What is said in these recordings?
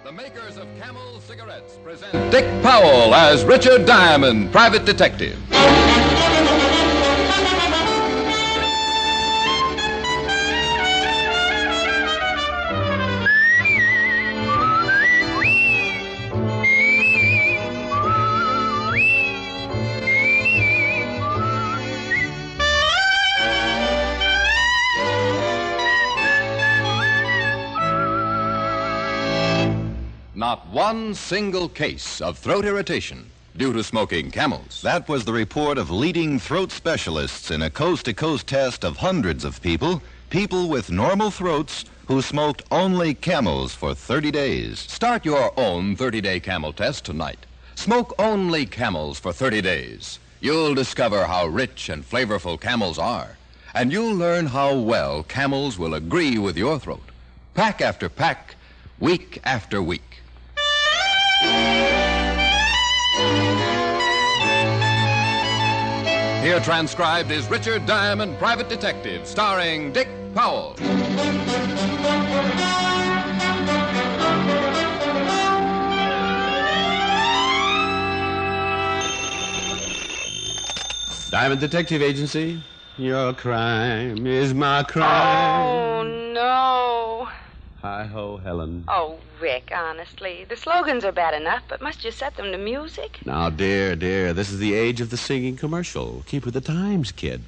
The makers of Camel cigarettes present Dick Powell as Richard Diamond, private detective. Not one single case of throat irritation due to smoking Camels. That was the report of leading throat specialists in a coast-to-coast test of hundreds of people with normal throats who smoked only Camels for 30 days. Start your own 30-day Camel test tonight. Smoke only Camels for 30 days. You'll discover how rich and flavorful Camels are, and you'll learn how well Camels will agree with your throat. Pack after pack, week after week. Here transcribed is Richard Diamond, Private Detective, starring Dick Powell. Diamond Detective Agency, your crime is my crime. Oh, no. Hi-ho, Helen. Oh, Rick, honestly. The slogans are bad enough, but must you set them to music? Now, dear, this is the age of the singing commercial. Keep with the times, kid.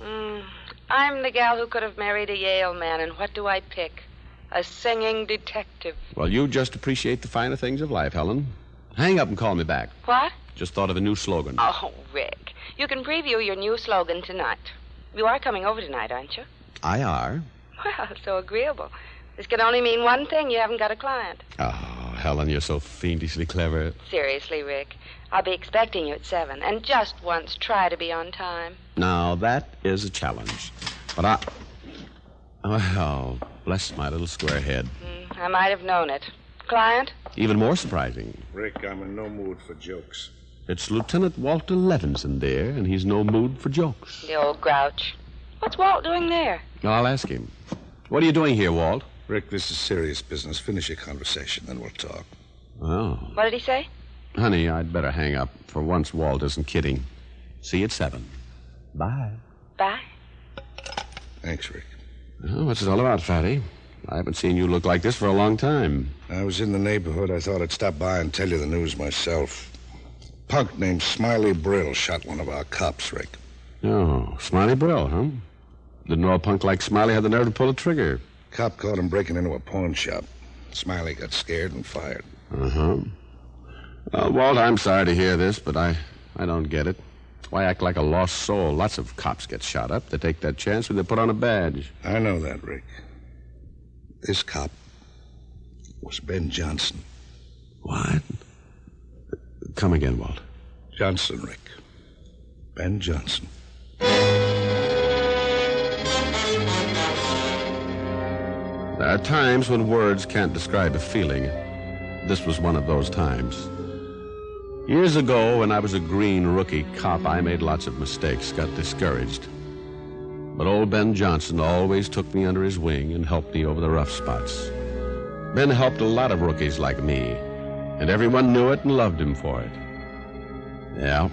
I'm the gal who could have married a Yale man, and what do I pick? A singing detective. Well, you just appreciate the finer things of life, Helen. Hang up and call me back. What? Just thought of a new slogan. Oh, Rick, you can preview your new slogan tonight. You are coming over tonight, aren't you? I are. Well, so agreeable. This can only mean one thing. You haven't got a client. Oh, Helen, you're so fiendishly clever. Seriously, Rick. I'll be expecting you at 7. And just once, try to be on time. Now, that is a challenge. But Oh, bless my little square head. I might have known it. Client? Even more surprising. Rick, I'm in no mood for jokes. It's Lieutenant Walter Levinson, dear, and he's no mood for jokes. The old grouch. What's Walt doing there? I'll ask him. What are you doing here, Walt? Rick, this is serious business. Finish your conversation, then we'll talk. Oh. What did he say? Honey, I'd better hang up. For once, Walt isn't kidding. See you at 7. Bye. Bye. Thanks, Rick. Oh, what's it all about, Fatty? I haven't seen you look like this for a long time. I was in the neighborhood. I thought I'd stop by and tell you the news myself. A punk named Smiley Brill shot one of our cops, Rick. Oh, Smiley Brill, huh? Didn't know a punk like Smiley had the nerve to pull a trigger. Cop caught him breaking into a pawn shop. Smiley got scared and fired. Uh-huh. Walt, I'm sorry to hear this, but I don't get it. Why act like a lost soul? Lots of cops get shot up. They take that chance when they put on a badge. I know that, Rick. This cop was Ben Johnson. What? Come again, Walt. Johnson, Rick. Ben Johnson. There are times when words can't describe a feeling. This was one of those times. Years ago, when I was a green rookie cop, I made lots of mistakes, got discouraged. But old Ben Johnson always took me under his wing and helped me over the rough spots. Ben helped a lot of rookies like me, and everyone knew it and loved him for it. Yeah,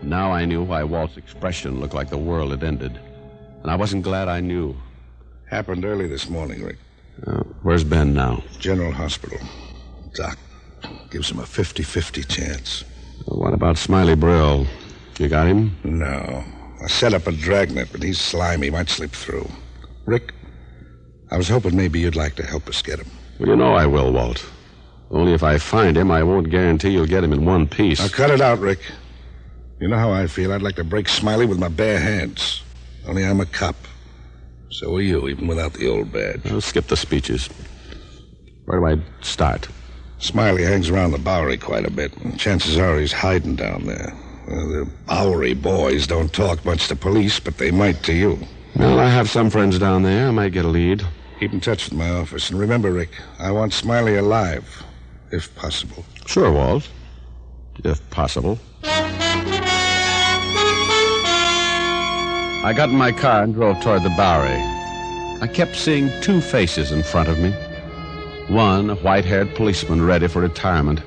now I knew why Walt's expression looked like the world had ended. And I wasn't glad I knew. Happened early this morning, Rick. Where's Ben now? General Hospital. Doc gives him a 50-50 chance. What about Smiley Brill? You got him? No. I set up a dragnet, but he's slimy. Might slip through. Rick, I was hoping maybe you'd like to help us get him. Well, you know I will, Walt. Only if I find him, I won't guarantee you'll get him in one piece. Now, cut it out, Rick. You know how I feel. I'd like to break Smiley with my bare hands. Only I'm a cop. So are you, even without the old badge. I'll skip the speeches. Where do I start? Smiley hangs around the Bowery quite a bit, and chances are he's hiding down there. The Bowery boys don't talk much to police, but they might to you. Well, I have some friends down there. I might get a lead. Keep in touch with my office. And remember, Rick, I want Smiley alive, if possible. Sure, Walt. If possible. I got in my car and drove toward the Bowery. I kept seeing two faces in front of me. One, a white-haired policeman ready for retirement,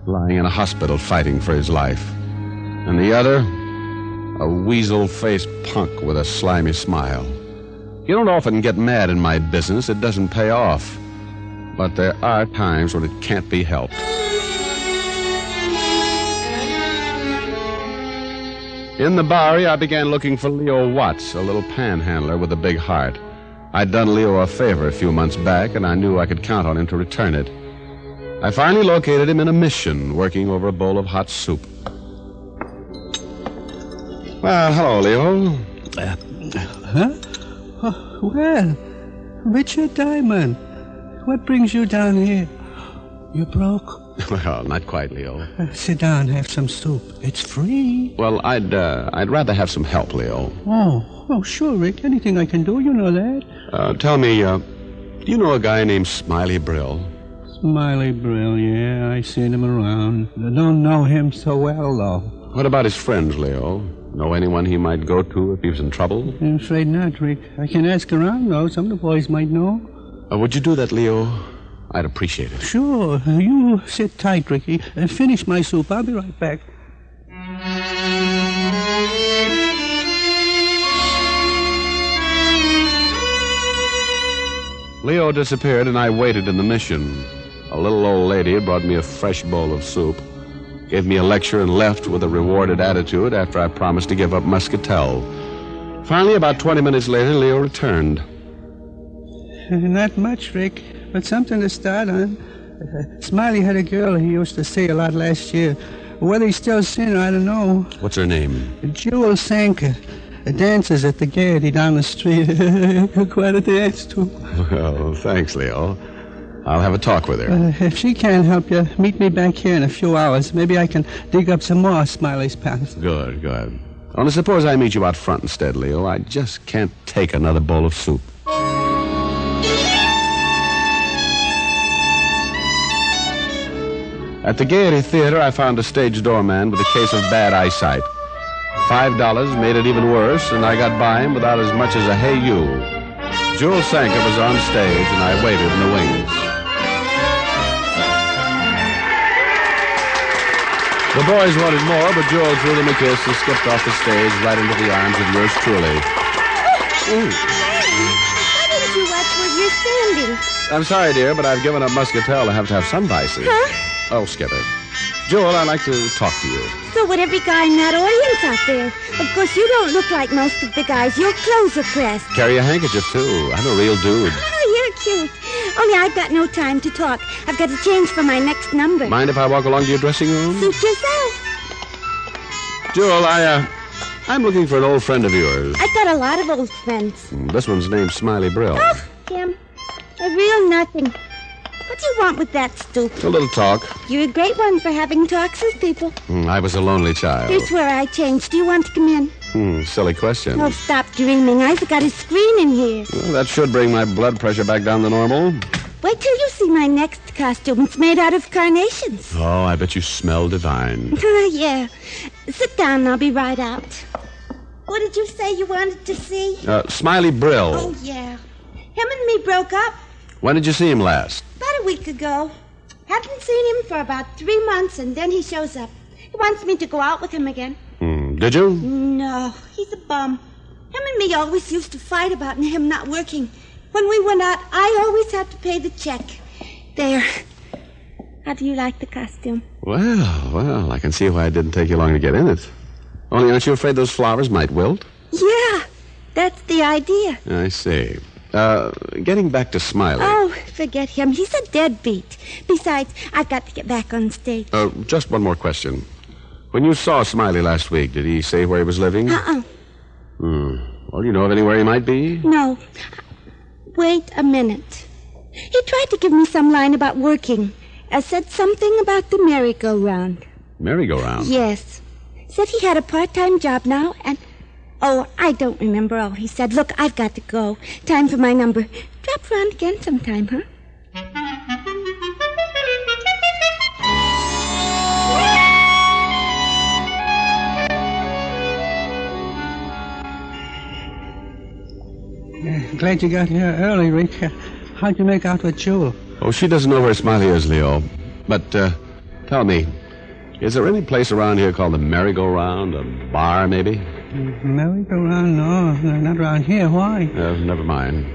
lying in a hospital fighting for his life. And the other, a weasel-faced punk with a slimy smile. You don't often get mad in my business. It doesn't pay off. But there are times when it can't be helped. In the Bowery, I began looking for Leo Watts, a little panhandler with a big heart. I'd done Leo a favor a few months back, and I knew I could count on him to return it. I finally located him in a mission, working over a bowl of hot soup. Well, hello, Leo. Huh? Oh, well, Richard Diamond, what brings you down here? You broke? Well, not quite, Leo. Sit down, have some soup. It's free. Well, I'd rather have some help, Leo. Oh, sure, Rick. Anything I can do, you know that. Tell me, do you know a guy named Smiley Brill? Smiley Brill, yeah, I seen him around. I don't know him so well, though. What about his friends, Leo? Know anyone he might go to if he was in trouble? I'm afraid not, Rick. I can ask around, though. Some of the boys might know. Would you do that, Leo? I'd appreciate it. Sure. You sit tight, Ricky, and finish my soup. I'll be right back. Leo disappeared, and I waited in the mission. A little old lady had brought me a fresh bowl of soup, gave me a lecture, and left with a rewarded attitude after I promised to give up Muscatel. Finally, about 20 minutes later, Leo returned. Not much, Rick, but something to start on. Smiley had a girl he used to see a lot last year. Whether he's still seeing her, I don't know. What's her name? Jewel Sanker. Dances at the Garrabaldi down the street. Quite a dance, too. Well, thanks, Leo. I'll have a talk with her. If she can't help you, meet me back here in a few hours. Maybe I can dig up some more Smiley's pals. Good. Only suppose I meet you out front instead, Leo. I just can't take another bowl of soup. At the Gaiety Theater, I found a stage doorman with a case of bad eyesight. $5 made it even worse, and I got by him without as much as a hey you. Jewel Sanker was on stage, and I waited in the wings. The boys wanted more, but Jewel threw them a kiss and skipped off the stage right into the arms of yours truly. Why didn't you watch where you're standing? I'm sorry, dear, but I've given up Muscatel. I have to have some vices. Huh? Oh, skip it. Jewel, I'd like to talk to you. So would every guy in that audience out there. Of course, you don't look like most of the guys. Your clothes are pressed. Carry a handkerchief, too. I'm a real dude. Oh, you're cute. Only I've got no time to talk. I've got to change for my next number. Mind if I walk along to your dressing room? Suit yourself. Jewel, I'm looking for an old friend of yours. I've got a lot of old friends. This one's named Smiley Brill. Oh, Tim. A real nothing. What do you want with that stoop? A little talk. You're a great one for having talks with people. I was a lonely child. Here's where I changed. Do you want to come in? Silly question. Oh, stop dreaming. I've got a screen in here. Well, that should bring my blood pressure back down to normal. Wait till you see my next costume. It's made out of carnations. Oh, I bet you smell divine. Yeah. Sit down and I'll be right out. What did you say you wanted to see? Smiley Brill. Oh, yeah. Him and me broke up When did you see him last? about a week ago. Haven't seen him for about 3 months, and then he shows up. He wants me to go out with him again. Did you? No, he's a bum. Him and me always used to fight about him not working. When we went out, I always had to pay the check. There. How do you like the costume? Well, I can see why it didn't take you long to get in it. Only aren't you afraid those flowers might wilt? Yeah, that's the idea. I see. Getting back to Smiley. Oh, forget him. He's a deadbeat. Besides, I've got to get back on stage. Just one more question. When you saw Smiley last week, did he say where he was living? Well, do you know of anywhere he might be? No. Wait a minute. He tried to give me some line about working. Said something about the merry-go-round. Merry-go-round? Yes. Said he had a part-time job now, and... Oh, I don't remember all he said. Look, I've got to go. Time for my number. Drop around again sometime, huh? Glad you got here early, Rick. How'd you make out with Jewel? Oh, she doesn't know where Smiley is, Leo. But, tell me, is there any place around here called the Merry-Go-Round? A bar, maybe? Merry-Go-Round? No, not around here. Why? Never mind.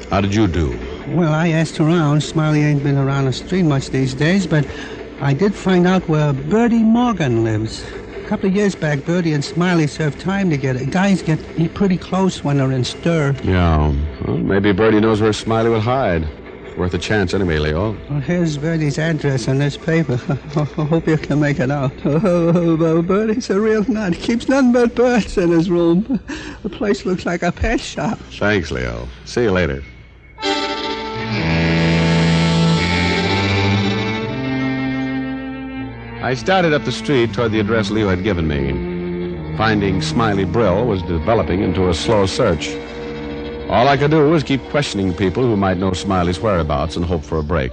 How did you do? Well, I asked around. Smiley ain't been around the street much these days, but I did find out where Bertie Morgan lives. A couple of years back, Bertie and Smiley served time together. Guys get pretty close when they're in stir. Yeah. Well, maybe Bertie knows where Smiley would hide. It's worth a chance anyway, Leo. Well, here's Bertie's address on this paper. I hope you can make it out. Oh, Bertie's a real nut. He keeps nothing but birds in his room. The place looks like a pet shop. Thanks, Leo. See you later. I started up the street toward the address Leo had given me. Finding Smiley Brill was developing into a slow search. All I could do was keep questioning people who might know Smiley's whereabouts and hope for a break.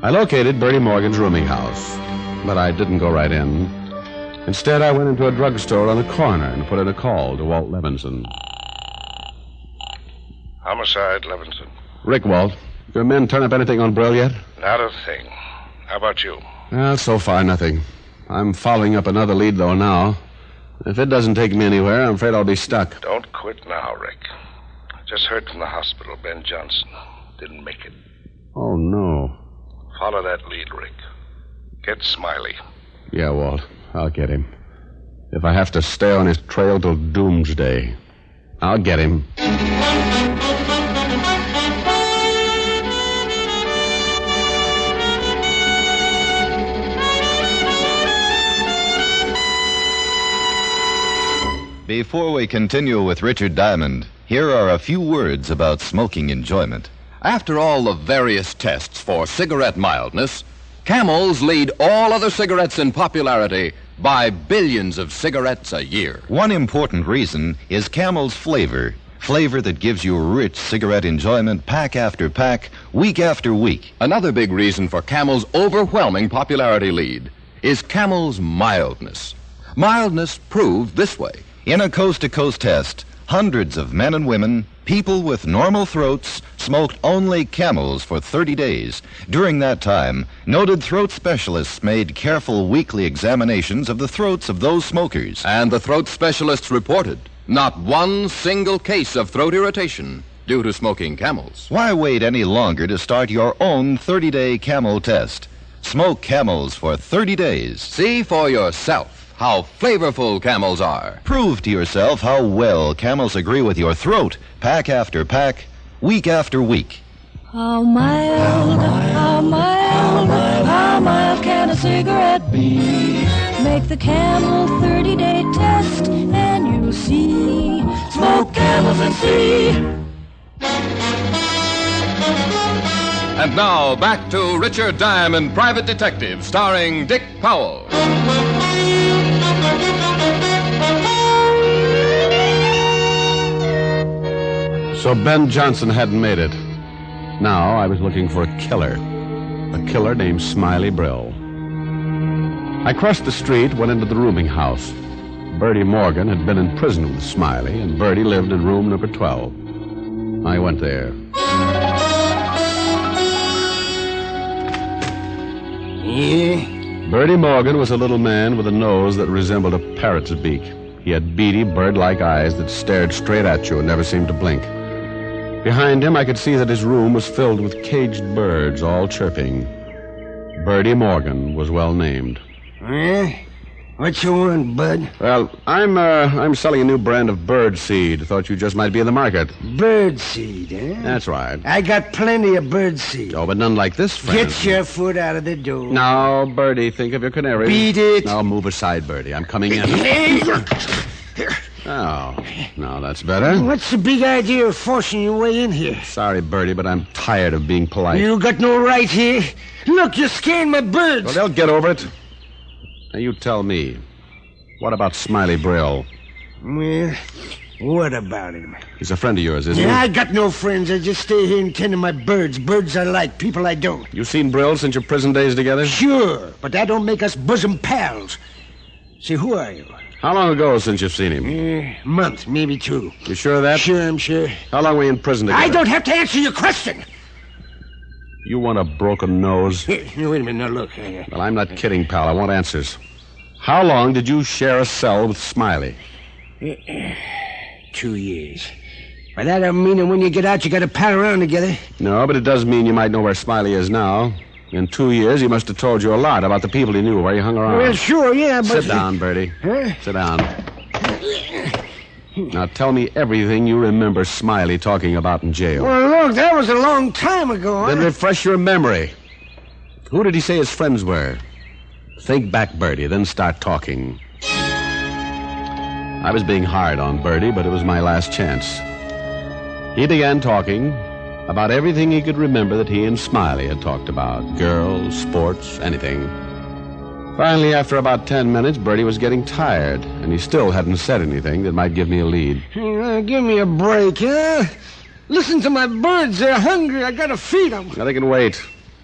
I located Bertie Morgan's rooming house, but I didn't go right in. Instead, I went into a drugstore on the corner and put in a call to Walt Levinson. Homicide, Levinson. Rick, Walt. Your men turn up anything on Brill yet? Not a thing. How about you? Well, so far, nothing. I'm following up another lead, though, now. If it doesn't take me anywhere, I'm afraid I'll be stuck. Don't quit now, Rick. I just heard from the hospital Ben Johnson didn't make it. Oh, no. Follow that lead, Rick. Get Smiley. Yeah, Walt. I'll get him. If I have to stay on his trail till doomsday, I'll get him. Before we continue with Richard Diamond, here are a few words about smoking enjoyment. After all the various tests for cigarette mildness, Camels lead all other cigarettes in popularity by billions of cigarettes a year. One important reason is Camel's flavor. Flavor that gives you rich cigarette enjoyment pack after pack, week after week. Another big reason for Camel's overwhelming popularity lead is Camel's mildness. Mildness proved this way. In a coast-to-coast test, hundreds of men and women, people with normal throats, smoked only Camels for 30 days. During that time, noted throat specialists made careful weekly examinations of the throats of those smokers. And the throat specialists reported not one single case of throat irritation due to smoking Camels. Why wait any longer to start your own 30-day Camel test? Smoke Camels for 30 days. See for yourself how flavorful Camels are. Prove to yourself how well Camels agree with your throat, pack after pack, week after week. How mild, how mild, how mild can a cigarette be? Make the Camel 30-day test and you'll see. Smoke Camels and see. And now, back to Richard Diamond, Private Detective, starring Dick Powell. So Ben Johnson hadn't made it. Now I was looking for a killer named Smiley Brill. I crossed the street, went into the rooming house. Bertie Morgan had been in prison with Smiley, and Bertie lived in room number 12. I went there. Yeah? Bertie Morgan was a little man with a nose that resembled a parrot's beak. He had beady, bird-like eyes that stared straight at you and never seemed to blink. Behind him, I could see that his room was filled with caged birds, all chirping. Bertie Morgan was well named. Eh? What you want, bud? Well, I'm selling a new brand of bird seed. Thought you just might be in the market. Bird seed, eh? That's right. I got plenty of bird seed. Oh, but none like this, friend. Get your foot out of the door. Now, Bertie, think of your canary. Beat it. Now, move aside, Bertie. I'm coming in. Oh, now that's better. What's the big idea of forcing your way in here? Sorry, Bertie, but I'm tired of being polite. You got no right here. Look, you're scaring my birds. Well, they'll get over it. Now, you tell me. What about Smiley Brill? Well, what about him? He's a friend of yours, isn't he? I got no friends. I just stay here and tend to my birds. Birds I like, people I don't. You seen Brill since your prison days together? Sure, but that don't make us bosom pals. Say, who are you? How long ago since you've seen him? A month, maybe two. You sure of that? Sure, I'm sure. How long were you in prison together? I don't have to answer your question. You want a broken nose? Wait a minute, now look. Well, I'm not kidding, pal. I want answers. How long did you share a cell with Smiley? 2 years. But that don't mean that when you get out, you got to pal around together. No, but it does mean you might know where Smiley is now. In 2 years, he must have told you a lot about the people he knew, where you hung around. Well, sure, yeah, but... Sit down, Bertie. Huh? Sit down. Now, tell me everything you remember Smiley talking about in jail. Well, look, that was a long time ago. Then refresh your memory. Who did he say his friends were? Think back, Bertie, then start talking. I was being hard on Bertie, but it was my last chance. He began talking about everything he could remember that he and Smiley had talked about. Girls, sports, anything. Finally, after about 10 minutes, Bertie was getting tired, and he still hadn't said anything that might give me a lead. Give me a break, huh? Listen to my birds. They're hungry. I gotta feed them. Now, they can wait.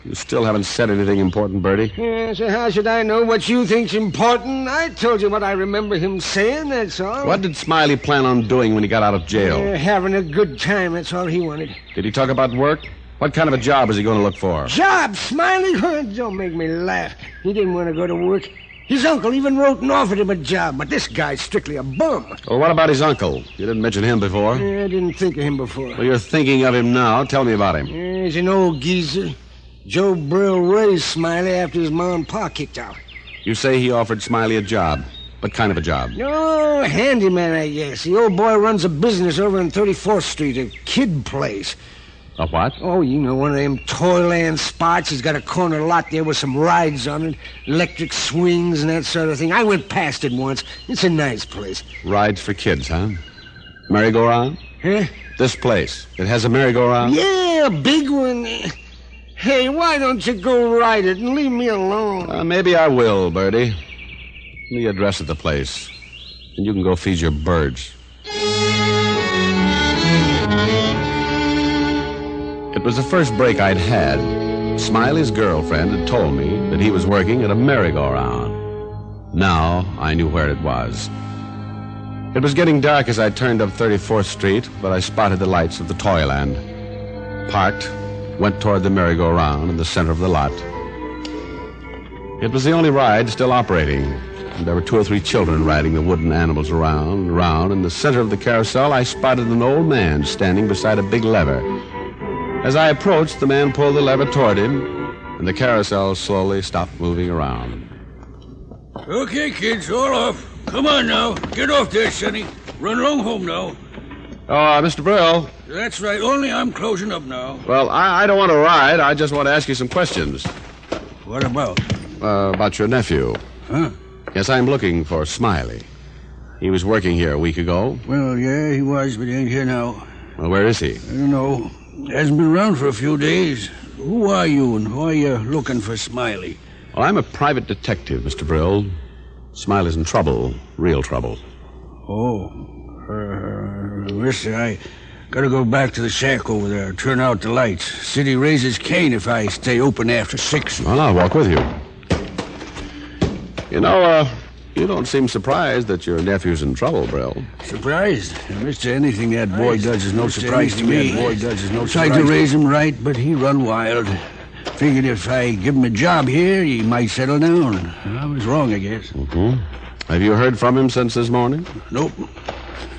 You still haven't said anything important, Bertie. Yeah, so how should I know what you think's important? I told you what I remember him saying, that's all. What did Smiley plan on doing when he got out of jail? Having a good time, that's all he wanted. Did he talk about work? What kind of a job is he going to look for? Job, Smiley? Don't make me laugh. He didn't want to go to work. His uncle even wrote and offered him a job, but this guy's strictly a bum. Well, what about his uncle? You didn't mention him before. I didn't think of him before. Well, you're thinking of him now. Tell me about him. He's an old geezer. Joe Brill raised Smiley after his mom and pa kicked out. You say he offered Smiley a job. What kind of a job? No, handyman, I guess. The old boy runs a business over on 34th Street, a kid place. A what? Oh, you know, one of them toyland spots. He's got a corner lot there with some rides on it, electric swings and that sort of thing. I went past it once. It's a nice place. Rides for kids, huh? Merry-go-round? Huh? This place. It has a merry-go-round? Yeah, a big one. Hey, why don't you go ride it and leave me alone? Maybe I will, Bertie. Give me the address of the place, and you can go feed your birds. It was the first break I'd had. Smiley's girlfriend had told me that he was working at a merry-go-round. Now I knew where it was. It was getting dark as I turned up 34th Street, but I spotted the lights of the Toyland. Parked, went toward the merry-go-round in the center of the lot. It was the only ride still operating, and there were 2 or 3 children riding the wooden animals around and around. In the center of the carousel, I spotted an old man standing beside a big lever. As I approached, the man pulled the lever toward him, and the carousel slowly stopped moving around. Okay, kids, all off. Come on now. Get off there, Sonny. Run along home now. Oh, Mr. Brill. That's right. Only I'm closing up now. Well, I don't want to ride. I just want to ask you some questions. What about? About your nephew. Huh? Yes, I'm looking for Smiley. He was working here a week ago. Well, yeah, he was, but he ain't here now. Well, where is he? I don't know. Hasn't been around for a few days. Who are you, and why are you looking for Smiley? Well, I'm a private detective, Mr. Brill. Smiley's in trouble. Real trouble. Oh. Listen, I gotta go back to the shack over there, turn out the lights. City raises Cain if I stay open after 6. Well, I'll walk with you. You know, you don't seem surprised that your nephew's in trouble, Brill. Surprised? Mister, anything that boy does is no surprise to me. Tried to raise him right, but he run wild. Figured if I give him a job here, he might settle down. I was wrong, I guess. Mm-hmm. Have you heard from him since this morning? Nope.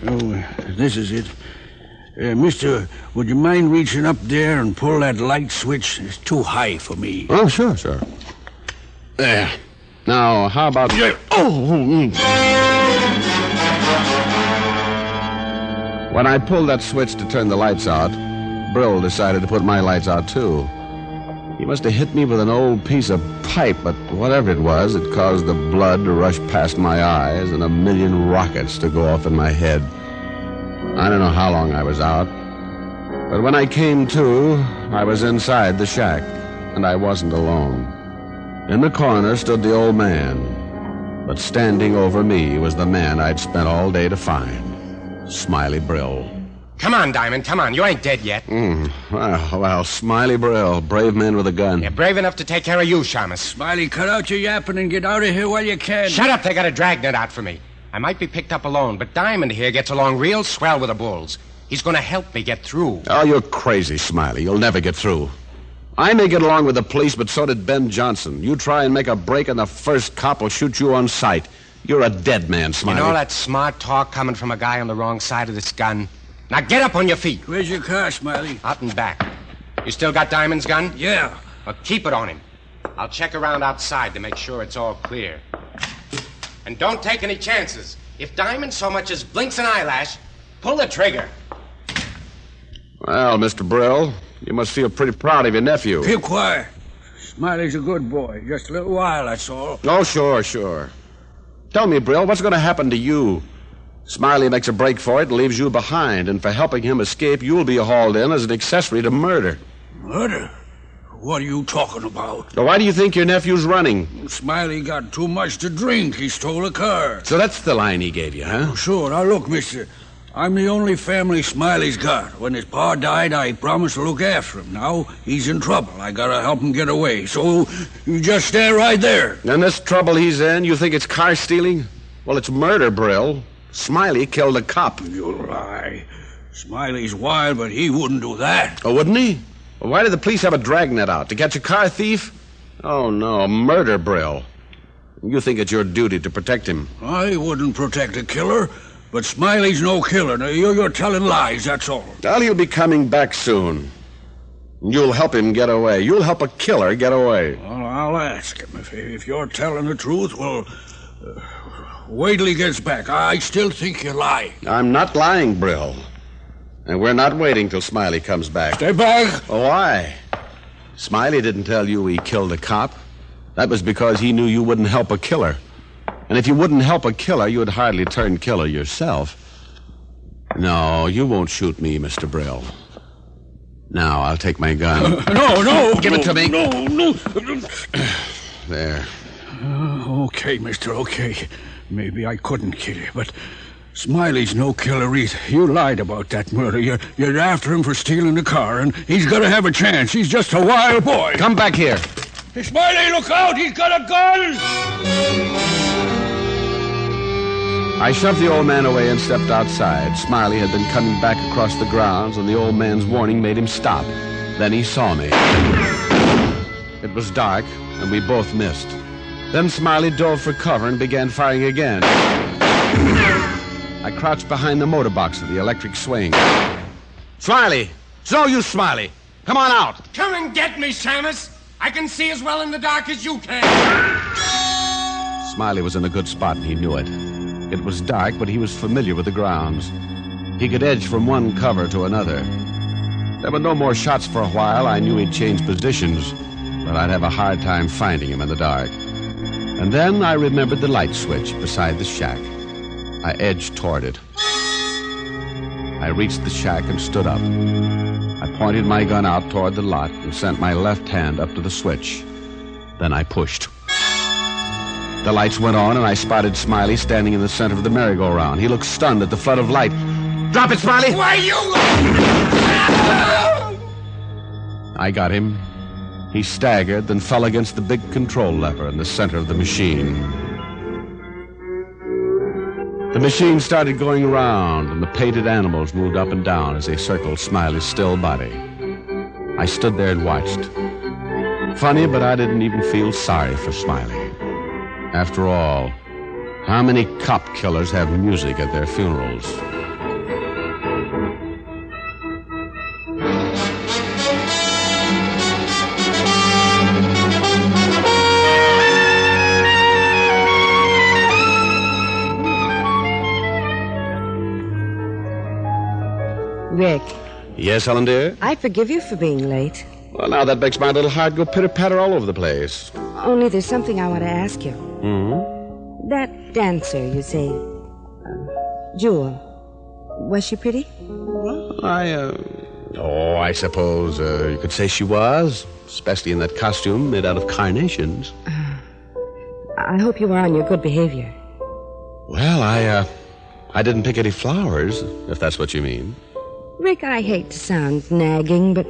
Oh, this is it. Mister, would you mind reaching up there and pull that light switch? It's too high for me. Oh, sure. There. Now, how about... When I pulled that switch to turn the lights out, Brill decided to put my lights out, too. He must have hit me with an old piece of pipe, but whatever it was, it caused the blood to rush past my eyes and a million rockets to go off in my head. I don't know how long I was out, but when I came to, I was inside the shack, and I wasn't alone. In the corner stood the old man, but standing over me was the man I'd spent all day to find, Smiley Brill. Come on, Diamond, come on. You ain't dead yet. Well, Smiley Brill, brave man with a gun. You're brave enough to take care of you, Shamus. Smiley, cut out your yapping and get out of here while you can. Shut up, they got a dragnet out for me. I might be picked up alone, but Diamond here gets along real swell with the bulls. He's going to help me get through. Oh, you're crazy, Smiley. You'll never get through. I may get along with the police, but so did Ben Johnson. You try and make a break, and the first cop will shoot you on sight. You're a dead man, Smiley. You know that smart talk coming from a guy on the wrong side of this gun? Now get up on your feet. Where's your car, Smiley? Out and back. You still got Diamond's gun? Yeah. Well, keep it on him. I'll check around outside to make sure it's all clear. And don't take any chances. If Diamond so much as blinks an eyelash, pull the trigger. Well, Mr. Brill, you must feel pretty proud of your nephew. Keep quiet. Smiley's a good boy. Just a little while, that's all. Oh, sure. Tell me, Brill, what's going to happen to you? Smiley makes a break for it and leaves you behind, and for helping him escape, you'll be hauled in as an accessory to murder. Murder? What are you talking about? Now, why do you think your nephew's running? Smiley got too much to drink. He stole a car. So that's the line he gave you, huh? Oh, sure. Now, look, mister. I'm the only family Smiley's got. When his pa died, I promised to look after him. Now, he's in trouble. I gotta help him get away. So, you just stand right there. And this trouble he's in, you think it's car stealing? Well, it's murder, Brill. Smiley killed a cop. You lie. Smiley's wild, but he wouldn't do that. Oh, wouldn't he? Well, why did the police have a dragnet out? To catch a car thief? Oh, no, murder, Brill. You think it's your duty to protect him. I wouldn't protect a killer, but Smiley's no killer. Now, you're telling lies, that's all. Well, he'll be coming back soon. You'll help him get away. You'll help a killer get away. Well, I'll ask him. If you're telling the truth, well, wait till he gets back. I still think you're lying. I'm not lying, Brill. And we're not waiting till Smiley comes back. Stay back. Oh, why? Smiley didn't tell you he killed a cop. That was because he knew you wouldn't help a killer. And if you wouldn't help a killer, you'd hardly turn killer yourself. No, you won't shoot me, Mr. Brill. Now, I'll take my gun. No. Give it to me. No. There. Okay, mister, okay. Maybe I couldn't kill you, but Smiley's no killer either. You lied about that murder. You're after him for stealing the car, and he's got to have a chance. He's just a wild boy. Come back here. Hey, Smiley, look out! He's got a gun! I shoved the old man away and stepped outside. Smiley had been coming back across the grounds, and the old man's warning made him stop. Then he saw me. It was dark, and we both missed. Then Smiley dove for cover and began firing again. I crouched behind the motor box of the electric swing. Smiley! It's no use, Smiley! Come on out! Come and get me, Shamus! I can see as well in the dark as you can! Smiley was in a good spot, and he knew it. It was dark, but he was familiar with the grounds. He could edge from one cover to another. There were no more shots for a while. I knew he'd change positions, but I'd have a hard time finding him in the dark. And then I remembered the light switch beside the shack. I edged toward it. I reached the shack and stood up. I pointed my gun out toward the lot and sent my left hand up to the switch. Then I pushed. The lights went on, and I spotted Smiley standing in the center of the merry-go-round. He looked stunned at the flood of light. Drop it, Smiley! Why, you... I got him. He staggered, then fell against the big control lever in the center of the machine. The machine started going around, and the painted animals moved up and down as they circled Smiley's still body. I stood there and watched. Funny, but I didn't even feel sorry for Smiley. After all, how many cop killers have music at their funerals? Rick. Yes, Helen, dear? I forgive you for being late. Well, now that makes my little heart go pitter-patter all over the place. Only there's something I want to ask you. Mm-hmm? That dancer, you say, Jewel, was she pretty? Well, I suppose you could say she was, especially in that costume made out of carnations. I hope you were on your good behavior. Well, I didn't pick any flowers, if that's what you mean. Rick, I hate to sound nagging, but,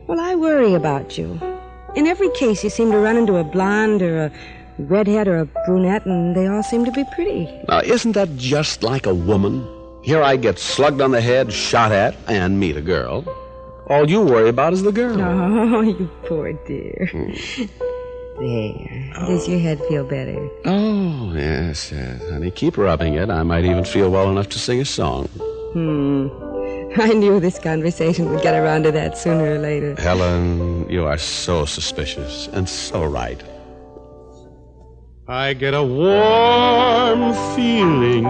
well, I worry about you. In every case, you seem to run into a blonde or a redhead or a brunette, and they all seem to be pretty. Now, isn't that just like a woman? Here I get slugged on the head, shot at, and meet a girl. All you worry about is the girl. Oh, you poor dear. There. Does your head feel better? Oh, yes, honey. Keep rubbing it. I might even feel well enough to sing a song. I knew this conversation would get around to that sooner or later. Helen, you are so suspicious and so right. I get a warm feeling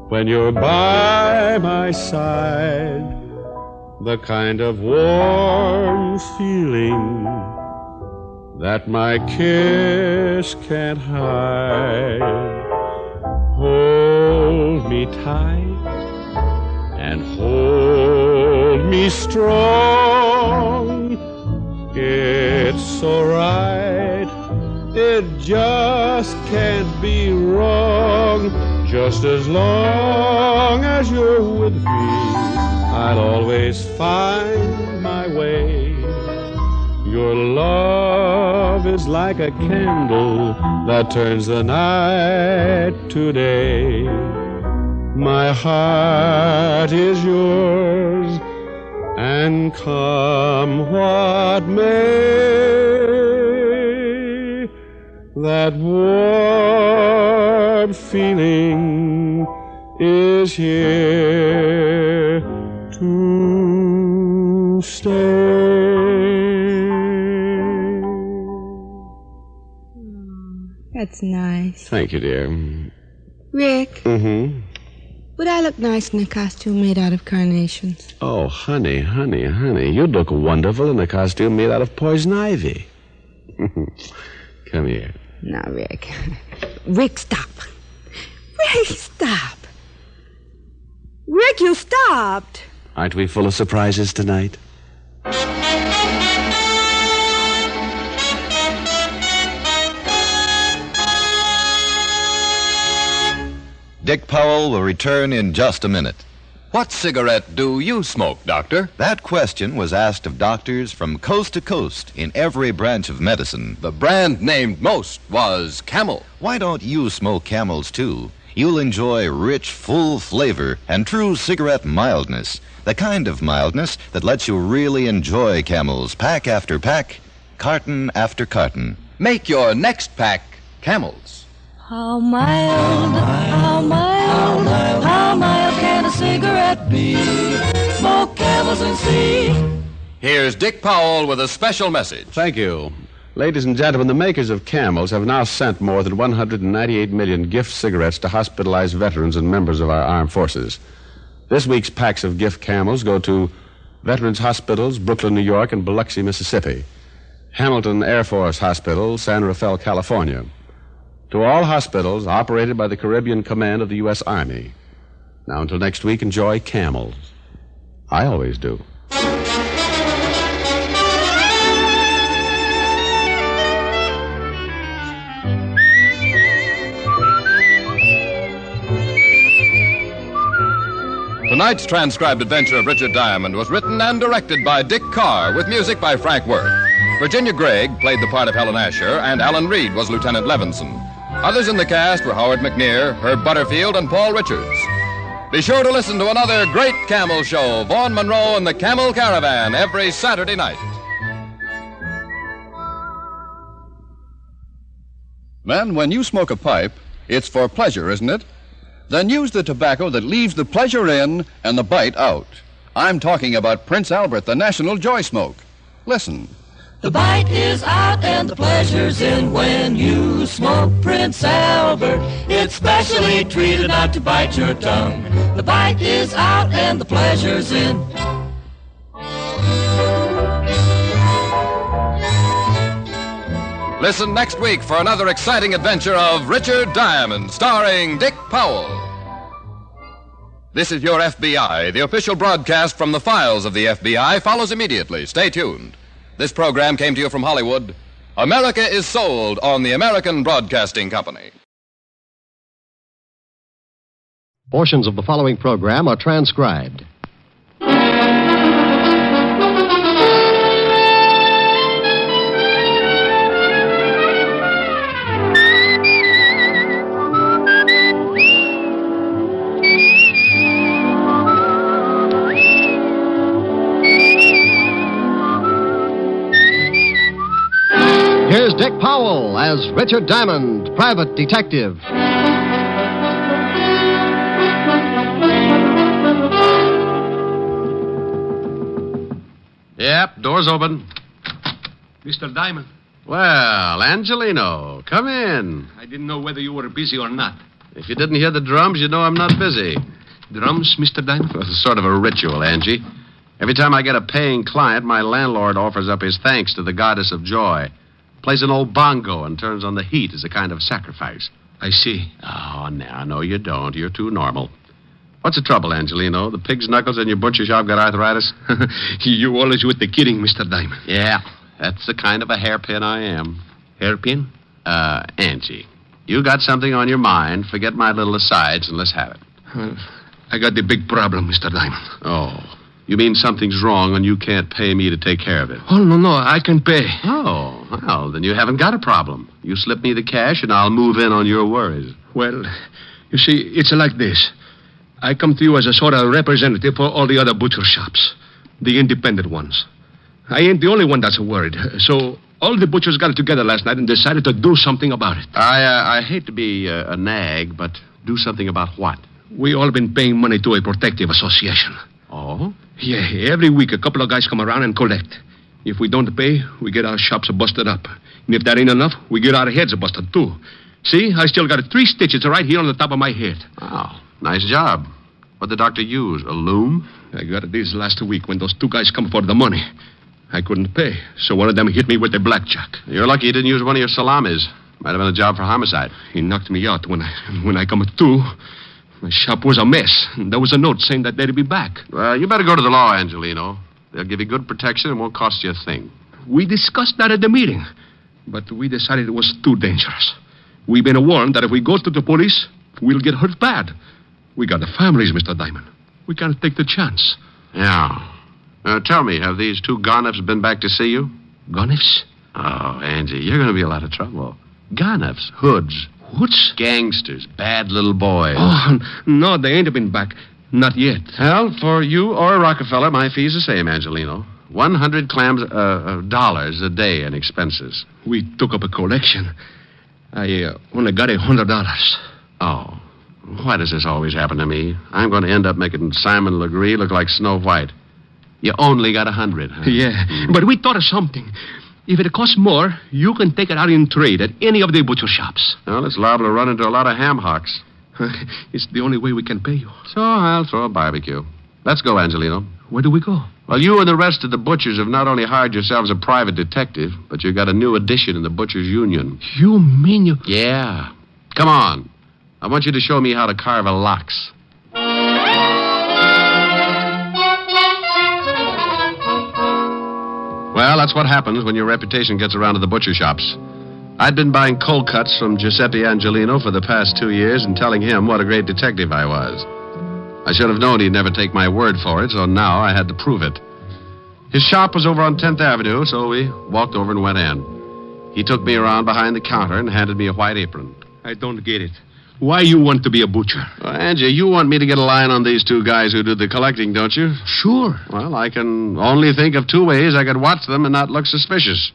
when you're by my side. The kind of warm feeling that my kiss can't hide. Hold me tight and hold me strong. It's so right, it just can't be wrong. Just as long as you're with me, I'll always find my way. Your love is like a candle that turns the night to day. My heart is yours, and come what may, that warm feeling is here to stay. That's nice. Thank you, dear. Rick, would I look nice in a costume made out of carnations? Oh, honey. You'd look wonderful in a costume made out of poison ivy. Come here. Now, Rick. Rick, stop. Rick, stop. Rick, you stopped. Aren't we full of surprises tonight? Dick Powell will return in just a minute. What cigarette do you smoke, Doctor? That question was asked of doctors from coast to coast in every branch of medicine. The brand named most was Camel. Why don't you smoke Camels, too? You'll enjoy rich, full flavor and true cigarette mildness. The kind of mildness that lets you really enjoy Camels pack after pack, carton after carton. Make your next pack Camels. How mild, how mild, how mild can a cigarette be? Smoke Camels and see. Here's Dick Powell with a special message. Thank you. Ladies and gentlemen, the makers of Camels have now sent more than 198 million gift cigarettes to hospitalized veterans and members of our armed forces. This week's packs of gift Camels go to Veterans Hospitals, Brooklyn, New York, and Biloxi, Mississippi. Hamilton Air Force Hospital, San Rafael, California. To all hospitals operated by the Caribbean Command of the U.S. Army. Now, until next week, enjoy Camels. I always do. Tonight's transcribed adventure of Richard Diamond was written and directed by Dick Carr, with music by Frank Worth. Virginia Gregg played the part of Helen Asher, and Alan Reed was Lieutenant Levinson. Others in the cast were Howard McNear, Herb Butterfield, and Paul Richards. Be sure to listen to another great Camel show, Vaughn Monroe and the Camel Caravan, every Saturday night. Men, when you smoke a pipe, it's for pleasure, isn't it? Then use the tobacco that leaves the pleasure in and the bite out. I'm talking about Prince Albert, the National Joy Smoke. Listen. The bite is out and the pleasure's in when you smoke Prince Albert. It's specially treated not to bite your tongue. The bite is out and the pleasure's in. Listen next week for another exciting adventure of Richard Diamond, starring Dick Powell. This is your FBI. The official broadcast from the files of the FBI follows immediately. Stay tuned. This program came to you from Hollywood. America is sold on the American Broadcasting Company. Portions of the following program are transcribed. Hall as Richard Diamond, private detective. Yep, door's open. Mr. Diamond. Well, Angelino, come in. I didn't know whether you were busy or not. If you didn't hear the drums, you know I'm not busy. Drums, Mr. Diamond? Well, it's sort of a ritual, Angie. Every time I get a paying client, my landlord offers up his thanks to the goddess of joy. Plays an old bongo and turns on the heat as a kind of sacrifice. I see. Oh, no, you don't. You're too normal. What's the trouble, Angelino? The pig's knuckles in your butcher shop got arthritis? You always with the kidding, Mr. Diamond. Yeah, that's the kind of a hairpin I am. Hairpin? Angie, you got something on your mind. Forget my little asides and let's have it. I got the big problem, Mr. Diamond. Oh, you mean something's wrong and you can't pay me to take care of it? Oh, no, I can pay. Oh, well, then you haven't got a problem. You slip me the cash and I'll move in on your worries. Well, you see, it's like this. I come to you as a sort of representative for all the other butcher shops, the independent ones. I ain't the only one that's worried. So all the butchers got together last night and decided to do something about it. I hate to be a nag, but do something about what? We all been paying money to a protective association. Oh? Yeah, every week a couple of guys come around and collect. If we don't pay, we get our shops busted up. And if that ain't enough, we get our heads busted too. See, I still got 3 stitches right here on the top of my head. Oh, nice job. What'd the doctor use, a loom? I got it this last week when those 2 guys come for the money. I couldn't pay, so one of them hit me with a blackjack. You're lucky he didn't use one of your salamis. Might have been a job for homicide. He knocked me out when I come to. My shop was a mess. And there was a note saying that they'd be back. Well, you better go to the law, Angelino. They'll give you good protection and won't cost you a thing. We discussed that at the meeting, but we decided it was too dangerous. We've been warned that if we go to the police, we'll get hurt bad. We got the families, Mr. Diamond. We can't take the chance. Yeah. Tell me, have these 2 Garneffs been back to see you? Garneffs? Oh, Angie, you're going to be in a lot of trouble. Garneffs, hoods. Hoods? Gangsters, bad little boys. Oh, no, they ain't been back. Not yet. Well, for you or a Rockefeller, my fee's the same, Angelino. $100 a day in expenses. We took up a collection. I only got $100. Oh. Why does this always happen to me? I'm going to end up making Simon Legree look like Snow White. You only got 100, huh? Yeah, but we thought of something. If it costs more, you can take it out in trade at any of the butcher shops. Well, it's liable to run into a lot of ham hocks. It's the only way we can pay you. So I'll throw a barbecue. Let's go, Angelino. Where do we go? Well, you and the rest of the butchers have not only hired yourselves a private detective, but you've got a new addition in the Butchers' Union. You mean you... Yeah. Come on. I want you to show me how to carve a lox. Well, that's what happens when your reputation gets around to the butcher shops. I'd been buying cold cuts from Giuseppe Angelino for the past 2 years and telling him what a great detective I was. I should have known he'd never take my word for it, so now I had to prove it. His shop was over on 10th Avenue, so we walked over and went in. He took me around behind the counter and handed me a white apron. I don't get it. Why you want to be a butcher? Well, Angie, you want me to get a line on these 2 guys who do the collecting, don't you? Sure. Well, I can only think of 2 ways I could watch them and not look suspicious.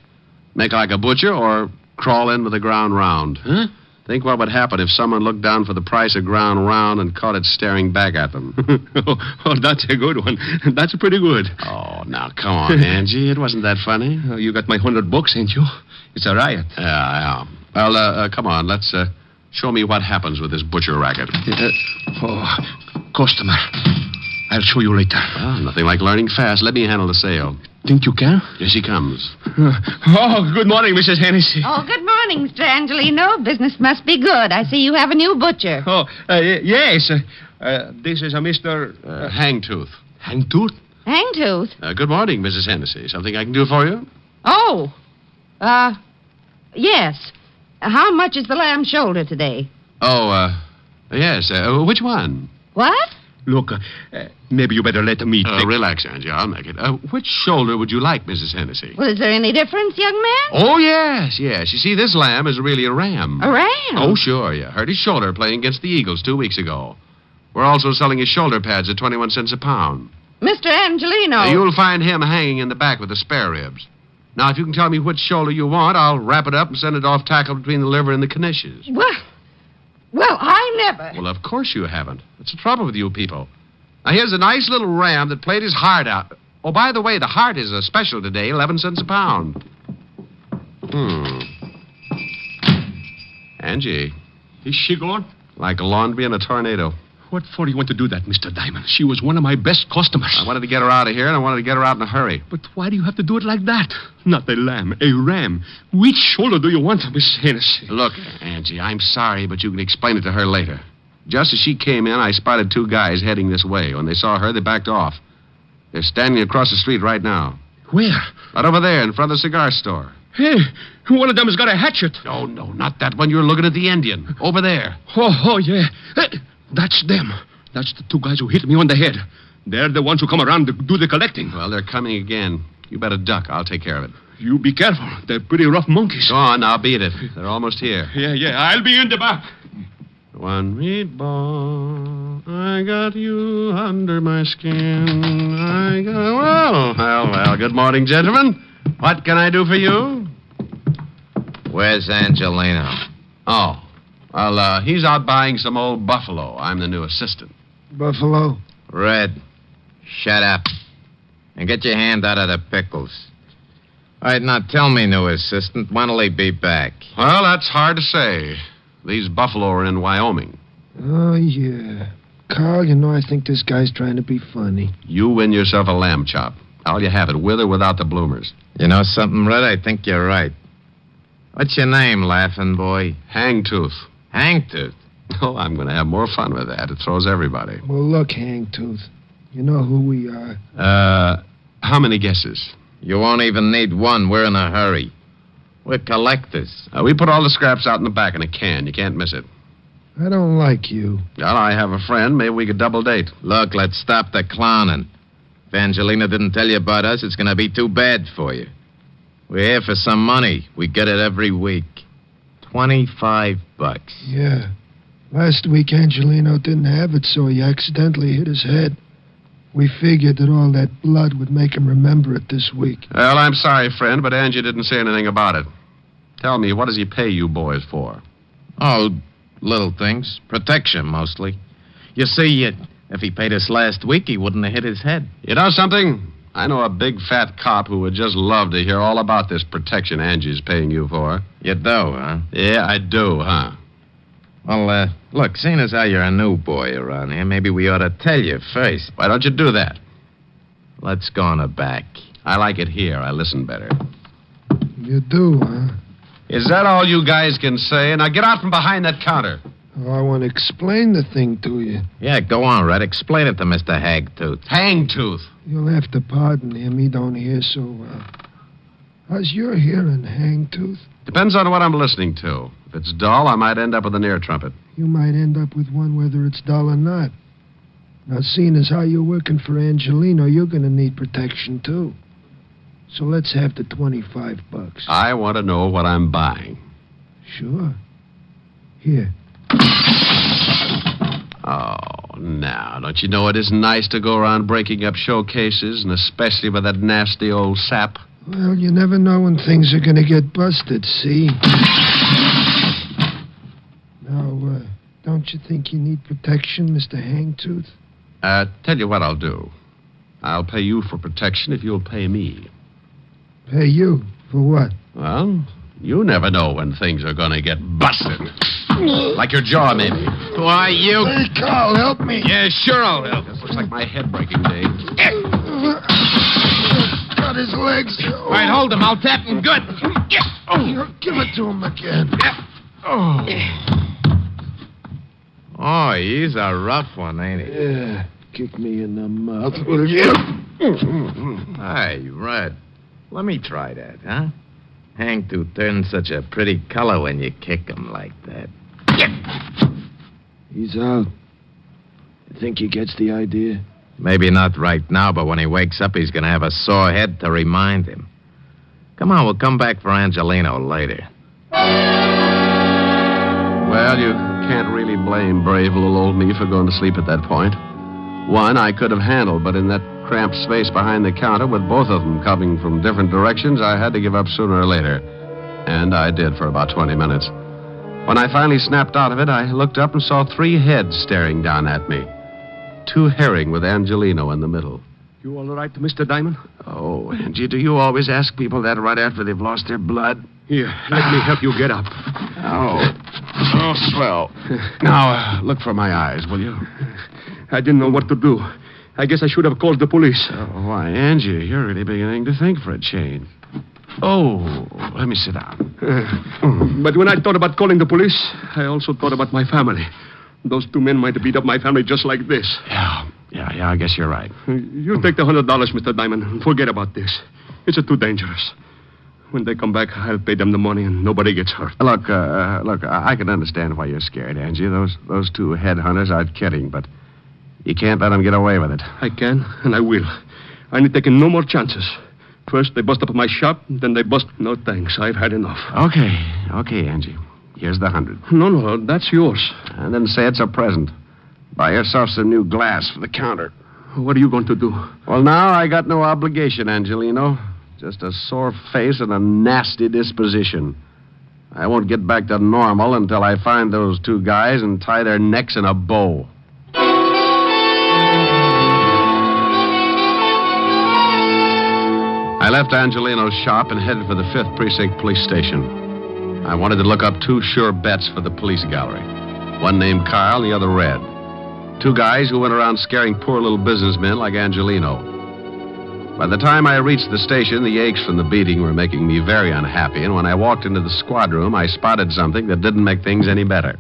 Make like a butcher or crawl in with the ground round. Huh? Think what would happen if someone looked down for the price of ground round and caught it staring back at them. Oh, that's a good one. That's pretty good. Oh, now, come on, Angie. It wasn't that funny. You got my $100, ain't you? It's a riot. Yeah. Well, come on. Let's show me what happens with this butcher racket. Customer. I'll show you later. Well, nothing like learning fast. Let me handle the sale. Think you can? Here she comes. Oh, good morning, Mrs. Hennessy. Oh, good morning, Mr. Angelino. Business must be good. I see you have a new butcher. Oh, yes. This is a Mr. Hangtooth. Hangtooth? Hangtooth? Good morning, Mrs. Hennessy. Something I can do for you? Oh. Yes. How much is the lamb shoulder today? Oh, yes. Which one? What? Look, maybe you better let me... Relax, Angie. I'll make it. Which shoulder would you like, Mrs. Hennessy? Well, is there any difference, young man? Oh, yes. You see, this lamb is really a ram. A ram? Oh, sure. You hurt his shoulder playing against the Eagles 2 weeks ago. We're also selling his shoulder pads at 21 cents a pound. Mr. Angelino. You'll find him hanging in the back with the spare ribs. Now, if you can tell me which shoulder you want, I'll wrap it up and send it off tackle between the liver and the knishes. Well, I never. Well, of course you haven't. That's the trouble with you people. Now, here's a nice little ram that played his heart out. Oh, by the way, the heart is a special today, 11 cents a pound. Angie. Is she gone? Like a laundry in a tornado. What for do you want to do that, Mr. Diamond? She was one of my best customers. I wanted to get her out of here, and I wanted to get her out in a hurry. But why do you have to do it like that? Not a lamb, a ram. Which shoulder do you want, Miss Hennessy? Look, Angie, I'm sorry, but you can explain it to her later. Just as she came in, I spotted two guys heading this way. When they saw her, they backed off. They're standing across the street right now. Where? Right over there, in front of the cigar store. Hey, one of them has got a hatchet. No, not that one. You're looking at the Indian. Over there. Oh, yeah. That's them. That's the two guys who hit me on the head. They're the ones who come around to do the collecting. Well, they're coming again. You better duck. I'll take care of it. You be careful. They're pretty rough monkeys. Go on, now beat it. They're almost here. Yeah. I'll be in the back. One meatball, I got you under my skin. Well, good morning, gentlemen. What can I do for you? Where's Angelino? Oh, well, he's out buying some old buffalo. I'm the new assistant. Buffalo? Red, shut up. And get your hand out of the pickles. All right, now tell me, new assistant, when'll he be back? Well, that's hard to say. These buffalo are in Wyoming. Oh, yeah. Carl, you know, I think this guy's trying to be funny. You win yourself a lamb chop. How'll you have it, with or without the bloomers? You know something, Red? I think you're right. What's your name, laughing boy? Hangtooth. Hangtooth? Oh, I'm going to have more fun with that. It throws everybody. Well, look, Hangtooth. You know who we are. How many guesses? You won't even need one. We're in a hurry. We're collectors. We put all the scraps out in the back in a can. You can't miss it. I don't like you. Well, I have a friend. Maybe we could double date. Look, let's stop the clowning. If Angelina didn't tell you about us, it's going to be too bad for you. We're here for some money. We get it every week. $25. Yeah. Last week, Angelino didn't have it, so he accidentally hit his head. We figured that all that blood would make him remember it this week. Well, I'm sorry, friend, but Angie didn't say anything about it. Tell me, what does he pay you boys for? Oh, little things. Protection, mostly. You see, if he paid us last week, he wouldn't have hit his head. You know something? I know a big fat cop who would just love to hear all about this protection Angie's paying you for. You do, huh? Yeah, I do, huh? Well, look, seeing as how you're a new boy around here, maybe we ought to tell you first. Why don't you do that? Let's go on the back. I like it here. I listen better. You do, huh? Is that all you guys can say? Now get out from behind that counter. Oh, I want to explain the thing to you. Yeah, go on, Red. Explain it to Mr. Hagtooth. Hangtooth. You'll have to pardon him. He don't hear so well. How's your hearing, Hangtooth? Depends on what I'm listening to. If it's dull, I might end up with an ear trumpet. You might end up with one whether it's dull or not. Now, seeing as how you're working for Angelino, you're going to need protection, too. So let's have the $25. I want to know what I'm buying. Sure. Here. Oh, now, don't you know it isn't nice to go around breaking up showcases, and especially with that nasty old sap? Well, you never know when things are going to get busted, see? Now, don't you think you need protection, Mr. Hangtooth? Tell you what I'll do. I'll pay you for protection if you'll pay me. Pay you? For what? Well, you never know when things are going to get busted. Like your jaw, maybe. Why, you... Hey, Carl, help me. Yeah, sure I'll help. This looks like my head breaking day. Got his legs. All right, hold him. I'll tap him good. Give it to him again. Oh, he's a rough one, ain't he? Yeah. Kick me in the mouth, will you? Hey, Red. Let me try that, huh? Hangtooth turns such a pretty color when you kick him like that. He's out. You think he gets the idea? Maybe not right now, but when he wakes up, he's going to have a sore head to remind him. Come on, we'll come back for Angelino later. Well, you can't really blame brave little old me for going to sleep at that point. One I could have handled, but in that cramped space behind the counter with both of them coming from different directions, I had to give up sooner or later. And I did for about 20 minutes. When I finally snapped out of it, I looked up and saw 3 heads staring down at me. 2 herring with Angelino in the middle. You all right, Mr. Diamond? Oh, Angie, do you always ask people that right after they've lost their blood? Here, let me help you get up. Oh, swell. Now, look for my eyes, will you? I didn't know what to do. I guess I should have called the police. Why, Angie, you're really beginning to think for a change. Oh, let me sit down. But when I thought about calling the police, I also thought about my family. Those 2 men might have beat up my family just like this. Yeah, I guess you're right. You take the $100, Mr. Diamond, and forget about this. It's too dangerous. When they come back, I'll pay them the money and nobody gets hurt. Look, I can understand why you're scared, Angie. Those 2 headhunters aren't kidding, but you can't let them get away with it. I can, and I will. I ain't taking no more chances. First, they bust up my shop, then they bust... No, thanks. I've had enough. Okay, Angie. Here's the 100. No, that's yours. And then say it's a present. Buy yourself some new glass for the counter. What are you going to do? Well, now I got no obligation, Angelino. Just a sore face and a nasty disposition. I won't get back to normal until I find those 2 guys and tie their necks in a bow. I left Angelino's shop and headed for the 5th Precinct Police Station. I wanted to look up 2 sure bets for the police gallery. One named Carl, the other Red. 2 guys who went around scaring poor little businessmen like Angelino. By the time I reached the station, the aches from the beating were making me very unhappy, and when I walked into the squad room, I spotted something that didn't make things any better.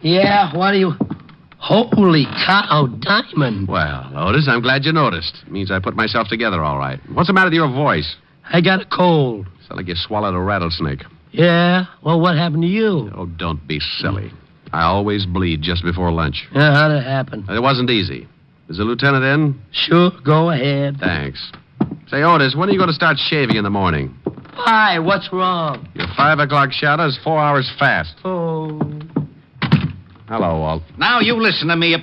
Yeah, what do you... Holy cow, Diamond. Well, Otis, I'm glad you noticed. It means I put myself together all right. What's the matter with your voice? I got a cold. Sounds like you swallowed a rattlesnake. Yeah? Well, what happened to you? Oh, don't be silly. I always bleed just before lunch. Yeah, how'd it happen? It wasn't easy. Is the lieutenant in? Sure, go ahead. Thanks. Say, Otis, when are you going to start shaving in the morning? Why? What's wrong? Your 5 o'clock shadow is 4 hours fast. Oh. Hello, Walt. Now you listen to me.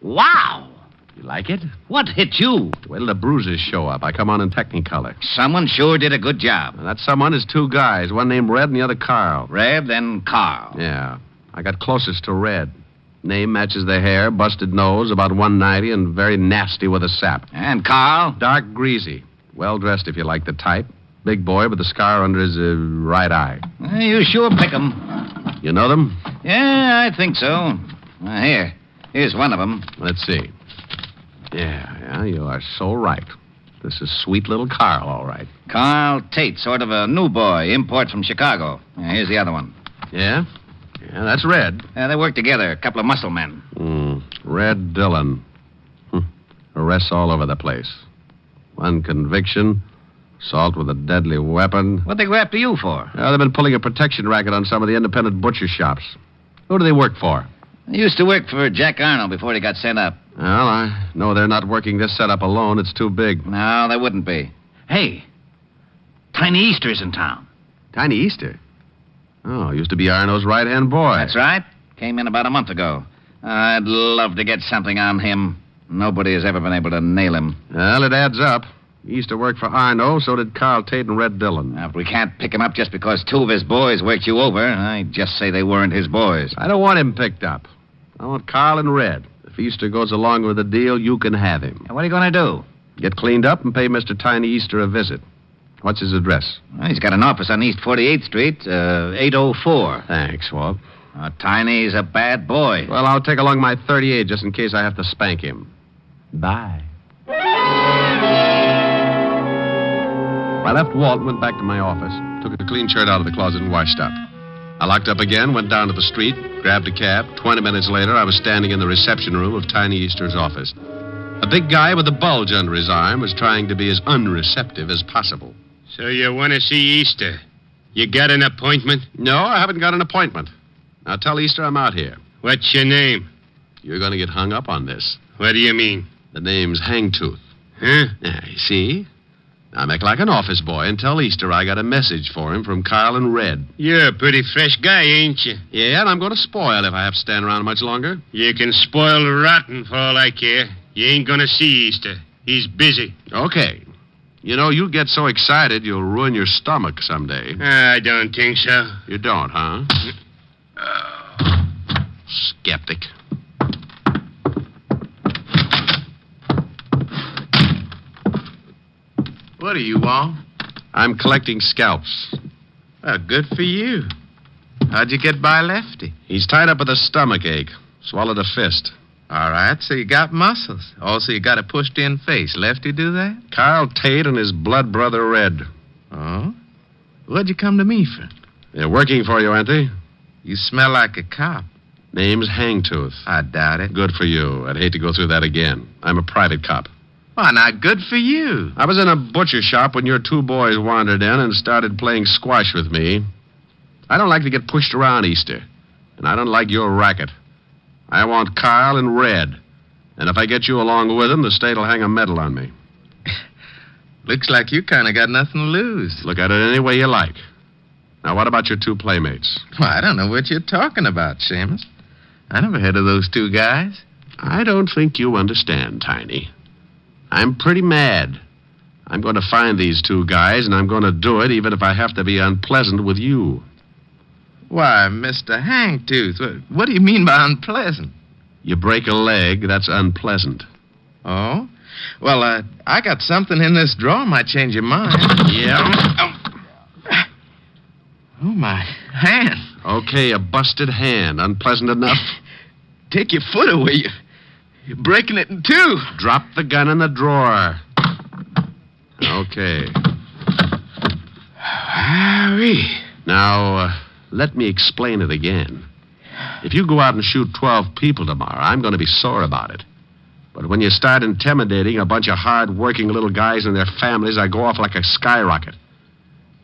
Wow. You like it? What hit you? Wait till the bruises show up. I come on in Technicolor. Someone sure did a good job. And that someone is 2 guys. One named Red and the other Carl. Red, then Carl. Yeah. I got closest to Red. Name matches the hair, busted nose, about 190, and very nasty with a sap. And Carl? Dark greasy. Well-dressed if you like the type. Big boy with a scar under his right eye. You sure pick 'em. You know them? Yeah, I think so. Here's one of them. Let's see. Yeah, you are so right. This is sweet little Carl, all right. Carl Tate, sort of a new boy, import from Chicago. Here's the other one. Yeah? Yeah, that's Red. They work together, a couple of muscle men. Red Dillon. Arrests all over the place. One conviction, assault with a deadly weapon. What'd they go after you for? They've been pulling a protection racket on some of the independent butcher shops. Who do they work for? They used to work for Jack Arnold before he got sent up. Well, I know they're not working this setup alone. It's too big. No, they wouldn't be. Hey, Tiny Easter's in town. Tiny Easter? Oh, used to be Arnold's right-hand boy. That's right. Came in about a month ago. I'd love to get something on him. Nobody has ever been able to nail him. Well, it adds up. He used to work for Arno, so did Carl Tate and Red Dillon. Now, if we can't pick him up just because 2 of his boys worked you over, I'd just say they weren't his boys. I don't want him picked up. I want Carl and Red. If Easter goes along with the deal, you can have him. What are you going to do? Get cleaned up and pay Mr. Tiny Easter a visit. What's his address? Well, he's got an office on East 48th Street, 804. Thanks, Walt. Tiny's a bad boy. Well, I'll take along my .38 just in case I have to spank him. Bye. I left Walt and went back to my office. Took a clean shirt out of the closet and washed up. I locked up again, went down to the street, grabbed a cab. 20 minutes later, I was standing in the reception room of Tiny Easter's office. A big guy with a bulge under his arm was trying to be as unreceptive as possible. So you want to see Easter? You got an appointment? No, I haven't got an appointment. Now tell Easter I'm out here. What's your name? You're going to get hung up on this. What do you mean? The name's Hangtooth. Huh? Yeah, you see? Now, make like an office boy and tell Easter I got a message for him from Carl and Red. You're a pretty fresh guy, ain't you? Yeah, and I'm going to spoil if I have to stand around much longer. You can spoil rotten for all I care. You ain't going to see Easter. He's busy. Okay. You know, you'll get so excited you'll ruin your stomach someday. I don't think so. You don't, huh? Skeptic. What do you want? I'm collecting scalps. Well, good for you. How'd you get by Lefty? He's tied up with a stomach ache. Swallowed a fist. All right, so you got muscles. Also, you got a pushed-in face. Lefty do that? Carl Tate and his blood brother Red. Oh? What'd you come to me for? They're working for you, aren't they? You smell like a cop. Name's Hangtooth. I doubt it. Good for you. I'd hate to go through that again. I'm a private cop. Why, not good for you. I was in a butcher shop when your two boys wandered in and started playing squash with me. I don't like to get pushed around, Easter. And I don't like your racket. I want Carl and Red. And if I get you along with them, the state'll hang a medal on me. Looks like you kind of got nothing to lose. Look at it any way you like. Now, what about your two playmates? Well, I don't know what you're talking about, Seamus. I never heard of those two guys. I don't think you understand, Tiny. I'm pretty mad. I'm going to find these two guys, and I'm going to do it even if I have to be unpleasant with you. Why, Mr. Hangtooth, what do you mean by unpleasant? You break a leg, that's unpleasant. Oh? Well, I got something in this drawer might change your mind. Yeah? Oh, my hand. Okay, a busted hand. Unpleasant enough? Take your foot away. You're breaking it in two. Drop the gun in the drawer. Okay. Now, let me explain it again. If you go out and shoot 12 people tomorrow, I'm going to be sore about it. But when you start intimidating a bunch of hard-working little guys and their families, I go off like a skyrocket.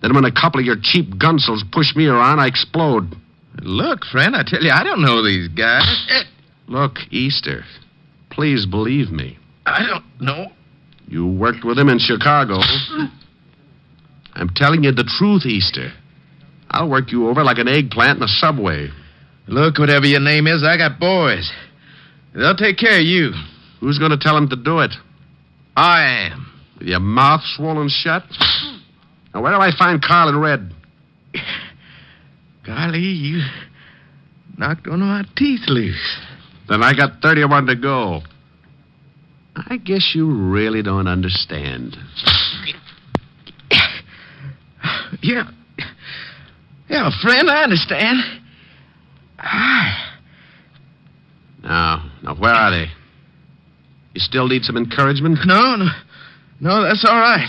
Then when a couple of your cheap gunsols push me around, I explode. Look, friend, I tell you, I don't know these guys. Look, Easter, please believe me. I don't know. You worked with him in Chicago. I'm telling you the truth, Easter. I'll work you over like an eggplant in a subway. Look, whatever your name is, I got boys. They'll take care of you. Who's going to tell them to do it? I am. With your mouth swollen shut? Now, where do I find Carl and Red? Golly, you knocked one of my teeth loose. Then I got 31 to go. I guess you really don't understand. Yeah, friend, I understand. Now, where are they? You still need some encouragement? No, that's all right.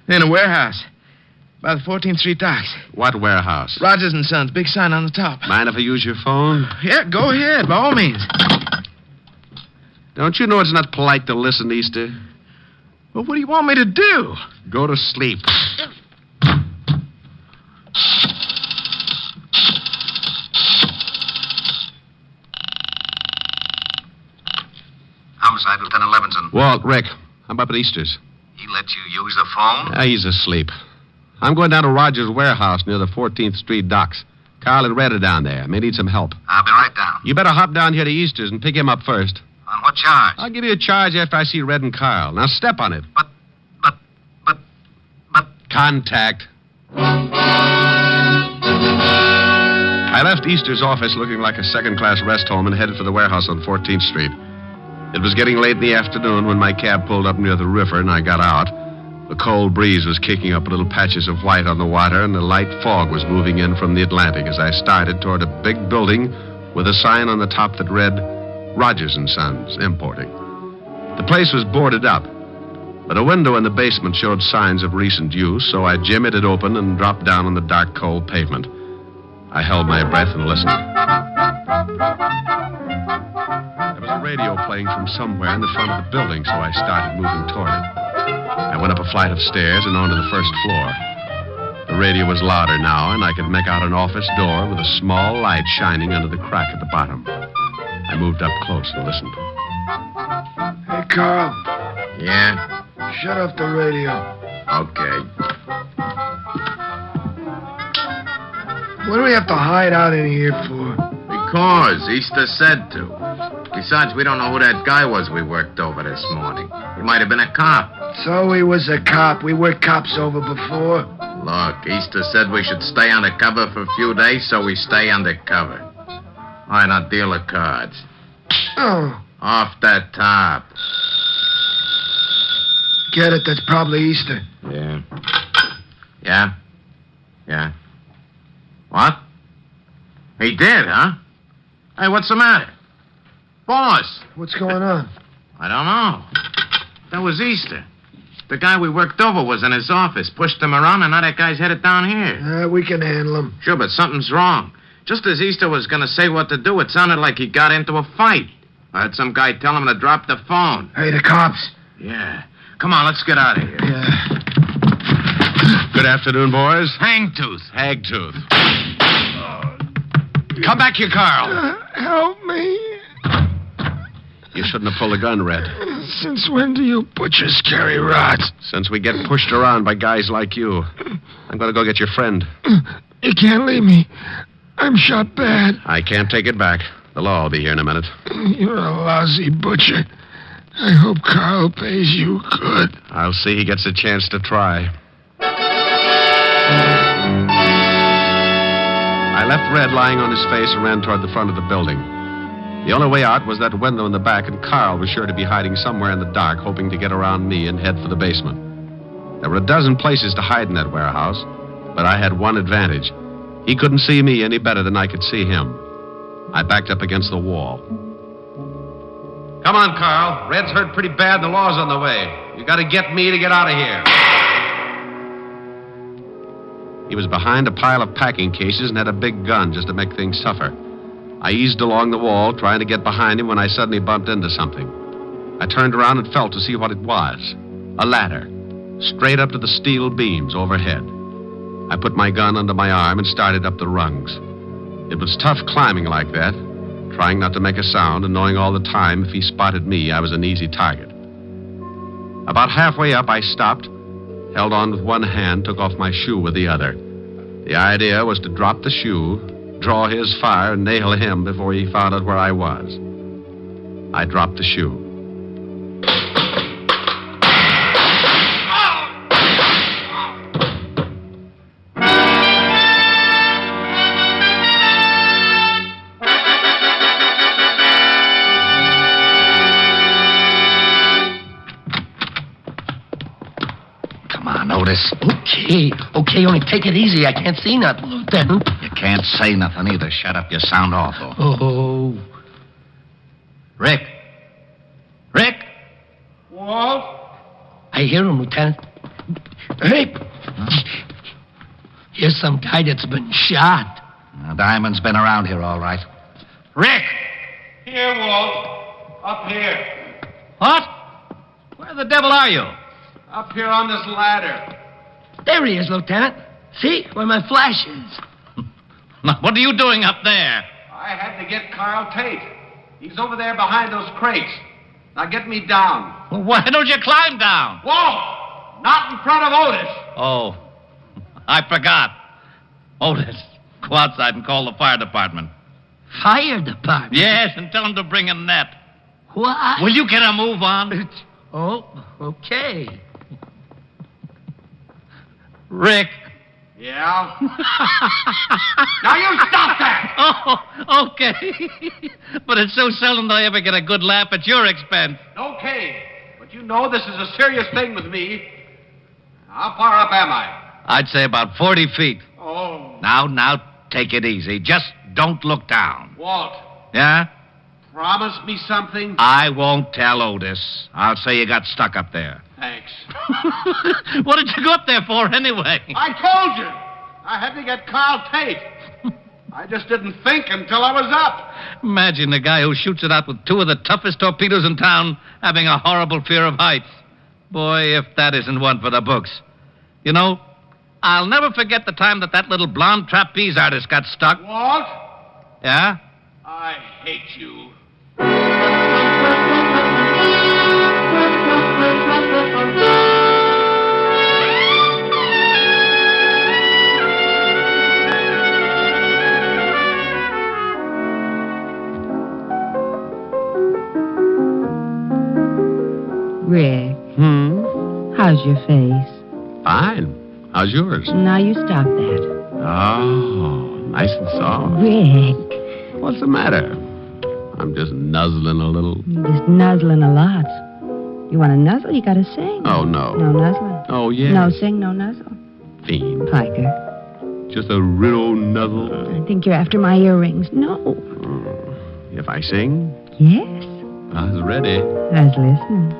They're in a warehouse by the 14th Street docks. What warehouse? Rogers and Sons, big sign on the top. Mind if I use your phone? Yeah, go ahead, by all means. Don't you know it's not polite to listen, Easter? Well, what do you want me to do? Go to sleep. Homicide, Lieutenant Levinson. Walt, Rick, I'm up at Easter's. He let you use the phone? He's asleep. I'm going down to Rogers' warehouse near the 14th Street docks. Carl and Red are down there. May need some help. I'll be right down. You better hop down here to Easter's and pick him up first. On what charge? I'll give you a charge after I see Red and Carl. Now step on it. But... Contact. I left Easter's office looking like a second-class rest home and headed for the warehouse on 14th Street. It was getting late in the afternoon when my cab pulled up near the river and I got out. The cold breeze was kicking up little patches of white on the water, and a light fog was moving in from the Atlantic as I started toward a big building with a sign on the top that read, Rogers and Sons, Importing. The place was boarded up, but a window in the basement showed signs of recent use, so I jimmied it open and dropped down on the dark, cold pavement. I held my breath and listened. There was a radio playing from somewhere in the front of the building, so I started moving toward it. I went up a flight of stairs and onto the first floor. The radio was louder now, and I could make out an office door with a small light shining under the crack at the bottom. I moved up close and listened. Hey, Carl. Yeah? shut off the radio. Okay. What do we have to hide out in here for? Because Easter said to. Besides, we don't know who that guy was we worked over this morning. He might have been a cop. So he was a cop. We worked cops over before. Look, Easter said we should stay undercover for a few days, so we stay undercover. All right, now deal the cards. Oh. Off that top. Get it, that's probably Easter. Yeah. Yeah? Yeah. What? He did, huh? Hey, what's the matter? Boss! What's going on? I don't know. That was Easter. The guy we worked over was in his office, pushed him around, and now that guy's headed down here. We can handle him. Sure, but something's wrong. Just as Easter was going to say what to do, it sounded like he got into a fight. I heard some guy tell him to drop the phone. Hey, the cops. Yeah. Come on, let's get out of here. Yeah. Good afternoon, boys. Hangtooth. Hagtooth. Come back here, Carl. Help me. You shouldn't have pulled a gun, Red. Since when do you butchers carry rods? Since we get pushed around by guys like you. I'm going to go get your friend. You can't leave me. I'm shot bad. I can't take it back. The law will be here in a minute. You're a lousy butcher. I hope Carl pays you good. I'll see he gets a chance to try. I left Red lying on his face and ran toward the front of the building. The only way out was that window in the back, and Carl was sure to be hiding somewhere in the dark, hoping to get around me and head for the basement. There were a dozen places to hide in that warehouse, but I had one advantage. He couldn't see me any better than I could see him. I backed up against the wall. Come on, Carl. Red's hurt pretty bad. The law's on the way. You got to get me to get out of here. He was behind a pile of packing cases and had a big gun just to make things tougher. I eased along the wall, trying to get behind him when I suddenly bumped into something. I turned around and felt to see what it was. A ladder, straight up to the steel beams overhead. I put my gun under my arm and started up the rungs. It was tough climbing like that, trying not to make a sound and knowing all the time if he spotted me, I was an easy target. About halfway up, I stopped, held on with one hand, took off my shoe with the other. The idea was to drop the shoe, draw his fire, and nail him before he found out where I was. I dropped the shoe. Otis. Okay, only take it easy. I can't see nothing, Lieutenant. You can't say nothing either. Shut up. You sound awful. Oh. Rick. Walt? I hear him, Lieutenant. Hey. Huh? Here's some guy that's been shot. Now, Diamond's been around here, all right. Rick! Here, Walt. Up here. What? Where the devil are you? Up here on this ladder. There he is, Lieutenant. See? Where my flash is. Now, what are you doing up there? I had to get Carl Tate. He's over there behind those crates. Now get me down. Well, why don't you climb down? Walt! Not in front of Otis. Oh, I forgot. Otis, go outside and call the fire department. Fire department? Yes, and tell them to bring a net. What? Will you get a move on? Oh, okay. Rick. Yeah? Now you stop that! Oh, okay. But it's so seldom that I ever get a good laugh at your expense. Okay. But you know this is a serious thing with me. How far up am I? I'd say about 40 feet. Oh. Now, take it easy. Just don't look down. Walt. Yeah? Promise me something? I won't tell Otis. I'll say you got stuck up there. Thanks. What did you go up there for, anyway? I told you. I had to get Carl Tate. I just didn't think until I was up. Imagine the guy who shoots it out with two of the toughest torpedoes in town having a horrible fear of heights. Boy, if that isn't one for the books. You know, I'll never forget the time that little blonde trapeze artist got stuck. Walt? Yeah? I hate you. How's your face? Fine. How's yours? Now you stop that. Oh, nice and soft. Rick. What's the matter? I'm just nuzzling a little. You're just nuzzling a lot. You want to nuzzle, you got to sing. Oh, no. No nuzzling. Oh, yeah. No sing, no nuzzle. Fiend. Piker. Just a real nuzzle. I think you're after my earrings. No. If I sing? Yes. I was ready. I was listening.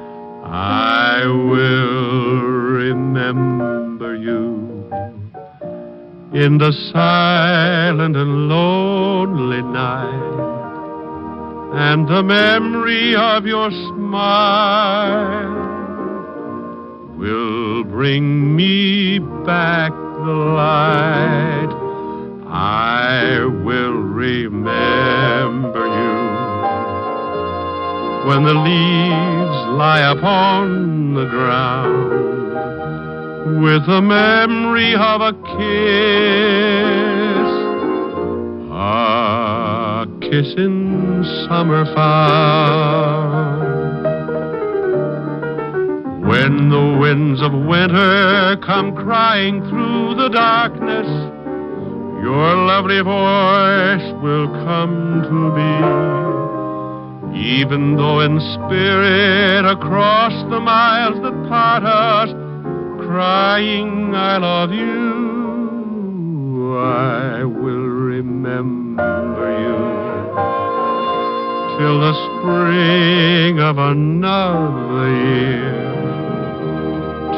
I will remember you in the silent and lonely night, and the memory of your smile will bring me back the light. I will remember you when the leaves lie upon the ground, with the memory of a kiss in summer found. When the winds of winter come crying through the darkness, your lovely voice will come to me. Even though in spirit across the miles that part us, crying I love you, I will remember you till the spring of another year,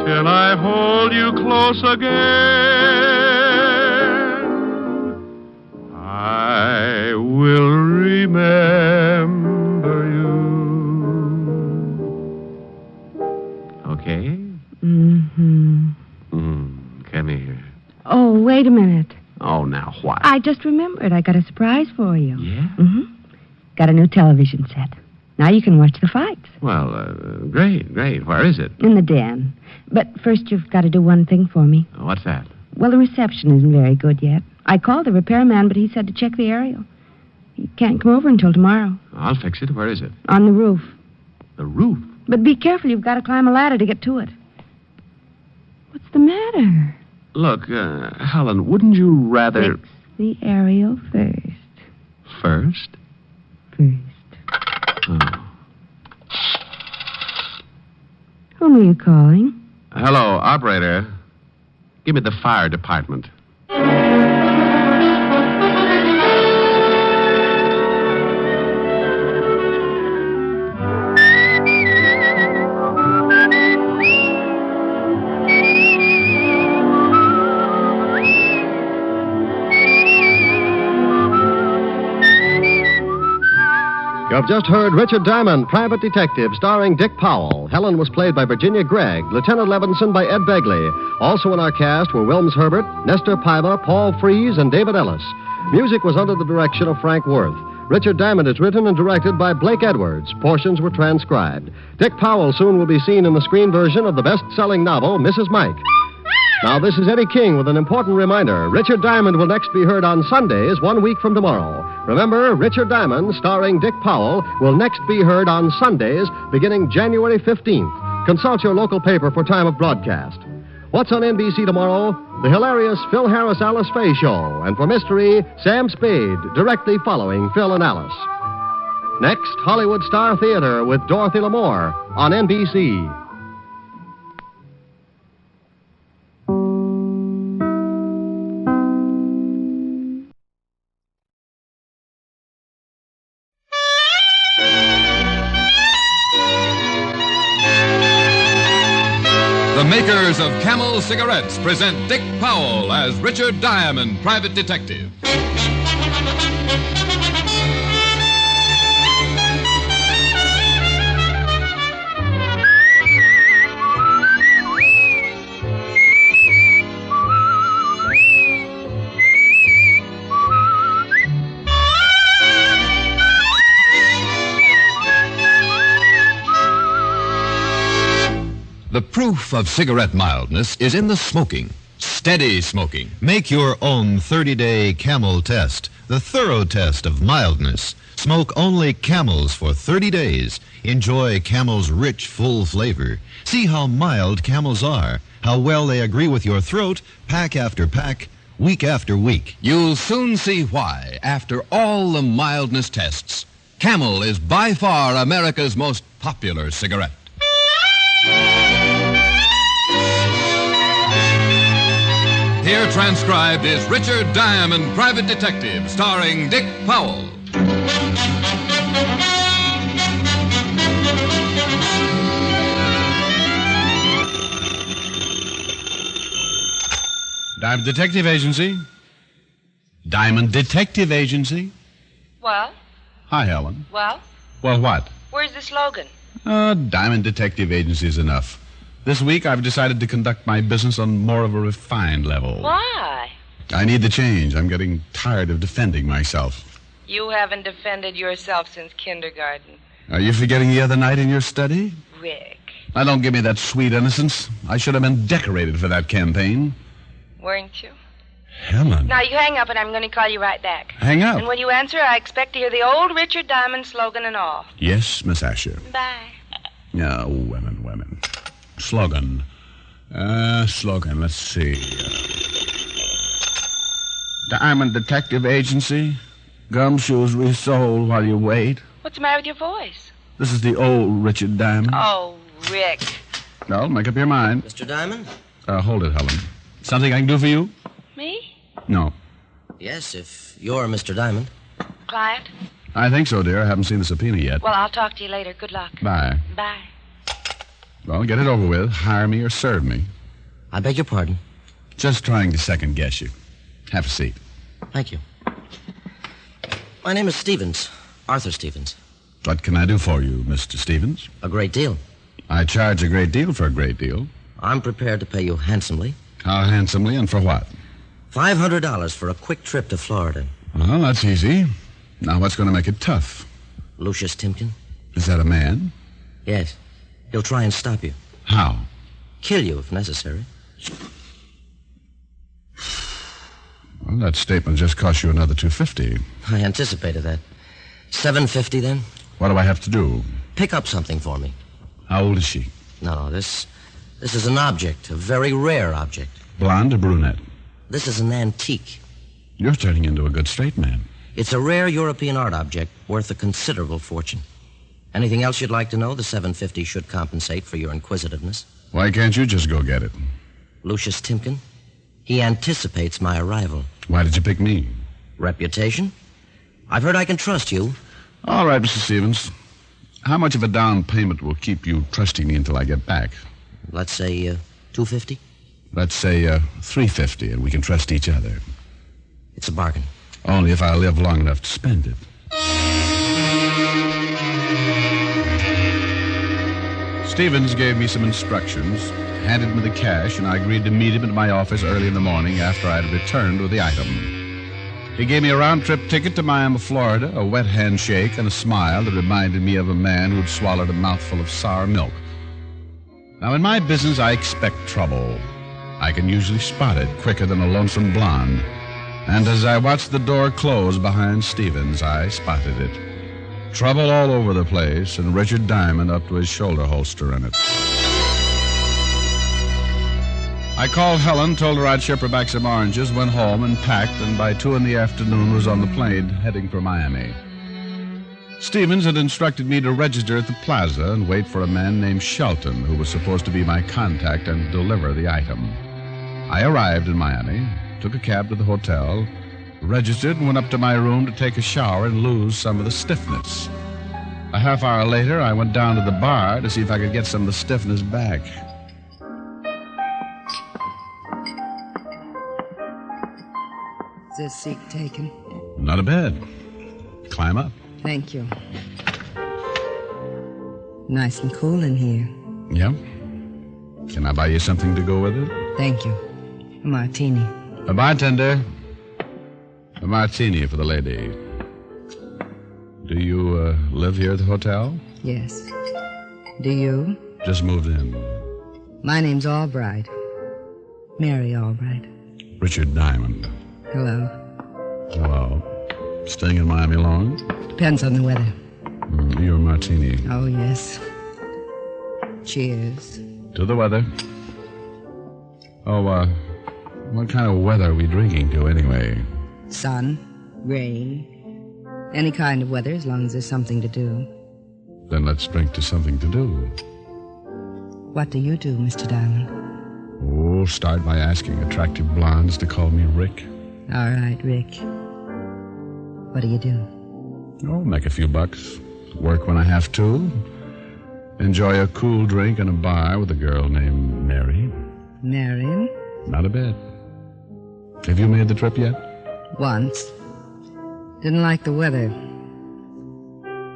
till I hold you close again. I will remember you. Okay? Come here. Oh, wait a minute. Oh, now what? I just remembered. I got a surprise for you. Yeah? Got a new television set. Now you can watch the fights. Well, great. Where is it? In the den. But first you've got to do one thing for me. What's that? Well, the reception isn't very good yet. I called the repairman, but he said to check the aerial. He can't come over until tomorrow. I'll fix it. Where is it? On the roof. The roof? But be careful. You've got to climb a ladder to get to it. What's the matter? Look, Helen, wouldn't you rather... Fix the aerial first. First? First. Oh. Whom are you calling? Hello, operator. Give me the fire department. You have just heard Richard Diamond, Private Detective, starring Dick Powell. Helen was played by Virginia Gregg, Lieutenant Levinson by Ed Begley. Also in our cast were Wilms Herbert, Nestor Paiva, Paul Frees, and David Ellis. Music was under the direction of Frank Worth. Richard Diamond is written and directed by Blake Edwards. Portions were transcribed. Dick Powell soon will be seen in the screen version of the best-selling novel, Mrs. Mike. Now, this is Eddie King with an important reminder. Richard Diamond will next be heard on Sundays 1 week from tomorrow. Remember, Richard Diamond, starring Dick Powell, will next be heard on Sundays beginning January 15th. Consult your local paper for time of broadcast. What's on NBC tomorrow? The hilarious Phil Harris Alice Faye Show. And for mystery, Sam Spade, directly following Phil and Alice. Next, Hollywood Star Theater with Dorothy Lamour on NBC. The makers of Camel cigarettes present Dick Powell as Richard Diamond, Private Detective. The proof of cigarette mildness is in the smoking. steady smoking. Make your own 30-day Camel test, the thorough test of mildness. Smoke only Camels for 30 days. Enjoy Camel's rich, full flavor. See how mild Camels are, how well they agree with your throat, pack after pack, week after week. You'll soon see why, after all the mildness tests, Camel is by far America's most popular cigarette. Here transcribed is Richard Diamond, Private Detective, starring Dick Powell. Diamond Detective Agency. Diamond Detective Agency. Well? Hi, Helen. Well? Well, what? Where's the slogan? Diamond Detective Agency is enough. This week, I've decided to conduct my business on more of a refined level. Why? I need the change. I'm getting tired of defending myself. You haven't defended yourself since kindergarten. Are you forgetting the other night in your study? Rick. Now, don't give me that sweet innocence. I should have been decorated for that campaign. Weren't you? Helen. Now, you hang up, and I'm going to call you right back. Hang up? And when you answer, I expect to hear the old Richard Diamond slogan and all. Yes, Miss Asher. Bye. Oh, women. Slogan. Let's see. Diamond Detective Agency. Gumshoes resold while you wait. What's the matter with your voice? This is the old Richard Diamond. Oh, Rick. Well, make up your mind. Mr. Diamond? Hold it, Helen. Something I can do for you? Me? No. Yes, if you're Mr. Diamond. Client? I think so, dear. I haven't seen the subpoena yet. Well, I'll talk to you later. Good luck. Bye. Bye. Well, get it over with. Hire me or serve me. I beg your pardon. Just trying to second guess you. Have a seat. Thank you. My name is Stevens. Arthur Stevens. What can I do for you, Mr. Stevens? A great deal. I charge a great deal for a great deal. I'm prepared to pay you handsomely. How handsomely and for what? $500 for a quick trip to Florida. Well, that's easy. Now, what's going to make it tough? Lucius Timken. Is that a man? Yes. He'll try and stop you. How? Kill you if necessary. Well, that statement just cost you another $250. I anticipated that. $750 then? What do I have to do? Pick up something for me. How old is she? No, this is an object, a very rare object. Blonde or brunette? This is an antique. You're turning into a good straight man. It's a rare European art object worth a considerable fortune. Anything else you'd like to know? The $750 should compensate for your inquisitiveness. Why can't you just go get it? Lucius Timken. He anticipates my arrival. Why did you pick me? Reputation. I've heard I can trust you. All right, Mr. Stevens. How much of a down payment will keep you trusting me until I get back? Let's say $250. Let's say $350, and we can trust each other. It's a bargain. Only if I live long enough to spend it. Stevens gave me some instructions, handed me the cash, and I agreed to meet him at my office early in the morning after I had returned with the item. He gave me a round-trip ticket to Miami, Florida, a wet handshake, and a smile that reminded me of a man who'd swallowed a mouthful of sour milk. Now, in my business, I expect trouble. I can usually spot it quicker than a lonesome blonde. And as I watched the door close behind Stevens, I spotted it. Trouble all over the place, and Richard Diamond up to his shoulder holster in it. I called Helen, told her I'd ship her back some oranges, went home and packed, and by 2 p.m. was on the plane heading for Miami. Stevens had instructed me to register at the plaza and wait for a man named Shelton, who was supposed to be my contact and deliver the item. I arrived in Miami, took a cab to the hotel, registered, and went up to my room to take a shower and lose some of the stiffness. A half hour later, I went down to the bar to see if I could get some of the stiffness back. Is this seat taken? Not a bed. Climb up. Thank you. Nice and cool in here. Yeah? Can I buy you something to go with it? Thank you. A martini. A bartender. A martini for the lady. Do you live here at the hotel? Yes. Do you? Just moved in. My name's Albright. Mary Albright. Richard Diamond. Hello. Hello. Staying in Miami long? Depends on the weather. Your martini. Oh, yes. Cheers. To the weather. Oh, what kind of weather are we drinking to anyway? Sun, rain, any kind of weather as long as there's something to do. Then let's drink to something to do. What do you do, Mr. Diamond? Oh, start by asking attractive blondes to call me Rick. All right, Rick. What do you do? Oh, make a few bucks. Work when I have to. Enjoy a cool drink in a bar with a girl named Mary. Marion? Not a bit. Have you made the trip yet? Once. Didn't like the weather.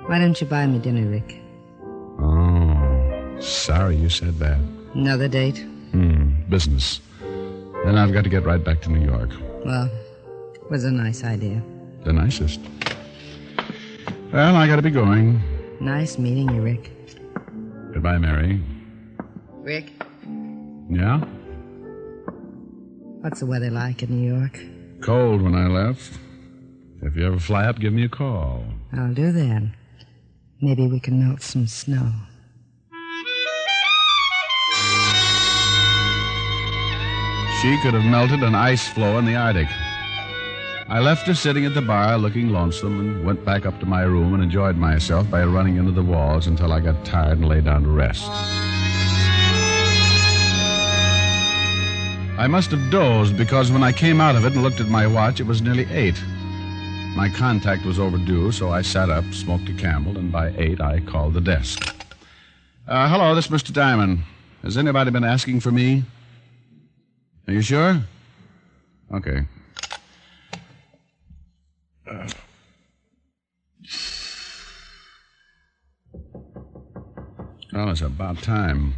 Why don't you buy me dinner, Rick? Oh, sorry you said that. Another date? Business. Then I've got to get right back to New York. Well, it was a nice idea. The nicest. Well, I got to be going. Nice meeting you, Rick. Goodbye, Mary. Rick? Yeah? What's the weather like in New York? Cold when I left. If you ever fly up, give me a call. I'll do that. Maybe we can melt some snow. She could have melted an ice floe in the Arctic. I left her sitting at the bar looking lonesome and went back up to my room and enjoyed myself by running into the walls until I got tired and lay down to rest. I must have dozed because when I came out of it and looked at my watch, it was nearly 8. My contact was overdue, so I sat up, smoked a Camel, and by 8 I called the desk. Hello, this is Mr. Diamond. Has anybody been asking for me? Are you sure? Okay. Well, it's about time.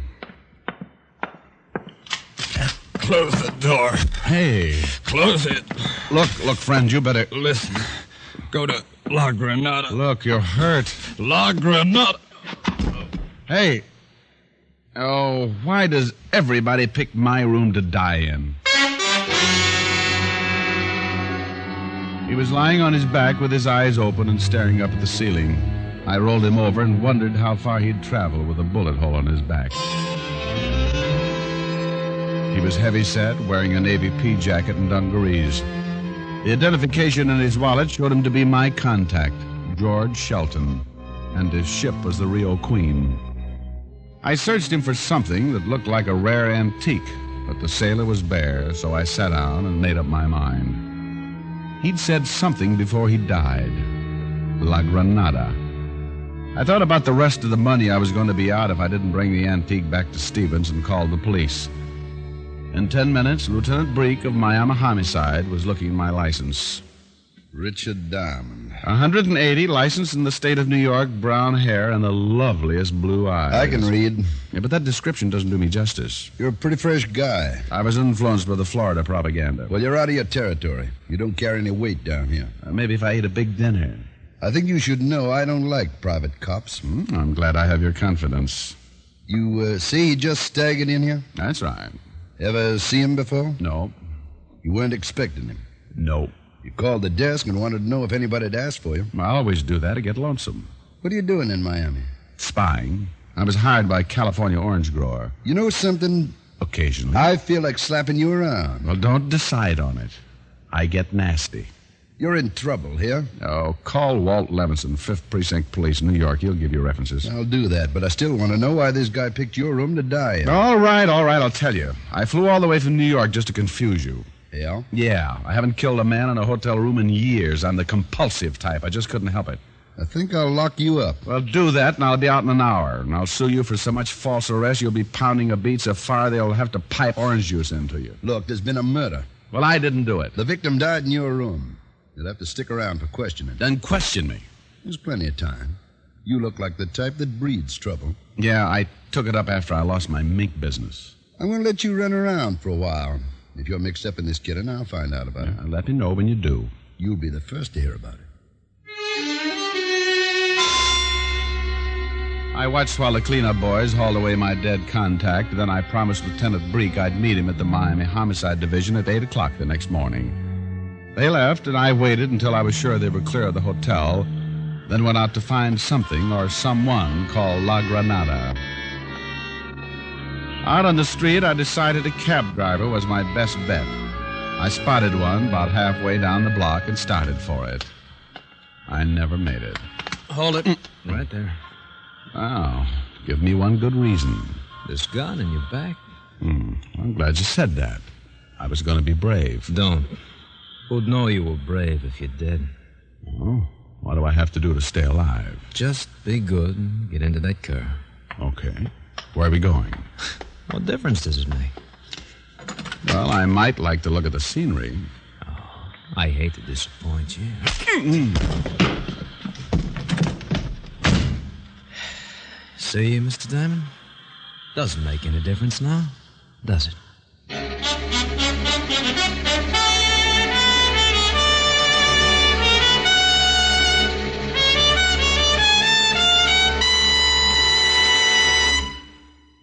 Close the door. Hey. Close it. Look, friend, you better... Listen. Go to La Granada. Look, you're hurt. La Granada. Hey. Oh, why does everybody pick my room to die in? He was lying on his back with his eyes open and staring up at the ceiling. I rolled him over and wondered how far he'd travel with a bullet hole in his back. He was heavy-set, wearing a navy pea jacket and dungarees. The identification in his wallet showed him to be my contact, George Shelton, and his ship was the Rio Queen. I searched him for something that looked like a rare antique, but the sailor was bare, so I sat down and made up my mind. He'd said something before he died. La Granada. I thought about the rest of the money I was going to be out if I didn't bring the antique back to Stevens and called the police. In 10 minutes, Lieutenant Breek of Miami Homicide was looking at my license. Richard Diamond. 180, licensed in the state of New York, brown hair, and the loveliest blue eyes. I can read. Yeah, but that description doesn't do me justice. You're a pretty fresh guy. I was influenced by the Florida propaganda. Well, you're out of your territory. You don't carry any weight down here. Maybe if I ate a big dinner. I think you should know I don't like private cops. I'm glad I have your confidence. You see he just staggered in here? That's right. Ever see him before? No. You weren't expecting him? No. You called the desk and wanted to know if anybody had asked for you. I always do that to get lonesome. What are you doing in Miami? Spying. I was hired by a California orange grower. You know something? Occasionally. I feel like slapping you around. Well, don't decide on it. I get nasty. You're in trouble here. Oh, call Walt Levinson, 5th Precinct Police, New York. He'll give you references. I'll do that, but I still want to know why this guy picked your room to die in. All right, I'll tell you. I flew all the way from New York just to confuse you. Yeah? Yeah, I haven't killed a man in a hotel room in years. I'm the compulsive type. I just couldn't help it. I think I'll lock you up. Well, do that, and I'll be out in an hour. And I'll sue you for so much false arrest, you'll be pounding a beat so far they'll have to pipe orange juice into you. Look, there's been a murder. Well, I didn't do it. The victim died in your room. You'll have to stick around for questioning. Then question me. There's plenty of time. You look like the type that breeds trouble. Yeah, I took it up after I lost my mink business. I'm going to let you run around for a while. If you're mixed up in this kidding, I'll find out about it. Let me know when you do. You'll be the first to hear about it. I watched while the cleanup boys hauled away my dead contact. Then I promised Lieutenant Breek I'd meet him at the Miami Homicide Division at 8 o'clock the next morning. They left, and I waited until I was sure they were clear of the hotel, then went out to find something or someone called La Granada. Out on the street, I decided a cab driver was my best bet. I spotted one about halfway down the block and started for it. I never made it. Hold it. Right there. Oh, give me one good reason. This gun in your back? I'm glad you said that. I was going to be brave. Don't. Who'd know you were brave if you did? Oh, what do I have to do to stay alive? Just be good and get into that car. Okay. Where are we going? What difference does it make? Well, I might like to look at the scenery. Oh, I hate to disappoint you. See, Mr. Diamond? Doesn't make any difference now, does it?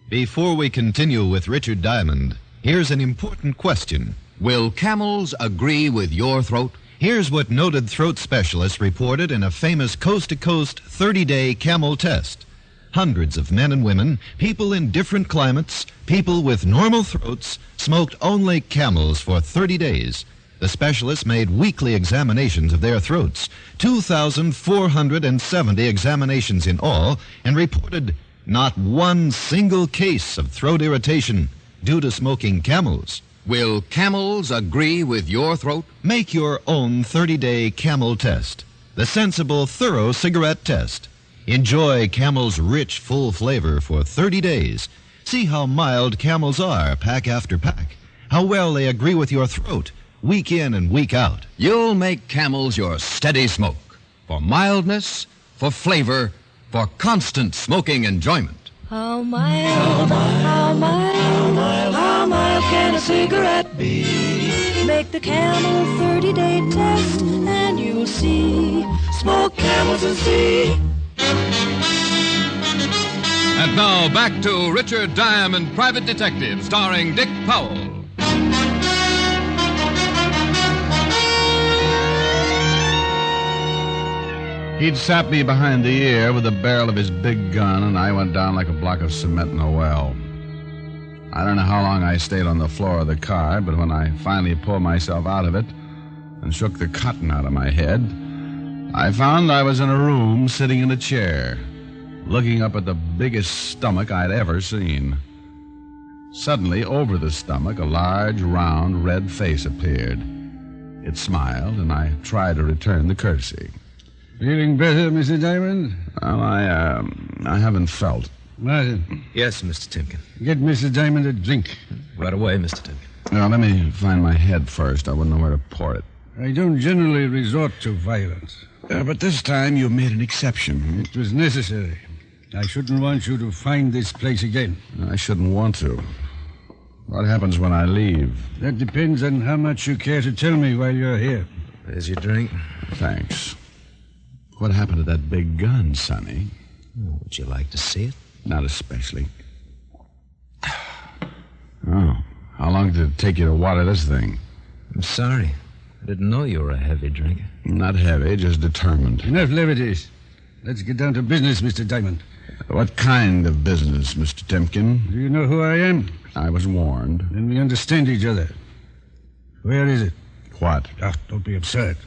Before we continue with Richard Diamond, here's an important question. Will camels agree with your throat? Here's what noted throat specialists reported in a famous coast-to-coast 30-day camel test. Hundreds of men and women, people in different climates, people with normal throats, smoked only camels for 30 days. The specialists made weekly examinations of their throats, 2,470 examinations in all, and reported not one single case of throat irritation due to smoking camels. Will camels agree with your throat? Make your own 30-day camel test, the sensible, thorough cigarette test. Enjoy Camel's rich, full flavor for 30 days. See how mild Camels are, pack after pack. How well they agree with your throat, week in and week out. You'll make Camels your steady smoke. For mildness, for flavor, for constant smoking enjoyment. How mild, how mild, how mild can a cigarette be? Make the Camel 30-day test and you'll see. Smoke Camels and see. And now back to Richard Diamond, Private Detective, starring Dick Powell. He'd sapped me behind the ear with the barrel of his big gun, and I went down like a block of cement in a well. I don't know how long I stayed on the floor of the car, but when I finally pulled myself out of it and shook the cotton out of my head, I found I was in a room sitting in a chair, looking up at the biggest stomach I'd ever seen. Suddenly, over the stomach, a large, round, red face appeared. It smiled, and I tried to return the courtesy. Feeling better, Mr. Diamond? Well, I haven't felt. Martin. Yes, Mr. Timken. Get Mr. Diamond a drink. Right away, Mr. Timken. Now, let me find my head first. I wouldn't know where to pour it. I don't generally resort to violence. But this time you made an exception. It was necessary. I shouldn't want you to find this place again. I shouldn't want to. What happens when I leave? That depends on how much you care to tell me while you're here. There's your drink. Thanks. What happened to that big gun, Sonny? Oh, would you like to see it? Not especially. Oh, how long did it take you to water this thing? I'm sorry. I didn't know you were a heavy drinker. Not heavy, just determined. Enough levities. Let's get down to business, Mr. Diamond. What kind of business, Mr. Timken? Do you know who I am? I was warned. Then we understand each other. Where is it? What? Don't be absurd.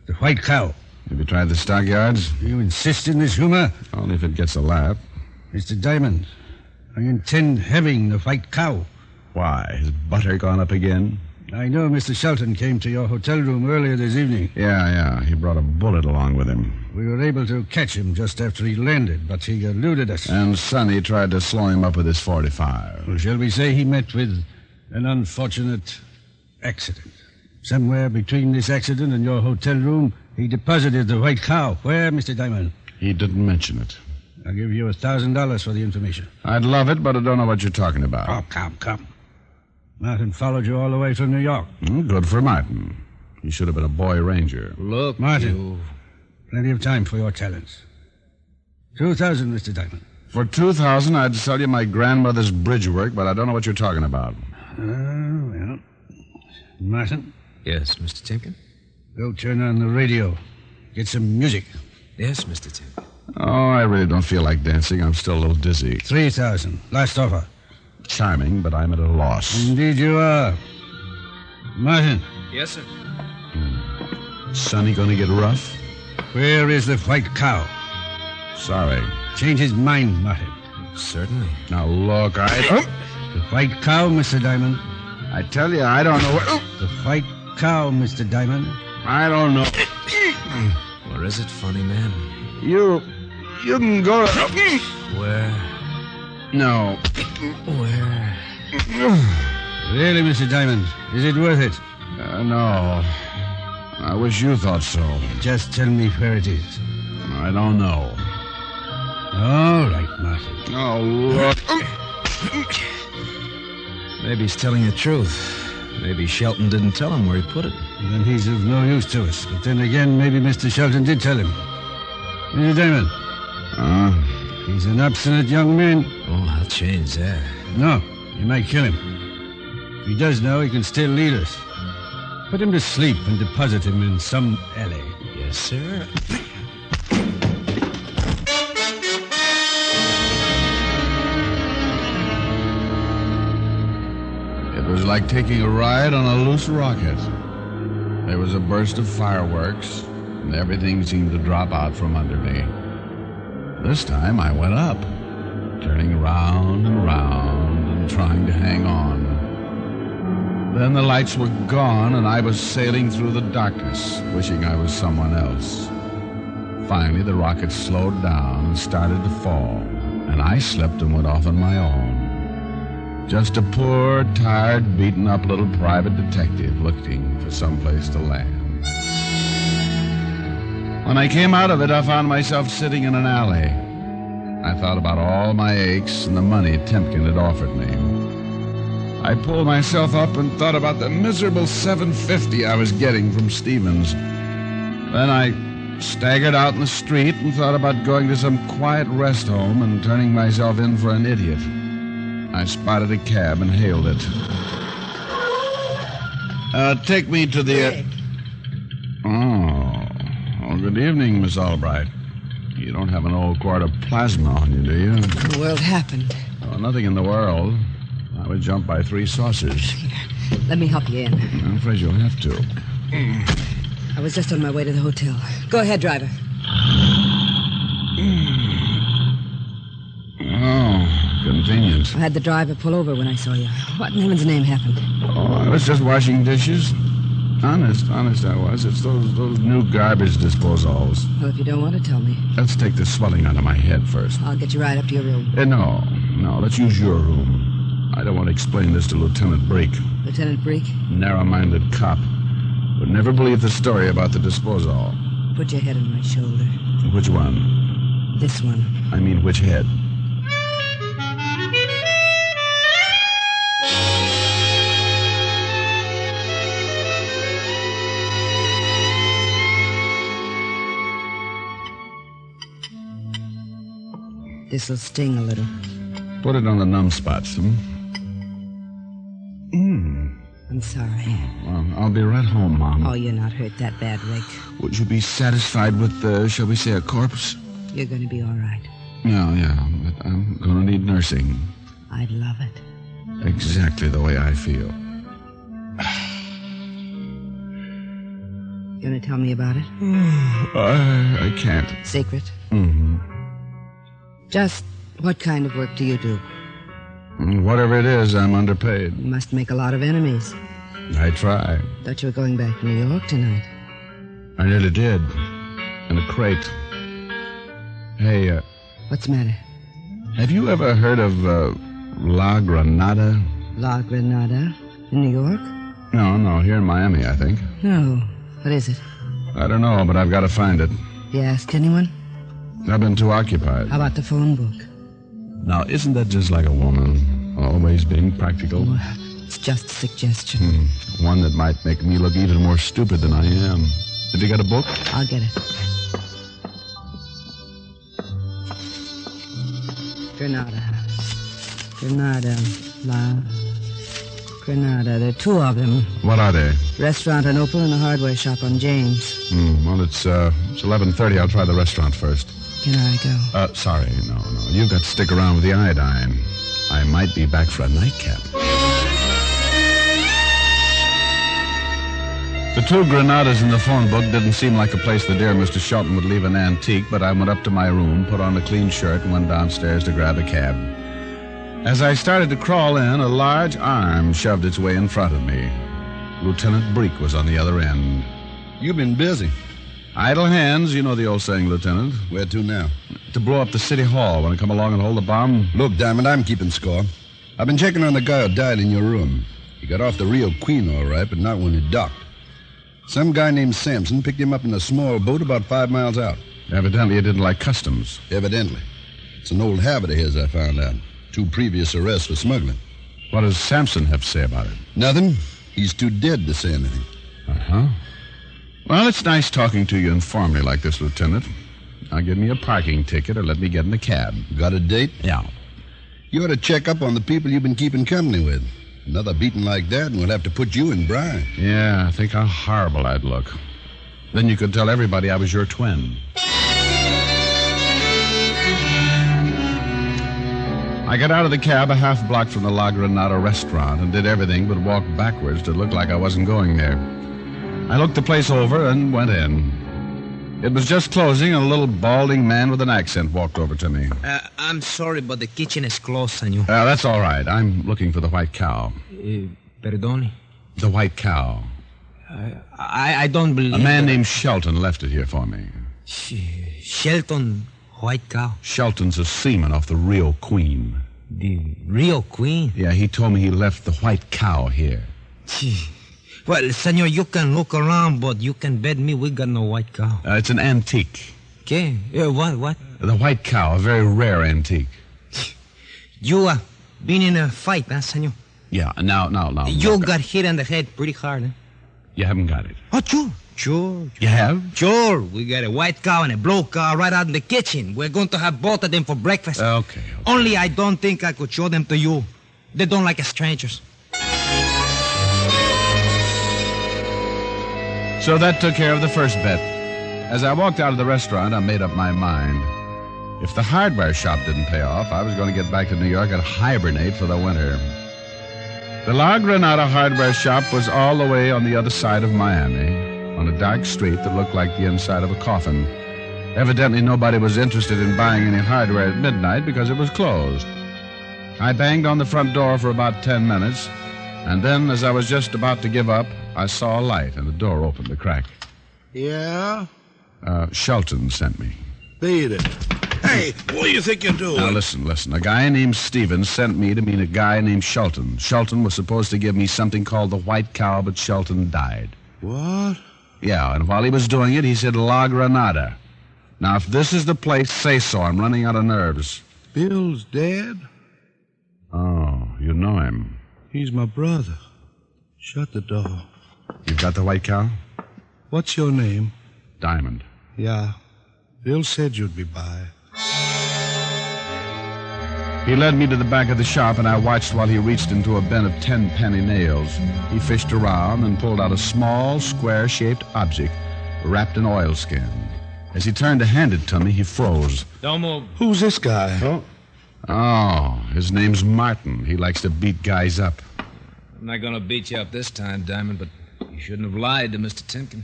The White Cow. Have you tried the stockyards? Do you insist in this humor? Only if it gets a laugh. Mr. Diamond, I intend having the White Cow. Why? Has butter gone up again? I know Mr. Shelton came to your hotel room earlier this evening. Yeah. He brought a bullet along with him. We were able to catch him just after he landed, but he eluded us. And Sonny tried to slow him up with his .45. Well, shall we say he met with an unfortunate accident? Somewhere between this accident and your hotel room, he deposited the White Cow. Where, Mr. Diamond? He didn't mention it. I'll give you $1,000 for the information. I'd love it, but I don't know what you're talking about. Oh, come. Martin followed you all the way from New York. Good for Martin. He should have been a boy ranger. Look, Martin, plenty of time for your talents. 2,000, Mr. Diamond. For $2,000, I'd sell you my grandmother's bridge work, but I don't know what you're talking about. Well. Martin? Yes, Mr. Timken? Go turn on the radio. Get some music. Yes, Mr. Timken. Oh, I really don't feel like dancing. I'm still a little dizzy. 3,000. Last offer. Charming, but I'm at a loss. Indeed you are. Martin. Yes, sir. Sonny gonna get rough? Where is the white cow? Sorry. Change his mind, Martin. Certainly. Now, look, The white cow, Mr. Diamond. I tell you, I don't know what... The white cow, Mr. Diamond. I don't know. Where is it, funny man? You can go to... Where? No. Where? Really, Mr. Diamond, is it worth it? No. I wish you thought so. Just tell me where it is. I don't know. All right, Martin. Oh, look. Maybe he's telling the truth. Maybe Shelton didn't tell him where he put it. Then he's of no use to us. But then again, maybe Mr. Shelton did tell him. Mr. Diamond. He's an obstinate young man. Oh, I'll change that. No, you might kill him. If he does know, he can still lead us. Put him to sleep and deposit him in some alley. Yes, sir. It was like taking a ride on a loose rocket. There was a burst of fireworks, and everything seemed to drop out from under me. This time I went up, turning round and round and trying to hang on. Then the lights were gone, and I was sailing through the darkness, wishing I was someone else. Finally, the rocket slowed down and started to fall, and I slipped and went off on my own. Just a poor, tired, beaten-up little private detective looking for some place to land. When I came out of it, I found myself sitting in an alley. I thought about all my aches and the money Temkin had offered me. I pulled myself up and thought about the miserable $7.50 I was getting from Stevens. Then I staggered out in the street and thought about going to some quiet rest home and turning myself in for an idiot. I spotted a cab and hailed it. Take me to the... Oh, good evening, Miss Albright. You don't have an old quart of plasma on you, do you? What in the world happened? Oh, nothing in the world. I was jumped by 3 saucers. Let me help you in. I'm afraid you'll have to. I was just on my way to the hotel. Go ahead, driver. Oh, convenient. I had the driver pull over when I saw you. What in heaven's name happened? Oh, I was just washing dishes. Honest I was. It's those new garbage disposals. Well, if you don't want to tell me. Let's take the swelling out of my head first. I'll get you right up to your room. No. Let's use your room. I don't want to explain this to Lieutenant Brake. Lieutenant Brake? Narrow-minded cop. Would never believe the story about the disposal. Put your head on my shoulder. Which one? This one. I mean, which head? This'll sting a little. Put it on the numb spots, I'm sorry. Well, I'll be right home, Mom. Oh, you're not hurt that bad, Rick. Would you be satisfied with, shall we say, a corpse? You're going to be all right. Yeah, but I'm going to need nursing. I'd love it. Exactly the way I feel. You going to tell me about it? I can't. Secret? Mm-hmm. Just what kind of work do you do? Whatever it is, I'm underpaid. You must make a lot of enemies. I try. Thought you were going back to New York tonight. I nearly did. In a crate. Hey, What's the matter? Have you ever heard of, La Granada? La Granada? In New York? No, here in Miami, I think. No. What is it? I don't know, but I've got to find it. You asked anyone? I've been too occupied. How about the phone book? Now, isn't that just like a woman? Always being practical? Well, it's just a suggestion. One that might make me look even more stupid than I am. Have you got a book? I'll get it. Granada. Granada. There are two of them. What are they? Restaurant on Opal and a hardware shop on James. Well, it's 11:30. I'll try the restaurant first. Can I go? Sorry. No. You've got to stick around with the iodine. I might be back for a nightcap. The two Granadas in the phone book didn't seem like a place the dear Mr. Shelton would leave an antique, but I went up to my room, put on a clean shirt, and went downstairs to grab a cab. As I started to crawl in, a large arm shoved its way in front of me. Lieutenant Brake was on the other end. You've been busy. Idle hands, you know the old saying, Lieutenant. Where to now? To blow up the city hall. Want to come along and hold the bomb? Look, Diamond, I'm keeping score. I've been checking on the guy who died in your room. He got off the Rio Queen all right, but not when he docked. Some guy named Sampson picked him up in a small boat about 5 miles out. Evidently, he didn't like customs. Evidently. It's an old habit of his, I found out. 2 previous arrests for smuggling. What does Sampson have to say about it? Nothing. He's too dead to say anything. Uh-huh. Well, it's nice talking to you informally like this, Lieutenant. Now give me a parking ticket or let me get in the cab. Got a date? Yeah. You ought to check up on the people you've been keeping company with. Another beating like that, and we'll have to put you in brine. Yeah, think how horrible I'd look. Then you could tell everybody I was your twin. I got out of the cab a half block from the La Granada restaurant and did everything but walk backwards to look like I wasn't going there. I looked the place over and went in. It was just closing, and a little balding man with an accent walked over to me. I'm sorry, but the kitchen is closed, senor. That's all right. I'm looking for the White Cow. Perdone? The White Cow. I don't believe... A man named Shelton left it here for me. Shelton, White Cow? Shelton's a seaman off the Rio Queen. The Rio Queen? Yeah, he told me he left the White Cow here. Well, senor, you can look around, but you can bet me we got no White Cow. It's an antique. Okay. What? The White Cow, a very rare antique. You been in a fight, huh, senor? Yeah, now. You got hit in the head pretty hard, huh? You haven't got it. Oh, sure. You have? Sure. We got a White Cow and a Blue Cow right out in the kitchen. We're going to have both of them for breakfast. Okay. Only I don't think I could show them to you. They don't like strangers. So that took care of the first bet. As I walked out of the restaurant, I made up my mind. If the hardware shop didn't pay off, I was going to get back to New York and hibernate for the winter. The La Granada hardware shop was all the way on the other side of Miami, on a dark street that looked like the inside of a coffin. Evidently, nobody was interested in buying any hardware at midnight because it was closed. I banged on the front door for about 10 minutes, and then, as I was just about to give up, I saw a light and the door opened a crack. Yeah? Shelton sent me. Beat it. Hey, what do you think you're doing? Now, listen. A guy named Stevens sent me to meet a guy named Shelton. Shelton was supposed to give me something called the White Cow, but Shelton died. What? Yeah, and while he was doing it, he said La Granada. Now, if this is the place, say so. I'm running out of nerves. Bill's dead? Oh, you know him. He's my brother. Shut the door. You've got the White Cow? What's your name? Diamond. Yeah. Bill said you'd be by. He led me to the back of the shop, and I watched while he reached into a bin of 10-penny nails. He fished around and pulled out a small, square-shaped object wrapped in oilskin. As he turned to hand it to me, he froze. Don't move. Who's this guy? Oh, his name's Martin. He likes to beat guys up. I'm not going to beat you up this time, Diamond, but you shouldn't have lied to Mr. Timken.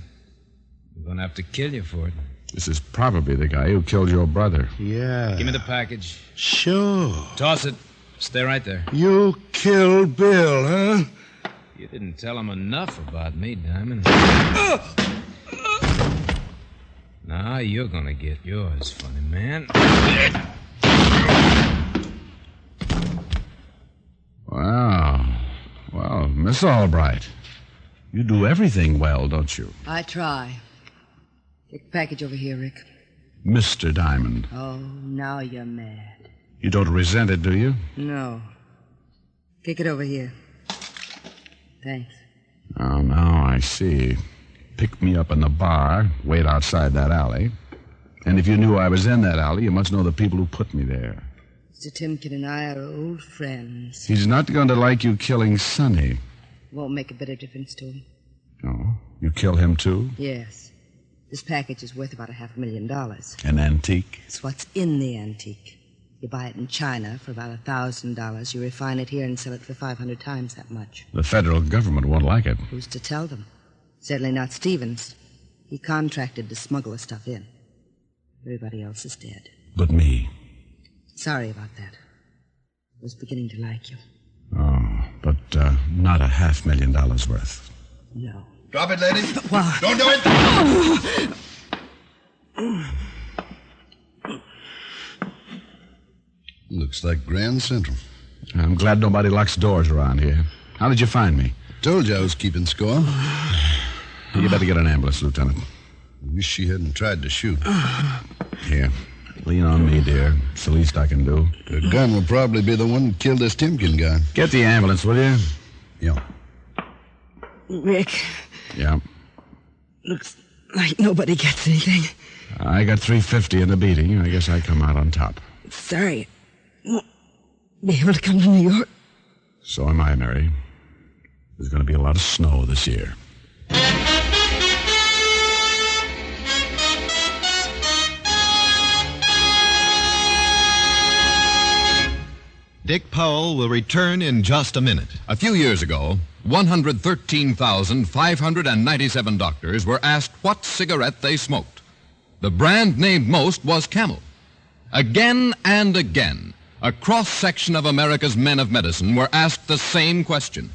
We're going to have to kill you for it. This is probably the guy who killed your brother. Yeah. Give me the package. Sure. Toss it. Stay right there. You killed Bill, huh? You didn't tell him enough about me, Diamond. Now you're going to get yours, funny man. Well, Miss Albright, you do everything well, don't you? I try. Take the package over here, Rick. Mr. Diamond. Oh, now you're mad. You don't resent it, do you? No. Take it over here. Thanks. Oh, now I see. Pick me up in the bar, wait outside that alley. And if you knew I was in that alley, you must know the people who put me there. Mr. Timken and I are old friends. He's not going to like you killing Sonny. Won't make a bit of difference to him. Oh, you kill him too? Yes. This package is worth about $500,000. An antique? It's what's in the antique. You buy it in China for about $1,000. You refine it here and sell it for 500 times that much. The federal government won't like it. Who's to tell them? Certainly not Stevens. He contracted to smuggle the stuff in. Everybody else is dead. But me. Sorry about that. I was beginning to like you. Oh, but not $500,000 worth. No. Drop it, lady. Why? Don't do it. Looks like Grand Central. I'm glad nobody locks doors around here. How did you find me? Told you I was keeping score. You better get an ambulance, Lieutenant. Wish she hadn't tried to shoot. Here. Lean on me, dear. It's the least I can do. The gun will probably be the one that killed this Timken guy. Get the ambulance, will you? Yeah. Rick. Yeah. Looks like nobody gets anything. I got $350 in the beating. I guess I come out on top. Sorry. Won't be able to come to New York. So am I, Mary. There's going to be a lot of snow this year. Dick Powell will return in just a minute. A few years ago, 113,597 doctors were asked what cigarette they smoked. The brand named most was Camel. Again and again, a cross-section of America's men of medicine were asked the same question.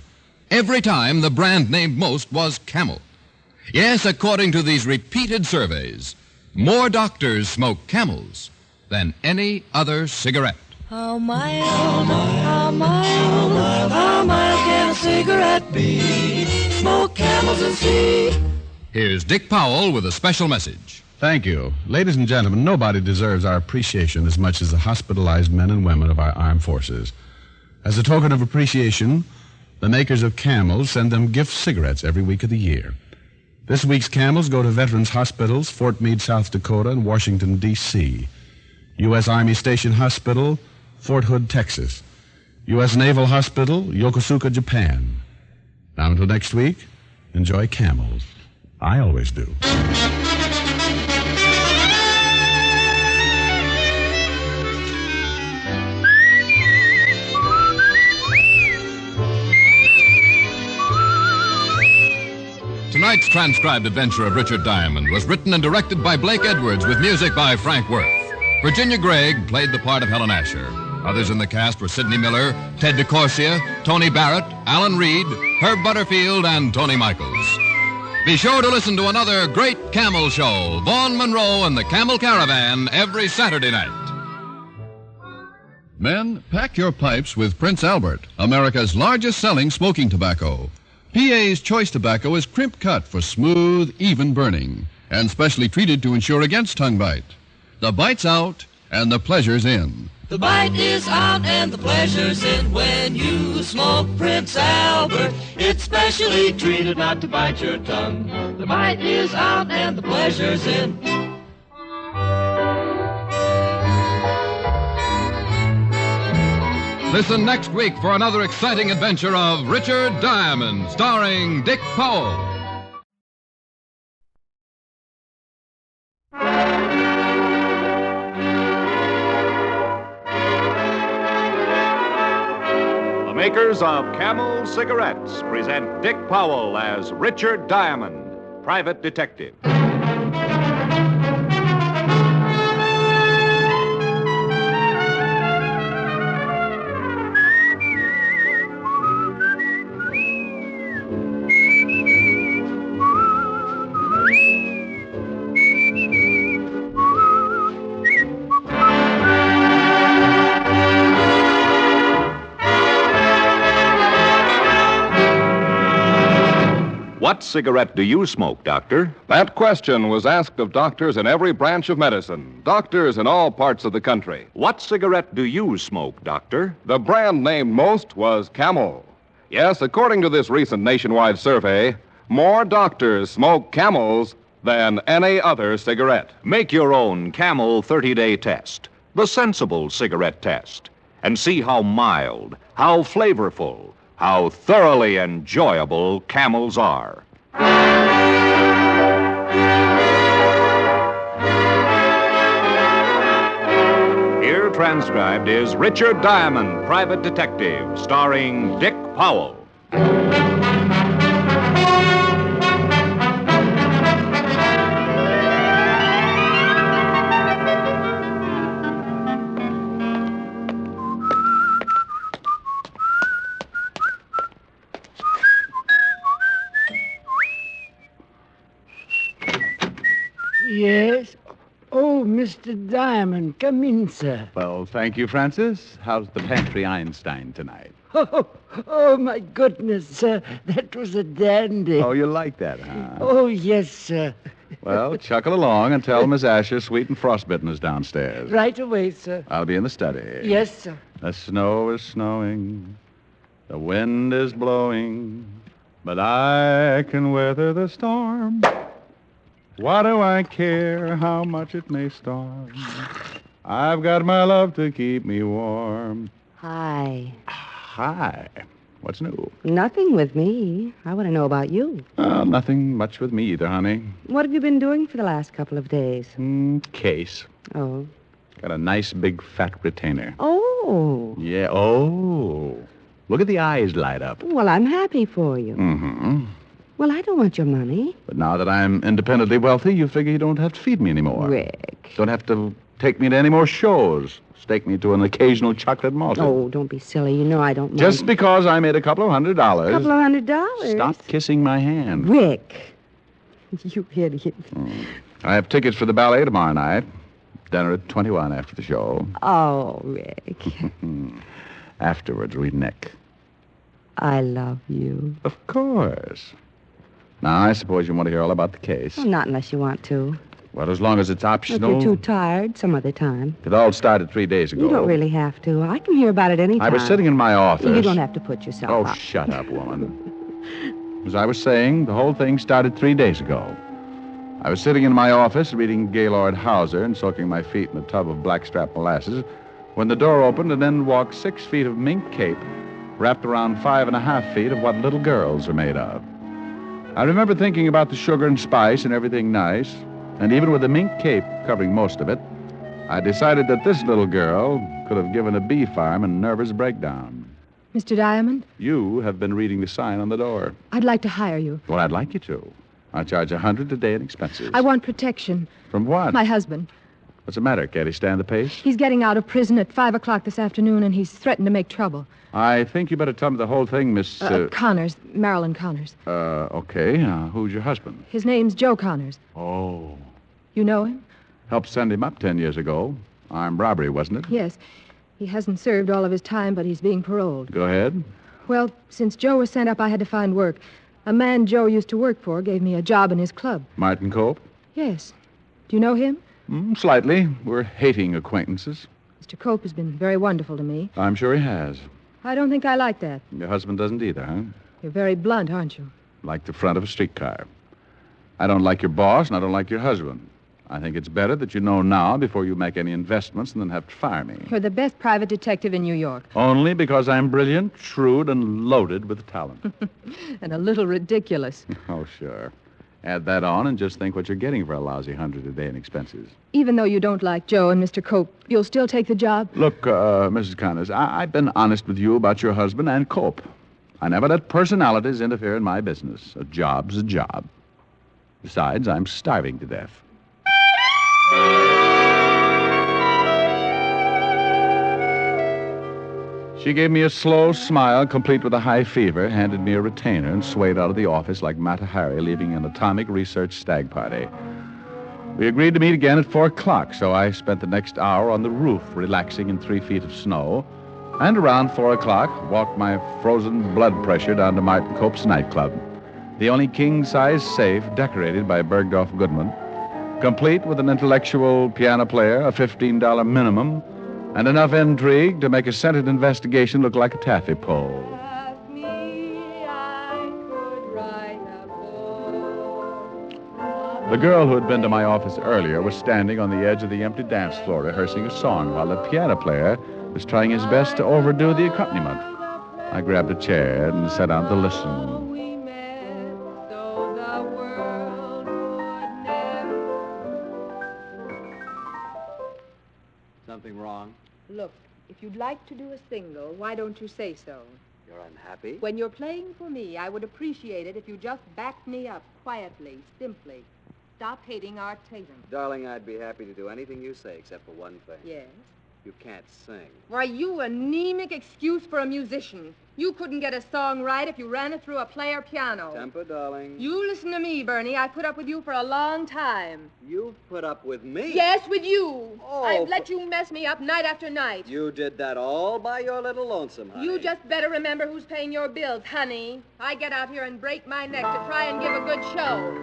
Every time, the brand named most was Camel. Yes, according to these repeated surveys, more doctors smoke Camels than any other cigarette. How mild can a cigarette be? Smoke Camels and see. Here's Dick Powell with a special message. Thank you. Ladies and gentlemen, nobody deserves our appreciation as much as the hospitalized men and women of our armed forces. As a token of appreciation, the makers of Camels send them gift cigarettes every week of the year. This week's Camels go to Veterans Hospitals, Fort Meade, South Dakota, and Washington, D.C. U.S. Army Station Hospital, Fort Hood, Texas. U.S. Naval Hospital, Yokosuka, Japan. Now until next week, enjoy Camels. I always do. Tonight's transcribed adventure of Richard Diamond was written and directed by Blake Edwards with music by Frank Worth. Virginia Gregg played the part of Helen Asher. Others in the cast were Sidney Miller, Ted DeCorsia, Tony Barrett, Alan Reed, Herb Butterfield, and Tony Michaels. Be sure to listen to another great Camel show, Vaughn Monroe and the Camel Caravan, every Saturday night. Men, pack your pipes with Prince Albert, America's largest selling smoking tobacco. PA's choice tobacco is crimp cut for smooth, even burning, and specially treated to ensure against tongue bite. The bite's out and the pleasure's in. The bite is out and the pleasure's in when you smoke Prince Albert. It's specially treated not to bite your tongue. The bite is out and the pleasure's in. Listen next week for another exciting adventure of Richard Diamond, starring Dick Powell. The makers of Camel Cigarettes present Dick Powell as Richard Diamond, private detective. What cigarette do you smoke, Doctor? That question was asked of doctors in every branch of medicine, doctors in all parts of the country. What cigarette do you smoke, Doctor? The brand named most was Camel. Yes, according to this recent nationwide survey, more doctors smoke Camels than any other cigarette. Make your own Camel 30-day test. the sensible cigarette test, and see how mild, how flavorful, how thoroughly enjoyable Camels are. Here transcribed is Richard Diamond, Private Detective, starring Dick Powell. Yes? Oh, Mr. Diamond, come in, sir. Well, thank you, Francis. How's the pantry Einstein tonight? Oh, my goodness, sir. That was a dandy. Oh, you like that, huh? Oh, yes, sir. Well, chuckle along and tell Miss Asher Sweet and Frostbitten is downstairs. Right away, sir. I'll be in the study. Yes, sir. The snow is snowing. The wind is blowing. But I can weather the storm. Why do I care how much it may storm? I've got my love to keep me warm. Hi. Hi. What's new? Nothing with me. I want to know about you. Nothing much with me either, honey. What have you been doing for the last couple of days? Case. Oh. Got a nice big fat retainer. Oh. Yeah, oh. Look at the eyes light up. Well, I'm happy for you. Mm-hmm. Well, I don't want your money. But now that I'm independently wealthy, you figure you don't have to feed me anymore. Rick. Don't have to take me to any more shows. Stake me to an occasional chocolate malted. Oh, don't be silly. You know I don't mind. Just because I made a couple of $100. Couple of $100? Stop kissing my hand. Rick. You idiot. I have tickets for the ballet tomorrow night. Dinner at 21 after the show. Oh, Rick. Afterwards, we neck. I love you. Of course. Now, I suppose you want to hear all about the case. Well, not unless you want to. Well, as long as it's If optional. you're too tired, some other time. It all started 3 days ago. You don't really have to. I can hear about it any time. I was sitting in my office. You don't have to put yourself Oh, up. shut up, woman. As I was saying, the whole thing started 3 days ago. I was sitting in my office reading Gaylord Hauser and soaking my feet in a tub of blackstrap molasses when the door opened and in walked 6 feet of mink cape wrapped around 5.5 feet of what little girls are made of. I remember thinking about the sugar and spice and everything nice, and even with the mink cape covering most of it, I decided that this little girl could have given a bee farm a nervous breakdown. Mr. Diamond, You have been reading the sign on the door. I'd like to hire you. Well, I'd like you to. I'll charge $100 a day in expenses. I want protection. From what? My husband. What's the matter? Can't he stand the pace? He's getting out of prison at 5 o'clock this afternoon, and he's threatened to make trouble. I think you better tell me the whole thing, Miss... Connors, Marilyn Connors. Okay. Who's your husband? His name's Joe Connors. Oh. You know him? Helped send him up 10 years ago. Armed robbery, wasn't it? Yes. He hasn't served all of his time, but he's being paroled. Go ahead. Well, since Joe was sent up, I had to find work. A man Joe used to work for gave me a job in his club. Martin Cope? Yes. Do you know him? Slightly. We're hating acquaintances. Mr. Cope has been very wonderful to me. I'm sure he has. I don't think I like that. Your husband doesn't either, huh? You're very blunt, aren't you? Like the front of a streetcar. I don't like your boss, and I don't like your husband. I think it's better that you know now before you make any investments and then have to fire me. You're the best private detective in New York. Only because I'm brilliant, shrewd, and loaded with talent. And a little ridiculous. Oh, sure. Add that on and just think what you're getting for a lousy $100 a day in expenses. Even though you don't like Joe and Mr. Cope, you'll still take the job? Look, Mrs. Connors, I've been honest with you about your husband and Cope. I never let personalities interfere in my business. A job's a job. Besides, I'm starving to death. She gave me a slow smile, complete with a high fever, handed me a retainer, and swayed out of the office like Mata Hari leaving an atomic research stag party. We agreed to meet again at 4 o'clock, so I spent the next hour on the roof, relaxing in 3 feet of snow, and around 4 o'clock, walked my frozen blood pressure down to Martin Cope's nightclub, the only king-size safe decorated by Bergdorf Goodman, complete with an intellectual piano player, a $15 minimum, and enough intrigue to make a scented investigation look like a taffy pole. The girl who had been to my office earlier was standing on the edge of the empty dance floor rehearsing a song while the piano player was trying his best to overdo the accompaniment. I grabbed a chair and sat down to listen. Something wrong? Look, if you'd like to do a single, why don't you say so? You're unhappy? When you're playing for me, I would appreciate it if you just backed me up quietly, simply. Stop hating Art Tatum. Darling, I'd be happy to do anything you say except for one thing. Yes? You can't sing. Why, you anemic excuse for a musician. You couldn't get a song right if you ran it through a player piano. Temper, darling. You listen to me, Bernie. I put up with you for a long time. You've put up with me? Yes, with you. Oh, I've let you mess me up night after night. You did that all by your little lonesome, honey. You just better remember who's paying your bills, honey. I get out here and break my neck to try and give a good show.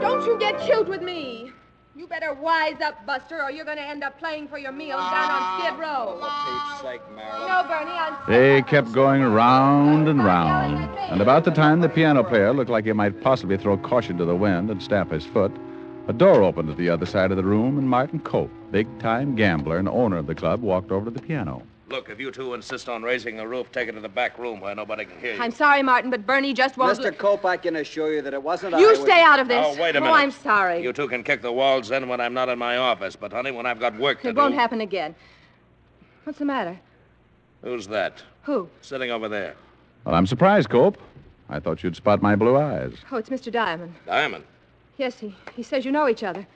Don't you get cute with me. You better wise up, Buster, or you're going to end up playing for your meals down on Skid Row. For Pete's sake, Marilyn. No, Bernie, I'm... They kept going round and round. And about the time the piano player looked like he might possibly throw caution to the wind and stamp his foot, a door opened at the other side of the room, and Martin Cope, big-time gambler and owner of the club, walked over to the piano. Look, if you two insist on raising the roof, take it to the back room where nobody can hear you. I'm sorry, Martin, but Bernie just won't... Mr. Cope, I can assure you that it wasn't You I stay out of this. Oh, wait a minute. Oh, I'm sorry. You two can kick the walls in when I'm not in my office, but, honey, when I've got work to It do... won't happen again. What's the matter? Who's that? Who? Sitting over there. Well, I'm surprised, Cope. I thought you'd spot my blue eyes. Oh, it's Mr. Diamond. Diamond. Yes, he says you know each other.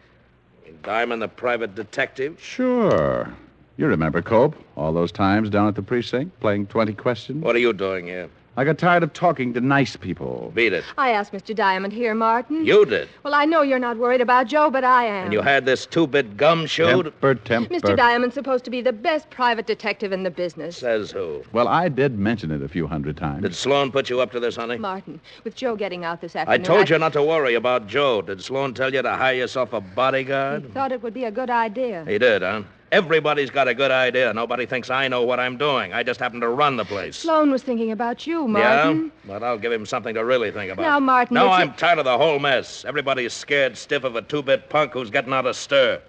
Diamond, the private detective? Sure. You remember, Cope, all those times down at the precinct, playing 20 questions? What are you doing here? I got tired of talking to nice people. Beat it. I asked Mr. Diamond here, Martin. You did? Well, I know you're not worried about Joe, but I am. And you had this two-bit gum shoot? Temper. Mr. Diamond's supposed to be the best private detective in the business. Says who? Well, I did mention it a few hundred times. Did Sloan put you up to this, honey? Martin, with Joe getting out this I afternoon... told you not to worry about Joe. Did Sloan tell you to hire yourself a bodyguard? He thought it would be a good idea. He did, huh? Everybody's got a good idea. Nobody thinks I know what I'm doing. I just happen to run the place. Sloan was thinking about you, Martin. Yeah? But I'll give him something to really think about. Now, Martin... Now I'm tired of the whole mess. Everybody's scared stiff of a two-bit punk who's getting out of stir.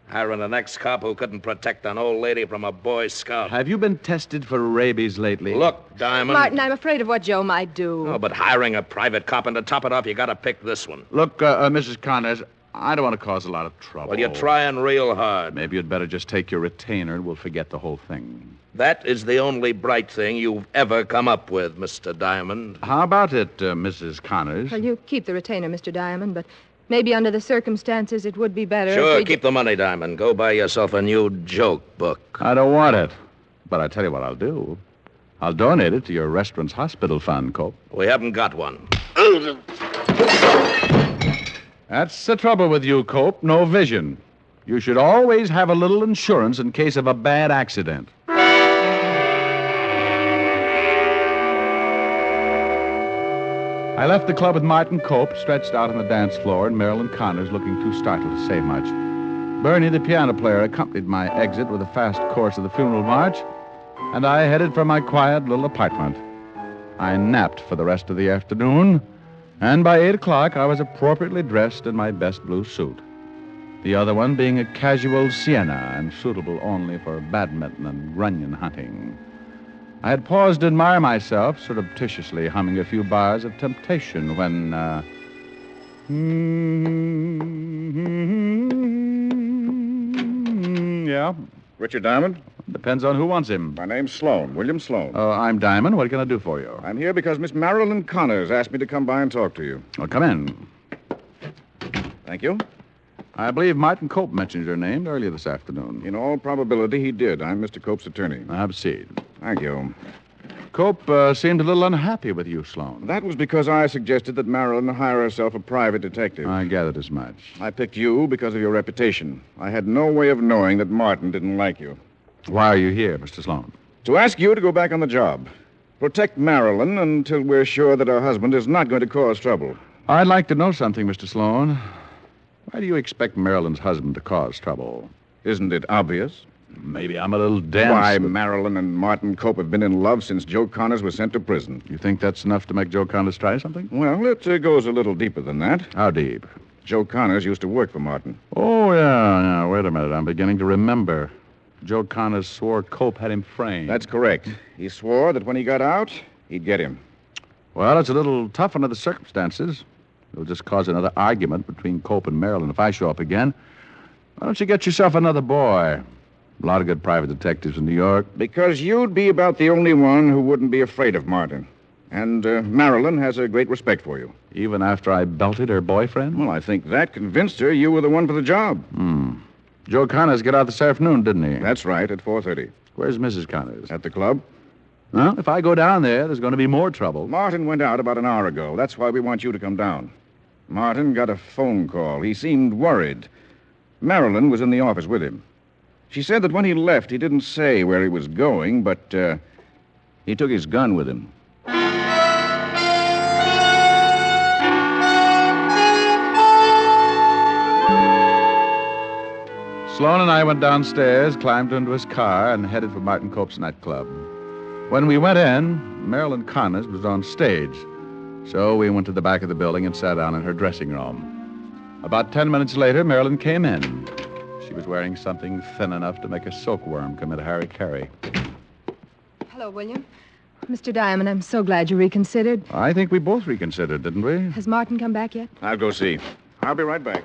Hiring an ex-cop who couldn't protect an old lady from a Boy Scout. Have you been tested for rabies lately? Look, Diamond... Martin, I'm afraid of what Joe might do. Oh, but hiring a private cop, and to top it off, you gotta pick this one. Look, Mrs. Connors, I don't want to cause a lot of trouble. Well, you're trying real hard. Maybe you'd better just take your retainer and we'll forget the whole thing. That is the only bright thing you've ever come up with, Mr. Diamond. How about it, Mrs. Connors? Well, you keep the retainer, Mr. Diamond, but maybe under the circumstances it would be better Sure, if we... keep the money, Diamond. Go buy yourself a new joke book. I don't want it. But I tell you what I'll do. I'll donate it to your restaurant's hospital fund, Cope. We haven't got one. That's the trouble with you, Cope. No vision. You should always have a little insurance in case of a bad accident. I left the club with Martin Cope stretched out on the dance floor and Marilyn Connors looking too startled to say much. Bernie, the piano player, accompanied my exit with a fast course of the funeral march, and I headed for my quiet little apartment. I napped for the rest of the afternoon, and by 8 o'clock I was appropriately dressed in my best blue suit. The other one being a casual sienna and suitable only for badminton and runyon hunting. I had paused to admire myself, surreptitiously humming a few bars of Temptation when, Yeah? Richard Diamond? Depends on who wants him. My name's Sloan, William Sloan. Oh, I'm Diamond. What can I do for you? I'm here because Miss Marilyn Connors asked me to come by and talk to you. Well, come in. Thank you. I believe Martin Cope mentioned your name earlier this afternoon. In all probability, he did. I'm Mr. Cope's attorney. Have a seat. Thank you. Cope seemed a little unhappy with you, Sloan. That was because I suggested that Marilyn hire herself a private detective. I gathered as much. I picked you because of your reputation. I had no way of knowing that Martin didn't like you. Why are you here, Mr. Sloan? To ask you to go back on the job. Protect Marilyn until we're sure that her husband is not going to cause trouble. I'd like to know something, Mr. Sloan. Why do you expect Marilyn's husband to cause trouble? Isn't it obvious? Maybe I'm a little dense. Why, but- Marilyn and Martin Cope have been in love since Joe Connors was sent to prison. You think that's enough to make Joe Connors try something? Well, it goes a little deeper than that. How deep? Joe Connors used to work for Martin. Oh, yeah. Wait a minute. I'm beginning to remember. Joe Connors swore Cope had him framed. That's correct. He swore that when he got out, he'd get him. Well, it's a little tough under the circumstances. It'll just cause another argument between Cope and Marilyn if I show up again. Why don't you get yourself another boy? A lot of good private detectives in New York. Because you'd be about the only one who wouldn't be afraid of Martin. And Marilyn has a great respect for you. Even after I belted her boyfriend? Well, I think that convinced her you were the one for the job. Joe Connors got out this afternoon, didn't he? That's right, at 4:30. Where's Mrs. Connors? At the club. Well, if I go down there, there's going to be more trouble. Martin went out about an hour ago. That's why we want you to come down. Martin got a phone call. He seemed worried. Marilyn was in the office with him. She said that when he left, he didn't say where he was going, but he took his gun with him. Sloan and I went downstairs, climbed into his car, and headed for Martin Cope's nightclub. When we went in, Marilyn Connors was on stage. So we went to the back of the building and sat down in her dressing room. About 10 minutes later, Marilyn came in. She was wearing something thin enough to make a silkworm commit a harry-carry. Hello, William. Mr. Diamond, I'm so glad you reconsidered. I think we both reconsidered, didn't we? Has Martin come back yet? I'll go see. I'll be right back.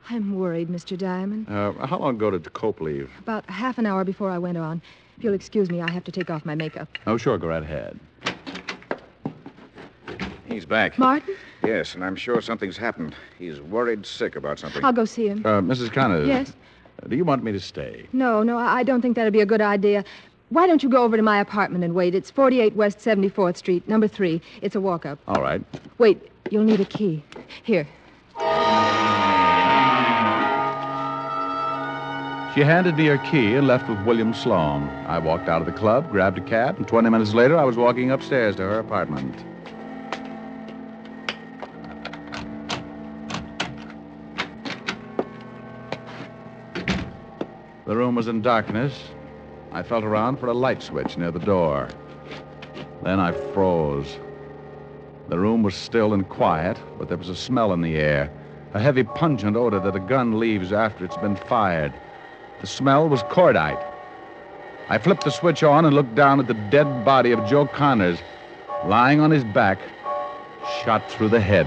I'm worried, Mr. Diamond. How long ago did Cope leave? About half an hour before I went on. If you'll excuse me, I have to take off my makeup. Oh, sure, go right ahead. He's back. Martin? Yes, and I'm sure something's happened. He's worried sick about something. I'll go see him. Mrs. Connors. Yes? Do you want me to stay? No, I don't think that'd be a good idea. Why don't you go over to my apartment and wait? It's 48 West 74th Street, number 3. It's a walk-up. All right. Wait, you'll need a key. Here. She handed me her key and left with William Sloan. I walked out of the club, grabbed a cab, and 20 minutes later, I was walking upstairs to her apartment. The room was in darkness. I felt around for a light switch near the door. Then I froze. The room was still and quiet, but there was a smell in the air, a heavy, pungent odor that a gun leaves after it's been fired. The smell was cordite. I flipped the switch on and looked down at the dead body of Joe Connors, lying on his back, shot through the head.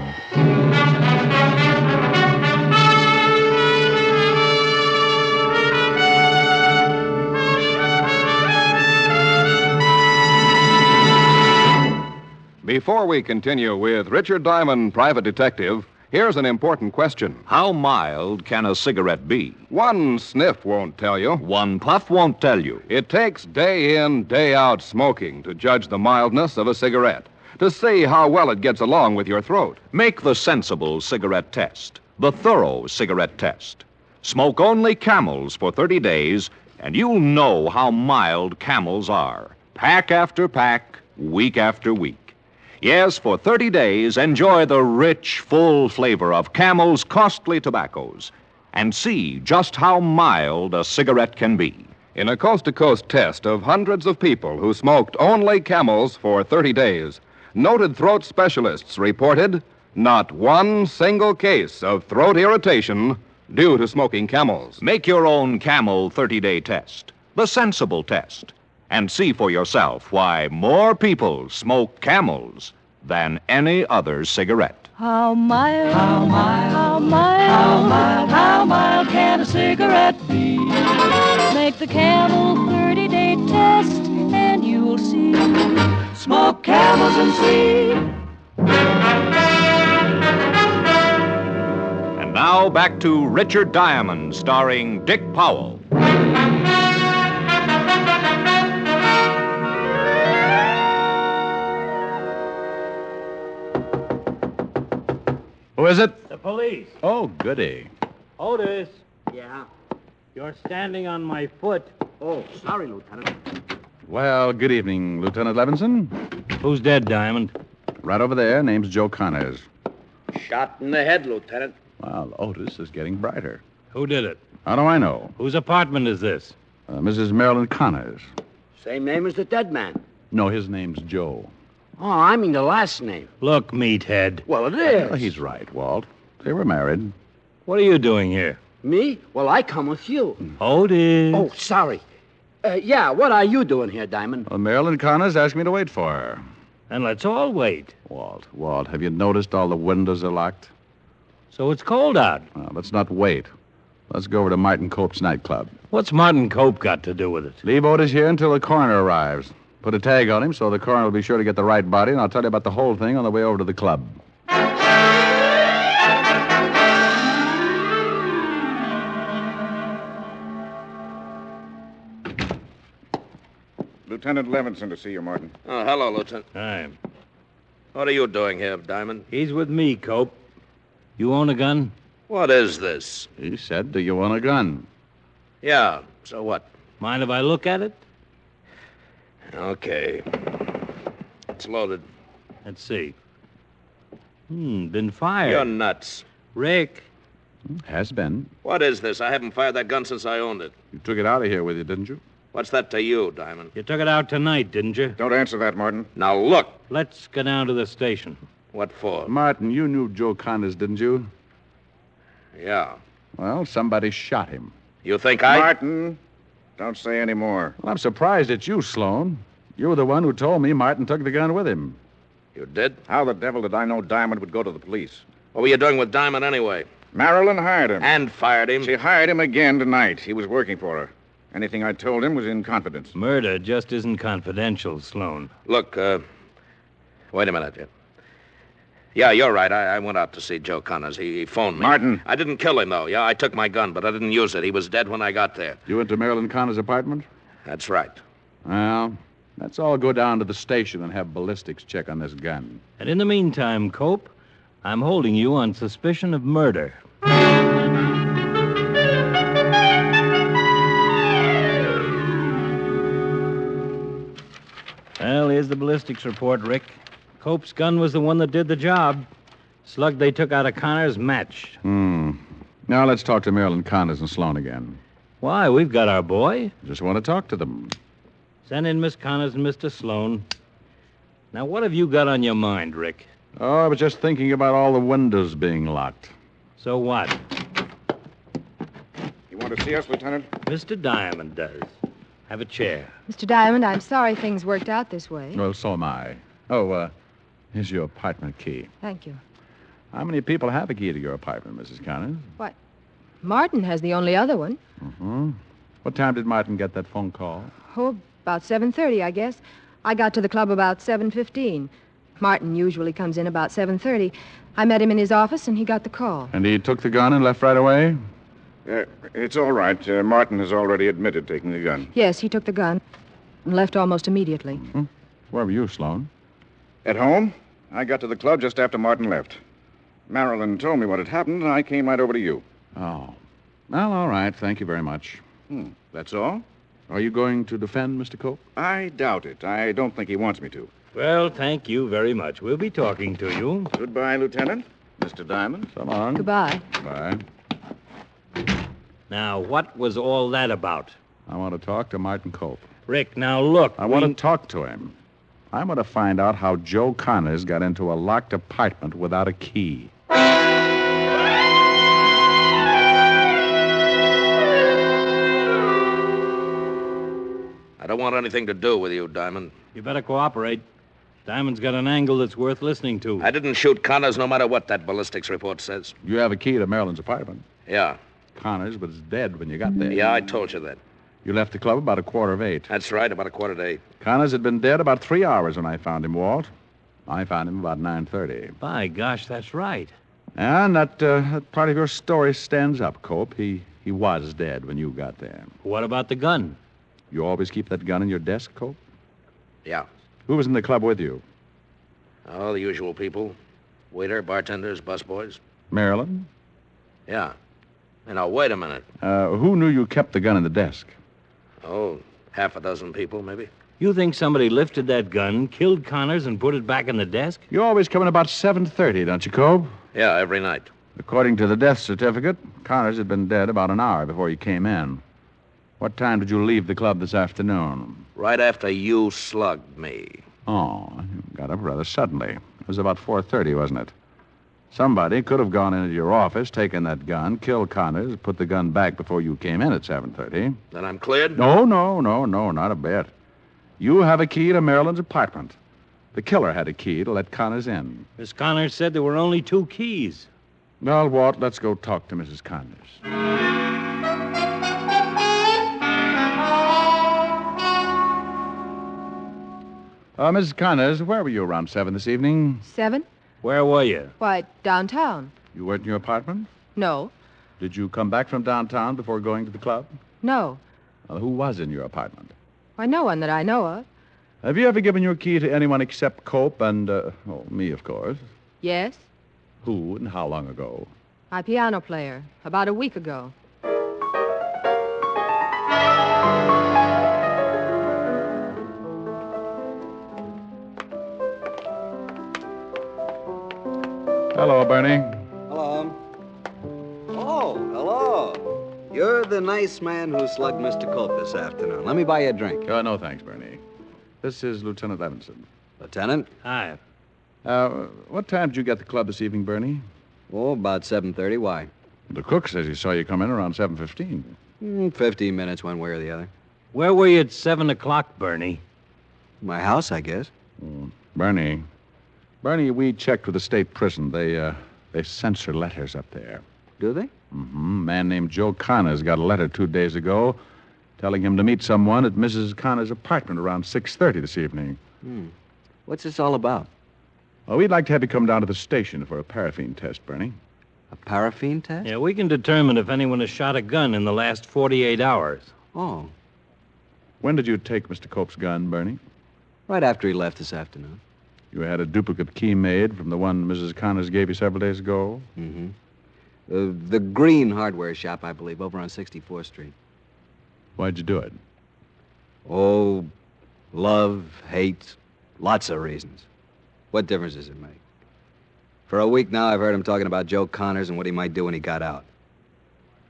Before we continue with Richard Diamond, Private Detective, here's an important question. How mild can a cigarette be? One sniff won't tell you. One puff won't tell you. It takes day in, day out smoking to judge the mildness of a cigarette, to see how well it gets along with your throat. Make the sensible cigarette test, the thorough cigarette test. Smoke only Camels for 30 days, and you'll know how mild Camels are. Pack after pack, week after week. Yes, for 30 days, enjoy the rich, full flavor of Camel's costly tobaccos and see just how mild a cigarette can be. In a coast-to-coast test of hundreds of people who smoked only Camels for 30 days, noted throat specialists reported not one single case of throat irritation due to smoking Camels. Make your own Camel 30-day test, the sensible test, and see for yourself why more people smoke Camels than any other cigarette. How mild, how mild, how mild, how mild, how mild can a cigarette be? Make the Camel 30-day test and you'll see. Smoke Camels and see. And now back to Richard Diamond, starring Dick Powell. Who is it? The police. Oh, goody. Otis, Yeah? you're standing on my foot. Oh, sorry, Lieutenant. Well, good evening, Lieutenant Levinson. Who's dead, Diamond? Right over there, name's Joe Connors. Shot in the head, Lieutenant. Well, Otis is getting brighter. Who did it? How do I know? Whose apartment is this? Mrs. Marilyn Connors. Same name as the dead man. No, his name's Joe. Oh, I mean the last name. Look, meathead. Well, it is. Well, he's right, Walt. They were married. What are you doing here? Me? Well, I come with you. Otis. Oh, sorry. Yeah, what are you doing here, Diamond? Well, Marilyn Connors asked me to wait for her. And let's all wait. Walt, have you noticed all the windows are locked? So it's cold out. Well, let's not wait. Let's go over to Martin Cope's nightclub. What's Martin Cope got to do with it? Leave Otis here until the coroner arrives. Put a tag on him so the coroner will be sure to get the right body, and I'll tell you about the whole thing on the way over to the club. Lieutenant Levinson to see you, Martin. Oh, hello, Lieutenant. Hi. What are you doing here, Diamond? He's with me, Cope. You own a gun? What is this? He said, do you want a gun? Yeah, so what? Mind if I look at it? Okay. It's loaded. Let's see. Been fired. You're nuts. Rick. Has been. What is this? I haven't fired that gun since I owned it. You took it out of here with you, didn't you? What's that to you, Diamond? You took it out tonight, didn't you? Don't answer that, Martin. Now, look. Let's go down to the station. What for? Martin, you knew Joe Connors, didn't you? Yeah. Well, somebody shot him. You think Martin, don't say any more. Well, I'm surprised at you, Sloan. You were the one who told me Martin took the gun with him. You did? How the devil did I know Diamond would go to the police? What were you doing with Diamond anyway? Marilyn hired him. And fired him? She hired him again tonight. He was working for her. Anything I told him was in confidence. Murder just isn't confidential, Sloan. Look, wait a minute. Yeah, you're right. I went out to see Joe Connors. He phoned me. Martin. I didn't kill him, though. Yeah, I took my gun, but I didn't use it. He was dead when I got there. You went to Marilyn Connors' apartment? That's right. Well, let's all go down to the station and have ballistics check on this gun. And in the meantime, Cope, I'm holding you on suspicion of murder. Well, here's the ballistics report, Rick. Cope's gun was the one that did the job. Slug they took out of Connors matched. Now let's talk to Marilyn Connors and Sloan again. Why? We've got our boy. Just want to talk to them. Send in Miss Connors and Mr. Sloan. Now, what have you got on your mind, Rick? Oh, I was just thinking about all the windows being locked. So what? You want to see us, Lieutenant? Mr. Diamond does. Have a chair. Mr. Diamond, I'm sorry things worked out this way. Well, so am I. Oh, here's your apartment key. Thank you. How many people have a key to your apartment, Mrs. Connors? What? Martin has the only other one. Mm-hmm. What time did Martin get that phone call? Oh, about 7:30, I guess. I got to the club about 7:15. Martin usually comes in about 7:30. I met him in his office, and he got the call. And he took the gun and left right away? It's all right. Martin has already admitted taking the gun. Yes, he took the gun and left almost immediately. Mm-hmm. Where were you, Sloan? At home. I got to the club just after Martin left. Marilyn told me what had happened, and I came right over to you. Oh. Well, all right. Thank you very much. That's all? Are you going to defend Mr. Cope? I doubt it. I don't think he wants me to. Well, thank you very much. We'll be talking to you. Goodbye, Lieutenant. Mr. Diamond. So long. Goodbye. Bye. Now, what was all that about? I want to talk to Martin Cope. Rick, now look. I want to talk to him. I want to find out how Joe Connors got into a locked apartment without a key. I don't want anything to do with you, Diamond. You better cooperate. Diamond's got an angle that's worth listening to. I didn't shoot Connors no matter what that ballistics report says. You have a key to Marilyn's apartment. Yeah. Connors was dead when you got there. Yeah, I told you that. You left the club about 7:45. That's right, about 7:45. Connors had been dead about 3 hours when I found him, Walt. I found him about 9:30. By gosh, that's right. And that part of your story stands up, Cope. He was dead when you got there. What about the gun? You always keep that gun in your desk, Cope? Yeah. Who was in the club with you? Oh, the usual people. Waiter, bartenders, busboys. Marilyn? Yeah. Now, wait a minute. Who knew you kept the gun in the desk? Oh, half a dozen people, maybe. You think somebody lifted that gun, killed Connors, and put it back in the desk? You always come in about 7:30, don't you, Cope? Yeah, every night. According to the death certificate, Connors had been dead about an hour before you came in. What time did you leave the club this afternoon? Right after you slugged me. Oh, you got up rather suddenly. It was about 4:30, wasn't it? Somebody could have gone into your office, taken that gun, killed Connors, put the gun back before you came in at 7:30. Then I'm cleared? No, not a bit. You have a key to Marilyn's apartment. The killer had a key to let Connors in. Miss Connors said there were only 2 keys. Well, Walt, let's go talk to Mrs. Connors. Mrs. Connors, where were you around 7 this evening? 7? Where were you? Why, downtown. You weren't in your apartment? No. Did you come back from downtown before going to the club? No. Who was in your apartment? Why, no one that I know of. Have you ever given your key to anyone except Cope and, me, of course? Yes. Who and how long ago? My piano player. About a week ago. Hello, Bernie. Hello. Oh, hello. You're the nice man who slugged Mr. Cope this afternoon. Let me buy you a drink. No, thanks, Bernie. This is Lieutenant Levinson. Lieutenant? Hi. What time did you get to the club this evening, Bernie? Oh, about 7:30. Why? The cook says he saw you come in around 7:15. 15 minutes one way or the other. Where were you at 7 o'clock, Bernie? My house, I guess. Bernie, we checked with the state prison. They censor letters up there. Do they? Mm-hmm. A man named Joe Connors got a letter 2 days ago telling him to meet someone at Mrs. Connors' apartment around 6:30 this evening. What's this all about? Well, we'd like to have you come down to the station for a paraffin test, Bernie. A paraffin test? Yeah, we can determine if anyone has shot a gun in the last 48 hours. Oh. When did you take Mr. Cope's gun, Bernie? Right after he left this afternoon. You had a duplicate key made from the one Mrs. Connors gave you several days ago? Mm-hmm. The Green Hardware Shop, I believe, over on 64th Street. Why'd you do it? Oh, love, hate, lots of reasons. What difference does it make? For a week now, I've heard him talking about Joe Connors and what he might do when he got out.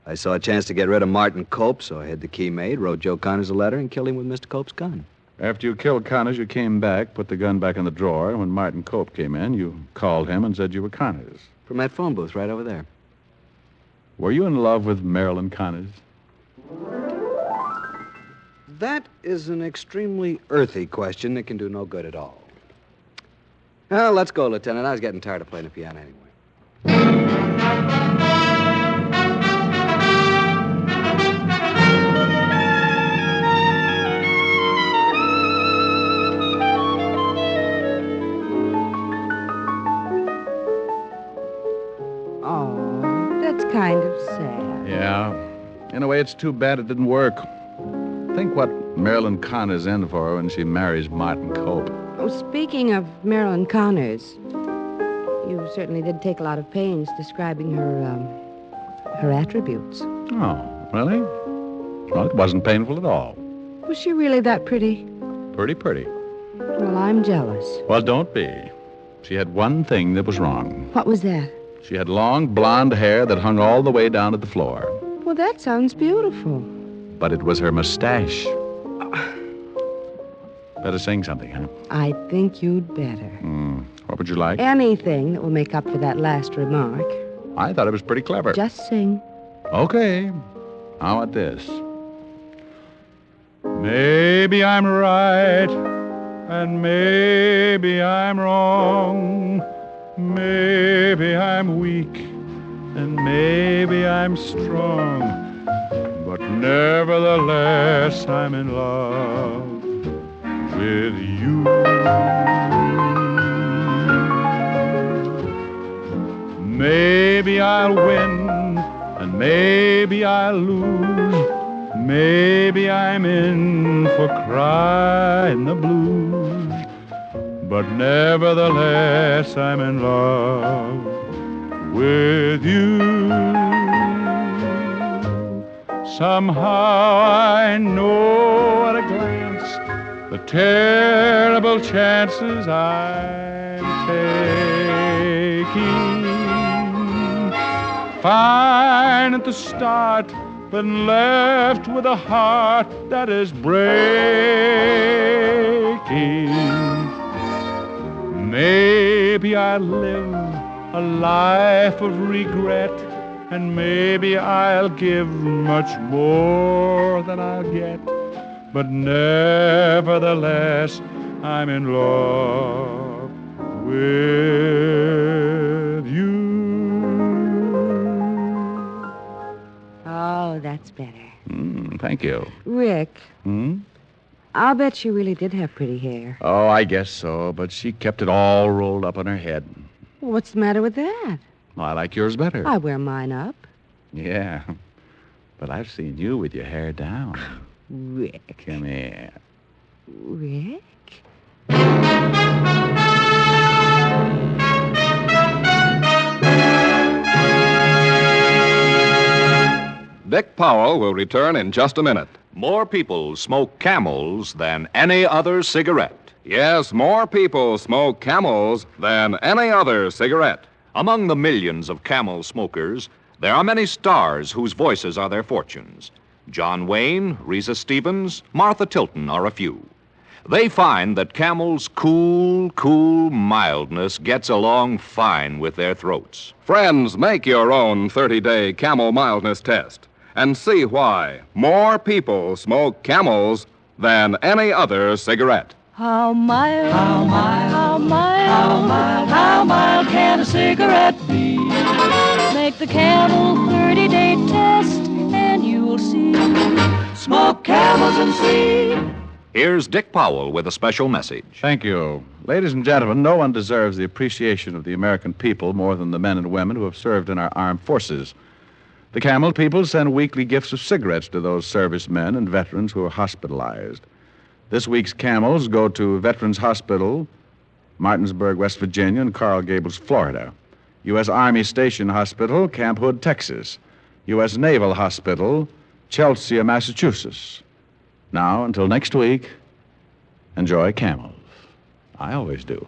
I saw a chance to get rid of Martin Cope, so I had the key made, wrote Joe Connors a letter, and killed him with Mr. Cope's gun. After you killed Connors, you came back, put the gun back in the drawer, and when Martin Cope came in, you called him and said you were Connors. From that phone booth right over there. Were you in love with Marilyn Connors? That is an extremely earthy question that can do no good at all. Well, let's go, Lieutenant. I was getting tired of playing the piano anyway. Oh, that's kind of sad. Yeah. In a way, it's too bad it didn't work. Think what Marilyn Connor's in for when she marries Martin Cope. Oh, speaking of Marilyn Connors, you certainly did take a lot of pains describing her attributes. Oh, really? Well, it wasn't painful at all. Was she really that pretty? Pretty. Well, I'm jealous. Well, don't be. She had one thing that was wrong. What was that? She had long blonde hair that hung all the way down to the floor. Well, that sounds beautiful. But it was her mustache. Better sing something, huh? I think you'd better. What would you like? Anything that will make up for that last remark. I thought it was pretty clever. Just sing. Okay. How about this? Maybe I'm right, and maybe I'm wrong. Maybe I'm weak, and maybe I'm strong. But nevertheless, I'm in love with you. Maybe I'll win, and maybe I'll lose. Maybe I'm in for crying the blues. But nevertheless, I'm in love with you. Somehow I know at a glance the terrible chances I'm taking. fine at the start, but left with a heart that is breaking. Maybe I live a life of regret, and maybe I'll give much more than I'll get, but nevertheless, I'm in love with you. Oh, that's better. Thank you. Rick, I'll bet she really did have pretty hair. Oh, I guess so, but she kept it all rolled up on her head. What's the matter with that? I like yours better. I wear mine up. Yeah, but I've seen you with your hair down. Rick. Come here. Rick? Dick Powell will return in just a minute. More people smoke Camels than any other cigarette. Yes, more people smoke Camels than any other cigarette. Among the millions of Camel smokers, there are many stars whose voices are their fortunes. John Wayne, Risa Stevens, Martha Tilton are a few. They find that Camel's cool mildness gets along fine with their throats. Friends, make your own 30-day Camel mildness test and see why more people smoke Camels than any other cigarette. How mild, how mild, how mild, how mild, how mild can a cigarette be? Make the Camel 30-day test and you'll see. Smoke Camels and see. Here's Dick Powell with a special message. Thank you. Ladies and gentlemen, no one deserves the appreciation of the American people more than the men and women who have served in our armed forces. The Camel people send weekly gifts of cigarettes to those servicemen and veterans who are hospitalized. This week's Camels go to Veterans Hospital, Martinsburg, West Virginia, and Coral Gables, Florida. U.S. Army Station Hospital, Camp Hood, Texas. U.S. Naval Hospital, Chelsea, Massachusetts. Now, until next week, enjoy Camels. I always do.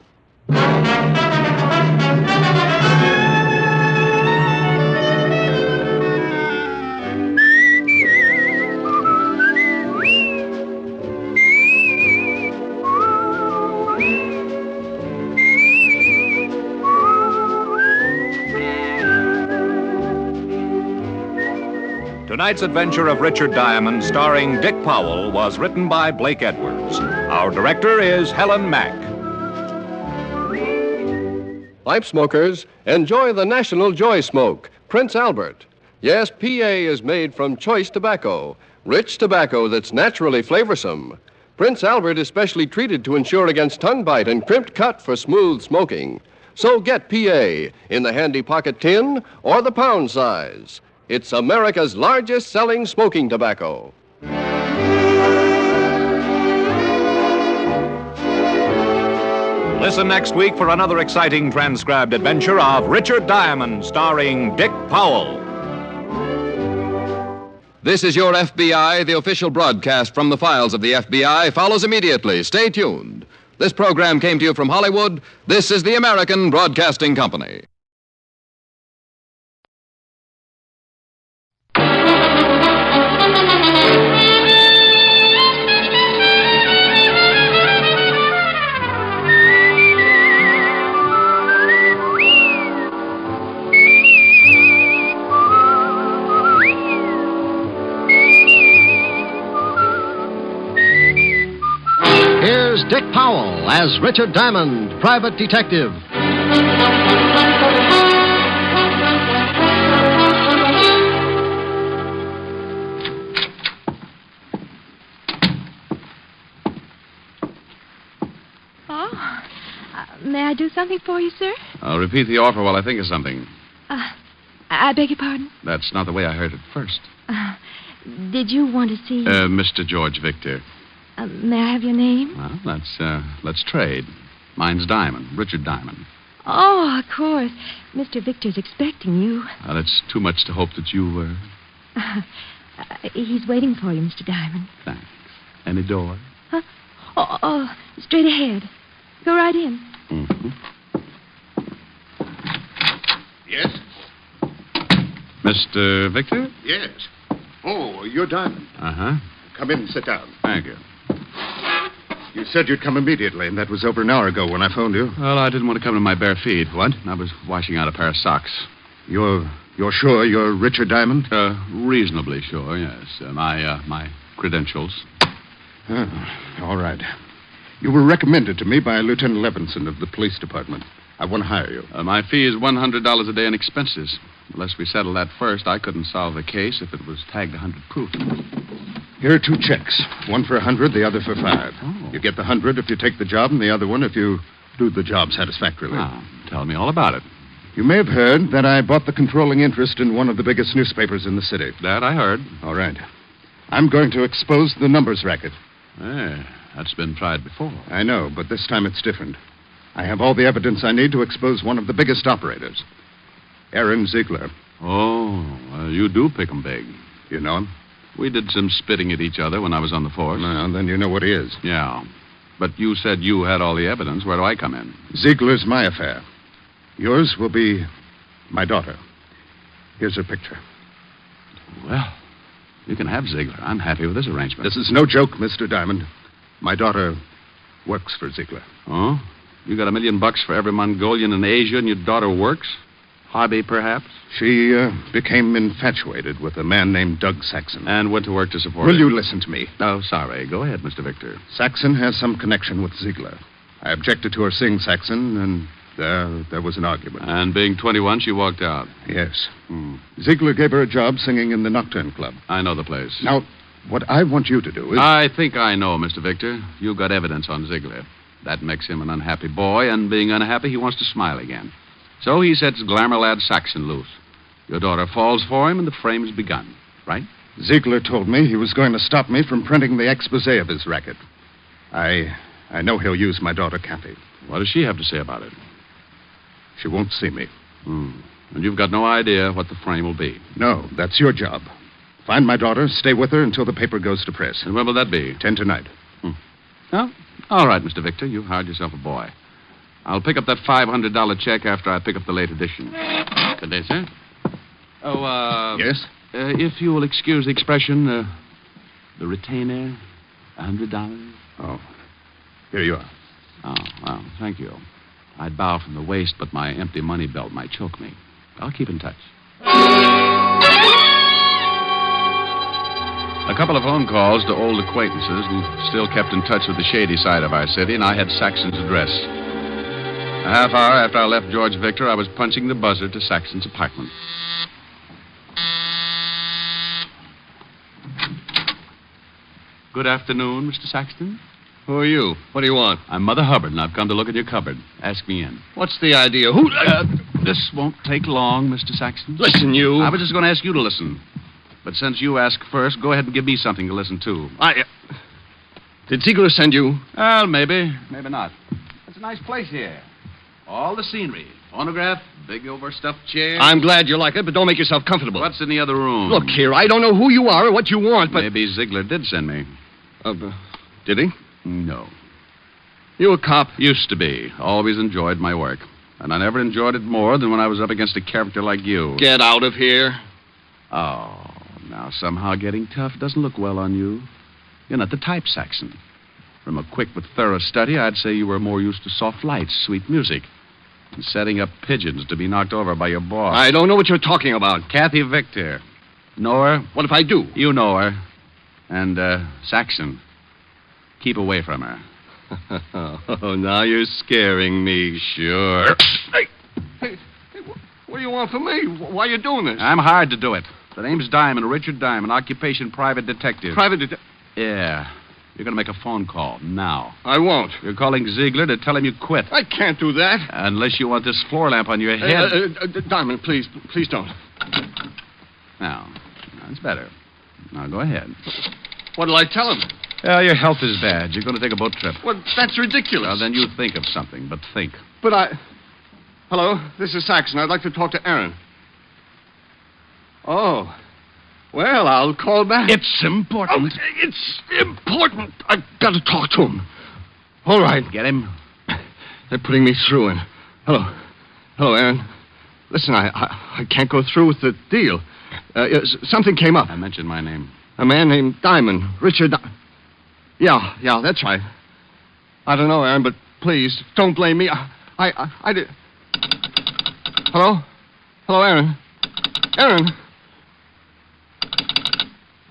Tonight's adventure of Richard Diamond, starring Dick Powell, was written by Blake Edwards. Our director is Helen Mack. Pipe smokers, enjoy the National Joy Smoke, Prince Albert. Yes, PA is made from choice tobacco, rich tobacco that's naturally flavorsome. Prince Albert is specially treated to ensure against tongue bite and crimped cut for smooth smoking. So get PA in the handy pocket tin or the pound size. It's America's largest selling smoking tobacco. Listen next week for another exciting transcribed adventure of Richard Diamond, starring Dick Powell. This is your FBI. The official broadcast from the files of the FBI follows immediately. Stay tuned. This program came to you from Hollywood. This is the American Broadcasting Company. Here's Dick Powell as Richard Diamond, private detective. May I do something for you, sir? I'll repeat the offer while I think of something. I beg your pardon? That's not the way I heard it first. Did you want to see... Mr. George Victor. May I have your name? Well, let's trade. Mine's Diamond, Richard Diamond. Oh, of course. Mr. Victor's expecting you. It's too much to hope that you were... He's waiting for you, Mr. Diamond. Thanks. Any door? Huh? Oh, straight ahead. Go right in. Mm-hmm. Yes? Mr. Victor? Yes. Oh, you're Diamond. Uh-huh. Come in and sit down. Thank you. You said you'd come immediately, and that was over an hour ago when I phoned you. Well, I didn't want to come in my bare feet. What? I was washing out a pair of socks. You're sure you're Richard Diamond? Reasonably sure, yes. My credentials. All right. You were recommended to me by Lieutenant Levinson of the police department. I want to hire you. My fee is $100 a day in expenses. Unless we settle that first, I couldn't solve the case if it was tagged 100 proof. Here are 2 checks. One for 100, the other for 5. Oh. You get the 100 if you take the job, and the other one if you do the job satisfactorily. Tell me all about it. You may have heard that I bought the controlling interest in one of the biggest newspapers in the city. That I heard. All right. I'm going to expose the numbers racket. That's been tried before. I know, but this time it's different. I have all the evidence I need to expose one of the biggest operators, Aaron Ziegler. Oh, you do pick 'em big. You know him? We did some spitting at each other when I was on the force. Well, then you know what he is. Yeah. But you said you had all the evidence. Where do I come in? Ziegler's my affair. Yours will be my daughter. Here's her picture. Well, you can have Ziegler. I'm happy with this arrangement. This is no joke, Mr. Diamond. My daughter works for Ziegler. Oh? You got $1 million for every Mongolian in Asia and your daughter works? Hobby, perhaps? She became infatuated with a man named Doug Saxon. And went to work to support Will him. you listen to me? Oh, sorry. Go ahead, Mr. Victor. Saxon has some connection with Ziegler. I objected to her seeing Saxon, and there was an argument. And being 21, she walked out. Yes. Ziegler gave her a job singing in the Nocturne Club. I know the place. Now, what I want you to do is... I think I know, Mr. Victor. You got evidence on Ziegler. That makes him an unhappy boy, and being unhappy, he wants to smile again. So he sets glamour lad Saxon loose. Your daughter falls for him, and the frame's begun, right? Ziegler told me he was going to stop me from printing the expose of his racket. I know he'll use my daughter, Kathy. What does she have to say about it? She won't see me. And you've got no idea what the frame will be? No, that's your job. Find my daughter, stay with her until the paper goes to press. And when will that be? 10 tonight. Oh, all right, Mr. Victor. You've hired yourself a boy. I'll pick up that $500 check after I pick up the late edition. Good day, sir. Oh, Yes? If you will excuse the expression, the retainer, $100. Oh, here you are. Oh, well, thank you. I'd bow from the waist, but my empty money belt might choke me. I'll keep in touch. A couple of phone calls to old acquaintances who still kept in touch with the shady side of our city, and I had Saxon's address. A half hour after I left George Victor, I was punching the buzzer to Saxon's apartment. Good afternoon, Mr. Saxton. Who are you? What do you want? I'm Mother Hubbard, and I've come to look in your cupboard. Ask me in. What's the idea? Who... This won't take long, Mr. Saxton. Listen, you... I was just going to ask you to listen. But since you asked first, go ahead and give me something to listen to. Did Ziegler send you? Well, maybe. Maybe not. It's a nice place here. All the scenery. Phonograph, big overstuffed chair. I'm glad you like it, but don't make yourself comfortable. What's in the other room? Look here, I don't know who you are or what you want, but... Maybe Ziegler did send me. Did he? No. You a cop? Used to be. Always enjoyed my work. And I never enjoyed it more than when I was up against a character like you. Get out of here. Oh, now somehow getting tough doesn't look well on you. You're not the type, Saxon. From a quick but thorough study, I'd say you were more used to soft lights, sweet music, and setting up pigeons to be knocked over by your boss. I don't know what you're talking about. Kathy Victor. Know her? What if I do? You know her. And, Saxon. Keep away from her. Oh, now you're scaring me. Sure. Hey, what do you want from me? Why are you doing this? I'm hired to do it. The name's Diamond, Richard Diamond, occupation private detective. Private detective? Yeah. You're going to make a phone call now. I won't. You're calling Ziegler to tell him you quit. I can't do that. Unless you want this floor lamp on your head. Diamond, please don't. Now, that's better. Now, go ahead. What'll I tell him? Well, your health is bad. You're going to take a boat trip. Well, that's ridiculous. Well, then you think of something, but think. But Hello, this is Saxon. I'd like to talk to Aaron. Oh. Well, I'll call back. It's important. Oh, it's important. I've got to talk to him. All right. Get him? They're putting me through. Hello, Aaron. Listen, I can't go through with the deal. Something came up. I mentioned my name. A man named Diamond. Richard. Yeah, that's right. I don't know, Aaron, but please, don't blame me. I did. Hello? Hello, Aaron. Aaron.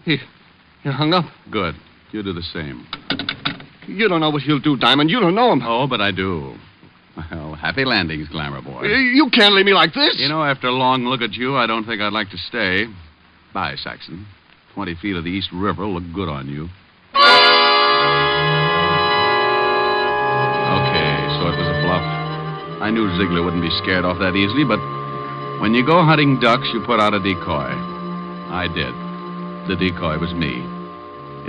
He hung up. Good. You do the same. You don't know what he'll do, Diamond. You don't know him. Oh, but I do. Well, happy landings, Glamour Boy. You can't leave me like this. You know, after a long look at you, I don't think I'd like to stay. Bye, Saxon. 20 feet of the East River will look good on you. Okay, so it was a bluff. I knew Ziegler wouldn't be scared off that easily, but when you go hunting ducks, you put out a decoy. I did. The decoy was me.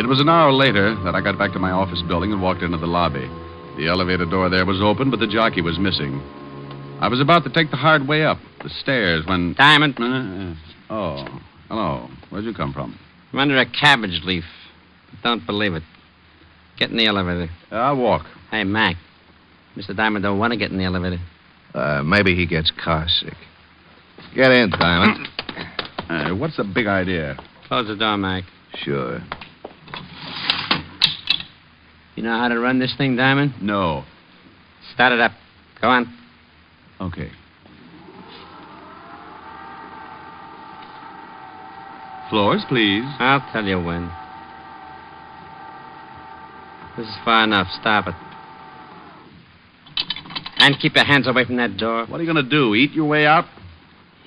It was an hour later that I got back to my office building and walked into the lobby. The elevator door there was open, but the jockey was missing. I was about to take the hard way up, the stairs, when... Diamond. Oh, hello. Where'd you come from? I'm under a cabbage leaf. Don't believe it. Get in the elevator. I'll walk. Hey, Mac. Mr. Diamond don't want to get in the elevator. Maybe he gets car sick. Get in, Diamond. What's the big idea? Close the door, Mac. Sure. You know how to run this thing, Diamond? No. Start it up. Go on. Okay. Floors, please. I'll tell you when. This is far enough. Stop it. And keep your hands away from that door. What are you going to do, eat your way out?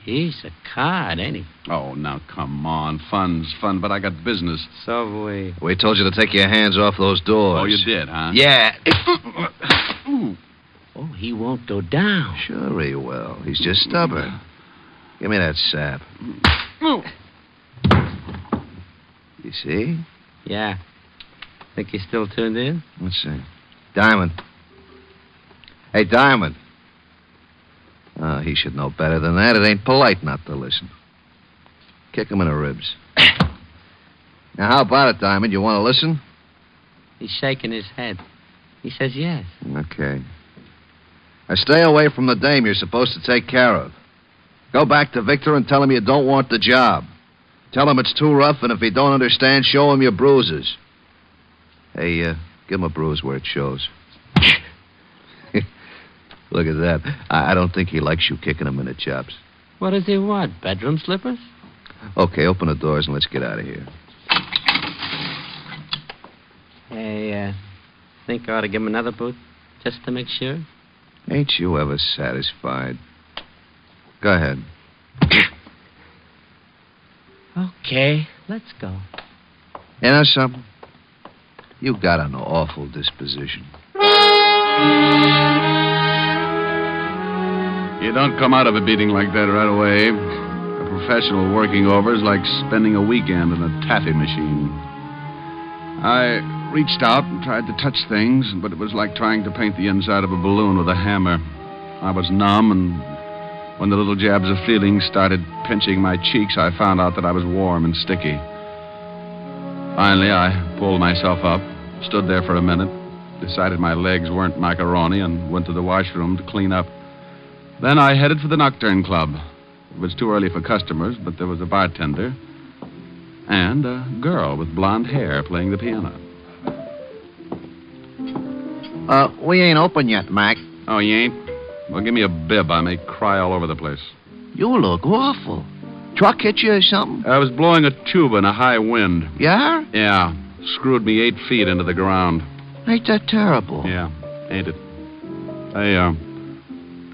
He's a card, ain't he? Oh, now, come on. Fun's fun, but I got business. So have we. We told you to take your hands off those doors. Oh, you did, huh? Yeah. Oh, he won't go down. Sure he will. He's just stubborn. Give me that sap. You see? Yeah. Think he's still tuned in? Let's see. Diamond. Hey, Diamond. He should know better than that. It ain't polite not to listen. Kick him in the ribs. Now, how about it, Diamond? You want to listen? He's shaking his head. He says yes. Okay. Now, stay away from the dame you're supposed to take care of. Go back to Victor and tell him you don't want the job. Tell him it's too rough, and if he don't understand, show him your bruises. Hey, give him a bruise where it shows. Look at that. I don't think he likes you kicking him in the chops. What does he want? Bedroom slippers? Okay, open the doors and let's get out of here. Hey, think I ought to give him another boot? Just to make sure? Ain't you ever satisfied? Go ahead. Okay, let's go. You know something? You got an awful disposition. You don't come out of a beating like that right away. A professional working over is like spending a weekend in a taffy machine. I reached out and tried to touch things, but it was like trying to paint the inside of a balloon with a hammer. I was numb, and when the little jabs of feeling started pinching my cheeks, I found out that I was warm and sticky. Finally, I pulled myself up, stood there for a minute, decided my legs weren't macaroni, and went to the washroom to clean up. Then I headed for the Nocturne Club. It was too early for customers, but there was a bartender and a girl with blonde hair playing the piano. We ain't open yet, Mac. Oh, you ain't? Well, give me a bib. I may cry all over the place. You look awful. Truck hit you or something? I was blowing a tuba in a high wind. Yeah? Yeah. Screwed me 8 feet into the ground. Ain't that terrible? Yeah, ain't it? Hey,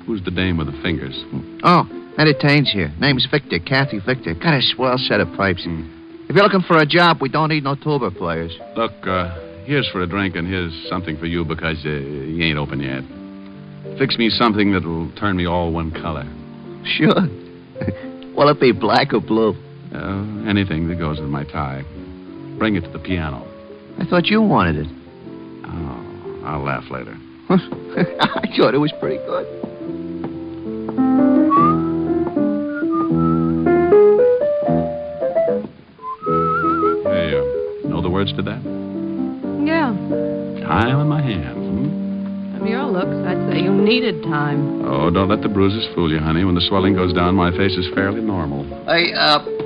who's the dame with the fingers? Oh, entertains here. Name's Victor, Kathy Victor. Got a swell set of pipes. If you're looking for a job, we don't need no tuba players. Look, here's for a drink and here's something for you because you ain't open yet. Fix me something that'll turn me all one color. Sure. Will it be black or blue? Anything that goes with my tie. Bring it to the piano. I thought you wanted it. Oh, I'll laugh later. I thought it was pretty good. Hey, know the words to that? Yeah. Time in my hands. From your looks, I'd say you need it. needed time. Oh, don't let the bruises fool you, honey. When the swelling goes down, my face is fairly normal. Hey,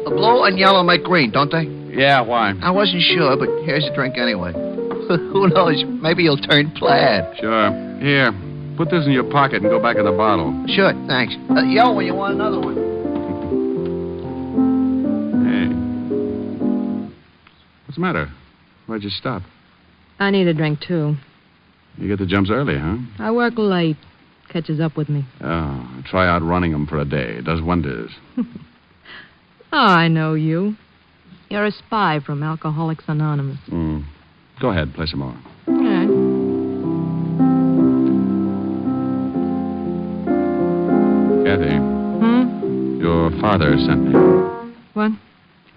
blue and yellow make green, don't they? Yeah, why? I wasn't sure, but here's a drink anyway. Who knows? Maybe you'll turn plaid. Sure. Here, put this in your pocket and go back in the bottle. Sure, thanks. Yell when you want another one. Hey. What's the matter? Why'd you stop? I need a drink, too. You get the jumps early, huh? I work late. Catches up with me. Oh, try out running them for a day. It does wonders. Oh, I know you. You're a spy from Alcoholics Anonymous. Go ahead, play some more. All right. Kathy. Your father sent me. What?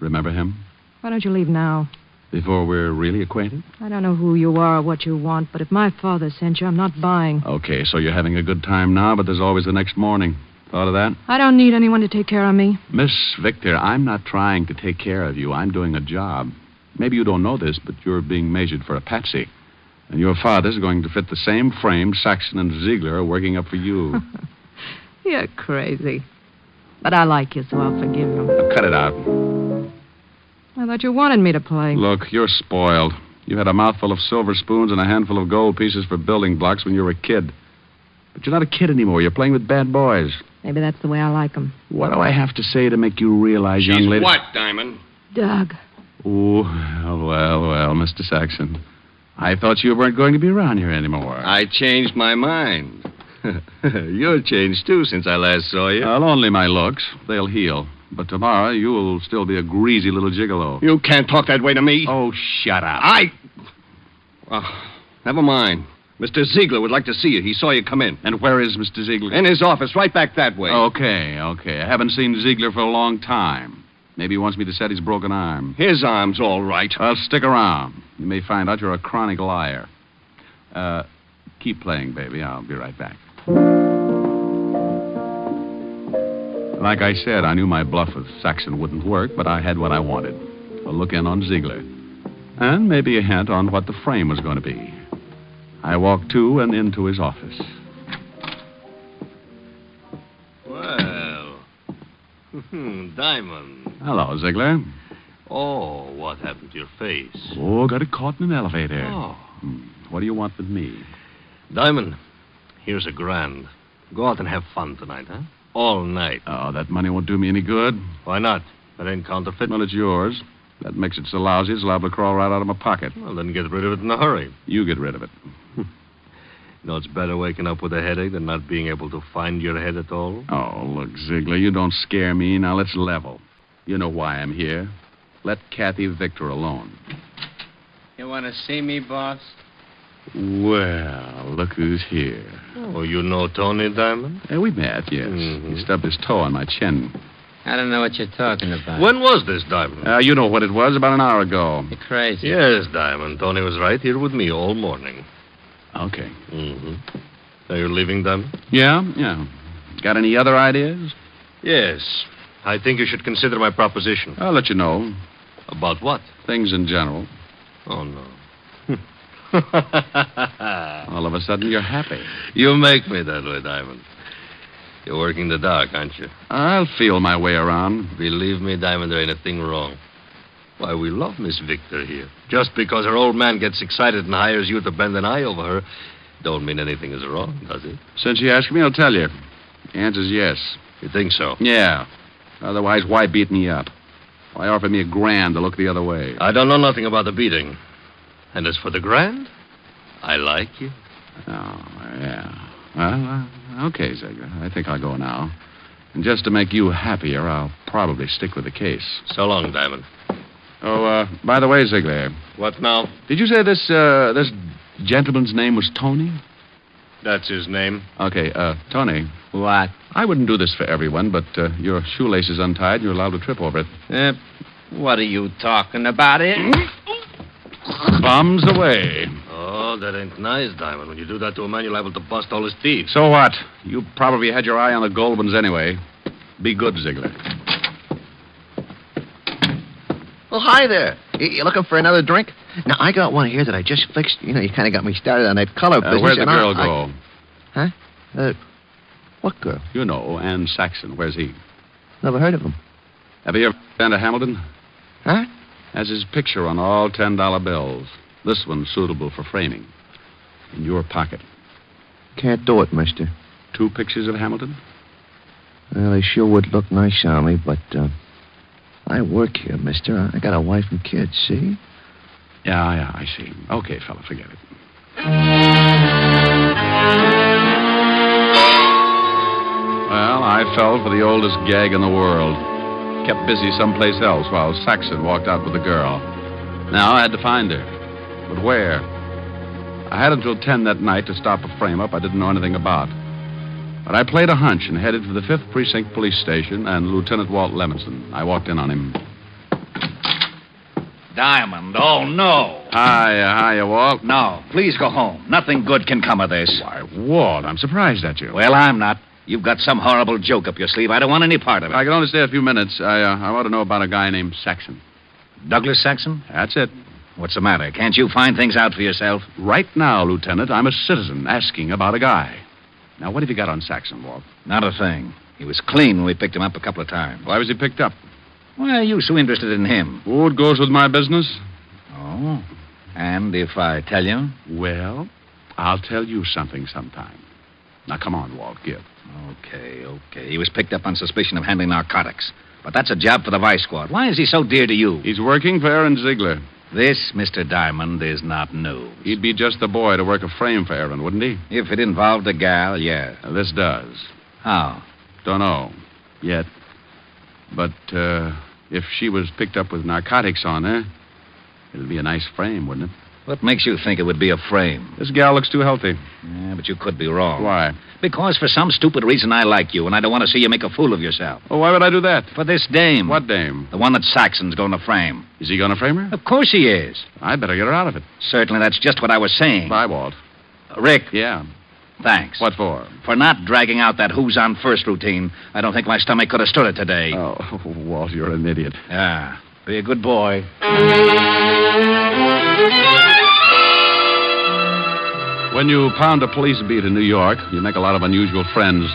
Remember him? Why don't you leave now? Before we're really acquainted? I don't know who you are or what you want, but if my father sent you, I'm not buying. Okay, so you're having a good time now, but there's always the next morning. Thought of that? I don't need anyone to take care of me. Miss Victor, I'm not trying to take care of you. I'm doing a job. Maybe you don't know this, but you're being measured for a patsy. And your father's going to fit the same frame Saxon and Ziegler are working up for you. You're crazy. But I like you, so I'll forgive you. Now, cut it out. I thought you wanted me to play. Look, you're spoiled. You had a mouthful of silver spoons and a handful of gold pieces for building blocks when you were a kid. But you're not a kid anymore. You're playing with bad boys. Maybe that's the way I like them. What do I have to say to make you realize, young lady? What, Diamond? Doug. Oh, well, Mr. Saxon. I thought you weren't going to be around here anymore. I changed my mind. You're changed, too, since I last saw you. Well, only my looks. They'll heal. But tomorrow, you'll still be a greasy little gigolo. You can't talk that way to me. Oh, shut up. Never mind. Mr. Ziegler would like to see you. He saw you come in. And where is Mr. Ziegler? In his office, right back that way. Okay. I haven't seen Ziegler for a long time. Maybe he wants me to set his broken arm. His arm's all right. Well, stick around. You may find out you're a chronic liar. Keep playing, baby. I'll be right back. Like I said, I knew my bluff with Saxon wouldn't work, but I had what I wanted. A look in on Ziegler. And maybe a hint on what the frame was going to be. I walked to and into his office. Well, Diamond. Hello, Ziegler. Oh, what happened to your face? Oh, got it caught in an elevator. Oh. What do you want with me? Diamond, here's $1,000. Go out and have fun tonight, huh? All night. Oh, that money won't do me any good. Why not? That ain't counterfeit. Well, it's yours. That makes it so lousy it's liable to crawl right out of my pocket. Well, then get rid of it in a hurry. You get rid of it. You know, it's better waking up with a headache than not being able to find your head at all. Oh, look, Ziegler, you don't scare me. Now, let's level. You know why I'm here. Let Kathy Victor alone. You want to see me, boss? Well, look who's here. Oh, you know Tony, Diamond? We met, yes. He stubbed his toe on my chin. I don't know what you're talking about. When was this, Diamond? You know what it was, about an hour ago. You're crazy. Yes, Diamond. Tony was right here with me all morning. Okay. Are you leaving, Diamond? Yeah. Got any other ideas? Yes. I think you should consider my proposition. I'll let you know. About what? Things in general. Oh, no. All of a sudden, you're happy. You make me that way, Diamond. You're working the dark, aren't you? I'll feel my way around. Believe me, Diamond, there ain't a thing wrong. Why, we love Miss Victor here. Just because her old man gets excited and hires you to bend an eye over her, don't mean anything is wrong, does it? Since you asked me, I'll tell you. The answer's yes. You think so? Yeah. Otherwise, why beat me up? Why offer me $1,000 to look the other way? I don't know nothing about the beating. And as for the $1,000, I like you. Oh, yeah. Well, okay, Ziegler. I think I'll go now. And just to make you happier, I'll probably stick with the case. So long, Diamond. Oh, by the way, Ziegler. What now? Did you say this gentleman's name was Tony? That's his name. Okay, Tony. What? I wouldn't do this for everyone, but your shoelace is untied and you're allowed to trip over it. What are you talking about, Bombs away. Oh, that ain't nice, Diamond. When you do that to a man, you're liable to bust all his teeth. So what? You probably had your eye on the gold ones anyway. Be good, Ziegler. Well, hi there. You looking for another drink? Now, I got one here that I just fixed. You know, you kind of got me started on that color business. Where'd the girl go? Huh? What girl? You know, Ann Saxon. Where's he? Never heard of him. Have you ever been to Hamilton? Huh? Has his picture on all $10 bills. This one's suitable for framing. In your pocket. Can't do it, mister. 2 pictures of Hamilton? Well, they sure would look nice on me, but I work here, mister. I got a wife and kids, see? Yeah, I see. Okay, fella, forget it. Well, I fell for the oldest gag in the world. Kept busy someplace else while Saxon walked out with the girl. Now I had to find her. But where? I had until 10 that night to stop a frame-up I didn't know anything about. But I played a hunch and headed for the 5th Precinct Police Station and Lieutenant Walt Levinson. I walked in on him. Diamond, oh, no. Hiya, Walt. No, please go home. Nothing good can come of this. Why, Walt, I'm surprised at you. Well, I'm not. You've got some horrible joke up your sleeve. I don't want any part of it. I can only stay a few minutes. I want to know about a guy named Saxon. Douglas Saxon? That's it. What's the matter? Can't you find things out for yourself? Right now, Lieutenant, I'm a citizen asking about a guy. Now, what have you got on Saxon, Walt? Not a thing. He was clean when we picked him up a couple of times. Why was he picked up? Why are you so interested in him? Oh, it goes with my business. Oh. And if I tell you? Well, I'll tell you something sometime. Now, come on, Walt, give. Okay. He was picked up on suspicion of handling narcotics. But that's a job for the Vice Squad. Why is he so dear to you? He's working for Aaron Ziegler. This, Mr. Diamond, is not news. He'd be just the boy to work a frame for Aaron, wouldn't he? If it involved a gal, yeah. This does. How? Don't know. Yet. But, if she was picked up with narcotics on her, it'd be a nice frame, wouldn't it? What makes you think it would be a frame? This gal looks too healthy. Yeah, but you could be wrong. Why? Because for some stupid reason I like you, and I don't want to see you make a fool of yourself. Oh, why would I do that? For this dame. What dame? The one that Saxon's going to frame. Is he going to frame her? Of course he is. I better get her out of it. Certainly, that's just what I was saying. Bye, Walt. Rick. Yeah? Thanks. What for? For not dragging out that who's on first routine. I don't think my stomach could have stood it today. Oh, Walt, you're an idiot. Yeah. Be a good boy. When you pound a police beat in New York, you make a lot of unusual friends.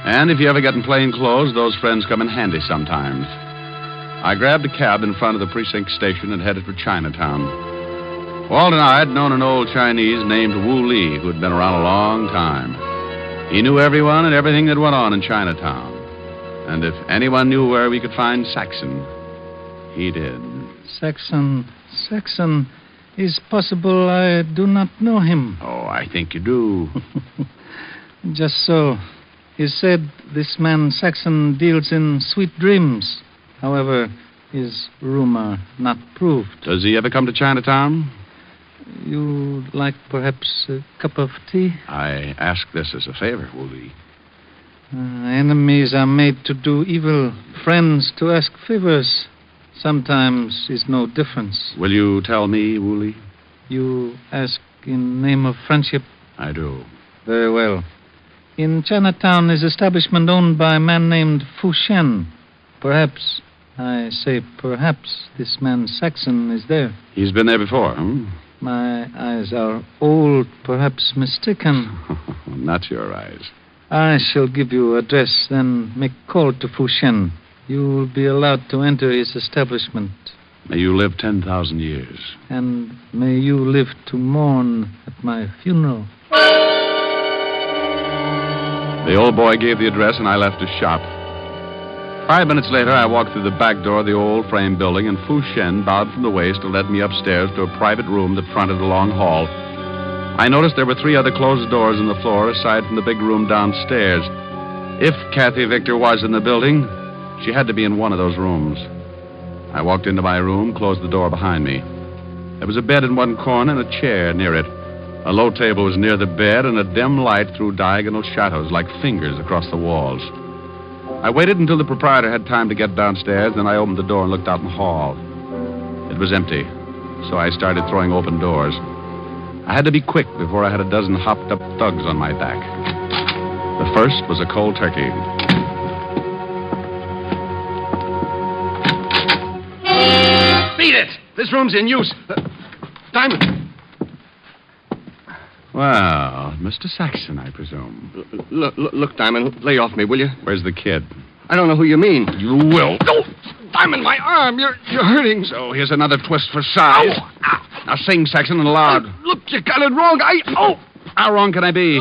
And if you ever get in plain clothes, those friends come in handy sometimes. I grabbed a cab in front of the precinct station and headed for Chinatown. Walt and I had known an old Chinese named Wu Li who'd been around a long time. He knew everyone and everything that went on in Chinatown. And if anyone knew where we could find Saxon, he did. Saxon. Is possible I do not know him. Oh, I think you do. Just so. He said this man Saxon deals in sweet dreams. However, is rumor not proved. Does he ever come to Chinatown? You like perhaps a cup of tea? I ask this as a favor, Wu Li. Enemies are made to do evil. Friends to ask favors. Sometimes is no difference. Will you tell me, Wu Li? You ask in name of friendship? I do. Very well. In Chinatown is establishment owned by a man named Fu Shen. Perhaps, I say perhaps, this man Saxon is there. He's been there before, hmm? My eyes are old, perhaps mistaken. Not your eyes. I shall give you address, then make call to Fu Shen. You will be allowed to enter his establishment. May you live 10,000 years. And may you live to mourn at my funeral. The old boy gave the address, and I left his shop. 5 minutes later, I walked through the back door of the old frame building, and Fu Shen bowed from the waist to let me upstairs to a private room that fronted a long hall. I noticed there were 3 other closed doors in the floor, aside from the big room downstairs. If Kathy Victor was in the building, she had to be in one of those rooms. I walked into my room, closed the door behind me. There was a bed in one corner and a chair near it. A low table was near the bed, and a dim light threw diagonal shadows like fingers across the walls. I waited until the proprietor had time to get downstairs, then I opened the door and looked out in the hall. It was empty, so I started throwing open doors. I had to be quick before I had a dozen hopped-up thugs on my back. The first was a cold turkey. Beat it! This room's in use. Diamond. Well, Mr. Saxon, I presume. Look, Diamond, lay off me, will you? Where's the kid? I don't know who you mean. You will. No! Diamond, my arm! You're hurting. So here's another twist for size. Ow. Now sing, Saxon, and loud. Look, you got it wrong. How wrong can I be?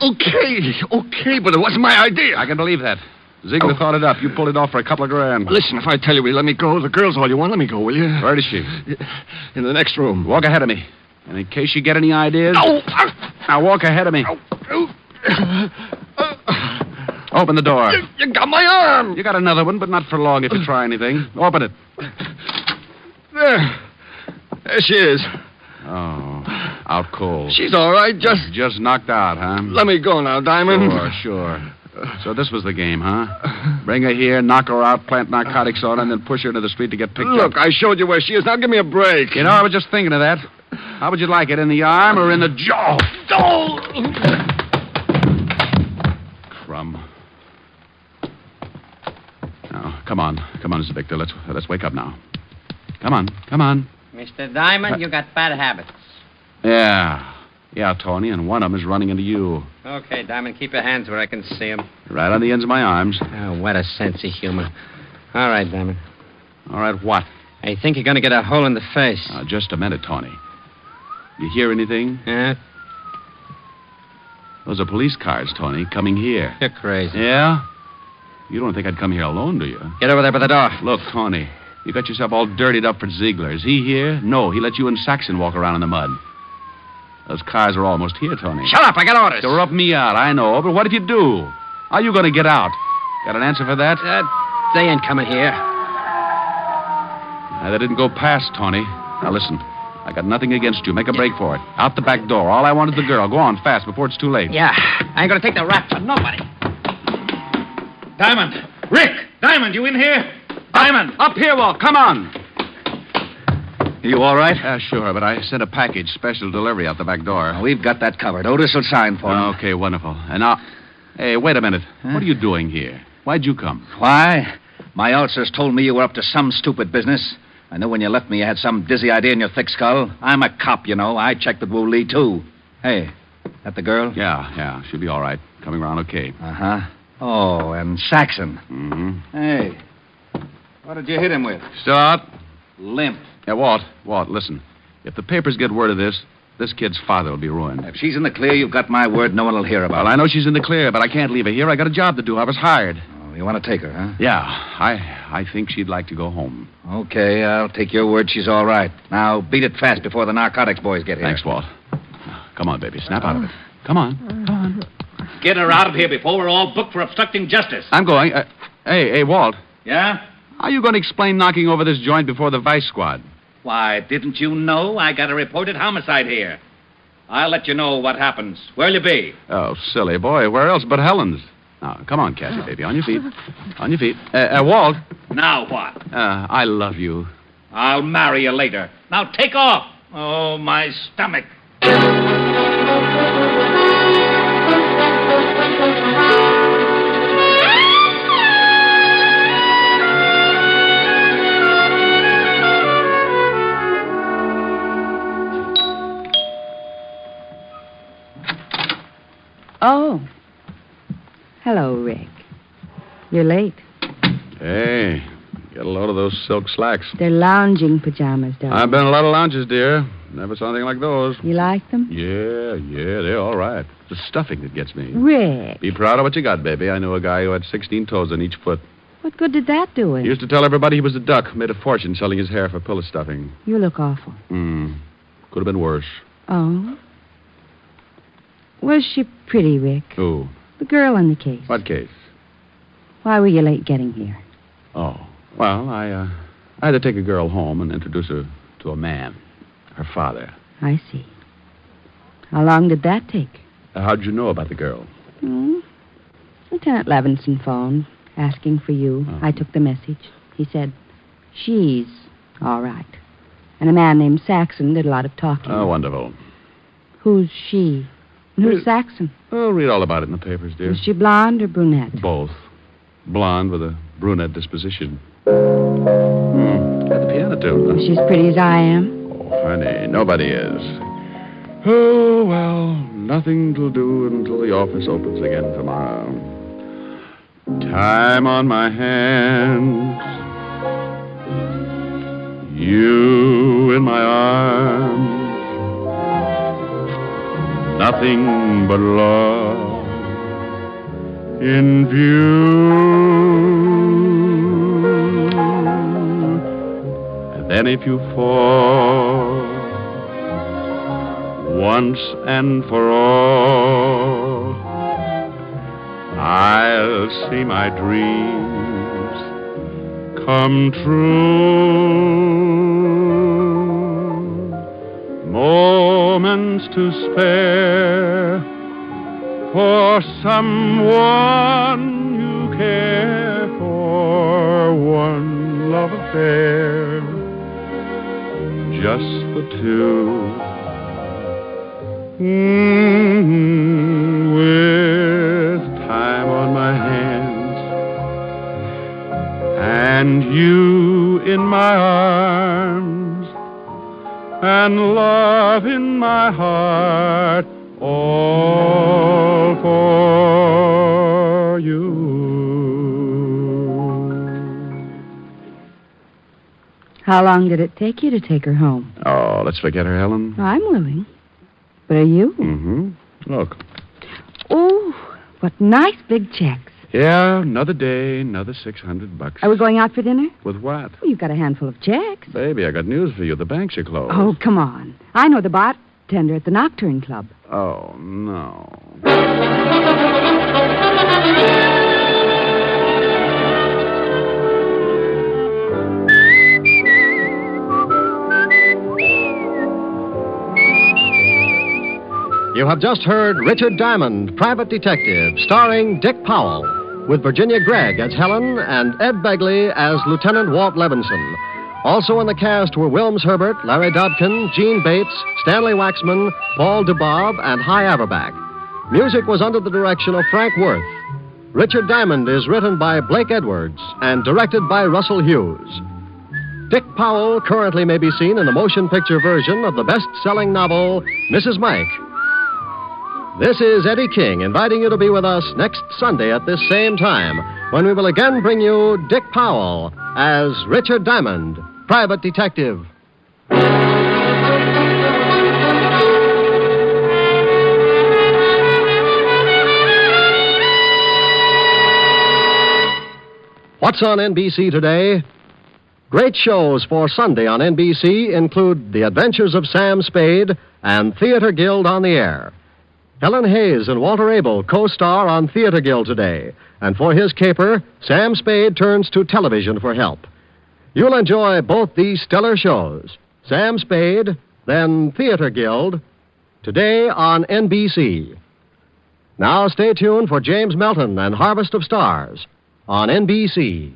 Okay, but it wasn't my idea. I can believe that. Ziegler thought it up. You pulled it off for a couple of grand. Listen, if I tell you, will you let me go? The girl's all you want. Let me go, will you? Where is she? In the next room. Walk ahead of me. And in case you get any ideas... No! Now walk ahead of me. Open the door. You got my arm! You got another one, but not for long if you try anything. Open it. There she is. Oh, out cold. She's all right, Just knocked out, huh? Let me go now, Diamond. Sure. So this was the game, huh? Bring her here, knock her out, plant narcotics on her, and then push her into the street to get picked up. Look, I showed you where she is. Now give me a break. You know, I was just thinking of that. How would you like it, in the arm or in the jaw? Crumb. Now, come on, Mr. Victor. Let's wake up now. Come on. Mr. Diamond, you got bad habits. Yeah, Tony, and one of them is running into you. Okay, Diamond, keep your hands where I can see them. Right on the ends of my arms. Oh, what a sense of humor. All right, Diamond. All right, what? I think you're going to get a hole in the face. Just a minute, Tony. You hear anything? Yeah? Those are police cars, Tony, coming here. You're crazy. Yeah? You don't think I'd come here alone, do you? Get over there by the door. Look, Tony, you got yourself all dirtied up for Ziegler. Is he here? No, he let you and Saxon walk around in the mud. Those cars are almost here, Tony. Shut up, I got orders. They'll rub me out, I know, but what if you do? How are you going to get out? Got an answer for that? They ain't coming here. They didn't go past, Tony. Now listen, I got nothing against you. Make a break for it. Out the back door. All I want is the girl. Go on, fast, before it's too late. Yeah, I ain't going to take the rap for nobody. Diamond! Rick! Diamond, you in here? Diamond! Up here, Walt. Come on. You all right? Sure, but I sent a package, special delivery, out the back door. We've got that covered. Otis will sign for him. Okay, wonderful. And now... Hey, wait a minute. Huh? What are you doing here? Why'd you come? Why? My officers told me you were up to some stupid business. I knew when you left me you had some dizzy idea in your thick skull. I'm a cop, you know. I checked with Wu Lee, too. Hey, that the girl? Yeah. She'll be all right. Coming around okay. Uh-huh. Oh, and Saxon. Mm-hmm. Hey, what did you hit him with? Still out? Limp. Yeah, Walt, listen. If the papers get word of this kid's father will be ruined. If she's in the clear, you've got my word no one will hear about it. Well, I know she's in the clear, but I can't leave her here. I got a job to do. I was hired. Oh, you want to take her, huh? Yeah, I think she'd like to go home. Okay, I'll take your word she's all right. Now, beat it fast before the narcotics boys get here. Thanks, Walt. Come on, baby. Snap out of it. Come on. Get her out of here before we're all booked for obstructing justice. I'm going. Hey, Walt. Yeah? How are you going to explain knocking over this joint before the vice squad? Why, didn't you know I got a reported homicide here? I'll let you know what happens. Where'll you be? Oh, silly boy. Where else but Helen's? Now, come on, Kathy, baby. On your feet. On your feet. Walt. Now what? I love you. I'll marry you later. Now take off. Oh, my stomach. Oh. Hello, Rick. You're late. Hey, get a load of those silk slacks. They're lounging pajamas, darling. I've been in a lot of lounges, dear. Never saw anything like those. You like them? Yeah, they're all right. It's the stuffing that gets me. Rick. Be proud of what you got, baby. I knew a guy who had 16 toes on each foot. What good did that do him? He used to tell everybody he was a duck, made a fortune selling his hair for pillow stuffing. You look awful. Could have been worse. Oh? Was she pretty, Rick? Who? The girl in the case. What case? Why were you late getting here? Oh, well, I had to take a girl home and introduce her to a man, her father. I see. How long did that take? How'd you know about the girl? Lieutenant Levinson phoned, asking for you. Oh. I took the message. He said, she's all right. And a man named Saxon did a lot of talking. Oh, wonderful. Who's she? And who's Saxon? Oh, read all about it in the papers, dear. Is she blonde or brunette? Both. Blonde with a brunette disposition. Got the piano tune. Huh? Is she as pretty as I am? Oh, honey, nobody is. Oh, well, nothing to do until the office opens again tomorrow. Time on my hands. You in my arms. Nothing but love in view. And then if you fall once and for all, I'll see my dreams come true. Moments to spare for someone you care for. One love affair, just the two. With time on my hands and you in my arms and love in my heart, all for you. How long did it take you to take her home? Oh, let's forget her, Helen. I'm willing. But are you? Mm-hmm. Look. Oh, what nice big checks. Yeah, another day, another $600. Are we going out for dinner? With what? Well, you've got a handful of checks. Baby, I got news for you. The banks are closed. Oh, come on. I know the bartender at the Nocturne Club. Oh, no. You have just heard Richard Diamond, Private Detective, starring Dick Powell, with Virginia Gregg as Helen and Ed Begley as Lieutenant Walt Levinson. Also in the cast were Wilms Herbert, Larry Dobkin, Gene Bates, Stanley Waxman, Paul DeBob, and Hy Averback. Music was under the direction of Frank Worth. Richard Diamond is written by Blake Edwards and directed by Russell Hughes. Dick Powell currently may be seen in the motion picture version of the best-selling novel, Mrs. Mike. This is Eddie King inviting you to be with us next Sunday at this same time when we will again bring you Dick Powell as Richard Diamond, Private Detective. What's on NBC today? Great shows for Sunday on NBC include The Adventures of Sam Spade and Theater Guild on the Air. Helen Hayes and Walter Abel co-star on Theater Guild today, and for his caper, Sam Spade turns to television for help. You'll enjoy both these stellar shows, Sam Spade, then Theater Guild, today on NBC. Now stay tuned for James Melton and Harvest of Stars on NBC.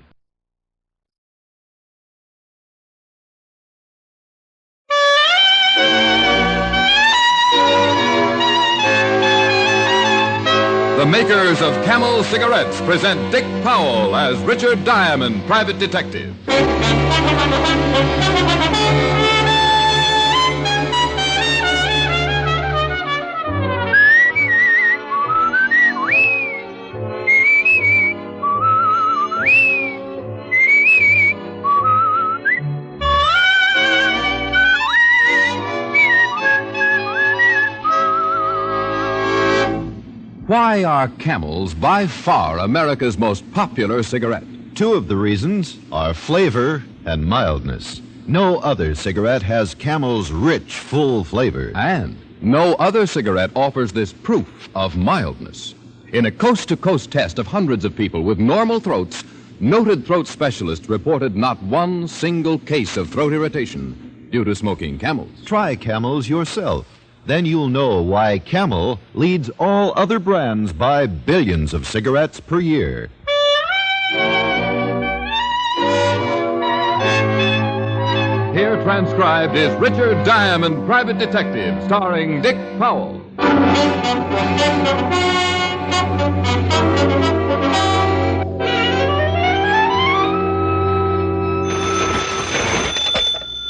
The makers of Camel cigarettes present Dick Powell as Richard Diamond, Private Detective. Why are Camels by far America's most popular cigarette? Two of the reasons are flavor and mildness. No other cigarette has Camel's rich, full flavor. And no other cigarette offers this proof of mildness. In a coast-to-coast test of hundreds of people with normal throats, noted throat specialists reported not one single case of throat irritation due to smoking Camels. Try Camels yourself. Then you'll know why Camel leads all other brands by billions of cigarettes per year. Here transcribed is Richard Diamond, Private Detective, starring Dick Powell.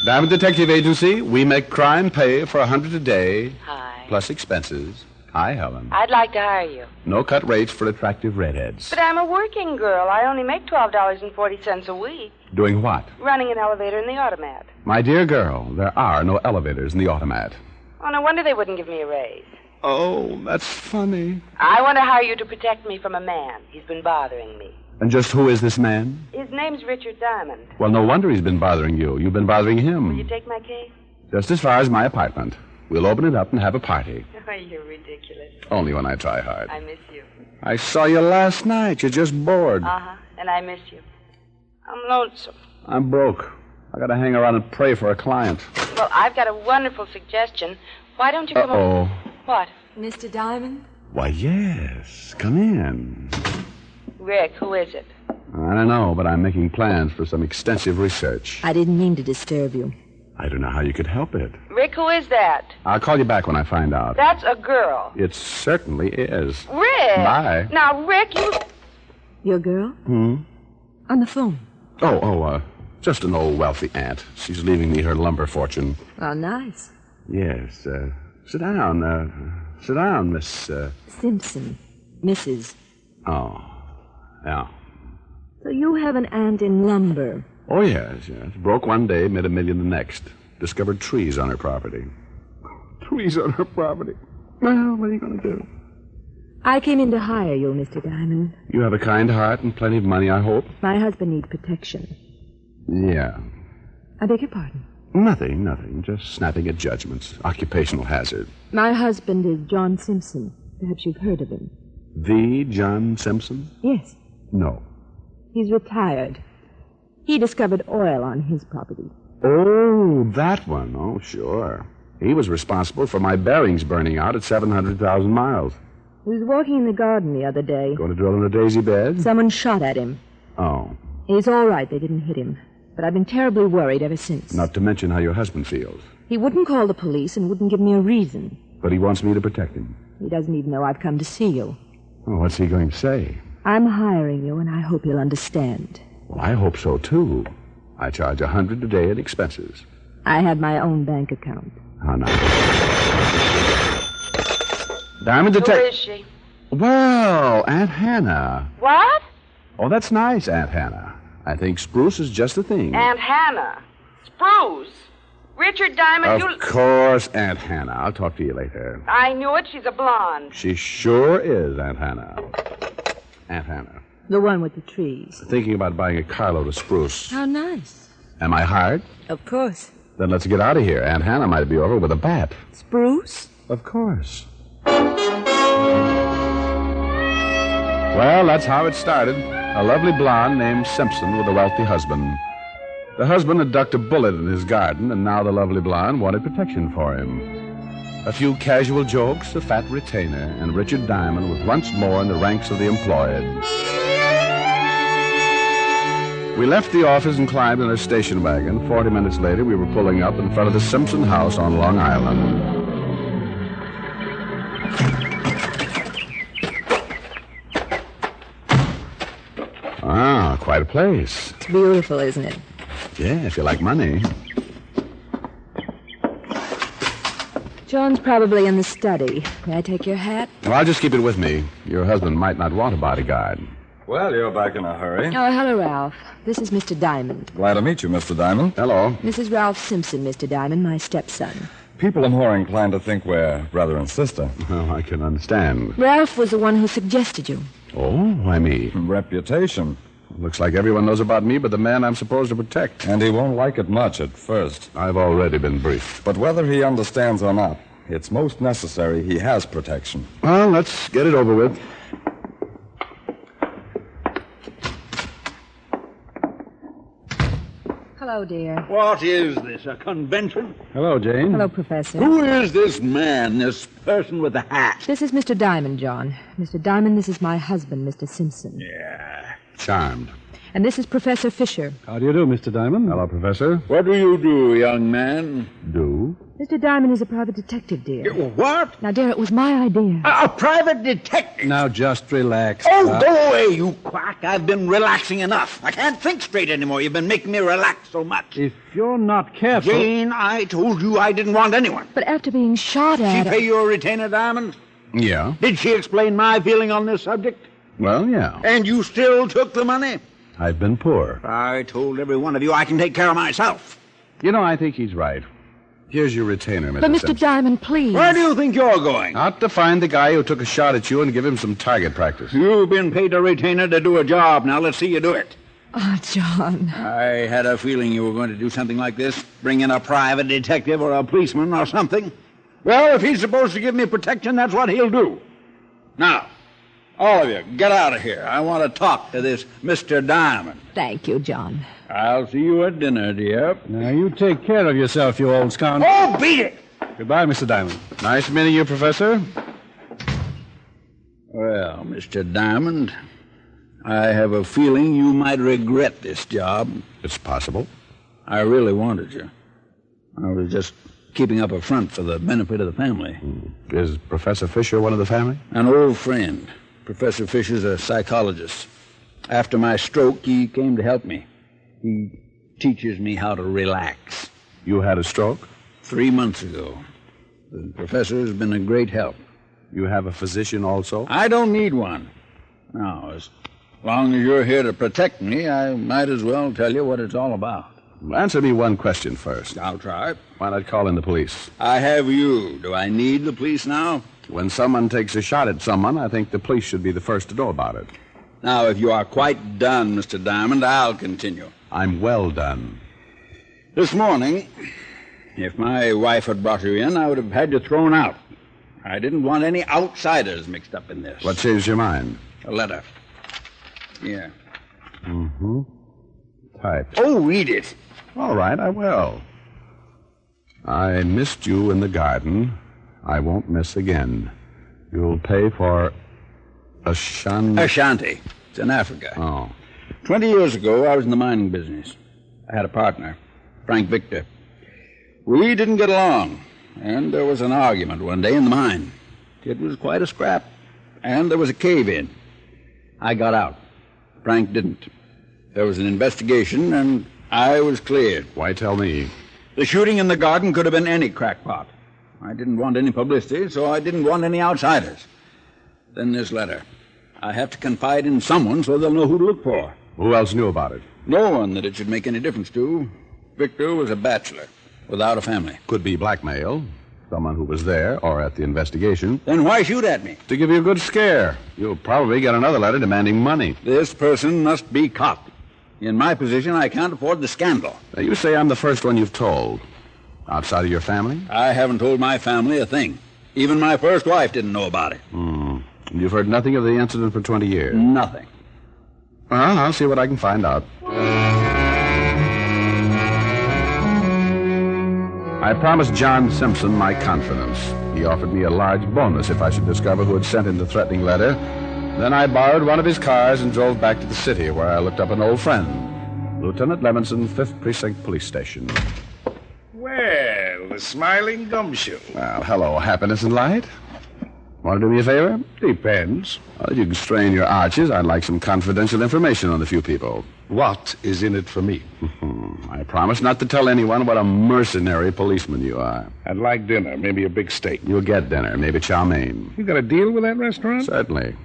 Diamond Detective Agency, we make crime pay for 100 a day. Hi. plus expenses. Hi, Helen. I'd like to hire you. No cut rates for attractive redheads. But I'm a working girl. I only make $12.40 a week. Doing what? Running an elevator in the automat. My dear girl, there are no elevators in the automat. Oh, no wonder they wouldn't give me a raise. Oh, that's funny. I want to hire you to protect me from a man. He's been bothering me. And just who is this man? His name's Richard Diamond. Well, no wonder he's been bothering you. You've been bothering him. Will you take my case? Just as far as my apartment. We'll open it up and have a party. Oh, you're ridiculous. Only when I try hard. I miss you. I saw you last night. You're just bored. Uh-huh. And I miss you. I'm lonesome. I'm broke. I gotta hang around and pray for a client. Well, I've got a wonderful suggestion. Why don't you come over? What? Mr. Diamond? Why, yes. Come in. Rick, who is it? I don't know, but I'm making plans for some extensive research. I didn't mean to disturb you. I don't know how you could help it. Rick, who is that? I'll call you back when I find out. That's a girl. It certainly is. Rick! Bye. Now, Rick, you... Your girl? On the phone. Just an old wealthy aunt. She's leaving me her lumber fortune. Oh, nice. Yes, sit down. Sit down, Miss, Simpson. Mrs. Oh, yeah. So you have an aunt in lumber. Oh, yes. Broke one day, made $1 million the next. Discovered trees on her property. Trees on her property. Well, what are you going to do? I came in to hire you, Mr. Diamond. You have a kind heart and plenty of money, I hope? My husband needs protection. Yeah. I beg your pardon? Nothing. Just snapping at judgments. Occupational hazard. My husband is John Simpson. Perhaps you've heard of him. The John Simpson? Yes. No. He's retired. He discovered oil on his property. Oh, that one. Oh, sure. He was responsible for my bearings burning out at 700,000 miles. He was walking in the garden the other day. Going to drill in a daisy bed? Someone shot at him. Oh. He's all right. They didn't hit him. But I've been terribly worried ever since. Not to mention how your husband feels. He wouldn't call the police and wouldn't give me a reason. But he wants me to protect him. He doesn't even know I've come to see you. Oh, what's he going to say? I'm hiring you, and I hope you'll understand. Well, I hope so, too. I charge $100 a day in expenses. I have my own bank account. How nice. Diamond Who Detective. is she? Well, Aunt Hannah. What? Oh, that's nice, Aunt Hannah. I think spruce is just the thing. Aunt Hannah. Spruce. Richard Diamond, Of course, Aunt Hannah. I'll talk to you later. I knew it. She's a blonde. She sure is, Aunt Hannah. Aunt Hannah. The one with the trees. Thinking about buying a carload of spruce. How nice. Am I hired? Of course. Then let's get out of here. Aunt Hannah might be over with a bat. Spruce? Of course. Well, that's how it started. A lovely blonde named Simpson with a wealthy husband. The husband had ducked a bullet in his garden, and now the lovely blonde wanted protection for him. A few casual jokes, a fat retainer, and Richard Diamond was once more in the ranks of the employed. We left the office and climbed in a station wagon. 40 minutes later, we were pulling up in front of the Simpson house on Long Island. Ah, quite a place. It's beautiful, isn't it? Yeah, if you like money. John's probably in the study. May I take your hat? Well, I'll just keep it with me. Your husband might not want a bodyguard. Well, you're back in a hurry. Oh, hello, Ralph. This is Mr. Diamond. Glad to meet you, Mr. Diamond. Hello. This is Ralph Simpson, Mr. Diamond, my stepson. People are more inclined to think we're brother and sister. Oh, I can understand. Ralph was the one who suggested you. Oh, why me? Reputation. Looks like everyone knows about me but the man I'm supposed to protect. And he won't like it much at first. I've already been briefed. But whether he understands or not, it's most necessary he has protection. Well, let's get it over with. Hello, dear. What is this, a convention? Hello, Jane. Hello, Professor. Who is this man, this person with the hat? This is Mr. Diamond, John. Mr. Diamond, this is my husband, Mr. Simpson. Yeah. Charmed. And this is Professor Fisher. How do you do, Mr. Diamond? Hello, Professor. What do you do, young man? Do? Mr. Diamond is a private detective, dear. What? Now, dear, it was my idea. A private detective? Now, just relax. Oh, go away, you quack. I've been relaxing enough. I can't think straight anymore. You've been making me relax so much. If you're not careful... Jane, I told you I didn't want anyone. But after being shot at... She pay your retainer, Diamond? Yeah. Did she explain my feeling on this subject? Well, yeah. And you still took the money? I've been poor. I told every one of you I can take care of myself. You know, I think he's right. Here's your retainer, Mr. But, Mr. Simpson. Diamond, please. Where do you think you're going? Out to find the guy who took a shot at you and give him some target practice. You've been paid a retainer to do a job. Now let's see you do it. Oh, John. I had a feeling you were going to do something like this. Bring in a private detective or a policeman or something. Well, if he's supposed to give me protection, that's what he'll do. Now, all of you, get out of here. I want to talk to this Mr. Diamond. Thank you, John. I'll see you at dinner, dear. Now, you take care of yourself, you old scoundrel. Oh, beat it! Goodbye, Mr. Diamond. Nice meeting you, Professor. Well, Mr. Diamond, I have a feeling you might regret this job. It's possible. I really wanted you. I was just keeping up a front for the benefit of the family. Is Professor Fisher one of the family? An old friend. Professor Fisher's a psychologist. After my stroke, he came to help me. He teaches me how to relax. You had a stroke? 3 months ago. The professor has been a great help. You have a physician also? I don't need one. Now, as long as you're here to protect me, I might as well tell you what it's all about. Answer me one question first. I'll try. Why not call in the police? I have you. Do I need the police now? When someone takes a shot at someone, I think the police should be the first to know about it. Now, if you are quite done, Mr. Diamond, I'll continue. I'm well done. This morning, if my wife had brought you in, I would have had you thrown out. I didn't want any outsiders mixed up in this. What changed your mind? A letter. Here. Mm-hmm. Typed. Oh, read it. All right, I will. I missed you in the garden. I won't miss again. You'll pay for Ashanti. It's in Africa. Oh. 20 years ago, I was in the mining business. I had a partner, Frank Victor. We didn't get along, and there was an argument one day in the mine. It was quite a scrap, and there was a cave-in. I got out. Frank didn't. There was an investigation, and I was cleared. Why tell me? The shooting in the garden could have been any crackpot. I didn't want any publicity, so I didn't want any outsiders. Then this letter. I have to confide in someone so they'll know who to look for. Who else knew about it? No one that it should make any difference to. Victor was a bachelor, without a family. Could be blackmail. Someone who was there or at the investigation. Then why shoot at me? To give you a good scare. You'll probably get another letter demanding money. This person must be caught. In my position, I can't afford the scandal. Now, you say I'm the first one you've told. Outside of your family? I haven't told my family a thing. Even my first wife didn't know about it. And you've heard nothing of the incident for 20 years? Nothing. Well, I'll see what I can find out. I promised John Simpson my confidence. He offered me a large bonus if I should discover who had sent him the threatening letter. Then I borrowed one of his cars and drove back to the city, where I looked up an old friend, Lieutenant Levinson, 5th Precinct Police Station. Well, the smiling gumshoe. Well, hello, happiness and light. Want to do me a favor? Depends. Well, if you can strain your arches, I'd like some confidential information on a few people. What is in it for me? I promise not to tell anyone what a mercenary policeman you are. I'd like dinner, maybe a big steak. You'll get dinner, maybe chow mein. You got a deal with that restaurant? Certainly.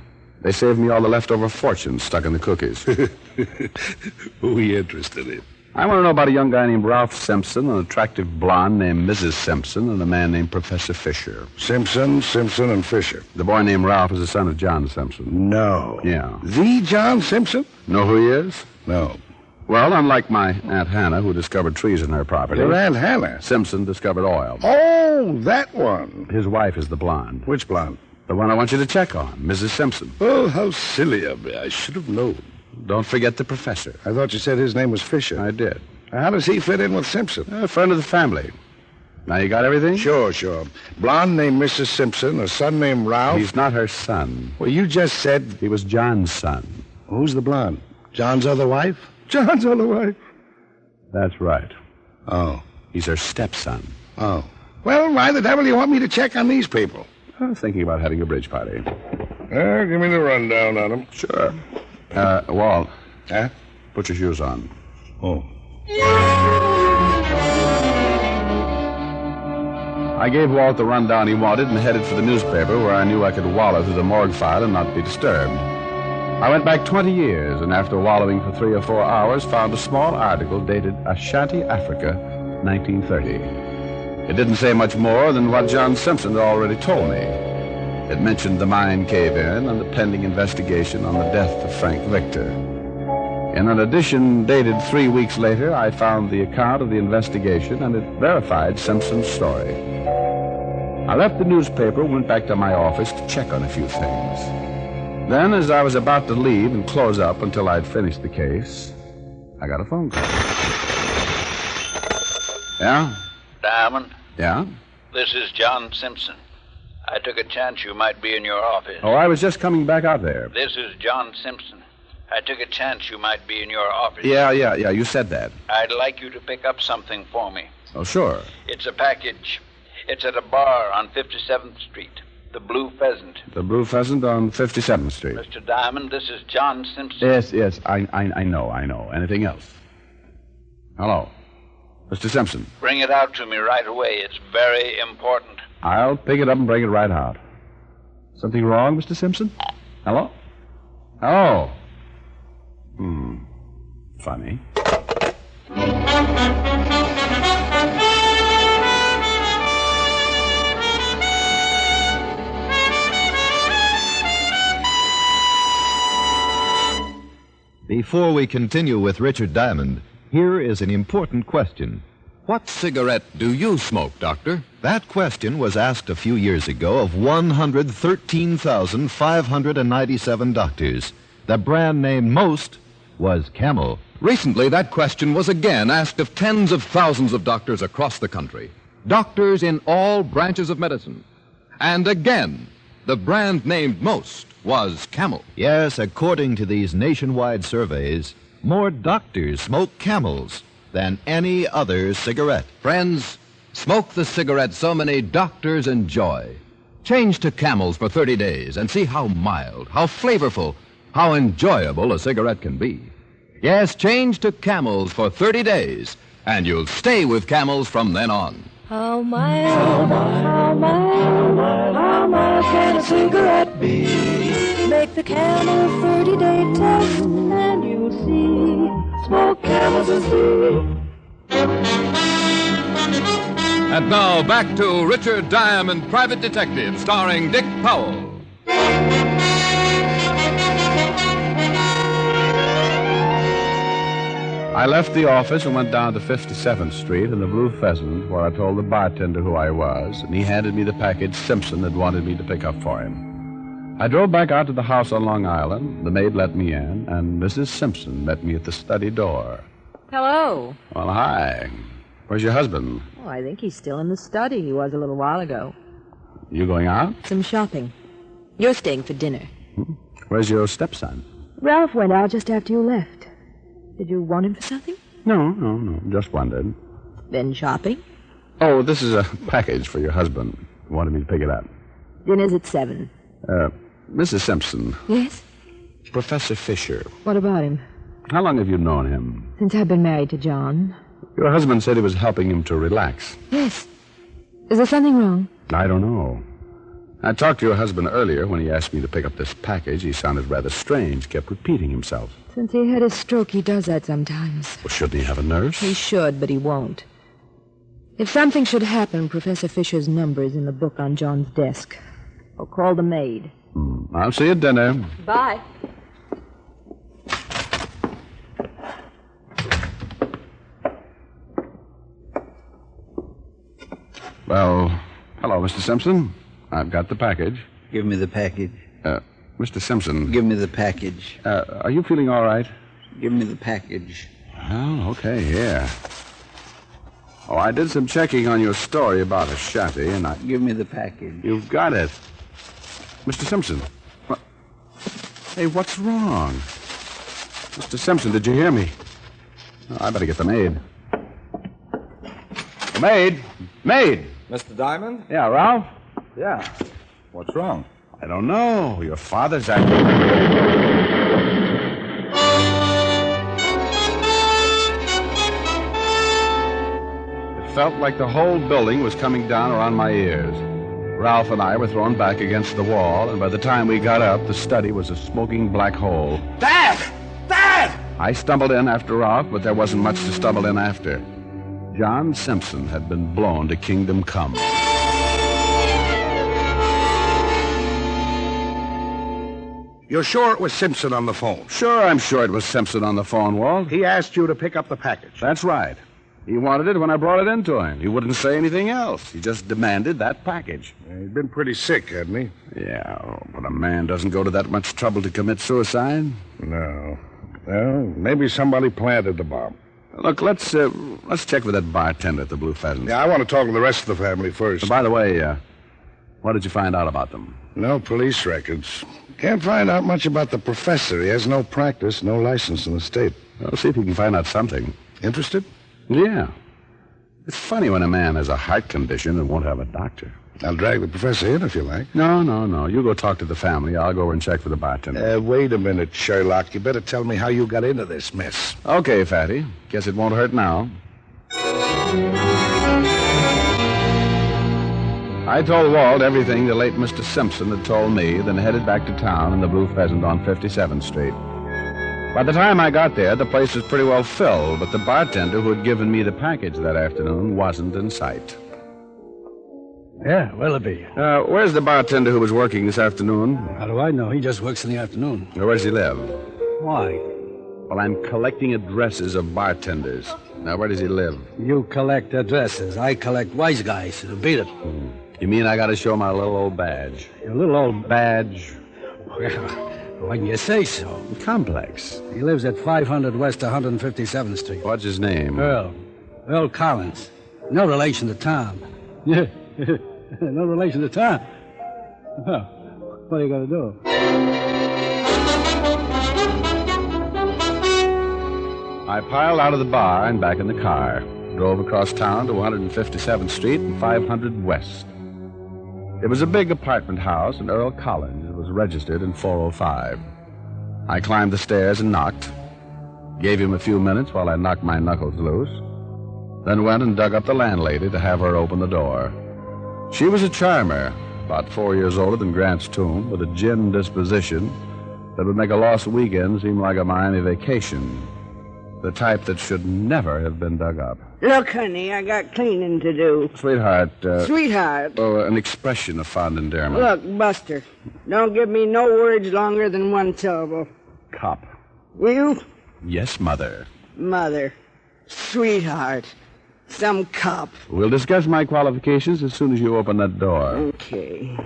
They saved me all the leftover fortunes stuck in the cookies. Who are you interested in? I want to know about a young guy named Ralph Simpson, an attractive blonde named Mrs. Simpson, and a man named Professor Fisher. Simpson, and Fisher. The boy named Ralph is the son of John Simpson. No. Yeah. The John Simpson? Know who he is? No. Well, unlike my Aunt Hannah, who discovered trees in her property. Your Aunt Hannah? Simpson discovered oil. Oh, that one. His wife is the blonde. Which blonde? The one I want you to check on, Mrs. Simpson. Oh, how silly of me. I should have known. Don't forget the professor. I thought you said his name was Fisher. I did. How does he fit in with Simpson? A friend of the family. Now, you got everything? Sure. Blonde named Mrs. Simpson, a son named Ralph. He's not her son. Well, you just said... He was John's son. Who's the blonde? John's other wife? John's other wife? That's right. Oh. He's her stepson. Oh. Well, why the devil do you want me to check on these people? I was thinking about having a bridge party. Give me the rundown on them. Sure. Walt. Huh? Put your shoes on. Oh. I gave Walt the rundown he wanted and headed for the newspaper where I knew I could wallow through the morgue file and not be disturbed. I went back 20 years and after wallowing for 3 or 4 hours found a small article dated Ashanti, Africa, 1930. It didn't say much more than what John Simpson had already told me. It mentioned the mine cave-in and the pending investigation on the death of Frank Victor. In an edition dated 3 weeks later, I found the account of the investigation and it verified Simpson's story. I left the newspaper and went back to my office to check on a few things. Then, as I was about to leave and close up until I'd finished the case, I got a phone call. Yeah? Diamond, Yeah? this is John Simpson. I took a chance you might be in your office. Oh, I was just coming back out there. This is John Simpson. I took a chance you might be in your office. Yeah, you said that. I'd like you to pick up something for me. Oh, sure. It's a package. It's at a bar on 57th Street. The Blue Pheasant. The Blue Pheasant on 57th Street. Mr. Diamond, this is John Simpson. Yes, I know. Anything else? Hello. Mr. Simpson. Bring it out to me right away. It's very important. I'll pick it up and bring it right out. Something wrong, Mr. Simpson? Hello? Oh. Funny. Before we continue with Richard Diamond, here is an important question. What cigarette do you smoke, Doctor? That question was asked a few years ago of 113,597 doctors. The brand named most was Camel. Recently, that question was again asked of tens of thousands of doctors across the country. Doctors in all branches of medicine. And again, the brand named most was Camel. Yes, according to these nationwide surveys, more doctors smoke Camels than any other cigarette. Friends, smoke the cigarette so many doctors enjoy. Change to Camels for 30 days and see how mild, how flavorful, how enjoyable a cigarette can be. Yes, change to Camels for 30 days, and you'll stay with Camels from then on. How mild can a cigarette be? Make the Camel 30-day test, and you'll see. Smoke Camels and see. And now back to Richard Diamond, Private Detective, starring Dick Powell. I left the office and went down to 57th Street in the Blue Pheasant, where I told the bartender who I was, and he handed me the package Simpson had wanted me to pick up for him. I drove back out to the house on Long Island. The maid let me in, and Mrs. Simpson met me at the study door. Hello. Well, hi. Where's your husband? Oh, I think he's still in the study. He was a little while ago. You going out? Some shopping. You're staying for dinner. Where's your stepson? Ralph went out just after you left. Did you want him for something? No. Just wondered. Then shopping? Oh, this is a package for your husband. He wanted me to pick it up. Dinner's at 7. Mrs. Simpson. Yes? Professor Fisher. What about him? How long have you known him? Since I've been married to John. Your husband said he was helping him to relax. Yes. Is there something wrong? I don't know. I talked to your husband earlier when he asked me to pick up this package. He sounded rather strange, kept repeating himself. Since he had his stroke, he does that sometimes. Well, shouldn't he have a nurse? He should, but he won't. If something should happen, Professor Fisher's number is in the book on John's desk. Or call the maid. I'll see you at dinner. Bye. Well, hello, Mr. Simpson. I've got the package. Give me the package. Mr. Simpson. Give me the package. Are you feeling all right? Give me the package. Well, okay, here. Oh, I did some checking on your story about Ashanti, and I... Give me the package. You've got it. Mr. Simpson. Hey, what's wrong? Mr. Simpson, did you hear me? Oh, I better get the maid. Maid! Maid! Mr. Diamond? Yeah, Ralph? Yeah. What's wrong? I don't know. Your father's acting. It felt like the whole building was coming down around my ears. Ralph and I were thrown back against the wall, and by the time we got up, the study was a smoking black hole. Dad! Dad! I stumbled in after Ralph, but there wasn't much to stumble in after. John Simpson had been blown to kingdom come. You're sure it was Simpson on the phone? Sure, I'm sure it was Simpson on the phone, Walt. He asked you to pick up the package. That's right. He wanted it when I brought it into him. He wouldn't say anything else. He just demanded that package. He'd been pretty sick, hadn't he? Yeah, but a man doesn't go to that much trouble to commit suicide. No. Well, maybe somebody planted the bomb. Look, let's check with that bartender at the Blue Pheasant. Yeah, I want to talk to the rest of the family first. By the way, what did you find out about them? No police records. Can't find out much about the professor. He has no practice, no license in the state. Well, see if you can find out something. Interested? Yeah. It's funny when a man has a heart condition and won't have a doctor. I'll drag the professor in if you like. No. You go talk to the family. I'll go over and check for the bartender. Wait a minute, Sherlock. You better tell me how you got into this mess. Okay, Fatty. Guess it won't hurt now. I told Walt everything the late Mr. Simpson had told me, then headed back to town in the Blue Pheasant on 57th Street. By the time I got there, the place was pretty well filled, but the bartender who had given me the package that afternoon wasn't in sight. Yeah, Willoughby. Where's the bartender who was working this afternoon? How do I know? He just works in the afternoon. Where does he live? Why? Well, I'm collecting addresses of bartenders. Now, where does he live? You collect addresses. I collect wise guys. Beat it. You mean I got to show my little old badge? Your little old badge? Well, when you say so. Complex. He lives at 500 West 157th Street. What's his name? Earl Collins. No relation to Tom. Yeah. No relation to Tom. Well, what are you going to do? I piled out of the bar and back in the car. Drove across town to 157th Street and 500 West. It was a big apartment house, and Earl Collins was registered in 405. I climbed the stairs and knocked. Gave him a few minutes while I knocked my knuckles loose. Then went and dug up the landlady to have her open the door. She was a charmer, about 4 years older than Grant's tomb, with a gin disposition that would make a lost weekend seem like a Miami vacation. The type that should never have been dug up. Look, honey, I got cleaning to do. Sweetheart. Sweetheart. Oh, an expression of fond endearment. Look, Buster, don't give me no words longer than one syllable. Cop. You? Yes, Mother. Mother. Sweetheart. Some cop. We'll discuss my qualifications as soon as you open that door. Okay.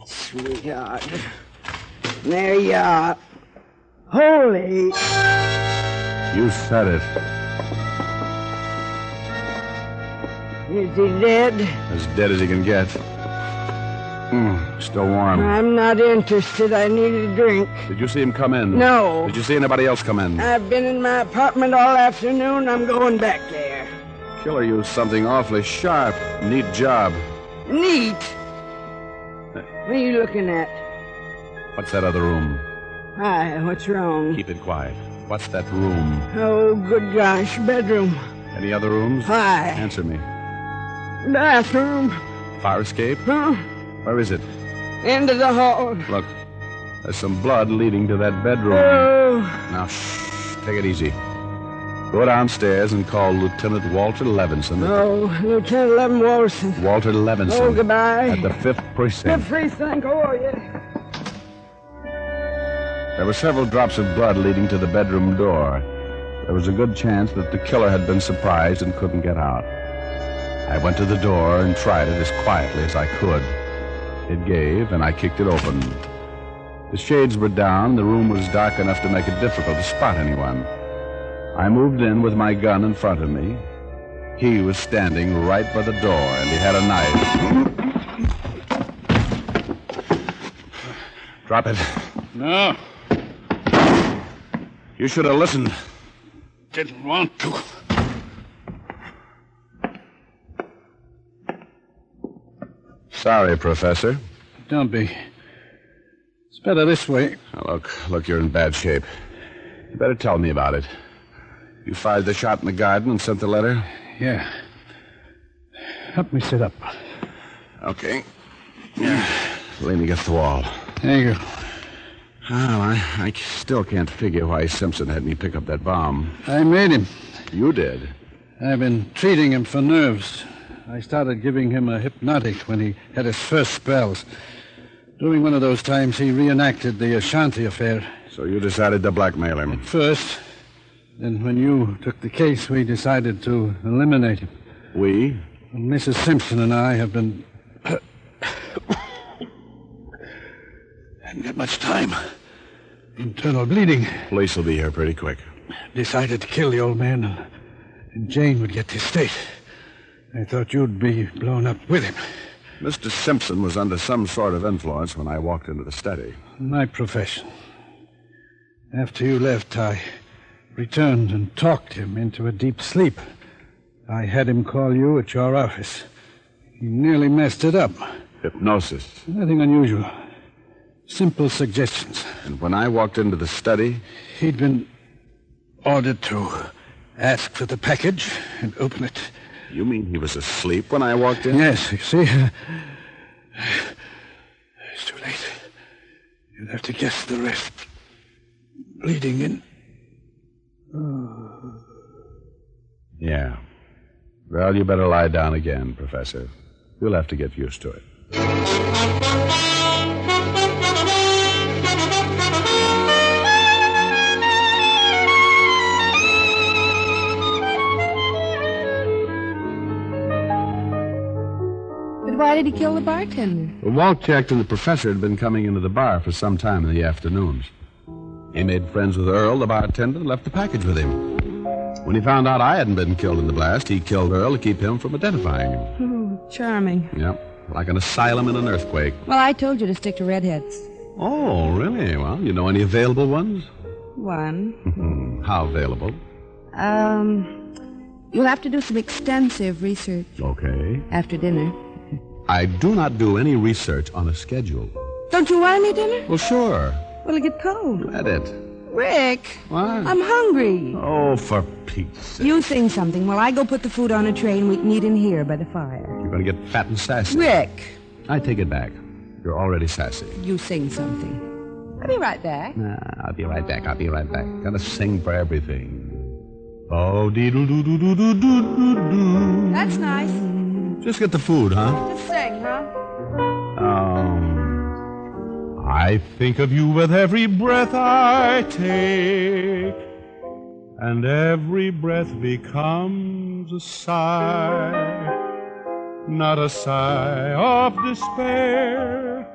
Sweetheart. There you are. Holy. You said it. Is he dead? As dead as he can get. Still warm. I'm not interested. I need a drink. Did you see him come in? No. Did you see anybody else come in? I've been in my apartment all afternoon. I'm going back there. Killer used something awfully sharp. Neat job. Neat? What are you looking at? What's that other room? Hi, what's wrong? Keep it quiet. What's that room? Oh, good gosh, bedroom. Any other rooms? Hi. Answer me. Bathroom. Fire escape? Huh? Where is it? End of the hall. Look, there's some blood leading to that bedroom. Oh. Now, shh, take it easy. Go downstairs and call Lieutenant Walter Levinson. Oh, Lieutenant Levin Walton. Walter Levinson. Oh, goodbye. At the 5th Precinct. 5th Precinct, oh, yeah. There were several drops of blood leading to the bedroom door. There was a good chance that the killer had been surprised and couldn't get out. I went to the door and tried it as quietly as I could. It gave, and I kicked it open. The shades were down. The room was dark enough to make it difficult to spot anyone. I moved in with my gun in front of me. He was standing right by the door, and he had a knife. Drop it. No. You should have listened. Didn't want to. Sorry, Professor. Don't be. It's better this way. Now, look, you're in bad shape. You better tell me about it. You fired the shot in the garden and sent the letter? Yeah. Help me sit up. Okay. Yeah. Lean against the wall. There you go. Well, I still can't figure why Simpson had me pick up that bomb. I made him. You did? I've been treating him for nerves. I started giving him a hypnotic when he had his first spells. During one of those times, he reenacted the Ashanti affair. So you decided to blackmail him? At first. Then when you took the case, we decided to eliminate him. We? Mrs. Simpson and I have been... Hadn't got much time. Internal bleeding. Police will be here pretty quick. Decided to kill the old man, and Jane would get the estate. I thought you'd be blown up with him. Mr. Simpson was under some sort of influence when I walked into the study. My profession. After you left, I returned and talked him into a deep sleep. I had him call you at your office. He nearly messed it up. Hypnosis? Nothing unusual. Simple suggestions. And when I walked into the study? He'd been ordered to ask for the package and open it. You mean he was asleep when I walked in? Yes, you see. It's too late. You'll have to guess the rest. Bleeding in. Yeah. Well, you better lie down again, Professor. You'll have to get used to it. But why did he kill the bartender? Well, Walt checked and the professor had been coming into the bar for some time in the afternoons. He made friends with Earl, the bartender, and left the package with him. When he found out I hadn't been killed in the blast, he killed Earl to keep him from identifying him. Oh, charming. Yep, like an asylum in an earthquake. Well, I told you to stick to redheads. Oh, really? Well, you know any available ones? One. How available? You'll have to do some extensive research. Okay. After dinner. I do not do any research on a schedule. Don't you want any dinner? Well, sure. Will it get cold? Let it. Rick. What? I'm hungry. Oh, for Pete's sake. You sing something while I go put the food on a tray and we can eat in here by the fire. You're going to get fat and sassy. Rick. I take it back. You're already sassy. You sing something. I'll be right back. I'll be right back. Gotta sing for everything. Oh, dee-doo-doo-doo-doo-doo-doo-doo. That's nice. Just get the food, huh? Just sing, huh? I think of you with every breath I take, and every breath becomes a sigh. Not a sigh of despair,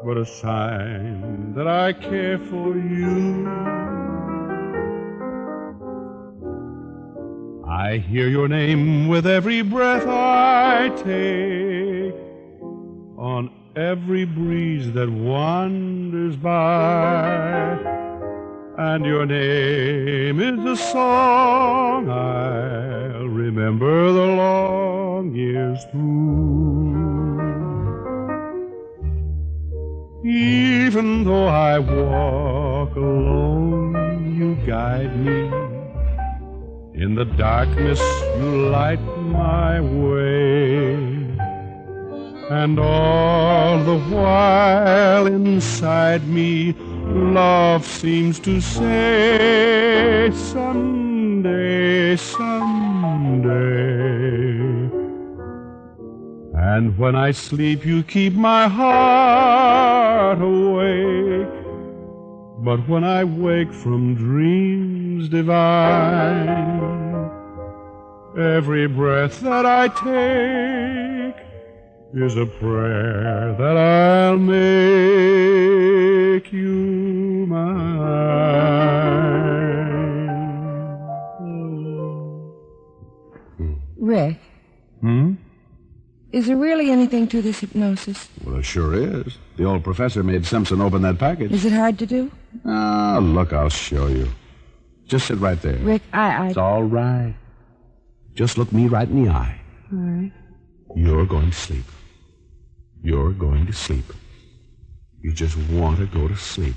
but a sign that I care for you. I hear your name with every breath I take, on every breeze that wanders by, and your name is a song I'll remember the long years through. Even though I walk alone, you guide me. In the darkness, you light my way. And all the while inside me, love seems to say, someday, someday. And when I sleep, you keep my heart awake. But when I wake from dreams divine, every breath that I take is a prayer that I'll make you mine. Rick. Is there really anything to this hypnosis? Well, it sure is. The old professor made Simpson open that package. Is it hard to do? Ah, look, I'll show you. Just sit right there. Rick, It's all right. Just look me right in the eye. All right. You're going to sleep. You're going to sleep. You just want to go to sleep.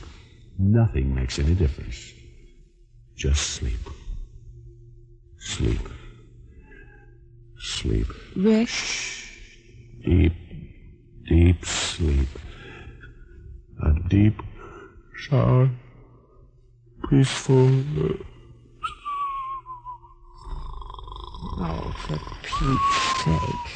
Nothing makes any difference. Just sleep. Sleep. Sleep. Rick? Deep, deep sleep. A deep, sound, peaceful. Oh, for Pete's sake.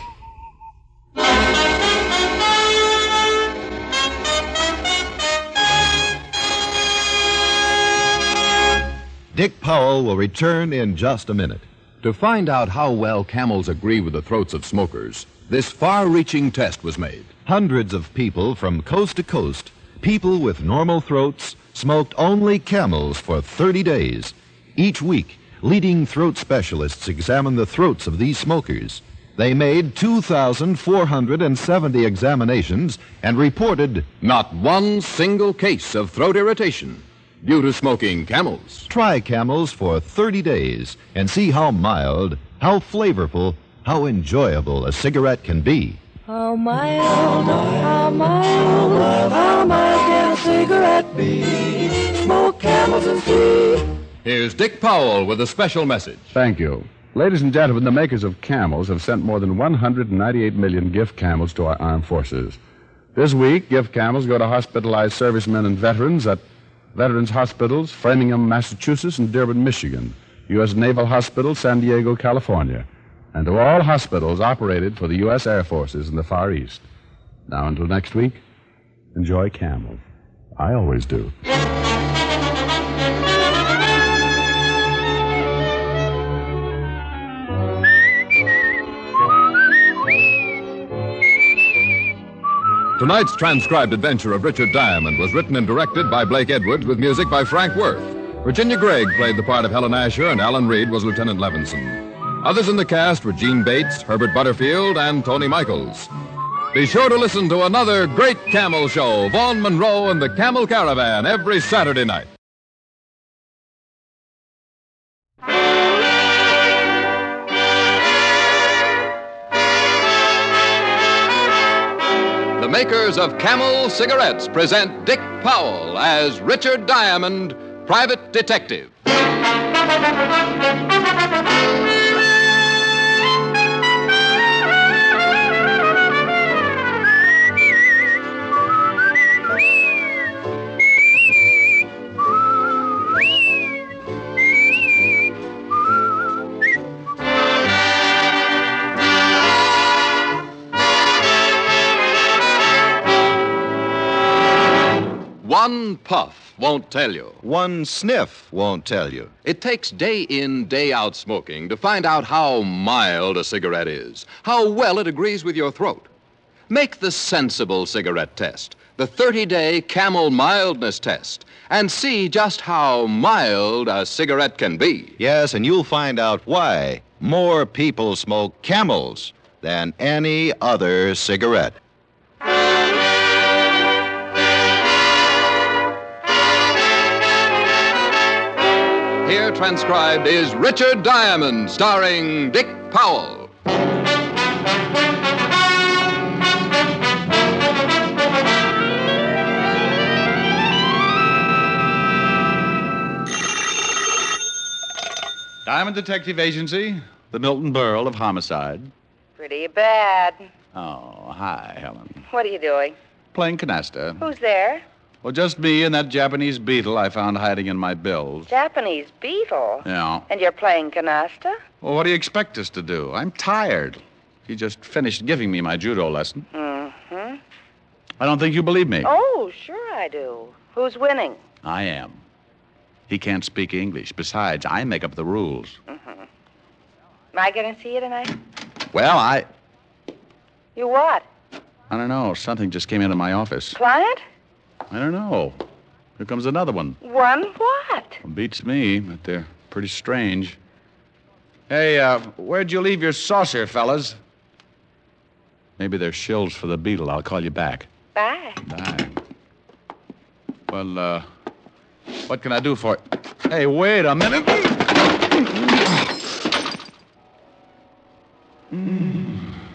Dick Powell will return in just a minute. To find out how well camels agree with the throats of smokers, this far-reaching test was made. Hundreds of people from coast to coast, people with normal throats, smoked only Camels for 30 days. Each week, leading throat specialists examined the throats of these smokers. They made 2,470 examinations and reported not one single case of throat irritation due to smoking Camels. Try Camels for 30 days and see how mild, how flavorful, how enjoyable a cigarette can be. How mild can a cigarette be? Smoke Camels and see. Here's Dick Powell with a special message. Thank you. Ladies and gentlemen, the makers of Camels have sent more than 198 million gift Camels to our armed forces. This week, gift Camels go to hospitalized servicemen and veterans at Veterans Hospitals, Framingham, Massachusetts, and Dearborn, Michigan, U.S. Naval Hospital, San Diego, California, and to all hospitals operated for the U.S. Air Forces in the Far East. Now, until next week, enjoy Camel. I always do. Tonight's transcribed adventure of Richard Diamond was written and directed by Blake Edwards with music by Frank Worth. Virginia Gregg played the part of Helen Asher, and Alan Reed was Lieutenant Levinson. Others in the cast were Gene Bates, Herbert Butterfield, and Tony Michaels. Be sure to listen to another great Camel show, Vaughn Monroe and the Camel Caravan, every Saturday night. The makers of Camel cigarettes present Dick Powell as Richard Diamond, private detective. One puff won't tell you. One sniff won't tell you. It takes day in, day out smoking to find out how mild a cigarette is, how well it agrees with your throat. Make the sensible cigarette test, the 30-day Camel mildness test, and see just how mild a cigarette can be. Yes, and you'll find out why more people smoke Camels than any other cigarette. Here transcribed is Richard Diamond, starring Dick Powell. Diamond Detective Agency, the Milton Berle of homicide. Pretty bad. Oh, hi, Helen. What are you doing? Playing canasta. Who's there? Well, just me and that Japanese beetle I found hiding in my bills. Japanese beetle? Yeah. And you're playing canasta? Well, what do you expect us to do? I'm tired. He just finished giving me my judo lesson. Mm-hmm. I don't think you believe me. Oh, sure I do. Who's winning? I am. He can't speak English. Besides, I make up the rules. Mm-hmm. Am I going to see you tonight? Well, You what? I don't know. Something just came into my office. Client? I don't know. Here comes another one. One what? Beats me, but they're pretty strange. Hey, where'd you leave your saucer, fellas? Maybe they're shills for the beetle. I'll call you back. Bye. Bye. Well, what can I do for you? Hey, wait a minute.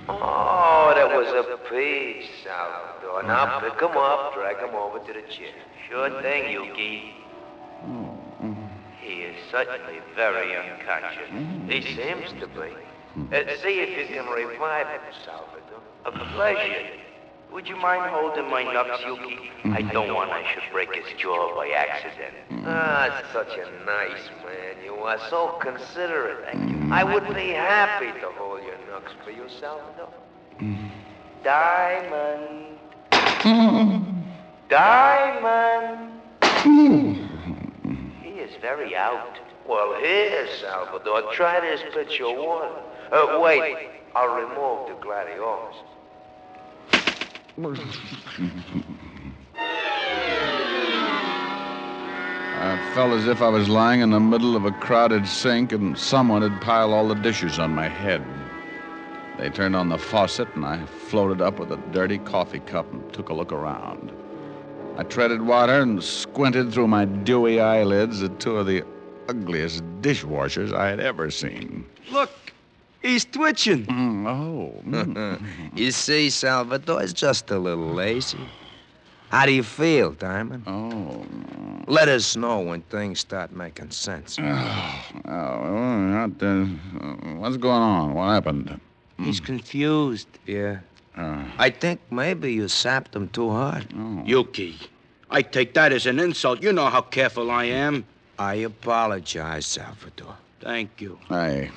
Oh, that was a peach, Salvador. Now pick him up, drag him over to the chair. Sure thing, Yuki. He is certainly very unconscious. He seems to be. See if you can revive him, Salvador. A pleasure. Would you mind holding my nuts, Yuki? I don't want I should break his jaw by accident. Ah, such a nice man. You are so considerate. I would be happy to hold your nuts for you, Salvador. Diamond. Diamond. He is very out. Well, here, Salvador, try this pitcher of water. Wait, I'll remove the gladiolus. I felt as if I was lying in the middle of a crowded sink and someone had piled all the dishes on my head. They turned on the faucet and I floated up with a dirty coffee cup and took a look around. I treaded water and squinted through my dewy eyelids at two of the ugliest dishwashers I had ever seen. Look, he's twitching. You see, Salvador, it's just a little lazy. How do you feel, Diamond? Let us know when things start making sense. What's going on? What happened? He's confused. Yeah. I think maybe you sapped him too hard. Yuki, I take that as an insult. You know how careful I am. I apologize, Salvador. Thank you. Hey,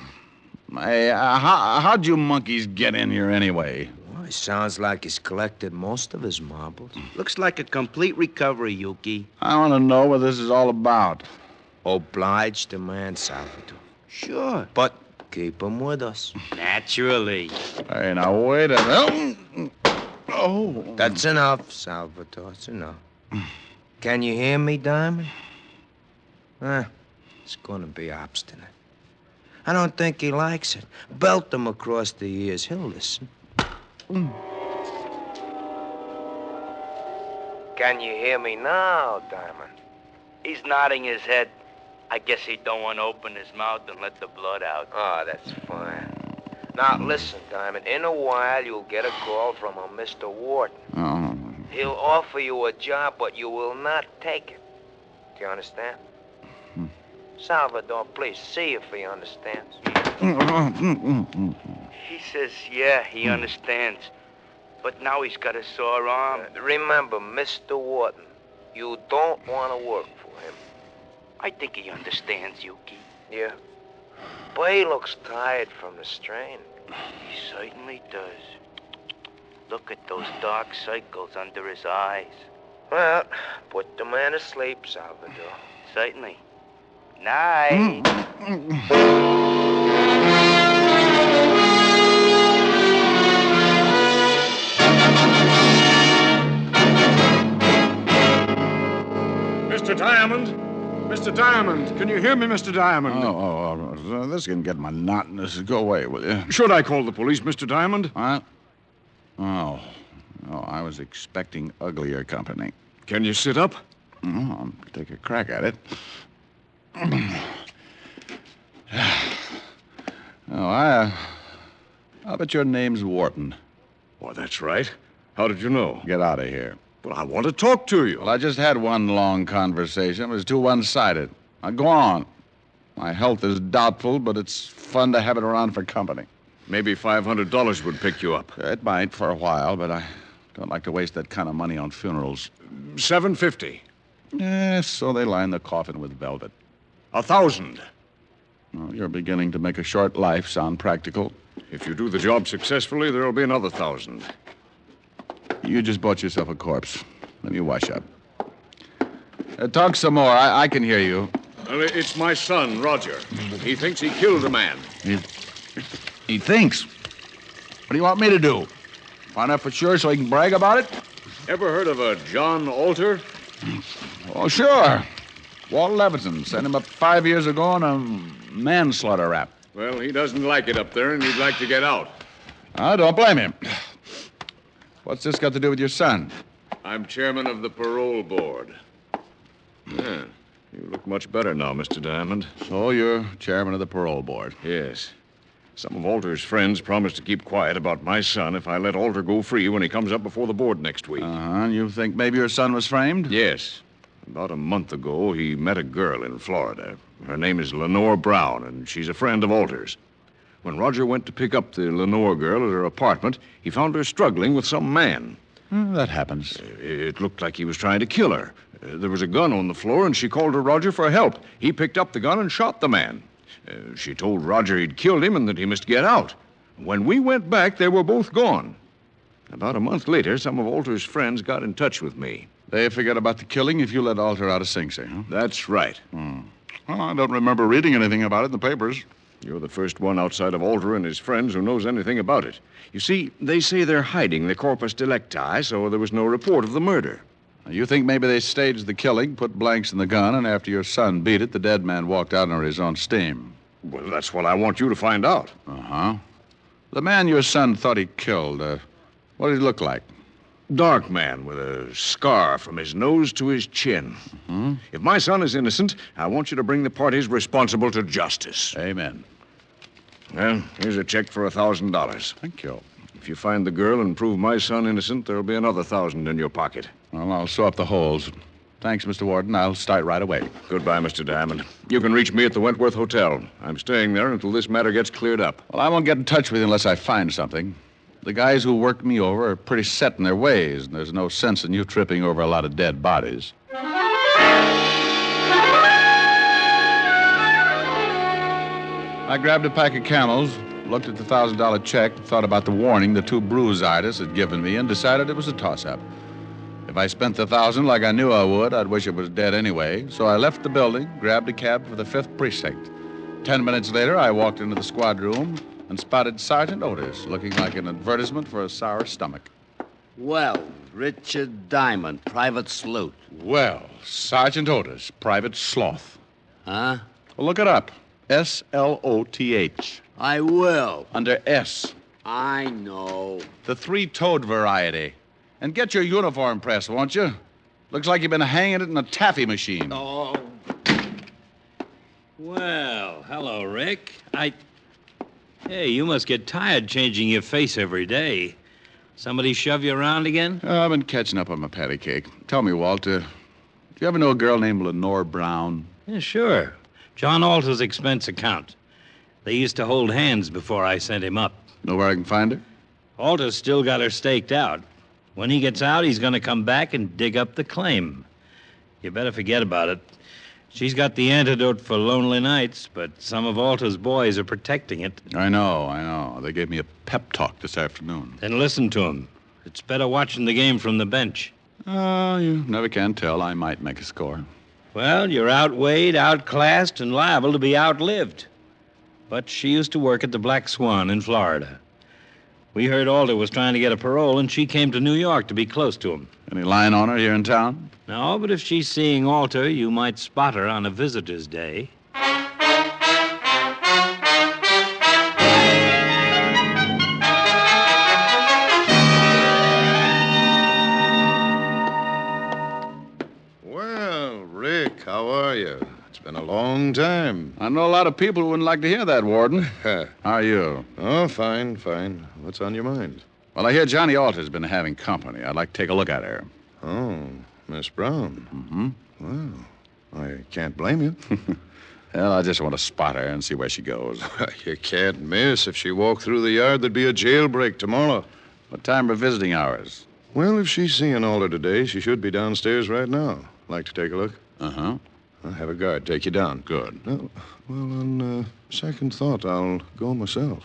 how'd you monkeys get in here anyway? Well, it sounds like he's collected most of his marbles. Looks like a complete recovery, Yuki. I want to know what this is all about. Obliged to man, Salvador. Sure. But keep him with us. Naturally. Hey, now wait a minute. That's enough, Salvador. That's enough. Can you hear me, Diamond? He's going to be obstinate. I don't think he likes it. Belt him across the ears. He'll listen. Can you hear me now, Diamond? He's nodding his head. I guess he don't want to open his mouth and let the blood out. Oh, that's fine. Now, listen, Diamond. In a while, you'll get a call from a Mr. Wharton. He'll offer you a job, but you will not take it. Do you understand? Salvador, please, see if he understands. He says, yeah, he understands. But now he's got a sore arm. Remember, Mr. Wharton, you don't want to work for him. I think he understands, Yuki. Yeah? But he looks tired from the strain. He certainly does. Look at those dark circles under his eyes. Well, put the man to sleep, Salvador. Certainly. Night. Mr. Diamond? Mr. Diamond, can you hear me, Mr. Diamond? This can get monotonous. Go away, will you? Should I call the police, Mr. Diamond? What? Oh, I was expecting uglier company. Can you sit up? I'll take a crack at it. I'll bet your name's Wharton. Well, that's right. How did you know? Get out of here. Well, I want to talk to you. Well, I just had one long conversation. It was too one-sided. Now, go on. My health is doubtful, but it's fun to have it around for company. Maybe $500 would pick you up. It might for a while, but I don't like to waste that kind of money on funerals. $750. Yes, so they line the coffin with velvet. $1,000. Well, you're beginning to make a short life sound practical. If you do the job successfully, there'll be another $1,000. You just bought yourself a corpse. Let me wash up. Talk some more. I can hear you. Well, it's my son, Roger. He thinks he killed a man. He thinks? What do you want me to do? Find out for sure so he can brag about it? Ever heard of a John Alter? Oh, sure. Walt Levinson sent him up 5 years ago on a manslaughter rap. Well, he doesn't like it up there, and he'd like to get out. I don't blame him. What's this got to do with your son? I'm chairman of the parole board. Yeah. You look much better now, Mr. Diamond. So you're chairman of the parole board? Yes. Some of Alter's friends promised to keep quiet about my son if I let Alter go free when he comes up before the board next week. Uh-huh. You think maybe your son was framed? Yes. About a month ago, he met a girl in Florida. Her name is Lenore Brown, and she's a friend of Alter's. When Roger went to pick up the Lenore girl at her apartment, he found her struggling with some man. That happens. It looked like he was trying to kill her. There was a gun on the floor, and she called to Roger for help. He picked up the gun and shot the man. She told Roger he'd killed him and that he must get out. When we went back, they were both gone. About a month later, some of Alter's friends got in touch with me. They forget about the killing if you let Alter out of Sing Sing, huh? That's right. Well, I don't remember reading anything about it in the papers. You're the first one outside of Alter and his friends who knows anything about it. You see, they say they're hiding the corpus delicti, so there was no report of the murder. You think maybe they staged the killing, put blanks in the gun, and after your son beat it, the dead man walked out under his own steam? Well, that's what I want you to find out. Uh-huh. The man your son thought he killed, what did he look like? Dark man with a scar from his nose to his chin. Mm-hmm. If my son is innocent, I want you to bring the parties responsible to justice. Amen. Well, here's a check for $1,000. Thank you. If you find the girl and prove my son innocent, there'll be another $1,000 in your pocket. Well, I'll sew up the holes. Thanks, Mr. Warden. I'll start right away. Goodbye, Mr. Diamond. You can reach me at the Wentworth Hotel. I'm staying there until this matter gets cleared up. Well, I won't get in touch with you unless I find something. The guys who worked me over are pretty set in their ways, and there's no sense in you tripping over a lot of dead bodies. I grabbed a pack of Camels, looked at the $1,000 check, thought about the warning the two bruise artists had given me, and decided it was a toss-up. If I spent the $1,000 like I knew I would, I'd wish it was dead anyway. So I left the building, grabbed a cab for the 5th Precinct. 10 minutes later, I walked into the squad room and spotted Sergeant Otis, looking like an advertisement for a sour stomach. Well, Richard Diamond, Private Sleuth. Well, Sergeant Otis, Private Sloth. Huh? Well, look it up. S-L-O-T-H. I will. Under S. I know. The three-toed variety. And get your uniform pressed, won't you? Looks like you've been hanging it in a taffy machine. Oh. Well, hello, Rick. Hey, you must get tired changing your face every day. Somebody shove you around again? I've been catching up on my patty cake. Tell me, Walter, do you ever know a girl named Lenore Brown? Yeah, sure. John Alter's expense account. They used to hold hands before I sent him up. Know where I can find her? Alter's still got her staked out. When he gets out, he's going to come back and dig up the claim. You better forget about it. She's got the antidote for lonely nights, but some of Alter's boys are protecting it. I know. They gave me a pep talk this afternoon. Then listen to him. It's better watching the game from the bench. You never can tell. I might make a score. Well, you're outweighed, outclassed, and liable to be outlived. But she used to work at the Black Swan in Florida. We heard Alter was trying to get a parole, and she came to New York to be close to him. Any line on her here in town? No, but if she's seeing Alter, you might spot her on a visitor's day. Well, Rick, how are you? It's been a long time. I know a lot of people who wouldn't like to hear that, Warden. How are you? Oh, fine. What's on your mind? Well, I hear Johnny Alter's been having company. I'd like to take a look at her. Oh, Miss Brown. Mm-hmm. Well, I can't blame you. Well, I just want to spot her and see where she goes. You can't miss. If she walked through the yard, there'd be a jailbreak tomorrow. What time are visiting hours? Well, if she's seeing Alter today, she should be downstairs right now. Like to take a look? Uh-huh. I'll have a guard take you down. Good. Well, on second thought, I'll go myself.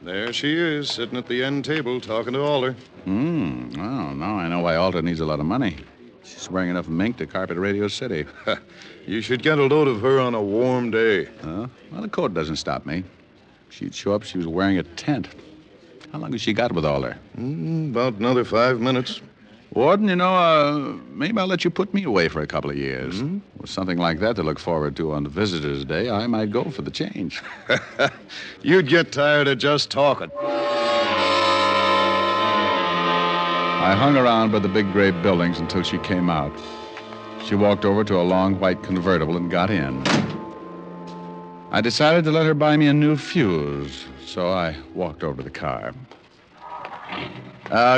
There she is, sitting at the end table, talking to Alter. Well, now I know why Alter needs a lot of money. She's wearing enough mink to carpet Radio City. You should get a load of her on a warm day. Well, the coat doesn't stop me. She'd show up, she was wearing a tent. How long has she got with Alter? About another 5 minutes. Warden, maybe I'll let you put me away for a couple of years. With something like that to look forward to on Visitor's Day, I might go for the change. You'd get tired of just talking. I hung around by the big gray buildings until she came out. She walked over to a long white convertible and got in. I decided to let her buy me a new fuse, so I walked over to the car.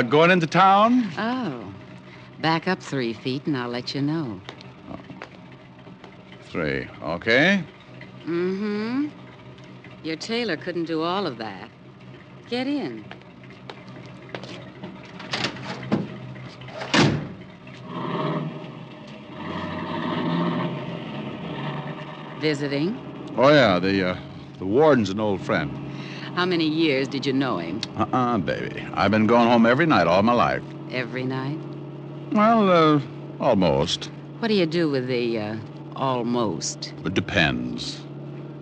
Going into town? Oh. Back up 3 feet and I'll let you know. 3, okay? Mm-hmm. Your tailor couldn't do all of that. Get in. Visiting? Oh, yeah, the warden's an old friend. How many years did you know him? Baby. I've been going home every night all my life. Every night? Well, almost. What do you do with the, almost? It depends.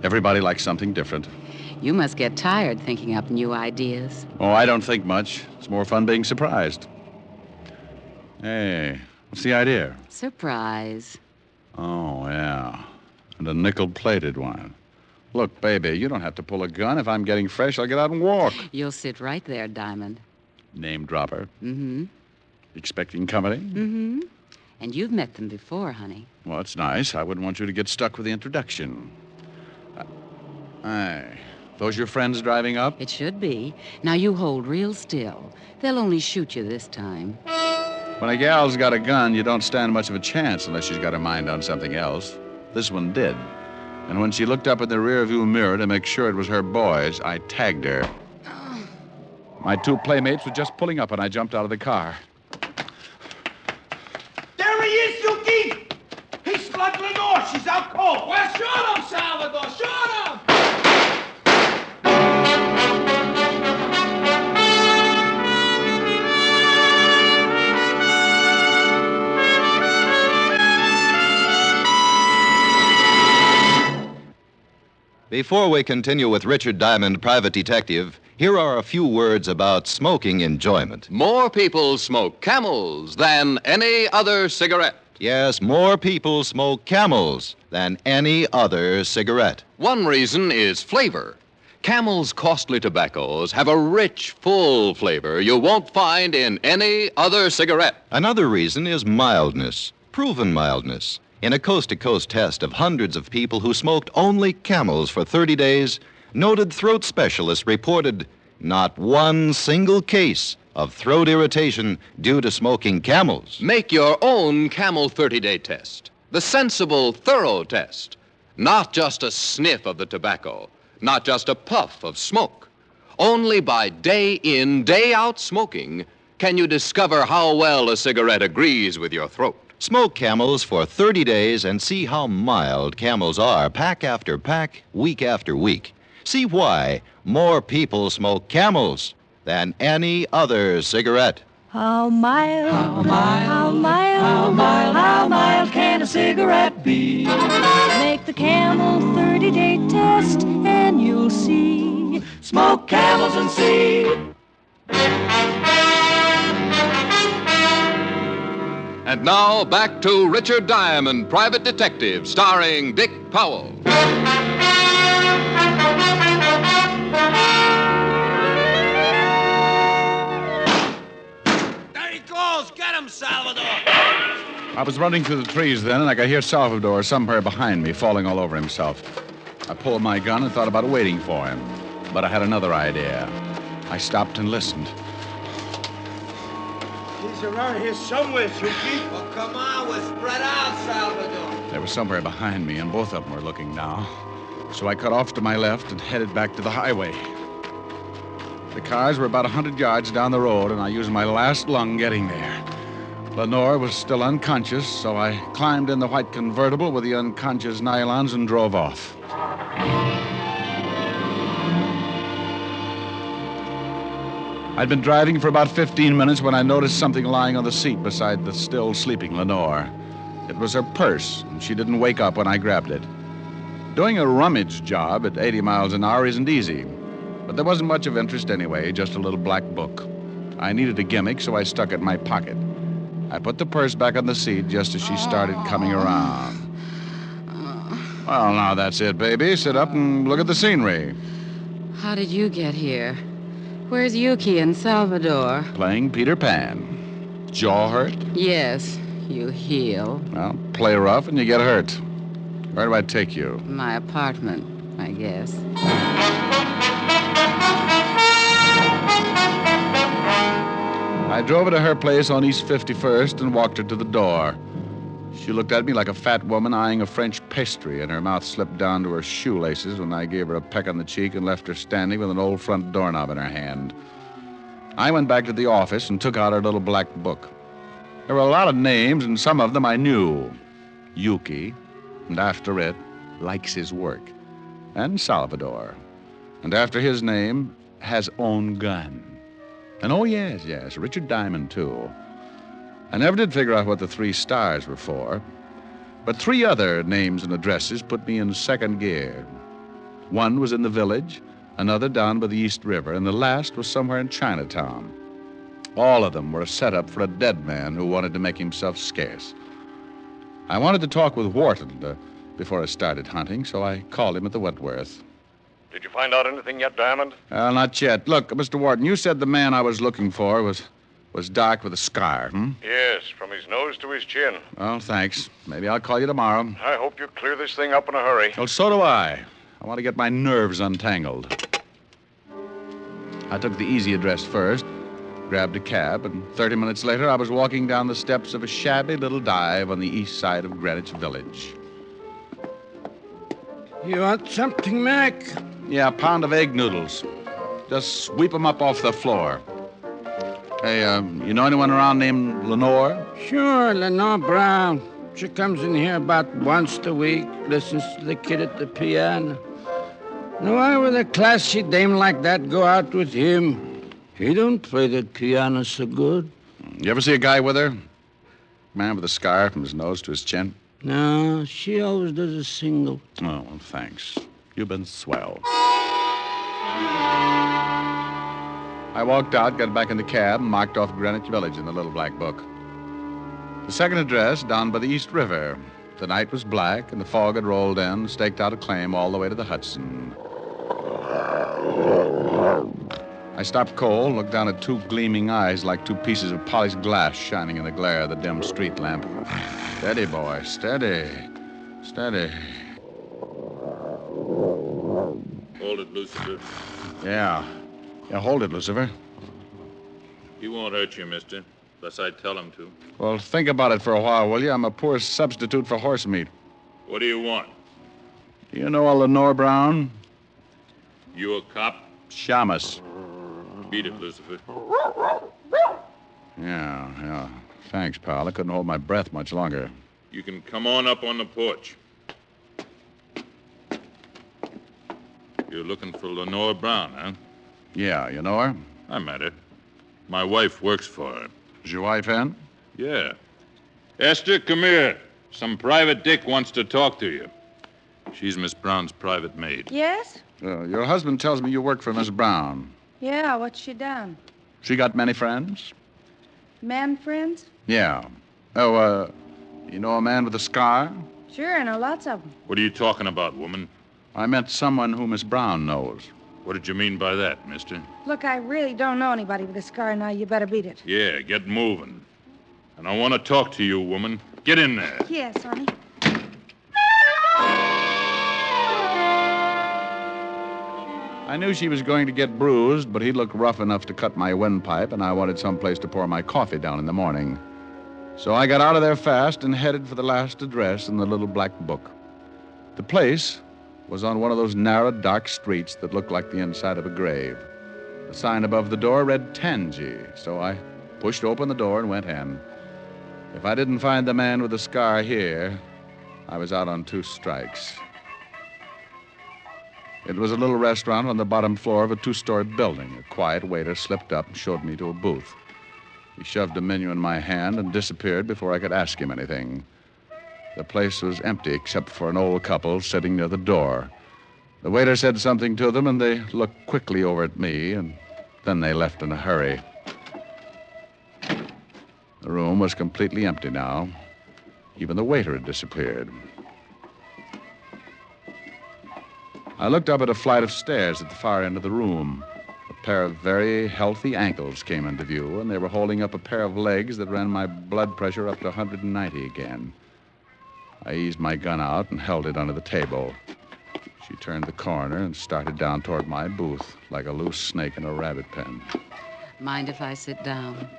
Everybody likes something different. You must get tired thinking up new ideas. Oh, I don't think much. It's more fun being surprised. Hey, what's the idea? Surprise. Oh, yeah. And a nickel-plated one. Look, baby, you don't have to pull a gun. If I'm getting fresh, I'll get out and walk. You'll sit right there, Diamond. Name dropper. Mm-hmm. Expecting company? Mm-hmm. And you've met them before, honey. Well, it's nice. I wouldn't want you to get stuck with the introduction. Hey, those your friends driving up? It should be. Now you hold real still. They'll only shoot you this time. When a gal's got a gun, you don't stand much of a chance unless she's got her mind on something else. This one did. And when she looked up in the rearview mirror to make sure it was her boys, I tagged her. My 2 playmates were just pulling up, and I jumped out of the car. There he is, you geek! He's slugged Lenore. She's out cold. Well, shoot him, Salvador. Shoot him! Before we continue with Richard Diamond, Private Detective, here are a few words about smoking enjoyment. More people smoke Camels than any other cigarette. Yes, more people smoke Camels than any other cigarette. One reason is flavor. Camel's costly tobaccos have a rich, full flavor you won't find in any other cigarette. Another reason is mildness, proven mildness. In a coast-to-coast test of hundreds of people who smoked only Camels for 30 days, noted throat specialists reported not one single case of throat irritation due to smoking Camels. Make your own Camel 30-day test. The sensible, thorough test. Not just a sniff of the tobacco. Not just a puff of smoke. Only by day in, day out smoking can you discover how well a cigarette agrees with your throat. Smoke Camels for 30 days and see how mild Camels are, pack after pack, week after week. See why more people smoke Camels than any other cigarette. How mild, how mild, how mild, how mild, how mild can a cigarette be? Make the Camel 30-day test and you'll see. Smoke Camels and see. And now, back to Richard Diamond, Private Detective, starring Dick Powell. There he goes. Get him, Salvador. I was running through the trees then, and I could hear Salvador somewhere behind me, falling all over himself. I pulled my gun and thought about waiting for him. But I had another idea. I stopped and listened. He's around here somewhere, Suki. Well, come on. We're spread out, Salvador. They were somewhere behind me, and both of them were looking now. So I cut off to my left and headed back to the highway. The cars were about 100 yards down the road, and I used my last lung getting there. Lenore was still unconscious, so I climbed in the white convertible with the unconscious nylons and drove off. I'd been driving for about 15 minutes when I noticed something lying on the seat beside the still sleeping Lenore. It was her purse, and she didn't wake up when I grabbed it. Doing a rummage job at 80 miles an hour isn't easy, but there wasn't much of interest anyway, just a little black book. I needed a gimmick, so I stuck it in my pocket. I put the purse back on the seat just as she started coming around. Well, now that's it, baby. Sit up and look at the scenery. How did you get here? Where's Yuki and Salvador? Playing Peter Pan. Jaw hurt? Yes, you heal. Well, play rough and you get hurt. Where do I take you? My apartment, I guess. I drove her to her place on East 51st and walked her to the door. She looked at me like a fat woman eyeing a French pastry, and her mouth slipped down to her shoelaces when I gave her a peck on the cheek and left her standing with an old front doorknob in her hand. I went back to the office and took out her little black book. There were a lot of names, and some of them I knew. Yuki, and after it, likes his work. And Salvador. And after his name, has own gun. And oh, yes, Richard Diamond, too. I never did figure out what the 3 stars were for, but 3 other names and addresses put me in second gear. One was in the village, another down by the East River, and the last was somewhere in Chinatown. All of them were a setup for a dead man who wanted to make himself scarce. I wanted to talk with Wharton before I started hunting, so I called him at the Wentworth. Did you find out anything yet, Diamond? Not yet. Look, Mr. Wharton, you said the man I was looking for was dark with a scar, Yes, from his nose to his chin. Well, thanks. Maybe I'll call you tomorrow. I hope you clear this thing up in a hurry. Well, so do I. I want to get my nerves untangled. I took the easy address first, grabbed a cab, and 30 minutes later I was walking down the steps of a shabby little dive on the east side of Greenwich Village. You want something, Mac? Yeah, a pound of egg noodles. Just sweep 'em up off the floor. Hey, you know anyone around named Lenore? Sure, Lenore Brown. She comes in here about once a week, listens to the kid at the piano. Now, why would a classy dame like that go out with him? He don't play the piano so good. You ever see a guy with her? Man with a scar from his nose to his chin? No, she always does a single. Oh, well, thanks. You've been swell. I walked out, got back in the cab, and marked off Greenwich Village in the little black book. The second address, down by the East River. The night was black, and the fog had rolled in, staked out a claim all the way to the Hudson. I stopped cold, looked down at 2 gleaming eyes like 2 pieces of polished glass shining in the glare of the dim street lamp. Steady, boy, steady. Steady. Hold it, Lucifer. Yeah, hold it, Lucifer. He won't hurt you, mister, unless I tell him to. Well, think about it for a while, will you? I'm a poor substitute for horse meat. What do you want? Do you know a Lenore Brown? You a cop? Shamus. Beat it, Lucifer. Yeah. Thanks, pal. I couldn't hold my breath much longer. You can come on up on the porch. You're looking for Lenore Brown, huh? Yeah, you know her? I met her. My wife works for her. Is your wife in? Yeah. Esther, come here. Some private dick wants to talk to you. She's Miss Brown's private maid. Yes? Your husband tells me you work for Miss Brown. Yeah, what's she done? She got many friends? Man friends? Yeah. Oh, you know a man with a scar? Sure, I know lots of them. What are you talking about, woman? I meant someone who Miss Brown knows. What did you mean by that, mister? Look, I really don't know anybody with a scar now. You better beat it. Yeah, get moving. And I want to talk to you, woman. Get in there. Yes, honey. I knew she was going to get bruised, but he looked rough enough to cut my windpipe, and I wanted someplace to pour my coffee down in the morning. So I got out of there fast and headed for the last address in the little black book. The place was on one of those narrow, dark streets that look like the inside of a grave. The sign above the door read Tangi, so I pushed open the door and went in. If I didn't find the man with the scar here, I was out on 2 strikes. It was a little restaurant on the bottom floor of a 2-story building. A quiet waiter slipped up and showed me to a booth. He shoved a menu in my hand and disappeared before I could ask him anything. The place was empty except for an old couple sitting near the door. The waiter said something to them, and they looked quickly over at me, and then they left in a hurry. The room was completely empty now. Even the waiter had disappeared. I looked up at a flight of stairs at the far end of the room. A pair of very healthy ankles came into view, and they were holding up a pair of legs that ran my blood pressure up to 190 again. I eased my gun out and held it under the table. She turned the corner and started down toward my booth like a loose snake in a rabbit pen. Mind if I sit down?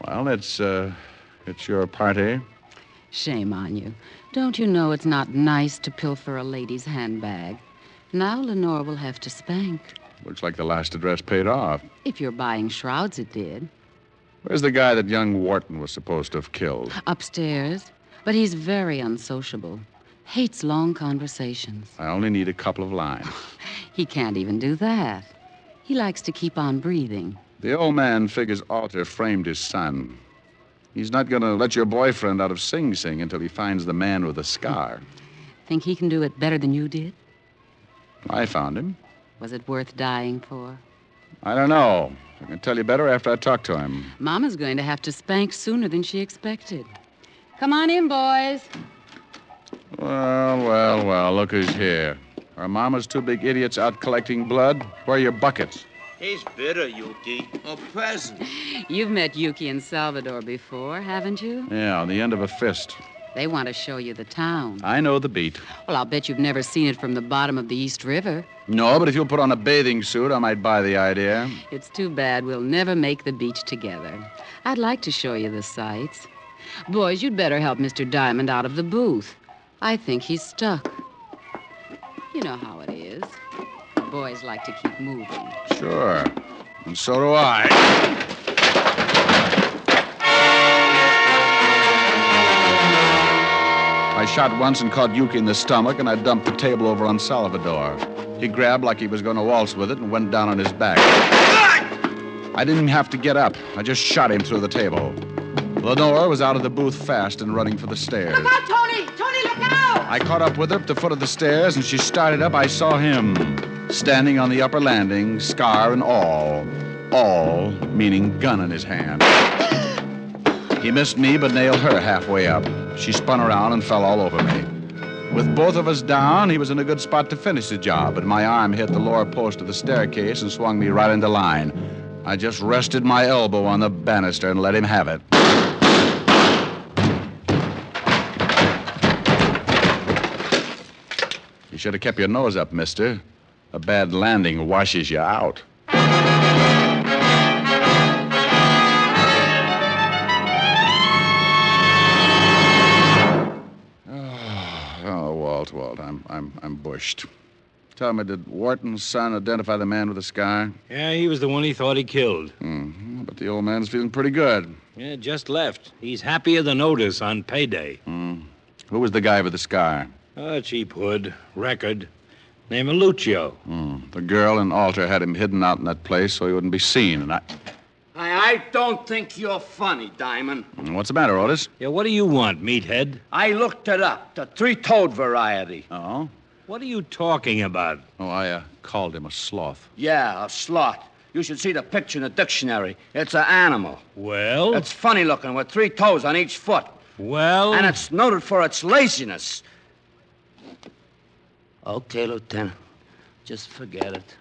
Well, it's your party. Shame on you. Don't you know it's not nice to pilfer a lady's handbag? Now Lenore will have to spank. Looks like the last address paid off. If you're buying shrouds, it did. Where's the guy that young Wharton was supposed to have killed? Upstairs. But he's very unsociable. Hates long conversations. I only need a couple of lines. He can't even do that. He likes to keep on breathing. The old man figures Alter framed his son. He's not going to let your boyfriend out of Sing Sing until he finds the man with the scar. Think he can do it better than you did? I found him. Was it worth dying for? I don't know. I can tell you better after I talk to him. Mama's going to have to spank sooner than she expected. Come on in, boys. Well, look who's here. Are Mama's two big idiots out collecting blood? Where are your buckets? He's bitter, Yuki. A peasant. You've met Yuki and Salvador before, haven't you? Yeah, on the end of a fist. They want to show you the town. I know the beat. Well, I'll bet you've never seen it from the bottom of the East River. No, but if you'll put on a bathing suit, I might buy the idea. It's too bad we'll never make the beach together. I'd like to show you the sights. Boys, you'd better help Mr. Diamond out of the booth. I think he's stuck. You know how it is. Boys like to keep moving. Sure. And so do I. I shot once and caught Yuki in the stomach, and I dumped the table over on Salvador. He grabbed like he was going to waltz with it and went down on his back. I didn't have to get up. I just shot him through the table. Lenore was out of the booth fast and running for the stairs. Look out, Tony! Tony, look out! I caught up with her at the foot of the stairs, and she started up. I saw him standing on the upper landing, scar and all. All meaning gun in his hand. He missed me, but nailed her halfway up. She spun around and fell all over me. With both of us down, he was in a good spot to finish the job, but my arm hit the lower post of the staircase and swung me right into line. I just rested my elbow on the banister and let him have it. You should have kept your nose up, mister. A bad landing washes you out. Walt, I'm bushed. Tell me, did Wharton's son identify the man with the scar? Yeah, he was the one he thought he killed. Mm-hmm. But the old man's feeling pretty good. Yeah, just left. He's happier than Otis on payday. Who was the guy with the scar? A cheap hood, record, named Lucio. The girl and Alter had him hidden out in that place so he wouldn't be seen, and I don't think you're funny, Diamond. What's the matter, Otis? Yeah, what do you want, meathead? I looked it up, the three-toed variety. Oh? What are you talking about? Oh, I called him a sloth. Yeah, a sloth. You should see the picture in the dictionary. It's an animal. Well? It's funny looking with 3 toes on each foot. Well? And it's noted for its laziness. Okay, Lieutenant. Just forget it.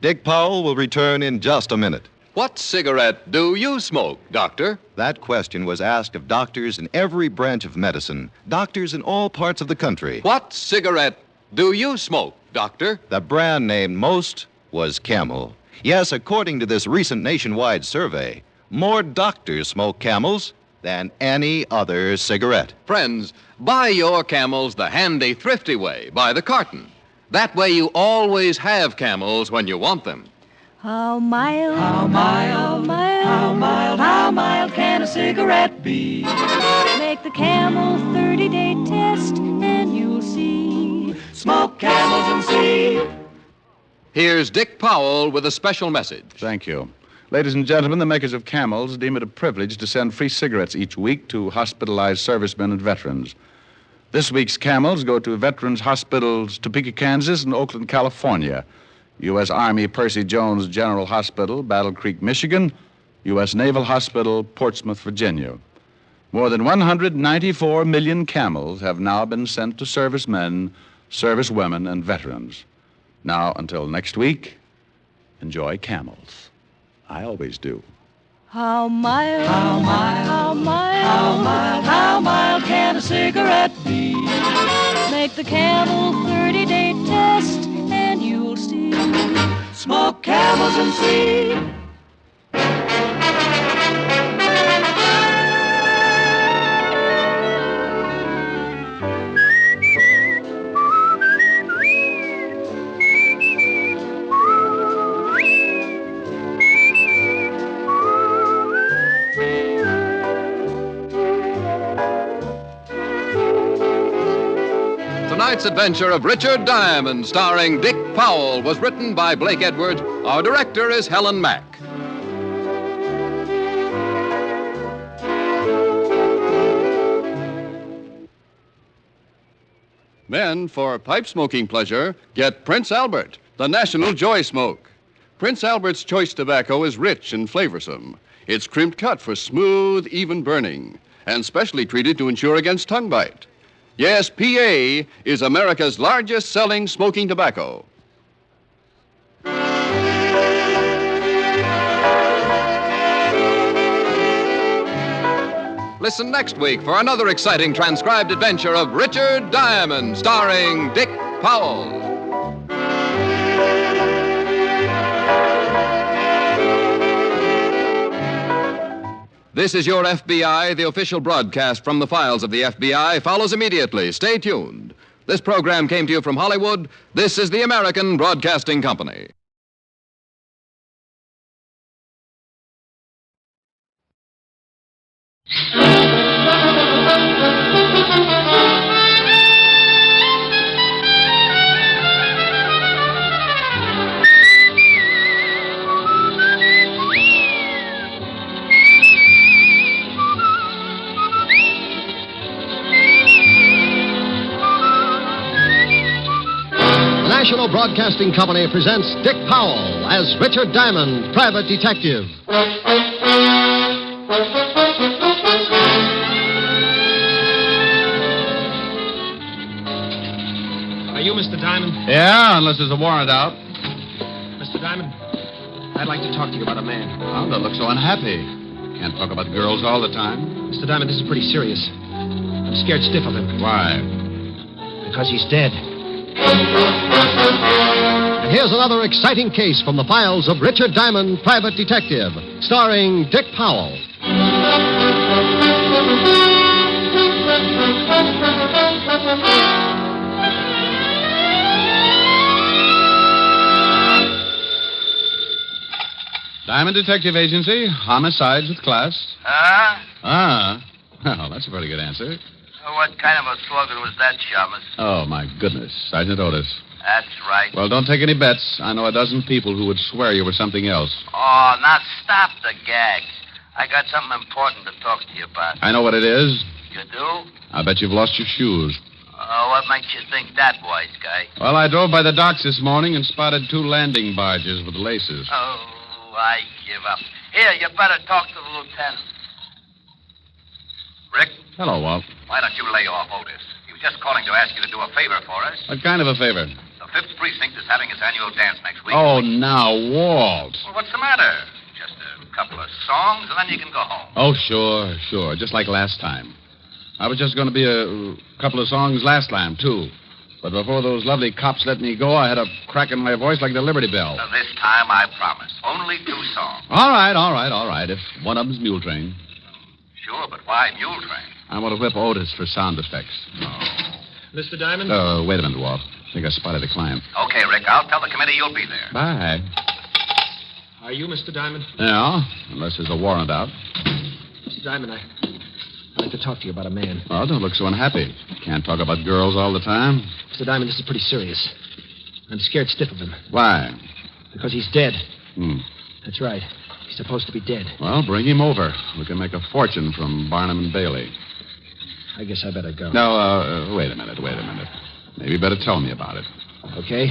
Dick Powell will return in just a minute. What cigarette do you smoke, Doctor? That question was asked of doctors in every branch of medicine, doctors in all parts of the country. What cigarette do you smoke, Doctor? The brand named most was Camel. Yes, according to this recent nationwide survey, more doctors smoke Camels than any other cigarette. Friends, buy your Camels the handy, thrifty way, by the carton. That way you always have Camels when you want them. How mild, how mild, how mild, how mild can a cigarette be? Make the Camel 30-day test and you'll see. Smoke Camels and see. Here's Dick Powell with a special message. Thank you. Ladies and gentlemen, the makers of Camels deem it a privilege to send free cigarettes each week to hospitalized servicemen and veterans. This week's Camels go to Veterans Hospitals, Topeka, Kansas, and Oakland, California. U.S. Army Percy Jones General Hospital, Battle Creek, Michigan. U.S. Naval Hospital, Portsmouth, Virginia. More than 194 million camels have now been sent to servicemen, servicewomen, and veterans. Now, until next week, enjoy camels. I always do. How mild, how mild, how mild, how mild, how mild can a cigarette be? Make the Camel 30-day test and you'll see. Smoke Camels and see. Tonight's adventure of Richard Diamond, starring Dick Powell, was written by Blake Edwards. Our director is Helen Mack. Men, for pipe smoking pleasure, get Prince Albert, the national joy smoke. Prince Albert's choice tobacco is rich and flavorsome. It's crimped cut for smooth, even burning, and specially treated to ensure against tongue bite. Yes, PA is America's largest selling smoking tobacco. Listen next week for another exciting transcribed adventure of Richard Diamond, starring Dick Powell. This is Your FBI. The official broadcast from the files of the FBI follows immediately. Stay tuned. This program came to you from Hollywood. This is the American Broadcasting Company. National Broadcasting Company presents Dick Powell as Richard Diamond, private detective. Are you Mr. Diamond? Yeah, unless there's a warrant out. Mr. Diamond, I'd like to talk to you about a man. Oh, don't look so unhappy. Can't talk about girls all the time. Mr. Diamond, this is pretty serious. I'm scared stiff of him. Why? Because he's dead. And here's another exciting case from the files of Richard Diamond, private detective, starring Dick Powell. Diamond Detective Agency, homicides with class. Huh? Well, that's a pretty good answer. What kind of a slogan was that, Shamus? Oh, my goodness. Sergeant Otis. That's right. Well, don't take any bets. I know a dozen people who would swear you were something else. Oh, now stop the gags. I got something important to talk to you about. I know what it is. You do? I bet you've lost your shoes. What makes you think that, wise guy? Well, I drove by the docks this morning and spotted 2 landing barges with laces. Oh, I give up. Here, you better talk to the lieutenant. Rick? Hello, Walt. Why don't you lay off Otis? He was just calling to ask you to do a favor for us. What kind of a favor? The 5th Precinct is having its annual dance next week. Oh, now, Walt. Well, what's the matter? Just a couple of songs, and then you can go home. Oh, sure. Just like last time. I was just going to be a couple of songs last time, too. But before those lovely cops let me go, I had a crack in my voice like the Liberty Bell. Now, this time, I promise. Only 2 songs. All right. If one of them's Mule Train. Sure, but why Mule Train? I want to whip Otis for sound effects. Mr. Diamond? Wait a minute, Walt. I think I spotted a client. Okay, Rick, I'll tell the committee you'll be there. Bye. Are you Mr. Diamond? Yeah, unless there's a warrant out. Mr. Diamond, I'd like to talk to you about a man. Well, don't look so unhappy. Can't talk about girls all the time. Mr. Diamond, this is pretty serious. I'm scared stiff of him. Why? Because he's dead. That's right. He's supposed to be dead. Well, bring him over. We can make a fortune from Barnum and Bailey. I guess I better go. No, wait a minute. Maybe you better tell me about it. Okay.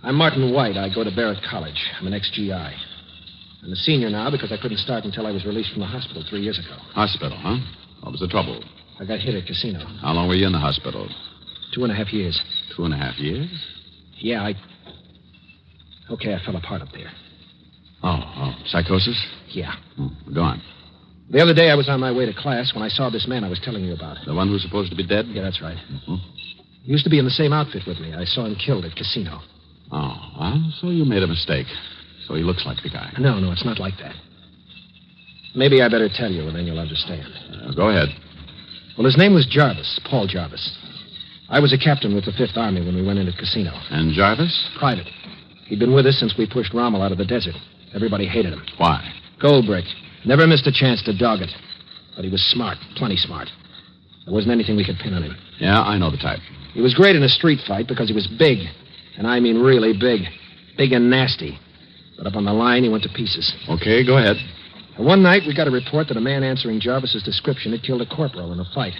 I'm Martin White. I go to Barrett College. I'm an ex-GI. I'm a senior now because I couldn't start until I was released from the hospital 3 years ago. Hospital, huh? What was the trouble? I got hit at casino. How long were you in the hospital? 2.5 years. 2.5 years? Yeah, Okay, I fell apart up there. Oh, psychosis? Yeah. Go on. The other day I was on my way to class when I saw this man I was telling you about. The one who's supposed to be dead? Yeah, that's right. Mm-hmm. He used to be in the same outfit with me. I saw him killed at casino. Oh, well, so you made a mistake. So he looks like the guy. No, it's not like that. Maybe I better tell you, and then you'll understand. Go ahead. Well, his name was Jarvis, Paul Jarvis. I was a captain with the Fifth Army when we went into casino. And Jarvis? Private. He'd been with us since we pushed Rommel out of the desert. Everybody hated him. Why? Gold brick. Never missed a chance to dog it. But he was smart, plenty smart. There wasn't anything we could pin on him. Yeah, I know the type. He was great in a street fight because he was big. And I mean really big. Big and nasty. But up on the line, he went to pieces. Okay, go ahead. And one night, we got a report that a man answering Jarvis's description had killed a corporal in a fight.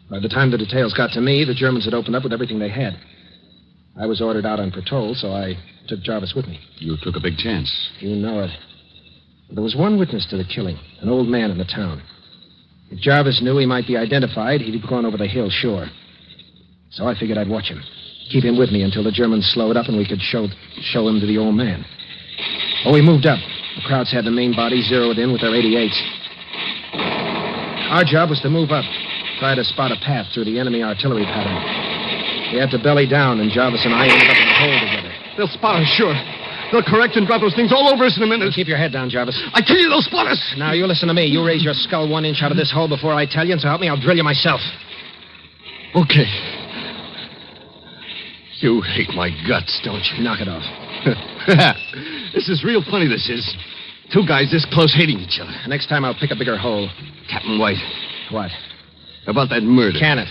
By the time the details got to me, the Germans had opened up with everything they had. I was ordered out on patrol, so I took Jarvis with me. You took a big chance. You know it. There was one witness to the killing, an old man in the town. If Jarvis knew he might be identified, he'd be gone over the hill, sure. So I figured I'd watch him. Keep him with me until the Germans slowed up and we could show him to the old man. Oh, we moved up. The Krauts had the main body zeroed in with their 88s. Our job was to move up, try to spot a path through the enemy artillery pattern. We had to belly down, and Jarvis and I ended up in a hole together. They'll spot us, sure. They'll correct and drop those things all over us in a minute. Keep your head down, Jarvis. I tell you, they'll spot us. Now, you listen to me. You raise your skull 1 inch out of this hole before I tell you, and so help me, I'll drill you myself. Okay. You hate my guts, don't you? Knock it off. This is real funny, this is. Two guys this close hating each other. Next time I'll pick a bigger hole. Captain White. What? About that murder. Can it?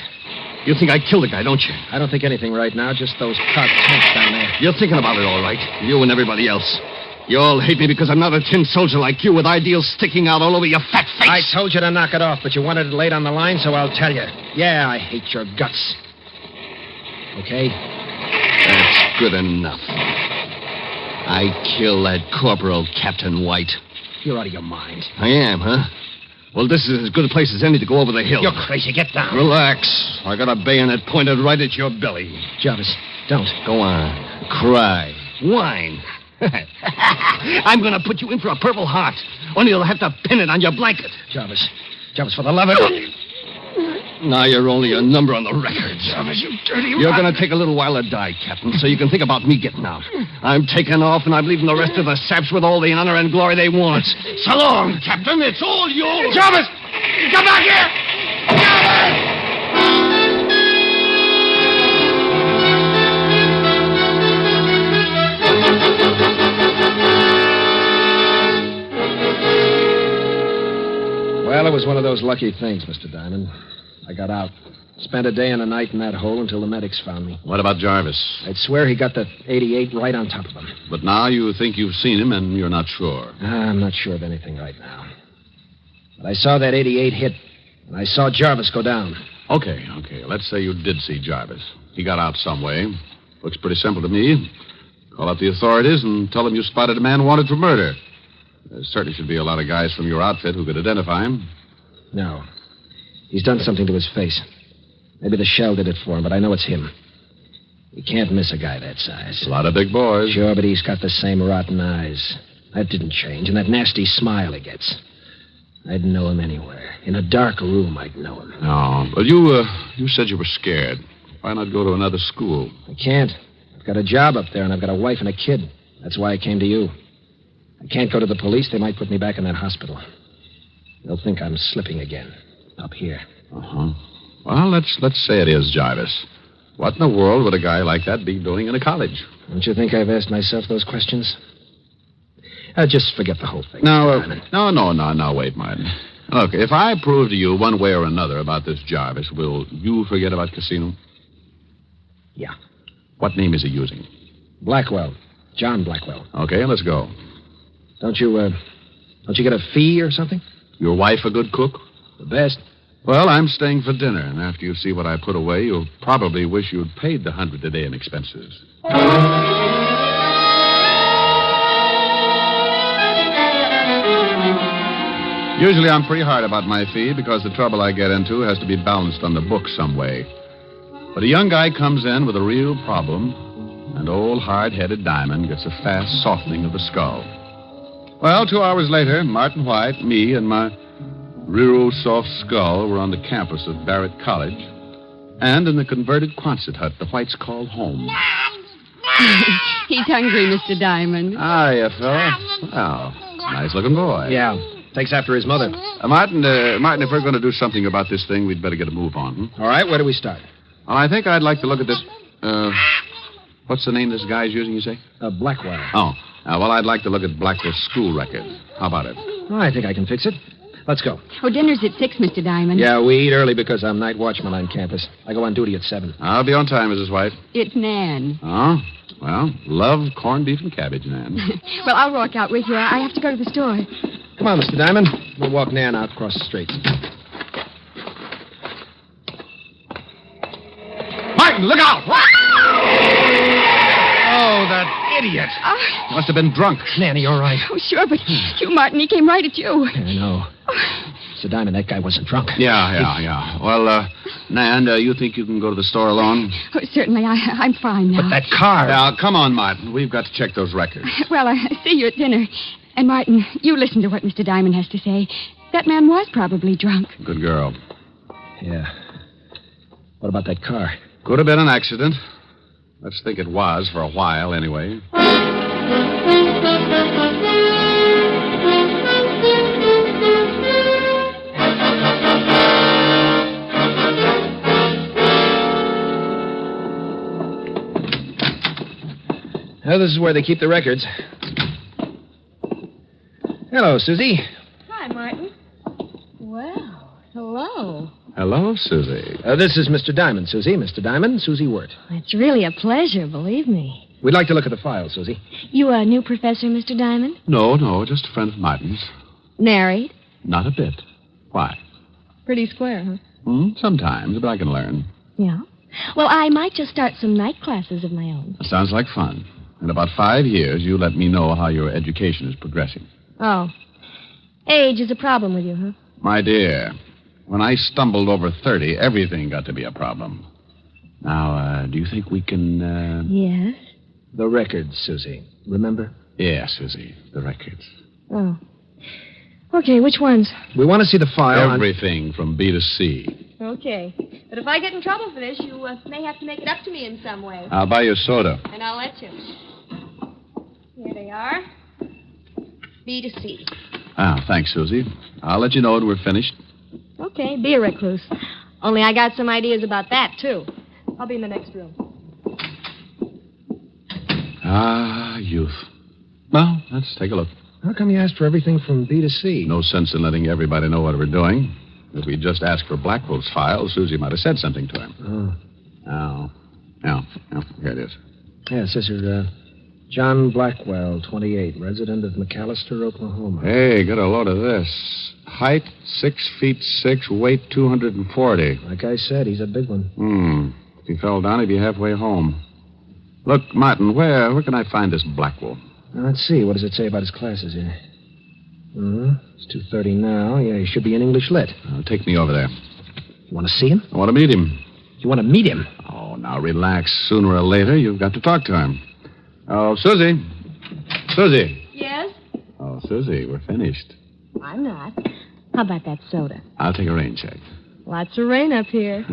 You think I killed the guy, don't you? I don't think anything right now, just those cock tanks down there. You're thinking about it all right. You and everybody else. You all hate me because I'm not a tin soldier like you with ideals sticking out all over your fat face. I told you to knock it off, but you wanted it late on the line, so I'll tell you. Yeah, I hate your guts. Okay? That's good enough. I killed that corporal, Captain White. You're out of your mind. I am, huh? Well, this is as good a place as any to go over the hill. You're crazy. Get down. Relax. I got a bayonet pointed right at your belly. Jarvis, don't. Go on. Cry. Whine. I'm going to put you in for a Purple Heart. Only you'll have to pin it on your blanket. Jarvis, for the love of... Now you're only a number on the record. Jarvis, you dirty... You're going to take a little while to die, Captain, so you can think about me getting out. I'm taking off, and I'm leaving the rest of the saps with all the honor and glory they want. So long, Captain. It's all yours. Jarvis! Come back here! Jarvis! Well, it was one of those lucky things, Mr. Diamond. I got out. Spent a day and a night in that hole until the medics found me. What about Jarvis? I'd swear he got the 88 right on top of him. But now you think you've seen him and you're not sure. I'm not sure of anything right now. But I saw that 88 hit, and I saw Jarvis go down. Okay. Let's say you did see Jarvis. He got out some way. Looks pretty simple to me. Call up the authorities and tell them you spotted a man wanted for murder. There certainly should be a lot of guys from your outfit who could identify him. No. He's done something to his face. Maybe the shell did it for him, but I know it's him. You can't miss a guy that size. A lot of big boys. Sure, but he's got the same rotten eyes. That didn't change, and that nasty smile he gets. I'd know him anywhere. In a dark room, I'd know him. No, but you said you were scared. Why not go to another school? I can't. I've got a job up there, and I've got a wife and a kid. That's why I came to you. I can't go to the police. They might put me back in that hospital. They'll think I'm slipping again. Up here. Uh-huh. Well, let's say it is Jarvis. What in the world would a guy like that be doing in a college? Don't you think I've asked myself those questions? Just forget the whole thing. No, wait, Martin. Look, if I prove to you one way or another about this Jarvis, will you forget about Casino? Yeah. What name is he using? Blackwell. John Blackwell. Okay, let's go. Don't you get a fee or something? Your wife a good cook? The best. Well, I'm staying for dinner, and after you see what I put away, you'll probably wish you'd paid the $100 a day in expenses. Usually I'm pretty hard about my fee because the trouble I get into has to be balanced on the book some way. But a young guy comes in with a real problem, and old hard-headed Diamond gets a fast softening of the skull. Well, 2 hours later, Martin White, me, and my real soft skull were on the campus of Barrett College, and in the converted Quonset hut the Whites called home. He's hungry, Mr. Diamond. Hiya, fella. Well, nice-looking boy. Yeah, takes after his mother. Martin, if we're going to do something about this thing, we'd better get a move on. All right, where do we start? Well, I think I'd like to look at this, what's the name this guy's using, you say? Blackwell. Oh, well, I'd like to look at Blackwell's school record. How about it? Oh, I think I can fix it. Let's go. Oh, dinner's at 6, Mr. Diamond. Yeah, we eat early because I'm night watchman on campus. I go on duty at 7. I'll be on time, Mrs. White. It's Nan. Oh, well, love corned beef and cabbage, Nan. Well, I'll walk out with you. I have to go to the store. Come on, Mr. Diamond. We'll walk Nan out across the street. Martin, look out! Oh, that idiot. Must have been drunk. Nanny, all right. Oh, sure, but you, Martin, he came right at you. I know. Mr. Diamond, that guy wasn't drunk. Yeah. Well, Nan, you think you can go to the store alone? Oh, certainly, I'm fine now. But that car. Now, come on, Martin. We've got to check those records. Well, I see you at dinner. And, Martin, you listen to what Mr. Diamond has to say. That man was probably drunk. Good girl. Yeah. What about that car? Could have been an accident. Let's think it was for a while, anyway. Well, this is where they keep the records. Hello, Susie. Hi, Martin. Well, hello. Hello, Susie. This is Mr. Diamond, Susie. Mr. Diamond, Susie Wirt. It's really a pleasure, believe me. We'd like to look at the file, Susie. You a new professor, Mr. Diamond? No, just a friend of Martin's. Married? Not a bit. Why? Pretty square, huh? Sometimes, but I can learn. Yeah. Well, I might just start some night classes of my own. Sounds like fun. In about 5 years, you let me know how your education is progressing. Oh. Age is a problem with you, huh? My dear, when I stumbled over 30, everything got to be a problem. Now, do you think we can, Yes? The records, Susie. Remember? Yeah, Susie, the records. Oh. Okay, which ones? We want to see the file. Everything from B to C. Okay. But if I get in trouble for this, you may have to make it up to me in some way. I'll buy you a soda. And I'll let you. Here they are. B to C. Thanks, Susie. I'll let you know when we're finished. Okay, be a recluse. Only I got some ideas about that, too. I'll be in the next room. Youth. Well, let's take a look. How come you asked for everything from B to C? No sense in letting everybody know what we're doing. If we just asked for Blackwell's file, Susie might have said something to him. Oh. Here it is. Yeah, it says here, John Blackwell, 28, resident of McAllister, Oklahoma. Hey, get a load of this. Height, 6'6", weight 240. Like I said, he's a big one. If he fell down, he'd be halfway home. Look, Martin, where can I find this Blackwell? Now, let's see. What does it say about his classes here? It's 2:30 now. Yeah, he should be in English Lit. Take me over there. You want to see him? I want to meet him. You want to meet him? Oh, now relax. Sooner or later, you've got to talk to him. Oh, Susie. Susie. Yes? Oh, Susie, we're finished. I'm not. How about that soda? I'll take a rain check. Lots of rain up here.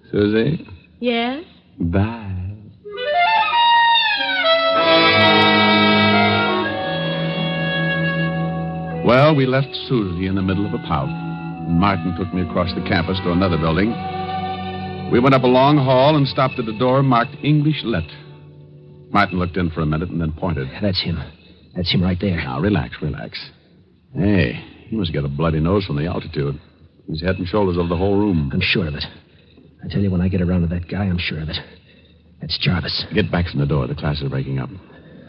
Susie? Yes? Bye. Well, we left Susie in the middle of a pout. Martin took me across the campus to another building. We went up a long hall and stopped at a door marked English Lit. Martin looked in for a minute and then pointed. That's him. That's him right there. Now, relax. Hey, he must get a bloody nose from the altitude. He's head and shoulders over the whole room. I'm sure of it. I tell you, when I get around to that guy, I'm sure of it. That's Jarvis. Get back from the door. The class is breaking up.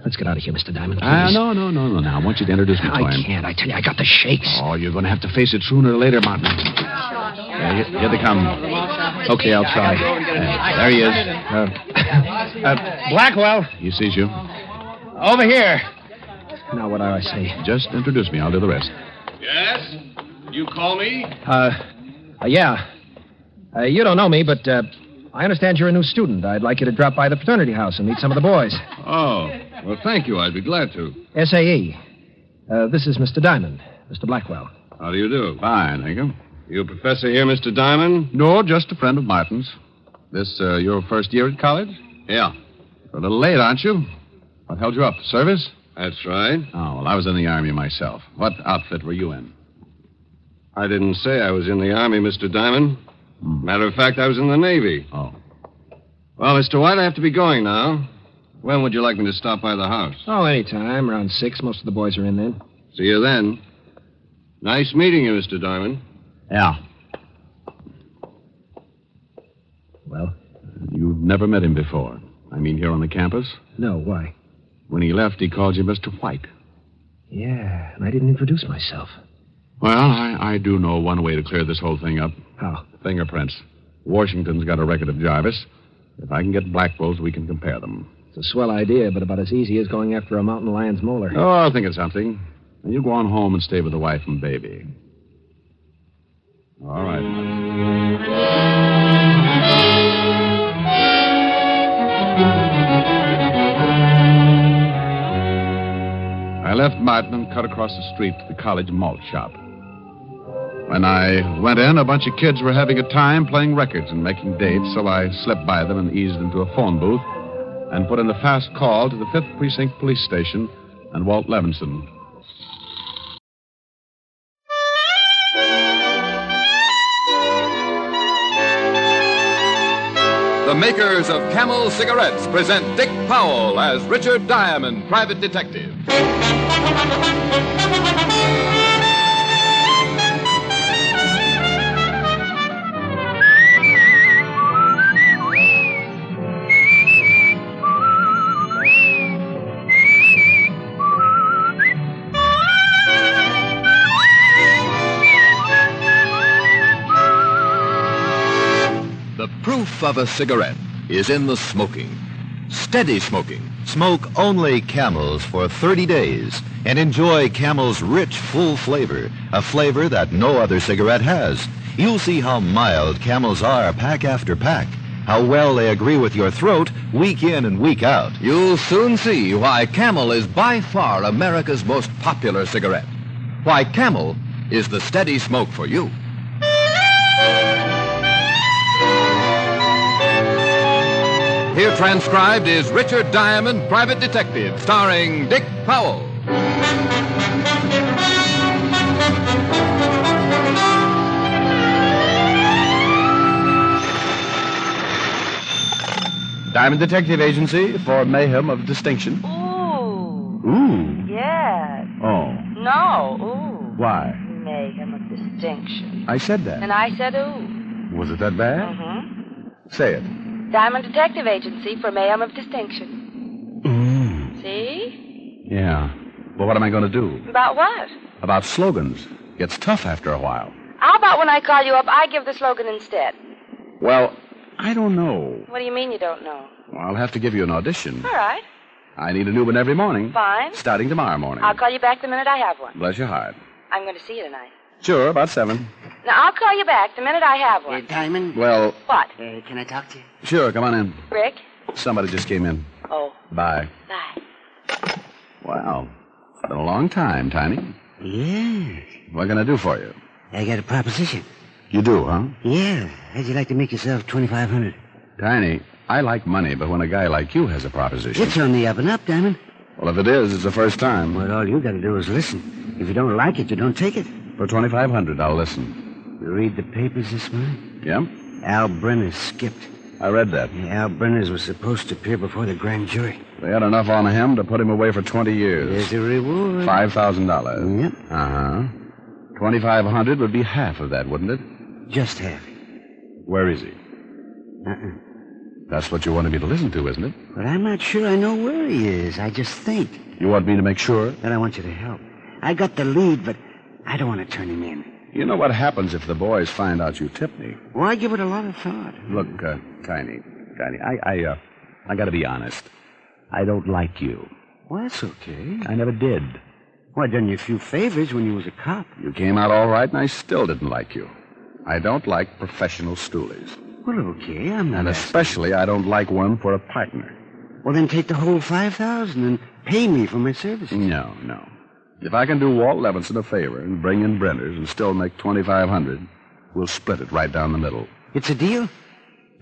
Let's get out of here, Mr. Diamond, please. No. Now, I want you to introduce me to him. I can't. I tell you, I got the shakes. Oh, you're going to have to face it sooner or later, Martin. Here they come. Okay, I'll try. There he is. Blackwell. He sees you. Over here. Now, what do I say? Just introduce me. I'll do the rest. Yes? You call me? Yeah. You don't know me, but I understand you're a new student. I'd like you to drop by the fraternity house and meet some of the boys. Oh, well, thank you. I'd be glad to. SAE. This is Mr. Diamond, Mr. Blackwell. How do you do? Fine, thank you. You a professor here, Mr. Diamond? No, just a friend of Martin's. This your first year at college? Yeah. You're a little late, aren't you? What held you up? Service? That's right. Oh, well, I was in the Army myself. What outfit were you in? I didn't say I was in the Army, Mr. Diamond. Matter of fact, I was in the Navy. Oh. Well, Mr. White, I have to be going now. When would you like me to stop by the house? Oh, anytime. Around 6. Most of the boys are in then. See you then. Nice meeting you, Mr. Diamond. Yeah. Well? You've never met him before. I mean, here on the campus? No, why? When he left, he called you Mr. White. Yeah, and I didn't introduce myself. Well, I do know one way to clear this whole thing up. How? Fingerprints. Washington's got a record of Jarvis. If I can get Blackwell's, we can compare them. It's a swell idea, but about as easy as going after a mountain lion's molar. Oh, I'll think of something. And you go on home and stay with the wife and baby. All right. I left Martin and cut across the street to the college malt shop. When I went in, a bunch of kids were having a time playing records and making dates, so I slipped by them and eased into a phone booth and put in a fast call to the 5th Precinct Police Station and Walt Levinson. The makers of Camel cigarettes present Dick Powell as Richard Diamond, private detective. The proof of a cigarette is in the smoking. Steady smoking. Smoke only Camels for 30 days and enjoy Camel's rich, full flavor, a flavor that no other cigarette has. You'll see how mild Camels are pack after pack, how well they agree with your throat week in and week out. You'll soon see why Camel is by far America's most popular cigarette. Why Camel is the steady smoke for you. Here transcribed is Richard Diamond, Private Detective, starring Dick Powell. Diamond Detective Agency for mayhem of distinction. Ooh. Yes. Oh. No, ooh. Why? Mayhem of distinction. I said that. And I said ooh. Was it that bad? Mm-hmm. Say it. Diamond Detective Agency for mayhem of distinction. See? Yeah. Well, what am I going to do? About what? About slogans. Gets tough after a while. How about when I call you up, I give the slogan instead? Well, I don't know. What do you mean you don't know? Well, I'll have to give you an audition. All right. I need a new one every morning. Fine. Starting tomorrow morning. I'll call you back the minute I have one. Bless your heart. I'm going to see you tonight. Sure, about 7. Now, I'll call you back the minute I have one. Diamond? Well... What? Can I talk to you? Sure, come on in. Rick? Somebody just came in. Oh. Bye. Bye. Wow. It's been a long time, Tiny. Yes. What can I do for you? I got a proposition. You do, huh? Yeah. How'd you like to make yourself $2,500? Tiny, I like money, but when a guy like you has a proposition... It's on the up and up, Diamond. Well, if it is, it's the first time. Well, all you got to do is listen. If you don't like it, you don't take it. For $2,500, I'll listen. You read the papers this morning? Yeah? Al Brenners skipped. I read that. Yeah, Al Brenners was supposed to appear before the grand jury. They had enough on him to put him away for 20 years. There's a reward. $5,000. Yep. Uh-huh. $2,500 would be half of that, wouldn't it? Just half. Where is he? That's what you wanted me to listen to, isn't it? But I'm not sure I know where he is. I just think. You want me to make sure? That I want you to help. I got the lead, but I don't want to turn him in. You know what happens if the boys find out you tipped me? Well, I give it a lot of thought. Look, Tiny, I gotta be honest. I don't like you. Well, that's okay. I never did. Well, I done you a few favors when you was a cop. You came out all right, and I still didn't like you. I don't like professional stoolies. Well, okay, I'm not. And especially, I don't like one for a partner. Well, then take the whole $5,000 and pay me for my services. No. If I can do Walt Levinson a favor and bring in Brenners and still make $2,500, we'll split it right down the middle. It's a deal?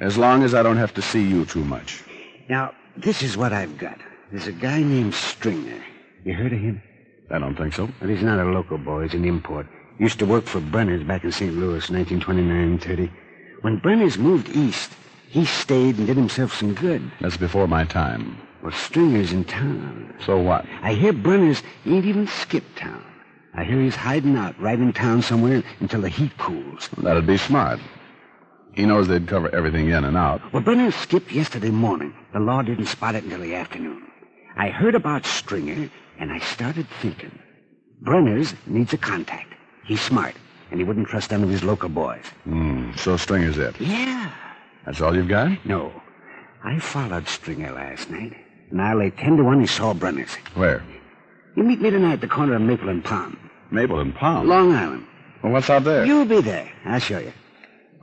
As long as I don't have to see you too much. Now, this is what I've got. There's a guy named Stringer. You heard of him? I don't think so. Well, he's not a local boy. He's an import. Used to work for Brenners back in St. Louis, 1929-30. When Brenners moved east, he stayed and did himself some good. That's before my time. Well, Stringer's in town. So what? I hear Brenners ain't even skipped town. I hear he's hiding out right in town somewhere until the heat cools. That'd be smart. He knows they'd cover everything in and out. Well, Brenners skipped yesterday morning. The law didn't spot it until the afternoon. I heard about Stringer, and I started thinking. Brenners needs a contact. He's smart, and he wouldn't trust none of his local boys. So Stringer's it? Yeah. That's all you've got? No. I followed Stringer last night, and I lay 10-1 he saw Brenners. Where? You meet me tonight at the corner of Maple and Palm. Maple and Palm? Long Island. Well, what's out there? You'll be there. I'll show you.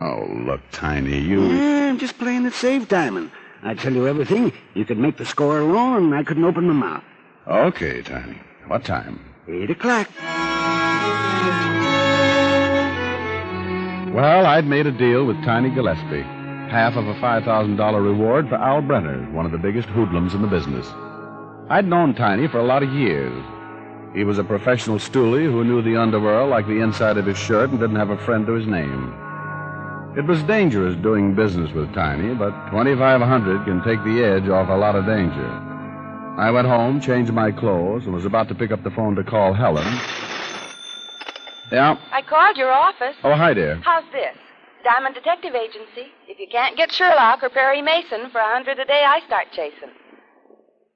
Oh, look, Tiny, you... Yeah, I'm just playing it safe, Diamond. I tell you everything. You could make the score alone, and I couldn't open my mouth. Okay, Tiny. What time? 8 o'clock. Well, I'd made a deal with Tiny Gillespie. Half of a $5,000 reward for Al Brenner, one of the biggest hoodlums in the business. I'd known Tiny for a lot of years. He was a professional stoolie who knew the underworld like the inside of his shirt and didn't have a friend to his name. It was dangerous doing business with Tiny, but $2,500 can take the edge off a lot of danger. I went home, changed my clothes, and was about to pick up the phone to call Helen. Yeah? I called your office. Oh, hi, dear. How's this? Diamond Detective Agency. If you can't get Sherlock or Perry Mason for $100 a day, I start chasing.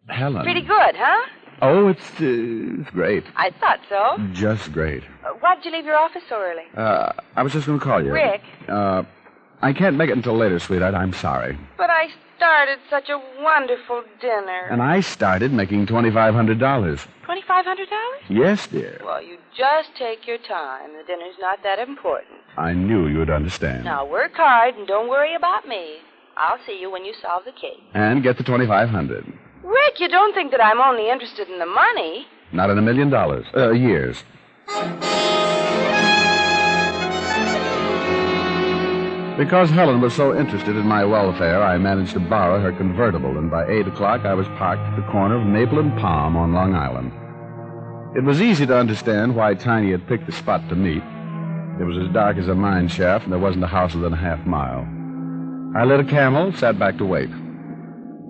Helen. Pretty good, huh? Oh, it's great. I thought so. Just great. Why did you leave your office so early? I was just going to call you. Rick. I can't make it until later, sweetheart. I'm sorry. But I started such a wonderful dinner. And I started making $2,500. $2,500? Yes, dear. Well, you just take your time. The dinner's not that important. I knew you'd understand. Now, work hard and don't worry about me. I'll see you when you solve the case. And get the $2,500. Rick, you don't think that I'm only interested in the money? Not in $1 million. Years. Because Helen was so interested in my welfare, I managed to borrow her convertible, and by 8 o'clock I was parked at the corner of Maple and Palm on Long Island. It was easy to understand why Tiny had picked the spot to meet. It was as dark as a mine shaft, and there wasn't a house within a half mile. I lit a Camel, sat back to wait.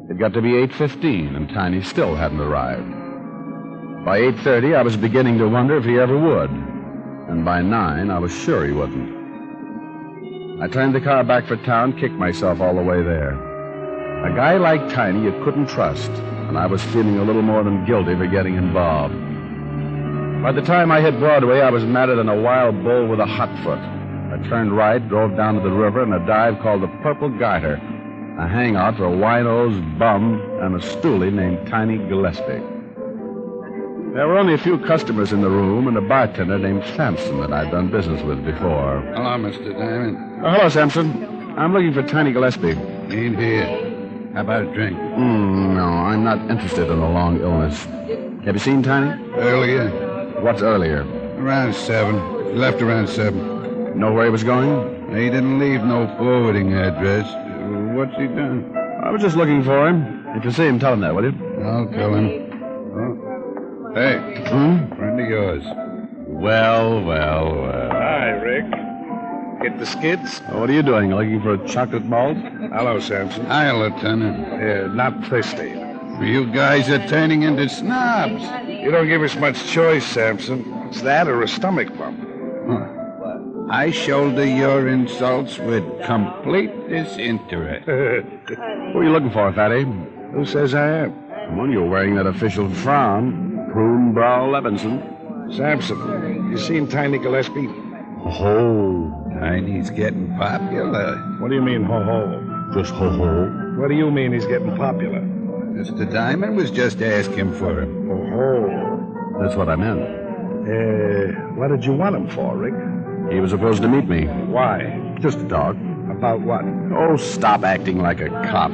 It got to be 8:15, and Tiny still hadn't arrived. By 8:30, I was beginning to wonder if he ever would. And by 9, I was sure he wouldn't. I turned the car back for town, kicked myself all the way there. A guy like Tiny you couldn't trust, and I was feeling a little more than guilty for getting involved. By the time I hit Broadway, I was madder than a wild bull with a hot foot. I turned right, drove down to the river in a dive called the Purple Garter, a hangout for a wine-nosed bum and a stoolie named Tiny Gillespie. There were only a few customers in the room and a bartender named Sampson that I'd done business with before. Hello, Mr. Diamond. Oh, hello, Sampson. I'm looking for Tiny Gillespie. Ain't here. How about a drink? No, I'm not interested in a long illness. Have you seen Tiny? Earlier. What's earlier? Around 7. He left around 7. Know where he was going? He didn't leave no forwarding address. What's he done? I was just looking for him. If you see him, tell him that, will you? I'll tell him. Oh. Hey, friend of yours. Well. Hi, Rick. Get the skids? What are you doing? Looking for a chocolate malt? Hello, Sampson. Hi, Lieutenant. Not thirsty. You guys are turning into snobs. You don't give us much choice, Sampson. It's that or a stomach bump. I shoulder your insults with complete disinterest. Who are you looking for, Fatty? Who says I am? Well, you're wearing that official frown. Prune Brow Levinson. Sampson. You seen Tiny Gillespie? Oh, Tiny's getting popular. What do you mean, ho-ho? Just ho-ho. What do you mean he's getting popular? Mr. Diamond was just asking for him. Ho-ho. That's what I meant. What did you want him for, Rick? He was supposed to meet me. Why? Just to talk. About what? Oh, stop acting like a cop.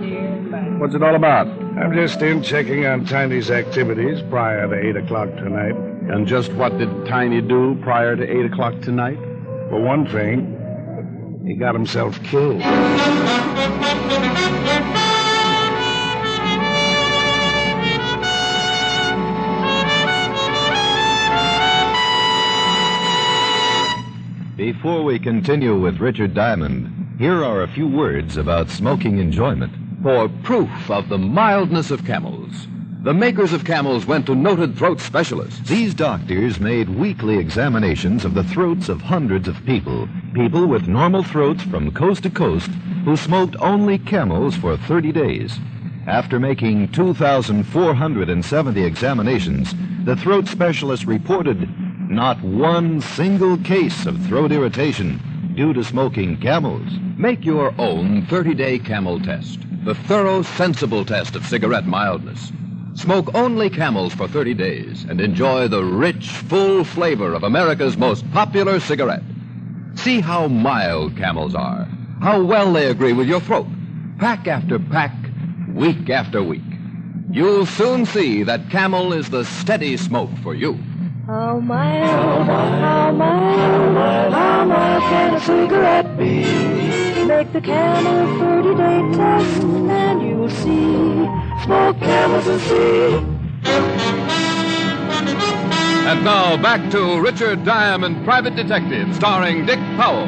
What's it all about? I'm just in checking on Tiny's activities prior to 8 o'clock tonight. And just what did Tiny do prior to 8 o'clock tonight? For one thing, he got himself killed. Before we continue with Richard Diamond, here are a few words about smoking enjoyment. For proof of the mildness of camels, the makers of camels went to noted throat specialists. These doctors made weekly examinations of the throats of hundreds of people with normal throats from coast to coast who smoked only Camels for 30 days. After making 2,470 examinations, the throat specialists reported not one single case of throat irritation due to smoking Camels. Make your own 30-day Camel test, the thorough, sensible test of cigarette mildness. Smoke only Camels for 30 days and enjoy the rich, full flavor of America's most popular cigarette. See how mild Camels are, how well they agree with your throat, pack after pack, week after week. You'll soon see that Camel is the steady smoke for you. How mild can a cigarette be? Make the Camel 30-day test and you'll see. Smoke Camels and see. And now back to Richard Diamond, Private Detective, starring Dick Powell.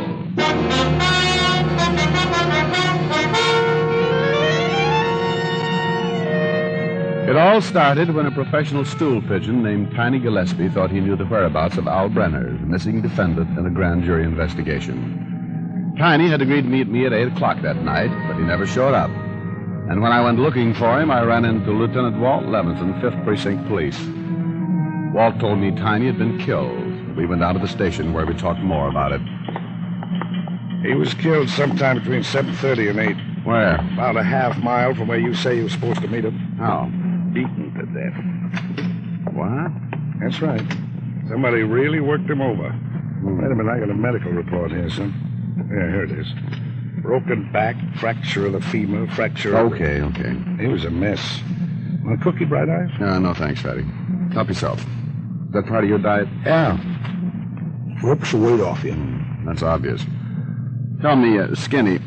It all started when a professional stool pigeon named Tiny Gillespie thought he knew the whereabouts of Al Brenners, the missing defendant in a grand jury investigation. Tiny had agreed to meet me at 8 o'clock that night, but he never showed up. And when I went looking for him, I ran into Lieutenant Walt Levinson, 5th Precinct Police. Walt told me Tiny had been killed. We went down to the station where we talked more about it. He was killed sometime between 7:30 and 8. Where? About a half mile from where you say you were supposed to meet him. How? Beaten to death. What? That's right. Somebody really worked him over. Wait a minute, I got a medical report here, son. Yeah, here it is. Broken back, fracture of the femur, fracture of Okay. He was a mess. Want a cookie, Bright Eyes? No, thanks, Fatty. Help yourself. Is that part of your diet? Yeah. Rips the weight off you. That's obvious. Tell me, Skinny,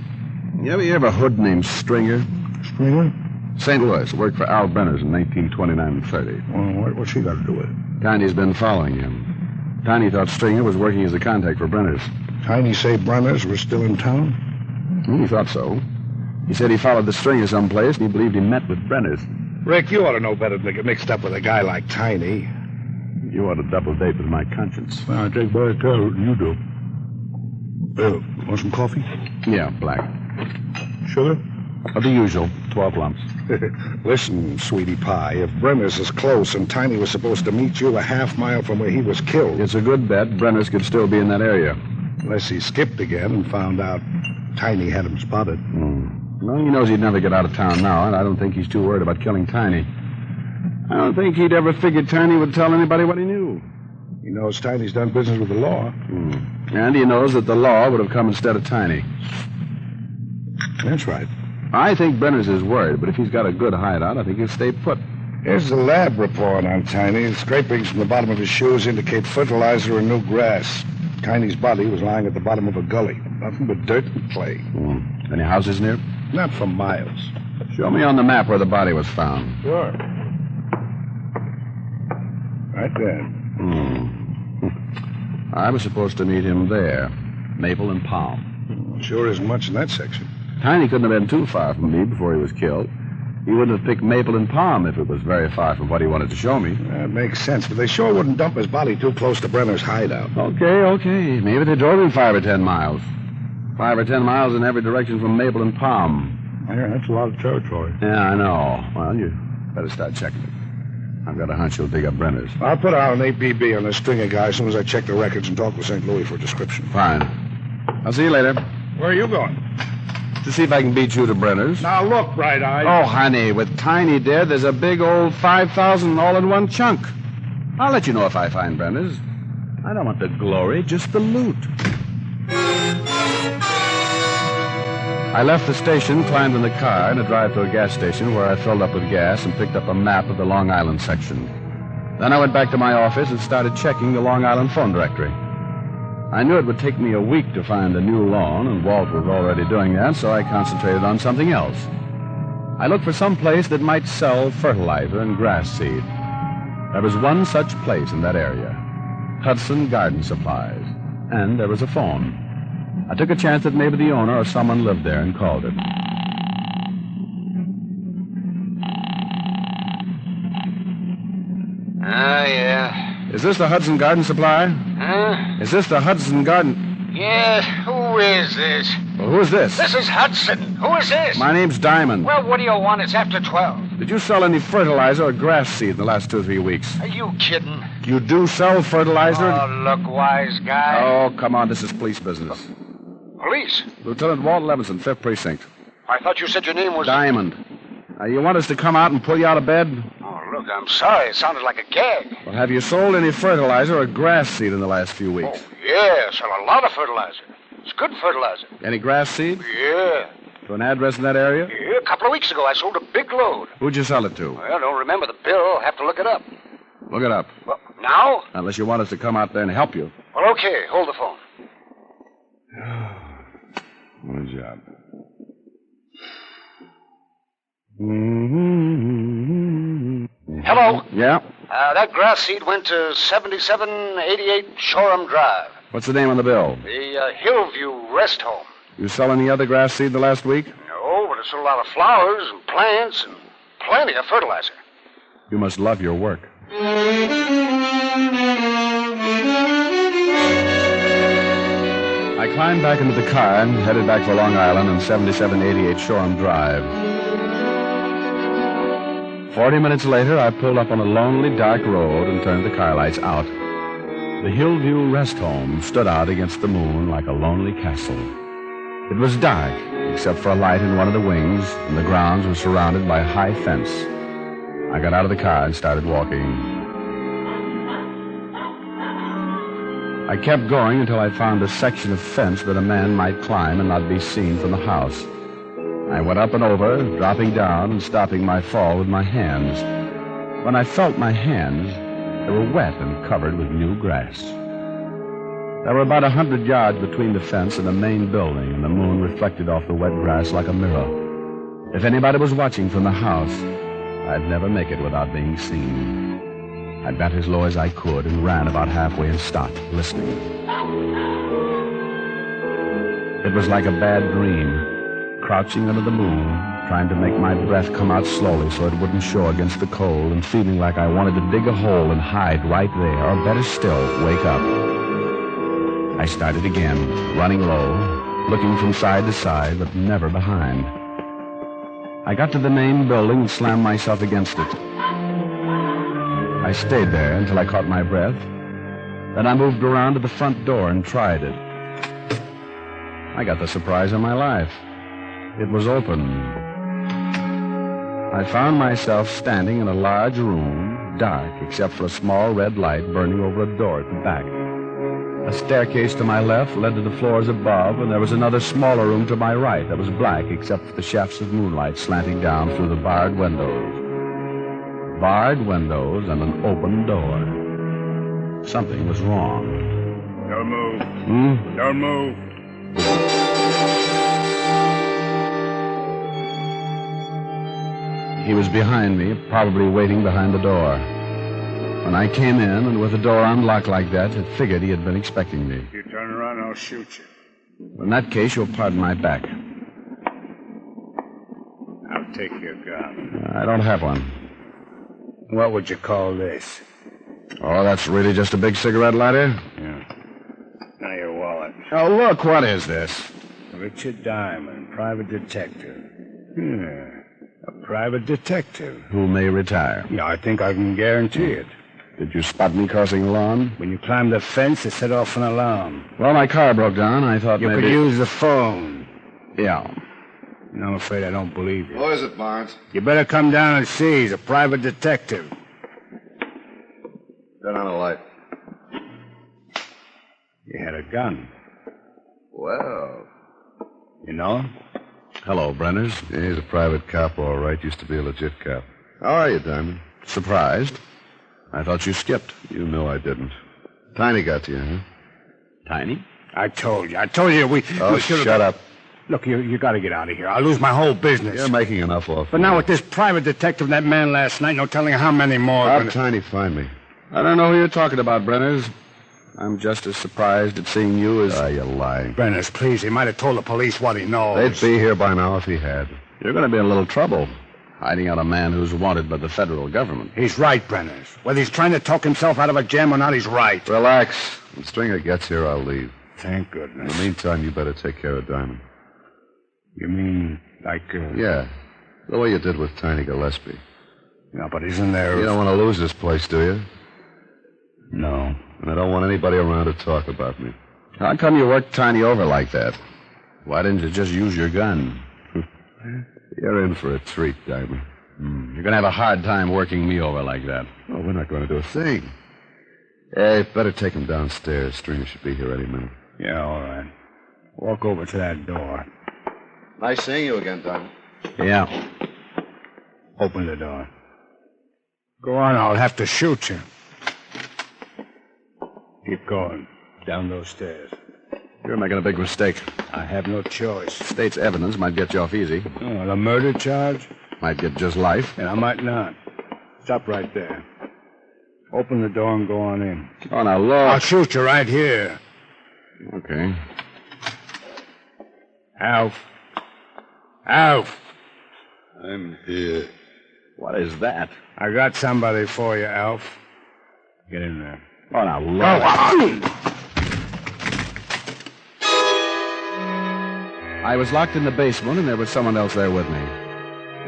you ever a hood named Stringer? Stringer? St. Louis. Worked for Al Brenners in 1929 and 30. Well, what's she got to do with it? Tiny's been following him. Tiny thought Stringer was working as a contact for Brenners. Tiny say Brenners were still in town? He thought so. He said he followed the Stringer someplace, and he believed he met with Brenners. Rick, you ought to know better than to get mixed up with a guy like Tiny. You ought to double date with my conscience. I take better care of it than you do. Want some coffee? Yeah, black. Sugar? The usual, 12 lumps. Listen, sweetie pie, if Brenners is close and Tiny was supposed to meet you a half mile from where he was killed... It's a good bet Brenners could still be in that area. Unless he skipped again and found out Tiny had him spotted. Well, he knows he'd never get out of town now, and I don't think he's too worried about killing Tiny. I don't think he'd ever figured Tiny would tell anybody what he knew. He knows Tiny's done business with the law. And he knows that the law would have come instead of Tiny. That's right. I think Brenners is worried, but if he's got a good hideout, I think he'll stay put. Here's the lab report on Tiny. Scrapings from the bottom of his shoes indicate fertilizer and new grass. Tiny's body was lying at the bottom of a gully. Nothing but dirt and clay. Any houses near? Not for miles. Show me on the map where the body was found. Sure. Right there. I was supposed to meet him there. Maple and Palm. Sure isn't much in that section. Tiny couldn't have been too far from me before he was killed. He wouldn't have picked Maple and Palm if it was very far from what he wanted to show me. That makes sense, but they sure wouldn't dump his body too close to Brenner's hideout. Okay. Maybe they drove him 5 or 10 miles. 5 or 10 miles in every direction from Maple and Palm. Yeah, that's a lot of territory. Yeah, I know. Well, you better start checking it. I've got a hunch you'll dig up Brenner's. I'll put out an APB on this Stringer guy as soon as I check the records and talk with St. Louis for a description. Fine. I'll see you later. Where are you going? To see if I can beat you to Brenner's. Now, look, Bright Eye. Oh, honey, with Tiny dead, there's a big old 5,000 all in one chunk. I'll let you know if I find Brenner's. I don't want the glory, just the loot. I left the station, climbed in the car, and a drive to a gas station where I filled up with gas and picked up a map of the Long Island section. Then I went back to my office and started checking the Long Island phone directory. I knew it would take me a week to find a new lawn, and Walt was already doing that, so I concentrated on something else. I looked for some place that might sell fertilizer and grass seed. There was one such place in that area, Hudson Garden Supplies, and there was a phone. I took a chance that maybe the owner or someone lived there and called it. Yeah. Is this the Hudson Garden Supply? Huh? Is this the Hudson Garden? Yeah, who is this? Well, who is this? This is Hudson. Who is this? My name's Diamond. Well, what do you want? It's after 12. Did you sell any fertilizer or grass seed in the last 2 or 3 weeks? Are you kidding? You do sell fertilizer? Oh, look, wise guy. Oh, come on. This is police business. Police? Lieutenant Walt Levinson, 5th Precinct. I thought you said your name was... Diamond. You want us to come out and pull you out of bed? Oh, look, I'm sorry. It sounded like a gag. Well, have you sold any fertilizer or grass seed in the last few weeks? Oh, yeah, sell a lot of fertilizer. It's good fertilizer. Any grass seed? Yeah. To an address in that area? Yeah, a couple of weeks ago I sold a big load. Who'd you sell it to? Well, I don't remember the bill. I'll have to look it up. Look it up. Well, now? Unless you want us to come out there and help you. Well, okay. Hold the phone. Good job. Hello? Yeah? That grass seed went to 7788 Shoreham Drive. What's the name on the bill? The Hillview Rest Home. You sell any other grass seed the last week? No, but I sold a lot of flowers and plants and plenty of fertilizer. You must love your work. I climbed back into the car and headed back for Long Island and 7788 Shoreham Drive. 40 minutes later, I pulled up on a lonely, dark road and turned the car lights out. The Hillview Rest Home stood out against the moon like a lonely castle. It was dark, except for a light in one of the wings, and the grounds were surrounded by a high fence. I got out of the car and started walking. I kept going until I found a section of fence that a man might climb and not be seen from the house. I went up and over, dropping down and stopping my fall with my hands. When I felt my hands, they were wet and covered with new grass. There were about 100 yards between the fence and the main building, and the moon reflected off the wet grass like a mirror. If anybody was watching from the house, I'd never make it without being seen. I bent as low as I could and ran about halfway and stopped, listening. It was like a bad dream. Crouching under the moon, trying to make my breath come out slowly so it wouldn't show against the cold, and feeling like I wanted to dig a hole and hide right there, or better still, wake up. I started again, running low, looking from side to side, but never behind. I got to the main building and slammed myself against it. I stayed there until I caught my breath. Then I moved around to the front door and tried it. I got the surprise of my life. It was open. I found myself standing in a large room, dark except for a small red light burning over a door at the back. A staircase to my left led to the floors above, and there was another smaller room to my right that was black except for the shafts of moonlight slanting down through the barred windows. Barred windows and an open door. Something was wrong. Don't move. Don't move. He was behind me, probably waiting behind the door. When I came in, and with the door unlocked like that, I figured he had been expecting me. You turn around, I'll shoot you. In that case, you'll pardon my back. Now take your gun. I don't have one. What would you call this? Oh, that's really just a big cigarette lighter? Yeah. Now your wallet. Oh, look, what is this? Richard Diamond, private detective. Yeah, a private detective. Who may retire. Yeah, I think I can guarantee it. Did you spot me crossing the lawn? When you climbed the fence, it set off an alarm. Well, my car broke down. I thought you maybe... could use the phone. Yeah. No, I'm afraid I don't believe you. Who is it, Barnes? You better come down and see. He's a private detective. Turn on a light. You had a gun. Well... You know him? Hello, Brenners. Yeah, he's a private cop, all right. Used to be a legit cop. How are you, Diamond? Surprised? I thought you skipped. You know I didn't. Tiny got to you, huh? Tiny? I told you. We shut up. Look, you got to get out of here. I'll lose my whole business. You're making enough off. But now with this private detective and that man last night, no telling how many more. How'd Tiny find me? I don't know who you're talking about, Brenners. I'm just as surprised at seeing you as... You're lying. Brenners, please. He might have told the police what he knows. They'd be here by now if he had. You're going to be in a little trouble, hiding out a man who's wanted by the federal government. He's right, Brenners. Whether he's trying to talk himself out of a jam or not, he's right. Relax. When Stringer gets here, I'll leave. Thank goodness. In the meantime, you better take care of Diamond. You mean, like... Yeah. The way you did with Tiny Gillespie. No, but isn't there... You don't want to lose this place, do you? No. And I don't want anybody around to talk about me. How come you worked Tiny over like that? Why didn't you just use your gun? You're in for a treat, Diamond. You're going to have a hard time working me over like that. Oh, we're not going to do a thing. Hey, better take him downstairs. Stringer should be here any minute. Yeah, all right. Walk over to that door. Nice seeing you again, Diamond. Yeah. Open the door. Go on, I'll have to shoot you. Keep going. Down those stairs. You're making a big mistake. I have no choice. State's evidence might get you off easy. Oh, the murder charge? Might get just life. And I might not. Stop right there. Open the door and go on in. Oh, now, look. I'll shoot you right here. Okay. Alf. Alf. I'm here. What is that? I got somebody for you, Alf. Get in there. Oh, now, look. I was locked in the basement, and there was someone else there with me.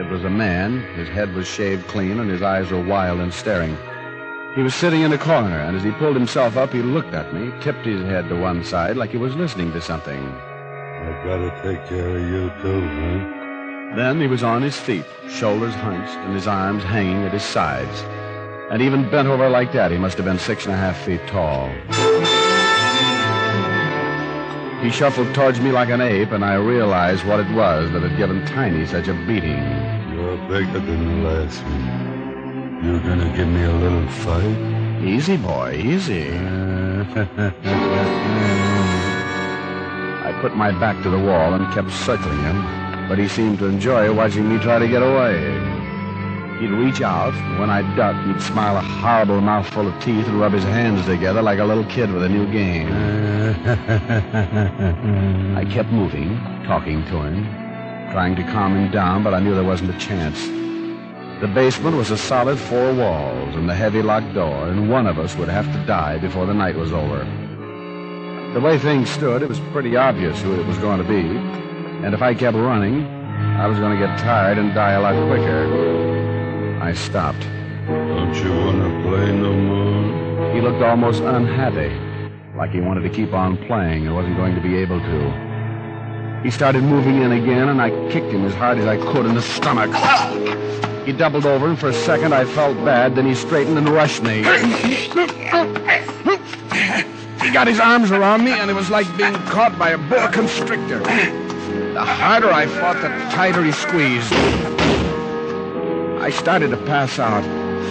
It was a man. His head was shaved clean, and his eyes were wild and staring. He was sitting in a corner, and as he pulled himself up, he looked at me, tipped his head to one side like he was listening to something. I gotta take care of you, too, huh? Then he was on his feet, shoulders hunched, and his arms hanging at his sides. And even bent over like that, he must have been 6.5 feet tall. He shuffled towards me like an ape, and I realized what it was that had given Tiny such a beating. You're bigger than the last one. You're gonna give me a little fight? Easy, boy, easy. I put my back to the wall and kept circling him, but he seemed to enjoy watching me try to get away. He'd reach out, and when I'd duck, he'd smile a horrible mouthful of teeth and rub his hands together like a little kid with a new game. I kept moving, talking to him, trying to calm him down, but I knew there wasn't a chance. The basement was a solid 4 walls and the heavy locked door, and one of us would have to die before the night was over. The way things stood, it was pretty obvious who it was going to be, and if I kept running, I was going to get tired and die a lot quicker. I stopped. Don't you want to play no more? He looked almost unhappy, like he wanted to keep on playing and wasn't going to be able to. He started moving in again, and I kicked him as hard as I could in the stomach. He doubled over, and for a second I felt bad, then he straightened and rushed me. He got his arms around me, and it was like being caught by a boa constrictor. The harder I fought, the tighter he squeezed. I started to pass out.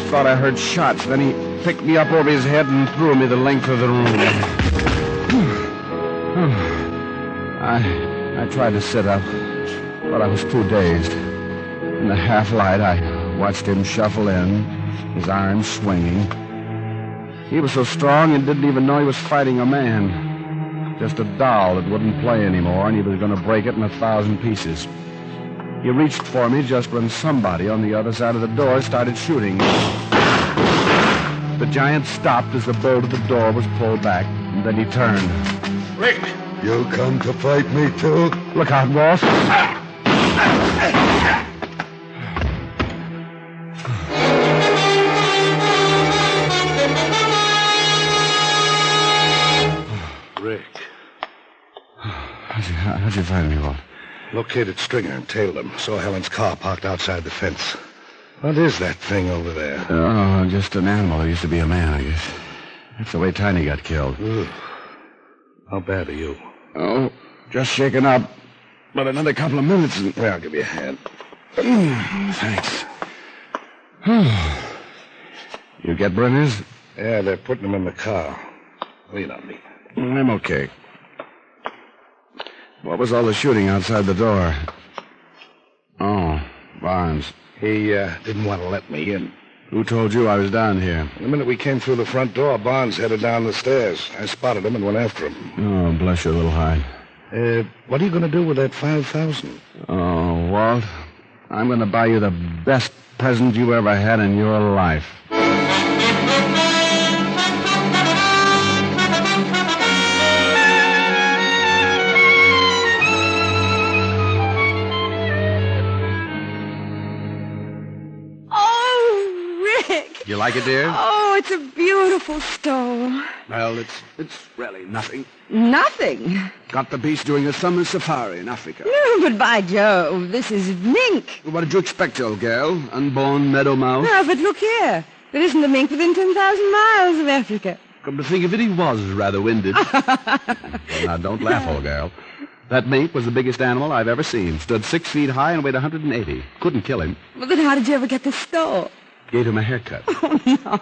Thought I heard shots. Then he picked me up over his head and threw me the length of the room. I tried to sit up, but I was too dazed. In the half-light, I watched him shuffle in, his arms swinging. He was so strong and didn't even know he was fighting a man. Just a doll that wouldn't play anymore, and he was going to break it in 1,000 pieces. He reached for me just when somebody on the other side of the door started shooting. The giant stopped as the bolt of the door was pulled back, and then he turned. Rick! You come to fight me, too? Look out, Wolf. Rick. How'd you find me, Wolf? Located Stringer and tailed him. Saw Helen's car parked outside the fence. What is that thing over there? Oh, just an animal. It used to be a man, I guess. That's the way Tiny got killed. Ugh. How bad are you? Oh, just shaken up. But another couple of minutes and... Well, I'll give you a hand. Thanks. You get Brenners? Yeah, they're putting him in the car. Lean on me. I'm okay. What was all the shooting outside the door? Oh, Barnes. He didn't want to let me in. Who told you I was down here? The minute we came through the front door, Barnes headed down the stairs. I spotted him and went after him. Oh, bless your little heart. What are you going to do with that $5,000? Oh, Walt, I'm going to buy you the best present you ever had in your life. You like it, dear? Oh, it's a beautiful stove. Well, it's really nothing. Nothing? Got the beast doing a summer safari in Africa. No, but by Jove, this is mink. What did you expect, old girl? Unborn meadow mouse? No, but look here. There isn't a mink within 10,000 miles of Africa. Come to think of it, he was rather winded. Now, don't laugh, old girl. That mink was the biggest animal I've ever seen. Stood 6 feet high and weighed 180. Couldn't kill him. Well, then how did you ever get the stove? Gave him a haircut. Oh, no.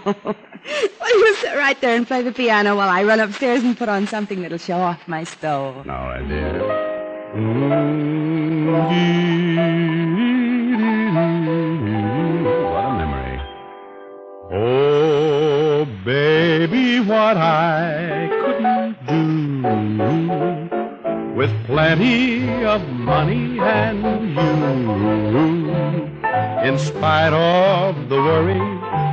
Well, you sit right there and play the piano while I run upstairs and put on something that'll show off my stove. All right, dear. What a memory. Oh, baby, what I couldn't do with plenty of money and you. In spite of the worry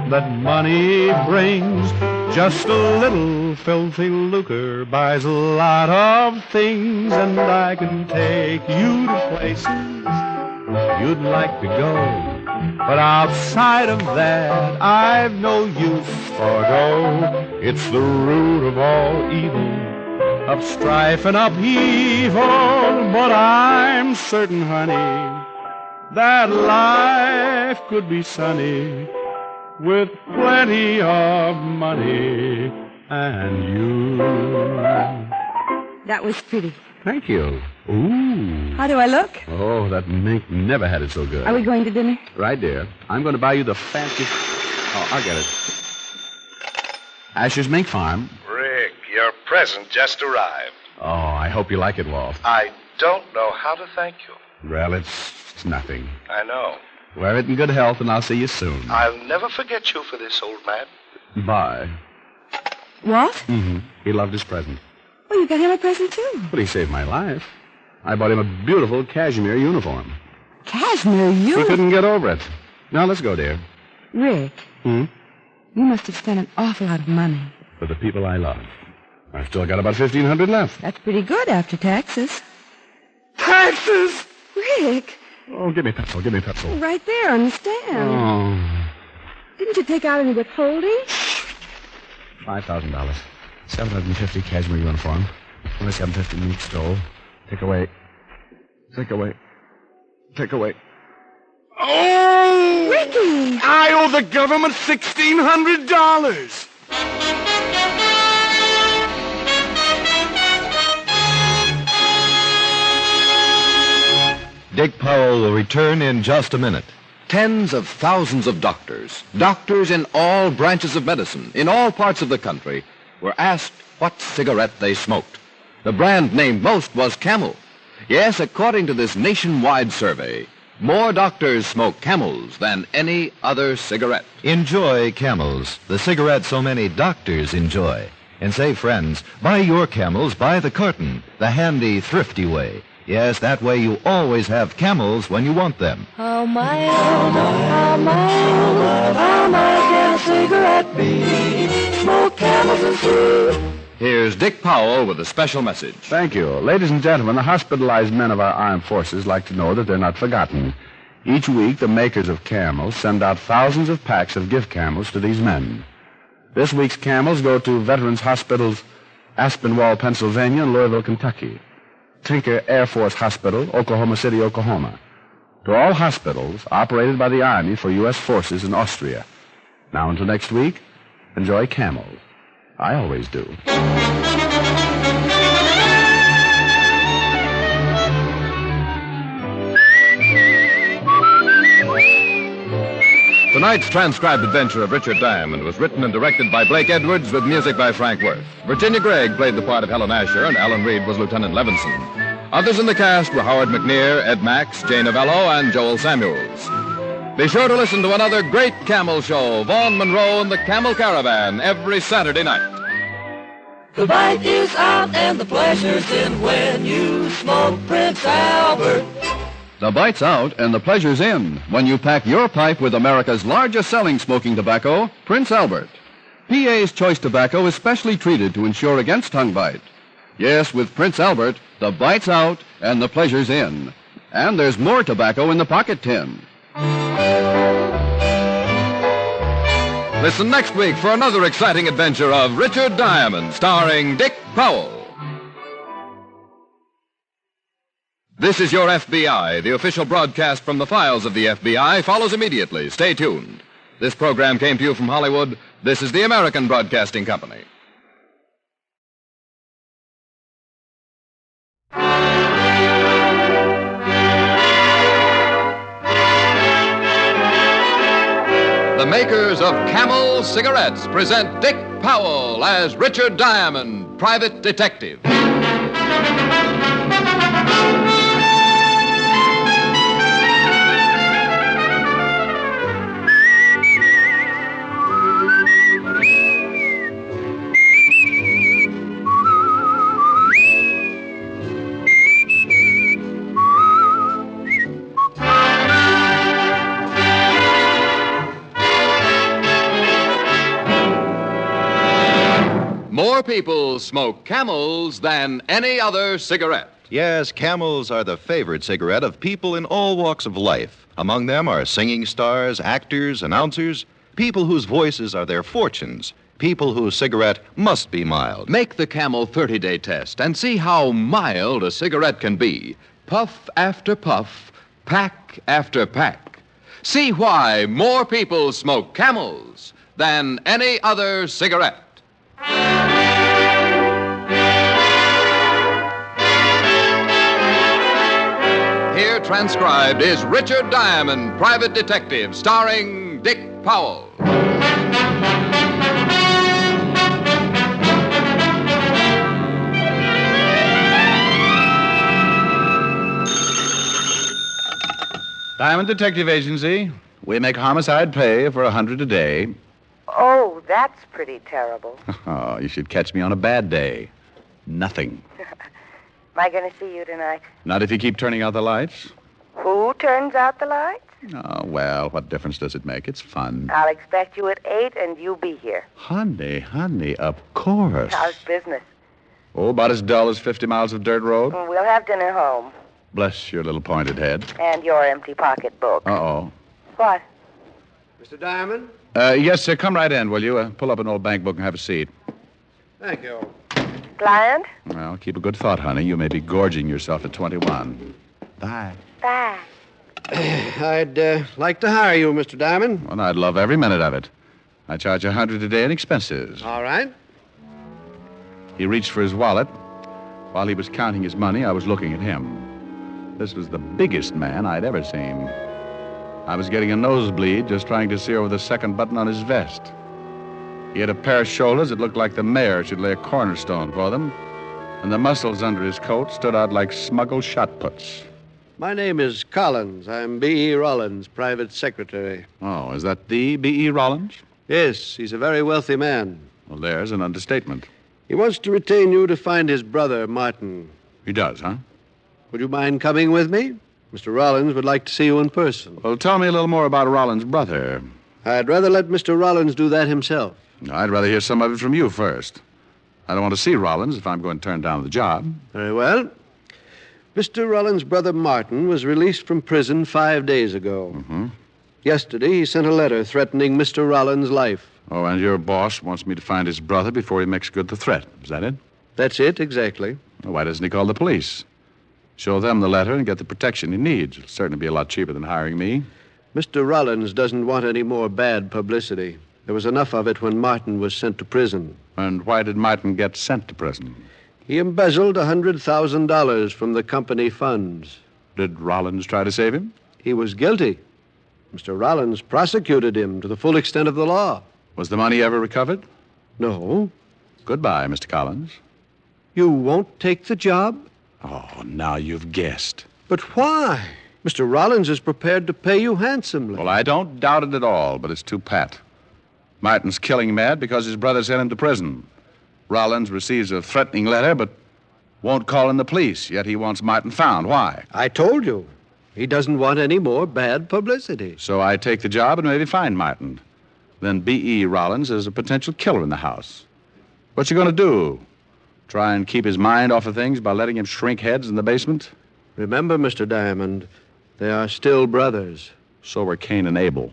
that money brings, just a little filthy lucre buys a lot of things, and I can take you to places you'd like to go. But outside of that, I've no use for dough. It's the root of all evil, of strife and upheaval. But I'm certain, honey, that life could be sunny with plenty of money and you. That was pretty. Thank you. Ooh. How do I look? Oh, that mink never had it so good. Are we going to dinner? Right, dear. I'm going to buy you the fancy... Oh, I'll get it. Asher's Mink Farm. Rick, your present just arrived. Oh, I hope you like it, Walt. I don't know how to thank you. Well, it's nothing. I know. Wear it in good health, and I'll see you soon. I'll never forget you for this, old man. Bye. What? Mm-hmm. He loved his present. Well, you got him a present, too. But he saved my life. I bought him a beautiful cashmere uniform. Cashmere uniform? He couldn't get over it. Now, let's go, dear. Rick. Hmm? You must have spent an awful lot of money. For the people I love. I've still got about $1,500 left. That's pretty good after taxes. Taxes? Rick. Oh, give me pencil. Right there on the stand. Oh. Didn't you take out any withholding? $5,000. $750 cashmere uniform. Only $750 meat stove. Take away. Oh! Ricky! I owe the government $1,600. Dick Powell will return in just a minute. Tens of thousands of doctors in all branches of medicine, in all parts of the country, were asked what cigarette they smoked. The brand named most was Camel. Yes, according to this nationwide survey, more doctors smoke Camels than any other cigarette. Enjoy Camels, the cigarette so many doctors enjoy. And say, friends, buy your Camels by the carton, the handy, thrifty way. Yes, that way you always have camels when you want them. How mild can a cigarette be? Smoke camels and fruit. Here's Dick Powell with a special message. Thank you. Ladies and gentlemen, the hospitalized men of our armed forces like to know that they're not forgotten. Each week, the makers of camels send out thousands of packs of gift camels to these men. This week's camels go to Veterans Hospitals, Aspinwall, Pennsylvania, and Louisville, Kentucky. Tinker Air Force Hospital, Oklahoma City, Oklahoma. To all hospitals operated by the Army for U.S. forces in Austria. Now until next week, enjoy camels. I always do. Tonight's transcribed adventure of Richard Diamond was written and directed by Blake Edwards with music by Frank Worth. Virginia Gregg played the part of Helen Asher, and Alan Reed was Lieutenant Levinson. Others in the cast were Howard McNear, Ed Max, Jane Novello, and Joel Samuels. Be sure to listen to another great camel show, Vaughn Monroe and the Camel Caravan, every Saturday night. The bite is out and the pleasure's in when you smoke Prince Albert. The bite's out and the pleasure's in when you pack your pipe with America's largest selling smoking tobacco, Prince Albert. PA's Choice Tobacco is specially treated to ensure against tongue bite. Yes, with Prince Albert, the bite's out and the pleasure's in. And there's more tobacco in the pocket tin. Listen next week for another exciting adventure of Richard Diamond, starring Dick Powell. This is Your FBI. The official broadcast from the files of the FBI follows immediately. Stay tuned. This program came to you from Hollywood. This is the American Broadcasting Company. The makers of Camel Cigarettes present Dick Powell as Richard Diamond, private detective. More people smoke Camels than any other cigarette. Yes, Camels are the favorite cigarette of people in all walks of life. Among them are singing stars, actors, announcers, people whose voices are their fortunes, people whose cigarette must be mild. Make the Camel 30-day test and see how mild a cigarette can be. Puff after puff, pack after pack. See why more people smoke Camels than any other cigarette. Here transcribed is Richard Diamond, private detective, starring Dick Powell. Diamond Detective Agency. We make homicide pay for $100 a day. Oh, that's pretty terrible. Oh, you should catch me on a bad day. Nothing. Am I going to see you tonight? Not if you keep turning out the lights. Who turns out the lights? Oh, well, what difference does it make? It's fun. I'll expect you at 8 and you be here. Honey, of course. How's business? Oh, about as dull as 50 miles of dirt road. We'll have dinner home. Bless your little pointed head. And your empty pocketbook. Uh-oh. What? Mr. Diamond? Yes, sir. Come right in, will you? Pull up an old bank book and have a seat. Thank you. Client? Well, keep a good thought, honey. You may be gorging yourself at 21. Bye. Bye. I'd like to hire you, Mr. Diamond. Well, I'd love every minute of it. I charge $100 a day in expenses. All right. He reached for his wallet. While he was counting his money, I was looking at him. This was the biggest man I'd ever seen. I was getting a nosebleed just trying to see over the second button on his vest. He had a pair of shoulders that looked like the mayor should lay a cornerstone for them, and the muscles under his coat stood out like smuggled shot puts. My name is Collins. I'm B.E. Rawlins, private secretary. Oh, is that the B.E. Rawlins? Yes, he's a very wealthy man. Well, there's an understatement. He wants to retain you to find his brother, Martin. He does, huh? Would you mind coming with me? Mr. Rawlins would like to see you in person. Well, tell me a little more about Rollins' brother. I'd rather let Mr. Rawlins do that himself. I'd rather hear some of it from you first. I don't want to see Rollins if I'm going to turn down the job. Very well. Mr. Rawlins' brother Martin was released from prison 5 days ago. Mm-hmm. Yesterday, he sent a letter threatening Mr. Rawlins' life. Oh, and your boss wants me to find his brother before he makes good the threat. Is that it? That's it, exactly. Well, why doesn't he call the police? Show them the letter and get the protection he needs. It'll certainly be a lot cheaper than hiring me. Mr. Rawlins doesn't want any more bad publicity. There was enough of it when Martin was sent to prison. And why did Martin get sent to prison? He embezzled $100,000 from the company funds. Did Rawlins try to save him? He was guilty. Mr. Rawlins prosecuted him to the full extent of the law. Was the money ever recovered? No. Goodbye, Mr. Collins. You won't take the job? Oh, now you've guessed. But why? Mr. Rawlins is prepared to pay you handsomely. Well, I don't doubt it at all, but it's too pat. Martin's killing mad because his brother sent him to prison. Rawlins receives a threatening letter, but won't call in the police, yet he wants Martin found. Why? I told you. He doesn't want any more bad publicity. So I take the job and maybe find Martin. Then B.E. Rawlins is a potential killer in the house. What you going to do? Try and keep his mind off of things by letting him shrink heads in the basement? Remember, Mr. Diamond, they are still brothers. So were Cain and Abel.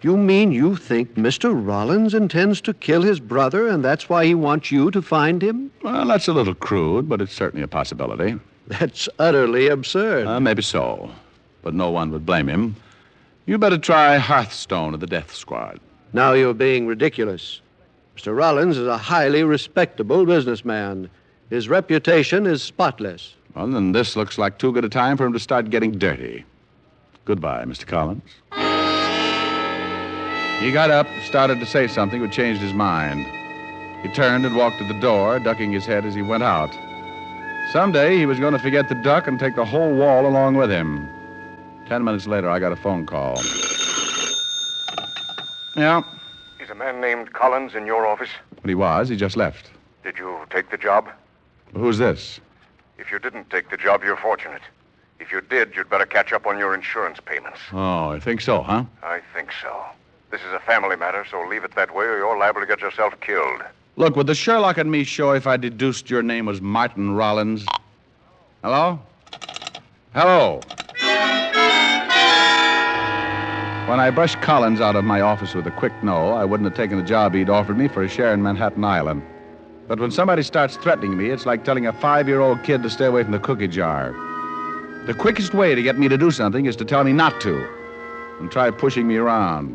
You mean you think Mr. Rawlins intends to kill his brother, and that's why he wants you to find him? Well, that's a little crude, but it's certainly a possibility. That's utterly absurd. Maybe so, but no one would blame him. You better try Hearthstone of the Death Squad. Now you're being ridiculous. Mr. Rawlins is a highly respectable businessman. His reputation is spotless. Well, then this looks like too good a time for him to start getting dirty. Goodbye, Mr. Collins. He got up, started to say something, but changed his mind. He turned and walked to the door, ducking his head as he went out. Someday he was going to forget the duck and take the whole wall along with him. 10 minutes later, I got a phone call. Yeah? Is a man named Collins in your office? But he was. He just left. Did you take the job? Who's this? If you didn't take the job, you're fortunate. If you did, you'd better catch up on your insurance payments. Oh, I think so, huh? I think so. This is a family matter, so leave it that way or you're liable to get yourself killed. Look, would the Sherlock and me show if I deduced your name was Martin Rawlins? Hello? Hello? When I brushed Collins out of my office with a quick no, I wouldn't have taken the job he'd offered me for a share in Manhattan Island. But when somebody starts threatening me, it's like telling a 5-year-old kid to stay away from the cookie jar. The quickest way to get me to do something is to tell me not to and try pushing me around.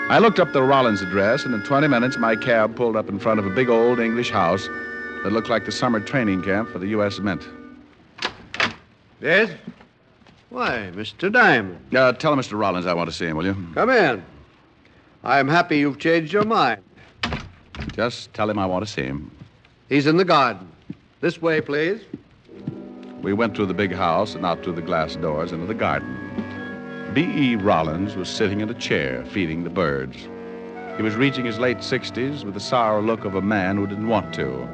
I looked up the Rawlins address, and in 20 minutes, my cab pulled up in front of a big old English house that looked like the summer training camp for the U.S. Mint. Yes? Why, Mr. Diamond. Tell Mr. Rawlins I want to see him, will you? Come in. I'm happy you've changed your mind. Just tell him I want to see him. He's in the garden. This way, please. We went through the big house and out through the glass doors into the garden. B.E. Rawlins was sitting in a chair, feeding the birds. He was reaching his late 60s with the sour look of a man who didn't want to.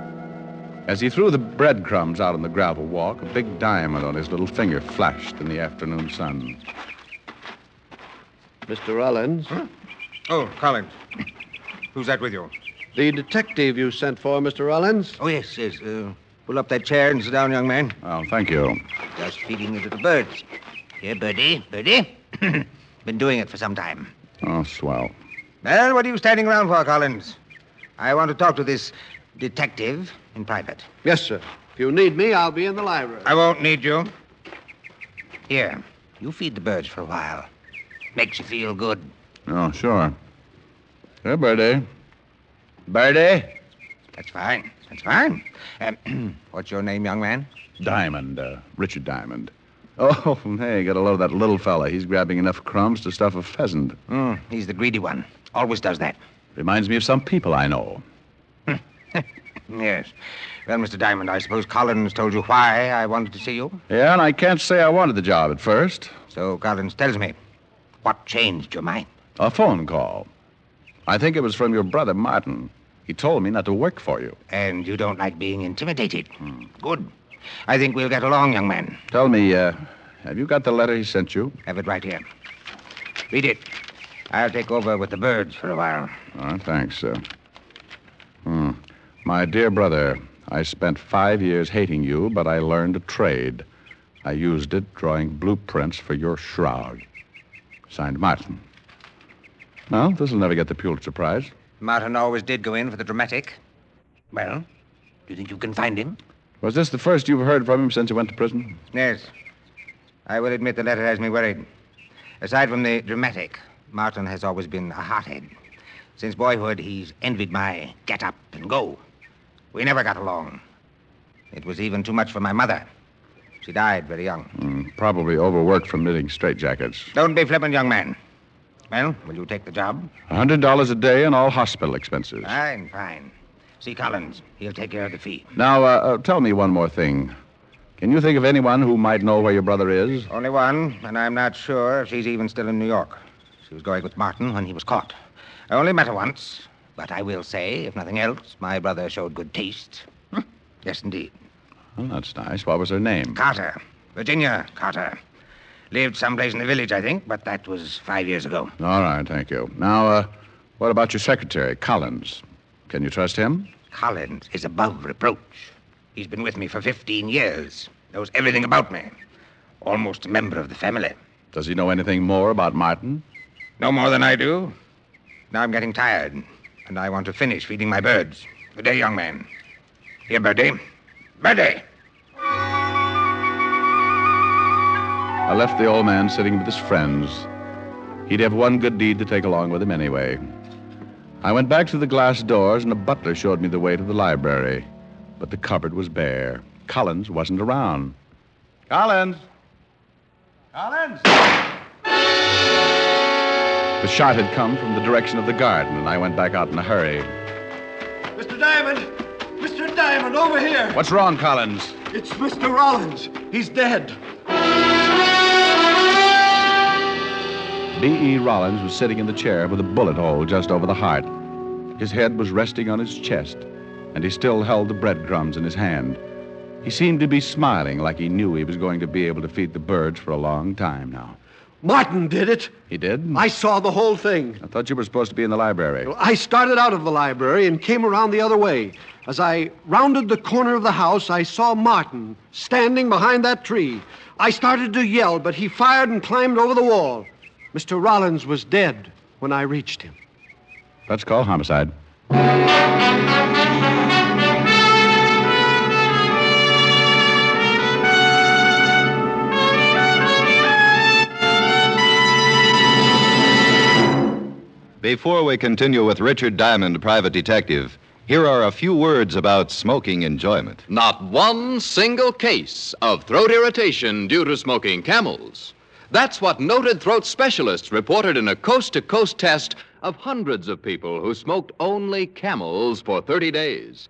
As he threw the breadcrumbs out on the gravel walk, a big diamond on his little finger flashed in the afternoon sun. Mr. Rawlins? Huh? Oh, Collins. Who's that with you? The detective you sent for, Mr. Rawlins. Oh, yes. Pull up that chair and sit down, young man. Oh, thank you. Just feeding the little birds. Here, Birdie. Been doing it for some time. Oh, swell. Well, what are you standing around for, Collins? I want to talk to this detective in private. Yes, sir. If you need me, I'll be in the library. I won't need you. Here, you feed the birds for a while. Makes you feel good. Oh, sure. Here, Birdie. Birdie? That's fine. That's fine. What's your name, young man? Diamond, Richard Diamond. Oh, hey, got a load of that little fella. He's grabbing enough crumbs to stuff a pheasant. He's the greedy one. Always does that. Reminds me of some people I know. Yes. Well, Mr. Diamond, I suppose Collins told you why I wanted to see you? Yeah, and I can't say I wanted the job at first. So Collins tells me. What changed your mind? A phone call. I think it was from your brother, Martin. He told me not to work for you. And you don't like being intimidated? Good. I think we'll get along, young man. Tell me, have you got the letter he sent you? Have it right here. Read it. I'll take over with the birds for a while. Oh, thanks, sir. My dear brother, I spent 5 years hating you, but I learned a trade. I used it drawing blueprints for your shroud. Signed, Martin. Well, this'll never get the Pulitzer Prize. Martin always did go in for the dramatic. Well, do you think you can find him? Was this the first you've heard from him since he went to prison? Yes. I will admit the letter has me worried. Aside from the dramatic, Martin has always been a hothead. Since boyhood, he's envied my get up and go. We never got along. It was even too much for my mother. She died very young. Probably overworked from knitting straitjackets. Don't be flippant, young man. Well, will you take the job? $100 a day and all hospital expenses. Fine. See Collins. He'll take care of the fee. Now, tell me one more thing. Can you think of anyone who might know where your brother is? Only one, and I'm not sure if she's even still in New York. She was going with Martin when he was caught. I only met her once, but I will say, if nothing else, my brother showed good taste. Yes, indeed. Well, that's nice. What was her name? Carter. Virginia Carter. Lived someplace in the village, I think, but that was 5 years ago. All right, thank you. Now, what about your secretary, Collins? Can you trust him? Collins is above reproach. He's been with me for 15 years. Knows everything about me. Almost a member of the family. Does he know anything more about Martin? No more than I do. Now I'm getting tired, and I want to finish feeding my birds. Good day, young man. Here, Birdie. Birdie! I left the old man sitting with his friends. He'd have one good deed to take along with him anyway. I went back through the glass doors, and a butler showed me the way to the library. But the cupboard was bare. Collins wasn't around. Collins! Collins! The shot had come from the direction of the garden, and I went back out in a hurry. Mr. Diamond! Mr. Diamond, over here! What's wrong, Collins? It's Mr. Rawlins. He's dead. B.E. Rawlins was sitting in the chair with a bullet hole just over the heart. His head was resting on his chest, and he still held the breadcrumbs in his hand. He seemed to be smiling like he knew he was going to be able to feed the birds for a long time now. Martin did it. He did? I saw the whole thing. I thought you were supposed to be in the library. Well, I started out of the library and came around the other way. As I rounded the corner of the house, I saw Martin standing behind that tree. I started to yell, but he fired and climbed over the wall. Mr. Rawlins was dead when I reached him. Let's call homicide. Before we continue with Richard Diamond, Private Detective, here are a few words about smoking enjoyment. Not one single case of throat irritation due to smoking Camels. That's what noted throat specialists reported in a coast-to-coast test of hundreds of people who smoked only Camels for 30 days.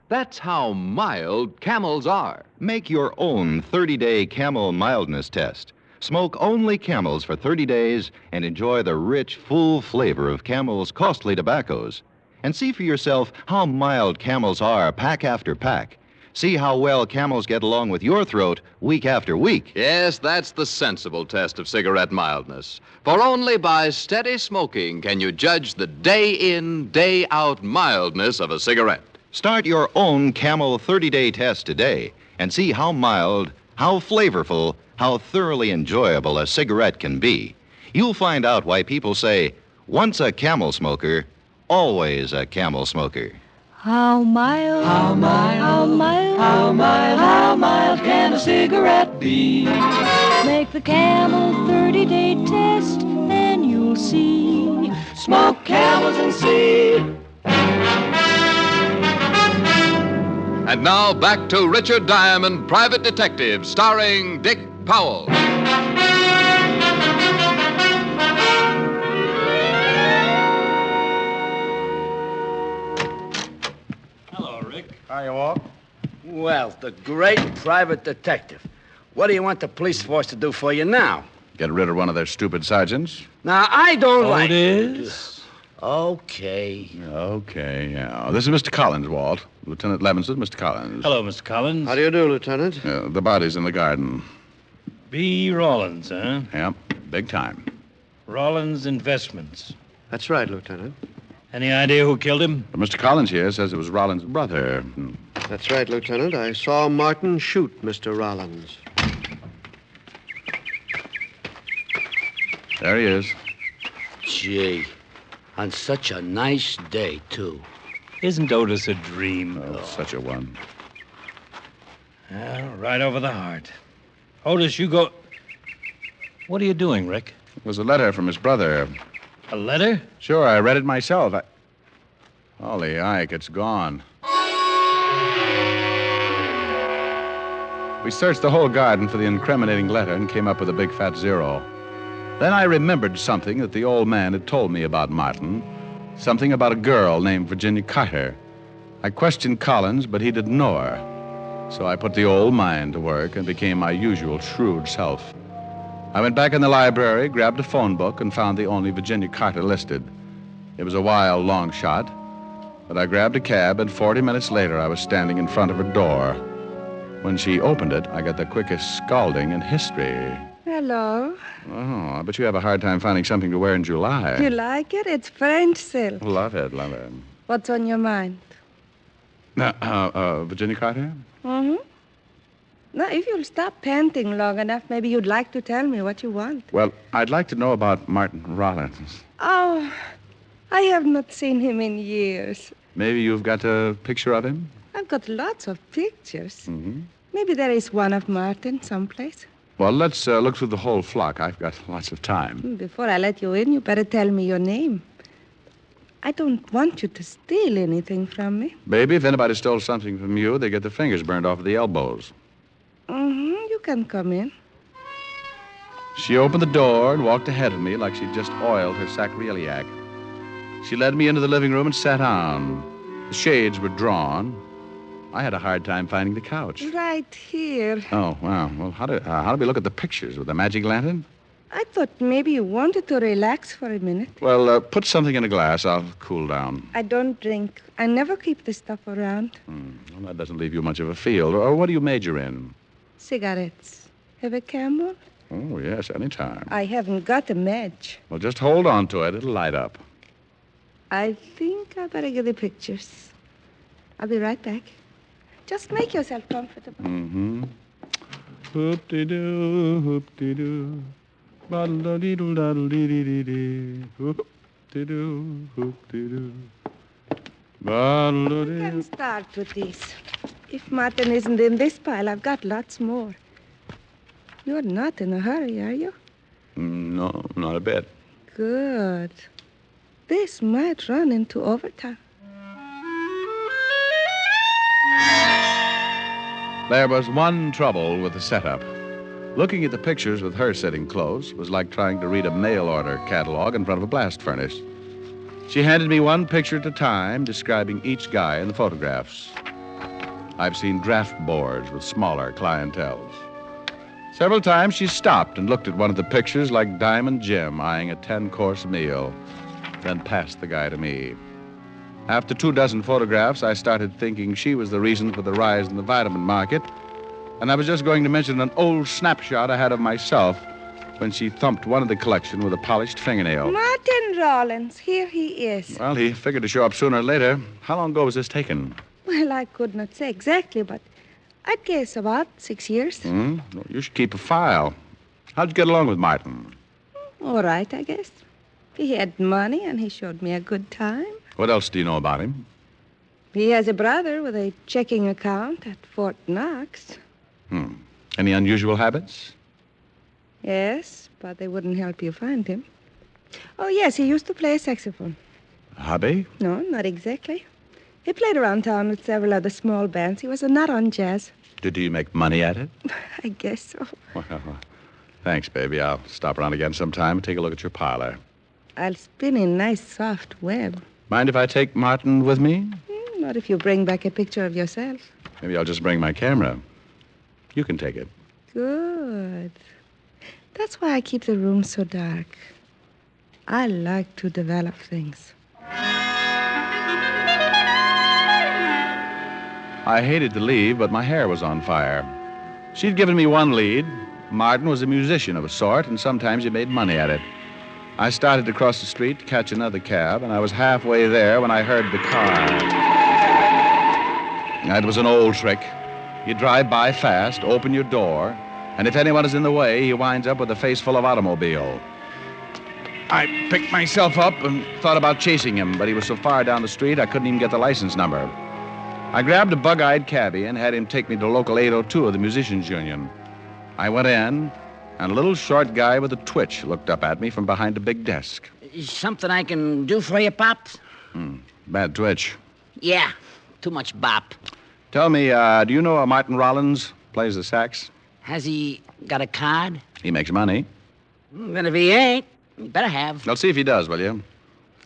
That's how mild Camels are. Make your own 30-day Camel mildness test. Smoke only Camels for 30 days and enjoy the rich, full flavor of Camel's costly tobaccos. And see for yourself how mild Camels are pack after pack. See how well Camels get along with your throat week after week. Yes, that's the sensible test of cigarette mildness. For only by steady smoking can you judge the day-in, day-out mildness of a cigarette. Start your own Camel 30-day test today and see how mild, how flavorful, how thoroughly enjoyable a cigarette can be. You'll find out why people say, once a Camel smoker, always a Camel smoker. How mild, how mild, how mild, how mild, how mild can a cigarette be? Make the Camel 30-day test and you'll see. Smoke Camels and see. And now back to Richard Diamond, Private Detective, starring Dick Powell. Hello, Rick. How you walk? Well, the great private detective. What do you want the police force to do for you now? Get rid of one of their stupid sergeants? Now, I don't like... Otis, Okay, yeah. This is Mr. Collins, Walt. Lieutenant Levinson, Mr. Collins. Hello, Mr. Collins. How do you do, Lieutenant? The body's in the garden. B. Rawlins, huh? Yep, big time. Rawlins Investments. That's right, Lieutenant. Any idea who killed him? Mr. Collins here says it was Rollins' brother. That's right, Lieutenant. I saw Martin shoot Mr. Rawlins. There he is. Gee, on such a nice day, too. Isn't Otis a dream? Oh, such a one. Well, right over the heart. Otis, you go... What are you doing, Rick? It was a letter from his brother. A letter? Sure, I read it myself. Holy Ike, it's gone. We searched the whole garden for the incriminating letter and came up with a big fat 0. Then I remembered something that the old man had told me about Martin. Something about a girl named Virginia Carter. I questioned Collins, but he didn't know her. So I put the old mind to work and became my usual shrewd self. I went back in the library, grabbed a phone book, and found the only Virginia Carter listed. It was a wild, long shot, but I grabbed a cab, and 40 minutes later I was standing in front of her door. When she opened it, I got the quickest scalding in history. Hello. Oh, I bet you have a hard time finding something to wear in July. You like it? It's French silk. Love it, love it. What's on your mind? Virginia Carter? Mm-hmm. Now, if you'll stop panting long enough, maybe you'd like to tell me what you want. Well, I'd like to know about Martin Rawlins. Oh, I have not seen him in years. Maybe you've got a picture of him? I've got lots of pictures. Mm-hmm. Maybe there is one of Martin someplace. Well, let's look through the whole flock. I've got lots of time. Before I let you in, you better tell me your name. I don't want you to steal anything from me. Baby, if anybody stole something from you, they get their fingers burned off at the elbows. Mm-hmm. You can come in. She opened the door and walked ahead of me like she'd just oiled her sacroiliac. She led me into the living room and sat down. The shades were drawn. I had a hard time finding the couch. Right here. Oh, wow. Well, how do we look at the pictures with a magic lantern? I thought maybe you wanted to relax for a minute. Well, put something in a glass. I'll cool down. I don't drink. I never keep this stuff around. Well, that doesn't leave you much of a field. Or what do you major in? Cigarettes. Have a Camel? Oh, yes, anytime. I haven't got a match. Well, just hold on to it. It'll light up. I think I better get the pictures. I'll be right back. Just make yourself comfortable. Mm-hmm. Hoop-de-doo, hoop-de-doo. Ba-da-dee-doo-da-doo-dee-dee-dee. Hoop-de-doo, hoop-de-doo. You can start with this. If Martin isn't in this pile, I've got lots more. You're not in a hurry, are you? No, not a bit. Good. This might run into overtime. There was one trouble with the setup. Looking at the pictures with her sitting close was like trying to read a mail order catalog in front of a blast furnace. She handed me one picture at a time, describing each guy in the photographs. I've seen draft boards with smaller clienteles. Several times she stopped and looked at one of the pictures like Diamond Jim eyeing a 10-course meal, then passed the guy to me. After 24 photographs, I started thinking she was the reason for the rise in the vitamin market, and I was just going to mention an old snapshot I had of myself when she thumped one of the collection with a polished fingernail. Martin Rawlins, here he is. Well, he figured to show up sooner or later. How long ago was this taken? Well, I could not say exactly, but I'd guess about 6 years. Well, you should keep a file. How'd you get along with Martin? All right, I guess. He had money, and he showed me a good time. What else do you know about him? He has a brother with a checking account at Fort Knox. Any unusual habits? Yes, but they wouldn't help you find him. Oh, yes, he used to play saxophone. A hobby? No, not exactly. He played around town with several other small bands. He was a nut on jazz. Did he make money at it? I guess so. Well, thanks, baby. I'll stop around again sometime and take a look at your parlor. I'll spin a nice soft web. Mind if I take Martin with me? Not if you bring back a picture of yourself. Maybe I'll just bring my camera. You can take it. Good. That's why I keep the room so dark. I like to develop things. I hated to leave, but my hair was on fire. She'd given me one lead. Martin was a musician of a sort, and sometimes he made money at it. I started to cross the street to catch another cab, and I was halfway there when I heard the car. That was an old trick. You drive by fast, open your door, and if anyone is in the way, he winds up with a face full of automobile. I picked myself up and thought about chasing him, but he was so far down the street I couldn't even get the license number. I grabbed a bug-eyed cabbie and had him take me to local 802 of the Musicians Union. I went in, and a little short guy with a twitch looked up at me from behind a big desk. Something I can do for you, Pop? Bad twitch. Yeah, too much bop. Tell me, do you know Martin Rawlins? Plays the sax? Has he got a card? He makes money. Then if he ain't, he better have. I'll see if he does, will you?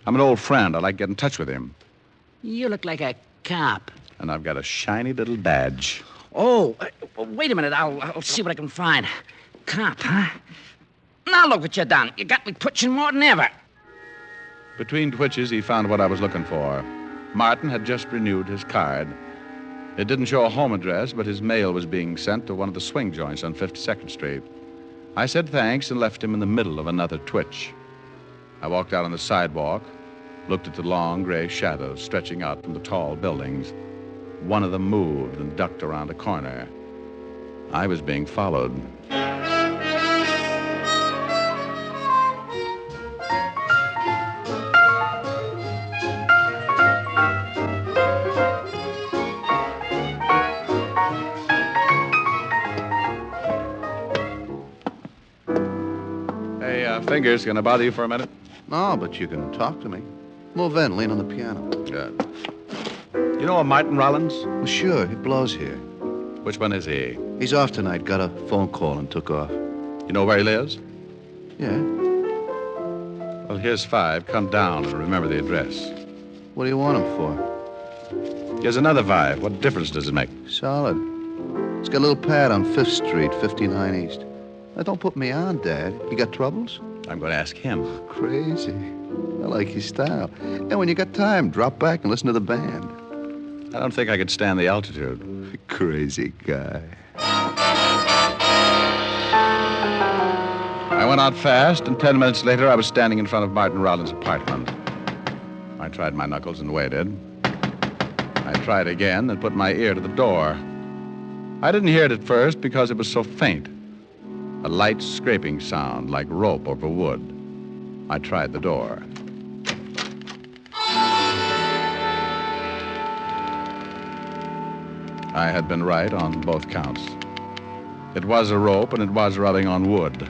I'm an old friend. I'd like to get in touch with him. You look like a cop. And I've got a shiny little badge. Oh, wait a minute. I'll see what I can find. Cop, huh? Now look what you done. You got me twitching more than ever. Between twitches, he found what I was looking for. Martin had just renewed his card. It didn't show a home address, but his mail was being sent to one of the swing joints on 52nd Street. I said thanks and left him in the middle of another twitch. I walked out on the sidewalk, looked at the long gray shadows stretching out from the tall buildings. One of them moved and ducked around a corner. I was being followed. Hey, Fingers, gonna bother you for a minute? No, but you can talk to me. Move in, lean on the piano. Good. You know a Martin Rawlins? Well, sure, he blows here. Which one is he? He's off tonight, got a phone call and took off. You know where he lives? Yeah. Well, here's 5. Come down and remember the address. What do you want him for? Here's another 5. What difference does it make? Solid. It's got a little pad on 5th Street, 59 East. Now, don't put me on, Dad. You got troubles? I'm going to ask him. Crazy. I like your style. And when you got time, drop back and listen to the band. I don't think I could stand the altitude. Crazy guy. I went out fast, and 10 minutes later, I was standing in front of Martin Rawlins' apartment. I tried my knuckles and waited. I tried again and put my ear to the door. I didn't hear it at first because it was so faint. A light scraping sound like rope over wood. I tried the door. I had been right on both counts. It was a rope, and it was rubbing on wood.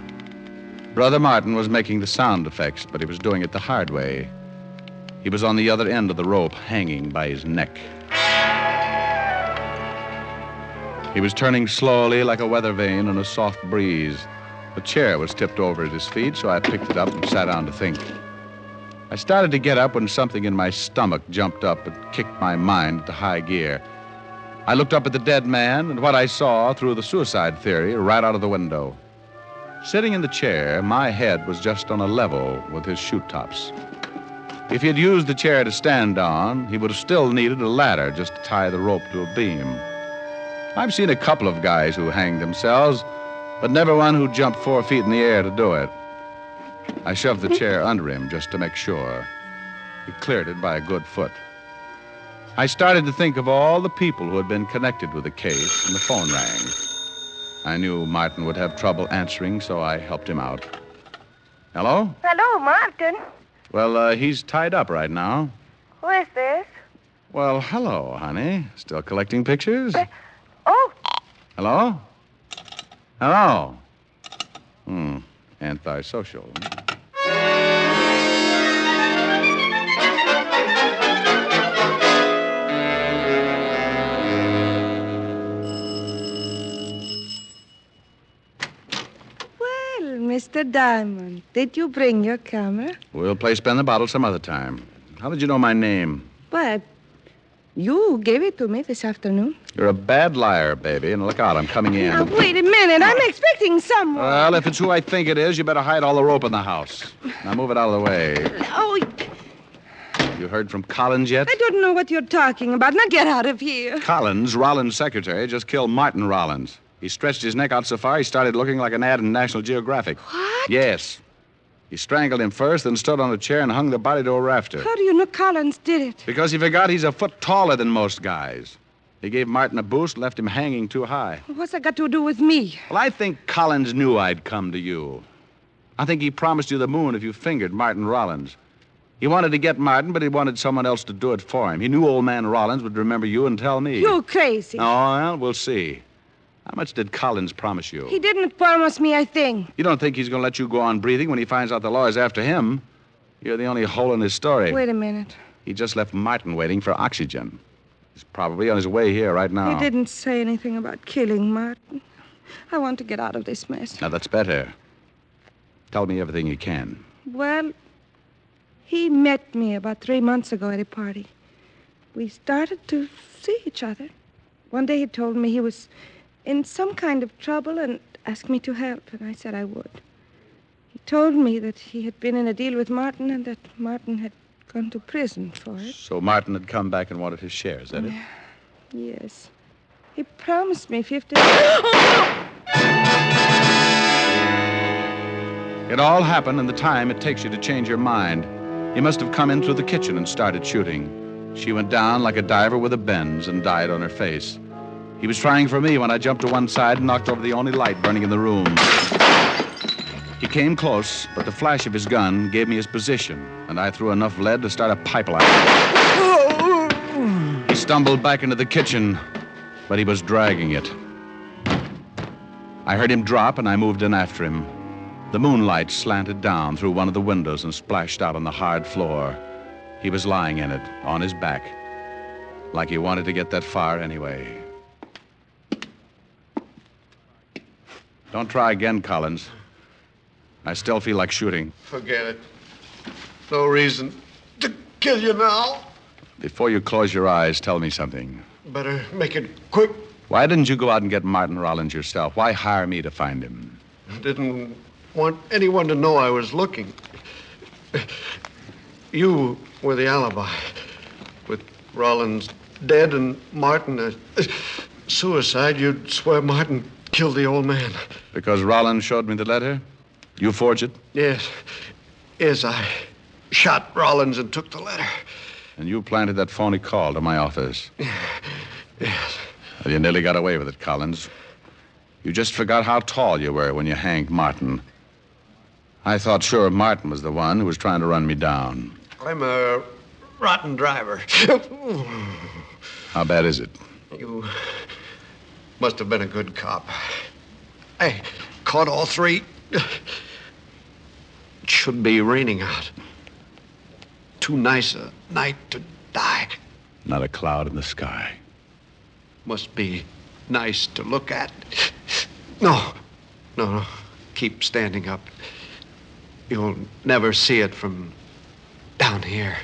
Brother Martin was making the sound effects, but he was doing it the hard way. He was on the other end of the rope, hanging by his neck. He was turning slowly like a weather vane in a soft breeze. A chair was tipped over at his feet, so I picked it up and sat down to think. I started to get up when something in my stomach jumped up and kicked my mind into high gear. I looked up at the dead man, and what I saw threw the suicide theory right out of the window. Sitting in the chair, my head was just on a level with his shoe tops. If he had used the chair to stand on, he would have still needed a ladder just to tie the rope to a beam. I've seen a couple of guys who hanged themselves, but never one who jumped 4 feet in the air to do it. I shoved the chair under him just to make sure. He cleared it by a good foot. I started to think of all the people who had been connected with the case, and the phone rang. I knew Martin would have trouble answering, so I helped him out. Hello? Hello, Martin. Well, he's tied up right now. Who is this? Well, hello, honey. Still collecting pictures? Oh. Hello? Hello? Antisocial. Mr. Diamond, did you bring your camera? We'll play Spin the Bottle some other time. How did you know my name? But you gave it to me this afternoon. You're a bad liar, baby, and look out, I'm coming in. Now, wait a minute. I'm expecting someone. Well, if it's who I think it is, you better hide all the rope in the house. Now move it out of the way. Oh, You heard from Collins yet? I don't know what you're talking about. Now get out of here. Collins, Rawlins' secretary, just killed Martin Rawlins. He stretched his neck out so far he started looking like an ad in National Geographic. What? Yes. He strangled him first, then stood on a chair and hung the body to a rafter. How do you know Collins did it? Because he forgot he's a foot taller than most guys. He gave Martin a boost, left him hanging too high. What's that got to do with me? Well, I think Collins knew I'd come to you. I think he promised you the moon if you fingered Martin Rawlins. He wanted to get Martin, but he wanted someone else to do it for him. He knew old man Rawlins would remember you and tell me. You're crazy. Oh, well, we'll see. How much did Collins promise you? He didn't promise me a thing. You don't think he's going to let you go on breathing when he finds out the law is after him? You're the only hole in his story. Wait a minute. He just left Martin waiting for oxygen. He's probably on his way here right now. He didn't say anything about killing Martin. I want to get out of this mess. Now, that's better. Tell me everything you can. Well, he met me about 3 months ago at a party. We started to see each other. One day he told me he was in some kind of trouble and asked me to help, and I said I would. He told me that he had been in a deal with Martin and that Martin had gone to prison for it. So Martin had come back and wanted his share, is that it? Yes. He promised me 50... It all happened in the time it takes you to change your mind. He must have come in through the kitchen and started shooting. She went down like a diver with a bends and died on her face. He was trying for me when I jumped to one side and knocked over the only light burning in the room. He came close, but the flash of his gun gave me his position, and I threw enough lead to start a pipeline. He stumbled back into the kitchen, but he was dragging it. I heard him drop, and I moved in after him. The moonlight slanted down through one of the windows and splashed out on the hard floor. He was lying in it, on his back, like he wanted to get that far anyway. Don't try again, Collins. I still feel like shooting. Forget it. No reason to kill you now. Before you close your eyes, tell me something. Better make it quick. Why didn't you go out and get Martin Rawlins yourself? Why hire me to find him? Didn't want anyone to know I was looking. You were the alibi. With Rawlins dead and Martin a suicide, you'd swear Martin killed the old man. Because Rawlins showed me the letter? You forged it? Yes. Yes, I shot Rawlins and took the letter. And you planted that phony call to my office? Yes. Well, you nearly got away with it, Collins. You just forgot how tall you were when you hanged Martin. I thought sure Martin was the one who was trying to run me down. I'm a rotten driver. How bad is it? You must have been a good cop. I caught all three. It should be raining out. Too nice a night to die. Not a cloud in the sky. Must be nice to look at. No. Keep standing up. You'll never see it from down here.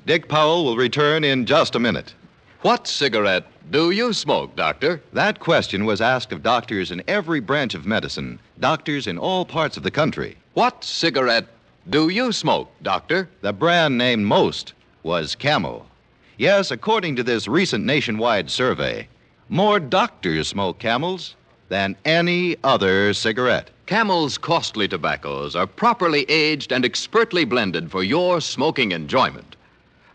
Dick Powell will return in just a minute. What cigarette do you smoke, Doctor? That question was asked of doctors in every branch of medicine, doctors in all parts of the country. What cigarette do you smoke, Doctor? The brand named most was Camel. Yes, according to this recent nationwide survey, more doctors smoke Camels than any other cigarette. Camel's costly tobaccos are properly aged and expertly blended for your smoking enjoyment.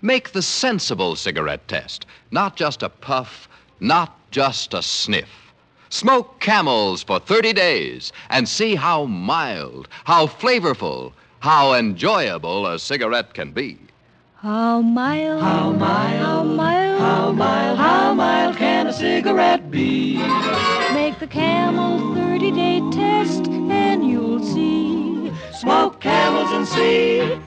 Make the sensible cigarette test, not just a puff, not just a sniff. Smoke Camels for 30 days and see how mild, how flavorful, how enjoyable a cigarette can be. How mild, how mild, how mild, how mild, how mild can a cigarette be? Make the Camel 30-day test and you'll see. Smoke Camels and see.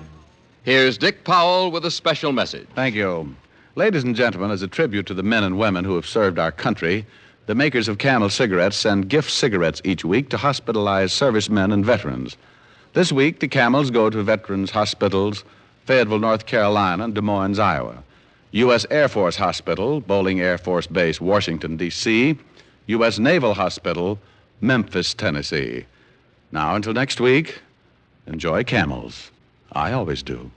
Here's Dick Powell with a special message. Thank you. Ladies and gentlemen, as a tribute to the men and women who have served our country, the makers of Camel cigarettes send gift cigarettes each week to hospitalized servicemen and veterans. This week, the Camels go to veterans' hospitals, Fayetteville, North Carolina, and Des Moines, Iowa. U.S. Air Force Hospital, Bolling Air Force Base, Washington, D.C., U.S. Naval Hospital, Memphis, Tennessee. Now, until next week, enjoy camels. I always do.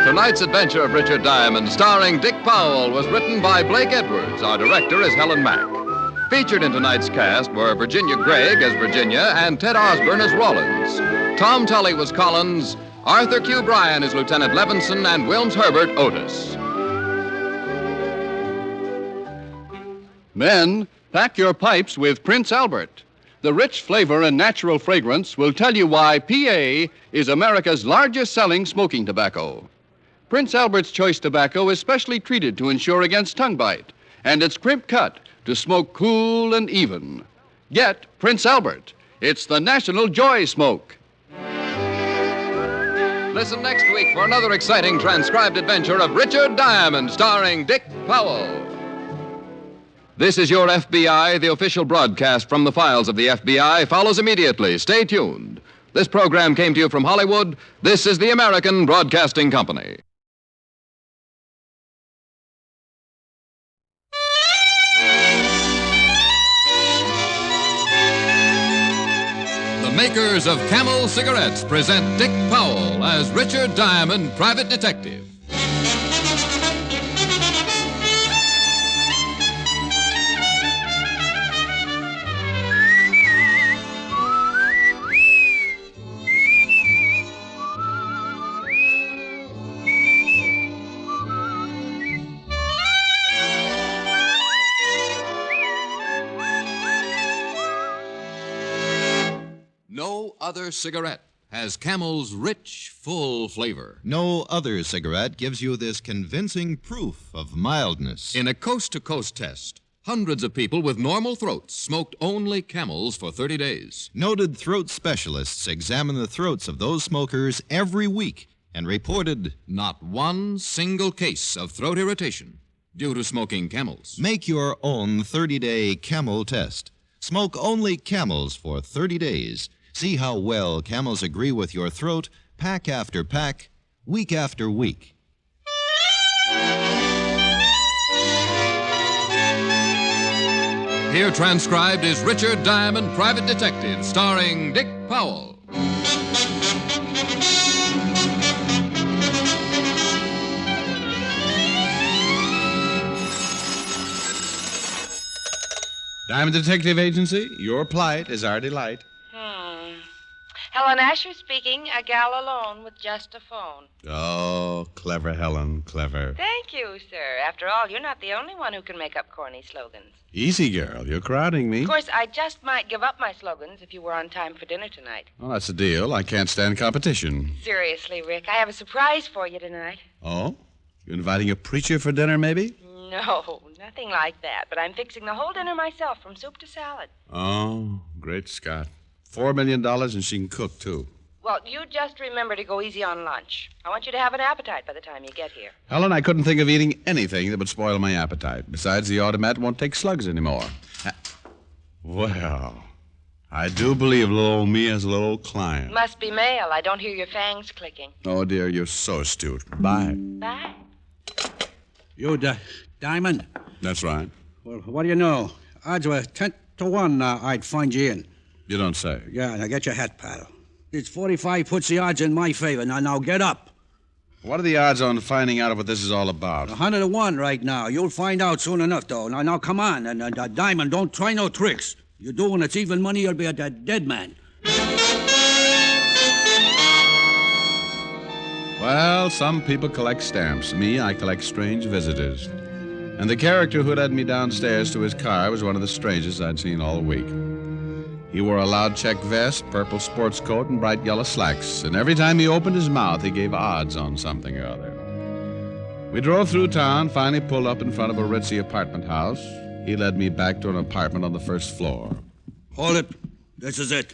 Tonight's adventure of Richard Diamond, starring Dick Powell, was written by Blake Edwards. Our director is Helen Mack. Featured in tonight's cast were Virginia Gregg as Virginia and Ted Osborne as Rawlins. Tom Tully was Collins, Arthur Q. Bryan is Lieutenant Levinson, and Wilms Herbert Otis. Men, pack your pipes with Prince Albert. The rich flavor and natural fragrance will tell you why PA is America's largest selling smoking tobacco. Prince Albert's Choice Tobacco is specially treated to ensure against tongue bite, and it's crimp cut to smoke cool and even. Get Prince Albert. It's the national joy smoke. Listen next week for another exciting transcribed adventure of Richard Diamond, starring Dick Powell. This is Your FBI. The official broadcast from the files of the FBI follows immediately. Stay tuned. This program came to you from Hollywood. This is the American Broadcasting Company. The makers of Camel cigarettes present Dick Powell as Richard Diamond, private detective. No other cigarette has Camel's rich, full flavor. No other cigarette gives you this convincing proof of mildness. In a coast-to-coast test, hundreds of people with normal throats smoked only Camels for 30 days. Noted throat specialists examine the throats of those smokers every week and reported not one single case of throat irritation due to smoking Camels. Make your own 30-day Camel test. Smoke only Camels for 30 days. See how well Camels agree with your throat, pack after pack, week after week. Here transcribed is Richard Diamond, private detective, starring Dick Powell. Diamond Detective Agency, your plight is our delight. Helen Asher speaking, a gal alone with just a phone. Oh, clever, Helen, clever. Thank you, sir. After all, you're not the only one who can make up corny slogans. Easy, girl. You're crowding me. Of course, I just might give up my slogans if you were on time for dinner tonight. Well, that's the deal. I can't stand competition. Seriously, Rick, I have a surprise for you tonight. Oh? You inviting a preacher for dinner, maybe? No, nothing like that. But I'm fixing the whole dinner myself, from soup to salad. Oh, great Scott. $4 million and she can cook, too. Well, you just remember to go easy on lunch. I want you to have an appetite by the time you get here. Helen, I couldn't think of eating anything that would spoil my appetite. Besides, the automat won't take slugs anymore. Well, I do believe little old me has a little old client. Must be male. I don't hear your fangs clicking. Oh, dear, you're so astute. Bye. Bye. You, Diamond? That's right. Well, what do you know? Odds were 10 to 1 I'd find you in. You don't say. Yeah, now get your hat, pal. It's 45 puts the odds in my favor. Now get up. What are the odds on finding out what this is all about? 100 to 1 right now. You'll find out soon enough, though. Now come on. And Diamond, don't try no tricks. You do when it's even money, you'll be a dead man. Well, some people collect stamps. Me, I collect strange visitors. And the character who led me downstairs to his car was one of the strangest I'd seen all week. He wore a loud check vest, purple sports coat, and bright yellow slacks. And every time he opened his mouth, he gave odds on something or other. We drove through town, finally pulled up in front of a ritzy apartment house. He led me back to an apartment on the first floor. Hold it. This is it.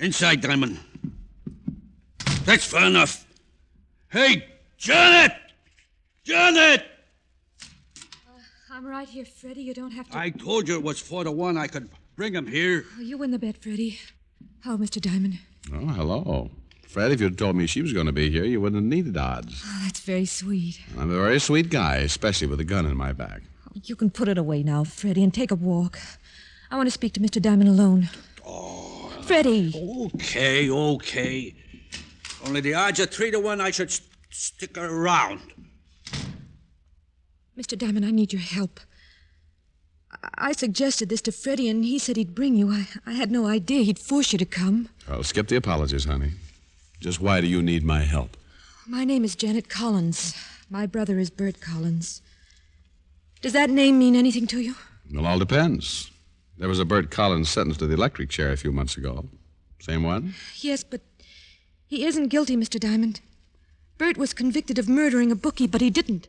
Inside, Diamond. That's far enough. Hey, Janet! Janet! I'm right here, Freddie. You don't have to... I told you it was 4 to 1. I could bring him here. Oh, you win the bet, Freddie. Oh, Mr. Diamond. Oh, hello. Fred, if you'd told me she was going to be here, you wouldn't have needed odds. Oh, that's very sweet. I'm a very sweet guy, especially with a gun in my back. Oh, you can put it away now, Freddie, and take a walk. I want to speak to Mr. Diamond alone. Oh. Freddie. Okay. Only the odds are 3 to 1. I should stick around. Mr. Diamond, I need your help. I suggested this to Freddie, and he said he'd bring you. I had no idea he'd force you to come. Well, skip the apologies, honey. Just why do you need my help? My name is Janet Collins. My brother is Bert Collins. Does that name mean anything to you? Well, all depends. There was a Bert Collins sentenced to the electric chair a few months ago. Same one? Yes, but he isn't guilty, Mr. Diamond. Bert was convicted of murdering a bookie, but he didn't.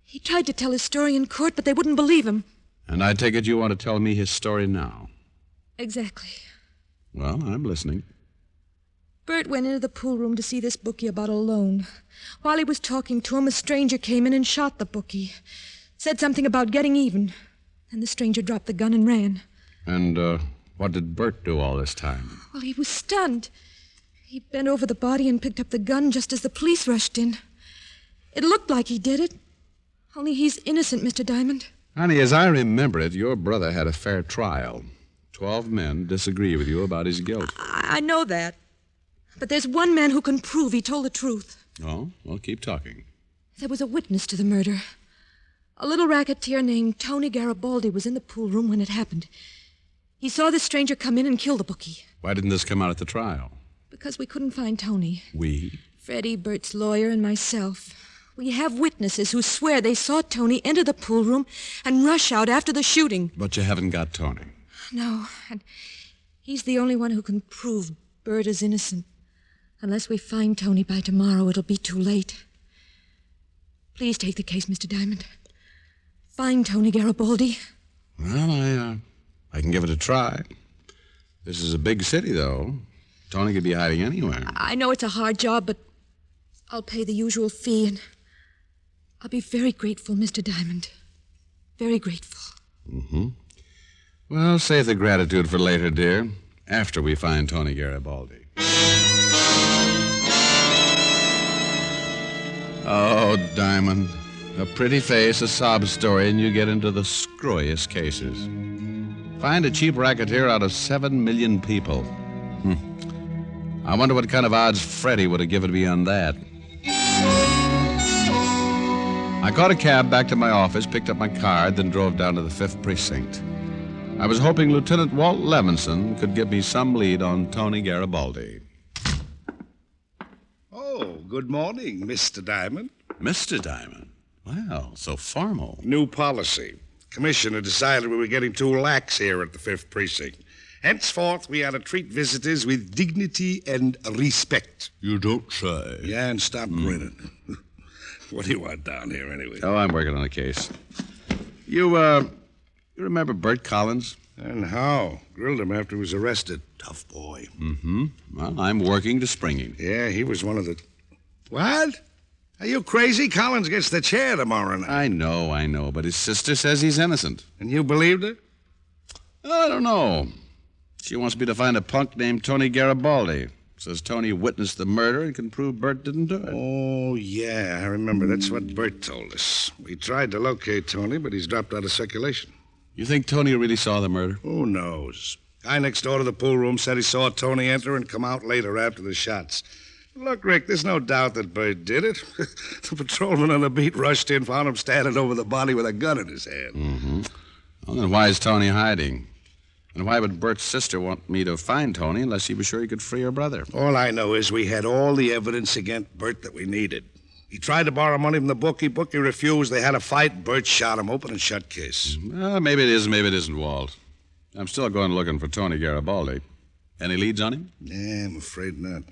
He tried to tell his story in court, but they wouldn't believe him. And I take it you want to tell me his story now? Exactly. Well, I'm listening. Bert went into the pool room to see this bookie about a loan. While he was talking to him, a stranger came in and shot the bookie. Said something about getting even. And the stranger dropped the gun and ran. And, what did Bert do all this time? Well, he was stunned. He bent over the body and picked up the gun just as the police rushed in. It looked like he did it. Only he's innocent, Mr. Diamond. Honey, as I remember it, your brother had a fair trial. 12 men disagree with you about his guilt. I know that. But there's one man who can prove he told the truth. Oh? Well, keep talking. There was a witness to the murder. A little racketeer named Tony Garrabaldi was in the pool room when it happened. He saw the stranger come in and kill the bookie. Why didn't this come out at the trial? Because we couldn't find Tony. We? Freddie, Bert's lawyer, and myself. We have witnesses who swear they saw Tony enter the pool room and rush out after the shooting. But you haven't got Tony. No, and he's the only one who can prove Bert is innocent. Unless we find Tony by tomorrow, it'll be too late. Please take the case, Mr. Diamond. Find Tony Garrabaldi. Well, I can give it a try. This is a big city, though. Tony could be hiding anywhere. I know it's a hard job, but I'll pay the usual fee, and I'll be very grateful, Mr. Diamond. Very grateful. Mm-hmm. Well, save the gratitude for later, dear, after we find Tony Garrabaldi. Oh, Diamond. A pretty face, a sob story, and you get into the screwiest cases. Find a cheap racketeer out of 7 million people. I wonder what kind of odds Freddie would have given me on that. I caught a cab back to my office, picked up my card, then drove down to the 5th Precinct. I was hoping Lieutenant Walt Levinson could give me some lead on Tony Garrabaldi. Oh, good morning, Mr. Diamond. Mr. Diamond? Well, so formal. New policy. Commissioner decided we were getting too lax here at the 5th Precinct. Henceforth, we are to treat visitors with dignity and respect. You don't say. Yeah, and stop grinning. What do you want down here, anyway? Oh, I'm working on a case. You remember Bert Collins? And how? Grilled him after he was arrested. Tough boy. Mm-hmm. Well, I'm working to spring him. Yeah, he was one of the... What? Are you crazy? Collins gets the chair tomorrow night. I know, but his sister says he's innocent. And you believed her? I don't know. She wants me to find a punk named Tony Garrabaldi. Says Tony witnessed the murder and can prove Bert didn't do it. Oh, yeah, I remember. That's what Bert told us. We tried to locate Tony, but he's dropped out of circulation. You think Tony really saw the murder? Who knows? Guy next door to the pool room said he saw Tony enter and come out later after the shots. Look, Rick, there's no doubt that Bert did it. The patrolman on the beat rushed in, found him standing over the body with a gun in his hand. Mm-hmm. Well, then why is Tony hiding? And why would Bert's sister want me to find Tony unless he was sure he could free her brother? All I know is we had all the evidence against Bert that we needed. He tried to borrow money from the bookie. Bookie refused. They had a fight. Bert shot him open and shut case. Maybe it is, maybe it isn't, Walt. I'm still going looking for Tony Garrabaldi. Any leads on him? Yeah, I'm afraid not.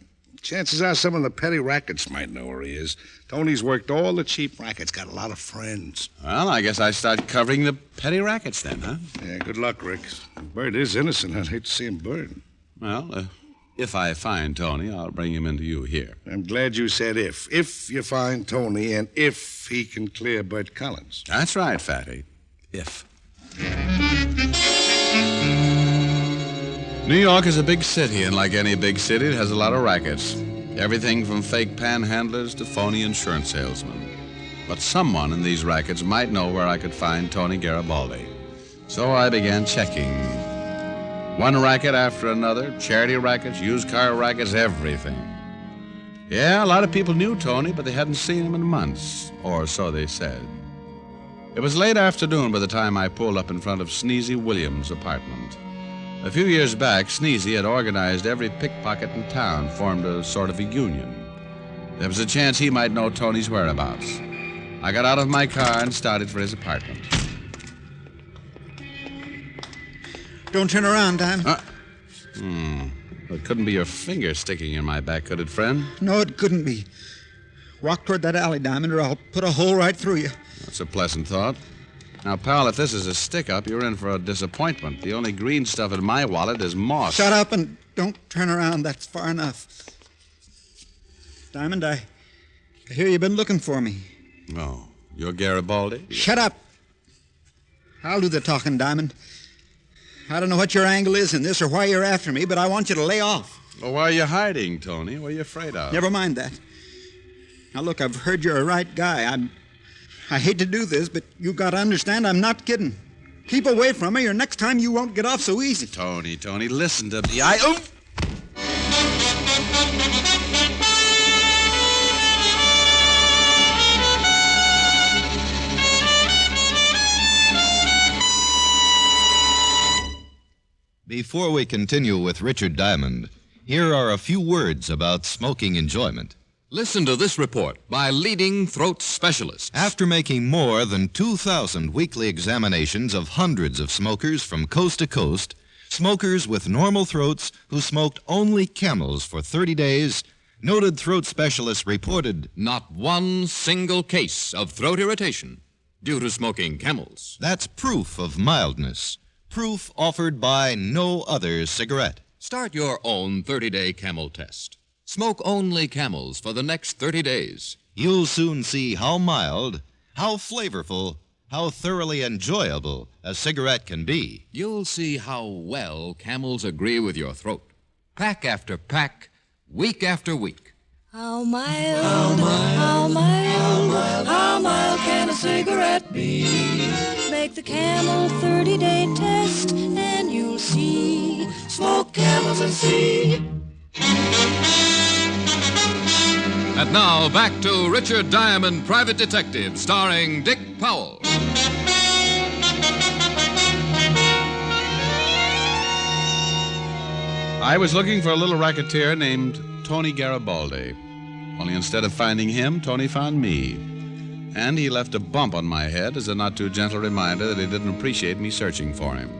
Chances are some of the petty rackets might know where he is. Tony's worked all the cheap rackets, got a lot of friends. Well, I guess I start covering the petty rackets then, huh? Yeah, good luck, Rick. If Bert is innocent, I'd hate to see him burn. Well, If I find Tony, I'll bring him into you here. I'm glad you said if. If you find Tony and if he can clear Bert Collins. That's right, Fatty. If. New York is a big city, and like any big city, it has a lot of rackets. Everything from fake panhandlers to phony insurance salesmen. But someone in these rackets might know where I could find Tony Garrabaldi. So I began checking. One racket after another, charity rackets, used car rackets, everything. Yeah, a lot of people knew Tony, but they hadn't seen him in months, or so they said. It was late afternoon by the time I pulled up in front of Sneezy Williams' apartment. A few years back, Sneezy had organized every pickpocket in town, formed a sort of a union. There was a chance he might know Tony's whereabouts. I got out of my car and started for his apartment. Don't turn around, Diamond. It couldn't be your finger sticking in my back, could it, friend? No, it couldn't be. Walk toward that alley, Diamond, or I'll put a hole right through you. That's a pleasant thought. Now, pal, if this is a stick-up, you're in for a disappointment. The only green stuff in my wallet is moss. Shut up and don't turn around. That's far enough. Diamond, I hear you've been looking for me. Oh, you're Garrabaldi? Shut up. I'll do the talking, Diamond. I don't know what your angle is in this or why you're after me, but I want you to lay off. Well, why are you hiding, Tony? What are you afraid of? Never mind that. Now, look, I've heard you're a right guy. I hate to do this, but you've got to understand I'm not kidding. Keep away from me, or next time you won't get off so easy. Tony, listen to me. Before we continue with Richard Diamond, here are a few words about smoking enjoyment. Listen to this report by leading throat specialists. After making more than 2,000 weekly examinations of hundreds of smokers from coast to coast, smokers with normal throats who smoked only Camels for 30 days, noted throat specialists reported not one single case of throat irritation due to smoking Camels. That's proof of mildness. Proof offered by no other cigarette. Start your own 30-day Camel test. Smoke only Camels for the next 30 days. You'll soon see how mild, how flavorful, how thoroughly enjoyable a cigarette can be. You'll see how well Camels agree with your throat. Pack after pack, week after week. How mild, how mild can a cigarette be? Make the Camel 30-day test and you'll see. Smoke Camels and see. And now, back to Richard Diamond, Private Detective, starring Dick Powell. I was looking for a little racketeer named Tony Garrabaldi. Only instead of finding him, Tony found me. And he left a bump on my head as a not-too-gentle reminder that he didn't appreciate me searching for him.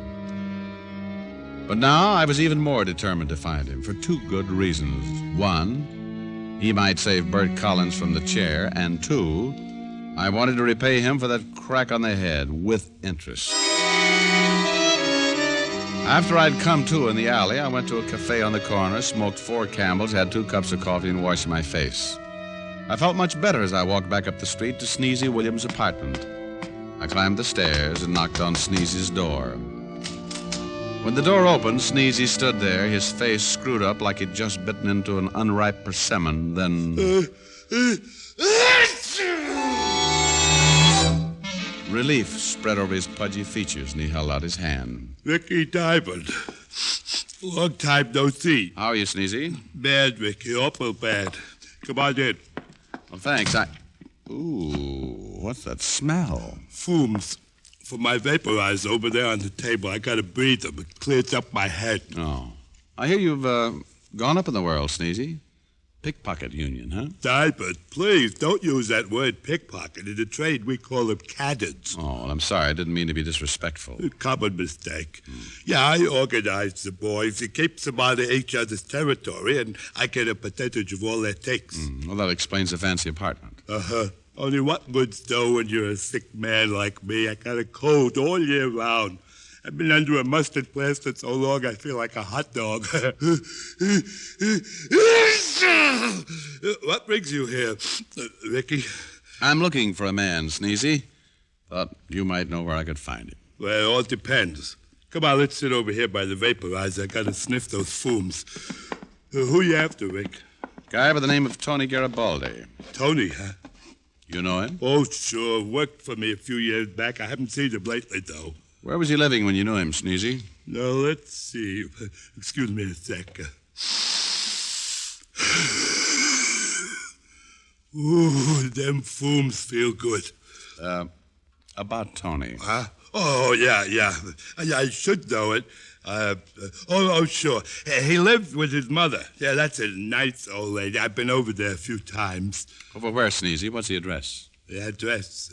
But now I was even more determined to find him for two good reasons. One, he might save Bert Collins from the chair, and two, I wanted to repay him for that crack on the head with interest. After I'd come to in the alley, I went to a cafe on the corner, smoked 4 Camels, had 2 cups of coffee, and washed my face. I felt much better as I walked back up the street to Sneezy Williams' apartment. I climbed the stairs and knocked on Sneezy's door. When the door opened, Sneezy stood there, his face screwed up like he'd just bitten into an unripe persimmon, then... Relief spread over his pudgy features, and he held out his hand. Ricky Diamond. Long time no see. How are you, Sneezy? Bad, Ricky. Awful bad. Come on in. Well, thanks. Ooh, what's that smell? Fumes. From my vaporizer over there on the table. I gotta breathe them. It clears up my head. Oh. I hear you've gone up in the world, Sneezy. Pickpocket union, huh? Diamond, please, don't use that word pickpocket. In the trade, we call them cannons. Oh, well, I'm sorry. I didn't mean to be disrespectful. A common mistake. Yeah, I organize the boys. It keeps them out of each other's territory, and I get a percentage of all that takes. Well, that explains the fancy apartment. Uh-huh. Only what good's dough when you're a sick man like me? I got a cold all year round. I've been under a mustard plaster so long I feel like a hot dog. What brings you here, Ricky? I'm looking for a man, Sneezy. Thought you might know where I could find him. Well, it all depends. Come on, let's sit over here by the vaporizer. I gotta sniff those fumes. Who you after, Rick? Guy by the name of Tony Garrabaldi. Tony, huh? You know him? Oh, sure. Worked for me a few years back. I haven't seen him lately, though. Where was he living when you knew him, Sneezy? Now, let's see. Excuse me a sec. Ooh, them fumes feel good. About Tony. Huh? Oh, yeah. I should know it. Sure. He lived with his mother. Yeah, that's a nice old lady. I've been over there a few times. Over where, Sneezy? What's the address? The address?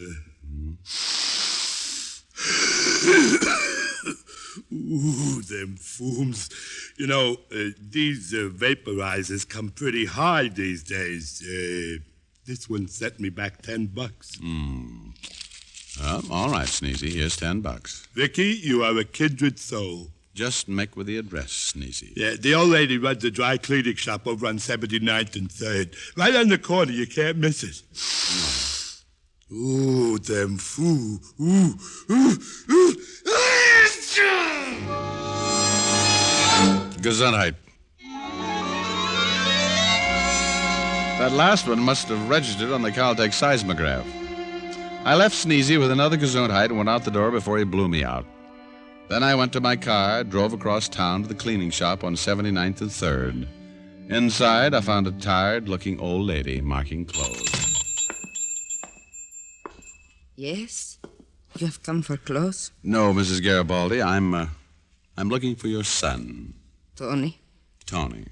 Ooh, them fumes. You know, these vaporizers come pretty high these days. This one set me back $10. All right, Sneezy. Here's $10. Vicky, you are a kindred soul. Just make with the address, Sneezy. Yeah, the old lady runs a dry cleaning shop over on 79th and 3rd. Right on the corner. You can't miss it. Ooh, them foo. Ooh. Gesundheit. That last one must have registered on the Caltech seismograph. I left Sneezy with another Gesundheit and went out the door before he blew me out. Then I went to my car, drove across town to the cleaning shop on 79th and 3rd. Inside, I found a tired-looking old lady marking clothes. Yes? You have come for clothes? No, Mrs. Garrabaldi, I'm looking for your son. Tony? Tony.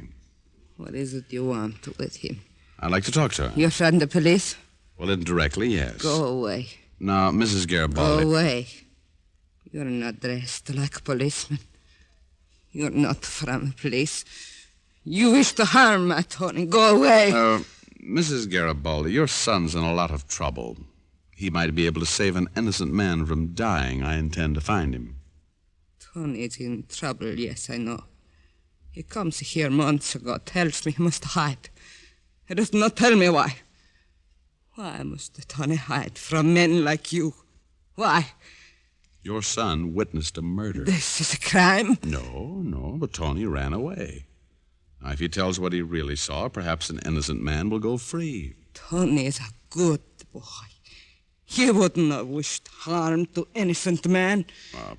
What is it you want with him? I'd like to talk to her. You're from the police? Well, indirectly, yes. Go away. Now, Mrs. Garrabaldi. Go away. You're not dressed like a policeman. You're not from the police. You wish to harm my Tony. Go away. Mrs. Garrabaldi, your son's in a lot of trouble. He might be able to save an innocent man from dying. I intend to find him. Tony's in trouble, yes, I know. He comes here months ago, tells me he must hide. He does not tell me why. Why must Tony hide from men like you? Why? Your son witnessed a murder. This is a crime? No, but Tony ran away. Now, if he tells what he really saw, perhaps an innocent man will go free. Tony is a good boy. He would not wish harm to innocent man.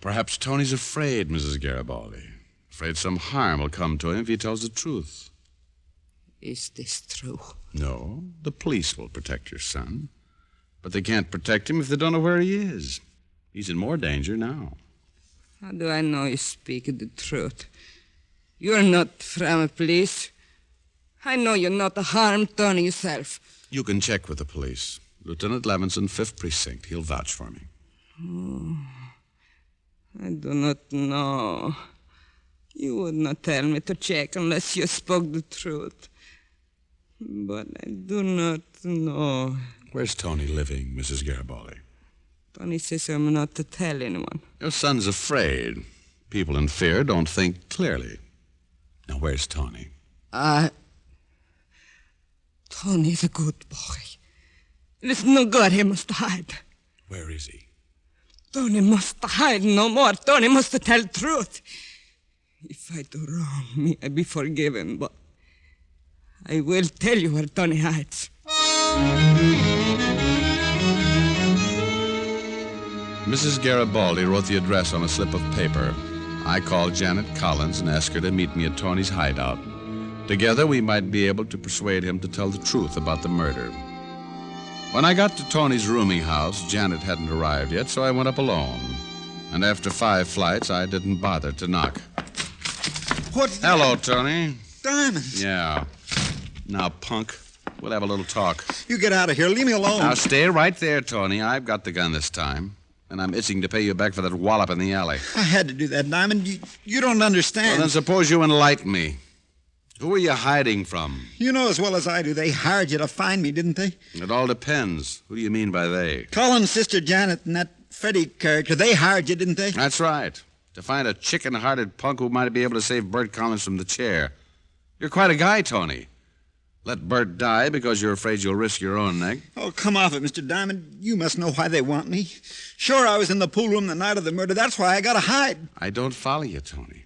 Perhaps Tony's afraid, Mrs. Garrabaldi. Afraid some harm will come to him if he tells the truth. Is this true? No, the police will protect your son. But they can't protect him if they don't know where he is. He's in more danger now. How do I know you speak the truth? You're not from the police. I know you're not to harm Tony yourself. You can check with the police. Lieutenant Levinson, 5th Precinct. He'll vouch for me. Oh, I do not know. You would not tell me to check unless you spoke the truth. But I do not know. Where's Tony living, Mrs. Garrabaldi? Tony says I'm not to tell anyone. Your son's afraid. People in fear don't think clearly. Now, where's Tony? Tony's a good boy. It is no good he must hide. Where is he? Tony must hide no more. Tony must tell the truth. If I do wrong, may I be forgiven, but I will tell you where Tony hides. Mrs. Garrabaldi wrote the address on a slip of paper. I called Janet Collins and asked her to meet me at Tony's hideout. Together, we might be able to persuade him to tell the truth about the murder. When I got to Tony's rooming house, Janet hadn't arrived yet, so I went up alone. And after 5 flights, I didn't bother to knock. What? Hello, Tony. Diamonds. Yeah. Now, punk, we'll have a little talk. You get out of here. Leave me alone. Now, stay right there, Tony. I've got the gun this time. And I'm itching to pay you back for that wallop in the alley. I had to do that, Diamond. You don't understand. Well, then suppose you enlighten me. Who are you hiding from? You know as well as I do. They hired you to find me, didn't they? It all depends. Who do you mean by they? Colin's sister Janet and that Freddie character, they hired you, didn't they? That's right. To find a chicken-hearted punk who might be able to save Bert Collins from the chair. You're quite a guy, Tony. Let Bert die because you're afraid you'll risk your own neck. Oh, come off it, Mr. Diamond. You must know why they want me. Sure, I was in the pool room the night of the murder. That's why I gotta hide. I don't follow you, Tony.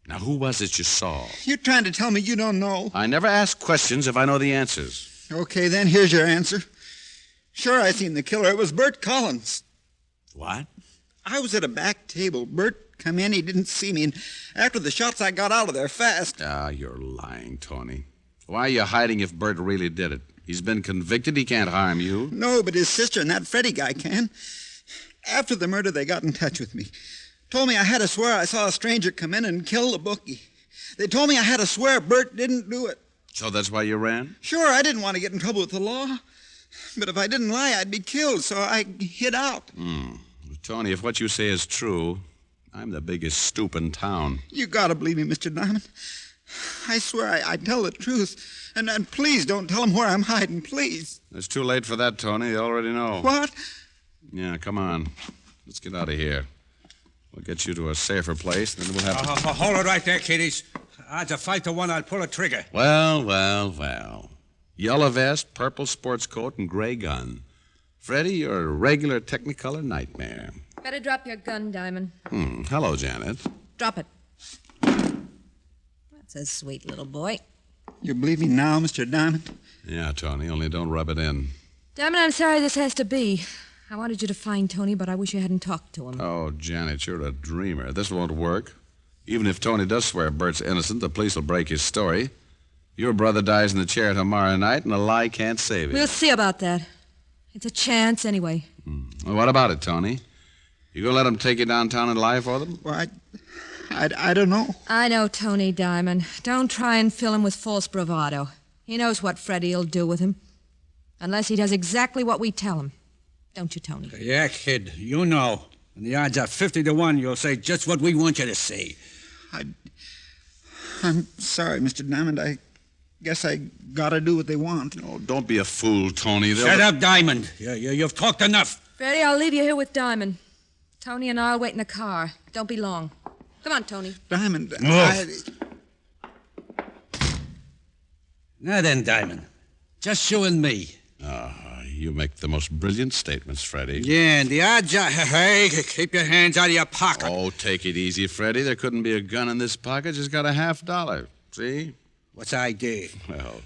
Now, who was it you saw? You're trying to tell me you don't know. I never ask questions if I know the answers. Okay, then here's your answer. Sure, I seen the killer. It was Bert Collins. What? I was at a back table. Bert come in. He didn't see me. And after the shots, I got out of there fast. Ah, you're lying, Tony. Why are you hiding if Bert really did it? He's been convicted. He can't harm you. No, but his sister and that Freddie guy can. After the murder, they got in touch with me. Told me I had to swear I saw a stranger come in and kill the bookie. They told me I had to swear Bert didn't do it. So that's why you ran? Sure, I didn't want to get in trouble with the law. But if I didn't lie, I'd be killed, so I hid out. Tony, if what you say is true, I'm the biggest stoop in town. You gotta believe me, Mr. Diamond. I swear I tell the truth. And please don't tell them where I'm hiding, please. It's too late for that, Tony. They already know. What? Yeah, come on. Let's get out of here. We'll get you to a safer place, then we'll have to... Hold it right there, kiddies. Odds of 5 to 1, I'll pull a trigger. Well. Yellow vest, purple sports coat, and gray gun. Freddie, you're a regular Technicolor nightmare. Better drop your gun, Diamond. Hello, Janet. Drop it. That's a sweet little boy. You believe me now, Mr. Diamond? Yeah, Tony, only don't rub it in. Diamond, I'm sorry this has to be. I wanted you to find Tony, but I wish you hadn't talked to him. Oh, Janet, you're a dreamer. This won't work. Even if Tony does swear Bert's innocent, the police will break his story. Your brother dies in the chair tomorrow night, and a lie can't save him. We'll see about that. It's a chance, anyway. Well, what about it, Tony? You gonna let him take you downtown and lie for them? Well, I don't know. I know Tony, Diamond. Don't try and fill him with false bravado. He knows what Freddie'll do with him. Unless he does exactly what we tell him. Don't you, Tony? Yeah, kid, you know. And the odds are 50 to 1 you'll say just what we want you to say. I'm sorry, Mr. Diamond. I guess I gotta do what they want. Oh, don't be a fool, Tony. Shut up, Diamond. You've talked enough. Freddie, I'll leave you here with Diamond. Tony and I'll wait in the car. Don't be long. Come on, Tony. Diamond, Now then, Diamond. Just you and me. You make the most brilliant statements, Freddie. Yeah, and the odds are... Hey, keep your hands out of your pocket. Oh, take it easy, Freddie. There couldn't be a gun in this pocket. Just got $50. See? What's the idea? Well,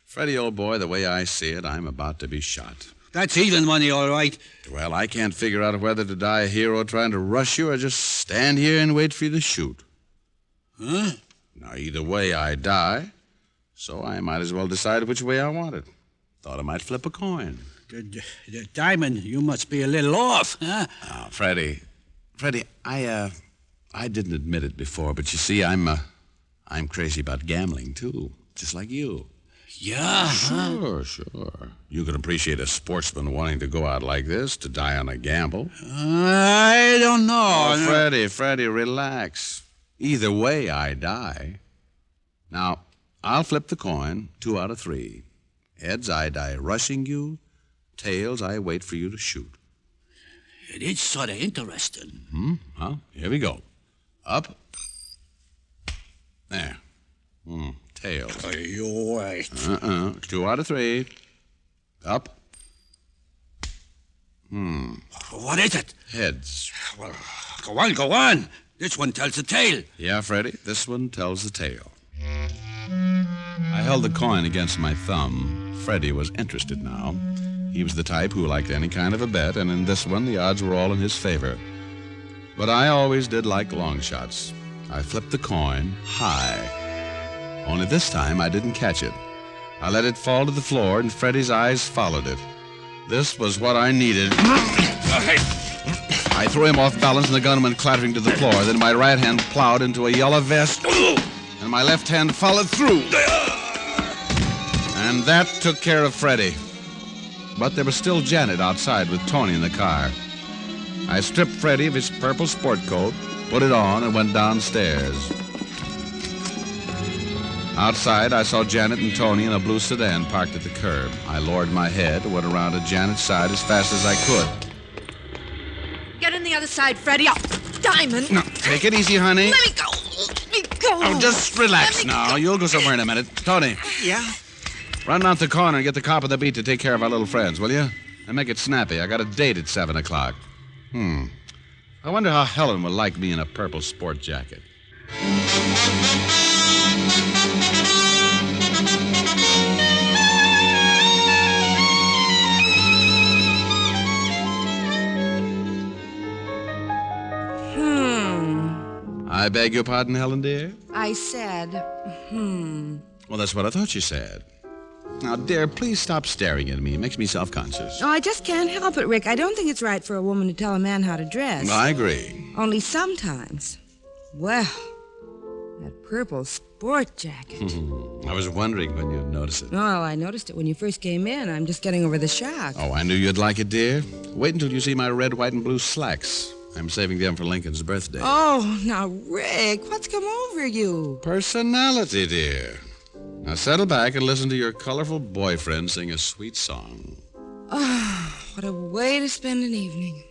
Freddie, old boy, the way I see it, I'm about to be shot. That's even money, all right. Well, I can't figure out whether to die a hero trying to rush you or just stand here and wait for you to shoot. Huh? Now, either way, I die, so I might as well decide which way I want it. Thought I might flip a coin. Diamond, you must be a little off, huh? Freddie, I didn't admit it before, but you see, I'm crazy about gambling, too, just like you. Yeah? Sure. You can appreciate a sportsman wanting to go out like this, to die on a gamble. I don't know. Oh, Freddie, relax. Either way, I die. Now, I'll flip the coin, 2 out of 3. Heads, I die rushing you. Tails, I wait for you to shoot. It is sort of interesting. Well, here we go. Up. There. Tails. You're right. 2 out of 3. Up. What is it? Heads. Well, go on. This one tells the tale. Yeah, Freddie, this one tells the tale. I held the coin against my thumb. Freddie was interested now. He was the type who liked any kind of a bet, and in this one, the odds were all in his favor. But I always did like long shots. I flipped the coin high. Only this time, I didn't catch it. I let it fall to the floor, and Freddie's eyes followed it. This was what I needed. I threw him off balance, and the gun went clattering to the floor. Then my right hand plowed into a yellow vest, and my left hand followed through. And that took care of Freddie. But there was still Janet outside with Tony in the car. I stripped Freddie of his purple sport coat, put it on, and went downstairs. Outside, I saw Janet and Tony in a blue sedan parked at the curb. I lowered my head and went around to Janet's side as fast as I could. Get in the other side, Freddie. Up. Diamond. No, take it easy, honey. Let me go. Let me go. Oh, just relax now. You'll go somewhere in a minute. Tony. Yeah? Run around the corner and get the cop of the beat to take care of our little friends, will you? And make it snappy. I got a date at 7 o'clock. I wonder how Helen will like me in a purple sport jacket. I beg your pardon, Helen, dear? I said, Well, that's what I thought you said. Now, dear, please stop staring at me. It makes me self-conscious. Oh, I just can't help it, Rick. I don't think it's right for a woman to tell a man how to dress. I agree. Only sometimes. Well, that purple sport jacket. I was wondering when you'd notice it. Well, I noticed it when you first came in. I'm just getting over the shock. Oh, I knew you'd like it, dear. Wait until you see my red, white, and blue slacks. I'm saving them for Lincoln's birthday. Oh, now, Rick, what's come over you? Personality, dear. Now settle back and listen to your colorful boyfriend sing a sweet song. Oh, what a way to spend an evening.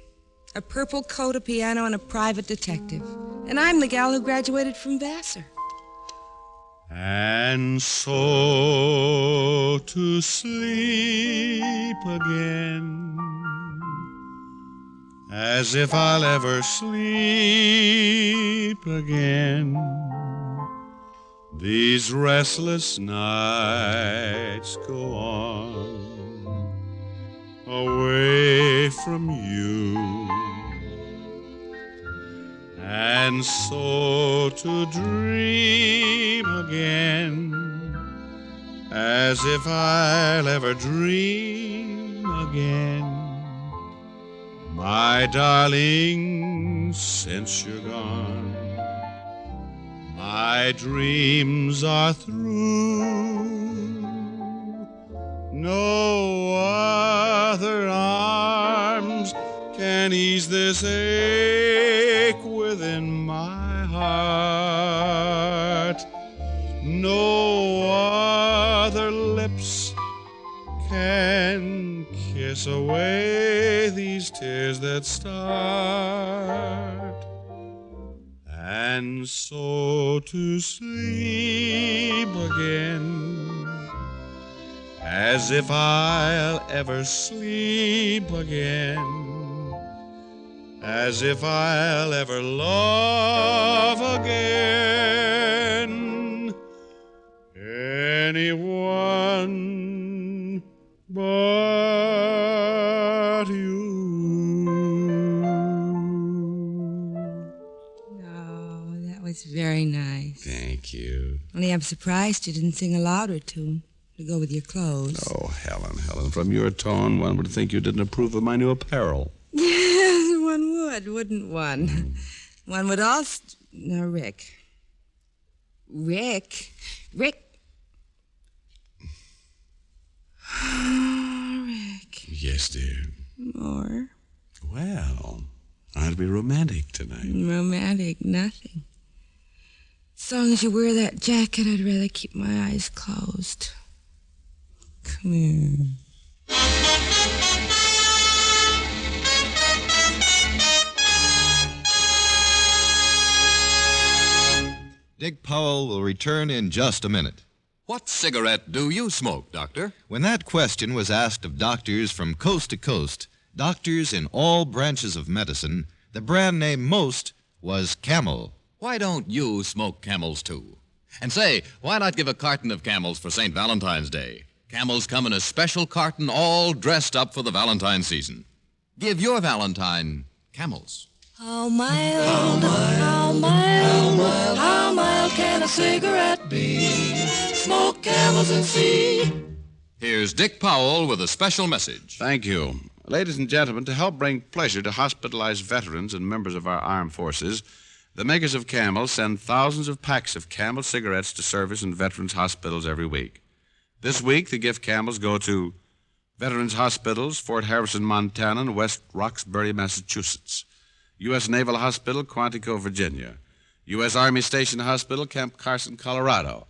A purple coat, a piano, and a private detective. And I'm the gal who graduated from Vassar. And so to sleep again, as if I'll ever sleep again. These restless nights go on away from you. And so to dream again, as if I'll ever dream again. My darling, since you're gone, my dreams are through. No other arms can ease this ache within my heart. No other lips can kiss away these tears that start. And so to sleep again, as if I'll ever sleep again, as if I'll ever love again anyone but you. It's very nice. Thank you. Only I'm surprised you didn't sing a louder tune to go with your clothes. Oh, Helen, from your tone, one would think you didn't approve of my new apparel. Yes, one would, wouldn't one? One would also... No, Rick. Rick. Rick. Yes, dear. More? Well, I'll be romantic tonight. Romantic, nothing. As long as you wear that jacket, I'd rather keep my eyes closed. Come here. Dick Powell will return in just a minute. What cigarette do you smoke, Doctor? When that question was asked of doctors from coast to coast, doctors in all branches of medicine, the brand name most was Camel. Why don't you smoke Camels, too? And say, why not give a carton of Camels for St. Valentine's Day? Camels come in a special carton all dressed up for the Valentine season. Give your Valentine Camels. How mild, how mild, how mild can a cigarette be? Smoke Camels and see. Here's Dick Powell with a special message. Thank you. Ladies and gentlemen, to help bring pleasure to hospitalized veterans and members of our armed forces, the makers of Camel send thousands of packs of Camel cigarettes to service in veterans' hospitals every week. This week, the gift Camels go to Veterans Hospitals, Fort Harrison, Montana, and West Roxbury, Massachusetts. U.S. Naval Hospital, Quantico, Virginia. U.S. Army Station Hospital, Camp Carson, Colorado.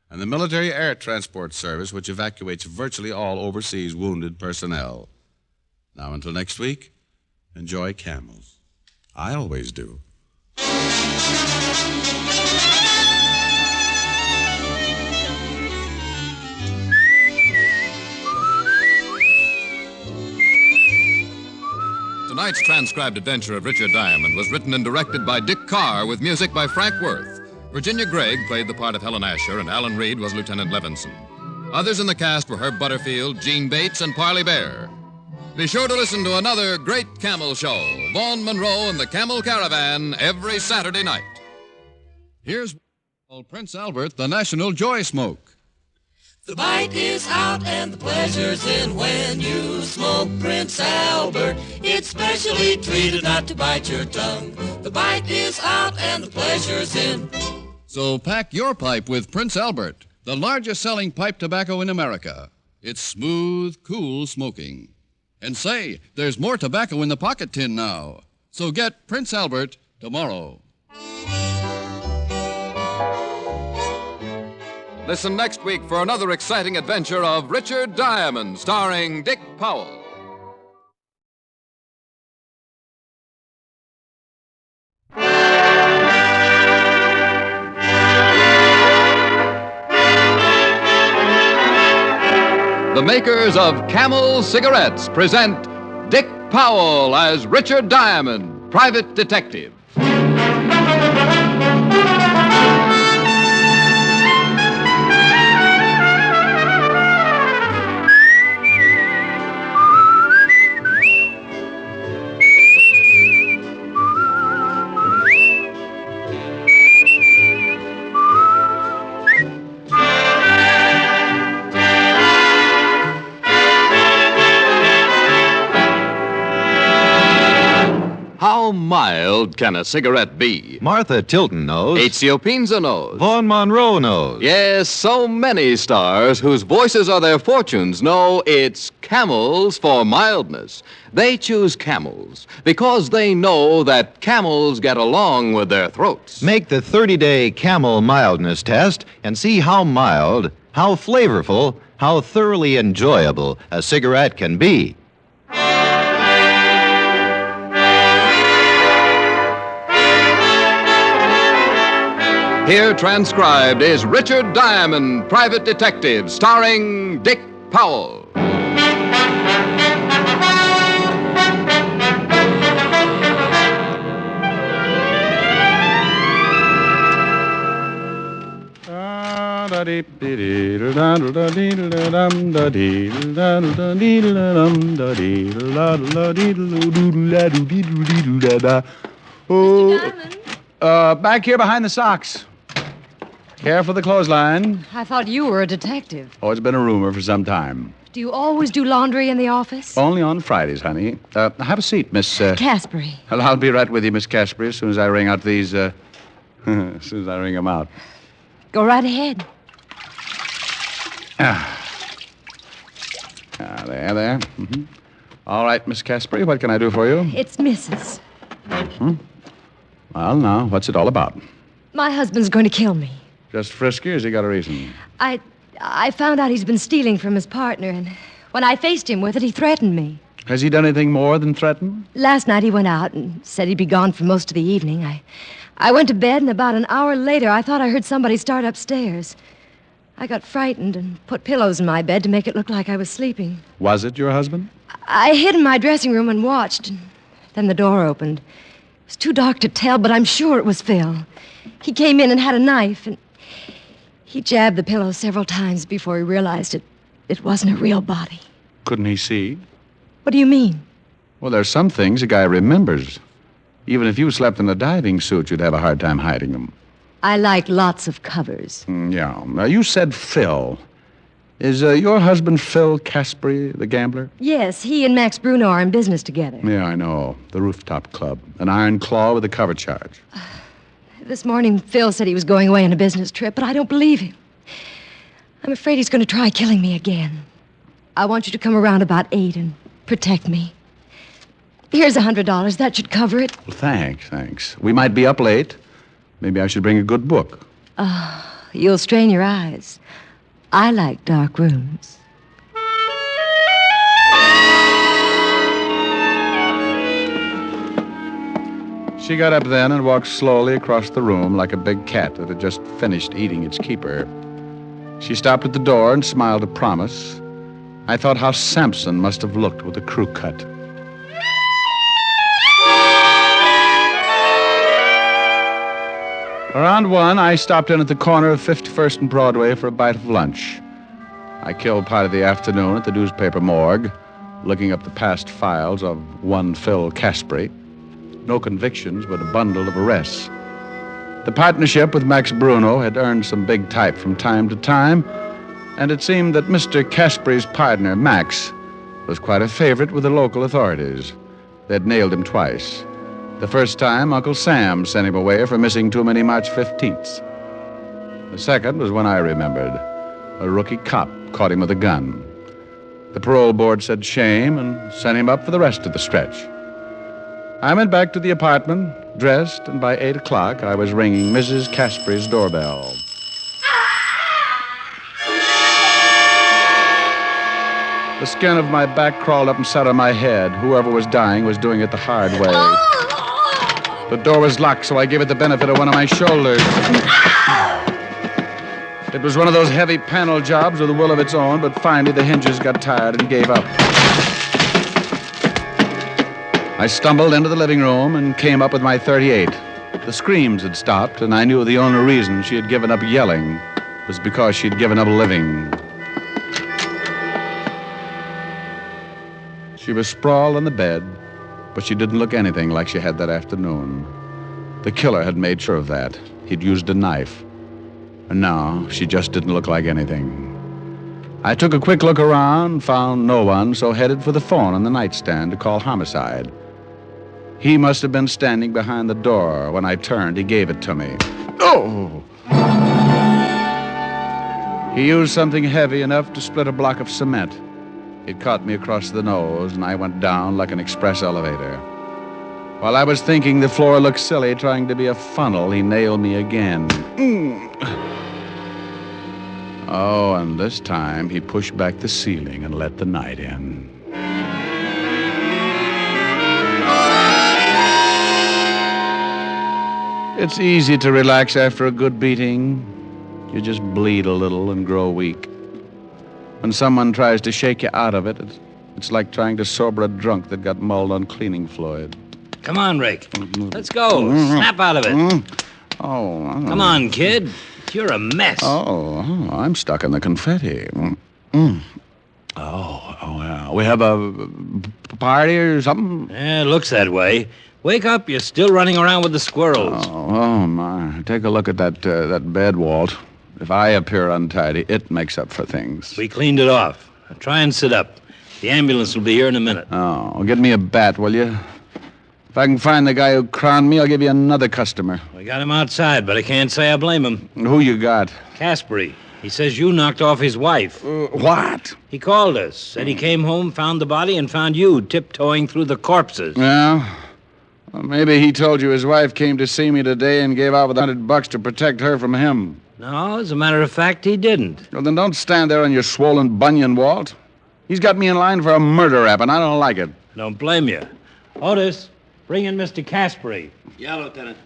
And the Military Air Transport Service, which evacuates virtually all overseas wounded personnel. Now, until next week, enjoy Camels. I always do. Tonight's transcribed adventure of Richard Diamond was written and directed by Dick Carr with music by Frank Worth. Virginia Gregg played the part of Helen Asher, and Alan Reed was Lieutenant Levinson. Others in the cast were Herb Butterfield, Gene Bates, and Parley Bear. Be sure to listen to another great camel show, Vaughn Monroe and the Camel Caravan, every Saturday night. Here's Prince Albert, the National Joy Smoke. The bite is out and the pleasure's in when you smoke Prince Albert. It's specially treated not to bite your tongue. The bite is out and the pleasure's in. So pack your pipe with Prince Albert, the largest selling pipe tobacco in America. It's smooth, cool smoking. And say, there's more tobacco in the pocket tin now. So get Prince Albert tomorrow. Listen next week for another exciting adventure of Richard Diamond, starring Dick Powell. The makers of Camel Cigarettes present Dick Powell as Richard Diamond, private detective. How mild can a cigarette be? Martha Tilton knows. Ezio Pinza knows. Vaughn Monroe knows. Yes, so many stars whose voices are their fortunes know it's Camels for mildness. They choose Camels because they know that camels get along with their throats. Make the 30-day Camel mildness test and see how mild, how flavorful, how thoroughly enjoyable a cigarette can be. Here transcribed is Richard Diamond, private detective, starring Dick Powell. Back here behind the socks. Care for the clothesline. I thought you were a detective. Oh, it's been a rumor for some time. Do you always do laundry in the office? Only on Fridays, honey. Have a seat, Miss... Caspery. Well, I'll be right with you, Miss Caspery, as soon as I ring out these, as soon as I ring them out. Go right ahead. There. Mm-hmm. All right, Miss Caspery, what can I do for you? It's Mrs. Well, now, what's it all about? My husband's going to kill me. Just frisky, or has he got a reason? I found out he's been stealing from his partner, and when I faced him with it, he threatened me. Has he done anything more than threaten? Last night he went out and said he'd be gone for most of the evening. I went to bed, and about an hour later, I thought I heard somebody start upstairs. I got frightened and put pillows in my bed to make it look like I was sleeping. Was it your husband? I hid in my dressing room and watched, and then the door opened. It was too dark to tell, but I'm sure it was Phil. He came in and had a knife, and he jabbed the pillow several times before he realized it wasn't a real body. Couldn't he see? What do you mean? Well, there's some things a guy remembers. Even if you slept in a diving suit, you'd have a hard time hiding them. I like lots of covers. Yeah. Now, you said Phil. Is your husband Phil Caspery, the gambler? Yes, he and Max Bruno are in business together. Yeah, I know. The Rooftop Club. An iron claw with a cover charge. This morning, Phil said he was going away on a business trip, but I don't believe him. I'm afraid he's going to try killing me again. I want you to come around about 8 and protect me. Here's $100. That should cover it. Well, thanks. We might be up late. Maybe I should bring a good book. You'll strain your eyes. I like dark rooms. She got up then and walked slowly across the room like a big cat that had just finished eating its keeper. She stopped at the door and smiled a promise. I thought how Samson must have looked with a crew cut. Around 1, I stopped in at the corner of 51st and Broadway for a bite of lunch. I killed part of the afternoon at the newspaper morgue, looking up the past files of one Phil Caspary. No convictions, but a bundle of arrests. The partnership with Max Bruno had earned some big type from time to time, and it seemed that Mr. Caspary's partner, Max, was quite a favorite with the local authorities. They'd nailed him twice. The first time, Uncle Sam sent him away for missing too many March 15ths. The second was when I remembered. A rookie cop caught him with a gun. The parole board said shame and sent him up for the rest of the stretch. I went back to the apartment, dressed, and by 8 o'clock I was ringing Mrs. Caspary's doorbell. The skin of my back crawled up and sat on my head. Whoever was dying was doing it the hard way. The door was locked, so I gave it the benefit of one of my shoulders. It was one of those heavy panel jobs with a will of its own, but finally the hinges got tired and gave up. I stumbled into the living room and came up with my .38. The screams had stopped, and I knew the only reason she had given up yelling was because she'd given up living. She was sprawled on the bed, but she didn't look anything like she had that afternoon. The killer had made sure of that. He'd used a knife. And now she just didn't look like anything. I took a quick look around, found no one, so headed for the phone on the nightstand to call homicide. He must have been standing behind the door. When I turned, he gave it to me. Oh! He used something heavy enough to split a block of cement. It caught me across the nose, and I went down like an express elevator. While I was thinking the floor looked silly trying to be a funnel, he nailed me again. Oh, and this time he pushed back the ceiling and let the night in. It's easy to relax after a good beating. You just bleed a little and grow weak. When someone tries to shake you out of it, it's like trying to sober a drunk that got mauled on cleaning fluid. Come on, Rick. Let's go. Snap out of it. Oh. Come on, kid. You're a mess. Oh, I'm stuck in the confetti. Yeah. We have a party or something? Yeah, it looks that way. Wake up, you're still running around with the squirrels. Oh, my. Take a look at that bed, Walt. If I appear untidy, it makes up for things. We cleaned it off. Now try and sit up. The ambulance will be here in a minute. Oh, get me a bat, will you? If I can find the guy who crowned me, I'll give you another customer. We got him outside, but I can't say I blame him. Who you got? Caspary. He says you knocked off his wife. What? He called us, said he came home, found the body, and found you tiptoeing through the corpses. Yeah? Well, maybe he told you his wife came to see me today and gave out with $100 to protect her from him. No, as a matter of fact, he didn't. Well, then don't stand there on your swollen bunion, Walt. He's got me in line for a murder rap, and I don't like it. Don't blame you. Otis, bring in Mr. Caspary. Yeah, Lieutenant.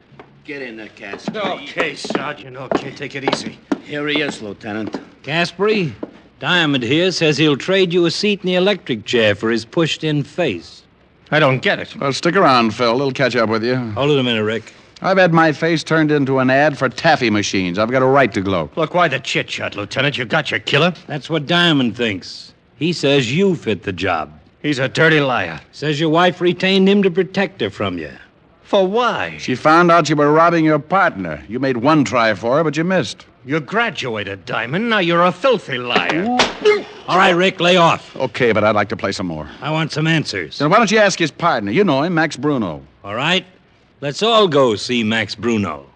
Get in there, Caspary. Okay, Sergeant. Okay, take it easy. Here he is, Lieutenant. Caspary, Diamond here says he'll trade you a seat in the electric chair for his pushed-in face. I don't get it. Well, stick around, Phil. They'll catch up with you. Hold it a minute, Rick. I've had my face turned into an ad for taffy machines. I've got a right to gloat. Look, why the chit-chat, Lieutenant? You got your killer? That's what Diamond thinks. He says you fit the job. He's a dirty liar. Says your wife retained him to protect her from you. For why? She found out you were robbing your partner. You made one try for her, but you missed. You graduated, Diamond. Now you're a filthy liar. All right, Rick, lay off. Okay, but I'd like to play some more. I want some answers. Then why don't you ask his partner? You know him, Max Bruno. All right. Let's all go see Max Bruno.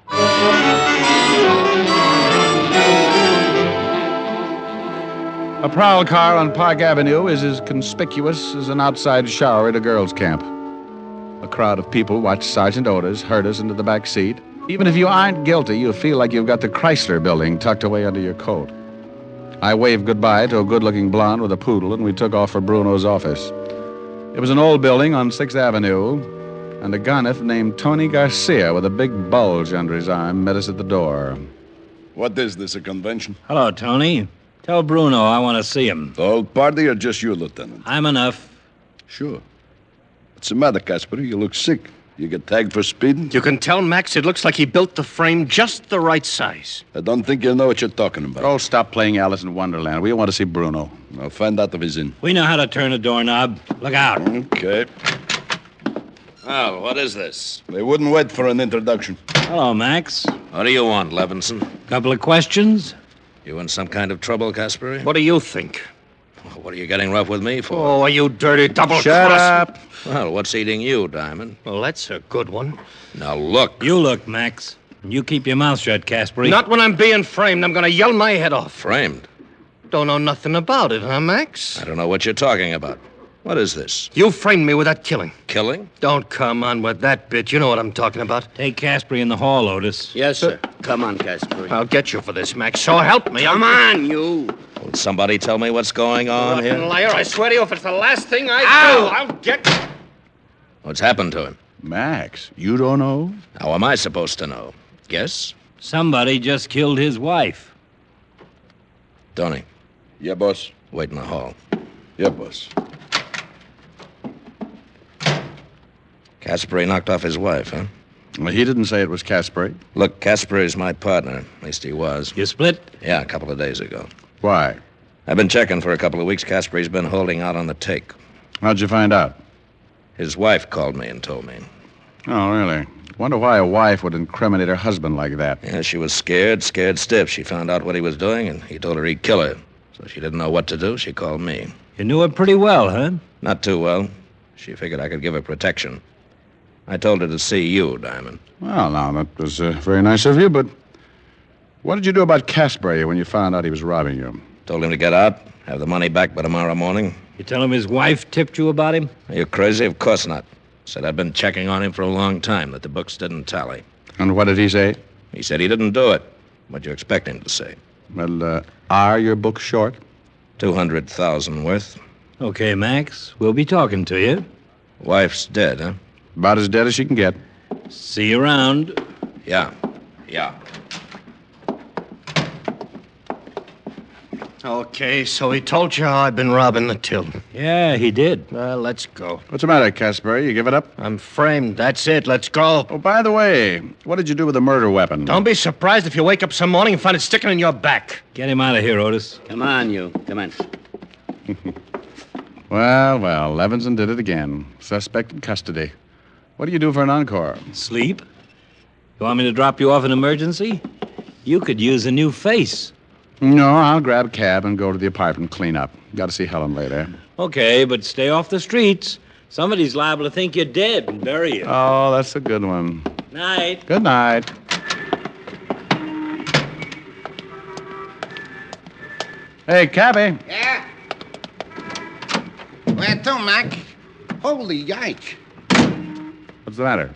A prowl car on Park Avenue is as conspicuous as an outside shower at a girls' camp. A crowd of people watch Sergeant Otis herd us into the back seat. Even if you aren't guilty, you feel like you've got the Chrysler building tucked away under your coat. I waved goodbye to a good-looking blonde with a poodle, and we took off for Bruno's office. It was an old building on 6th Avenue. And a gunner named Tony Garcia with a big bulge under his arm met us at the door. What is this, a convention? Hello, Tony. Tell Bruno I want to see him. The whole party or just you, Lieutenant? I'm enough. Sure. What's the matter, Casper? You look sick. You get tagged for speeding? You can tell Max it looks like he built the frame just the right size. I don't think you know what you're talking about. Oh, stop playing Alice in Wonderland. We want to see Bruno. I'll find out if he's in. We know how to turn a doorknob. Look out. Okay. Well, what is this? They wouldn't wait for an introduction. Hello, Max. What do you want, Levinson? Couple of questions? You in some kind of trouble, Casper? What do you think? What are you getting rough with me for? Oh, you dirty double-cross... Shut up. Well, what's eating you, Diamond? Well, that's a good one. Now, look. You look, Max. You keep your mouth shut, Casper. Not when I'm being framed. I'm going to yell my head off. Framed? Don't know nothing about it, huh, Max? I don't know what you're talking about. What is this? You framed me with that killing. Killing? Don't come on with that bit. You know what I'm talking about. Take Casper in the hall, Otis. Yes, sir. Come on, Casper. I'll get you for this, Max. So help me. Come on, you. Will somebody tell me what's going on here? Liar, I swear to you, if it's the last thing I do, I'll get... What's happened to him? Max, you don't know? How am I supposed to know? Guess? Somebody just killed his wife. Tony. Yeah, boss. Wait in the hall. Yeah, boss. Caspary knocked off his wife, huh? Well, he didn't say it was Caspary. Look, Caspary's my partner. At least he was. You split? Yeah, a couple of days ago. Why? I've been checking for a couple of weeks. Caspary's been holding out on the take. How'd you find out? His wife called me and told me. Oh, really? Wonder why a wife would incriminate her husband like that. Yeah, she was scared stiff. She found out what he was doing, and he told her he'd kill her. So she didn't know what to do. She called me. You knew her pretty well, huh? Not too well. She figured I could give her protection. I told her to see you, Diamond. Well, now, that was very nice of you, but what did you do about Caspary when you found out he was robbing you? Told him to get out, have the money back by tomorrow morning. You tell him his wife tipped you about him? Are you crazy? Of course not. Said I'd been checking on him for a long time, that the books didn't tally. And what did he say? He said he didn't do it. What'd you expect him to say? Well, are your books short? 200,000 worth. Okay, Max. We'll be talking to you. Wife's dead, huh? About as dead as she can get. See you around. Yeah. Okay, so he told you how I've been robbing the till. Yeah, he did. Well, let's go. What's the matter, Caspary? You give it up? I'm framed. That's it. Let's go. Oh, by the way, what did you do with the murder weapon? Don't be surprised if you wake up some morning and find it sticking in your back. Get him out of here, Otis. Come on, you. Come on. Well, Levinson did it again. Suspect in custody. What do you do for an encore? Sleep? You want me to drop you off in emergency? You could use a new face. No, I'll grab a cab and go to the apartment, clean up. Got to see Helen later. Okay, but stay off the streets. Somebody's liable to think you're dead and bury you. Oh, that's a good one. Night. Good night. Hey, cabby. Yeah? Where to, Mac? Holy yike. What's the matter?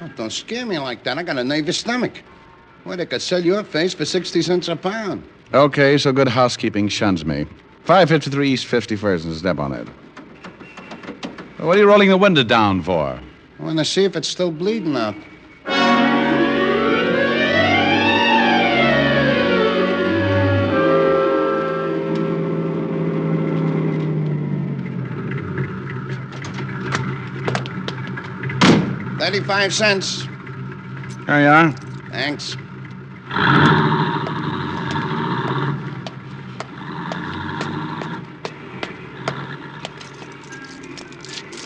Oh, don't scare me like that. I got a nervous stomach. Well, they could sell your face for 60 cents a pound. Okay, so good housekeeping shuns me. 553 East 51st and step on it. What are you rolling the window down for? I want to see if it's still bleeding out. $0.35. There you are. Thanks.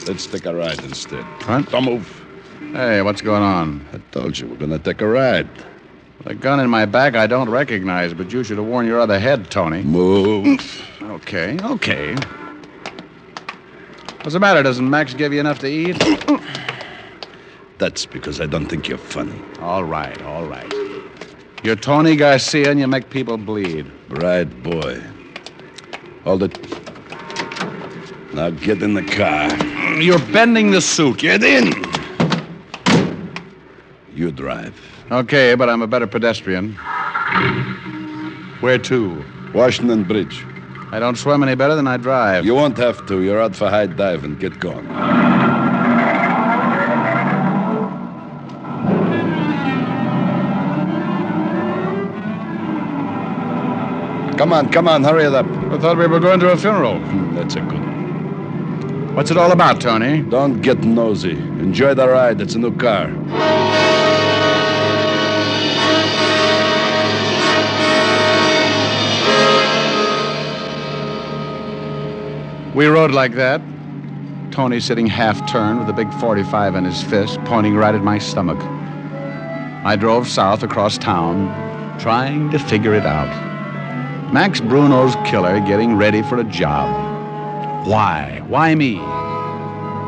Let's take a ride instead. What? Don't move. Hey, what's going on? I told you we're gonna take a ride. The gun in my back I don't recognize, but you should have worn your other head, Tony. Move. Okay. What's the matter? Doesn't Max give you enough to eat? That's because I don't think you're funny. All right. You're Tony Garcia and you make people bleed. Right, boy. Hold it. Now get in the car. You're bending the suit. Get in! You drive. Okay, but I'm a better pedestrian. Where to? Washington Bridge. I don't swim any better than I drive. You won't have to. You're out for high dive and get going. Come on, hurry it up. I thought we were going to a funeral. That's a good one. What's it all about, Tony? Don't get nosy. Enjoy the ride. It's a new car. We rode like that. Tony sitting half-turned with a big .45 in his fist, pointing right at my stomach. I drove south across town, trying to figure it out. Max Bruno's killer getting ready for a job. Why? Why me?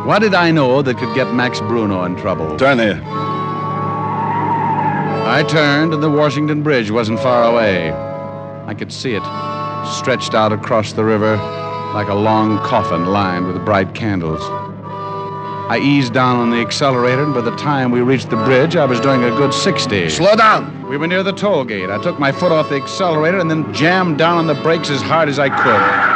What did I know that could get Max Bruno in trouble? Turn here. I turned, and the Washington Bridge wasn't far away. I could see it, stretched out across the river like a long coffin lined with bright candles. I eased down on the accelerator, and by the time we reached the bridge, I was doing a good 60. Slow down. We were near the toll gate. I took my foot off the accelerator and then jammed down on the brakes as hard as I could.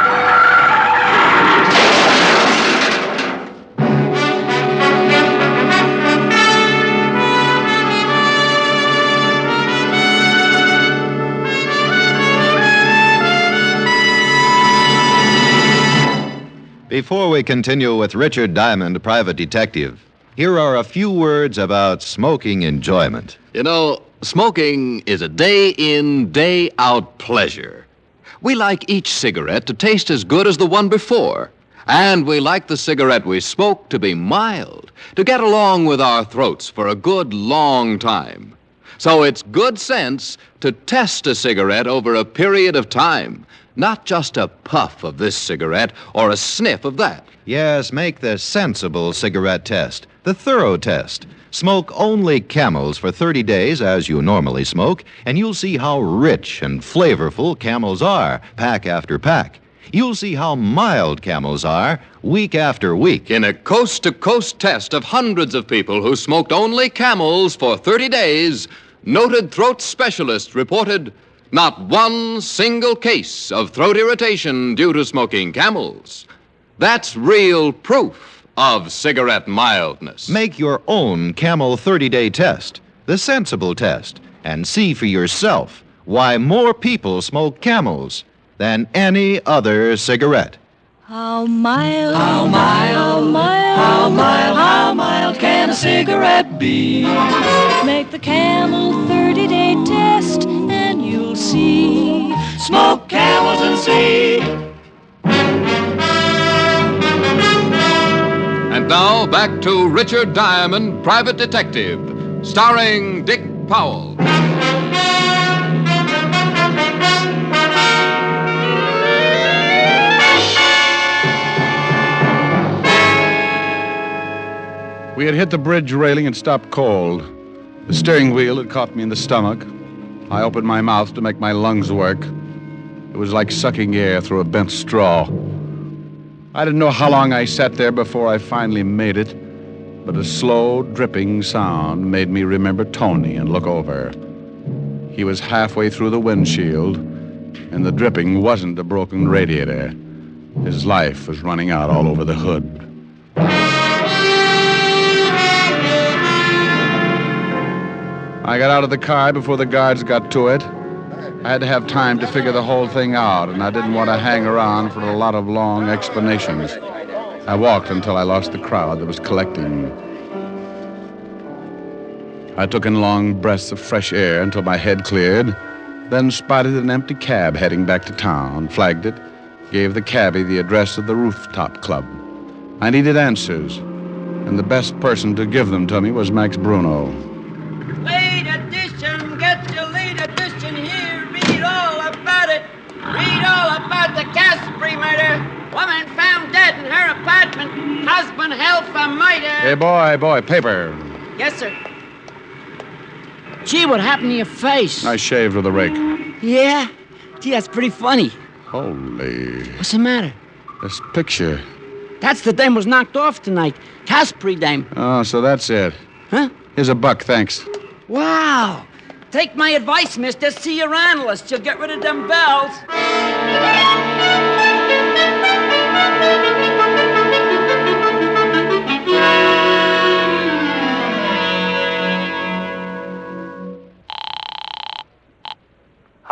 Before we continue with Richard Diamond, private detective, here are a few words about smoking enjoyment. You know, smoking is a day-in, day-out pleasure. We like each cigarette to taste as good as the one before. And we like the cigarette we smoke to be mild, to get along with our throats for a good long time. So it's good sense to test a cigarette over a period of time. Not just a puff of this cigarette or a sniff of that. Yes, make the sensible cigarette test, the thorough test. Smoke only Camels for 30 days as you normally smoke, and you'll see how rich and flavorful Camels are, pack after pack. You'll see how mild Camels are, week after week. In a coast-to-coast test of hundreds of people who smoked only Camels for 30 days, noted throat specialists reported not one single case of throat irritation due to smoking Camels. That's real proof of cigarette mildness. Make your own Camel 30-day test, the sensible test, and see for yourself why more people smoke Camels than any other cigarette. How mild, how mild, how mild, how mild can a cigarette be? Make the Camel 30-day test and you'll see. Smoke Camels and see. And now back to Richard Diamond, private detective, starring Dick Powell. We had hit the bridge railing and stopped cold. The steering wheel had caught me in the stomach. I opened my mouth to make my lungs work. It was like sucking air through a bent straw. I didn't know how long I sat there before I finally made it, but a slow, dripping sound made me remember Tony and look over. He was halfway through the windshield, and the dripping wasn't a broken radiator. His life was running out all over the hood. I got out of the car before the guards got to it. I had to have time to figure the whole thing out, and I didn't want to hang around for a lot of long explanations. I walked until I lost the crowd that was collecting. I took in long breaths of fresh air until my head cleared, then spotted an empty cab heading back to town, flagged it, gave the cabbie the address of the rooftop club. I needed answers, and the best person to give them to me was Max Bruno. Late edition, get your late edition here. Read all about it. Read all about the Casper murder. Woman found dead in her apartment. Husband held for murder. Hey, boy, paper. Yes, sir. Gee, what happened to your face? I shaved with a rake. Yeah? Gee, that's pretty funny. Holy. What's the matter? This picture. That's the dame was knocked off tonight. Casper dame. Oh, so that's it. Huh? Here's a buck, thanks. Wow. Take my advice, mister. See your analyst. You'll get rid of them bells.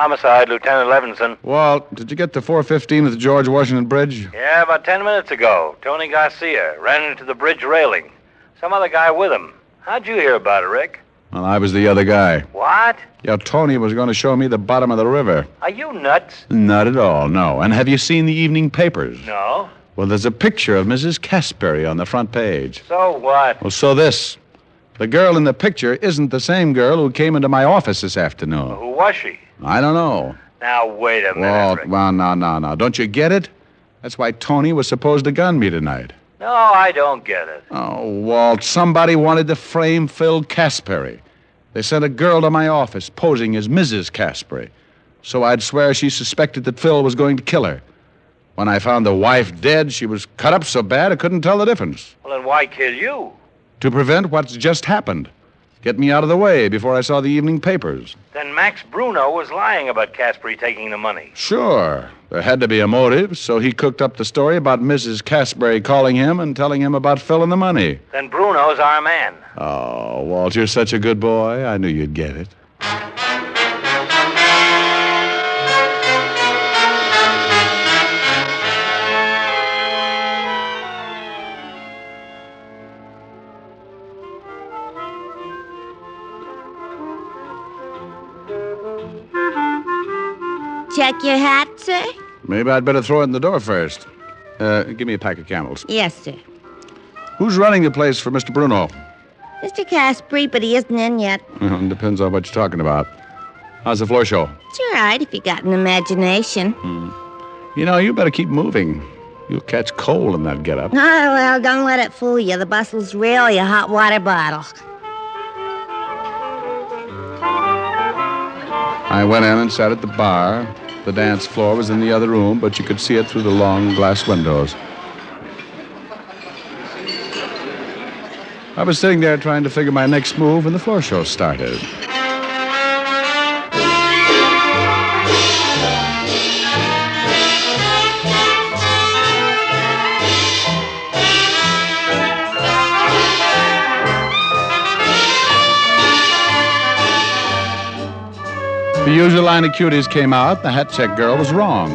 Homicide, Lieutenant Levinson. Walt, did you get to 415 at the George Washington Bridge? Yeah, about 10 minutes ago. Tony Garcia ran into the bridge railing. Some other guy with him. How'd you hear about it, Rick? Well, I was the other guy. What? Yeah, Tony was going to show me the bottom of the river. Are you nuts? Not at all, no. And have you seen the evening papers? No. Well, there's a picture of Mrs. Casperry on the front page. So what? Well, so this. The girl in the picture isn't the same girl who came into my office this afternoon. Who was she? I don't know. Now, wait a minute, Walt, Rick. well, no. Don't you get it? That's why Tony was supposed to gun me tonight. No, I don't get it. Oh, Walt, somebody wanted to frame Phil Casperry. They sent a girl to my office posing as Mrs. Casperry. So I'd swear she suspected that Phil was going to kill her. When I found the wife dead, she was cut up so bad I couldn't tell the difference. Well, then why kill you? To prevent what's just happened. Get me out of the way before I saw the evening papers. Then Max Bruno was lying about Casperry taking the money. Sure. There had to be a motive, so he cooked up the story about Mrs. Casperry calling him and telling him about Phil and the money. Then Bruno's our man. Oh, Walt, you're such a good boy. I knew you'd get it. Check your hat, sir? Maybe I'd better throw it in the door first. Give me a pack of Camels. Yes, sir. Who's running the place for Mr. Bruno? Mr. Casperry, but he isn't in yet. Depends on what you're talking about. How's the floor show? It's all right if you got an imagination. You know, you better keep moving. You'll catch cold in that getup. Oh, well, don't let it fool you. The bustle's really a hot water bottle. I went in and sat at the bar. The dance floor was in the other room, but you could see it through the long glass windows. I was sitting there trying to figure my next move when the floor show started. The usual line of cuties came out. The hat check girl was wrong.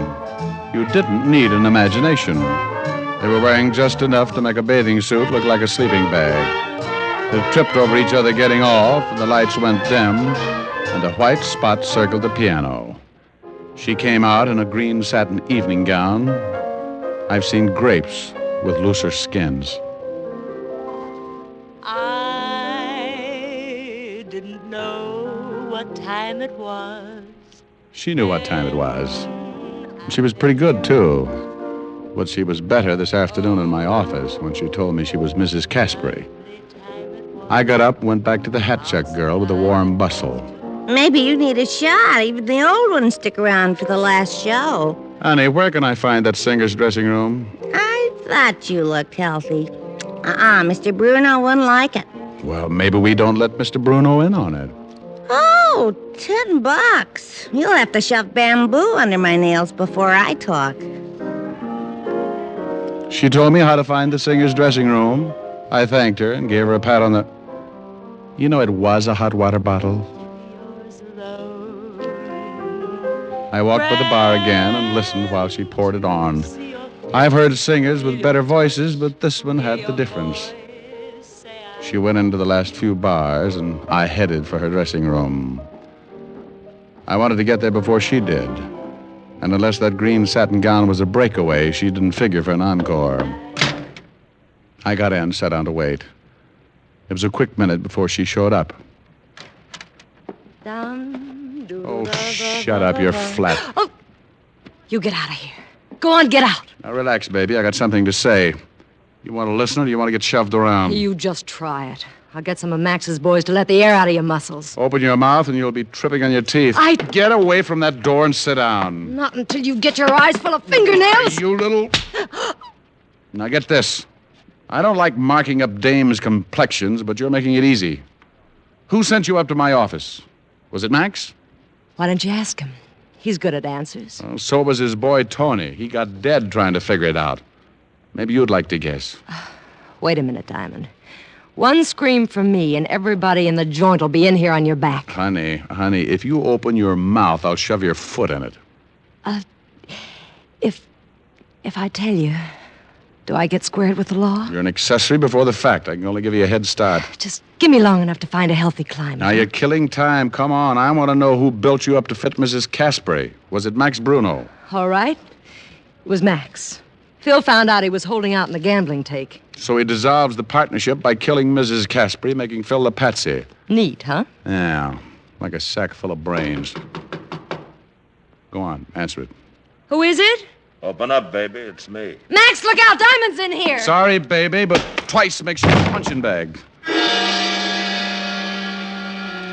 You didn't need an imagination. They were wearing just enough to make a bathing suit look like a sleeping bag. They tripped over each other getting off, and the lights went dim, and a white spot circled the piano. She came out in a green satin evening gown. I've seen grapes with looser skins. I didn't know what time it was. She knew what time it was. She was pretty good, too. But she was better this afternoon in my office when she told me she was Mrs. Casperry. I got up and went back to the hat check girl with a warm bustle. Maybe you need a shot. Even the old ones stick around for the last show. Honey, where can I find that singer's dressing room? I thought you looked healthy. Mr. Bruno wouldn't like it. Well, maybe we don't let Mr. Bruno in on it. Oh, $10. You'll have to shove bamboo under my nails before I talk. She told me how to find the singer's dressing room. I thanked her and gave her a pat on the... You know, it was a hot water bottle. I walked by the bar again and listened while she poured it on. I've heard singers with better voices, but this one had the difference. She went into the last few bars, and I headed for her dressing room. I wanted to get there before she did. And unless that green satin gown was a breakaway, she didn't figure for an encore. I got in, sat down to wait. It was a quick minute before she showed up. Oh, shut up, you're flat. Oh, you get out of here. Go on, get out. Now, relax, baby. I got something to say. You want to listen or do you want to get shoved around? You just try it. I'll get some of Max's boys to let the air out of your muscles. Open your mouth and you'll be tripping on your teeth. Get away from that door and sit down. Not until you get your eyes full of fingernails. You little... Now, get this. I don't like marking up dames' complexions, but you're making it easy. Who sent you up to my office? Was it Max? Why don't you ask him? He's good at answers. Well, so was his boy, Tony. He got dead trying to figure it out. Maybe you'd like to guess. Wait a minute, Diamond. One scream from me, and everybody in the joint will be in here on your back. Honey, if you open your mouth, I'll shove your foot in it. If I tell you, do I get squared with the law? You're an accessory before the fact. I can only give you a head start. Just give me long enough to find a healthy climate. Now, you're killing time. Come on. I want to know who built you up to fit Mrs. Caspary. Was it Max Bruno? All right. It was Max. Phil found out he was holding out in the gambling take. So he dissolves the partnership by killing Mrs. Caspary, making Phil the patsy. Neat, huh? Yeah, like a sack full of brains. Go on, answer it. Who is it? Open up, baby. It's me. Max, look out! Diamond's in here! Sorry, baby, but twice makes you a punching bag.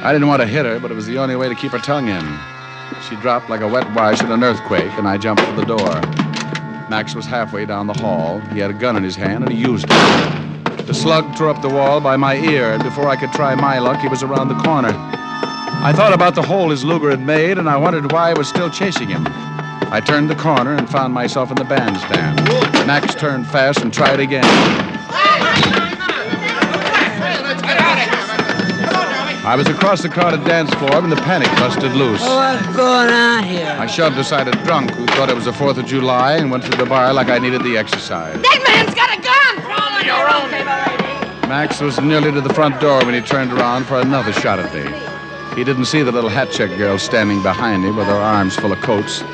I didn't want to hit her, but it was the only way to keep her tongue in. She dropped like a wet wash in an earthquake, and I jumped for the door. Max was halfway down the hall. He had a gun in his hand, and he used it. The slug tore up the wall by my ear, and before I could try my luck, he was around the corner. I thought about the hole his Luger had made, and I wondered why I was still chasing him. I turned the corner and found myself in the bandstand. Max turned fast and tried again. I was across the crowded dance floor when the panic busted loose. What's going on here? I shoved aside a drunk who thought it was the 4th of July and went to the bar like I needed the exercise. That man's got a gun! Follow your own, baby. Max was nearly to the front door when he turned around for another shot at me. He didn't see the little hat-check girl standing behind me with her arms full of coats.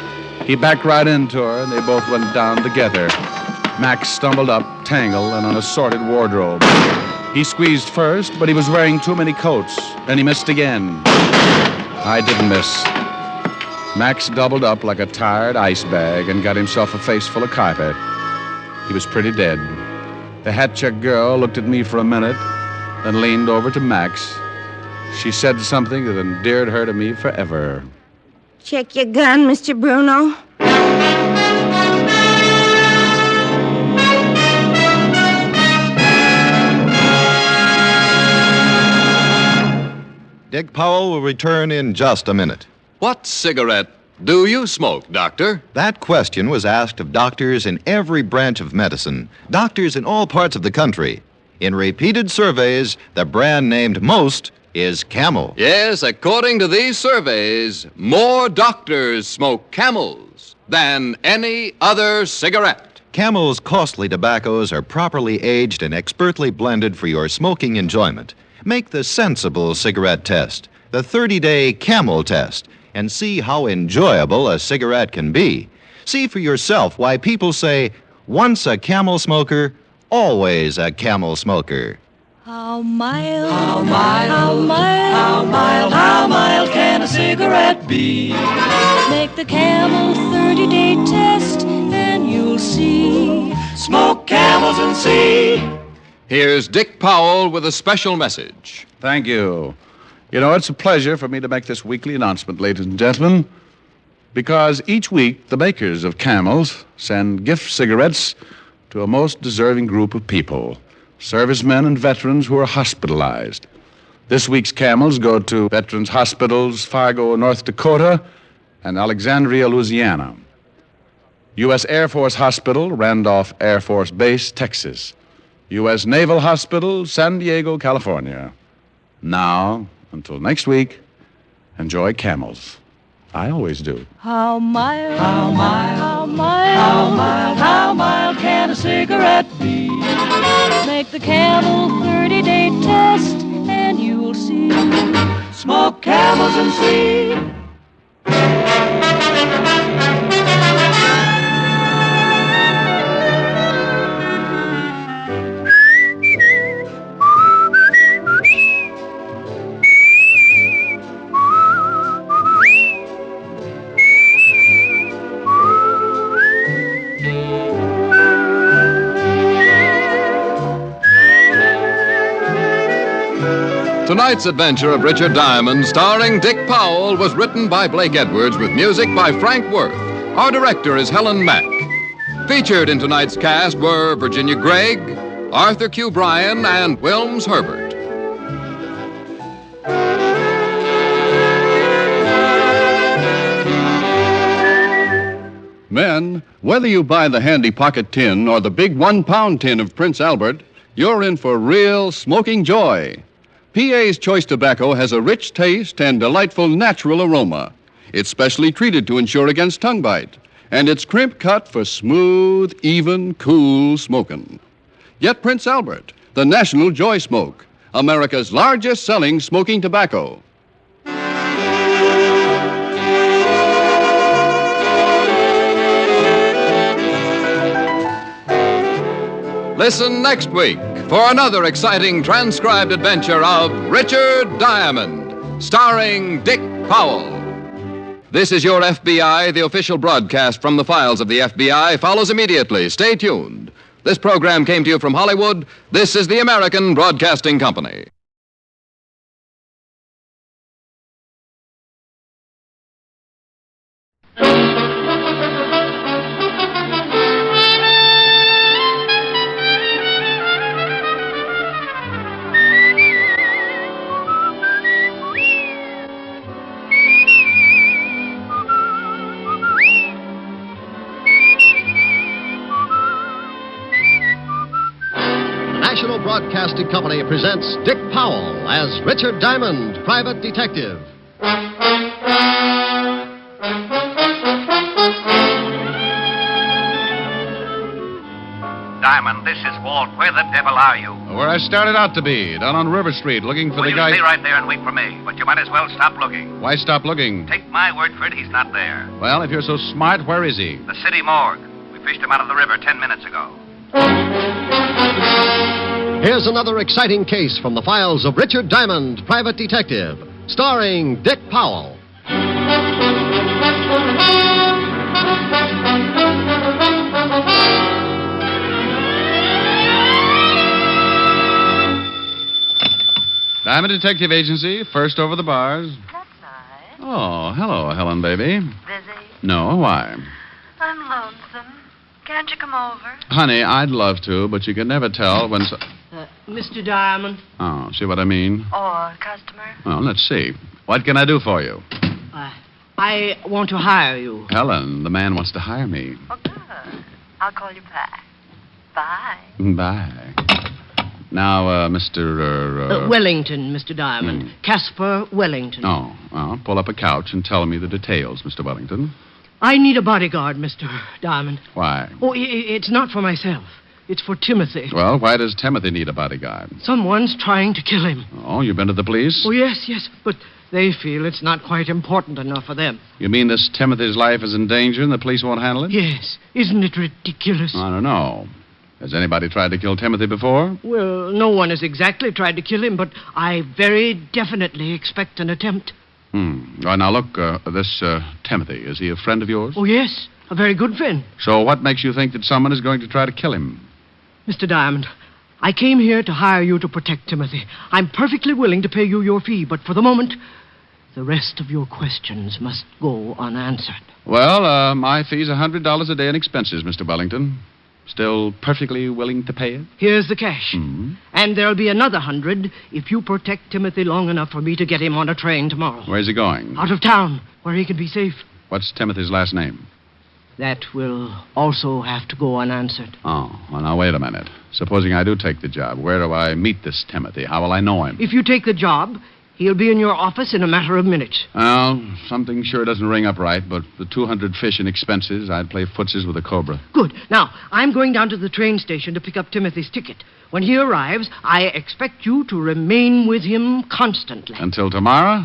He backed right into her, and they both went down together. Max stumbled up, tangled, in an assorted wardrobe. He squeezed first, but he was wearing too many coats, and he missed again. I didn't miss. Max doubled up like a tired ice bag and got himself a face full of carpet. He was pretty dead. The hat-check girl looked at me for a minute, then leaned over to Max. She said something that endeared her to me forever. Check your gun, Mr. Bruno. Dick Powell will return in just a minute. What cigarette do you smoke, Doctor? That question was asked of doctors in every branch of medicine, doctors in all parts of the country. In repeated surveys, the brand named most is Camel. Yes, according to these surveys, more doctors smoke Camels than any other cigarette. Camel's costly tobaccos are properly aged and expertly blended for your smoking enjoyment. Make the sensible cigarette test, the 30-day Camel test, and see how enjoyable a cigarette can be. See for yourself why people say, once a Camel smoker, always a Camel smoker. How mild, how mild, how mild, how mild, how mild can a cigarette be? Make the Camel 30-day test and you'll see. Smoke Camels and see. Here's Dick Powell with a special message. Thank you. You know, it's a pleasure for me to make this weekly announcement, ladies and gentlemen, because each week the makers of Camels send gift cigarettes to a most deserving group of people. Servicemen and veterans who are hospitalized. This week's Camels go to Veterans Hospitals, Fargo, North Dakota, and Alexandria, Louisiana. U.S. Air Force Hospital, Randolph Air Force Base, Texas. U.S. Naval Hospital, San Diego, California. Now, until next week, enjoy Camels. I always do. How mild, how mild, how mild, how mild, how mild can a cigarette be? Make the Camel 30-day test and you'll see. Smoke Camels and see. Tonight's adventure of Richard Diamond, starring Dick Powell, was written by Blake Edwards with music by Frank Worth. Our director is Helen Mack. Featured in tonight's cast were Virginia Gregg, Arthur Q. Bryan, and Wilms Herbert. Men, whether you buy the handy pocket tin or the big 1-pound tin of Prince Albert, you're in for real smoking joy. PA's Choice Tobacco has a rich taste and delightful natural aroma. It's specially treated to ensure against tongue bite, and it's crimp cut for smooth, even, cool smoking. Get Prince Albert, the National Joy Smoke, America's largest selling smoking tobacco. Listen next week for another exciting transcribed adventure of Richard Diamond, starring Dick Powell. This is Your FBI. The official broadcast from the files of the FBI follows immediately. Stay tuned. This program came to you from Hollywood. This is the American Broadcasting Company. National Broadcasting Company presents Dick Powell as Richard Diamond, private detective. Diamond, this is Walt. Where the devil are you? Where I started out to be, down on River Street, looking for Well, the you guy. stay right there and wait for me. But you might as well stop looking. Why stop looking? Take my word for it, he's not there. Well, if you're so smart, where is he? The city morgue. We fished him out of the river 10 minutes ago. Here's another exciting case from the files of Richard Diamond, private detective, starring Dick Powell. Diamond Detective Agency, first over the bars. That's nice. Oh, hello, Helen, baby. Busy? No, why? I'm lonesome. Can't you come over? Honey, I'd love to, but you can never tell when... Mr. Diamond. Oh, see what I mean? Or customer? Well, let's see. What can I do for you? I want to hire you. Helen, the man wants to hire me. Oh, good. I'll call you back. Bye. Bye. Now, Mr. Wellington, Mr. Diamond. Caspar Wellington. Oh, well, pull up a couch and tell me the details, Mr. Wellington. I need a bodyguard, Mr. Diamond. Why? Oh, it's not for myself. It's for Timothy. Well, why does Timothy need a bodyguard? Someone's trying to kill him. Oh, you've been to the police? Oh, yes, but they feel it's not quite important enough for them. You mean this Timothy's life is in danger and the police won't handle it? Yes. Isn't it ridiculous? I don't know. Has anybody tried to kill Timothy before? Well, no one has exactly tried to kill him, but I very definitely expect an attempt. Right, now, look, this Timothy, is he a friend of yours? Oh, yes, a very good friend. So what makes you think that someone is going to try to kill him? Mr. Diamond, I came here to hire you to protect Timothy. I'm perfectly willing to pay you your fee, but for the moment, the rest of your questions must go unanswered. Well, my fee's $100 a day in expenses, Mr. Wellington. Still perfectly willing to pay it? Here's the cash. And there'll be another 100 if you protect Timothy long enough for me to get him on a train tomorrow. Where's he going? Out of town, where he can be safe. What's Timothy's last name? That will also have to go unanswered. Oh, well, now, wait a minute. Supposing I do take the job, where do I meet this Timothy? How will I know him? If you take the job, he'll be in your office in a matter of minutes. Well, something sure doesn't ring up right, but the 200 fish in expenses, I'd play footsies with a cobra. Good. Now, I'm going down to the train station to pick up Timothy's ticket. When he arrives, I expect you to remain with him constantly. Until tomorrow?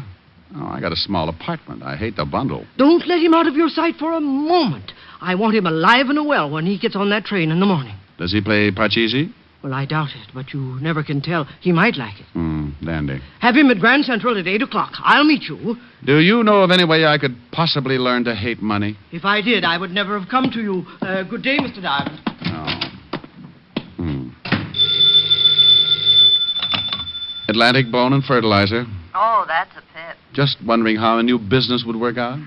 Oh, I got a small apartment. I hate to bundle. Don't let him out of your sight for a moment. I want him alive and well when he gets on that train in the morning. Does he play Parcheesi? Well, I doubt it, but you never can tell. He might like it. Dandy. Have him at Grand Central at 8 o'clock. I'll meet you. Do you know of any way I could possibly learn to hate money? If I did, I would never have come to you. Good day, Mr. Diamond. Atlantic Bone and Fertilizer. Oh, that's a pip. Just wondering how a new business would work out.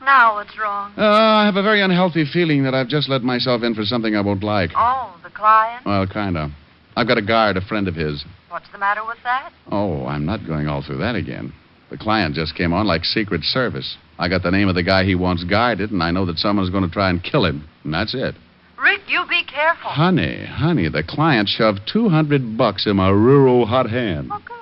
Now what's wrong? I have a very unhealthy feeling that I've just let myself in for something I won't like. Oh, the client? Well, kind of. I've got a guard, a friend of his. What's the matter with that? Oh, I'm not going all through that again. The client just came on like Secret Service. I got the name of the guy he wants guarded, and I know that someone's going to try and kill him, and that's it. Rick, you be careful. Honey, the client shoved $200 in my rural hot hand. Oh, good.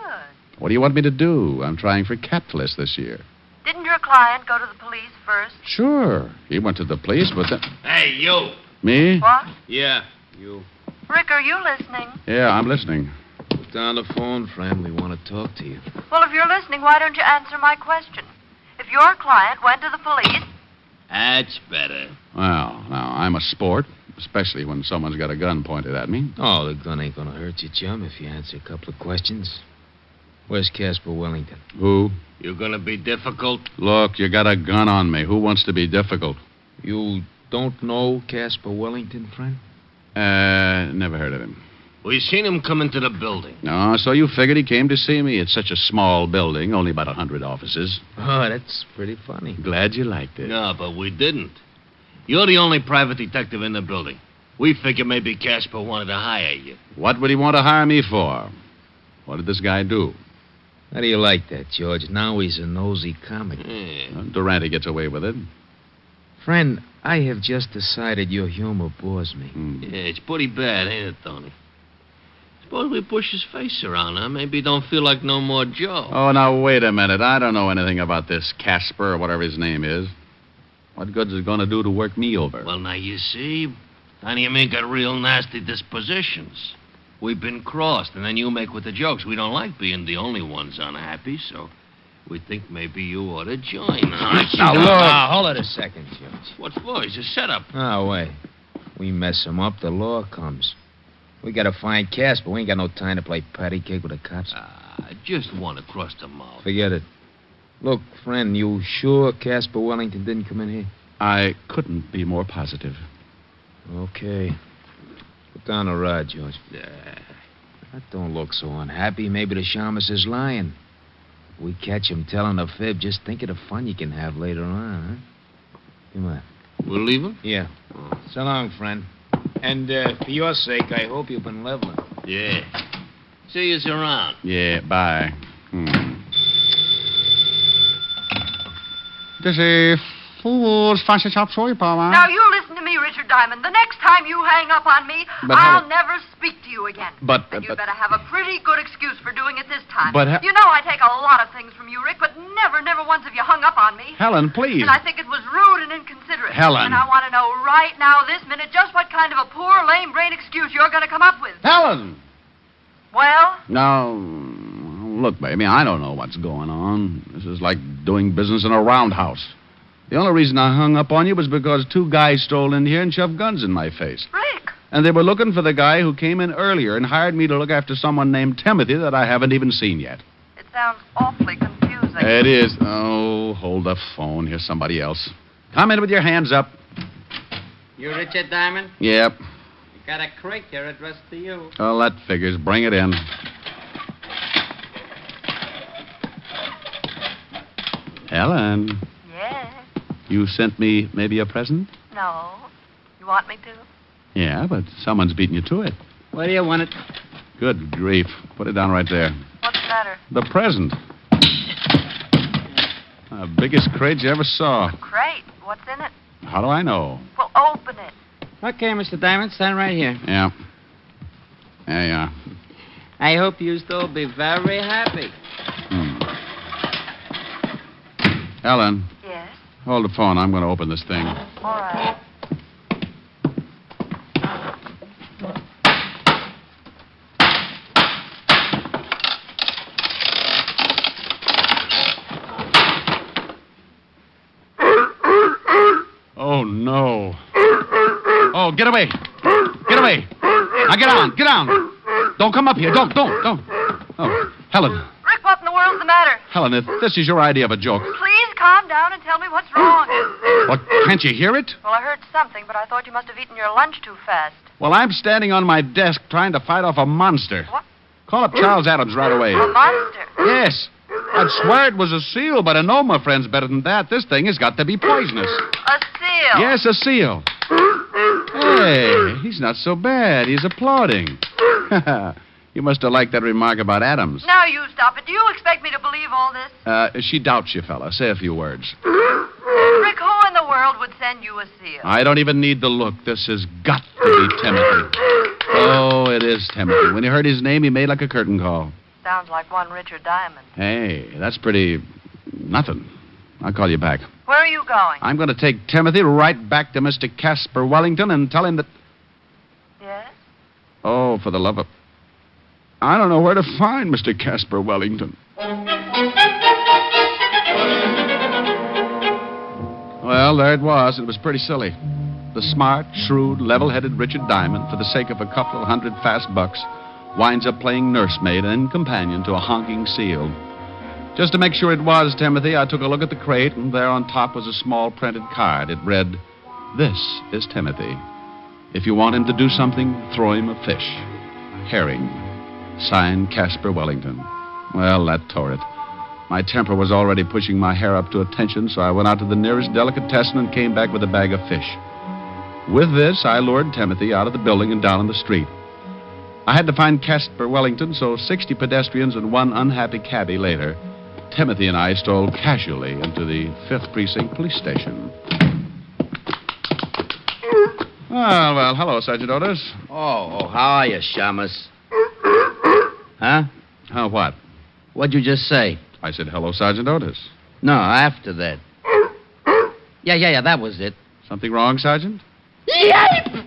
What do you want me to do? I'm trying for capitalist this year. Didn't your client go to the police first? Sure. He went to the police, but then... Hey, you. Me? What? Yeah, you. Rick, are you listening? Yeah, I'm listening. Put down the phone, friend. We want to talk to you. Well, if you're listening, why don't you answer my question? If your client went to the police... That's better. Well, now, I'm a sport, especially when someone's got a gun pointed at me. Oh, the gun ain't gonna hurt you, chum, if you answer a couple of questions. Where's Casper Wellington? Who? You're gonna be difficult? Look, you got a gun on me. Who wants to be difficult? You don't know Casper Wellington, friend? Never heard of him. We seen him come into the building. No, so you figured he came to see me. It's such a small building, only about 100 offices. Oh, that's pretty funny. Glad you liked it. No, but we didn't. You're the only private detective in the building. We figured maybe Casper wanted to hire you. What would he want to hire me for? What did this guy do? How do you like that, George? Now he's a nosy comic. Well, Durante gets away with it. Friend, I have just decided your humor bores me. Yeah, it's pretty bad, ain't it, Tony? Suppose we push his face around, huh? Maybe he don't feel like no more Joe. Oh, now, wait a minute. I don't know anything about this Casper or whatever his name is. What good's it going to do to work me over? Well, now, you see, Tony and me got real nasty dispositions. We've been crossed, and then you make with the jokes. We don't like being the only ones unhappy, so we think maybe you ought to join us. Now, look. Now, hold it a second, George. What for? He's a setup. Oh, wait. We mess him up, the law comes. We gotta find Casper. We ain't got no time to play patty cake with the cops. I just want to cross the mouth. Forget it. Look, friend, you sure Casper Wellington didn't come in here? I couldn't be more positive. Okay. Put down the rod, George. That don't look so unhappy. Maybe the shamus is lying. If we catch him telling a fib, just think of the fun you can have later on, huh? Come on. We'll leave him? Yeah. So long, friend. And for your sake, I hope you've been leveling. Yeah. See you around. Yeah, bye. This is fool's fancy chop suey, Paula. Now, you listen to me, Richard Diamond. The next time you hang up on me, But I'll how- never speak to you again. And you better have a pretty good excuse for doing it this time. But you know I take a lot of things from you, Rick, but never once have you hung up on me. Helen, please. And I think it was rude and inconsiderate. Helen. And I want to know right now, this minute, just what kind of a poor, lame brain excuse you're going to come up with. Helen! Well? Now, look, baby, I don't know what's going on. This is like doing business in a roundhouse. The only reason I hung up on you was because two guys stole in here and shoved guns in my face. Rick! And they were looking for the guy who came in earlier and hired me to look after someone named Timothy that I haven't even seen yet. It sounds awfully confusing. It is. Oh, hold the phone. Here's somebody else. Come in with your hands up. You Richard Diamond? Yep. You got a crate here addressed to you. Well, that figures. Bring it in. Helen. Yes? You sent me maybe a present? No. You want me to? Yeah, but someone's beating you to it. Where do you want it? Good grief. Put it down right there. What's the matter? The present. The biggest crate you ever saw. Crate. What's in it? How do I know? Well, open it. Okay, Mr. Diamond, stand right here. Yeah. There you are. I hope you still be very happy. Helen. Yes? Hold the phone. I'm going to open this thing. All right. Oh, no. Oh, get away. Get away. Now, get on. Get on. Don't come up here. Don't. Oh, Helen. Rick, what in the world's the matter? Helen, if this is your idea of a joke, Please calm down and tell me what's wrong. what, can't you hear it? Well, I heard something, but I thought you must have eaten your lunch too fast. Well, I'm standing on my desk trying to fight off a monster. What? Call up Charles Adams right away. A monster? Yes. I'd swear it was a seal, but I know my friend's better than that. This thing has got to be poisonous. A seal? Yes, a seal. Hey, he's not so bad. He's applauding. You must have liked that remark about Adams. Now you stop it. Do you expect me to believe all this? She doubts you, fella. Say a few words. Rick, who in the world would send you a seal. I don't even need to look. This has got to be Timothy. Oh, it is Timothy. When he heard his name, he made like a curtain call. Sounds like one Richard Diamond. Hey, that's pretty... nothing. I'll call you back. Where are you going? I'm going to take Timothy right back to Mr. Casper Wellington and tell him that... Yes? Oh, for the love of... I don't know where to find Mr. Casper Wellington. Well, there it was. It was pretty silly. The smart, shrewd, level-headed Richard Diamond, for the sake of a couple of hundred fast bucks, winds up playing nursemaid and companion to a honking seal. Just to make sure it was Timothy, I took a look at the crate, and there on top was a small printed card. It read, "This is Timothy. If you want him to do something, throw him a fish. Herring. Signed, Casper Wellington." Well, that tore it. My temper was already pushing my hair up to attention, so I went out to the nearest delicatessen and came back with a bag of fish. With this, I lured Timothy out of the building and down on the street. I had to find Casper Wellington, so 60 pedestrians and one unhappy cabbie later, Timothy and I strolled casually into the 5th Precinct Police Station. Well, hello, Sergeant Otis. Oh, how are you, Shamus? Huh? What? What'd you just say? I said, hello, Sergeant Otis. No, after that. Yeah, that was it. Something wrong, Sergeant? Yipe!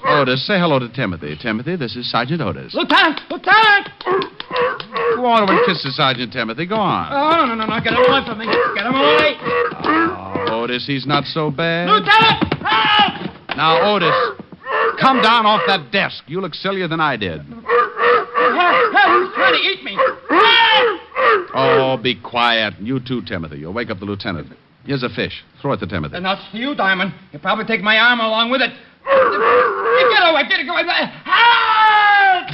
Otis, say hello to Timothy. Timothy, this is Sergeant Otis. Lieutenant! Go on over and kiss the Sergeant, Timothy. Go on. Oh, no. Get him away from me. Get him away. Oh, Otis, he's not so bad. Lieutenant! Help! Now, Otis, come down off that desk. You look sillier than I did. He's trying to eat me. Oh, be quiet. You too, Timothy. You'll wake up the lieutenant. Here's a fish. Throw it to Timothy. Not to you, Diamond. You'll probably take my arm along with it. Get away. Help!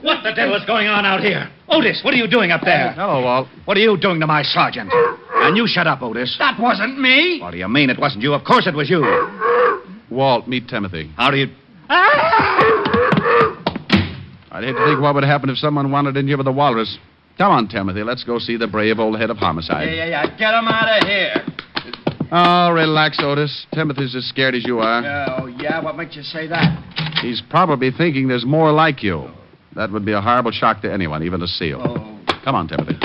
What the devil is going on out here? Otis, what are you doing up there? Hello, Walt. What are you doing to my sergeant? And you shut up, Otis. That wasn't me. What do you mean it wasn't you? Of course it was you. Walt, meet Timothy. How do you... I'd hate to think what would happen if someone wandered in here with a walrus. Come on, Timothy. Let's go see the brave old head of homicide. Yeah. Get him out of here. Oh, relax, Otis. Timothy's as scared as you are. Oh, yeah? What makes you say that? He's probably thinking there's more like you. That would be a horrible shock to anyone, even a seal. Oh. Come on, Timothy.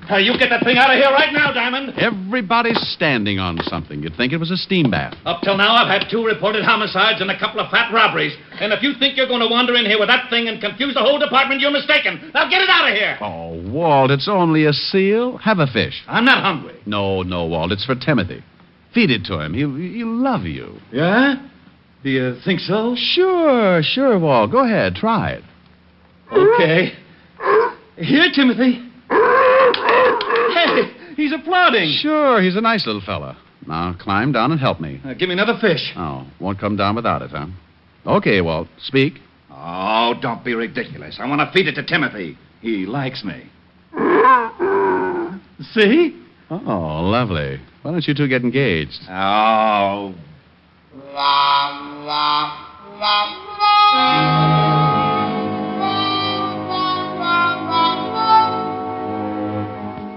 You get that thing out of here right now, Diamond. Everybody's standing on something. You'd think it was a steam bath. Up till now, I've had 2 reported homicides and a couple of fat robberies. And if you think you're going to wander in here with that thing and confuse the whole department, you're mistaken. Now get it out of here. Oh, Walt, it's only a seal. Have a fish. I'm not hungry. No, Walt. It's for Timothy. Feed it to him. He'll love you. Yeah? Do you think so? Sure, Walt. Go ahead. Try it. Okay. Here, Timothy. Hey, he's applauding. Sure, he's a nice little fella. Now, climb down and help me. Give me another fish. Oh, won't come down without it, huh? Okay, Walt, speak. Oh, don't be ridiculous. I want to feed it to Timothy. He likes me. See? Oh, lovely. Why don't you two get engaged? Oh.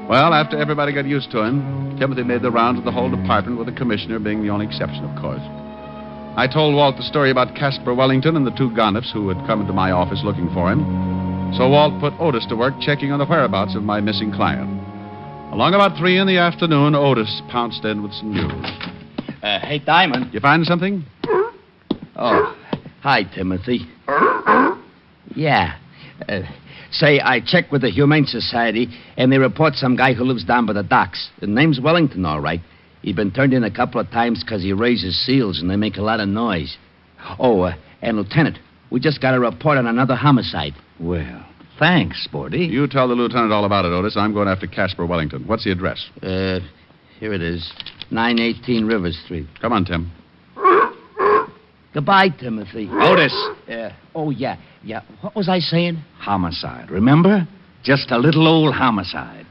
Well, after everybody got used to him, Timothy made the rounds of the whole department, with the commissioner being the only exception, of course. I told Walt the story about Casper Wellington and the 2 gonnips who had come into my office looking for him. So Walt put Otis to work checking on the whereabouts of my missing client. Along about 3 in the afternoon, Otis pounced in with some news. Hey, Diamond. You find something? Oh, hi, Timothy. Yeah. Say, I checked with the Humane Society, and they report some guy who lives down by the docks. The name's Wellington, all right. He's been turned in a couple of times because he raises seals, and they make a lot of noise. Oh, and Lieutenant, we just got a report on another homicide. Well, thanks, Sporty. You tell the lieutenant all about it, Otis. I'm going after Casper Wellington. What's the address? Here it is. 918 River Street. Come on, Tim. Goodbye, Timothy. Otis. Oh, yeah. What was I saying? Homicide, remember? Just a little old homicide.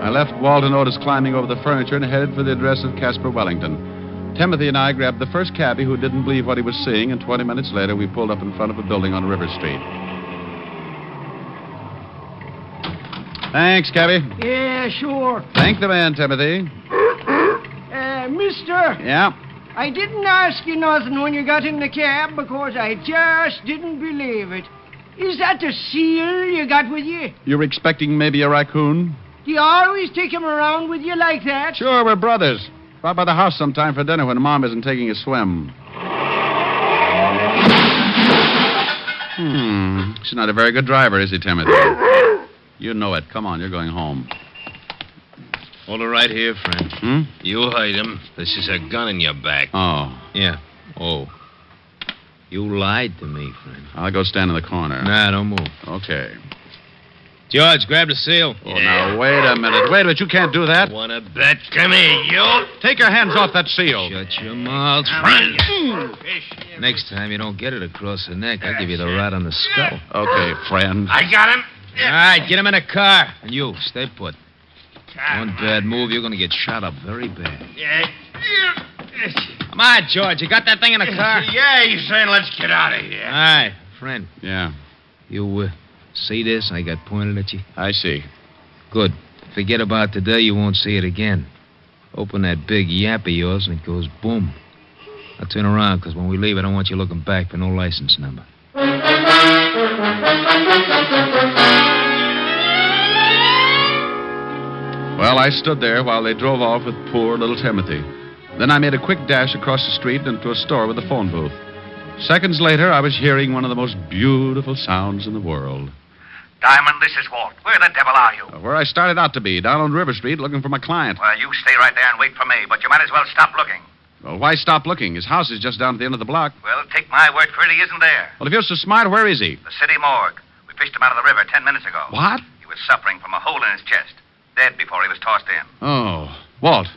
I left Walt and Otis climbing over the furniture and headed for the address of Casper Wellington. Timothy and I grabbed the first cabbie who didn't believe what he was seeing, and 20 minutes later we pulled up in front of a building on River Street. Thanks, Cabby. Yeah, sure. Thank the man, Timothy. Mister. Yeah? I didn't ask you nothing when you got in the cab because I just didn't believe it. Is that the seal you got with you? You were expecting maybe a raccoon? Do you always take him around with you like that? Sure, we're brothers. Drop by the house sometime for dinner when Mom isn't taking a swim. She's not a very good driver, is he, Timothy? You know it. Come on, you're going home. Hold it right here, friend. You hide him. This is a gun in your back. Oh. Yeah. Oh. You lied to me, friend. I'll go stand in the corner. Nah, don't move. Okay. George, grab the seal. Oh, now, wait a minute. Wait a minute. You can't do that. Wanna bet? Come here, you. Take your hands off that seal. Shut your mouth, friend. Next time you don't get it across the neck, I'll give you the rat on the skull. Okay, friend. I got him. All right, get him in a car. And you, stay put. One bad move, you're going to get shot up very bad. Come on, George. You got that thing in the car? Yeah, he's saying let's get out of here. All right, friend. Yeah. You see this I got pointed at you? I see. Good. Forget about today. You won't see it again. Open that big yap of yours and it goes boom. Now turn around, because when we leave, I don't want you looking back for no license number. Well, I stood there while they drove off with poor little Timothy. Then I made a quick dash across the street into a store with a phone booth. Seconds later, I was hearing one of the most beautiful sounds in the world. Diamond, this is Walt. Where the devil are you? Where I started out to be, down on River Street, looking for my client. Well, you stay right there and wait for me, but you might as well stop looking. Well, why stop looking? His house is just down at the end of the block. Well, take my word for it, he isn't there. Well, if you're so smart, where is he? The city morgue. We fished him out of the river 10 minutes ago. What? He was suffering from a hole in his chest. Dead before he was tossed in. Oh, Walt.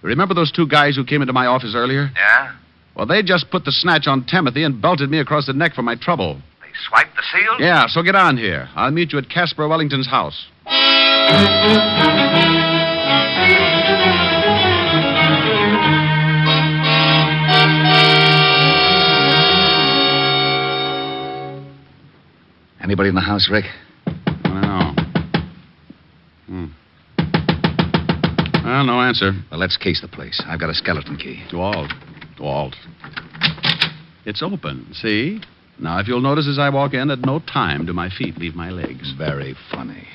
Remember those two guys who came into my office earlier? Yeah? Well, they just put the snatch on Timothy and belted me across the neck for my trouble. They swiped the seal? Yeah, so get on here. I'll meet you at Casper Wellington's house. Anybody in the house, Rick? I don't know. Well, no answer. Well, let's case the place. I've got a skeleton key. Walt. It's open, see? Now, if you'll notice as I walk in, at no time do my feet leave my legs. Very funny.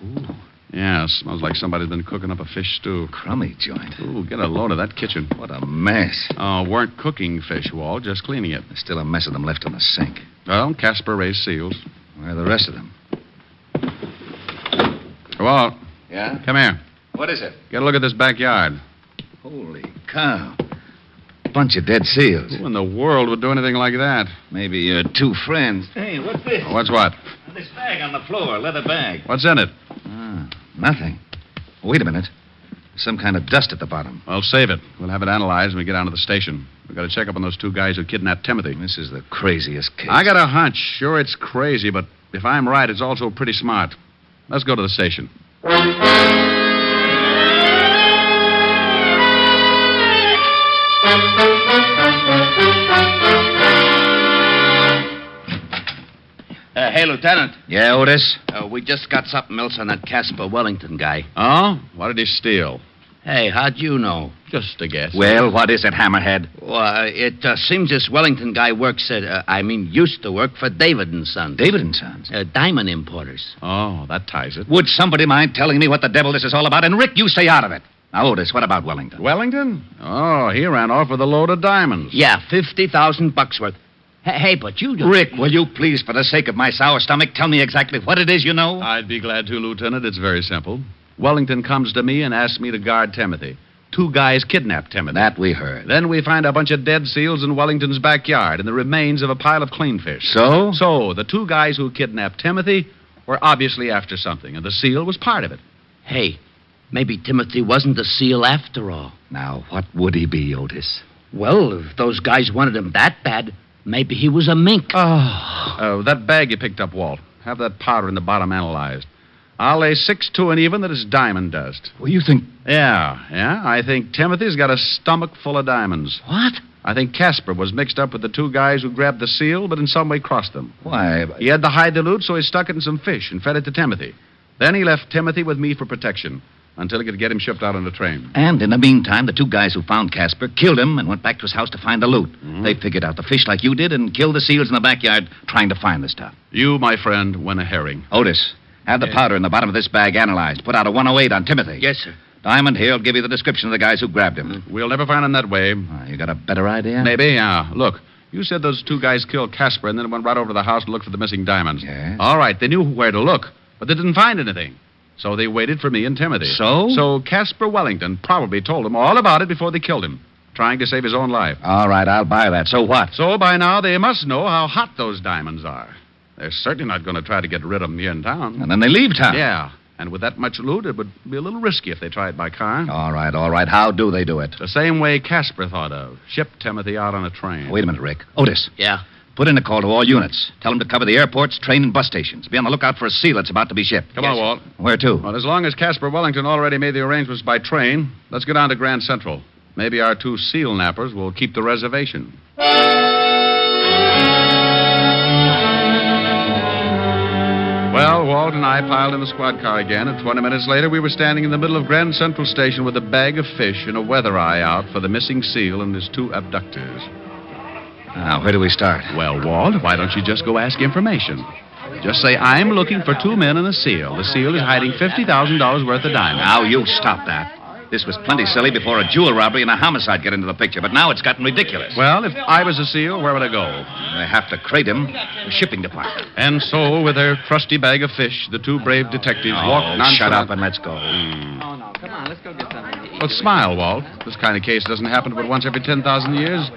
Whew. Yeah, smells like somebody's been cooking up a fish stew. Crummy joint. Ooh, get a load of that kitchen. What a mess. Oh, weren't cooking fish, Walt, just cleaning it. There's still a mess of them left in the sink. Well, Casper raised seals. Where are the rest of them? Walt. Yeah? Come here. What is it? Get a look at this backyard. Holy cow. Bunch of dead seals. Who in the world would do anything like that? Maybe your two friends. Hey, what's this? What's what? This bag on the floor, leather bag. What's in it? Nothing. Wait a minute. There's some kind of dust at the bottom. Well, save it. We'll have it analyzed when we get down to the station. We've got to check up on those two guys who kidnapped Timothy. This is the craziest case. I got a hunch. Sure, it's crazy, but if I'm right, it's also pretty smart. Let's go to the station. Hey, Lieutenant. Yeah, Otis? We just got something else on that Casper Wellington guy. Oh? What did he steal? Hey, how'd you know? Just a guess. Well, what is it, Hammerhead? Well, it seems this Wellington guy used to work for David & Sons. David & Sons? Diamond importers. Oh, that ties it. Would somebody mind telling me what the devil this is all about? And, Rick, you stay out of it. Now, Otis, what about Wellington? Wellington? Oh, he ran off with a load of diamonds. Yeah, $50,000 worth. Hey, but you... Rick, will you please, for the sake of my sour stomach, tell me exactly what it is you know? I'd be glad to, Lieutenant. It's very simple. Wellington comes to me and asks me to guard Timothy. Two guys kidnapped Timothy. That we heard. Then we find a bunch of dead seals in Wellington's backyard and the remains of a pile of clean fish. So? So, the two guys who kidnapped Timothy were obviously after something, and the seal was part of it. Hey, maybe Timothy wasn't the seal after all. Now, what would he be, Otis? Well, if those guys wanted him that bad... maybe he was a mink. Oh, that bag you picked up, Walt. Have that powder in the bottom analyzed. I'll lay 6-2 and even that it's diamond dust. Well, you think... Yeah. I think Timothy's got a stomach full of diamonds. What? I think Casper was mixed up with the two guys who grabbed the seal, but in some way crossed them. Why? He had to hide the loot, so he stuck it in some fish and fed it to Timothy. Then he left Timothy with me for protection until he could get him shipped out on a train. And in the meantime, the two guys who found Casper killed him and went back to his house to find the loot. Mm-hmm. They figured out the fish like you did and killed the seals in the backyard trying to find the stuff. You, my friend, went a herring. Otis, have the powder in the bottom of this bag analyzed. Put out a 108 on Timothy. Yes, sir. Diamond here will give you the description of the guys who grabbed him. We'll never find him that way. You got a better idea? Maybe, yeah. Look, you said those two guys killed Casper and then went right over to the house to look for the missing diamonds. Yes. All right, they knew where to look, but they didn't find anything. So they waited for me and Timothy. So? So Casper Wellington probably told them all about it before they killed him, trying to save his own life. All right, I'll buy that. So what? So by now they must know how hot those diamonds are. They're certainly not going to try to get rid of them here in town. And then they leave town. Yeah. And with that much loot, it would be a little risky if they tried by car. All right. How do they do it? The same way Casper thought of. Ship Timothy out on a train. Wait a minute, Rick. Otis. Yeah? Put in a call to all units. Tell them to cover the airports, train, and bus stations. Be on the lookout for a seal that's about to be shipped. Come on, Walt. Where to? Well, as long as Casper Wellington already made the arrangements by train, let's go down to Grand Central. Maybe our two seal nappers will keep the reservation. Well, Walt and I piled in the squad car again, and 20 minutes later we were standing in the middle of Grand Central Station with a bag of fish and a weather eye out for the missing seal and his two abductors. Now, where do we start? Well, Walt, why don't you just go ask information? Just say, I'm looking for two men and a seal. The seal is hiding $50,000 worth of diamonds. Now, you stop that. This was plenty silly before a jewel robbery and a homicide get into the picture, but now it's gotten ridiculous. Well, if I was a seal, where would I go? They have to crate him. The shipping department. And so, with their trusty bag of fish, the two brave detectives walked nonchalant. Shut up and let's go. Oh, no. Come on, let's go get something to eat. Well, smile, Walt. This kind of case doesn't happen but once every 10,000 years.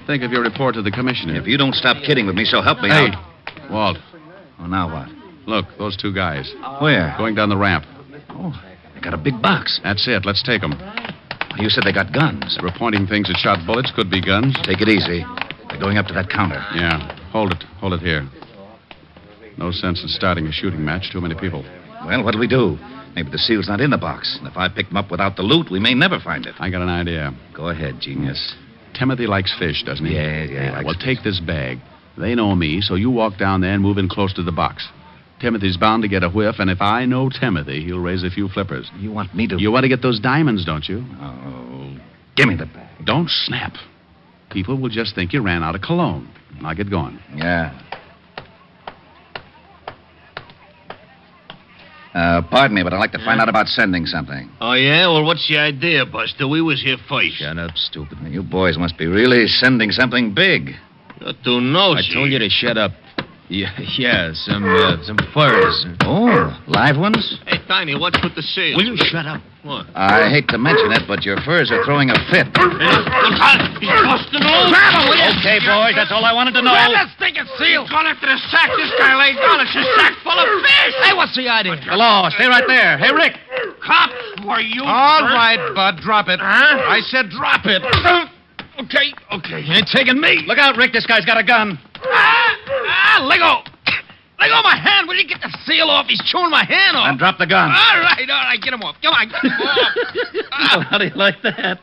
Think of your report to the commissioner. If you don't stop kidding with me, so help me Hey, out. Walt. Oh, now what? Look, those two guys. Where? Going down the ramp. Oh, they got a big box. That's it. Let's take them. You said they got guns. They were pointing things that shot bullets. Could be guns. Take it easy. They're going up to that counter. Yeah. Hold it. Hold it here. No sense in starting a shooting match. Too many people. Well, what'll we do? Maybe the seal's not in the box. And if I pick them up without the loot, we may never find it. I got an idea. Go ahead, genius. Timothy likes fish, doesn't he? Yeah. Well, take this bag. They know me, so you walk down there and move in close to the box. Timothy's bound to get a whiff, and if I know Timothy, he'll raise a few flippers. You want me to... You want to get those diamonds, don't you? Oh, give me the bag. Don't snap. People will just think you ran out of cologne. Now get going. Yeah. Pardon me, but I'd like to find out about sending something. Oh, yeah? Well, what's the idea, Buster? We was here first. Shut up, stupid. You boys must be really sending something big. You're too nosy. I told you to shut up. Yeah, some furs. Oh, live ones? Hey, Tiny, what's with the seal? Will you shut up? What? I hate to mention it, but your furs are throwing a fit. He's busting all. Grab him, will you? Okay, boys, that's all I wanted to know. Grab that stinking seal. Gone after the sack. This guy laid down. It's a sack full of fish. Hey, what's the idea? Hello, stay right there. Hey, Rick. Cops, were you... All right, Bud, drop it. Huh? I said drop it. Okay. You ain't taking me. Look out, Rick. This guy's got a gun. Let go. Let go of my hand. Will you get the seal off? He's chewing my hand off. And drop the gun. All right. Get him off. Come on, get him off. Well, how do you like that?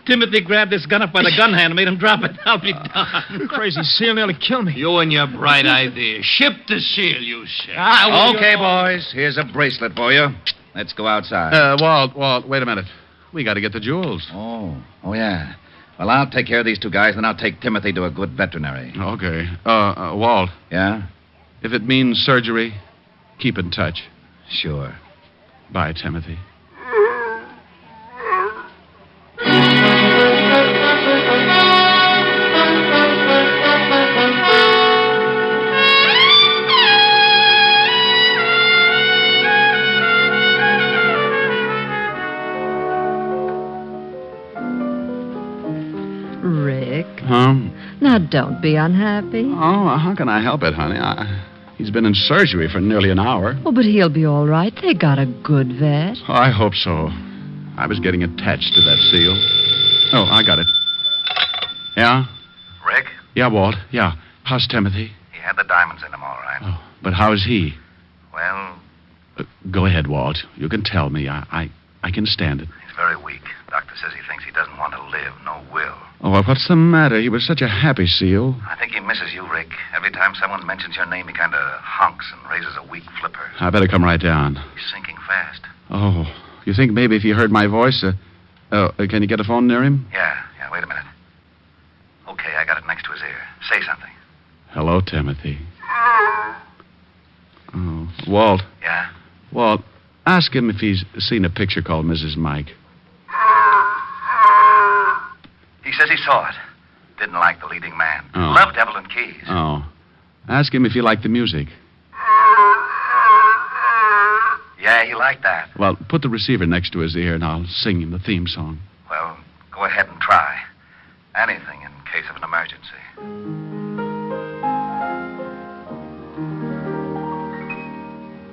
Timothy grabbed this gun up by the gun hand and made him drop it. I'll be darned. Crazy seal nearly killed me. You and your bright idea. Ship the seal, you said. Okay, boys. Here's a bracelet for you. Let's go outside. Walt, wait a minute. We got to get the jewels. Oh, yeah. Well, I'll take care of these two guys, then I'll take Timothy to a good veterinary. Okay. Walt. Yeah? If it means surgery, keep in touch. Sure. Bye, Timothy. Rick. Huh? Now, don't be unhappy. Oh, how can I help it, honey? He's been in surgery for nearly an hour. Oh, but he'll be all right. They got a good vet. Oh, I hope so. I was getting attached to that seal. Oh, I got it. Yeah? Rick? Yeah, Walt. Yeah. How's Timothy? He had the diamonds in him, all right. Oh, but how is he? Well, Go ahead, Walt. You can tell me. I can stand it. he's very weak. Doctor says he thinks he doesn't want to live, no will. Oh, well, what's the matter? He was such a happy seal. I think he misses you, Rick. Every time someone mentions your name, he kind of honks and raises a weak flipper. I better come right down. He's sinking fast. Oh, you think maybe if he heard my voice, can you get a phone near him? Yeah, wait a minute. Okay, I got it next to his ear. Say something. Hello, Timothy. Oh, Walt. Yeah? Walt, ask him if he's seen a picture called Mrs. Mike. He says he saw it. Didn't like the leading man. Oh. Loved Evelyn Keyes. Oh. Ask him if he liked the music. Yeah, he liked that. Well, put the receiver next to his ear and I'll sing him the theme song. Well, go ahead and try. Anything in case of an emergency.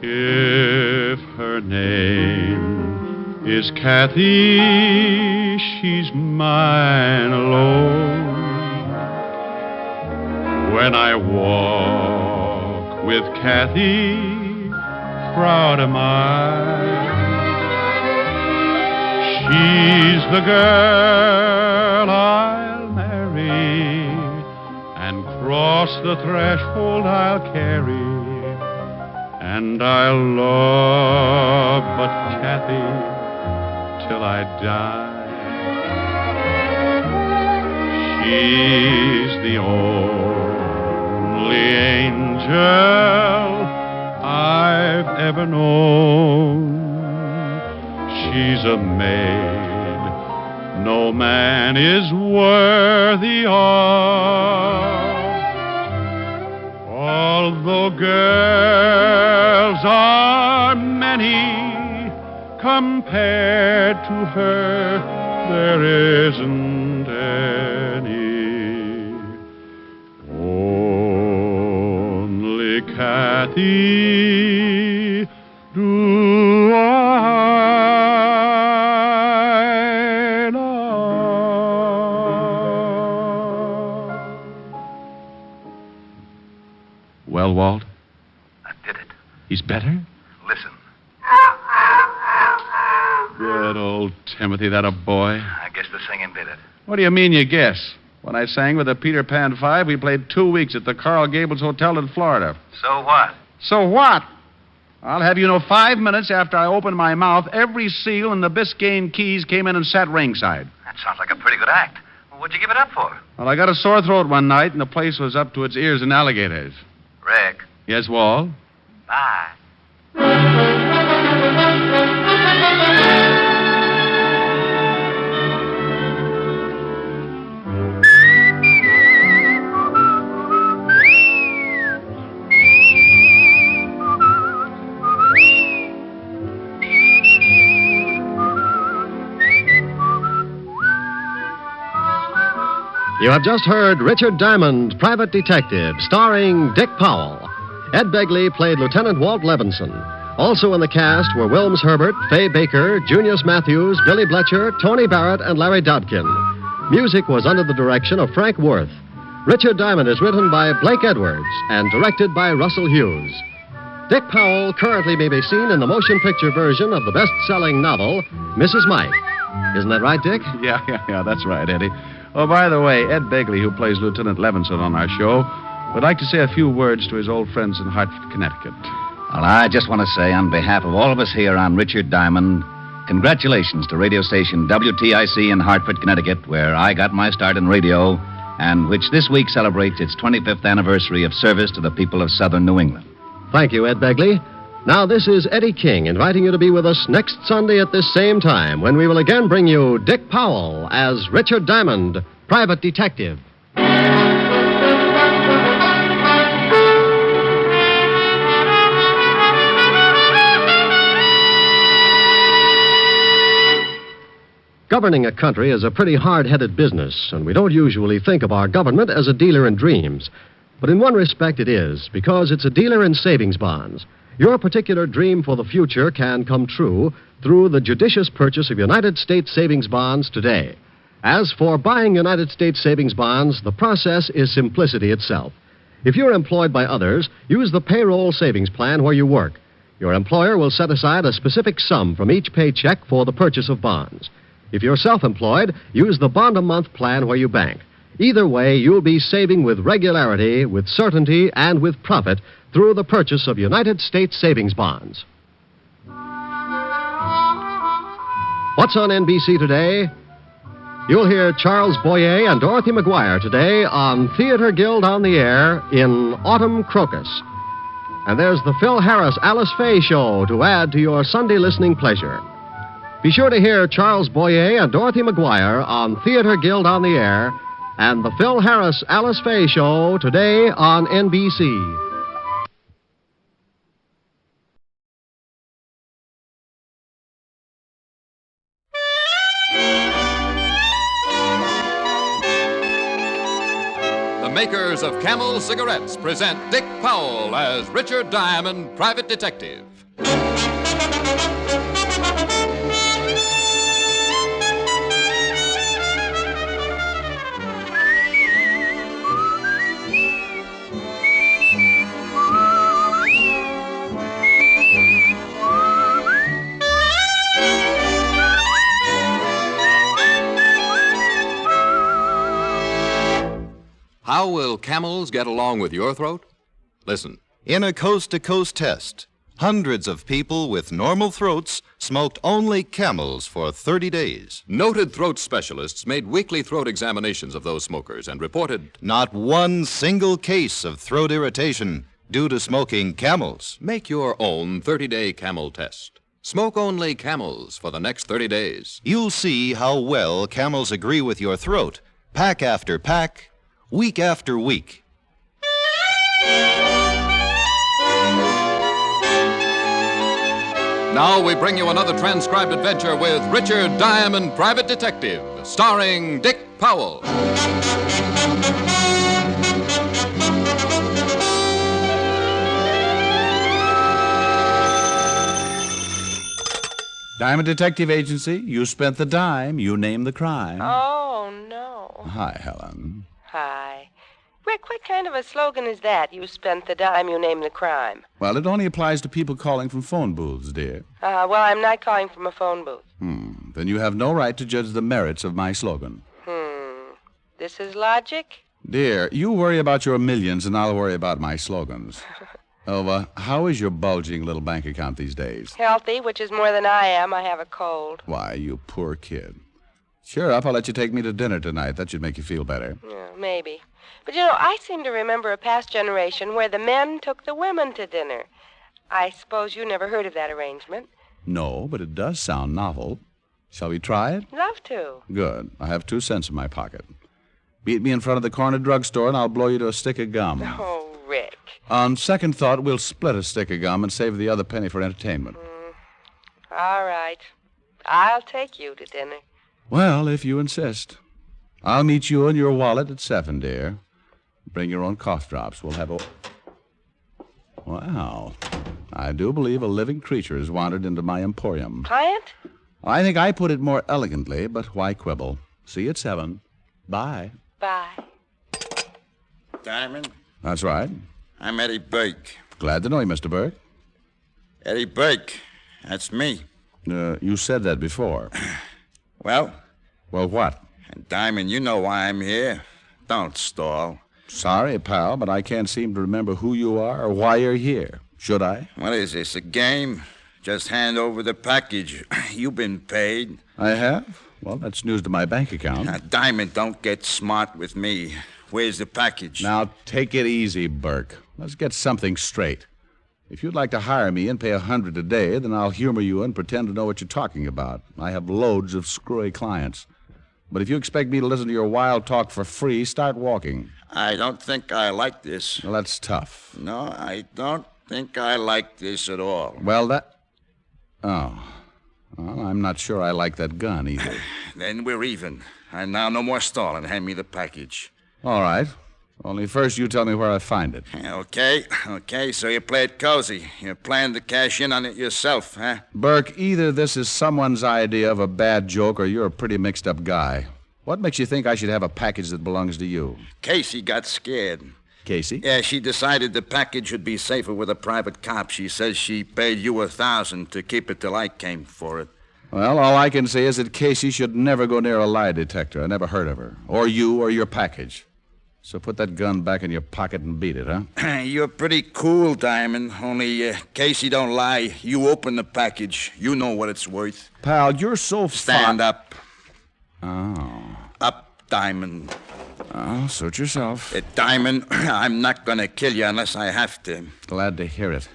If her name is Kathy, she's mine alone. When I walk with Kathy, proud am I. She's the girl I'll marry, and cross the threshold I'll carry. And I'll love but Kathy till I die. She's the only angel I've ever known. She's a maid no man is worthy of. Although girls are many, compared to her, there isn't any. Only Kathy do I love. Well, Walt? I did it. He's better? Listen. Good old Timothy, that a boy. I guess the singing did it. What do you mean you guess? When I sang with the Peter Pan 5, we played 2 weeks at the Coral Gables Hotel in Florida. So what? So what? I'll have you know 5 minutes after I opened my mouth, every seal in the Biscayne Keys came in and sat ringside. That sounds like a pretty good act. Well, what'd you give it up for? Well, I got a sore throat one night, and the place was up to its ears in alligators. Rick. Yes, Walt? Bye. You have just heard Richard Diamond, Private Detective, starring Dick Powell. Ed Begley played Lieutenant Walt Levinson. Also in the cast were Wilms Herbert, Fay Baker, Junius Matthews, Billy Bletcher, Tony Barrett, and Larry Dodkin. Music was under the direction of Frank Worth. Richard Diamond is written by Blake Edwards and directed by Russell Hughes. Dick Powell currently may be seen in the motion picture version of the best-selling novel, Mrs. Mike. Isn't that right, Dick? Yeah, that's right, Eddie. Oh, by the way, Ed Begley, who plays Lieutenant Levinson on our show, would like to say a few words to his old friends in Hartford, Connecticut. Well, I just want to say, on behalf of all of us here on Richard Diamond, congratulations to radio station WTIC in Hartford, Connecticut, where I got my start in radio, and which this week celebrates its 25th anniversary of service to the people of southern New England. Thank you, Ed Begley. Now, this is Eddie King inviting you to be with us next Sunday at this same time when we will again bring you Dick Powell as Richard Diamond, Private Detective. Governing a country is a pretty hard-headed business, and we don't usually think of our government as a dealer in dreams. But in one respect it is, because it's a dealer in savings bonds. Your particular dream for the future can come true through the judicious purchase of United States savings bonds today. As for buying United States savings bonds, the process is simplicity itself. If you're employed by others, use the payroll savings plan where you work. Your employer will set aside a specific sum from each paycheck for the purchase of bonds. If you're self-employed, use the bond-a-month plan where you bank. Either way, you'll be saving with regularity, with certainty, and with profit through the purchase of United States savings bonds. What's on NBC today? You'll hear Charles Boyer and Dorothy McGuire today on Theater Guild on the Air in Autumn Crocus. And there's the Phil Harris Alice Faye Show to add to your Sunday listening pleasure. Be sure to hear Charles Boyer and Dorothy McGuire on Theater Guild on the Air and the Phil Harris Alice Faye Show today on NBC. The makers of Camel cigarettes present Dick Powell as Richard Diamond, private detective. How will camels get along with your throat? Listen. In a coast-to-coast test, hundreds of people with normal throats smoked only Camels for 30 days. Noted throat specialists made weekly throat examinations of those smokers and reported not one single case of throat irritation due to smoking Camels. Make your own 30-day Camel test. Smoke only Camels for the next 30 days. You'll see how well Camels agree with your throat, pack after pack, week after week. Now we bring you another transcribed adventure with Richard Diamond, private detective, starring Dick Powell. Diamond Detective Agency, you spent the dime, you named the crime. Oh, no. Hi, Helen. Hi. Rick, what kind of a slogan is that? You spent the dime, you named the crime. Well, it only applies to people calling from phone booths, dear. Well, I'm not calling from a phone booth. Then you have no right to judge the merits of my slogan. This is logic? Dear, you worry about your millions and I'll worry about my slogans. How is your bulging little bank account these days? Healthy, which is more than I am. I have a cold. Why, you poor kid. Cheer up, I'll let you take me to dinner tonight. That should make you feel better. Yeah, maybe. But, I seem to remember a past generation where the men took the women to dinner. I suppose you never heard of that arrangement. No, but it does sound novel. Shall we try it? Love to. Good. I have 2 cents in my pocket. Meet me in front of the corner drugstore and I'll blow you to a stick of gum. Oh, Rick. On second thought, we'll split a stick of gum and save the other penny for entertainment. All right. I'll take you to dinner. Well, if you insist. I'll meet you and your wallet at 7, dear. Bring your own cough drops. We'll have a... Wow. I do believe a living creature has wandered into my emporium. Client? I think I put it more elegantly, but why quibble? See you at 7. Bye. Bye. Diamond? That's right. I'm Eddie Burke. Glad to know you, Mr. Burke. Eddie Burke. That's me. You said that before. Well? Well, what? Diamond, you know why I'm here. Don't stall. Sorry, pal, but I can't seem to remember who you are or why you're here. Should I? What is this, a game? Just hand over the package. You've been paid. I have? Well, that's news to my bank account. Now, Diamond, don't get smart with me. Where's the package? Now, take it easy, Burke. Let's get something straight. If you'd like to hire me and pay $100 a day, then I'll humor you and pretend to know what you're talking about. I have loads of screwy clients. But if you expect me to listen to your wild talk for free, start walking. I don't think I like this. Well, that's tough. No, I don't think I like this at all. Well, Oh. Well, I'm not sure I like that gun either. Then we're even. And now no more stalling. Hand me the package. All right. Only first you tell me where I find it. Okay, so you play it cozy. You plan to cash in on it yourself, huh? Burke, either this is someone's idea of a bad joke or you're a pretty mixed-up guy. What makes you think I should have a package that belongs to you? Casey got scared. Casey? Yeah, she decided the package would be safer with a private cop. She says she paid you $1,000 to keep it till I came for it. Well, all I can say is that Casey should never go near a lie detector. I never heard of her. Or you or your package. So put that gun back in your pocket and beat it, huh? You're pretty cool, Diamond. Only Casey don't lie. You open the package. You know what it's worth. Pal, you're so Stand up. Oh. Up, Diamond. Oh, suit yourself. Diamond, I'm not going to kill you unless I have to. Glad to hear it.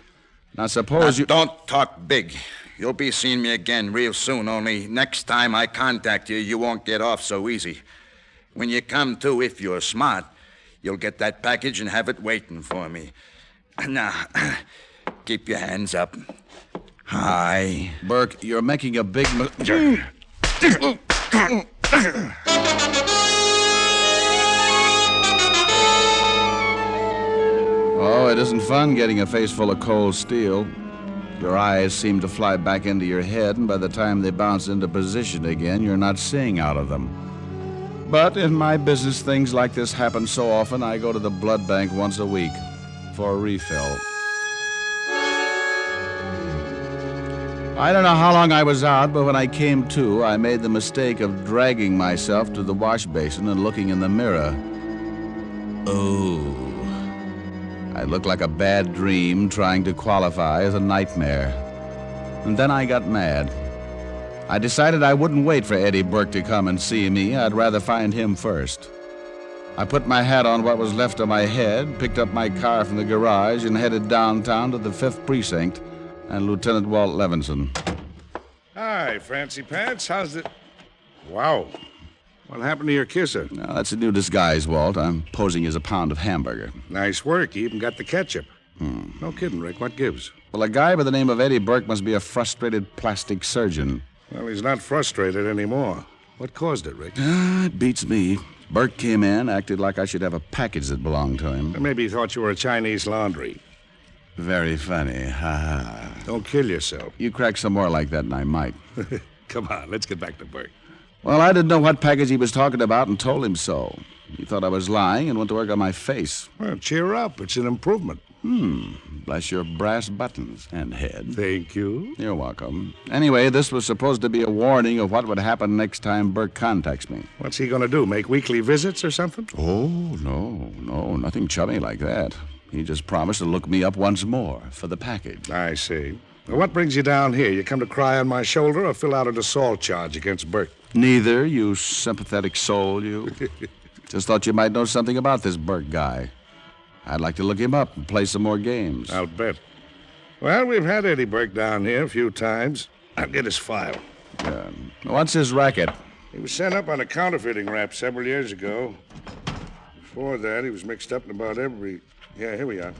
Now, suppose you... Don't talk big. You'll be seeing me again real soon, only next time I contact you, you won't get off so easy. When you come to, if you're smart, you'll get that package and have it waiting for me. Now, keep your hands up. Hi. Burke, you're making a big... Oh, it isn't fun getting a face full of cold steel. Your eyes seem to fly back into your head, and by the time they bounce into position again, you're not seeing out of them. But in my business, things like this happen so often, I go to the blood bank once a week for a refill. I don't know how long I was out, but when I came to, I made the mistake of dragging myself to the wash basin and looking in the mirror. Oh. I looked like a bad dream trying to qualify as a nightmare. And then I got mad. I decided I wouldn't wait for Eddie Burke to come and see me. I'd rather find him first. I put my hat on what was left of my head, picked up my car from the garage, and headed downtown to the 5th Precinct and Lieutenant Walt Levinson. Hi, Fancy Pants. How's it? Wow. What happened to your kisser? No, that's a new disguise, Walt. I'm posing as a pound of hamburger. Nice work. You even got the ketchup. No kidding, Rick. What gives? Well, a guy by the name of Eddie Burke must be a frustrated plastic surgeon. Well, he's not frustrated anymore. What caused it, Rick? It beats me. Burke came in, acted like I should have a package that belonged to him. Maybe he thought you were a Chinese laundry. Very funny. Ha ha. Don't kill yourself. You crack some more like that and I might. Come on, let's get back to Burke. Well, I didn't know what package he was talking about and told him so. He thought I was lying and went to work on my face. Well, cheer up. It's an improvement. Bless your brass buttons and head. Thank you. You're welcome. Anyway, this was supposed to be a warning of what would happen next time Burke contacts me. What's he going to do, make weekly visits or something? Oh, no, nothing chummy like that. He just promised to look me up once more for the package. I see. Well, what brings you down here? You come to cry on my shoulder or fill out an assault charge against Burke? Neither, you sympathetic soul, you. Just thought you might know something about this Burke guy. I'd like to look him up and play some more games. I'll bet. Well, we've had Eddie Burke down here a few times. I'll get his file. What's his racket? He was sent up on a counterfeiting rap several years ago. Before that, he was mixed up in about every... Yeah, here we are.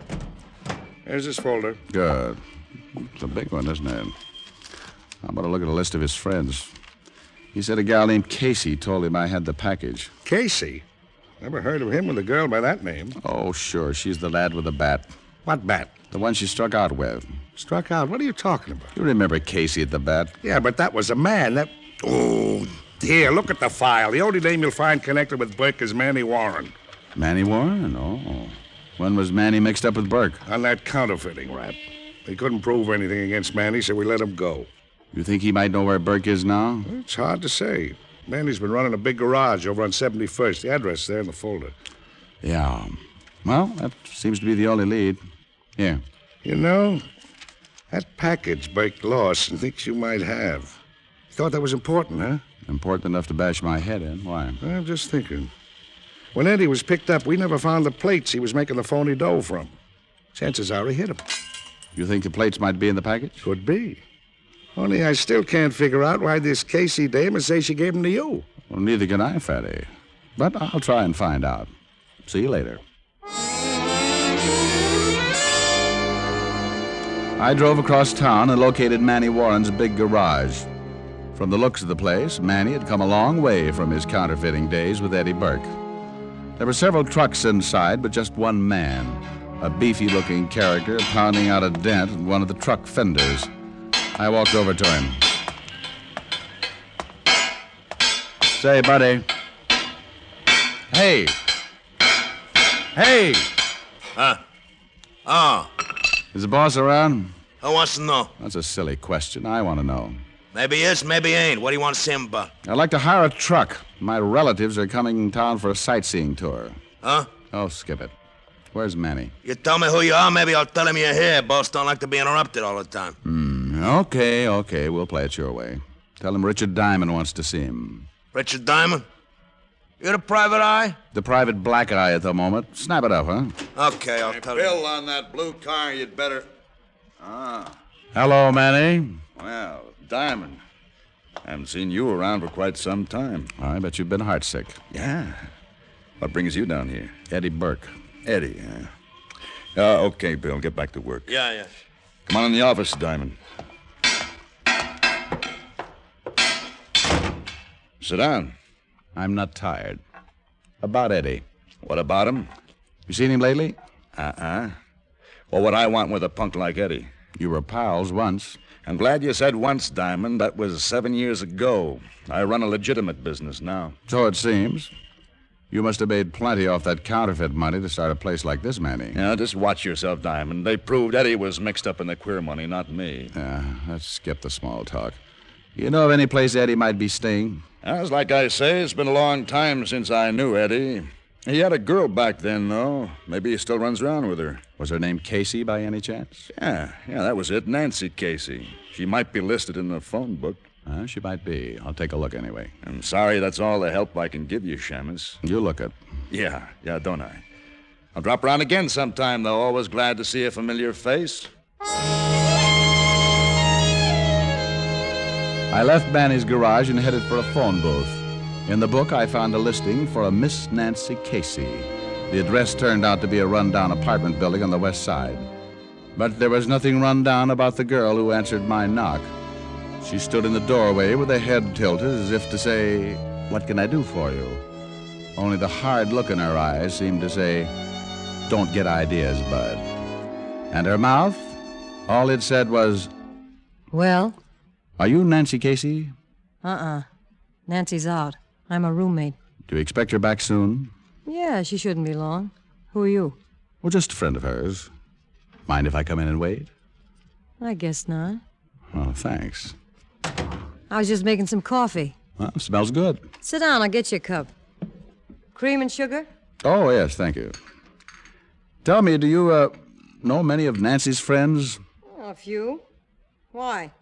Here's his folder. Good. It's a big one, isn't it? I'm going to look at a list of his friends. He said a gal named Casey told him I had the package. Casey? Never heard of him with a girl by that name. Oh, sure. She's the lad with the bat. What bat? The one she struck out with. Struck out? What are you talking about? You remember Casey at the bat? Yeah, but that was a man. Oh, here, look at the file. The only name you'll find connected with Burke is Manny Warren. Manny Warren? Oh. When was Manny mixed up with Burke? On that counterfeiting rap. They couldn't prove anything against Manny, so we let him go. You think he might know where Burke is now? It's hard to say. Manny's been running a big garage over on 71st. The address there in the folder. Yeah. Well, that seems to be the only lead. Here. You know, that package Burke lost and thinks you might have. You thought that was important, huh? Important enough to bash my head in. Why? I'm just thinking. When Eddie was picked up, we never found the plates he was making the phony dough from. Chances are he hit him. You think the plates might be in the package? Could be. Only I still can't figure out why this Casey dame would say she gave them to you. Well, neither can I, Fatty. But I'll try and find out. See you later. I drove across town and located Manny Warren's big garage. From the looks of the place, Manny had come a long way from his counterfeiting days with Eddie Burke. There were several trucks inside, but just one man, a beefy-looking character pounding out a dent in one of the truck fenders. I walked over to him. Say, buddy. Hey. Hey! Huh? Oh. Is the boss around? Who wants to know? That's a silly question. I want to know. Maybe is, maybe ain't. What do you want to see him about? I'd like to hire a truck. My relatives are coming in town for a sightseeing tour. Huh? Oh, skip it. Where's Manny? You tell me who you are, maybe I'll tell him you're here. Boss don't like to be interrupted all the time. Okay. We'll play it your way. Tell him Richard Diamond wants to see him. Richard Diamond? You're the private eye? The private black eye at the moment. Snap it up, huh? Okay, I'll tell Bill, you. on that blue car, you'd better... Ah. Hello, Manny. Well, Diamond. Haven't seen you around for quite some time. I bet you've been heartsick. Yeah. What brings you down here? Eddie Burke. Eddie, yeah. Okay, Bill, get back to work. Yeah. Come on in the office, Diamond. Sit down. I'm not tired. About Eddie. What about him? You seen him lately? Well, what I want with a punk like Eddie. You were pals once. I'm glad you said once, Diamond. That was 7 years ago. I run a legitimate business now. So it seems. You must have made plenty off that counterfeit money to start a place like this, Manny. Yeah, just watch yourself, Diamond. They proved Eddie was mixed up in the queer money, not me. Yeah, let's skip the small talk. You know of any place Eddie might be staying? As like I say, it's been a long time since I knew Eddie. He had a girl back then, though. Maybe he still runs around with her. Was her name Casey by any chance? Yeah, that was it. Nancy Casey. She might be listed in the phone book. She might be. I'll take a look anyway. I'm sorry that's all the help I can give you, Shamus. You look it. Yeah, don't I? I'll drop around again sometime, though. Always glad to see a familiar face. I left Manny's garage and headed for a phone booth. In the book, I found a listing for a Miss Nancy Casey. The address turned out to be a rundown apartment building on the west side. But there was nothing rundown about the girl who answered my knock. She stood in the doorway with her head tilted as if to say, "What can I do for you?" Only the hard look in her eyes seemed to say, "Don't get ideas, bud." And her mouth, all it said was, Well? "Are you Nancy Casey? Nancy's out. I'm a roommate. Do you expect her back soon?" Yeah, she shouldn't be long. Who are you? Well, just a friend of hers. Mind if I come in and wait? I guess not. Oh, thanks. I was just making some coffee. Well, smells good. Sit down, I'll get you a cup. Cream and sugar? Oh, yes, thank you. Tell me, do you, know many of Nancy's friends? A few. Why?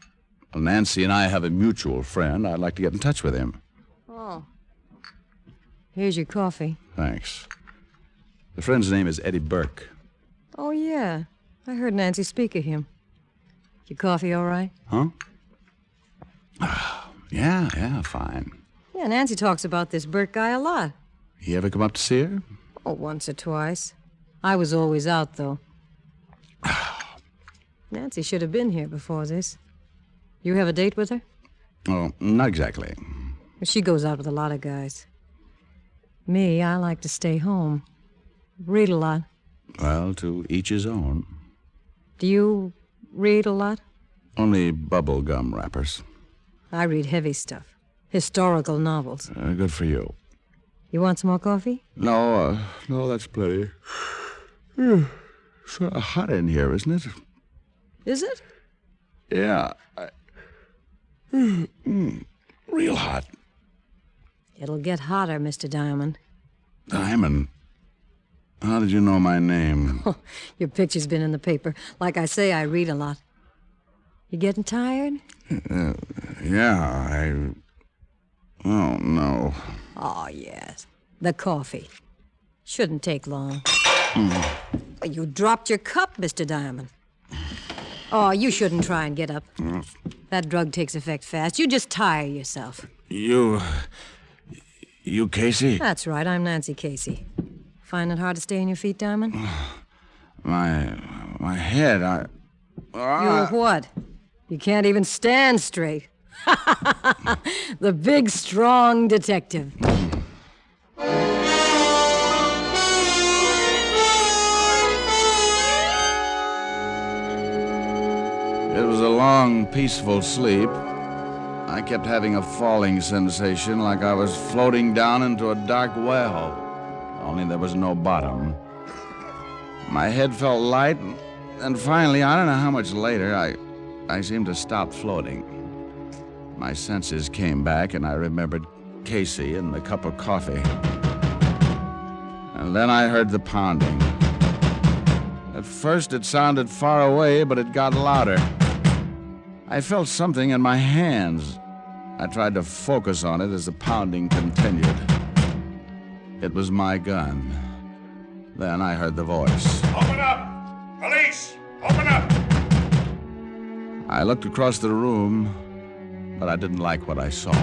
Well, Nancy and I have a mutual friend. I'd like to get in touch with him. Oh. Here's your coffee. Thanks. The friend's name is Eddie Burke. Oh, yeah. I heard Nancy speak of him. Your coffee all right? Huh? Yeah, fine. Yeah, Nancy talks about this Burke guy a lot. You ever come up to see her? Oh, once or twice. I was always out, though. Nancy should have been here before this. You have a date with her? Oh, not exactly. She goes out with a lot of guys. Me, I like to stay home. Read a lot. Well, to each his own. Do you read a lot? Only bubble gum wrappers. I read heavy stuff. Historical novels. Good for you. You want some more coffee? No, that's plenty. Sort of hot in here, isn't it? Is it? Yeah. Real hot. It'll get hotter, Mr. Diamond. Diamond? How did you know my name? Your picture's been in the paper. Like I say, I read a lot. You getting tired? Yeah, Oh, no. Oh, yes. The coffee. Shouldn't take long. You dropped your cup, Mr. Diamond. Oh, you shouldn't try and get up. That drug takes effect fast. You just tire yourself. You Casey? That's right, I'm Nancy Casey. Find it hard to stay on your feet, Diamond? My head, You what? You can't even stand straight. The big, strong detective. It was a long, peaceful sleep. I kept having a falling sensation like I was floating down into a dark well. Only there was no bottom. My head felt light, and finally, I don't know how much later, I seemed to stop floating. My senses came back, and I remembered Casey and the cup of coffee. And then I heard the pounding. At first, it sounded far away, but it got louder. I felt something in my hands. I tried to focus on it as the pounding continued. It was my gun. Then I heard the voice. Open up! Police! Open up! I looked across the room, but I didn't like what I saw.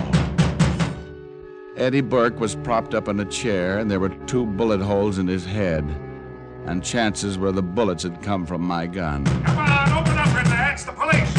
Eddie Burke was propped up in a chair, and there were 2 bullet holes in his head. And chances were the bullets had come from my gun. Come on, open up in there. It's the police.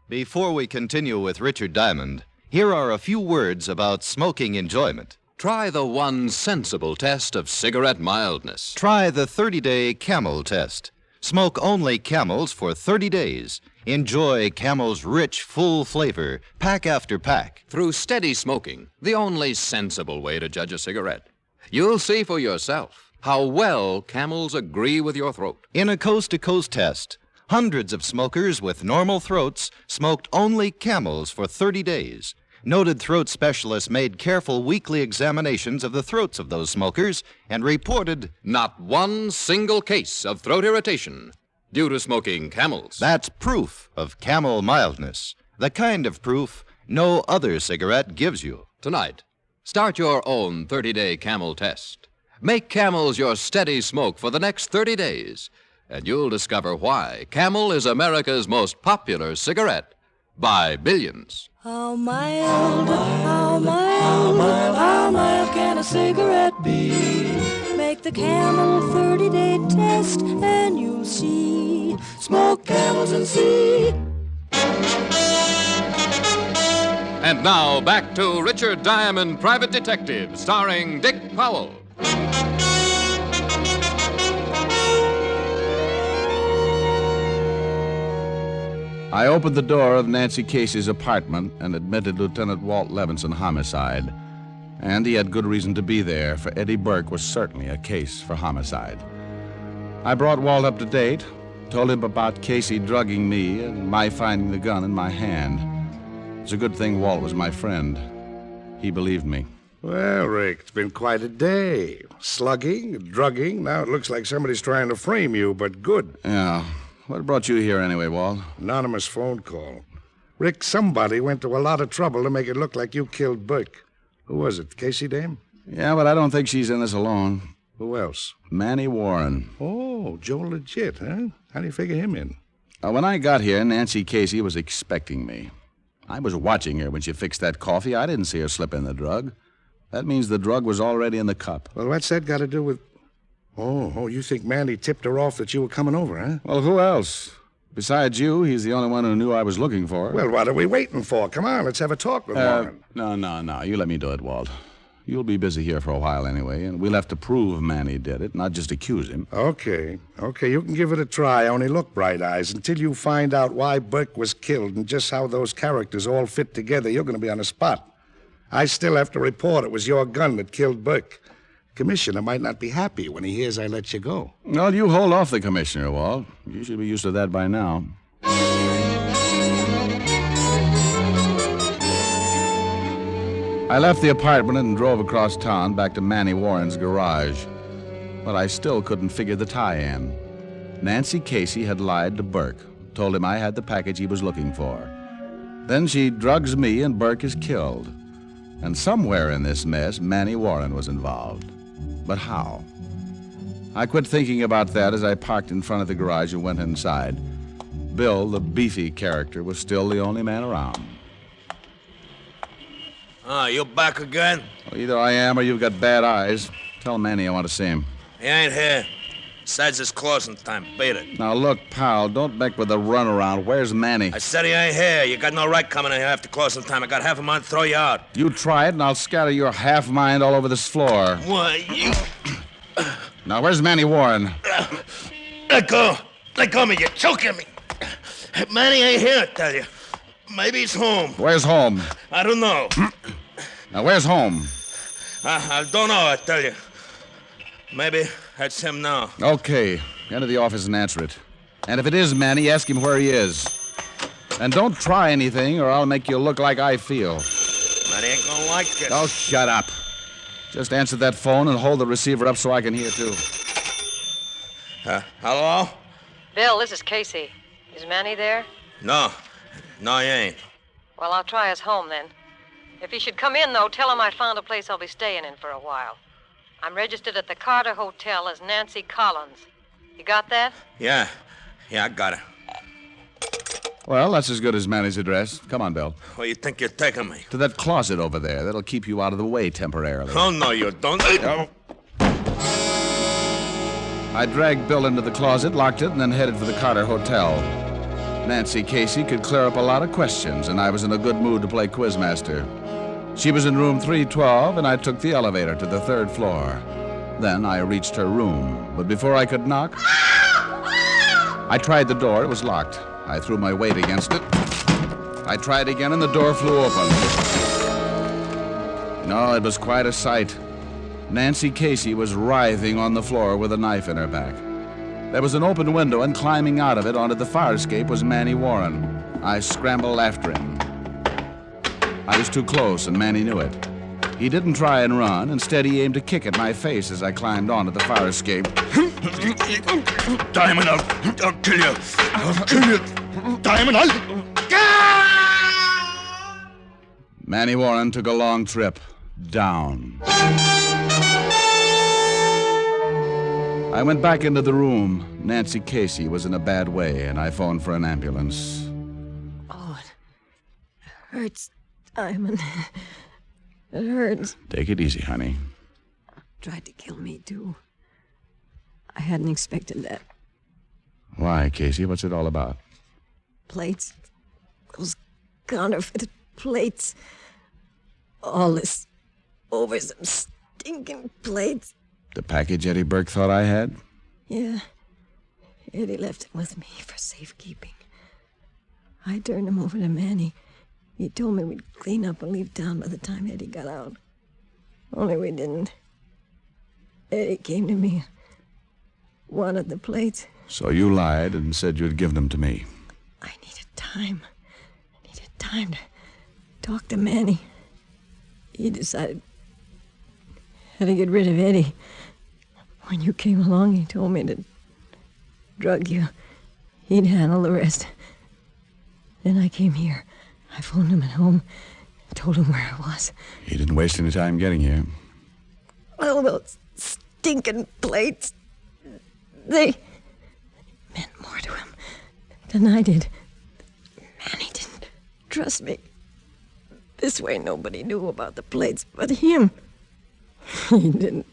Before we continue with Richard Diamond, here are a few words about smoking enjoyment. Try the one sensible test of cigarette mildness. Try the 30-day Camel test. Smoke only Camels for 30 days. Enjoy Camel's rich, full flavor, pack after pack. Through steady smoking, the only sensible way to judge a cigarette. You'll see for yourself how well Camels agree with your throat. In a coast-to-coast test, hundreds of smokers with normal throats smoked only Camels for 30 days. Noted throat specialists made careful weekly examinations of the throats of those smokers and reported not one single case of throat irritation due to smoking Camels. That's proof of Camel mildness, the kind of proof no other cigarette gives you. Tonight, start your own 30-day Camel test. Make Camels your steady smoke for the next 30 days, and you'll discover why Camel is America's most popular cigarette by billions. How mild, how mild, how mild can a cigarette be? Make the Camel 30-day test and you'll see. Smoke Camels and see. And now back to Richard Diamond, Private Detective, starring Dick Powell. I opened the door of Nancy Casey's apartment and admitted Lieutenant Walt Levinson homicide. And he had good reason to be there, for Eddie Burke was certainly a case for homicide. I brought Walt up to date, told him about Casey drugging me and my finding the gun in my hand. It's a good thing Walt was my friend. He believed me. Well, Rick, it's been quite a day. Slugging, drugging. Now it looks like somebody's trying to frame you, but good. Yeah. What brought you here anyway, Walt? Anonymous phone call. Rick, somebody went to a lot of trouble to make it look like you killed Burke. Who was it, Casey dame? Yeah, but I don't think she's in this alone. Who else? Manny Warren. Oh, Joe Legit, huh? How do you figure him in? When I got here, Nancy Casey was expecting me. I was watching her when she fixed that coffee. I didn't see her slip in the drug. That means the drug was already in the cup. Well, what's that got to do with... Oh, you think Manny tipped her off that you were coming over, huh? Well, who else? Besides you, he's the only one who knew I was looking for. Well, what are we waiting for? Come on, let's have a talk with Warren. No. You let me do it, Walt. You'll be busy here for a while anyway, and we'll have to prove Manny did it, not just accuse him. Okay, you can give it a try. Only look, Bright Eyes, until you find out why Burke was killed and just how those characters all fit together, you're going to be on the spot. I still have to report it was your gun that killed Burke. Commissioner might not be happy when he hears I let you go. Well, you hold off the commissioner, Walt. You should be used to that by now. I left the apartment and drove across town back to Manny Warren's garage. But I still couldn't figure the tie-in. Nancy Casey had lied to Burke, told him I had the package he was looking for. Then she drugs me and Burke is killed. And somewhere in this mess, Manny Warren was involved. But how? I quit thinking about that as I parked in front of the garage and went inside. Bill, the beefy character, was still the only man around. You back again? Well, either I am or you've got bad eyes. Tell Manny I want to see him. He ain't here. Besides, it's closing time. Beat it. Now, look, pal, don't make with the runaround. Where's Manny? I said he ain't here. You got no right coming in here after closing time. I got half a mind to throw you out. You try it, and I'll scatter your half mind all over this floor. Why, you... Now, where's Manny Warren? Let go. Let go of me. You're choking me. Manny ain't here, I tell you. Maybe he's home. Where's home? I don't know. Now, where's home? I don't know, I tell you. Maybe that's him now. Okay. Enter the office and answer it. And if it is Manny, ask him where he is. And don't try anything, or I'll make you look like I feel. Manny ain't gonna like it. Oh, shut up. Just answer that phone and hold the receiver up so I can hear, too. Hello? Bill, this is Casey. Is Manny there? No, he ain't. Well, I'll try his home then. If he should come in, though, tell him I found a place I'll be staying in for a while. I'm registered at the Carter Hotel as Nancy Collins. You got that? Yeah, I got it. Well, that's as good as Manny's address. Come on, Bill. Where you think you're taking me? To that closet over there. That'll keep you out of the way temporarily. Oh, no, you don't. I dragged Bill into the closet, locked it, and then headed for the Carter Hotel. Nancy Casey could clear up a lot of questions, and I was in a good mood to play quizmaster. She was in room 312, and I took the elevator to the 3rd floor. Then I reached her room, but before I could knock, I tried the door. It was locked. I threw my weight against it. I tried again, and the door flew open. No, it was quite a sight. Nancy Casey was writhing on the floor with a knife in her back. There was an open window, and climbing out of it onto the fire escape was Manny Warren. I scrambled after him. I was too close, and Manny knew it. He didn't try and run. Instead, he aimed a kick at my face as I climbed onto the fire escape. Diamond, I'll kill you. I'll kill you. Diamond, Manny Warren took a long trip down. I went back into the room. Nancy Casey was in a bad way, and I phoned for an ambulance. Oh, it hurts, Diamond. It hurts. Take it easy, honey. Tried to kill me, too. I hadn't expected that. Why, Casey? What's it all about? Plates. Those counterfeit plates. All this over some stinking plates. The package Eddie Burke thought I had? Yeah. Eddie left it with me for safekeeping. I turned him over to Manny. He told me we'd clean up and leave town by the time Eddie got out. Only we didn't. Eddie came to me. Wanted the plates. So you lied and said you'd give them to me. I needed time. I needed time to talk to Manny. He decided how to get rid of Eddie. When you came along, he told me to drug you. He'd handle the rest. Then I came here. I phoned him at home, told him where I was. He didn't waste any time getting here. Well, those stinking plates, they meant more to him than I did. Manny didn't trust me. This way nobody knew about the plates but him. He didn't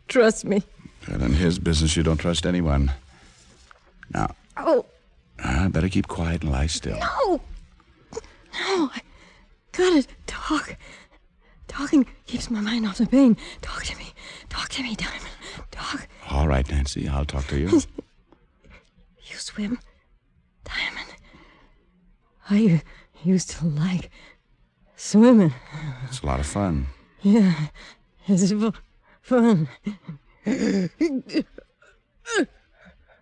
trust me. And in his business, you don't trust anyone. Now, Oh, I better keep quiet and lie still. no! No, I gotta talk. Talking keeps my mind off the pain. Talk to me, Diamond. Talk. All right, Nancy, I'll talk to you. You swim, Diamond. I used to like swimming. It's a lot of fun. Yeah, it's fun.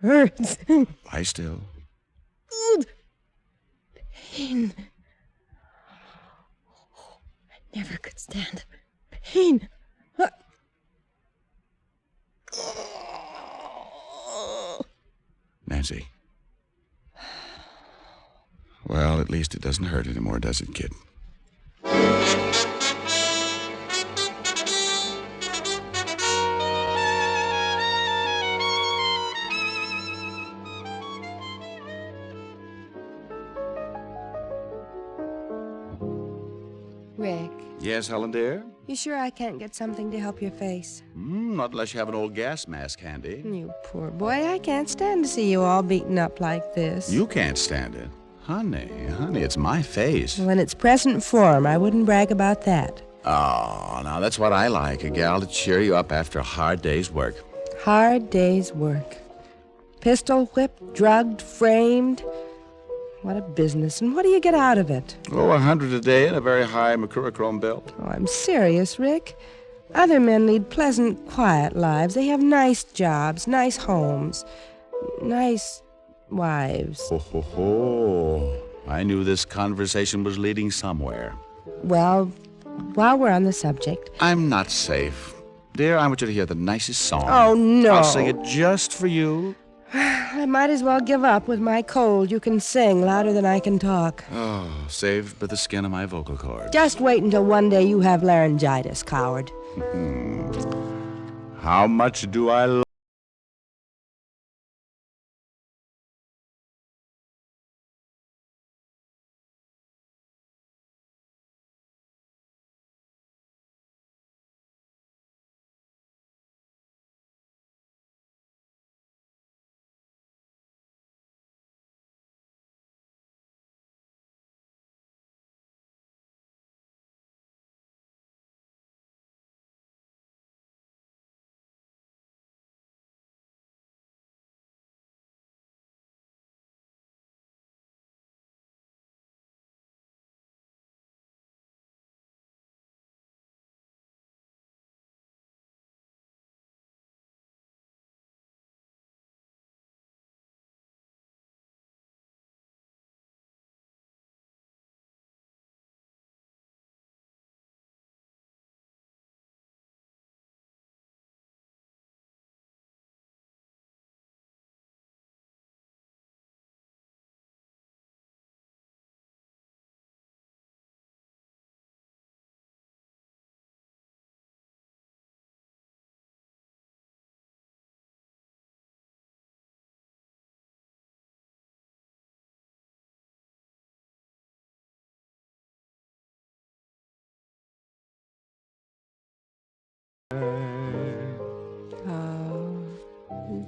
Hurts. Lie still. Pain. I never could stand pain. Nancy. Well, at least it doesn't hurt anymore, does it, kid? Rick, Yes, Helen, dear? you sure I can't get something to help your face? Not unless you have an old gas mask handy. You poor boy, I can't stand to see you all beaten up like this. You can't stand it. Honey, it's my face. When it's present form, I wouldn't brag about that. Oh, now that's what I like, a gal to cheer you up after a hard day's work. Hard day's work. Pistol whipped, drugged, framed. What a business. And what do you get out of it? Oh, 100 a day and a very high mercurochrome belt. Oh, I'm serious, Rick. Other men lead pleasant, quiet lives. They have nice jobs, nice homes, nice wives. Ho. I knew this conversation was leading somewhere. Well, while we're on the subject... I'm not safe. Dear, I want you to hear the nicest song. Oh, no. I'll sing it just for you. I might as well give up with my cold. You can sing louder than I can talk. Oh, saved by the skin of my vocal cords. Just wait until one day you have laryngitis, coward. How much do I love...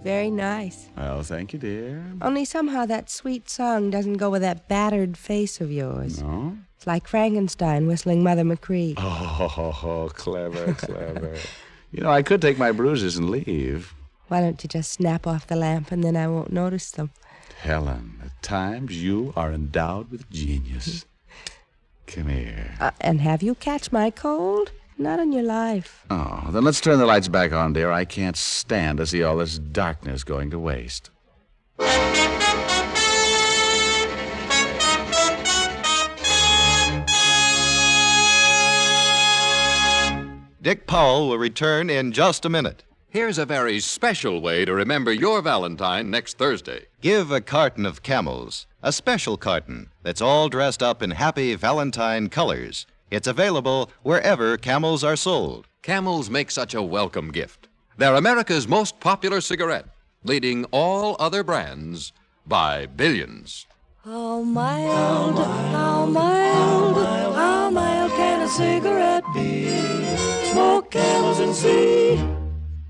Very nice. Well, thank you, dear. Only somehow that sweet song doesn't go with that battered face of yours. No? It's like Frankenstein whistling Mother Machree. Oh, clever. You know, I could take my bruises and leave. Why don't you just snap off the lamp and then I won't notice them? Helen, at times you are endowed with genius. Come here. And have you catch my cold? Not in your life. Oh, then let's turn the lights back on, dear. I can't stand to see all this darkness going to waste. Dick Powell will return in just a minute. Here's a very special way to remember your Valentine next Thursday. Give a carton of Camels, a special carton that's all dressed up in happy Valentine colors. It's available wherever Camels are sold. Camels make such a welcome gift. They're America's most popular cigarette, leading all other brands by billions. How mild can a cigarette be? Smoke Camels and see.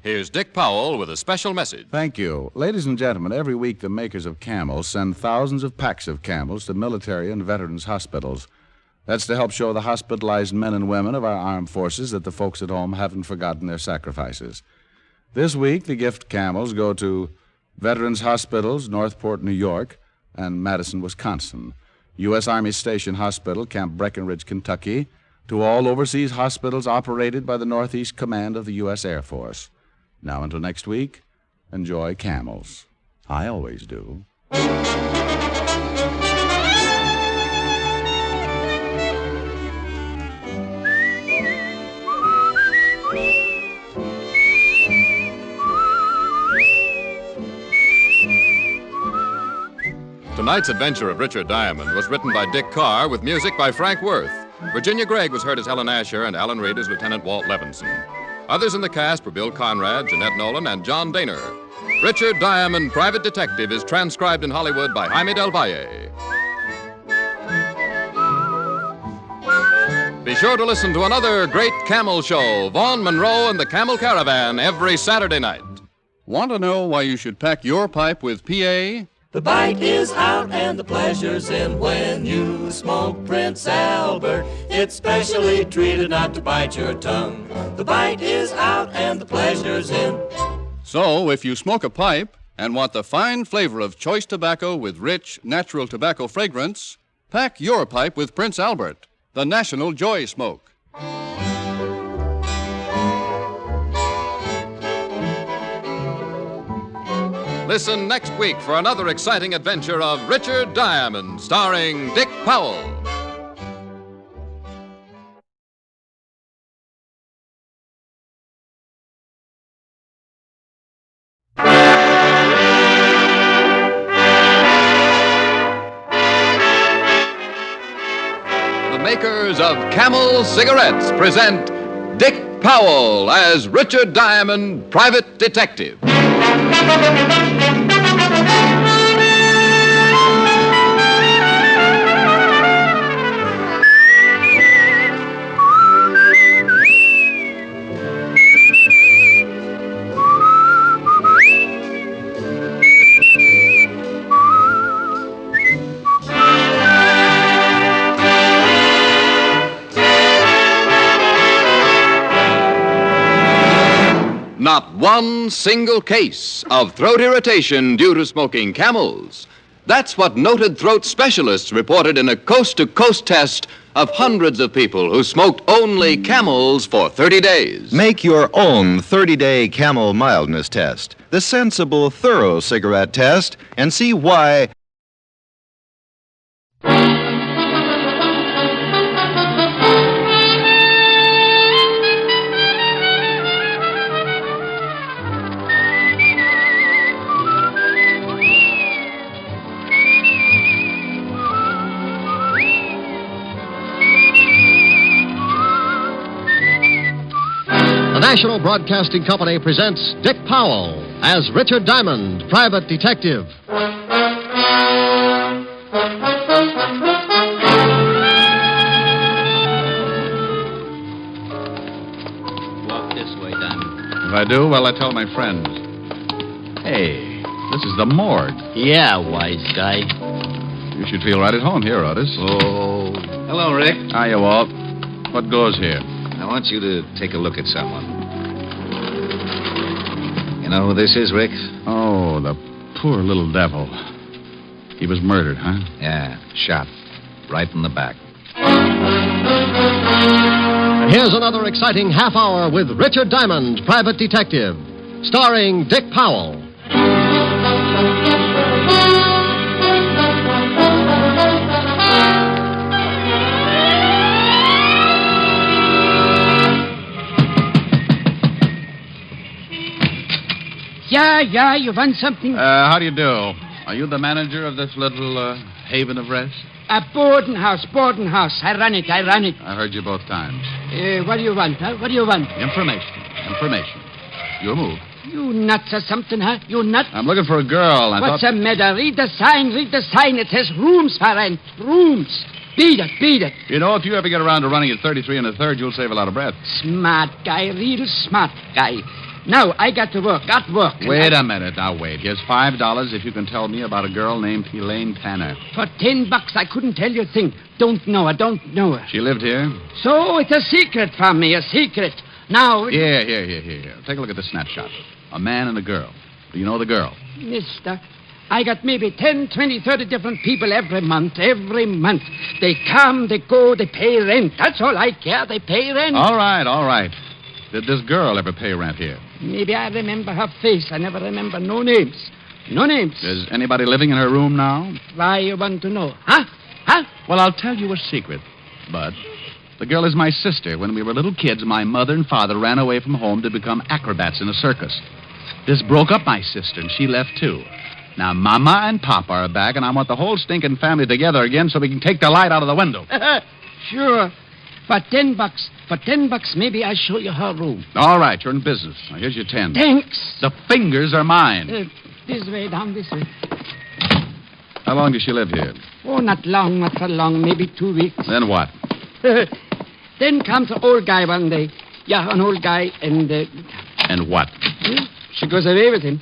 Here's Dick Powell with a special message. Thank you. Ladies and gentlemen, every week the makers of Camels send thousands of packs of Camels to military and veterans hospitals. That's to help show the hospitalized men and women of our armed forces that the folks at home haven't forgotten their sacrifices. This week, the gift Camels go to Veterans Hospitals, Northport, New York, and Madison, Wisconsin, U.S. Army Station Hospital, Camp Breckenridge, Kentucky, to all overseas hospitals operated by the Northeast Command of the U.S. Air Force. Now until next week, enjoy Camels. I always do. Tonight's adventure of Richard Diamond was written by Dick Carr with music by Frank Worth. Virginia Gregg was heard as Helen Asher and Alan Reed as Lieutenant Walt Levinson. Others in the cast were Bill Conrad, Jeanette Nolan, and John Daner. Richard Diamond, Private Detective, is transcribed in Hollywood by Jaime Del Valle. Be sure to listen to another great Camel show, Vaughn Monroe and the Camel Caravan, every Saturday night. Want to know why you should pack your pipe with PA? The bite is out and the pleasure's in when you smoke Prince Albert. It's specially treated not to bite your tongue. The bite is out and the pleasure's in. So, if you smoke a pipe, and want the fine flavor of choice tobacco with rich, natural tobacco fragrance, pack your pipe with Prince Albert, the national joy smoke. Listen next week for another exciting adventure of Richard Diamond, starring Dick Powell. The makers of Camel Cigarettes present Dick Powell as Richard Diamond, Private Detective. Not one single case of throat irritation due to smoking Camels. That's what noted throat specialists reported in a coast-to-coast test of hundreds of people who smoked only Camels for 30 days. Make your own 30-day Camel mildness test, the sensible, thorough cigarette test, and see why. The National Broadcasting Company presents Dick Powell as Richard Diamond, Private Detective. Walk this way, Diamond. If I do, well, I tell my friends. Hey, this is the morgue. Yeah, wise guy. You should feel right at home here, Otis. Oh. Hello, Rick. Hiya, Walt. What goes here? I want you to take a look at someone. You know who this is, Rick? Oh, the poor little devil. He was murdered, huh? Yeah, shot. Right in the back. Here's another exciting half hour with Richard Diamond, Private Detective, starring Dick Powell. Yeah, you want something? How do you do? Are you the manager of this little haven of rest? A boarding house. I run it. I heard you both times. What do you want, huh? What do you want? Information. Your move. You nuts or something, huh? You nut? I'm looking for a girl. What's the matter? Read the sign. It says rooms for rent. Rooms. Beat it. You know, if you ever get around to running at 33 1/3, you'll save a lot of breath. Smart guy, real smart guy. Now, I got to work. Wait a minute. Now, wait. Here's $5 if you can tell me about a girl named Elaine Tanner. For $10, I couldn't tell you a thing. Don't know her. She lived here? So it's a secret from me, a secret. Now... Here. Take a look at the snapshot. A man and a girl. Do you know the girl? Mister, I got maybe 10, 20, 30 different people every month. They come, they go, they pay rent. That's all I care. They pay rent. All right. Did this girl ever pay rent here? Maybe I remember her face. I never remember no names. Is anybody living in her room now? Why you want to know? Huh? Well, I'll tell you a secret, Bud. The girl is my sister. When we were little kids, my mother and father ran away from home to become acrobats in a circus. This broke up my sister, and she left, too. Now, Mama and Papa are back, and I want the whole stinking family together again so we can take the light out of the window. Sure. For $10, maybe I'll show you her room. All right, you're in business. Now, here's your 10. Thanks. The fingers are mine. This way, down this way. How long does she live here? Oh, not for long, maybe 2 weeks. Then what? Then comes an old guy one day. Yeah, an old guy, and... And what? She goes away with him.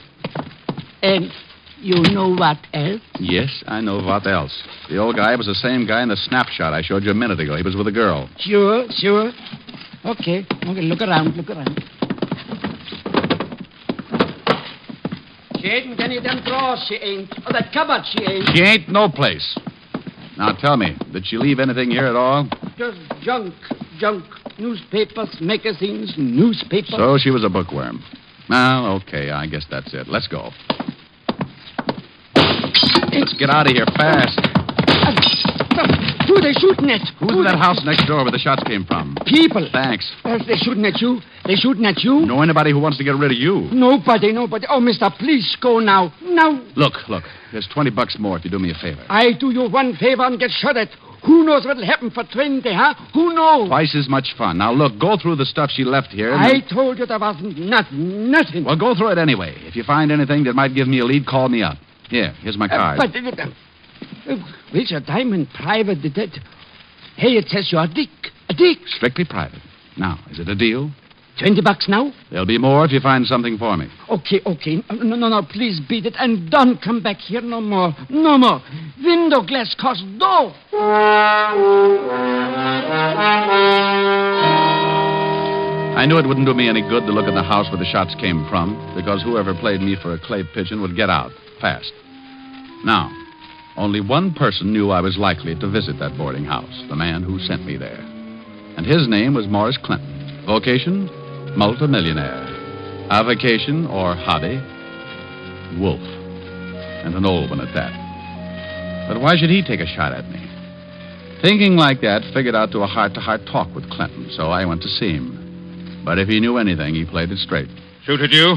And you know what else? Yes, I know what else. The old guy was the same guy in the snapshot I showed you a minute ago. He was with a girl. Sure. Okay, look around. She ain't in any of them drawers, she ain't. Or that cupboard, she ain't. She ain't no place. Now tell me, did she leave anything here at all? Just junk. Newspapers, magazines, newspapers. So she was a bookworm. Well, okay, I guess that's it. Let's go. Let's get out of here fast. Who are they shooting at? Who's in that house next door where the shots came from? People. Thanks. They're shooting at you. They're shooting at you. Know anybody who wants to get rid of you? Nobody. Oh, mister, please go now. Now. Look. There's $20 more if you do me a favor. I do you one favor and get shot at. Who knows what'll happen for 20, huh? Who knows? Twice as much fun. Now, look, go through the stuff she left here. I told you there wasn't nothing. Well, go through it anyway. If you find anything that might give me a lead, call me up. Here's my card. Richard Diamond, private detective. Hey, it says you're a dick. Strictly private. Now, is it a deal? $20 now? There'll be more if you find something for me. Okay. No, please beat it and don't come back here no more. Window glass costs dough. I knew it wouldn't do me any good to look at the house where the shots came from, because whoever played me for a clay pigeon would get out fast. Now, only one person knew I was likely to visit that boarding house, the man who sent me there. And his name was Morris Clinton. Vocation? Multimillionaire. Avocation, or hobby? Wolf. And an old one at that. But why should he take a shot at me? Thinking like that figured out to a heart-to-heart talk with Clinton, so I went to see him. But if he knew anything, he played it straight. Shoot at you?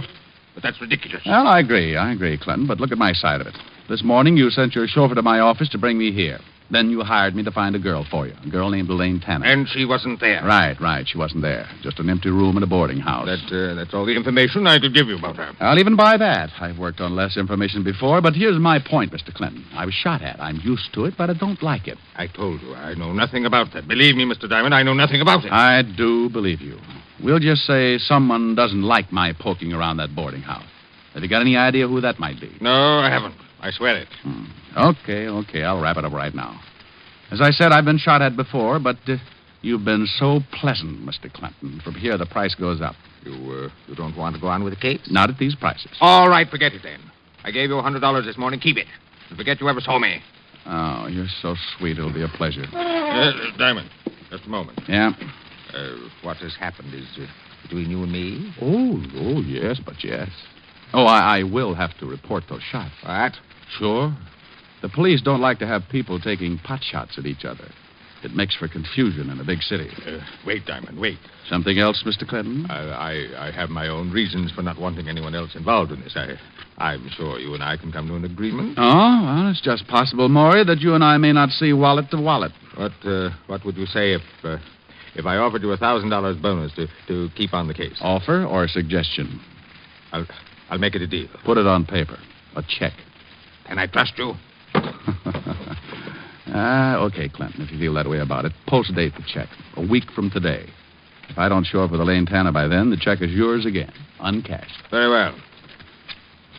But that's ridiculous. Well, I agree, Clinton, but look at my side of it. This morning, you sent your chauffeur to my office to bring me here. Then you hired me to find a girl for you, a girl named Elaine Tanner. And she wasn't there. Right. She wasn't there. Just an empty room in a boarding house. That's all the information I could give you about her. I'll even buy that. I've worked on less information before, but here's my point, Mr. Clinton. I was shot at. I'm used to it, but I don't like it. I told you, I know nothing about that. Believe me, Mr. Diamond, I know nothing about it. I do believe you. We'll just say someone doesn't like my poking around that boarding house. Have you got any idea who that might be? No, I haven't. I swear it. Okay. I'll wrap it up right now. As I said, I've been shot at before, but you've been so pleasant, Mr. Clinton. From here, the price goes up. You don't want to go on with the case? Not at these prices. All right, forget it then. I gave you $100 this morning. Keep it. And forget you ever saw me. Oh, you're so sweet. It'll be a pleasure. Diamond, just a moment. Yeah? What has happened is between you and me. Oh, yes. Oh, I will have to report those shots. What? Sure. The police don't like to have people taking pot shots at each other. It makes for confusion in a big city. Wait, Diamond, wait. Something else, Mr. Clinton? I have my own reasons for not wanting anyone else involved in this. I'm sure you and I can come to an agreement. Oh, well, it's just possible, Maury, that you and I may not see wallet to wallet. What would you say if I offered you a $1,000 bonus to keep on the case? Offer or suggestion? I'll make it a deal. Put it on paper. A check. Can I trust you? Okay, Clinton, if you feel that way about it. Post date the check. A week from today. If I don't show up with Elaine Tanner by then, the check is yours again. Uncashed. Very well.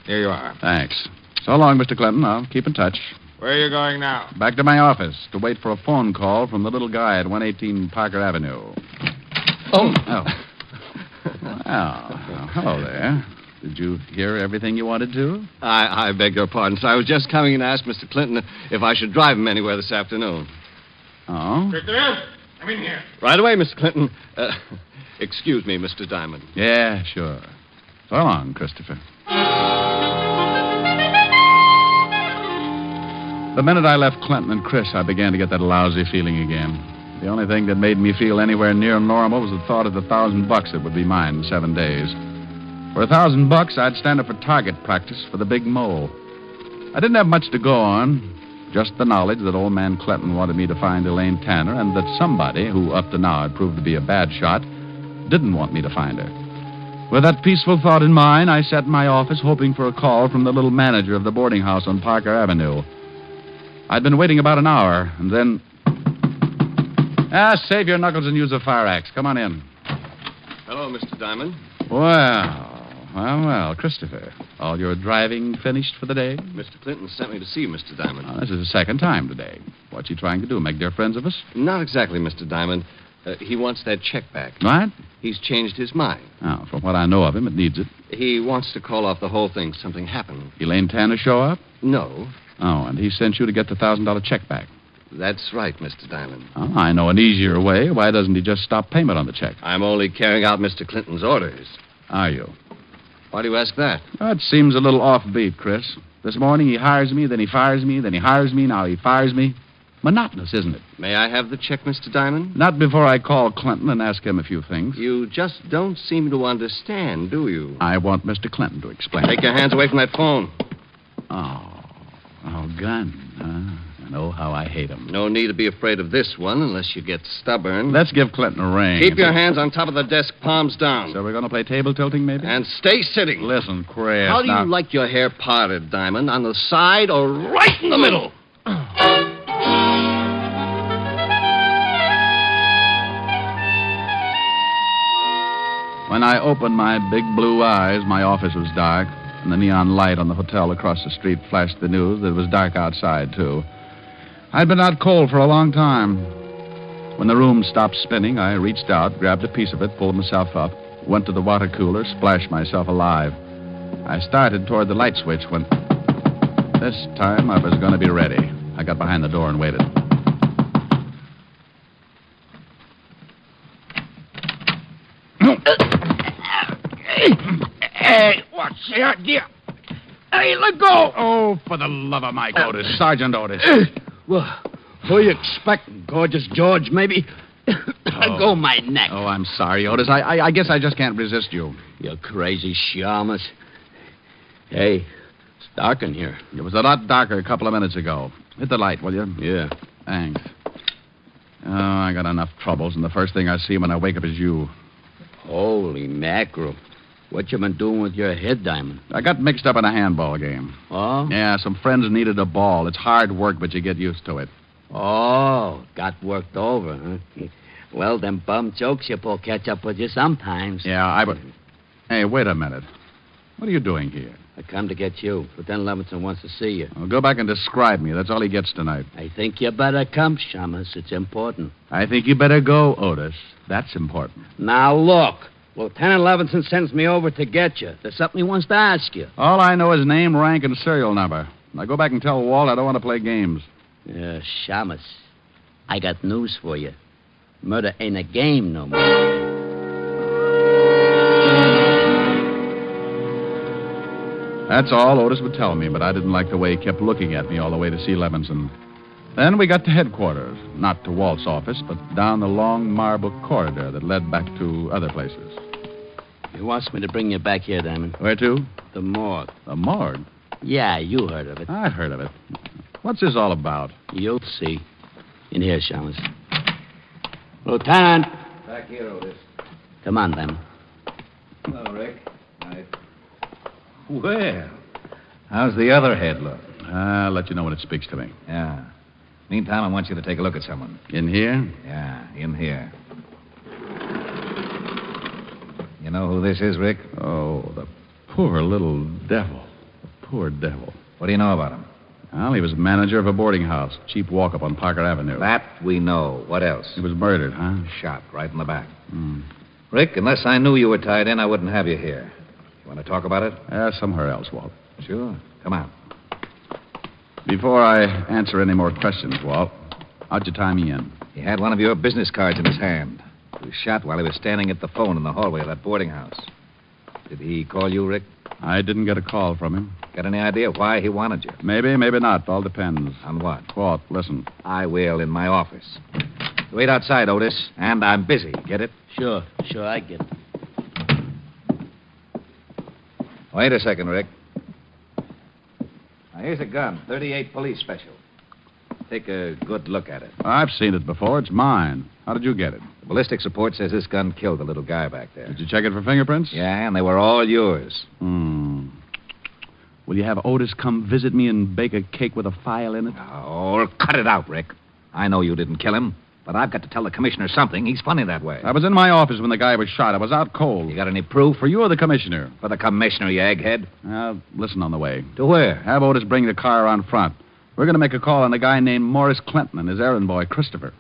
Here you are. Thanks. So long, Mr. Clinton. I'll keep in touch. Where are you going now? Back to my office to wait for a phone call from the little guy at 118 Parker Avenue. Oh. Well, hello there. Did you hear everything you wanted to? I beg your pardon, sir. I was just coming in to ask Mr. Clinton if I should drive him anywhere this afternoon. Oh? Christopher, come in here. Right away, Mr. Clinton. Excuse me, Mr. Diamond. Yeah, sure. So long, Christopher. The minute I left Clinton and Chris, I began to get that lousy feeling again. The only thing that made me feel anywhere near normal was the thought of the $1,000 that would be mine in 7 days. For $1,000, I'd stand up for target practice for the big mole. I didn't have much to go on, just the knowledge that old man Clinton wanted me to find Elaine Tanner and that somebody, who up to now had proved to be a bad shot, didn't want me to find her. With that peaceful thought in mind, I sat in my office hoping for a call from the little manager of the boarding house on Parker Avenue. I'd been waiting about an hour, and then... save your knuckles and use a fire axe. Come on in. Hello, Mr. Diamond. Well, Christopher. All your driving finished for the day? Mr. Clinton sent me to see you, Mr. Diamond. This is the second time today. What's he trying to do, make dear friends of us? Not exactly, Mr. Diamond. He wants that check back. What? He's changed his mind. Oh, from what I know of him, it needs it. He wants to call off the whole thing. Something happened. Elaine Tanner show up? No. Oh, and he sent you to get the $1,000 check back. That's right, Mr. Diamond. Oh, I know an easier way. Why doesn't he just stop payment on the check? I'm only carrying out Mr. Clinton's orders. Are you? Why do you ask that? That seems a little offbeat, Chris. This morning he hires me, then he fires me, then he hires me, now he fires me. Monotonous, isn't it? May I have the check, Mr. Diamond? Not before I call Clinton and ask him a few things. You just don't seem to understand, do you? I want Mr. Clinton to explain. Take your hands away from that phone. Oh, gun. I know how I hate him. No need to be afraid of this one unless you get stubborn. Let's give Clinton a ring. Keep your hands on top of the desk, palms down. So we're going to play table tilting, maybe? And stay sitting. Listen, Chris. How do you like your hair parted, Diamond? On the side or right in the middle? When I opened my big blue eyes, my office was dark, and the neon light on the hotel across the street flashed the news that it was dark outside, too. I'd been out cold for a long time. When the room stopped spinning, I reached out, grabbed a piece of it, pulled myself up, went to the water cooler, splashed myself alive. I started toward the light switch when... This time I was going to be ready. I got behind the door and waited. Hey, what's the idea? Hey, let go! Oh, for the love of Mike Otis. Sergeant Otis. Well, who you expecting? Gorgeous George, maybe? Let go my neck. Oh, I'm sorry, Otis. I guess I just can't resist you. You crazy shamus. Hey, it's dark in here. It was a lot darker a couple of minutes ago. Hit the light, will you? Yeah. Thanks. Oh, I got enough troubles, and the first thing I see when I wake up is you. Holy mackerel. What you been doing with your head, Diamond? I got mixed up in a handball game. Oh? Yeah, some friends needed a ball. It's hard work, but you get used to it. Oh, got worked over, huh? Well, them bum jokes you pull catch up with you sometimes. Yeah, Hey, wait a minute. What are you doing here? I come to get you. Lieutenant Levinson wants to see you. Well, go back and describe me. That's all he gets tonight. I think you better come, Shamus. It's important. I think you better go, Otis. That's important. Now, look. Lieutenant Levinson sends me over to get you. There's something he wants to ask you. All I know is name, rank, and serial number. Now go back and tell Walt I don't want to play games. Yeah, Shamus. I got news for you. Murder ain't a game no more. That's all Otis would tell me, but I didn't like the way he kept looking at me all the way to see Levinson. Then we got to headquarters, not to Walt's office, but down the long marble corridor that led back to other places. He wants me to bring you back here, Diamond. Where to? The morgue. The morgue? Yeah, you heard of it. I heard of it. What's this all about? You'll see. In here, Shamus. Lieutenant! Back here, Otis. Come on, Diamond. Hello, Rick. Well, how's the other head look? I'll let you know when it speaks to me. Yeah. Meantime, I want you to take a look at someone. In here? Yeah, in here. You know who this is, Rick? Oh, the poor little devil. The poor devil. What do you know about him? Well, he was manager of a boarding house. Cheap walk-up on Parker Avenue. That we know. What else? He was murdered, huh? Shot right in the back. Rick, unless I knew you were tied in, I wouldn't have you here. You want to talk about it? Somewhere else, Walt. Sure. Come on. Before I answer any more questions, Walt, how'd you tie me in? He had one of your business cards in his hand. He was shot while he was standing at the phone in the hallway of that boarding house. Did he call you, Rick? I didn't get a call from him. Got any idea why he wanted you? Maybe, maybe not. All depends. On what? Walt, listen. I will in my office. Wait outside, Otis, and I'm busy. Get it? Sure, I get it. Wait a second, Rick. Now, here's a gun, 38 police special. Take a good look at it. I've seen it before. It's mine. How did you get it? The ballistics report says this gun killed the little guy back there. Did you check it for fingerprints? Yeah, and they were all yours. Will you have Otis come visit me and bake a cake with a file in it? Oh, cut it out, Rick. I know you didn't kill him, but I've got to tell the commissioner something. He's funny that way. I was in my office when the guy was shot. I was out cold. You got any proof? For you or the commissioner? For the commissioner, you egghead. Listen on the way. To where? Have Otis bring the car around front. We're going to make a call on a guy named Morris Clinton and his errand boy, Christopher.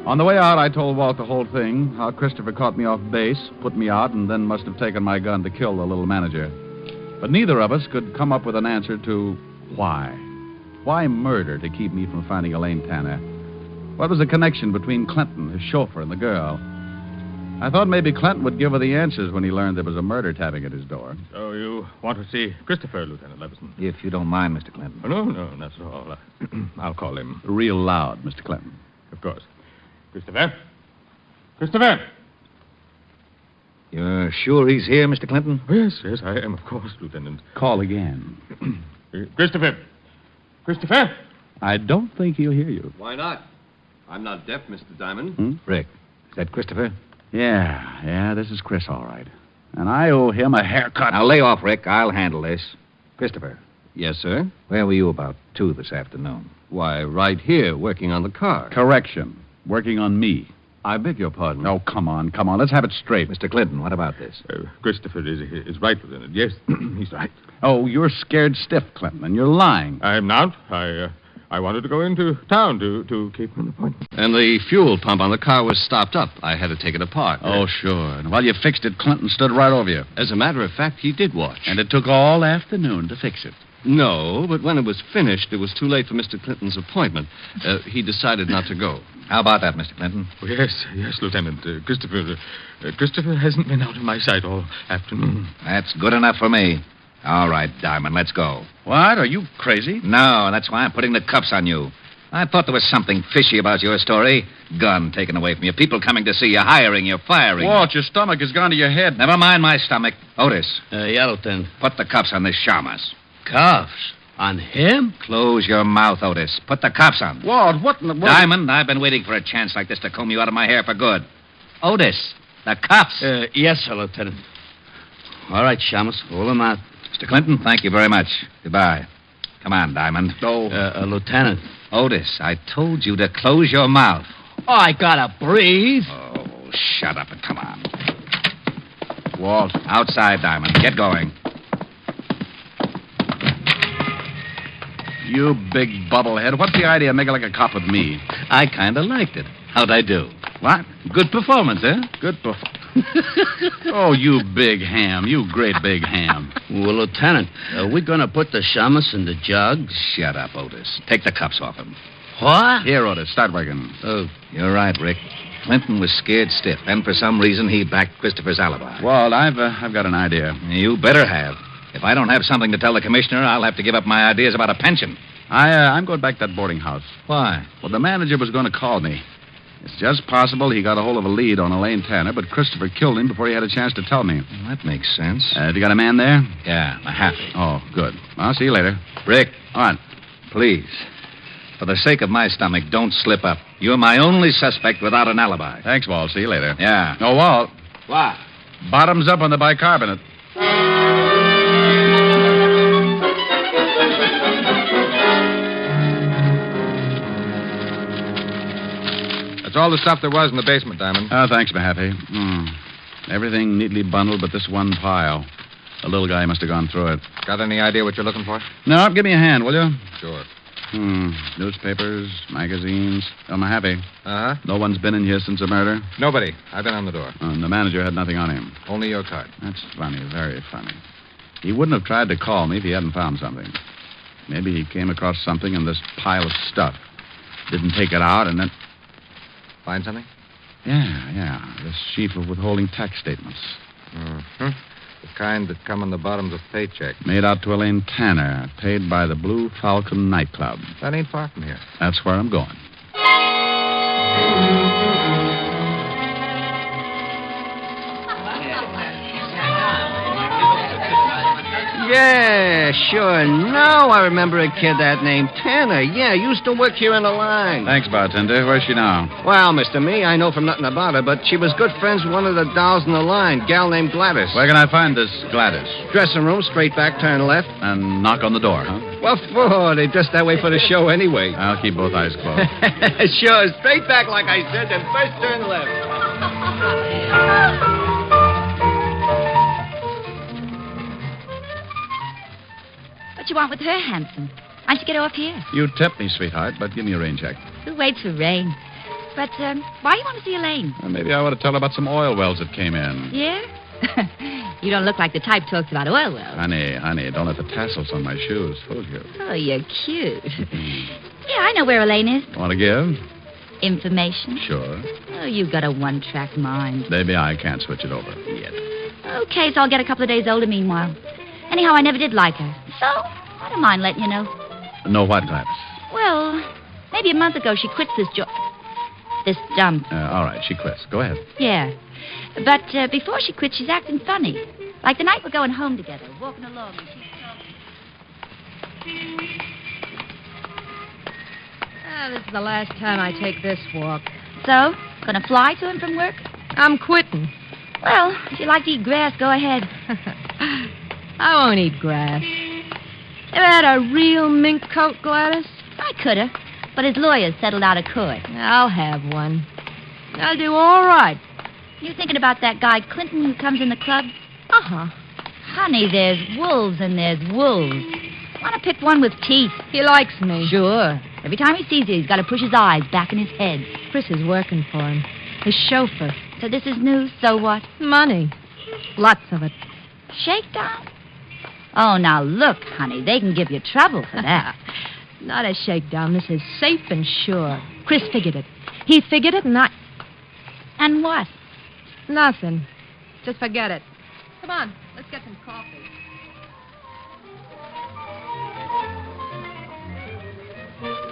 On the way out, I told Walt the whole thing, how Christopher caught me off base, put me out, and then must have taken my gun to kill the little manager. But neither of us could come up with an answer to why. Why murder to keep me from finding Elaine Tanner? What was the connection between Clinton, his chauffeur, and the girl? I thought maybe Clinton would give her the answers when he learned there was a murder tapping at his door. So you want to see Christopher, Lieutenant Leveson? If you don't mind, Mr. Clinton. Oh, no, not at all. I'll call him. Real loud, Mr. Clinton. Of course. Christopher? Christopher! You're sure he's here, Mr. Clinton? Oh, yes, I am, of course, Lieutenant. Call again. Christopher! Christopher! I don't think he'll hear you. Why not? I'm not deaf, Mr. Diamond. Rick, is that Christopher? Yeah, this is Chris, all right. And I owe him a haircut. Now, lay off, Rick. I'll handle this. Christopher. Yes, sir? Where were you about 2 this afternoon? Why, right here, working on the car. Correction. Working on me. I beg your pardon. Oh, come on. Let's have it straight. Mr. Clinton, what about this? Christopher is right, Lieutenant. Yes, he's right. Oh, you're scared stiff, Clinton, and you're lying. I'm not. I wanted to go into town to keep an appointment. And the fuel pump on the car was stopped up. I had to take it apart. Oh, sure. And while you fixed it, Clinton stood right over you. As a matter of fact, he did watch. And it took all afternoon to fix it. No, but when it was finished, it was too late for Mr. Clinton's appointment. He decided not to go. How about that, Mr. Clinton? Oh, yes, Lieutenant. Christopher hasn't been out of my sight all afternoon. That's good enough for me. All right, Diamond, let's go. What? Are you crazy? No, that's why I'm putting the cuffs on you. I thought there was something fishy about your story. Gun taken away from you, people coming to see you, hiring you, firing you. Walt, your stomach has gone to your head. Never mind my stomach. Otis. Yeah, Lieutenant. Put the cuffs on this Shamus. Cuffs? On him? Close your mouth, Otis. Put the cuffs on. Walt, what in the world? Diamond, I've been waiting for a chance like this to comb you out of my hair for good. Otis, the cuffs. Yes, sir, Lieutenant. All right, Shamus, hold him out. Mr. Clinton, thank you very much. Goodbye. Come on, Diamond. Lieutenant. Otis, I told you to close your mouth. Oh, I gotta breathe. Oh, shut up and come on. Walt. Outside, Diamond. Get going. You big bubblehead. What's the idea of making like a cop with me? I kind of liked it. How'd I do? What? Good performance, eh? Good performance. Oh, you big ham. You great big ham. Well, Lieutenant, are we going to put the Shamus in the jug? Shut up, Otis. Take the cuffs off him. What? Here, Otis, start working. Oh, you're right, Rick. Clinton was scared stiff, and for some reason he backed Christopher's alibi. Walt, I've got an idea. You better have. If I don't have something to tell the commissioner, I'll have to give up my ideas about a pension. I'm going back to that boarding house. Why? Well, the manager was going to call me. It's just possible he got a hold of a lead on Elaine Tanner, but Christopher killed him before he had a chance to tell me. Well, that makes sense. Have you got a man there? Yeah, a happy. Oh, good. I'll see you later. Rick. All right. Please. For the sake of my stomach, don't slip up. You're my only suspect without an alibi. Thanks, Walt. See you later. Yeah. Oh, Walt. What? Bottoms up on the bicarbonate. That's all the stuff there was in the basement, Diamond. Oh, thanks, Mahaffey. Everything neatly bundled but this one pile. The little guy must have gone through it. Got any idea what you're looking for? No, give me a hand, will you? Sure. Newspapers, magazines. Oh, Mahaffey. Uh-huh. No one's been in here since the murder? Nobody. I've been on the door. And the manager had nothing on him? Only your card. That's funny, very funny. He wouldn't have tried to call me if he hadn't found something. Maybe he came across something in this pile of stuff. Didn't take it out and then... Find something? Yeah. This sheaf of withholding tax statements. Mm-hmm. The kind that come on the bottoms of paychecks. Made out to Elaine Tanner, paid by the Blue Falcon nightclub. That ain't far from here. That's where I'm going. Yeah, sure. Now I remember a kid that named Tanner. Yeah, used to work here in the line. Thanks, bartender. Where's she now? Well, Mr. Me, I know from nothing about her, but she was good friends with one of the dolls in the line, gal named Gladys. Where can I find this Gladys? Dressing room, straight back, turn left. And knock on the door, huh? What for? They dressed that way for the show anyway. I'll keep both eyes closed. Sure, straight back like I said, then first turn left. What you want with her, Hanson? Why don't you get off here? You tip me, sweetheart, but give me a rain check. Who waits for rain? But why do you want to see Elaine? Well, maybe I ought to tell her about some oil wells that came in. Yeah? You don't look like the type talks about oil wells. Honey, don't let the tassels on my shoes fool you. Oh, you're cute. Yeah, I know where Elaine is. Want to give? Information? Sure. Oh, you've got a one-track mind. Maybe I can't switch it over yet. Okay, so I'll get a couple of days older meanwhile. Anyhow, I never did like her. So, I don't mind letting you know. No what, Gladys? Well, maybe a month ago she quit this dump. All right, she quits. Go ahead. Yeah. But before she quit, she's acting funny. Like the night we're going home together, walking along, and she's talking. This is the last time I take this walk. So, gonna fly to him from work? I'm quitting. Well, if you like to eat grass, go ahead. I won't eat grass. Ever had a real mink coat, Gladys? I coulda, but his lawyer settled out of court. I'll have one. I'll do all right. You thinking about that guy Clinton who comes in the club? Uh-huh. Honey, there's wolves and there's wolves. Want to pick one with teeth. He likes me. Sure. Every time he sees you, he's got to push his eyes back in his head. Chris is working for him. His chauffeur. So this is news, so what? Money. Lots of it. Shakedown? Oh, now look, honey, they can give you trouble for that. Not a shakedown. This is safe and sure. Chris figured it. He figured it, and I... And what? Nothing. Just forget it. Come on, let's get some coffee.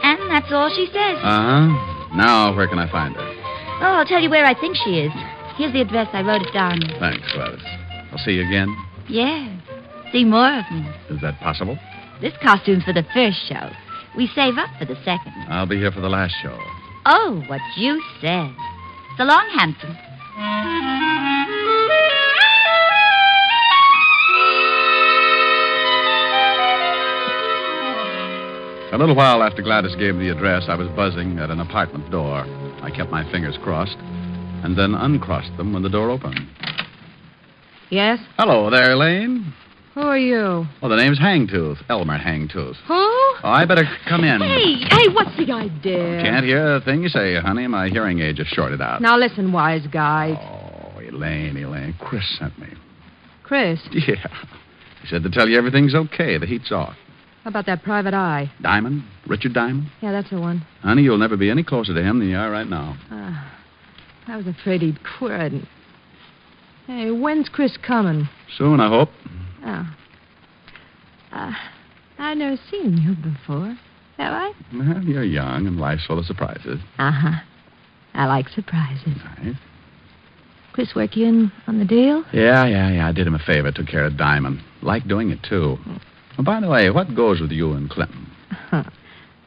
And that's all she says. Uh-huh. Now, where can I find her? Oh, I'll tell you where I think she is. Here's the address. I wrote it down. Thanks, Gladys. I'll see you again. Yeah. See more of me. Is that possible? This costume's for the first show. We save up for the second. I'll be here for the last show. Oh, what you said. So long, handsome. A little while after Gladys gave the address, I was buzzing at an apartment door. I kept my fingers crossed and then uncrossed them when the door opened. Yes? Hello there, Elaine. Who are you? Oh, the name's Hangtooth. Elmer Hangtooth. Who? Oh, I better come in. Hey, what's the idea? Can't hear a thing you say, honey. My hearing aid just shorted out. Now listen, wise guy. Oh, Elaine. Chris sent me. Chris? Yeah. He said to tell you everything's okay. The heat's off. How about that private eye? Diamond? Richard Diamond? Yeah, that's the one. Honey, you'll never be any closer to him than you are right now. I was afraid he'd quit. Hey, when's Chris coming? Soon, I hope. Oh. I've never seen you before. Have I? Well, you're young and life's full of surprises. Uh-huh. I like surprises. Nice. Chris work you in on the deal? Yeah. I did him a favor. Took care of Diamond. Like doing it, too. Oh, by the way, what goes with you and Clinton?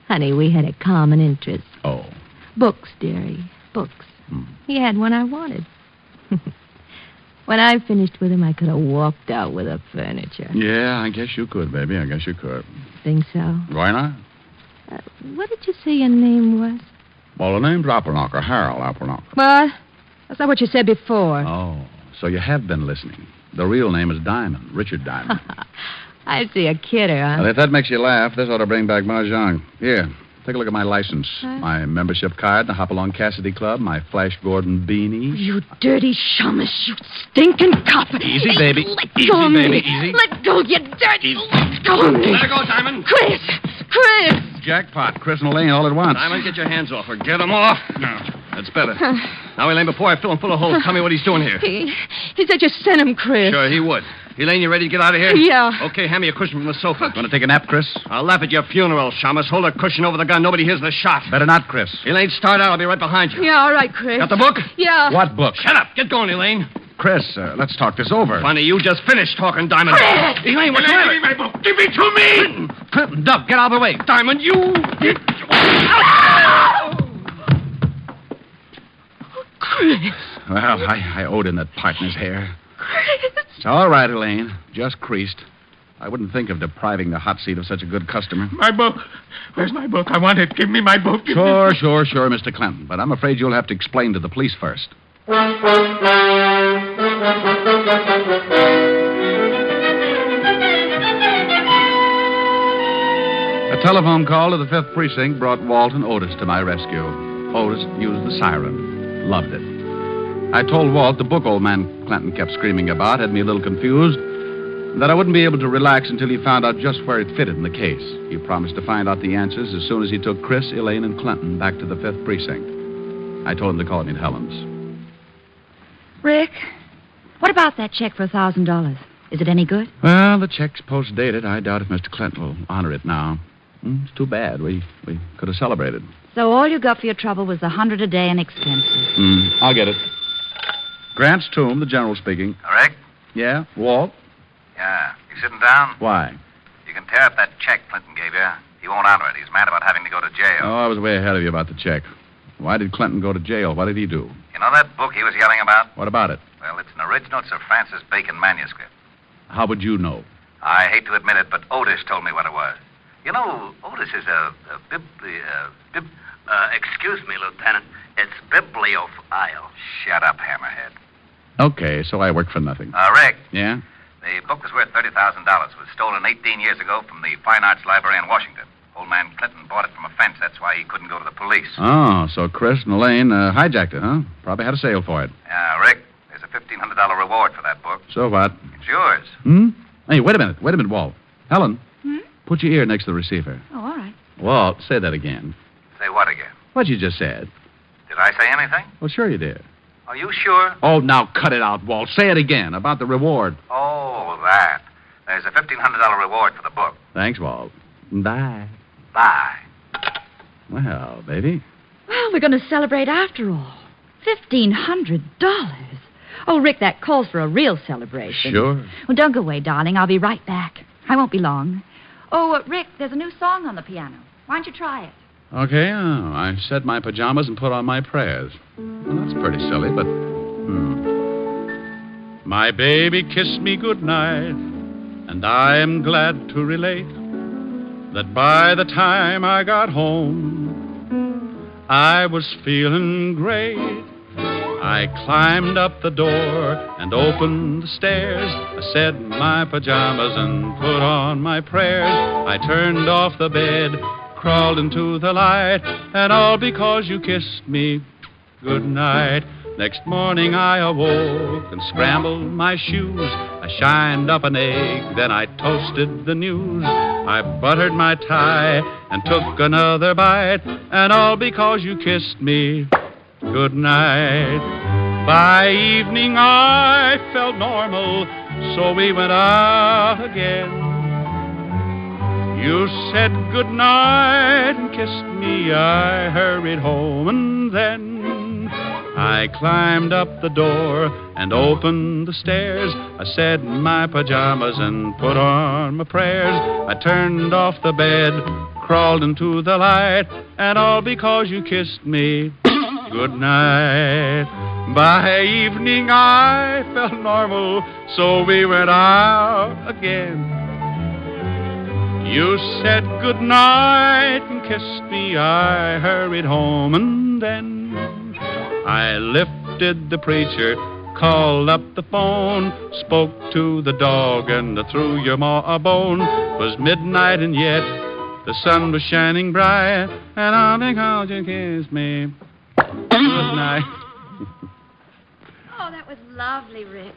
Honey, we had a common interest. Oh. Books, dearie. Books. He had one I wanted. When I finished with him, I could have walked out with the furniture. Yeah, I guess you could, baby. I guess you could. Think so? Why not? What did you say your name was? Well, the name's Appleknocker, Harold Appleknocker. What? That's not what you said before. Oh, so you have been listening. The real name is Diamond, Richard Diamond. I see a kidder, huh? Well, if that makes you laugh, this ought to bring back Mahjong. Here, take a look at my license. Huh? My membership card, the Hopalong Cassidy Club, my Flash Gordon beanie. You dirty shamus, you stinking cop. Easy, baby. Let Easy, go of baby, me. easy. Let go, you dirty. Let go of me. Let her go, Diamond. Chris! Jackpot. Chris and Elaine all at once. Diamond, get your hands off her. Get them off. No, that's better. Now, Elaine, before I fill him full of holes, tell me what he's doing here. He said you sent him, Chris. Sure, he would. Elaine, you ready to get out of here? Yeah. Okay, hand me a cushion from the sofa. Want to take a nap, Chris? I'll laugh at your funeral, Shamus. Hold a cushion over the gun. Nobody hears the shot. Better not, Chris. Elaine, start out. I'll be right behind you. Yeah, all right, Chris. Got the book? Yeah. What book? Shut up. Get going, Elaine. Chris, let's talk this over. Funny, you just finished talking, Diamond. Chris! Elaine, what's the matter? Give me my book. Give it to me. Clinton, Doug, get out of the way. Diamond, you... Chris. Well, I owed in that partner's hair. Chris. It's all right, Elaine. Just creased. I wouldn't think of depriving the hot seat of such a good customer. My book. Where's my book? I want it. Give me my book. Sure, Mr. Clinton. But I'm afraid you'll have to explain to the police first. A telephone call to the 5th Precinct brought Walt and Otis to my rescue. Otis used the siren. Loved it. I told Walt the book old man Clinton kept screaming about had me a little confused, that I wouldn't be able to relax until he found out just where it fitted in the case. He promised to find out the answers as soon as he took Chris, Elaine, and Clinton back to the 5th Precinct. I told him to call me at Helen's. Rick, what about that check for $1,000? Is it any good? Well, the check's post-dated. I doubt if Mr. Clinton will honor it now. It's too bad. We could have celebrated. So all you got for your trouble was $100 a day in expenses. I'll get it. Grant's Tomb, the general speaking. Rick? Yeah? Walt? Yeah. You sitting down? Why? You can tear up that check Clinton gave you. He won't honor it. He's mad about having to go to jail. Oh, I was way ahead of you about the check. Why did Clinton go to jail? What did he do? You know that book he was yelling about? What about it? Well, it's an original Sir Francis Bacon manuscript. How would you know? I hate to admit it, but Otis told me what it was. You know, Otis is excuse me, Lieutenant. It's bibliophile. Shut up, hammerhead. Okay, so I work for nothing. Rick. Yeah? The book was worth $30,000. It was stolen 18 years ago from the Fine Arts Library in Washington. Old man Clinton bought it from a fence. That's why he couldn't go to the police. Oh, so Chris and Elaine hijacked it, huh? Probably had a sale for it. Yeah, Rick, there's a $1,500 reward for that book. So what? It's yours. Hey, wait a minute, Walt. Helen, put your ear next to the receiver. Oh, all right. Walt, say that again. Say what again? What you just said. Did I say anything? Well, sure you did. Are you sure? Oh, now cut it out, Walt. Say it again about the reward. Oh, that. There's a $1,500 reward for the book. Thanks, Walt. Bye. Bye. Well, baby. Well, we're going to celebrate after all. $1,500. Oh, Rick, that calls for a real celebration. Sure. Well, don't go away, darling. I'll be right back. I won't be long. Oh, Rick, there's a new song on the piano. Why don't you try it? Okay, I set my pajamas and put on my prayers. Well, that's pretty silly, but... My baby kissed me goodnight, and I am glad to relate that by the time I got home, I was feeling great. I climbed up the door and opened the stairs. I set my pajamas and put on my prayers. I turned off the bed, crawled into the light, and all because you kissed me good night. Next morning I awoke and scrambled my shoes. I shined up an egg, then I toasted the news. I buttered my tie and took another bite, and all because you kissed me good night. By evening I felt normal, so we went out again. You said good night and kissed me. I hurried home, and then I climbed up the door and opened the stairs. I said my pajamas and put on my prayers. I turned off the bed, crawled into the light, and all because you kissed me good night. By evening I felt normal, so we went out again. You said good night and kissed me. I hurried home, and then I lifted the preacher, called up the phone, spoke to the dog, and threw your ma a bone. 'Twas midnight, and yet the sun was shining bright, and all because you kissed me good night. Oh, that was lovely, Rick.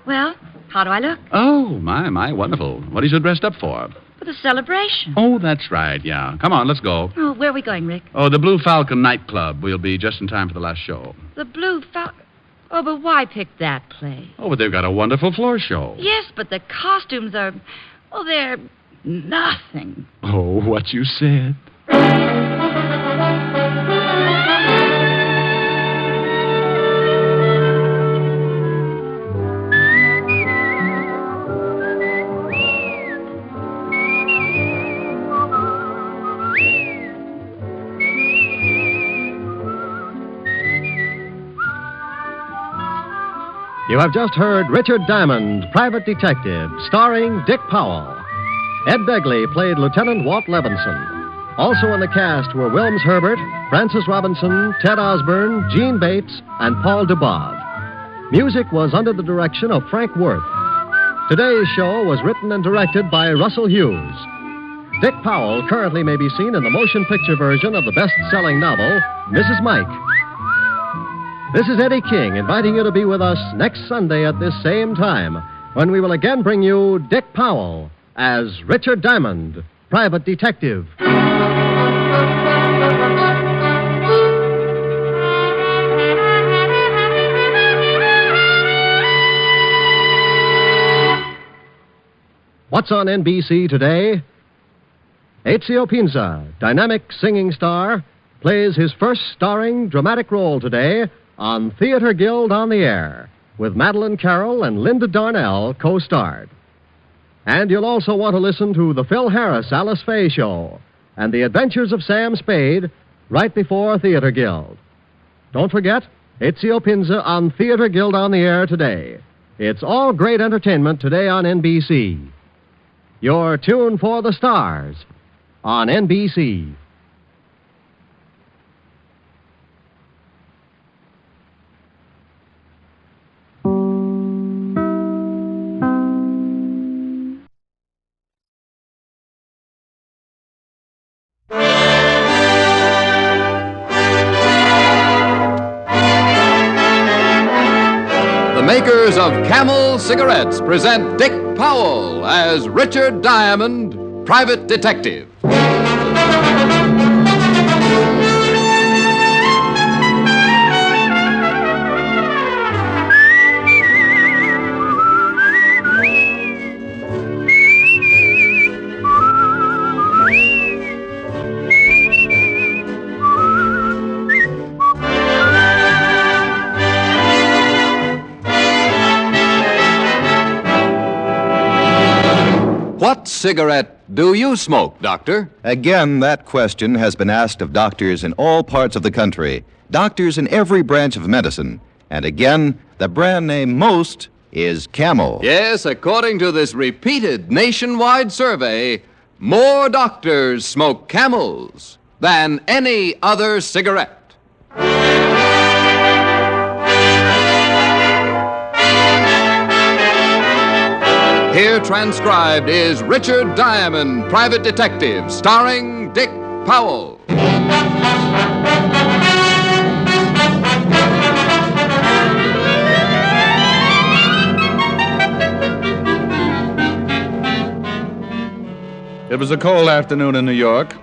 Well, how do I look? Oh, my, wonderful. What are you so dressed up for? For the celebration. Oh, that's right, yeah. Come on, let's go. Oh, where are we going, Rick? Oh, the Blue Falcon nightclub. We'll be just in time for the last show. The Blue Falcon. Oh, but why pick that place? Oh, but they've got a wonderful floor show. Yes, but the costumes are... Oh, they're nothing. Oh, what you said. You have just heard Richard Diamond, Private Detective, starring Dick Powell. Ed Begley played Lieutenant Walt Levinson. Also in the cast were Wilms Herbert, Francis Robinson, Ted Osborne, Gene Bates, and Paul DeBob. Music was under the direction of Frank Worth. Today's show was written and directed by Russell Hughes. Dick Powell currently may be seen in the motion picture version of the best-selling novel, Mrs. Mike. This is Eddie King inviting you to be with us next Sunday at this same time when we will again bring you Dick Powell as Richard Diamond, private detective. What's on NBC today? Ezio Pinza, dynamic singing star, plays his first starring dramatic role today on Theater Guild on the Air, with Madeline Carroll and Linda Darnell co-starred. And you'll also want to listen to the Phil Harris Alice Faye Show and the Adventures of Sam Spade right before Theater Guild. Don't forget, Ezio Pinza on Theater Guild on the Air today. It's all great entertainment today on NBC. Your tune for the stars on NBC. The makers of Camel cigarettes present Dick Powell as Richard Diamond, private detective. What cigarette do you smoke, Doctor? Again, that question has been asked of doctors in all parts of the country, doctors in every branch of medicine. And again, the brand name most is Camel. Yes, according to this repeated nationwide survey, more doctors smoke Camels than any other cigarette. Here transcribed is Richard Diamond, private detective, starring Dick Powell. It was a cold afternoon in New York.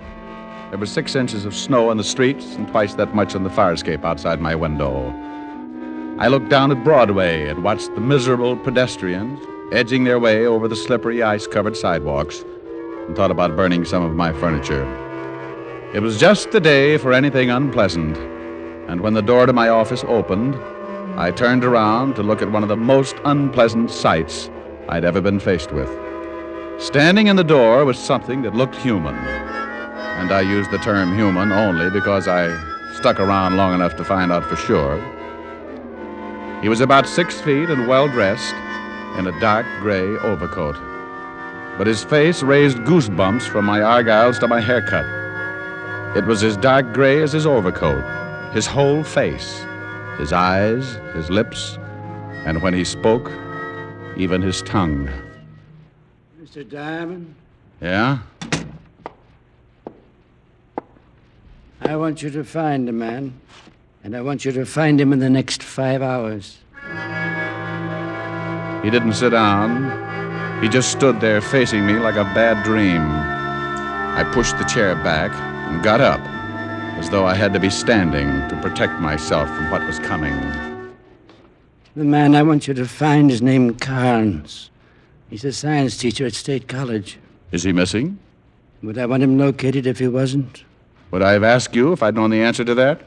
There were 6 inches of snow on the streets and twice that much on the fire escape outside my window. I looked down at Broadway and watched the miserable pedestrians edging their way over the slippery, ice-covered sidewalks, and thought about burning some of my furniture. It was just the day for anything unpleasant, and when the door to my office opened, I turned around to look at one of the most unpleasant sights I'd ever been faced with. Standing in the door was something that looked human, and I use the term human only because I stuck around long enough to find out for sure. He was about 6 feet and well-dressed, in a dark gray overcoat. But his face raised goosebumps from my argyles to my haircut. It was as dark gray as his overcoat, his whole face, his eyes, his lips, and when he spoke, even his tongue. Mr. Diamond? Yeah? I want you to find a man, and I want you to find him in the next 5 hours. He didn't sit down. He just stood there facing me like a bad dream. I pushed the chair back and got up, as though I had to be standing to protect myself from what was coming. The man I want you to find is named Carnes. He's a science teacher at State College. Is he missing? Would I want him located if he wasn't? Would I have asked you if I'd known the answer to that?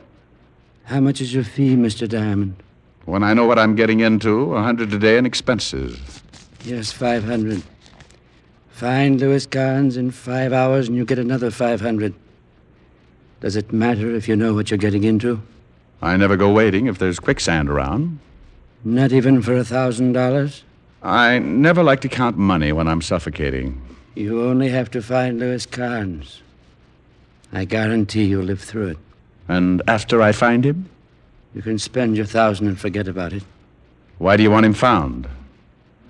How much is your fee, Mr. Diamond? When I know what I'm getting into, $100 a day in expenses. Yes, 500. Find Louis Carnes in 5 hours and you get another 500. Does it matter if you know what you're getting into? I never go waiting if there's quicksand around. Not even for $1,000? I never like to count money when I'm suffocating. You only have to find Louis Carnes. I guarantee you'll live through it. And after I find him? You can spend your 1,000 and forget about it. Why do you want him found?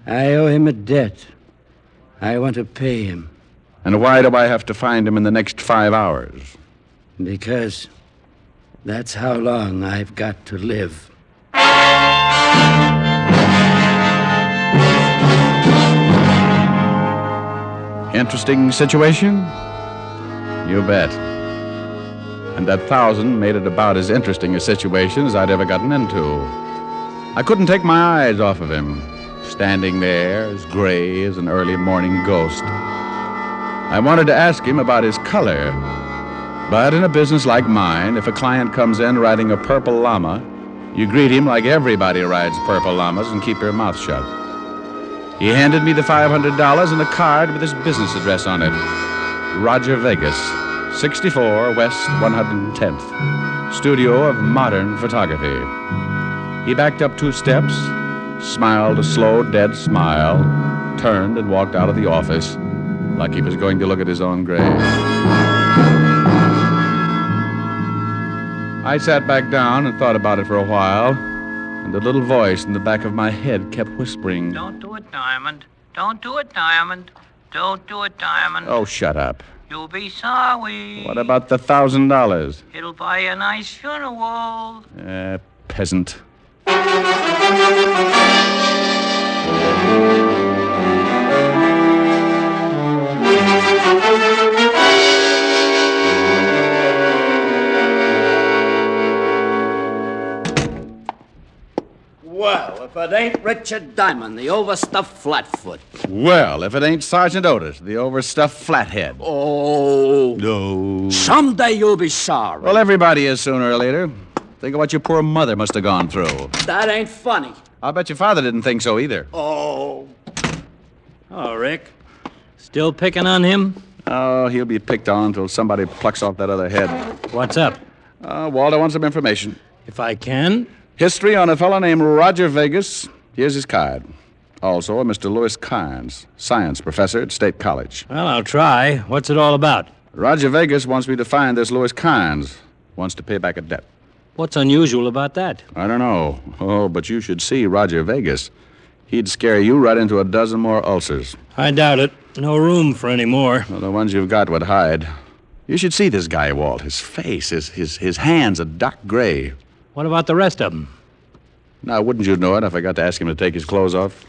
I owe him a debt. I want to pay him. And why do I have to find him in the next 5 hours? Because that's how long I've got to live. Interesting situation? You bet. And that 1,000 made it about as interesting a situation as I'd ever gotten into. I couldn't take my eyes off of him, standing there as gray as an early morning ghost. I wanted to ask him about his color, but in a business like mine, if a client comes in riding a purple llama, you greet him like everybody rides purple llamas and keep your mouth shut. He handed me the $500 and a card with his business address on it. Roger Vegas, 64 West 110th, studio of modern photography. He backed up 2 steps, smiled a slow, dead smile, turned and walked out of the office like he was going to look at his own grave. I sat back down and thought about it for a while, and the little voice in the back of my head kept whispering, "Don't do it, Diamond. Don't do it, Diamond. Don't do it, Diamond. "Oh, shut up. You'll be sorry. What about the $1,000? It'll buy you a nice funeral." Peasant. Well, if it ain't Richard Diamond, the overstuffed flatfoot. Well, if it ain't Sergeant Otis, the overstuffed flathead. Oh. No. Someday you'll be sorry. Well, everybody is sooner or later. Think of what your poor mother must have gone through. That ain't funny. I'll bet your father didn't think so either. Oh. Oh, Rick. Still picking on him? Oh, he'll be picked on until somebody plucks off that other head. What's up? Walter wants some information. If I can. History on a fellow named Roger Vegas. Here's his card. Also, a Mr. Louis Carnes, science professor at State College. Well, I'll try. What's it all about? Roger Vegas wants me to find this Louis Carnes. Wants to pay back a debt. What's unusual about that? I don't know. Oh, but you should see Roger Vegas. He'd scare you right into a dozen more ulcers. I doubt it. No room for any more. Well, the ones you've got would hide. You should see this guy, Walt. His face, his hands are dark gray. What about the rest of them? Now, wouldn't you know it if I got to ask him to take his clothes off?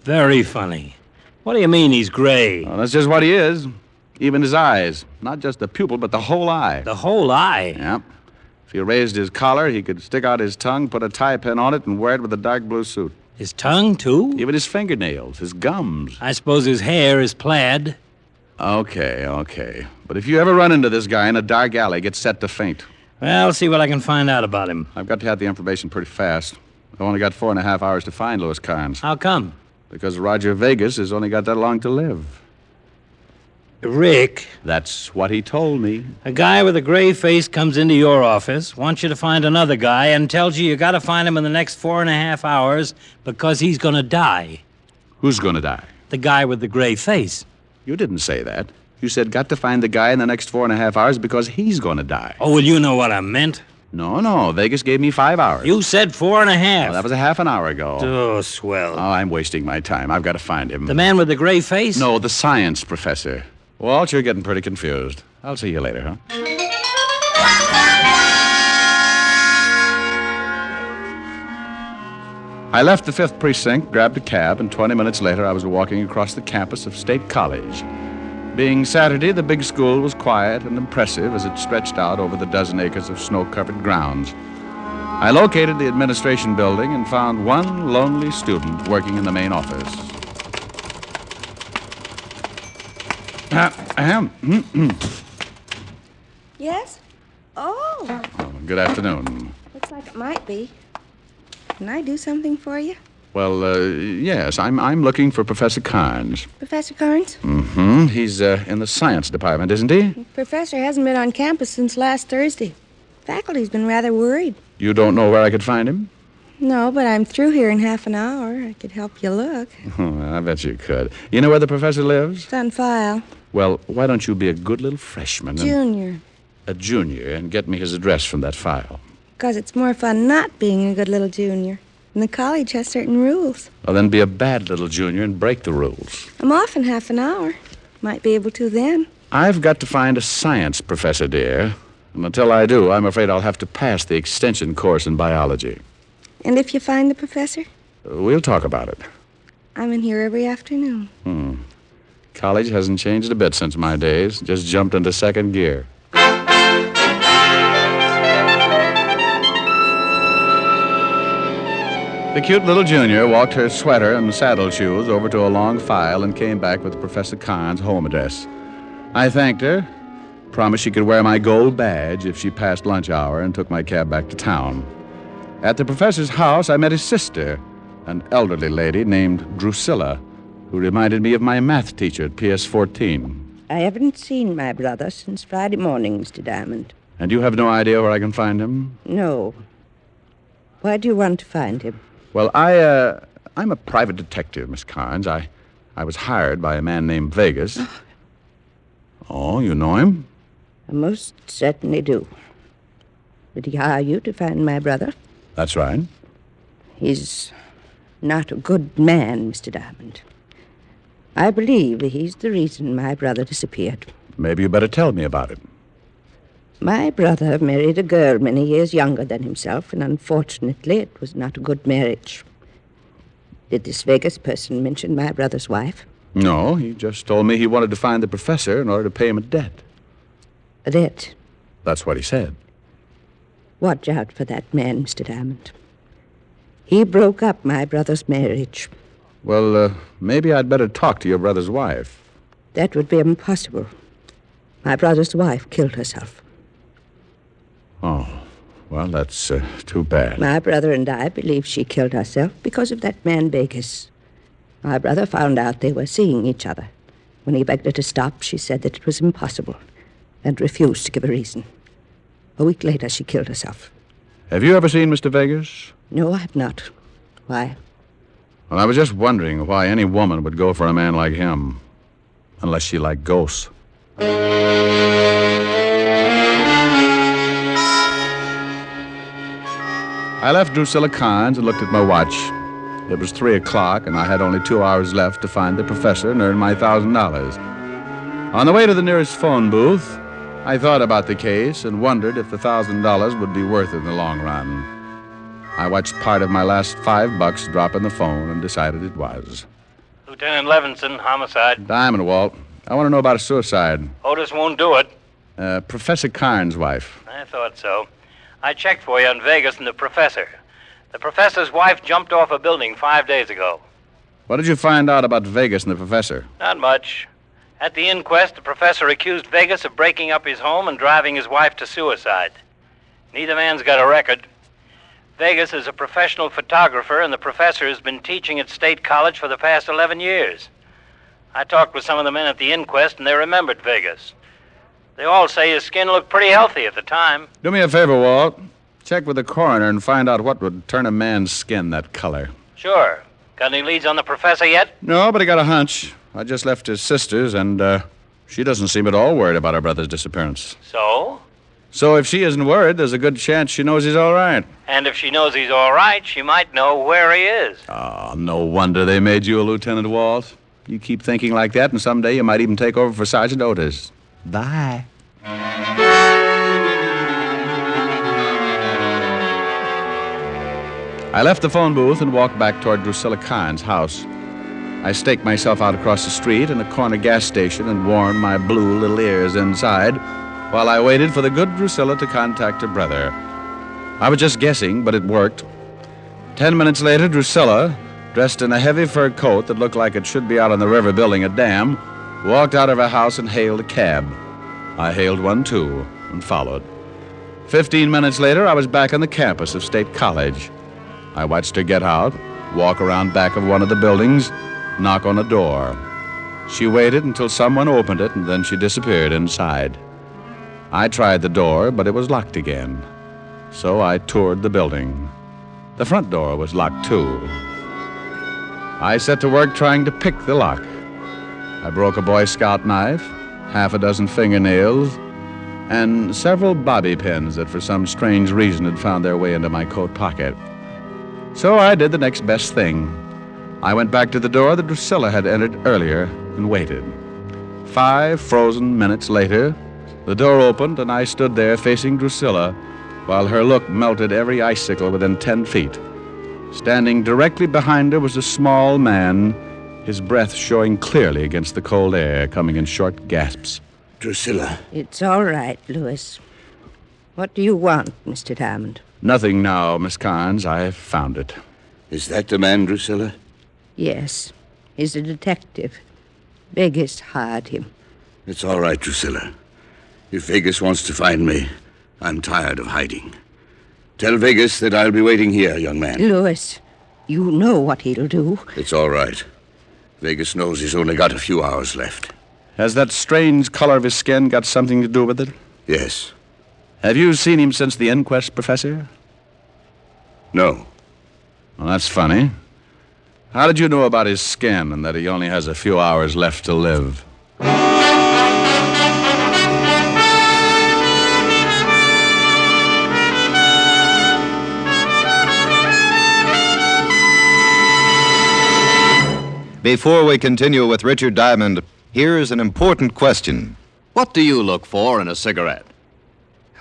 Very funny. What do you mean he's gray? Well, that's just what he is. Even his eyes. Not just the pupil, but the whole eye. The whole eye? Yeah. If he raised his collar, he could stick out his tongue, put a tie pin on it, and wear it with a dark blue suit. His tongue, too? Even his fingernails, his gums. I suppose his hair is plaid. Okay. But if you ever run into this guy in a dark alley, get set to faint. Well, I'll see what I can find out about him. I've got to have the information pretty fast. I've only got 4.5 hours to find Louis Carnes. How come? Because Roger Vegas has only got that long to live. Rick. That's what he told me. A guy with a gray face comes into your office, wants you to find another guy, and tells you got to find him in the next 4.5 hours because he's going to die. Who's going to die? The guy with the gray face. You didn't say that. You said got to find the guy in the next 4.5 hours because he's going to die. Oh, well, you know what I meant. No. Vegas gave me 5 hours. You said 4.5. Well, that was a half an hour ago. Oh, swell. Oh, I'm wasting my time. I've got to find him. The man with the gray face? No, the science professor. Walt, you're getting pretty confused. I'll see you later, huh? I left the 5th Precinct, grabbed a cab, and 20 minutes later I was walking across the campus of State College. Being Saturday, the big school was quiet and impressive as it stretched out over the dozen acres of snow-covered grounds. I located the administration building and found one lonely student working in the main office. Yes? Oh, Good afternoon. looks like it might be. Can I do something for you? Well, yes, I'm looking for Professor Carnes. Professor Carnes? Mm-hmm. He's in the science department, isn't he? The professor hasn't been on campus since last Thursday. Faculty's been rather worried. You don't know where I could find him? No, but I'm through here in half an hour. I could help you look. I bet you could. You know where the professor lives? It's on file. Well, why don't you be a good little freshman? Junior. A junior, and get me his address from that file. Because it's more fun not being a good little junior. And the college has certain rules. Well, then be a bad little junior and break the rules. I'm off in half an hour. Might be able to then. I've got to find a science professor, dear. And until I do, I'm afraid I'll have to pass the extension course in biology. And if you find the professor? We'll talk about it. I'm in here every afternoon. College hasn't changed a bit since my days. Just jumped into second gear. The cute little junior walked her sweater and saddle shoes over to a long file and came back with Professor Khan's home address. I thanked her, promised she could wear my gold badge if she passed lunch hour, and took my cab back to town. At the professor's house, I met his sister, an elderly lady named Drusilla, who reminded me of my math teacher at PS 14. I haven't seen my brother since Friday morning, Mr. Diamond. And you have no idea where I can find him? No. Why do you want to find him? Well, I'm a private detective, Miss Carnes. I was hired by a man named Vegas. Oh, you know him? I most certainly do. Did he hire you to find my brother? That's right. He's not a good man, Mr. Diamond. I believe he's the reason my brother disappeared. Maybe you better tell me about it. My brother married a girl many years younger than himself, and unfortunately it was not a good marriage. Did this Vegas person mention my brother's wife? No, he just told me he wanted to find the professor in order to pay him a debt. A debt? That's what he said. Watch out for that man, Mr. Diamond. He broke up my brother's marriage. Well, maybe I'd better talk to your brother's wife. That would be impossible. My brother's wife killed herself. Oh, well, that's too bad. My brother and I believe she killed herself because of that man Vegas. My brother found out they were seeing each other. When he begged her to stop, she said that it was impossible and refused to give a reason. A week later, she killed herself. Have you ever seen Mr. Vegas? No, I have not. Why? Well, I was just wondering why any woman would go for a man like him. Unless she liked ghosts. I left Drusilla Khan's and looked at my watch. It was 3 o'clock, and I had only 2 hours left to find the professor and earn my $1,000. On the way to the nearest phone booth, I thought about the case and wondered if the $1,000 would be worth it in the long run. I watched part of my last $5 drop in the phone and decided it was. Lieutenant Levinson, homicide. Diamond, Walt. I want to know about a suicide. Otis won't do it. Professor Khan's wife. I thought so. I checked for you on Vegas and the professor. The professor's wife jumped off a building 5 days ago. What did you find out about Vegas and the professor? Not much. At the inquest, the professor accused Vegas of breaking up his home and driving his wife to suicide. Neither man's got a record. Vegas is a professional photographer, and the professor has been teaching at State College for the past 11 years. I talked with some of the men at the inquest, and they remembered Vegas. They all say his skin looked pretty healthy at the time. Do me a favor, Walt. Check with the coroner and find out what would turn a man's skin that color. Sure. Got any leads on the professor yet? No, but I got a hunch. I just left his sister's, and she doesn't seem at all worried about her brother's disappearance. So? So if she isn't worried, there's a good chance she knows he's all right. And if she knows he's all right, she might know where he is. Oh, no wonder they made you a Lieutenant Walt. You keep thinking like that, and someday you might even take over for Sergeant Otis. Bye. I left the phone booth and walked back toward Drusilla Khan's house. I staked myself out across the street in a corner gas station and warmed my blue little ears inside while I waited for the good Drusilla to contact her brother. I was just guessing, but it worked. 10 minutes later, Drusilla, dressed in a heavy fur coat that looked like it should be out on the river building a dam, walked out of her house and hailed a cab. I hailed one, too, and followed. 15 minutes later, I was back on the campus of State College. I watched her get out, walk around back of one of the buildings, knock on a door. She waited until someone opened it, and then she disappeared inside. I tried the door, but it was locked again. So I toured the building. The front door was locked, too. I set to work trying to pick the lock. I broke a Boy Scout knife, half a dozen fingernails, and several bobby pins that for some strange reason had found their way into my coat pocket. So I did the next best thing. I went back to the door that Drusilla had entered earlier and waited. 5 frozen minutes later, the door opened and I stood there facing Drusilla while her look melted every icicle within 10 feet. Standing directly behind her was a small man, his breath showing clearly against the cold air, coming in short gasps. Drusilla. It's all right, Louis. What do you want, Mr. Diamond? Nothing now, Miss Carnes. I've found it. Is that the man, Drusilla? Yes. He's a detective. Vegas hired him. It's all right, Drusilla. If Vegas wants to find me, I'm tired of hiding. Tell Vegas that I'll be waiting here, young man. Louis, you know what he'll do. It's all right. Vegas knows he's only got a few hours left. Has that strange color of his skin got something to do with it? Yes. Have you seen him since the inquest, Professor? No. Well, that's funny. How did you know about his skin and that he only has a few hours left to live? Before we continue with Richard Diamond, here's an important question. What do you look for in a cigarette?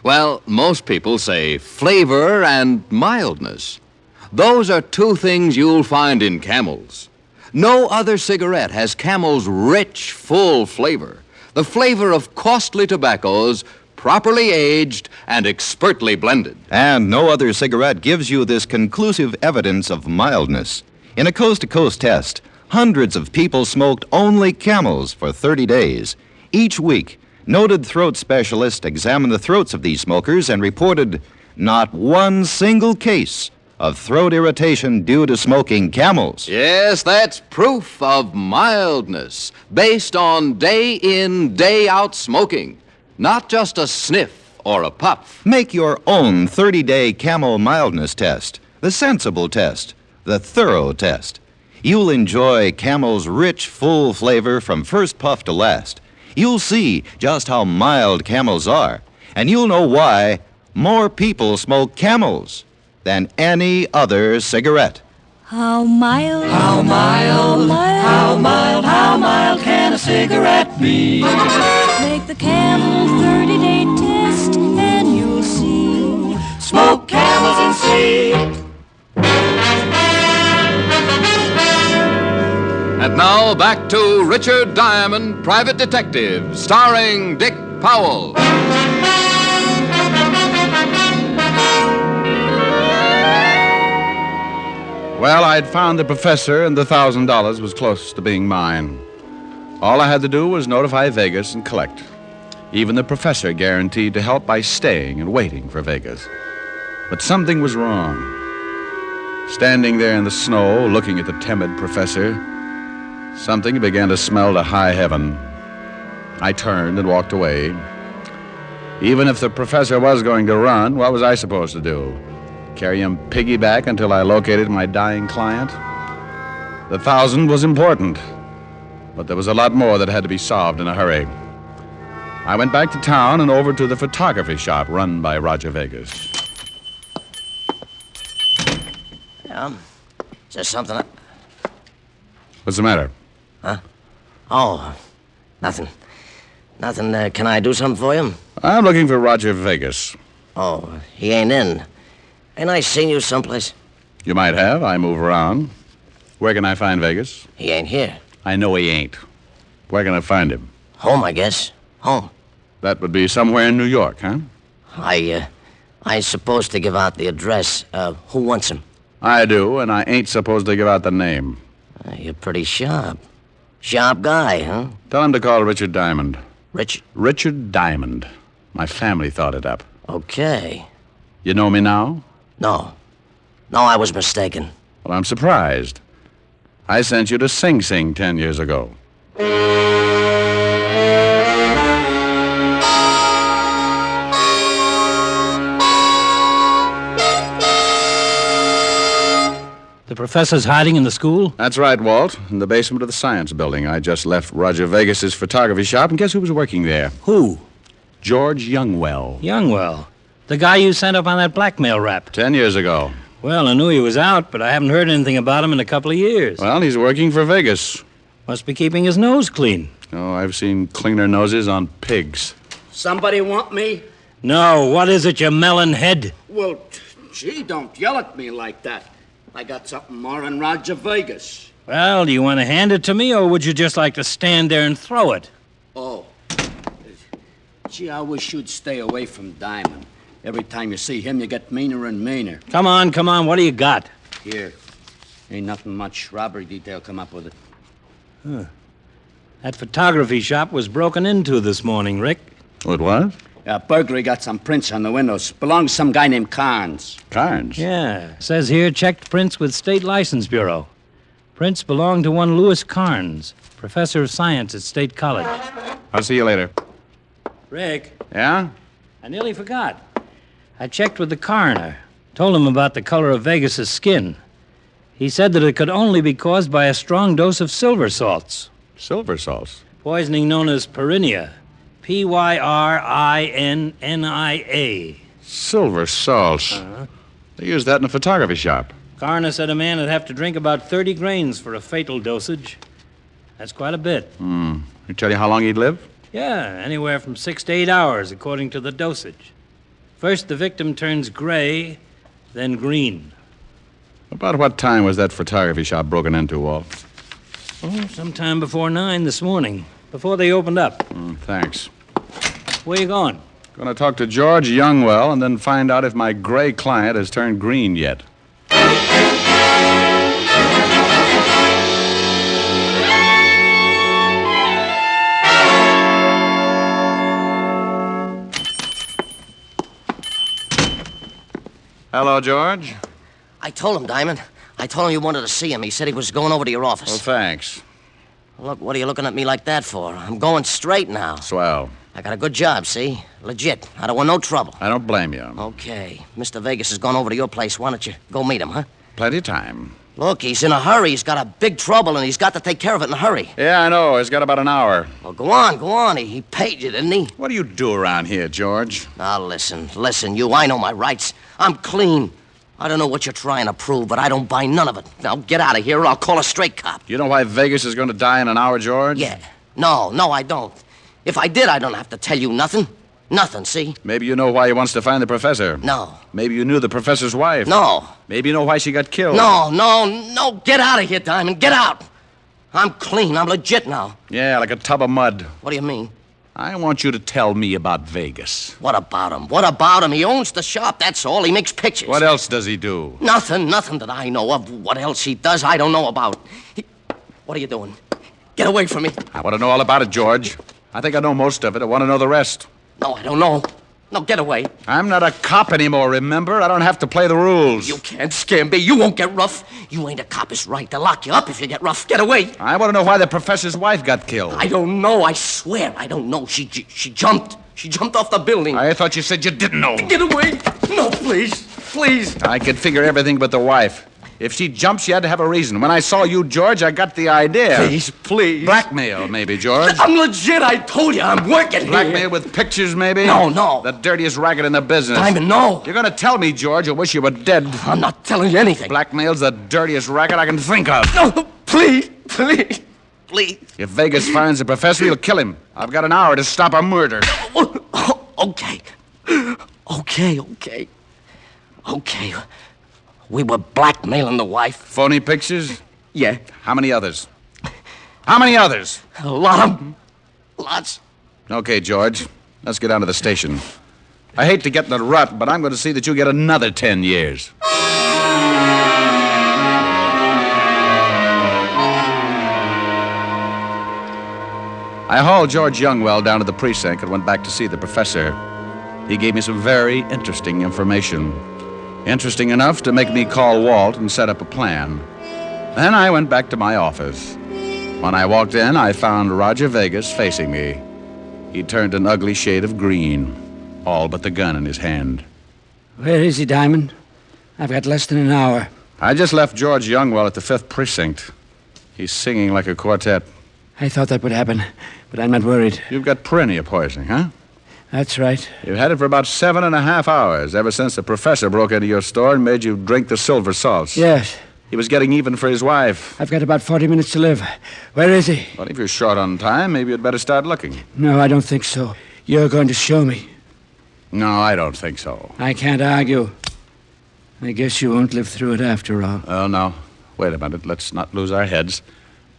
Well, most people say flavor and mildness. Those are two things you'll find in Camels. No other cigarette has Camel's rich, full flavor. The flavor of costly tobaccos, properly aged and expertly blended. And no other cigarette gives you this conclusive evidence of mildness. In a coast-to-coast test, hundreds of people smoked only Camels for 30 days. Each week, noted throat specialists examined the throats of these smokers and reported not one single case of throat irritation due to smoking Camels. Yes, that's proof of mildness, based on day-in, day-out smoking, not just a sniff or a puff. Make your own 30-day Camel mildness test, the sensible test, the thorough test. You'll enjoy Camel's rich, full flavor from first puff to last. You'll see just how mild Camels are, and you'll know why more people smoke Camels than any other cigarette. How mild, how mild, how mild, how mild can a cigarette be? Make the Camel 30-day test and you'll see. Smoke Camels and see. And now back to Richard Diamond, Private Detective, starring Dick Powell. Well, I'd found the professor, and the $1,000 was close to being mine. All I had to do was notify Vegas and collect. Even the professor guaranteed to help by staying and waiting for Vegas. But something was wrong. Standing there in the snow, looking at the timid professor, something began to smell to high heaven. I turned and walked away. Even if the professor was going to run, what was I supposed to do? Carry him piggyback until I located my dying client? The 1,000 was important, but there was a lot more that had to be solved in a hurry. I went back to town and over to the photography shop run by Roger Vegas. Is there something? What's the matter? Huh? Oh, nothing. Nothing. Can I do something for you? I'm looking for Roger Vegas. Oh, he ain't in. Ain't I seen you someplace? You might have. I move around. Where can I find Vegas? He ain't here. I know he ain't. Where can I find him? Home, I guess. Home. That would be somewhere in New York, huh? I ain't supposed to give out the address. Who wants him? I do, and I ain't supposed to give out the name. You're pretty sharp. Sharp guy, huh? Tell him to call Richard Diamond. Richard Diamond. My family thought it up. Okay. You know me now? No. No, I was mistaken. Well, I'm surprised. I sent you to Sing Sing 10 years ago. The professor's hiding in the school? That's right, Walt. In the basement of the science building. I just left Roger Vegas's photography shop, and guess who was working there? Who? George Youngwell. Youngwell? The guy you sent up on that blackmail rap? 10 years ago. Well, I knew he was out, but I haven't heard anything about him in a couple of years. Well, he's working for Vegas. Must be keeping his nose clean. Oh, I've seen cleaner noses on pigs. Somebody want me? No, what is it, you melon head? Well, gee, don't yell at me like that. I got something more than Roger Vegas. Well, do you want to hand it to me, or would you just like to stand there and throw it? Oh. Gee, I wish you'd stay away from Diamond. Every time you see him, you get meaner and meaner. Come on, what do you got? Here. Ain't nothing much. Robbery detail come up with it. Huh. That photography shop was broken into this morning, Rick. Oh, it was? Burglary got some prints on the windows. Belongs to some guy named Carnes. Carnes? Yeah. Says here, checked prints with State License Bureau. Prints belong to one Louis Carnes, professor of science at State College. I'll see you later. Rick, Yeah? I nearly forgot. I checked with the coroner. Told him about the color of Vegas's skin. He said that it could only be caused by a strong dose of silver salts. Silver salts? Poisoning known as pyrinia. Pyrinnia. Silver salts? They use that in a photography shop. Coroner said a man would have to drink about 30 grains for a fatal dosage. That's quite a bit. He tell you how long he'd live? Yeah, anywhere from 6 to 8 hours, according to the dosage. First, the victim turns gray, then green. About what time was that photography shop broken into, Walt? Oh, sometime before 9 this morning, before they opened up. Thanks. Where you going? Going to talk to George Youngwell and then find out if my gray client has turned green yet. Hello, George. I told him, Diamond. I told him you wanted to see him. He said he was going over to your office. Well, thanks. Look, what are you looking at me like that for? I'm going straight now. Swell. I got a good job, see? Legit. I don't want no trouble. I don't blame you. Okay. Mr. Vegas has gone over to your place. Why don't you go meet him, huh? Plenty of time. Look, he's in a hurry. He's got a big trouble, and he's got to take care of it in a hurry. Yeah, I know. He's got about an hour. Well, go on. He paid you, didn't he? What do you do around here, George? Now, listen, you. I know my rights. I'm clean. I don't know what you're trying to prove, but I don't buy none of it. Now, get out of here, or I'll call a straight cop. You know why Vegas is going to die in an hour, George? Yeah. No, I don't. If I did, I don't have to tell you nothing. Nothing, see? Maybe you know why he wants to find the professor. No. Maybe you knew the professor's wife. No. Maybe you know why she got killed. No. Get out of here, Diamond. Get out. I'm clean. I'm legit now. Yeah, like a tub of mud. What do you mean? I want you to tell me about Vegas. What about him? He owns the shop, that's all. He makes pictures. What else does he do? Nothing that I know of. What else he does, I don't know about. What are you doing? Get away from me. I want to know all about it, George. I think I know most of it. I want to know the rest. No, I don't know. No, get away. I'm not a cop anymore, remember? I don't have to play the rules. You can't scare me. You won't get rough. You ain't a cop. It's right to lock you up if you get rough. Get away. I want to know why the professor's wife got killed. I don't know. I swear I don't know. She jumped. She jumped off the building. I thought you said you didn't know. Get away. No, please. I could figure everything but the wife. If she jumped, she had to have a reason. When I saw you, George, I got the idea. Please. Blackmail, maybe, George. I'm legit. I told you. I'm working here. Blackmail with pictures, maybe? No. The dirtiest racket in the business. Diamond, no. You're going to tell me, George, I wish you were dead. I'm not telling you anything. Blackmail's the dirtiest racket I can think of. No, please. If Vegas finds the professor, he'll kill him. I've got an hour to stop a murder. Okay. We were blackmailing the wife. Phony pictures? Yeah. How many others? A lot of them. Lots. Okay, George. Let's get down to the station. I hate to get in the rut, but I'm going to see that you get another 10 years. I hauled George Youngwell down to the precinct and went back to see the professor. He gave me some very interesting information. Interesting enough to make me call Walt and set up a plan. Then I went back to my office. When I walked in, I found Roger Vegas facing me. He turned an ugly shade of green, all but the gun in his hand. Where is he, Diamond? I've got less than an hour. I just left George Youngwell at the 5th Precinct. He's singing like a quartet. I thought that would happen, but I'm not worried. You've got perineum poisoning, huh? That's right. You've had it for about 7.5 hours, ever since the professor broke into your store and made you drink the silver salts. Yes. He was getting even for his wife. I've got about 40 minutes to live. Where is he? Well, if you're short on time, maybe you'd better start looking. No, I don't think so. You're going to show me. No, I don't think so. I can't argue. I guess you won't live through it after all. Oh, no. Wait a minute. Let's not lose our heads.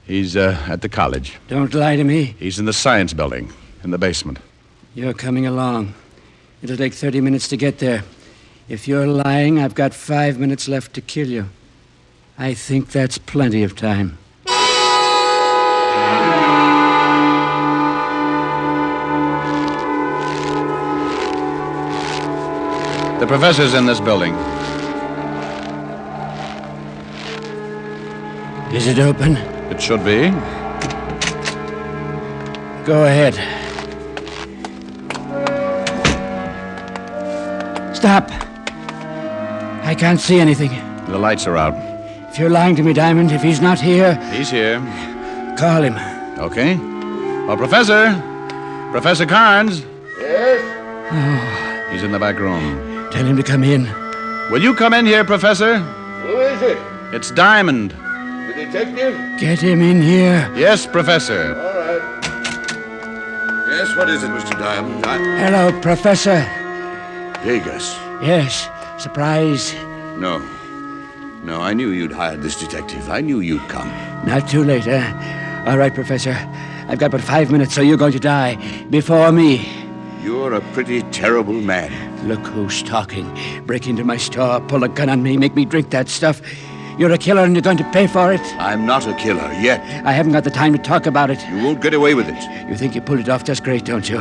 He's at the college. Don't lie to me. He's in the science building, in the basement. You're coming along. It'll take 30 minutes to get there. If you're lying, I've got 5 minutes left to kill you. I think that's plenty of time. The professor's in this building. Is it open? It should be. Go ahead. Stop. I can't see anything. The lights are out. If you're lying to me, Diamond, if he's not here... He's here. Call him. Okay. Oh, Professor! Professor Carnes! Yes? Oh. He's in the back room. Tell him to come in. Will you come in here, Professor? Who is it? It's Diamond. The detective? Get him in here. Yes, Professor. All right. Yes, what is it, Mr. Diamond? Hello, Professor. Vegas. Yes. Surprise. No. No, I knew you'd hired this detective. I knew you'd come. Not too late, huh? All right, Professor. I've got but 5 minutes, so you're going to die before me. You're a pretty terrible man. Look who's talking. Break into my store, pull a gun on me, make me drink that stuff. You're a killer and you're going to pay for it. I'm not a killer yet. I haven't got the time to talk about it. You won't get away with it. You think you pulled it off just great, don't you?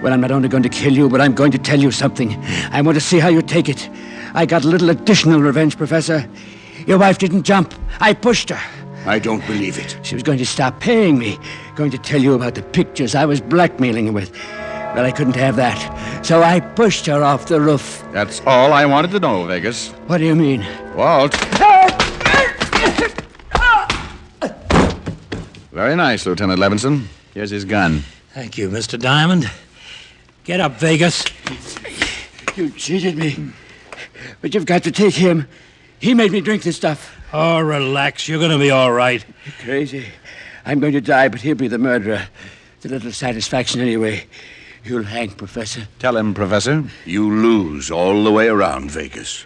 Well, I'm not only going to kill you, but I'm going to tell you something. I want to see how you take it. I got a little additional revenge, Professor. Your wife didn't jump. I pushed her. I don't believe it. She was going to stop paying me. Going to tell you about the pictures I was blackmailing her with. Well, I couldn't have that. So I pushed her off the roof. That's all I wanted to know, Vegas. What do you mean? Walt. Very nice, Lieutenant Levinson. Here's his gun. Thank you, Mr. Diamond. Get up, Vegas. You cheated me. But you've got to take him. He made me drink this stuff. Oh, relax. You're going to be all right. You're crazy. I'm going to die, but he'll be the murderer. It's a little satisfaction anyway. You'll hang, Professor. Tell him, Professor. You lose all the way around, Vegas.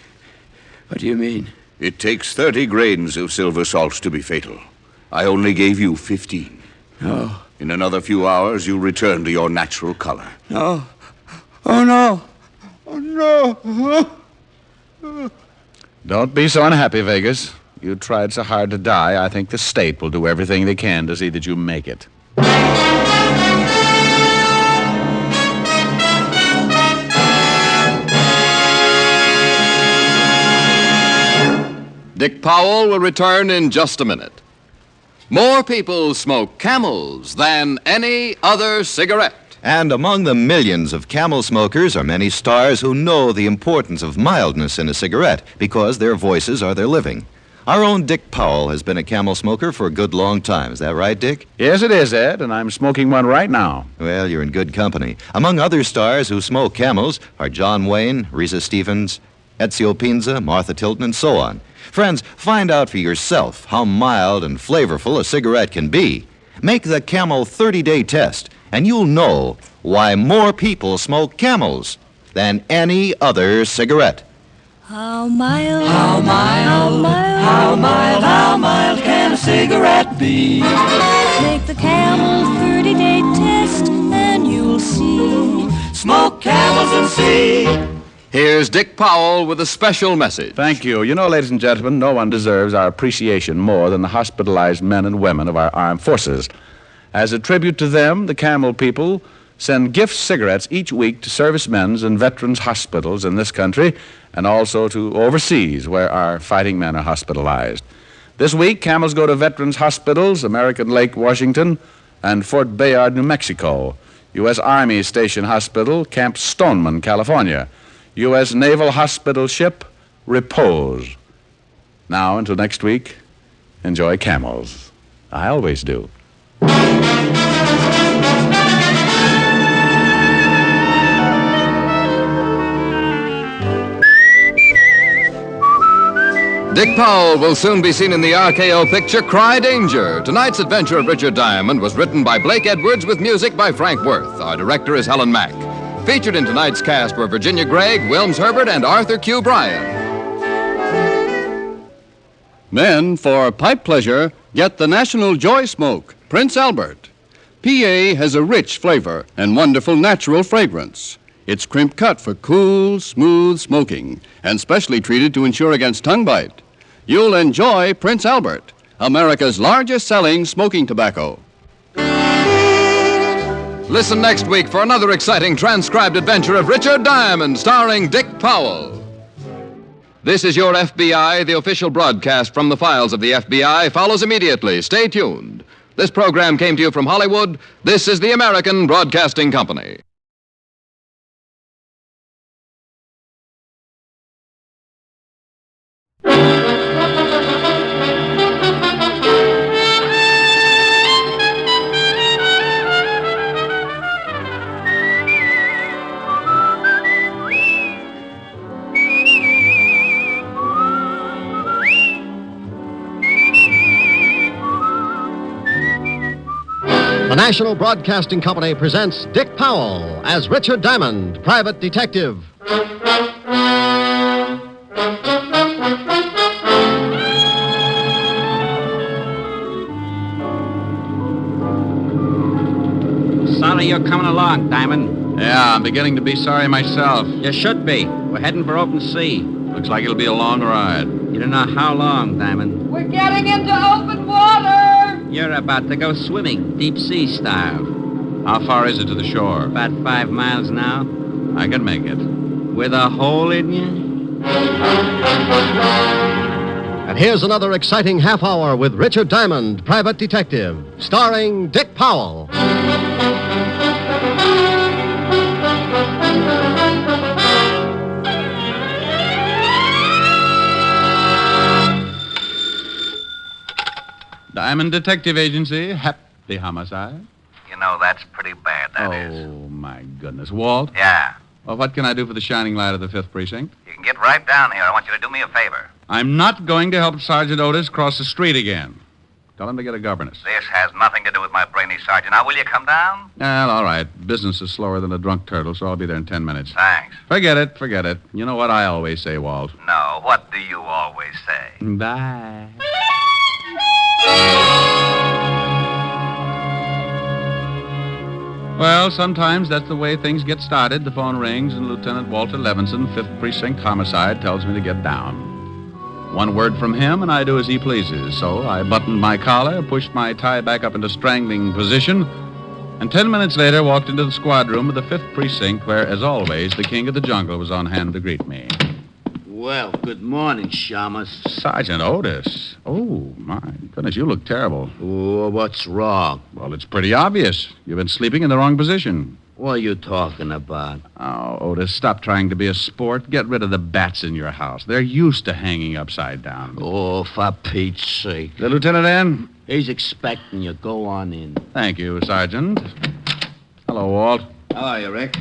What do you mean? It takes 30 grains of silver salts to be fatal. I only gave you 15. No. In another few hours, you'll return to your natural color. No. Oh, no. Oh, no. Don't be so unhappy, Vegas. You tried so hard to die, I think the state will do everything they can to see that you make it. Dick Powell will return in just a minute. More people smoke Camels than any other cigarette. And among the millions of Camel smokers are many stars who know the importance of mildness in a cigarette because their voices are their living. Our own Dick Powell has been a Camel smoker for a good long time. Is that right, Dick? Yes, it is, Ed, and I'm smoking one right now. Well, you're in good company. Among other stars who smoke Camels are John Wayne, Risa Stevens, Ezio Pinza, Martha Tilton, and so on. Friends, find out for yourself how mild and flavorful a cigarette can be. Make the Camel 30-day test, and you'll know why more people smoke Camels than any other cigarette. How mild, how mild, how mild, how mild can a cigarette be? Take the Camel 30-day test and you'll see. Smoke Camels and see. Here's Dick Powell with a special message. Thank you. You know, ladies and gentlemen, no one deserves our appreciation more than the hospitalized men and women of our armed forces. As a tribute to them, the Camel people send gift cigarettes each week to servicemen's and veterans' hospitals in this country and also to overseas where our fighting men are hospitalized. This week, Camels go to veterans' hospitals, American Lake, Washington, and Fort Bayard, New Mexico, U.S. Army Station Hospital, Camp Stoneman, California, U.S. Naval Hospital Ship, Repose. Now, until next week, enjoy Camels. I always do. Dick Powell will soon be seen in the RKO picture Cry Danger. Tonight's adventure of Richard Diamond was written by Blake Edwards with music by Frank Worth. Our director is Helen Mack. Featured in tonight's cast were Virginia Gregg, Wilms Herbert, and Arthur Q. Bryan. Men, for pipe pleasure, get the National Joy Smoke, Prince Albert. PA has a rich flavor and wonderful natural fragrance. It's crimp cut for cool, smooth smoking and specially treated to ensure against tongue bite. You'll enjoy Prince Albert, America's largest selling smoking tobacco. Listen next week for another exciting transcribed adventure of Richard Diamond, starring Dick Powell. This is Your FBI. The official broadcast from the files of the FBI follows immediately. Stay tuned. This program came to you from Hollywood. This is the American Broadcasting Company. The National Broadcasting Company presents Dick Powell as Richard Diamond, private detective. Sorry you're coming along, Diamond. Yeah, I'm beginning to be sorry myself. You should be. We're heading for open sea. Looks like it'll be a long ride. You don't know how long, Diamond. We're getting into open water! You're about to go swimming, deep sea style. How far is it to the shore? About 5 miles now. I can make it. With a hole in you? And here's another exciting half hour with Richard Diamond, private detective, starring Dick Powell. Diamond Detective Agency, Happy Homicide. You know, that's pretty bad, that is. Oh, my goodness. Walt? Yeah. Well, what can I do for the shining light of the 5th Precinct? You can get right down here. I want you to do me a favor. I'm not going to help Sergeant Otis cross the street again. Tell him to get a governess. This has nothing to do with my brainy sergeant. Now, will you come down? Well, all right. Business is slower than a drunk turtle, so I'll be there in 10 minutes. Thanks. Forget it. You know what I always say, Walt. No, what do you always say? Bye. Well, sometimes that's the way things get started. The phone rings, and Lieutenant Walter Levinson, 5th Precinct Homicide, tells me to get down. One word from him, and I do as he pleases. So I buttoned my collar, pushed my tie back up into strangling position, and 10 minutes later walked into the squad room of the 5th Precinct, where, as always, the king of the jungle was on hand to greet me. Well, good morning, Shamus. Sergeant Otis. Oh, my goodness, you look terrible. Oh, what's wrong? Well, it's pretty obvious. You've been sleeping in the wrong position. What are you talking about? Oh, Otis, stop trying to be a sport. Get rid of the bats in your house. They're used to hanging upside down. Oh, for Pete's sake. The lieutenant in? He's expecting you. Go on in. Thank you, Sergeant. Hello, Walt. How are you, Rick?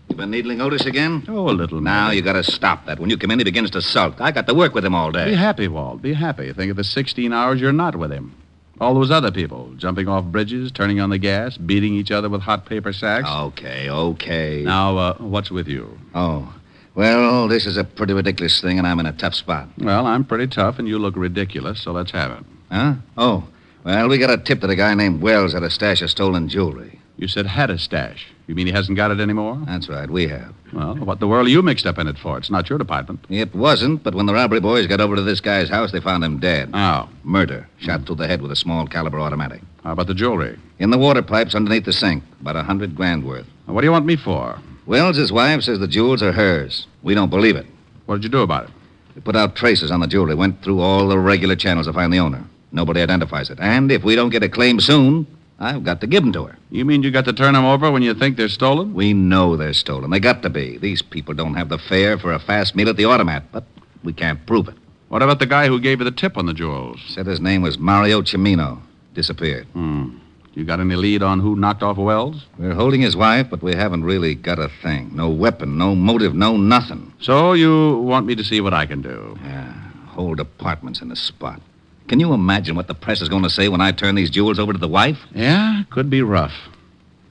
You been needling Otis again? Oh, a little. Now, you gotta stop that. When you come in, he begins to sulk. I got to work with him all day. Be happy, Walt. Be happy. Think of the 16 hours you're not with him. All those other people, jumping off bridges, turning on the gas, beating each other with hot paper sacks. Okay. Now, what's with you? Oh, well, this is a pretty ridiculous thing, and I'm in a tough spot. Well, I'm pretty tough, and you look ridiculous, so let's have it. Huh? Oh, well, we got a tip that a guy named Wells had a stash of stolen jewelry. You said had a stash. You mean he hasn't got it anymore? That's right, we have. Well, what the world are you mixed up in it for? It's not your department. It wasn't, but when the robbery boys got over to this guy's house, they found him dead. Oh. Murder. Shot through the head with a small caliber automatic. How about the jewelry? In the water pipes underneath the sink. About $100,000 worth. Now, what do you want me for? Wells' wife says the jewels are hers. We don't believe it. What did you do about it? We put out traces on the jewelry, went through all the regular channels to find the owner. Nobody identifies it. And if we don't get a claim soon, I've got to give them to her. You mean you got to turn them over when you think they're stolen? We know they're stolen. They got to be. These people don't have the fare for a fast meal at the automat, but we can't prove it. What about the guy who gave you the tip on the jewels? Said his name was Mario Cimino. Disappeared. You got any lead on who knocked off Wells? We're holding his wife, but we haven't really got a thing. No weapon, no motive, no nothing. So you want me to see what I can do? Yeah. whole department's in the spot. Can you imagine what the press is going to say when I turn these jewels over to the wife? Yeah, could be rough.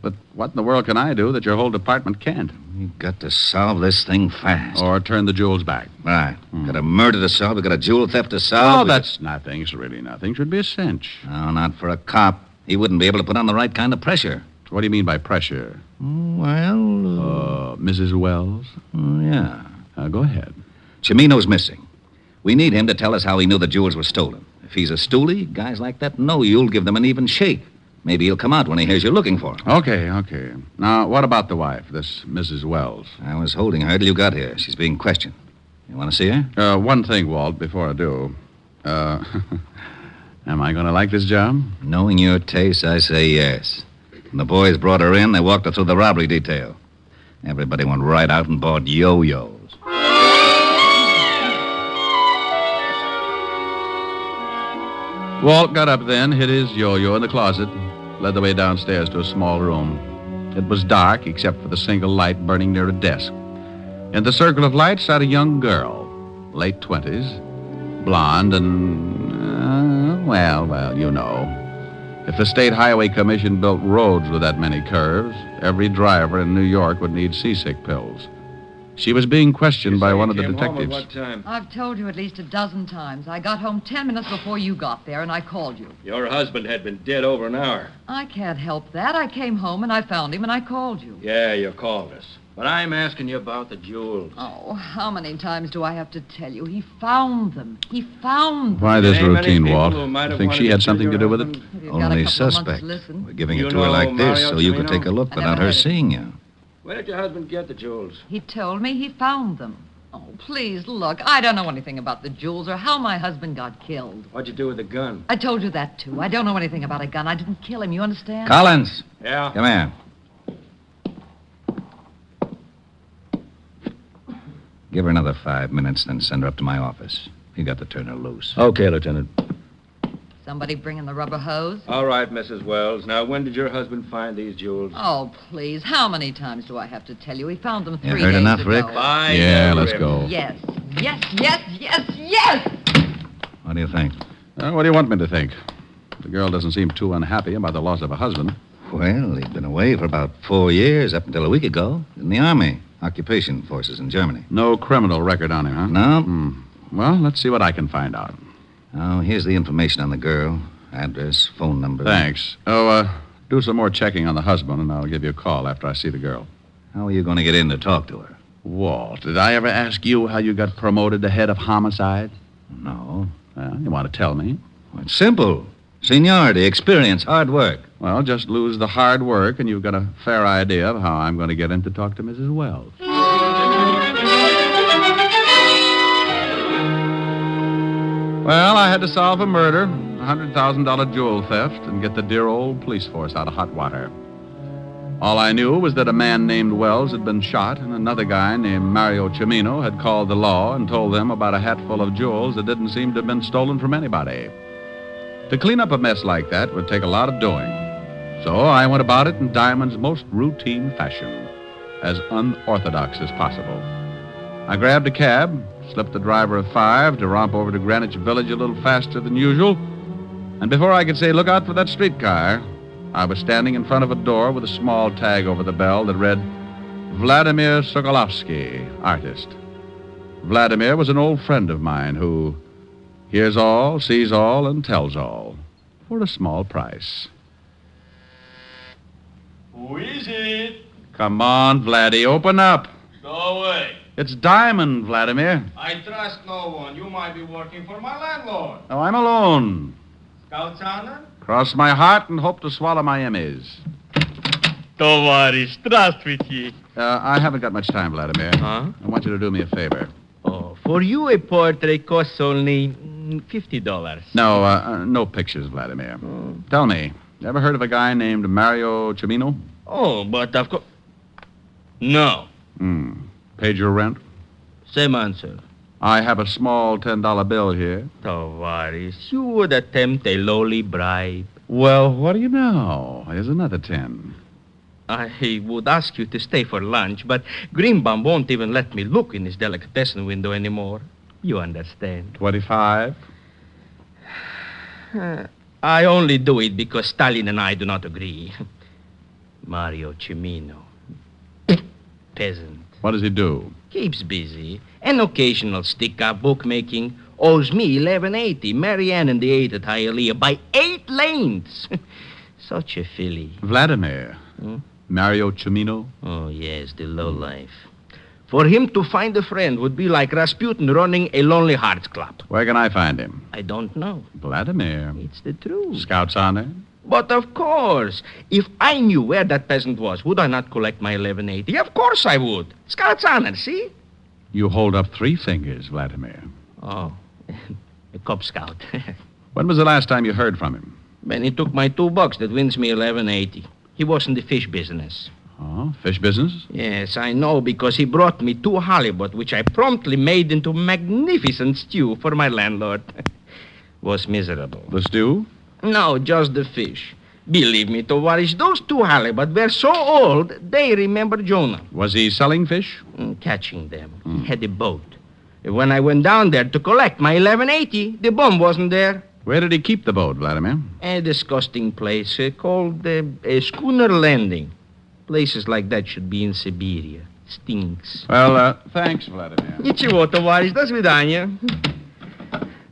But what in the world can I do that your whole department can't? We've got to solve this thing fast. Or turn the jewels back. Right. Got a murder to solve. We got a jewel theft to solve. Oh, that's nothing. It's really nothing. Should be a cinch. No, not for a cop. He wouldn't be able to put on the right kind of pressure. What do you mean by pressure? Well... Mrs. Wells? Yeah. Go ahead. Chimino's missing. We need him to tell us how he knew the jewels were stolen. If he's a stoolie, guys like that know you'll give them an even shake. Maybe he'll come out when he hears you're looking for him. Okay. Now, what about the wife, this Mrs. Wells? I was holding her till you got here. She's being questioned. You want to see her? One thing, Walt, before I do. Am I going to like this job? Knowing your taste, I say yes. When the boys brought her in, they walked her through the robbery detail. Everybody went right out and bought yo-yos. Walt got up then, hid his yo-yo in the closet, led the way downstairs to a small room. It was dark, except for the single light burning near a desk. In the circle of light sat a young girl, late 20s, blonde and, well, you know. If the State Highway Commission built roads with that many curves, every driver in New York would need seasick pills. She was being questioned by one of the detectives. What time? I've told you at least a dozen times. I got home 10 minutes before you got there, and I called you. Your husband had been dead over an hour. I can't help that. I came home, and I found him, and I called you. Yeah, you called us. But I'm asking you about the jewels. Oh, how many times do I have to tell you? He found them. He found them. Why this There ain't many routine, people Walt? who might You have think she wanted had to something to do with it? husband. If you've got a Only couple of months suspect. to listen. We're giving You it to her know like this Mario so you could Chimino? take a look I without never her heard of seeing you. Where did your husband get the jewels? He told me he found them. Oh, please, look. I don't know anything about the jewels or how my husband got killed. What'd you do with the gun? I told you that, too. I don't know anything about a gun. I didn't kill him. You understand? Collins! Yeah? Come here. Give her another 5 minutes, then send her up to my office. You got to turn her loose. Okay, Lieutenant. Somebody bringing the rubber hose? All right, Mrs. Wells. Now, when did your husband find these jewels? Oh, please. How many times do I have to tell you? He found them You 3 heard days enough, ago. Rick? Fine. Yeah, let's go. Yes. Yes. What do you think? What do you want me to think? The girl doesn't seem too unhappy about the loss of a husband. Well, he'd been away for about 4 years, up until a week ago, in the Army. Occupation forces in Germany. No criminal record on him, huh? No. Well, let's see what I can find out. Oh, here's the information on the girl. Address, phone number. Thanks. Do some more checking on the husband, and I'll give you a call after I see the girl. How are you going to get in to talk to her? Walt, did I ever ask you how you got promoted to head of homicide? No. Well, you want to tell me? Well, it's simple. Seniority, experience, hard work. Well, just lose the hard work, and you've got a fair idea of how I'm going to get in to talk to Mrs. Wells. Well, I had to solve a murder, a $100,000 jewel theft, and get the dear old police force out of hot water. All I knew was that a man named Wells had been shot, and another guy named Mario Chimino had called the law and told them about a hatful of jewels that didn't seem to have been stolen from anybody. To clean up a mess like that would take a lot of doing. So I went about it in Diamond's most routine fashion, as unorthodox as possible. I grabbed a cab, slipped the driver a 5 to romp over to Greenwich Village a little faster than usual, and before I could say, "Look out for that streetcar," I was standing in front of a door with a small tag over the bell that read, "Vladimir Sokolovsky, artist." Vladimir was an old friend of mine who hears all, sees all, and tells all for a small price. Who is it? Come on, Vladdy, open up. Go away. It's Diamond, Vladimir. I trust no one. You might be working for my landlord. Oh, I'm alone. Scout's honor? Cross my heart and hope to swallow my Emmys. Товарищ, здравствуйте. I haven't got much time, Vladimir. Huh? I want you to do me a favor. Oh, for you a portrait costs only $50. No, no pictures, Vladimir. Tell me, you ever heard of a guy named Mario Chimino? Oh, but of course... No. Paid your rent? Same answer. I have a small $10 bill here. Tavares, you would attempt a lowly bribe. Well, what do you know? Here's another 10. I would ask you to stay for lunch, but Greenbaum won't even let me look in his delicatessen window anymore. You understand. 25. I only do it because Stalin and I do not agree. Mario Cimino. Peasant. What does he do? Keeps busy. An occasional stick-up bookmaking. Owes me $11.80. Marianne and the 8 at Hialeah by 8 lanes. Such a filly. Vladimir. Mario Cimino? Oh, yes, the lowlife. For him to find a friend would be like Rasputin running a Lonely Hearts Club. Where can I find him? I don't know. Vladimir. It's the truth. Scout's honor? But of course, if I knew where that peasant was, would I not collect my $11.80? Of course I would. Scout's honor, see? You hold up 3 fingers, Vladimir. Oh, a Cub Scout. When was the last time you heard from him? When he took my $2 that wins me $11.80. He was in the fish business. Oh, fish business? Yes, I know, because he brought me 2 halibut, which I promptly made into magnificent stew for my landlord. Was miserable. The stew? No, just the fish. Believe me, Tovarish, those 2 halibut were so old, they remember Jonah. Was he selling fish? Catching them. He had a boat. When I went down there to collect my $11.80, the bum wasn't there. Where did he keep the boat, Vladimir? A disgusting place called a schooner landing. Places like that should be in Siberia. Stinks. Well, thanks, Vladimir. Ничего, товарищ, до свидания.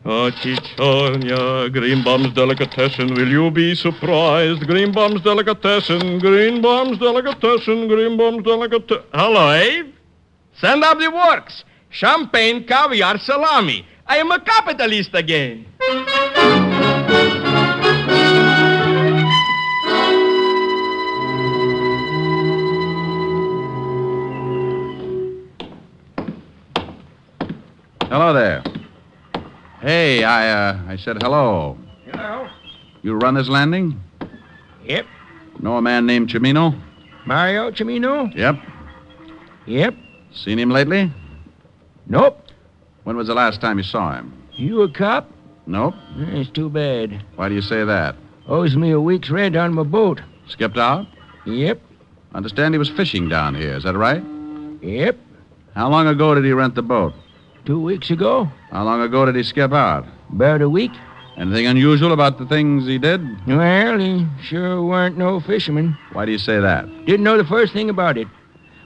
Oh, Chichonia, Greenbaum's Delicatessen, will you be surprised? Greenbaum's Delicatessen, Greenbaum's Delicatessen, Greenbaum's Delicatessen. Hello, Abe. Send up the works. Champagne, caviar, salami. I am a capitalist again. Hello there. Hey, I said hello. Hello. You run this landing? Yep. Know a man named Cimino? Mario Cimino? Yep. Yep. Seen him lately? Nope. When was the last time you saw him? You a cop? Nope. It's too bad. Why do you say that? Owes me a week's rent on my boat. Skipped out? Yep. Understand he was fishing down here, is that right? Yep. How long ago did he rent the boat? 2 weeks ago. How long ago did he skip out? About a week. Anything unusual about the things he did? Well, he sure weren't no fisherman. Why do you say that? Didn't know the first thing about it.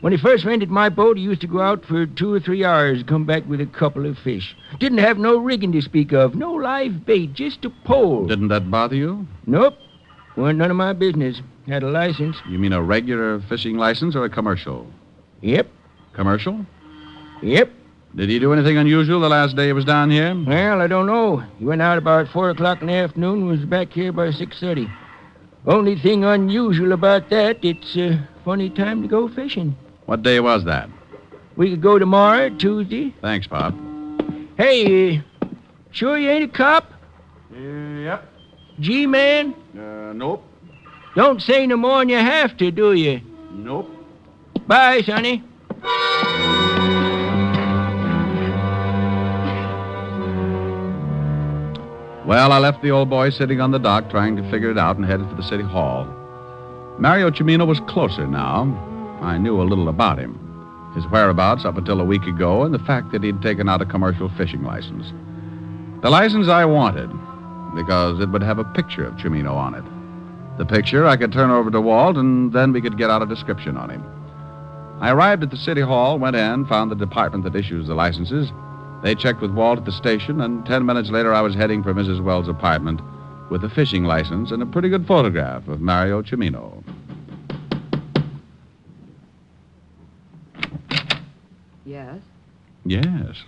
When he first rented my boat, he used to go out for 2 or 3 hours, come back with a couple of fish. Didn't have no rigging to speak of, no live bait, just a pole. Didn't that bother you? Nope. Wasn't none of my business. Had a license. You mean a regular fishing license or a commercial? Yep. Commercial? Yep. Did he do anything unusual the last day he was down here? Well, I don't know. He went out about 4 o'clock in the afternoon, was back here by 6:30. Only thing unusual about that, it's a funny time to go fishing. What day was that? We could go tomorrow, Tuesday. Thanks, Pop. Hey, sure you ain't a cop? Yep. G-man? Nope. Don't say no more than you have to, do you? Nope. Bye, Sonny. Well, I left the old boy sitting on the dock trying to figure it out and headed for the city hall. Mario Cimino was closer now. I knew a little about him. His whereabouts up until a week ago and the fact that he'd taken out a commercial fishing license. The license I wanted because it would have a picture of Cimino on it. The picture I could turn over to Walt and then we could get out a description on him. I arrived at the city hall, went in, found the department that issues the licenses. They checked with Walt at the station, and 10 minutes later I was heading for Mrs. Wells' apartment with a fishing license and a pretty good photograph of Mario Cimino. Yes? Yes.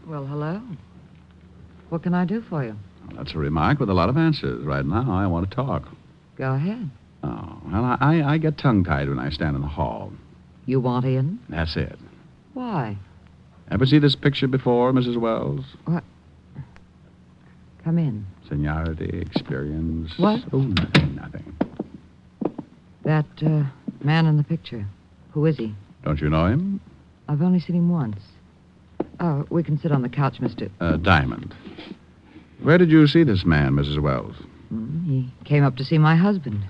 Well, hello. What can I do for you? That's a remark with a lot of answers. Right now, I want to talk. Go ahead. Oh, well, I get tongue-tied when I stand in the hall. You want in? That's it. Why? Ever see this picture before, Mrs. Wells? What? Come in. Seniority, experience. What? Oh, nothing. That man in the picture. Who is he? Don't you know him? I've only seen him once. Oh, we can sit on the couch, Mr. Diamond. Where did you see this man, Mrs. Wells? He came up to see my husband.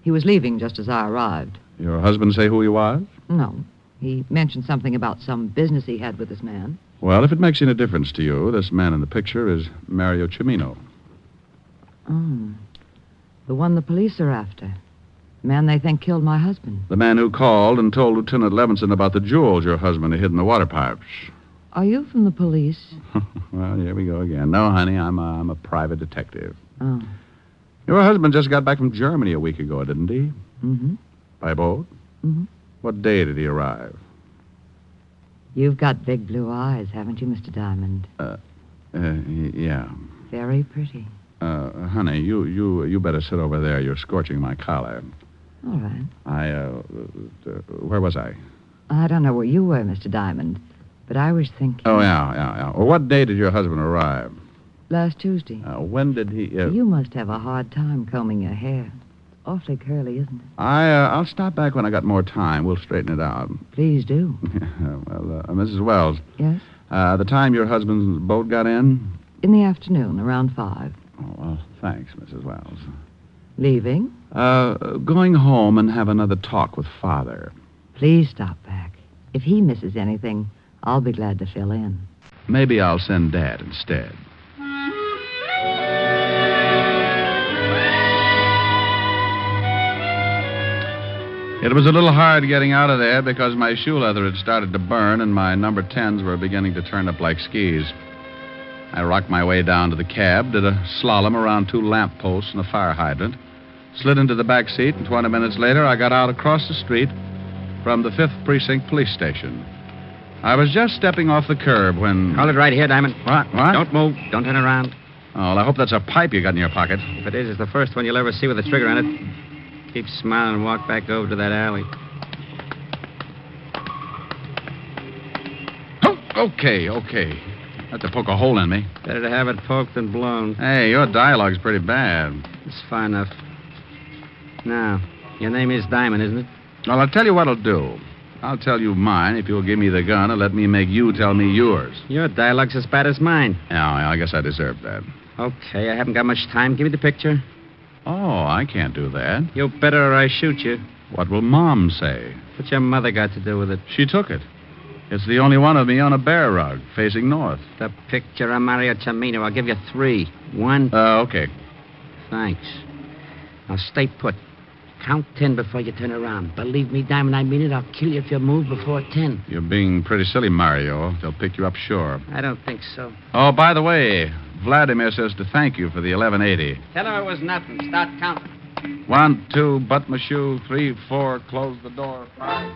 He was leaving just as I arrived. Your husband say who he was? No. He mentioned something about some business he had with this man. Well, if it makes any difference to you, this man in the picture is Mario Cimino. Oh. The one the police are after. The man they think killed my husband. The man who called and told Lieutenant Levinson about the jewels your husband had hid in the water pipes. Are you from the police? Well, here we go again. No, honey, I'm a private detective. Oh. Your husband just got back from Germany a week ago, didn't he? Mm-hmm. By boat? Mm-hmm. What day did he arrive? You've got big blue eyes, haven't you, Mr. Diamond? Yeah. Very pretty. Honey, you better sit over there. You're scorching my collar. All right. Where was I? I don't know where you were, Mr. Diamond, but I was thinking... Oh, yeah. Well, what day did your husband arrive? Last Tuesday. When did he... You must have a hard time combing your hair. Awfully curly, isn't it? I'll stop back when I got more time. We'll straighten it out. Please do. Well, Mrs. Wells. Yes? The time your husband's boat got in? In the afternoon, around 5. Oh, well, thanks, Mrs. Wells. Leaving? Going home and have another talk with Father. Please stop back. If he misses anything, I'll be glad to fill in. Maybe I'll send Dad instead. It was a little hard getting out of there because my shoe leather had started to burn and my number 10s were beginning to turn up like skis. I rocked my way down to the cab, did a slalom around 2 lamp posts and a fire hydrant, slid into the back seat, and 20 minutes later I got out across the street from the 5th Precinct Police Station. I was just stepping off the curb when... Hold it right here, Diamond. What? Don't move. Don't turn around. Oh, well, I hope that's a pipe you got in your pocket. If it is, it's the first one you'll ever see with a trigger on it. Keep smiling and walk back over to that alley. Oh, okay. Have to poke a hole in me. Better to have it poked than blown. Hey, your dialogue's pretty bad. It's fine enough. Now, your name is Diamond, isn't it? Well, I'll tell you what I'll do. I'll tell you mine if you'll give me the gun and let me make you tell me yours. Your dialogue's as bad as mine. Yeah, I guess I deserve that. Okay, I haven't got much time. Give me the picture. Oh, I can't do that. You better or I shoot you. What will Mom say? What's your mother got to do with it? She took it. It's the only one of me on a bear rug, facing north. The picture of Mario Cimino. I'll give you 3. 1. Okay. Thanks. Now stay put. Count 10 before you turn around. Believe me, Diamond, I mean it. I'll kill you if you move before 10. You're being pretty silly, Mario. They'll pick you up sure. I don't think so. Oh, by the way, Vladimir says to thank you for the 1180. Tell her it was nothing. Start counting. 1, 2, butt my shoe. 3, 4, close the door. 5.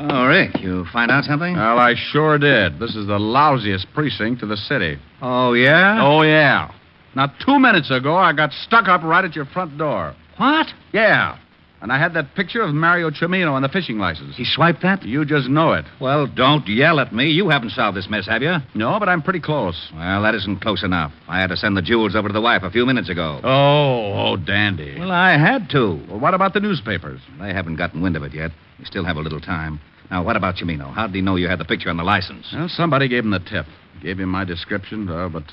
Oh, Rick, you find out something? Well, I sure did. This is the lousiest precinct in the city. Oh, yeah? Oh, yeah. Now, 2 minutes ago, I got stuck up right at your front door. What? Yeah. And I had that picture of Mario Cimino on the fishing license. He swiped that? You just know it. Well, don't yell at me. You haven't solved this mess, have you? No, but I'm pretty close. Well, that isn't close enough. I had to send the jewels over to the wife a few minutes ago. Oh, dandy. Well, I had to. Well, what about the newspapers? They haven't gotten wind of it yet. We still have a little time. Now, what about Cimino? How did he know you had the picture on the license? Well, somebody gave him the tip. Gave him my description, but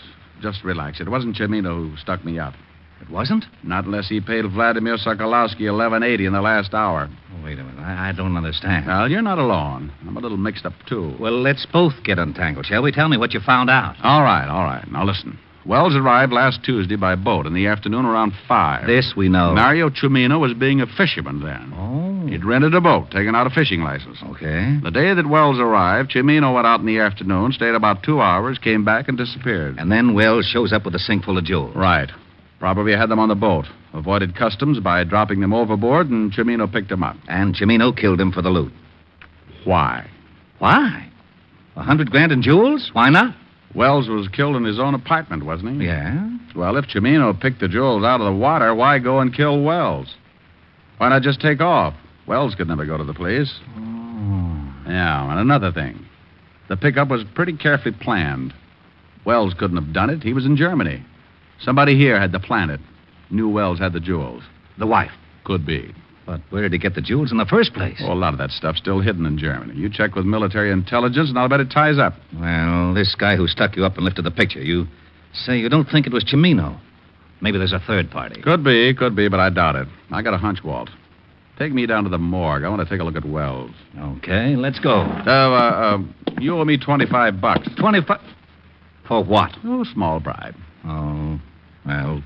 just relax. It wasn't Cimino who stuck me up. It wasn't? Not unless he paid Vladimir Sokolowski $11.80 in the last hour. Oh, wait a minute. I don't understand. Well, you're not alone. I'm a little mixed up, too. Well, let's both get untangled, shall we? Tell me what you found out. All right. Now, listen. Wells arrived last Tuesday by boat in the afternoon around 5. This we know. Mario Cimino was being a fisherman then. Oh. He'd rented a boat, taken out a fishing license. Okay. The day that Wells arrived, Cimino went out in the afternoon, stayed about 2 hours, came back, and disappeared. And then Wells shows up with a sink full of jewels. Right. Probably had them on the boat. Avoided customs by dropping them overboard, and Cimino picked them up. And Cimino killed him for the loot. Why? Why? $100,000 in jewels? Why not? Wells was killed in his own apartment, wasn't he? Yeah. Well, if Cimino picked the jewels out of the water, why go and kill Wells? Why not just take off? Wells could never go to the police. Oh. Yeah, and another thing. The pickup was pretty carefully planned. Wells couldn't have done it. He was in Germany. Somebody here had to plan it. Knew Wells had the jewels. The wife? Could be. But where did he get the jewels in the first place? Oh, a lot of that stuff's still hidden in Germany. You check with military intelligence, and I'll bet it ties up. Well, this guy who stuck you up and lifted the picture, you say you don't think it was Cimino. Maybe there's a third party. Could be, but I doubt it. I got a hunch, Walt. Take me down to the morgue. I want to take a look at Wells. Okay, let's go. You owe me $25. 25? For what? Oh, small bribe. Oh, well,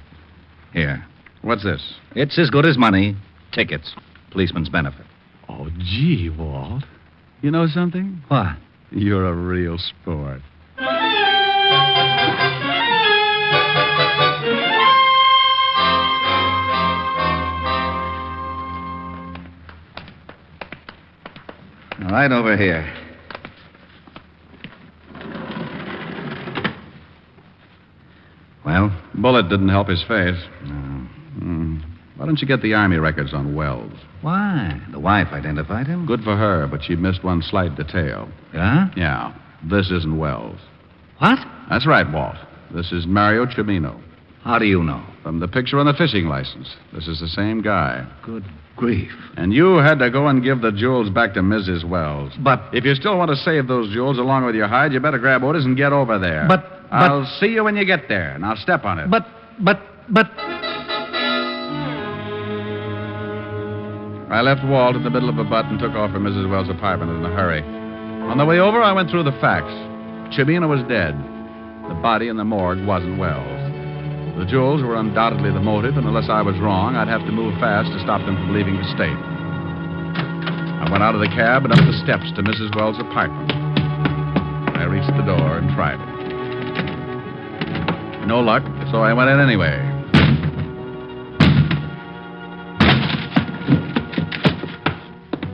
here. What's this? It's as good as money. Tickets. Policeman's benefit. Oh, gee, Walt. You know something? What? You're a real sport. Right over here. Well? Bullet didn't help his face. No. Why don't you get the Army records on Wells? Why? The wife identified him? Good for her, but she missed one slight detail. Yeah? Yeah. This isn't Wells. What? That's right, Walt. This is Mario Cimino. How do you know? From the picture on the fishing license. This is the same guy. Good grief. And you had to go and give the jewels back to Mrs. Wells. But... If you still want to save those jewels along with your hide, you better grab orders and get over there. But... I'll see you when you get there. Now step on it. But... I left Walt in the middle of a butt and took off for Mrs. Wells' apartment in a hurry. On the way over, I went through the facts. Cimino was dead. The body in the morgue wasn't Wells. The jewels were undoubtedly the motive, and unless I was wrong, I'd have to move fast to stop them from leaving the state. I went out of the cab and up the steps to Mrs. Wells' apartment. I reached the door and tried it. No luck, so I went in anyway.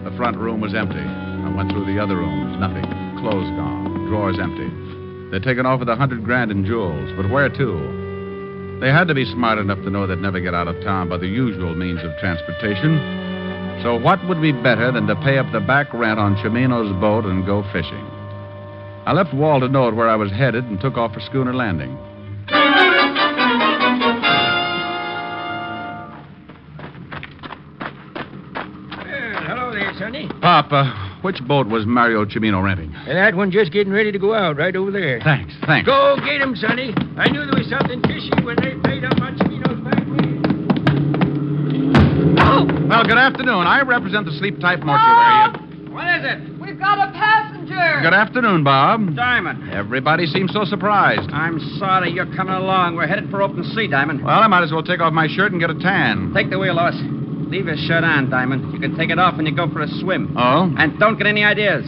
The front room was empty. I went through the other rooms. Nothing. Clothes gone. Drawers empty. They'd taken off with $100,000 in jewels, but where to? They had to be smart enough to know they'd never get out of town by the usual means of transportation. So what would be better than to pay up the back rent on Cimino's boat and go fishing? I left Walt a note where I was headed and took off for Schooner Landing. Hello there, Sonny. Pop, which boat was Mario Cimino renting? That one just getting ready to go out, right over there. Thanks. Go get him, Sonny. I knew there was something fishy when they paid up on Cimino's back wheel. Oh! Well, good afternoon. I represent the Sleep-Type Mortuary. What is it? We've got a passenger. Good afternoon, Bob. Diamond. Everybody seems so surprised. I'm sorry you're coming along. We're headed for open sea, Diamond. Well, I might as well take off my shirt and get a tan. Take the wheel, Lois. Leave your shirt on, Diamond. You can take it off when you go for a swim. Oh? And don't get any ideas.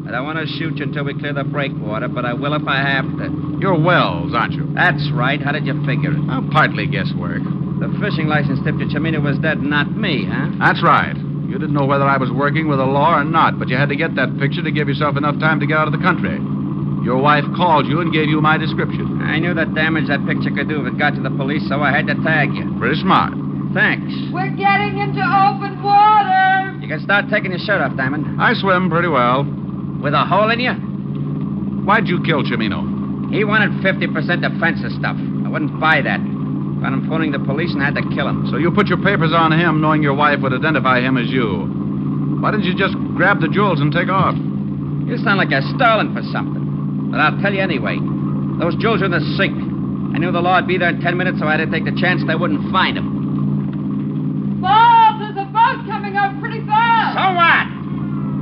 I don't want to shoot you until we clear the breakwater, but I will if I have to. You're Wells, aren't you? That's right. How did you figure it? Oh, partly guesswork. The fishing license tipped you Cimino was dead, not me, huh? That's right. You didn't know whether I was working with the law or not, but you had to get that picture to give yourself enough time to get out of the country. Your wife called you and gave you my description. I knew the damage that picture could do if it got to the police, so I had to tag you. Pretty smart. Thanks. We're getting into open water. You can start taking your shirt off, Diamond. I swim pretty well. With a hole in you? Why'd you kill Cimino? He wanted 50% defensive stuff. I wouldn't buy that. Found him phoning the police and had to kill him. So you put your papers on him knowing your wife would identify him as you. Why didn't you just grab the jewels and take off? You sound like you're stalling for something. But I'll tell you anyway. Those jewels are in the sink. I knew the law would be there in 10 minutes, so I had to take the chance they wouldn't find him. Bob, there's a boat coming up pretty fast. So what?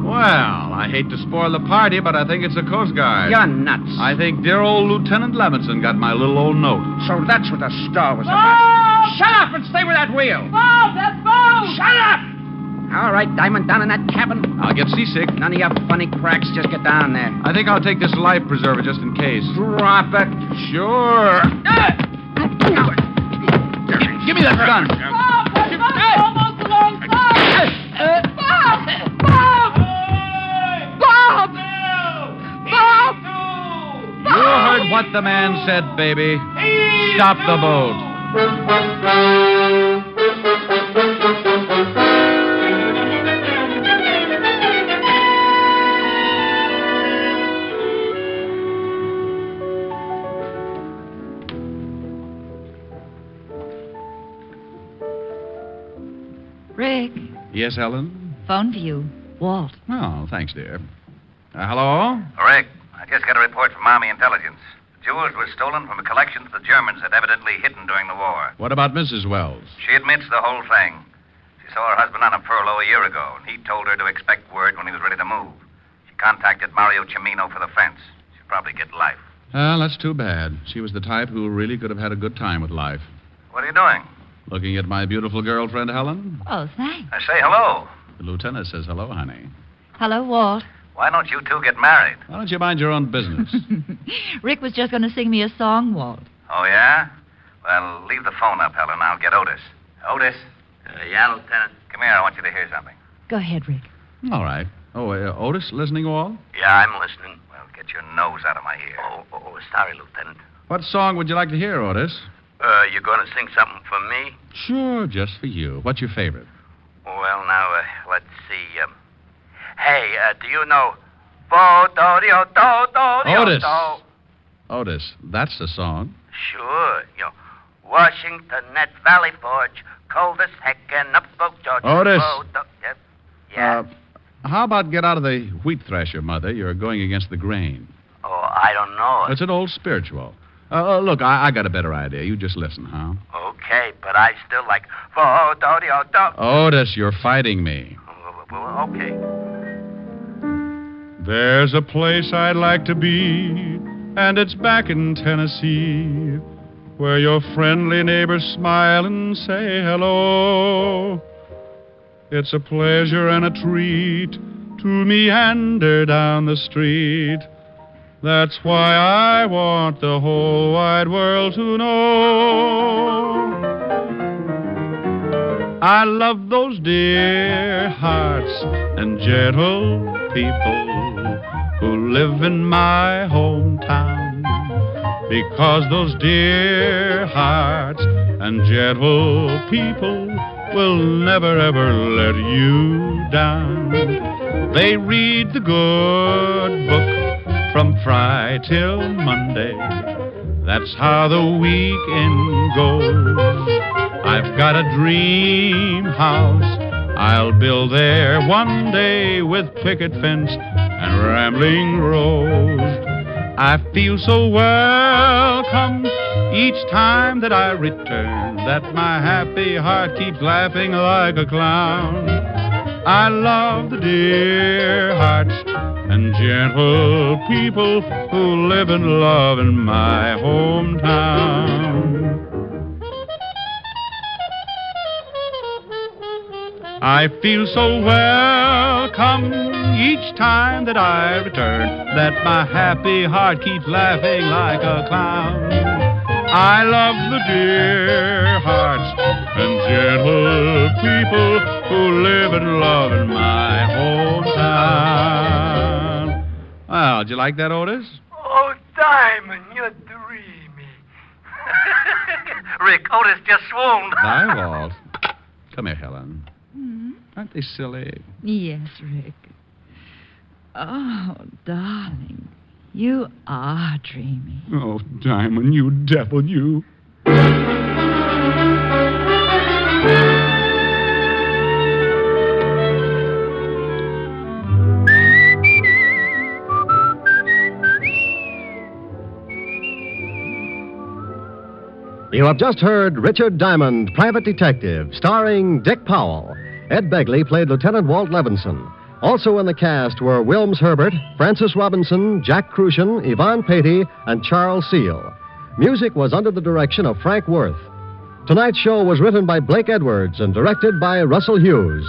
Well, I hate to spoil the party, but I think it's the Coast Guard. You're nuts. I think dear old Lieutenant Levinson got my little old note. So that's what the star was Bob! about. Shut up and stay with that wheel. Bob, that's Bob. Shut up! All right, Diamond, down in that cabin. I'll get seasick. None of your funny cracks. Just get down there. I think I'll take this life preserver just in case. Drop it. Sure. Give me that gun. Bob, that boat's almost alongside. Bob! Bob! Bob! Bob! You heard what the man said, baby. Stop the boat. Rick, Yes, Helen? phone for you. Walt. Oh, thanks, dear. Hello? Rick, I just got a report from Army Intelligence. Jewels were stolen from a collection the Germans had evidently hidden during the war. What about Mrs. Wells? She admits the whole thing. She saw her husband on a furlough a year ago, and he told her to expect word when he was ready to move. She contacted Mario Cimino for the fence. She'll probably get life. Well, that's too bad. She was the type who really could have had a good time with life. What are you doing? Looking at my beautiful girlfriend, Helen? Oh, thanks. I say hello. The lieutenant says hello, honey. Hello, Walt. Why don't you two get married? Why don't you mind your own business? Rick was just going to sing me a song, Walt. Oh, yeah? Well, leave the phone up, Helen. I'll get Otis. Otis? Yeah, Lieutenant. Come here. I want you to hear something. Go ahead, Rick. All right. Oh, Otis, listening, Walt? Yeah, I'm listening. Well, get your nose out of my ear. Oh, sorry, Lieutenant. What song would you like to hear, Otis? You going to sing something for me? Sure, just for you. What's your favorite? Well, now, let's see. Hey, do you know... Otis! Otis, that's the song. Sure. Washington at Valley Forge, cold as heck, and up spoke George. Otis! Yep. Yeah. How about get out of the wheat thresher, Mother? You're going against the grain. Oh, I don't know. It's an old spiritual. Look, I got a better idea. You just listen, huh? Okay, but I still like... Otis, you're fighting me. Okay. There's a place I'd like to be, and it's back in Tennessee, where your friendly neighbors smile and say hello. It's a pleasure and a treat to meander down the street. That's why I want the whole wide world to know. I love those dear hearts and gentle people who live in my hometown, because those dear hearts and gentle people will never ever let you down. They read the good book from Friday till Monday. That's how the weekend goes. I've got a dream house I'll build there one day, with picket fence and rambling rose. I feel so welcome each time that I return, that my happy heart keeps laughing like a clown. I love the dear hearts and gentle people who live and love in my hometown. I feel so welcome each time that I return, that my happy heart keeps laughing like a clown. I love the dear hearts and gentle people who live and love in my hometown. Well, did you like that, Otis? Oh, Diamond, you're dreamy. Rick, Otis just swooned. Bye, Walt. Come here, Helen. Aren't they silly? Yes, Rick. Oh, darling, you are dreamy. Oh, Diamond, you devil, you. You have just heard Richard Diamond, Private Detective, starring Dick Powell. Ed Begley played Lieutenant Walt Levinson. Also in the cast were Wilms Herbert, Francis Robinson, Jack Crucian, Yvonne Patey, and Charles Seal. Music was under the direction of Frank Worth. Tonight's show was written by Blake Edwards and directed by Russell Hughes.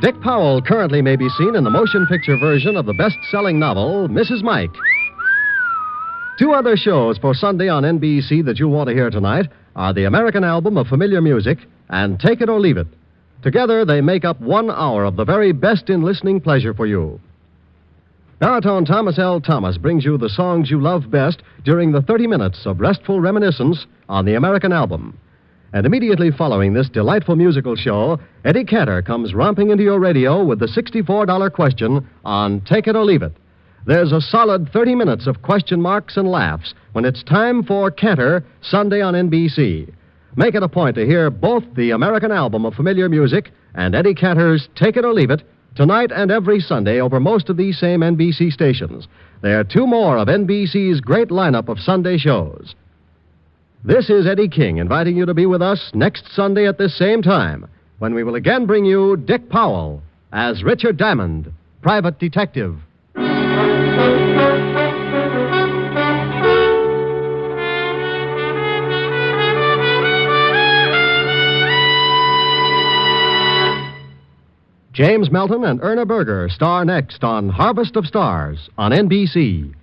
Dick Powell currently may be seen in the motion picture version of the best-selling novel, Mrs. Mike. Two other shows for Sunday on NBC that you'll want to hear tonight are the American Album of Familiar Music and Take It or Leave It. Together, they make up 1 hour of the very best in listening pleasure for you. Baritone Thomas L. Thomas brings you the songs you love best during the 30 minutes of restful reminiscence on the American Album. And immediately following this delightful musical show, Eddie Cantor comes romping into your radio with the $64 question on Take It or Leave It. There's a solid 30 minutes of question marks and laughs when it's time for Cantor, Sunday on NBC. Make it a point to hear both the American Album of Familiar Music and Eddie Cantor's Take It or Leave It tonight and every Sunday over most of these same NBC stations. There are two more of NBC's great lineup of Sunday shows. This is Eddie King inviting you to be with us next Sunday at this same time when we will again bring you Dick Powell as Richard Diamond, private detective. James Melton and Erna Berger star next on Harvest of Stars on NBC.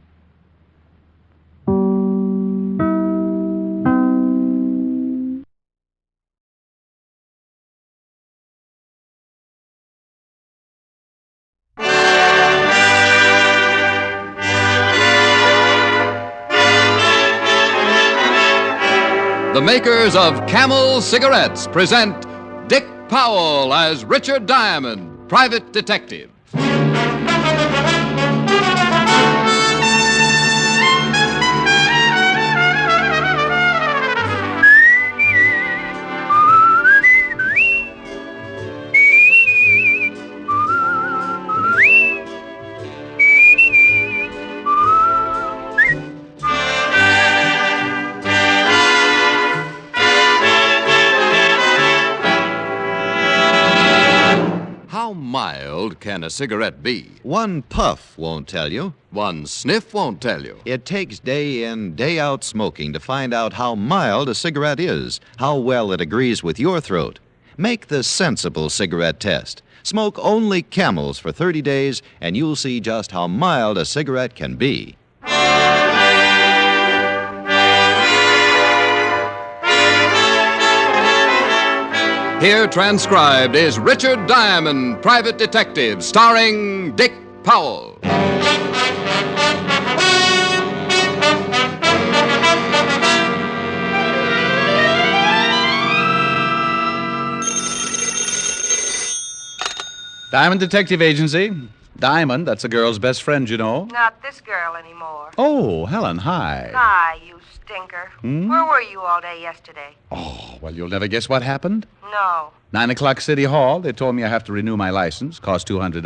The makers of Camel Cigarettes present Dick Powell as Richard Diamond, private detective. How mild can a cigarette be? One puff won't tell you. One sniff won't tell you. It takes day in, day out smoking to find out how mild a cigarette is, how well it agrees with your throat. Make the sensible cigarette test. Smoke only Camels for 30 days, and you'll see just how mild a cigarette can be. Here transcribed is Richard Diamond, private detective, starring Dick Powell. Diamond Detective Agency. Diamond, that's a girl's best friend, you know. Not this girl anymore. Oh, Helen, hi. Hi, you stinker. Hmm? Where were you all day yesterday? Oh, well, you'll never guess what happened. No. 9 o'clock City Hall. They told me I have to renew my license. Cost $200.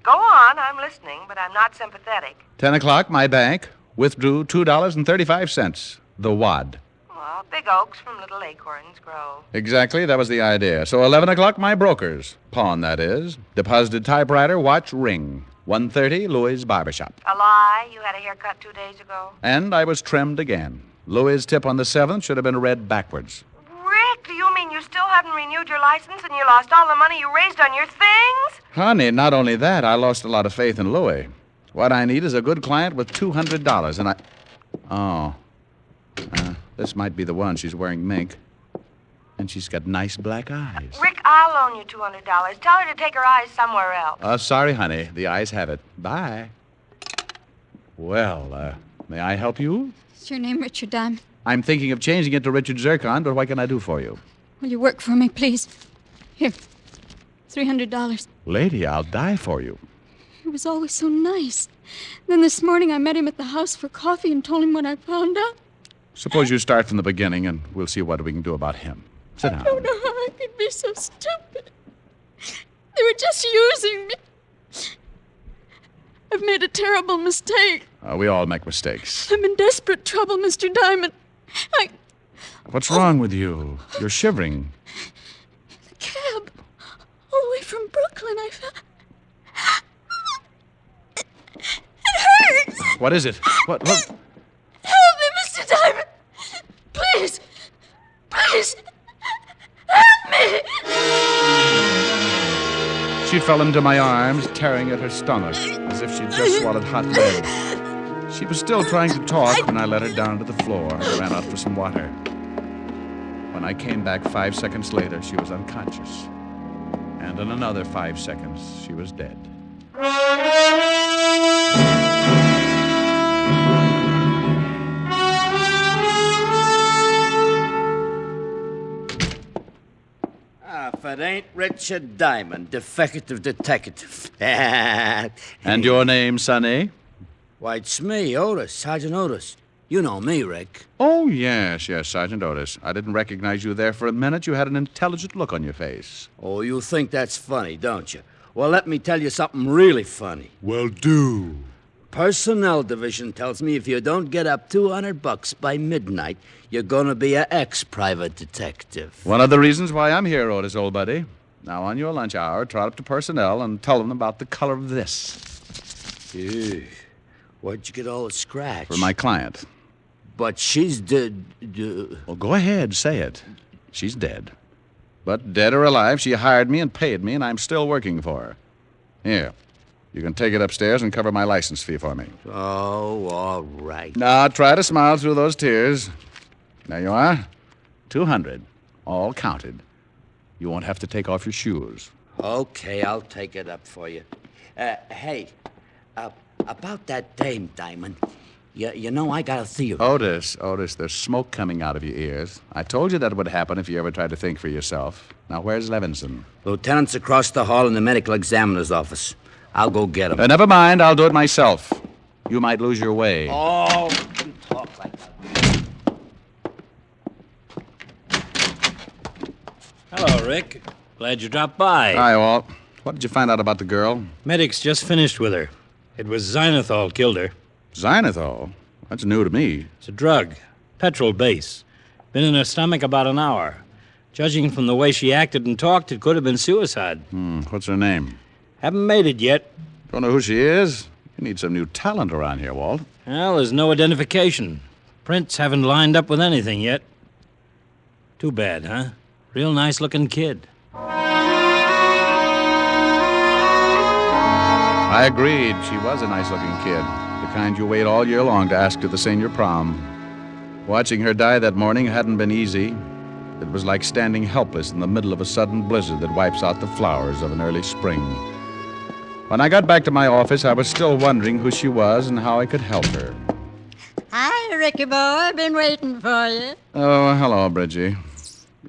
Go on, I'm listening, but I'm not sympathetic. 10 o'clock, my bank. Withdrew $2.35. The wad. Well, big oaks from little acorns grow. Exactly, that was the idea. So 11 o'clock, my brokers. Pawn, that is. Deposited typewriter, watch, ring. 1:30, Louis' barbershop. A lie? You had a haircut 2 days ago? And I was trimmed again. Louis' tip on the 7th should have been read backwards. Rick, do you mean you still haven't renewed your license and you lost all the money you raised on your things? Honey, not only that, I lost a lot of faith in Louis. What I need is a good client with $200, and I... Oh. This might be the one. She's wearing mink. And she's got nice black eyes. Rick, I'll loan you $200. Tell her to take her eyes somewhere else. Sorry, honey. The eyes have it. Bye. Well, may I help you? Is your name Richard Diamond? I'm thinking of changing it to Richard Zircon, but what can I do for you? Will you work for me, please? Here, $300. Lady, I'll die for you. He was always so nice. Then this morning I met him at the house for coffee and told him what I found out. Suppose you start from the beginning, and we'll see what we can do about him. Sit down. I don't know how I could be so stupid. They were just using me. I've made a terrible mistake. We all make mistakes. I'm in desperate trouble, Mr. Diamond. What's wrong with you? You're shivering. The cab. All the way from Brooklyn, I found... It hurts. What is it? What? Help me, Mr. Diamond. Please. Please. Help me. She fell into my arms, tearing at her stomach, as if she'd just swallowed hot lead. She was still trying to talk when I let her down to the floor and ran out for some water. When I came back 5 seconds later, she was unconscious. And in another 5 seconds, she was dead. If it ain't Richard Diamond, defective detective. And your name, Sonny? Why, it's me, Otis, Sergeant Otis. You know me, Rick. Oh, yes, Sergeant Otis. I didn't recognize you there for a minute. You had an intelligent look on your face. Oh, you think that's funny, don't you? Well, let me tell you something really funny. Well, do. personnel division tells me if you don't get up $200 by midnight, you're going to be an ex-private detective. One of the reasons why I'm here, Otis, old buddy. Now, on your lunch hour, trot up to personnel and tell them about the color of this. Ew. Where'd you get all the scratch? For my client. But she's dead. Well, go ahead, say it. She's dead. But dead or alive, she hired me and paid me, and I'm still working for her. Here. You can take it upstairs and cover my license fee for me. Oh, all right. Now, try to smile through those tears. There you are. 200. All counted. You won't have to take off your shoes. Okay, I'll take it up for you. Hey, about that dame, Diamond. You know, I got a theory. Otis, there's smoke coming out of your ears. I told you that would happen if you ever tried to think for yourself. Now, where's Levinson? Lieutenant's across the hall in the medical examiner's office. I'll go get him. Never mind, I'll do it myself. You might lose your way. Oh, you talk like that. Hello, Rick. Glad you dropped by. Hi, Walt. What did you find out about the girl? Medics just finished with her. It was xylitol killed her. Xylitol? That's new to me. It's a drug. Petrol base. Been in her stomach about an hour. Judging from the way she acted and talked, it could have been suicide. What's her name? Haven't made it yet. Don't know who she is? You need some new talent around here, Walt. Well, there's no identification. Prints haven't lined up with anything yet. Too bad, huh? Real nice-looking kid. I agreed. She was a nice-looking kid. The kind you wait all year long to ask to the senior prom. Watching her die that morning hadn't been easy. It was like standing helpless in the middle of a sudden blizzard that wipes out the flowers of an early spring. When I got back to my office, I was still wondering who she was and how I could help her. Hi, Ricky boy. I've been waiting for you. Oh, hello, Bridgie.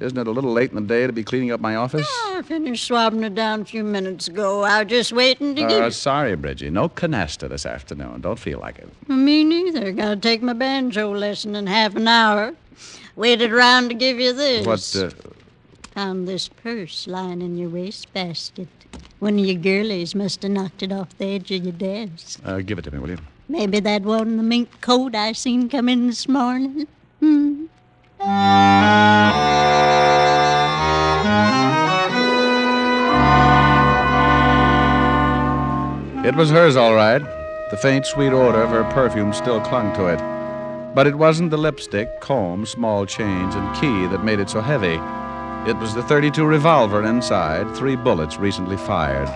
Isn't it a little late in the day to be cleaning up my office? Oh, I finished swabbing it down a few minutes ago. I was just waiting to get... Sorry, Bridgie. No canasta this afternoon. Don't feel like it. Me neither. Gotta take my banjo lesson in half an hour. Waited around to give you this. What, Found this purse lying in your wastebasket. One of your girlies must have knocked it off the edge of your desk. Give it to me, will you? Maybe that wasn't the mink coat I seen come in this morning. It was hers, all right. The faint, sweet odor of her perfume still clung to it. But it wasn't the lipstick, comb, small change, and key that made it so heavy. It was the .32 revolver inside, 3 bullets recently fired.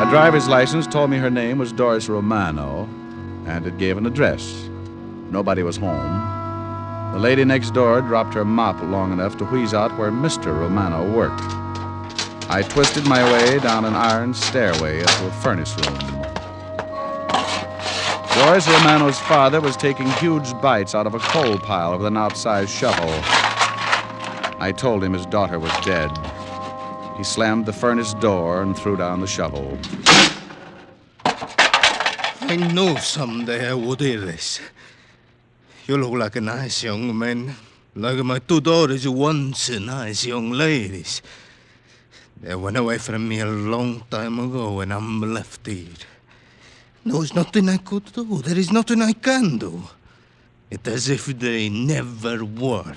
A driver's license told me her name was Doris Romano, and it gave an address. Nobody was home. The lady next door dropped her mop long enough to wheeze out where Mr. Romano worked. I twisted my way down an iron stairway into a furnace room. Doris Romano's father was taking huge bites out of a coal pile with an outsized shovel. I told him his daughter was dead. He slammed the furnace door and threw down the shovel. I knew someday I would hear this. You look like a nice young man. Like my 2 daughters were once nice young ladies. They went away from me a long time ago, and I'm left here. There's nothing I could do. There is nothing I can do. It's as if they never were.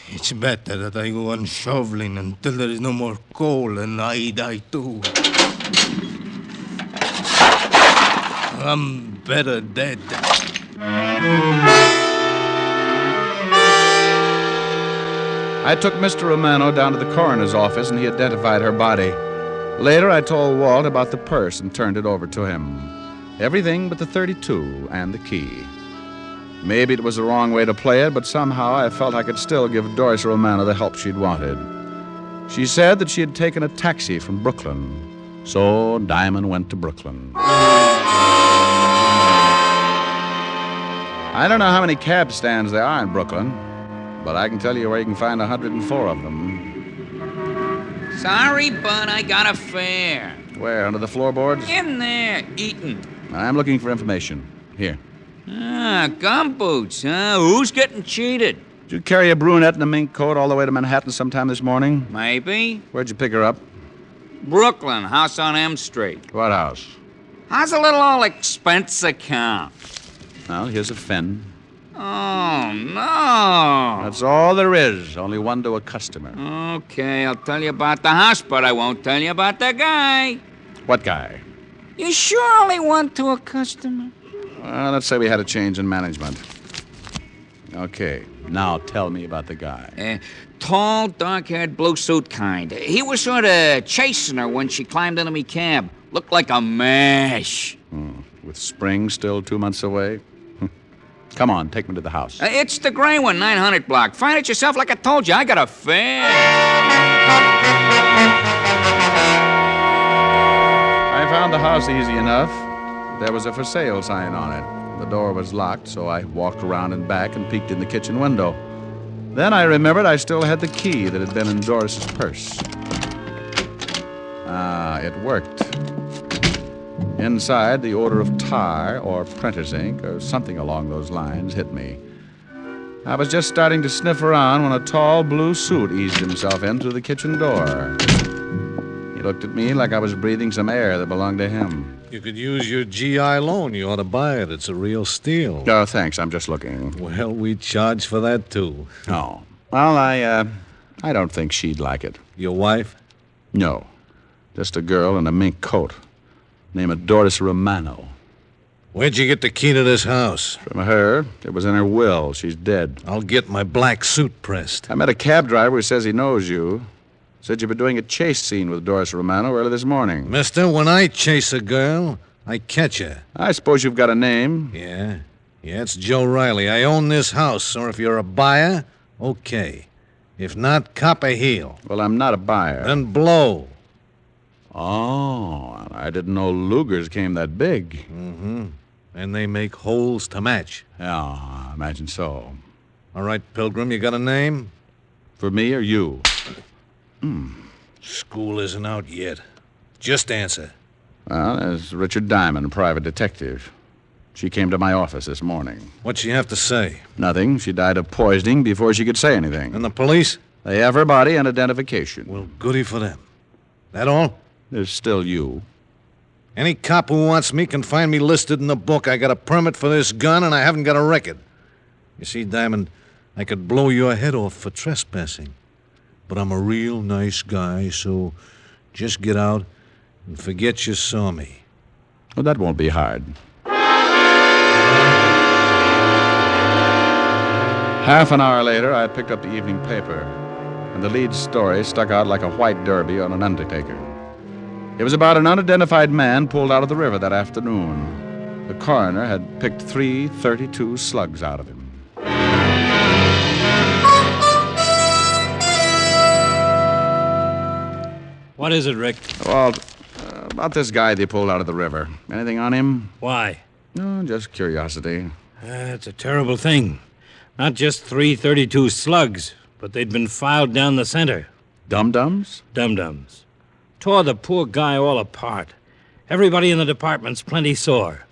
It's better that I go on shoveling until there is no more coal and I die too. I'm better dead. I took Mr. Romano down to the coroner's office, and he identified her body. Later, I told Walt about the purse and turned it over to him. Everything but the .32 and the key. Maybe it was the wrong way to play it, but somehow I felt I could still give Doris Romano the help she'd wanted. She said that she had taken a taxi from Brooklyn. So Diamond went to Brooklyn. I don't know how many cab stands there are in Brooklyn, but I can tell you where you can find 104 of them. Sorry, but I got a fare. Where, under the floorboards? In there, eating. I'm looking for information. Here. Gumboots, huh? Who's getting cheated? Did you carry a brunette in a mink coat all the way to Manhattan sometime this morning? Maybe. Where'd you pick her up? Brooklyn, house on M Street. What house? How's a little old expense account? Well, here's a fin. Oh, no. That's all there is. Only one to a customer. Okay, I'll tell you about the house, but I won't tell you about the guy. What guy? You sure only one to a customer? Well, let's say we had a change in management. Okay, now tell me about the guy. Tall, dark-haired, blue suit kind. He was sort of chasing her when she climbed into me cab. Looked like a mash. With spring still 2 months away? Come on, take me to the house. It's the gray one, 900 block. Find it yourself like I told you. I got a fare. I found the house easy enough. There was a for sale sign on it. The door was locked, so I walked around and back and peeked in the kitchen window. Then I remembered I still had the key that had been in Doris's purse. It worked. Inside, the odor of tar or printer's ink or something along those lines hit me. I was just starting to sniff around when a tall blue suit eased himself in through the kitchen door. He looked at me like I was breathing some air that belonged to him. You could use your GI loan. You ought to buy it. It's a real steal. Oh, thanks. I'm just looking. Well, we charge for that, too. Oh. Well, I don't think she'd like it. Your wife? No. Just a girl in a mink coat. Name of Doris Romano. Where'd you get the key to this house? From her. It was in her will. She's dead. I'll get my black suit pressed. I met a cab driver who says he knows you. Said you've been doing a chase scene with Doris Romano early this morning. Mister, when I chase a girl, I catch her. I suppose you've got a name. Yeah, it's Joe Riley. I own this house, or if you're a buyer, okay. If not, cop a heel. Well, I'm not a buyer. Then blow. Oh, I didn't know Lugers came that big. Mm-hmm. And they make holes to match. Yeah, I imagine so. All right, Pilgrim, you got a name? For me or you? School isn't out yet. Just answer. Well, there's Richard Diamond, private detective. She came to my office this morning. What'd she have to say? Nothing. She died of poisoning before she could say anything. And the police? They have her body and identification. Well, goody for them. That all? There's still you. Any cop who wants me can find me listed in the book. I got a permit for this gun, and I haven't got a record. You see, Diamond, I could blow your head off for trespassing. But I'm a real nice guy, so just get out and forget you saw me. Well, that won't be hard. Half an hour later, I picked up the evening paper, and the lead story stuck out like a white derby on an undertaker. It was about an unidentified man pulled out of the river that afternoon. The coroner had picked 3 .32 slugs out of him. What is it, Rick? Well, about this guy they pulled out of the river. Anything on him? Why? No, just curiosity. It's a terrible thing. Not just 3 .32 slugs, but they'd been filed down the center. Dum-dums? Dum-dums. Tore the poor guy all apart. Everybody in the department's plenty sore.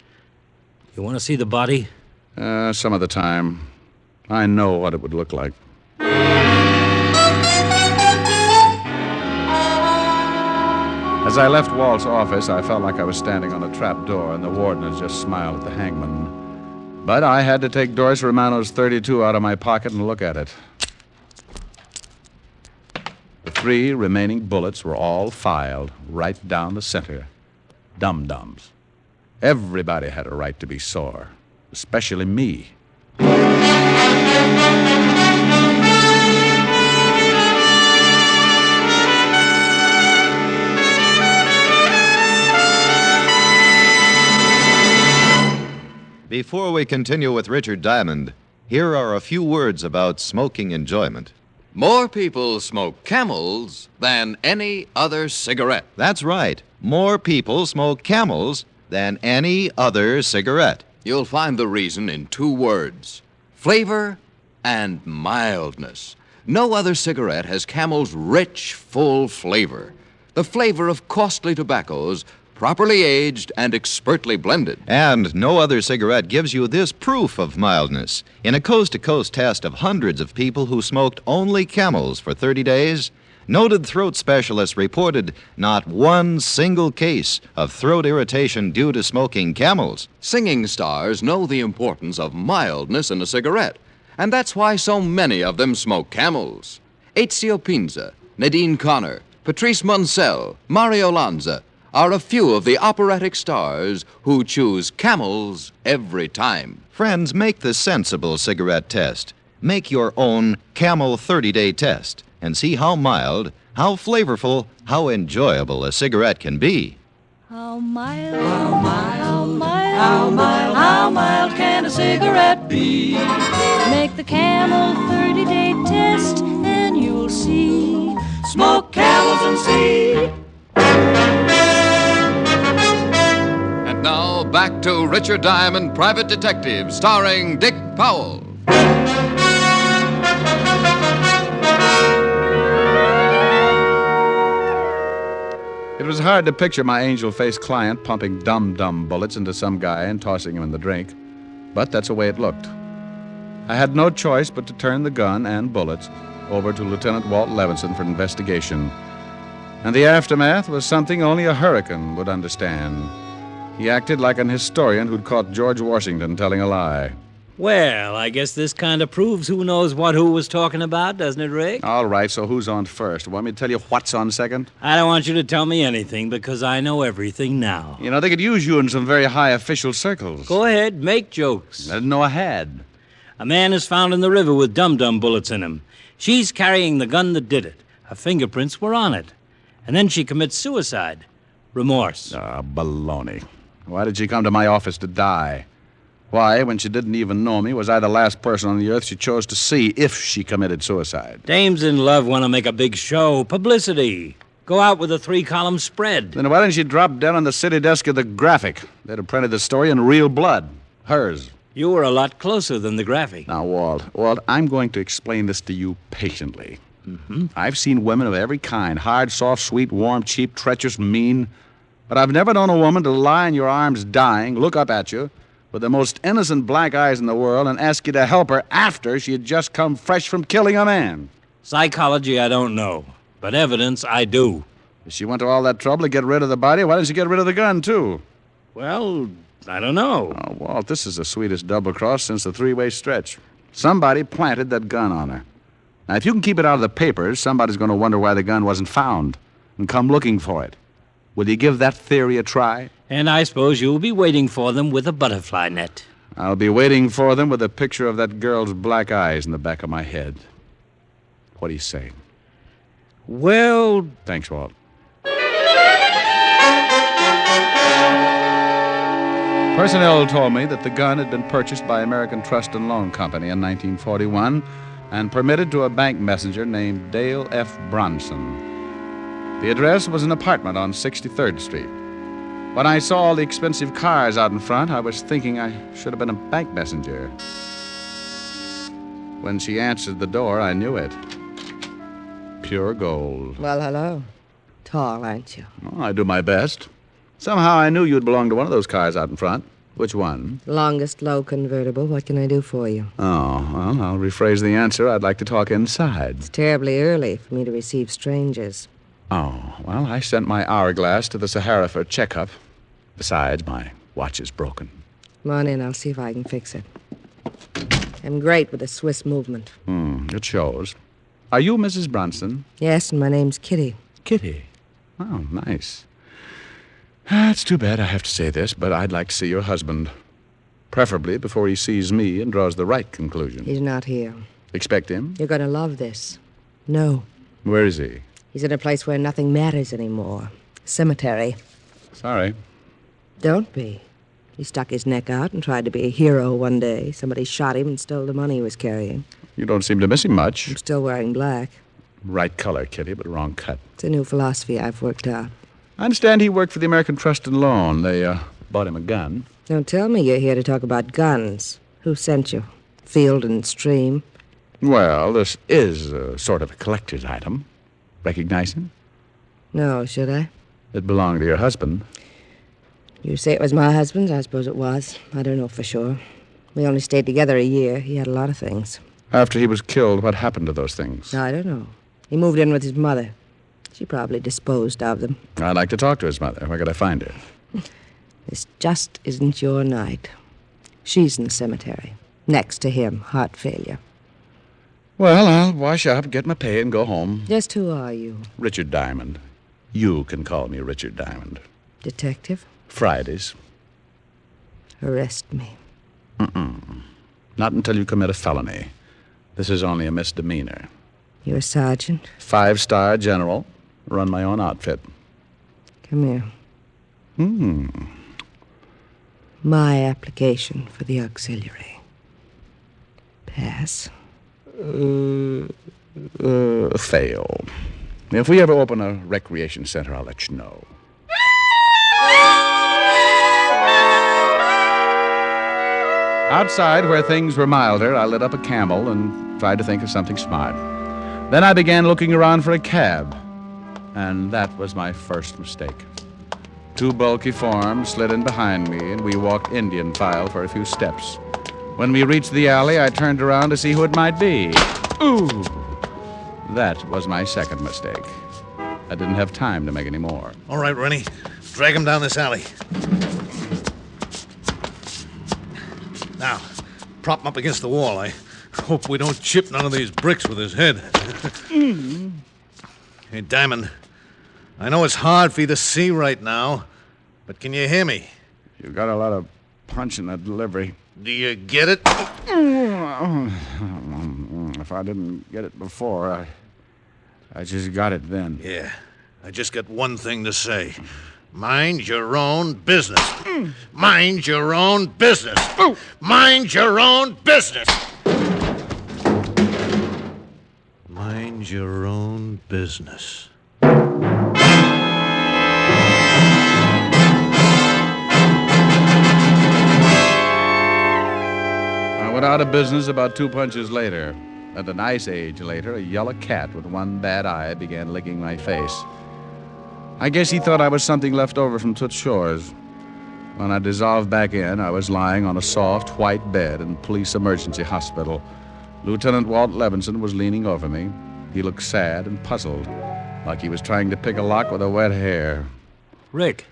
You want to see the body? Some of the time. I know what it would look like. As I left Walt's office, I felt like I was standing on a trap door and the warden had just smiled at the hangman. But I had to take Doris Romano's .32 out of my pocket and look at it. The 3 remaining bullets were all filed right down the center. Dum-dums. Everybody had a right to be sore, especially me. Before we continue with Richard Diamond, here are a few words about smoking enjoyment. More people smoke Camels than any other cigarette. That's right. More people smoke Camels than any other cigarette. You'll find the reason in 2 words: flavor and mildness. No other cigarette has Camel's rich, full flavor. The flavor of costly tobaccos, properly aged and expertly blended. And no other cigarette gives you this proof of mildness. In a coast-to-coast test of hundreds of people who smoked only Camels for 30 days, Noted throat specialists reported not one single case of throat irritation due to smoking Camels. Singing stars know the importance of mildness in a cigarette, and that's why so many of them smoke Camels. Ezio Pinza, Nadine Connor, Patrice Munsell, Mario Lanza are a few of the operatic stars who choose Camels every time. Friends, make the sensible cigarette test. Make your own Camel 30-day test and see how mild, how flavorful, how enjoyable a cigarette can be. How mild, how mild, how mild, how mild, how mild can a cigarette be? Make the Camel 30-day test and you'll see. Smoke Camels and see. And now, back to Richard Diamond, Private Detective, starring Dick Powell. It was hard to picture my angel-faced client pumping dum-dum bullets into some guy and tossing him in the drink, but that's the way it looked. I had no choice but to turn the gun and bullets over to Lieutenant Walt Levinson for investigation, and the aftermath was something only a hurricane would understand. He acted like an historian who'd caught George Washington telling a lie. Well, I guess this kind of proves who knows what who was talking about, doesn't it, Rick? All right, so who's on first? Want me to tell you what's on second? I don't want you to tell me anything because I know everything now. You know, they could use you in some very high official circles. Go ahead, make jokes. I didn't know I had. A man is found in the river with dum-dum bullets in him. She's carrying the gun that did it. Her fingerprints were on it. And then she commits suicide. Remorse. Ah, baloney. Why did she come to my office to die? Why, when she didn't even know me, was I the last person on the earth she chose to see if she committed suicide? Dames in love want to make a big show. Publicity. Go out with a 3-column spread. Then why didn't she drop down on the city desk of the Graphic? They'd have printed the story in real blood. Hers. You were a lot closer than the Graphic. Now, Walt, I'm going to explain this to you patiently. Mm-hmm. I've seen women of every kind. Hard, soft, sweet, warm, cheap, treacherous, mean. But I've never known a woman to lie in your arms dying, look up at you, with the most innocent black eyes in the world and ask you to help her after she had just come fresh from killing a man. Psychology, I don't know. But evidence, I do. If she went to all that trouble to get rid of the body, why didn't she get rid of the gun, too? Well, I don't know. Oh, Walt, this is the sweetest double-cross since the three-way stretch. Somebody planted that gun on her. Now, if you can keep it out of the papers, somebody's going to wonder why the gun wasn't found and come looking for it. Will you give that theory a try? And I suppose you'll be waiting for them with a butterfly net. I'll be waiting for them with a picture of that girl's black eyes in the back of my head. What do you say? Well... Thanks, Walt. Personnel told me that the gun had been purchased by American Trust and Loan Company in 1941 and permitted to a bank messenger named Dale F. Bronson. The address was an apartment on 63rd Street. When I saw all the expensive cars out in front, I was thinking I should have been a bank messenger. When she answered the door, I knew it. Pure gold. Well, hello. Tall, aren't you? Oh, I do my best. Somehow I knew you'd belong to one of those cars out in front. Which one? Longest low convertible. What can I do for you? Oh, well, I'll rephrase the answer. I'd like to talk inside. It's terribly early for me to receive strangers. Oh, well, I sent my hourglass to the Sahara for a checkup. Besides, my watch is broken. Come on in. I'll see if I can fix it. I'm great with the Swiss movement. It shows. Are you Mrs. Bronson? Yes, and my name's Kitty. Kitty? Oh, nice. It's too bad I have to say this, but I'd like to see your husband. Preferably before he sees me and draws the right conclusion. He's not here. Expect him? You're going to love this. No. Where is he? He's in a place where nothing matters anymore. Cemetery. Sorry. Don't be. He stuck his neck out and tried to be a hero one day. Somebody shot him and stole the money he was carrying. You don't seem to miss him much. I'm still wearing black. Right color, Kitty, but wrong cut. It's a new philosophy I've worked out. I understand he worked for the American Trust and Loan. They bought him a gun. Don't tell me you're here to talk about guns. Who sent you? Field and Stream? Well, this is sort of a collector's item. Recognize him? No, should I? It belonged to your husband. You say it was my husband's? I suppose it was. I don't know for sure. We only stayed together a year. He had a lot of things. After he was killed, what happened to those things? I don't know. He moved in with his mother. She probably disposed of them. I'd like to talk to his mother. Where could I find her? This just isn't your night. She's in the cemetery. Next to him, heart failure. Well, I'll wash up, get my pay, and go home. Just who are you? Richard Diamond. You can call me Richard Diamond. Detective? Fridays. Arrest me. Not until you commit a felony. This is only a misdemeanor. You're a sergeant? 5-star general. Run my own outfit. Come here. My application for the auxiliary. Pass. Fail. If we ever open a recreation center, I'll let you know. Outside, where things were milder, I lit up a Camel and tried to think of something smart. Then I began looking around for a cab, and that was my first mistake. 2 bulky forms slid in behind me, and we walked Indian file for a few steps. When we reached the alley, I turned around to see who it might be. Ooh! That was my second mistake. I didn't have time to make any more. All right, Rennie. Drag him down this alley. Now, prop him up against the wall. I hope we don't chip none of these bricks with his head. Hey, Diamond, I know it's hard for you to see right now, but can you hear me? You got a lot of punch in that delivery. Do you get it? If I didn't get it before, I just got it then. Yeah, I just got one thing to say. Mind your own business. Mind your own business. Mind your own business. Mind your own business. I went out of business about 2 punches later. At an ice age later, a yellow cat with one bad eye began licking my face. I guess he thought I was something left over from Toots Shores. When I dissolved back in, I was lying on a soft, white bed in police emergency hospital. Lieutenant Walt Levinson was leaning over me. He looked sad and puzzled, like he was trying to pick a lock with a wet hair. Rick,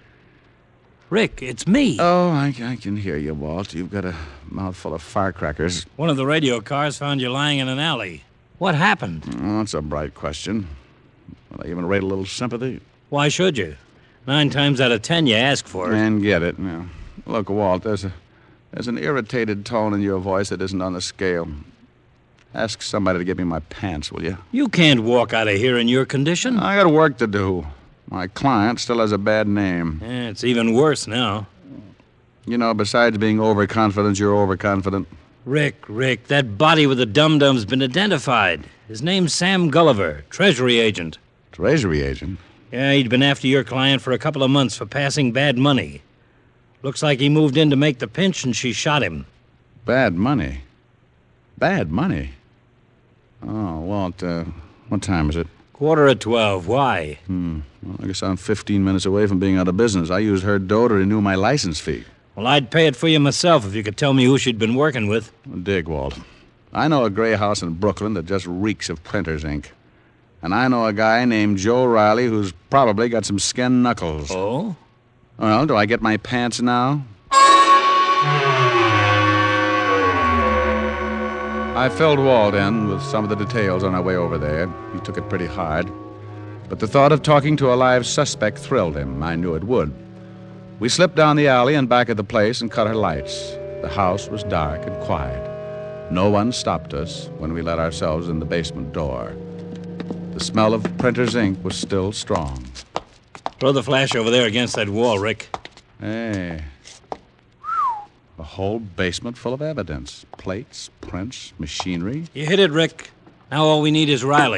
it's me. Oh, I can hear you, Walt. You've got a mouthful of firecrackers. One of the radio cars found you lying in an alley. What happened? Oh, that's a bright question. Will I even rate a little sympathy? Why should you? 9 times out of 10, you ask for it. And get it. Now, look, Walt, there's an irritated tone in your voice that isn't on the scale. Ask somebody to give me my pants, will you? You can't walk out of here in your condition. I got work to do. My client still has a bad name. Yeah, it's even worse now. You know, besides being overconfident, you're overconfident. Rick, that body with the dum-dum's been identified. His name's Sam Gulliver, Treasury agent. Treasury agent? Yeah, he'd been after your client for a couple of months for passing bad money. Looks like he moved in to make the pinch and she shot him. Bad money? Bad money? Oh, Walt, what time is it? 11:45. Why? Well, I guess I'm 15 minutes away from being out of business. I used her dough to renew my license fee. Well, I'd pay it for you myself if you could tell me who she'd been working with. Dig, Walt. I know a gray house in Brooklyn that just reeks of printer's ink. And I know a guy named Joe Riley who's probably got some skin knuckles. Oh? Well, do I get my pants now? I filled Walt in with some of the details on our way over there. He took it pretty hard. But the thought of talking to a live suspect thrilled him. I knew it would. We slipped down the alley and back at the place and cut our lights. The house was dark and quiet. No one stopped us when we let ourselves in the basement door. The smell of printer's ink was still strong. Throw the flash over there against that wall, Rick. Hey. A whole basement full of evidence. Plates, prints, machinery. You hit it, Rick. Now all we need is Riley.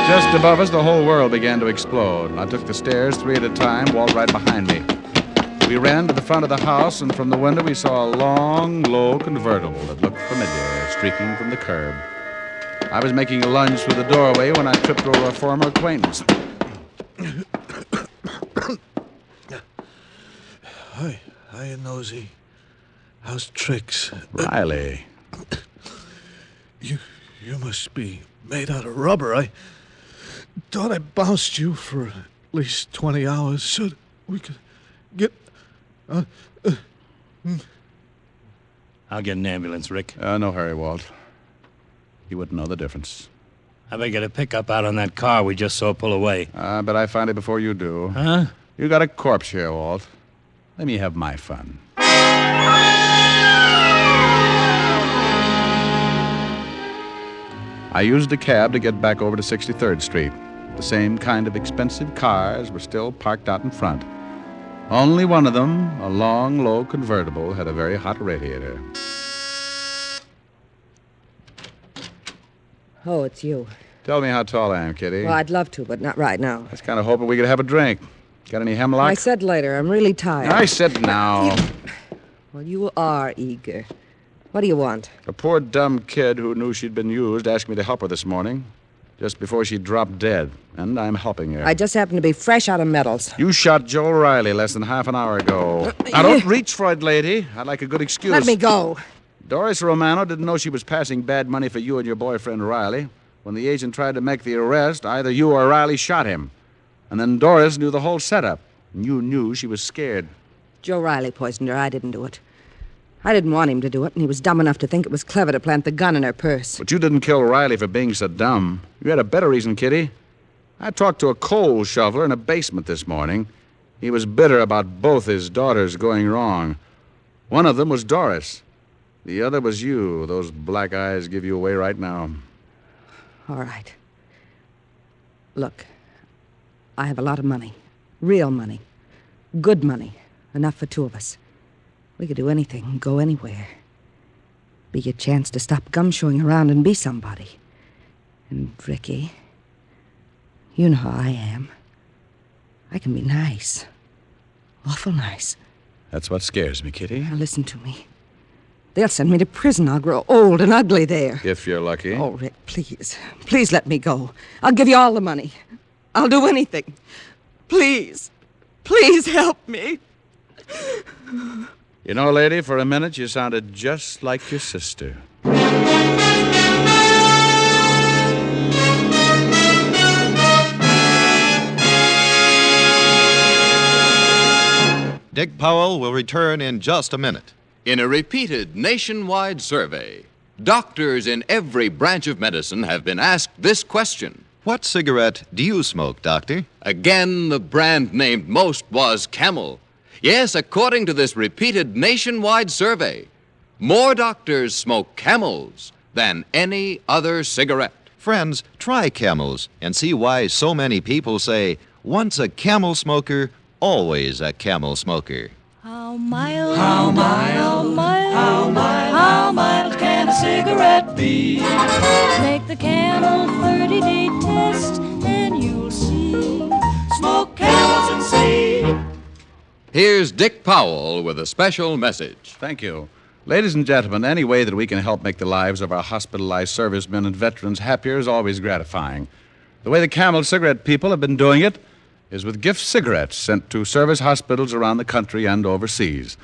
Just above us, the whole world began to explode. I took the stairs 3 at a time, Walt right behind me. We ran to the front of the house, and from the window we saw a long, low convertible that looked familiar, streaking from the curb. I was making a lunge through the doorway when I tripped over a former acquaintance. Hi, Nosy. How's tricks? Riley. You must be made out of rubber. I thought I bounced you for at least 20 hours so that we could get... I'll get an ambulance, Rick. No hurry, Walt. You wouldn't know the difference. I better get a pickup out on that car we just saw pull away. I bet I find it before you do. Huh? You got a corpse here, Walt. Let me have my fun. I used a cab to get back over to 63rd Street. The same kind of expensive cars were still parked out in front. Only one of them, a long, low convertible, had a very hot radiator. Oh, it's you. Tell me how tall I am, Kitty. Well, I'd love to, but not right now. I was kind of hoping we could have a drink. Got any hemlock? I said later. I'm really tired. I said now. Well, you are eager. What do you want? A poor dumb kid who knew she'd been used asked me to help her this morning, just before she dropped dead, and I'm helping her. I just happen to be fresh out of medals. You shot Joe Riley less than half an hour ago. Now, don't reach for it, lady. I'd like a good excuse. Let me go. Doris Romano didn't know she was passing bad money for you and your boyfriend Riley. When the agent tried to make the arrest, either you or Riley shot him. And then Doris knew the whole setup. And you knew she was scared. Joe Riley poisoned her. I didn't do it. I didn't want him to do it, and he was dumb enough to think it was clever to plant the gun in her purse. But you didn't kill Riley for being so dumb. You had a better reason, Kitty. I talked to a coal shoveler in a basement this morning. He was bitter about both his daughters going wrong. One of them was Doris. The other was you. Those black eyes give you away right now. All right. Look, I have a lot of money. Real money. Good money. Enough for two of us. We could do anything, go anywhere. Be a chance to stop gumshoeing around and be somebody. And, Ricky, you know how I am. I can be nice. Awful nice. That's what scares me, Kitty. Now listen to me. They'll send me to prison. I'll grow old and ugly there. If you're lucky. Oh, Rick, please. Please let me go. I'll give you all the money. I'll do anything. Please. Please help me. You know, lady, for a minute you sounded just like your sister. Dick Powell will return in just a minute. In a repeated nationwide survey, doctors in every branch of medicine have been asked this question. What cigarette do you smoke, Doctor? Again, the brand named most was Camel. Yes, according to this repeated nationwide survey, more doctors smoke Camels than any other cigarette. Friends, try Camels and see why so many people say, once a Camel smoker, always a Camel smoker. How mild, how mild, how mild can a cigarette be? Make the Camel 30-day test and you'll see. Smoke Camels and see. Here's Dick Powell with a special message. Thank you. Ladies and gentlemen, any way that we can help make the lives of our hospitalized servicemen and veterans happier is always gratifying. The way the Camel cigarette people have been doing it is with gift cigarettes sent to service hospitals around the country and overseas.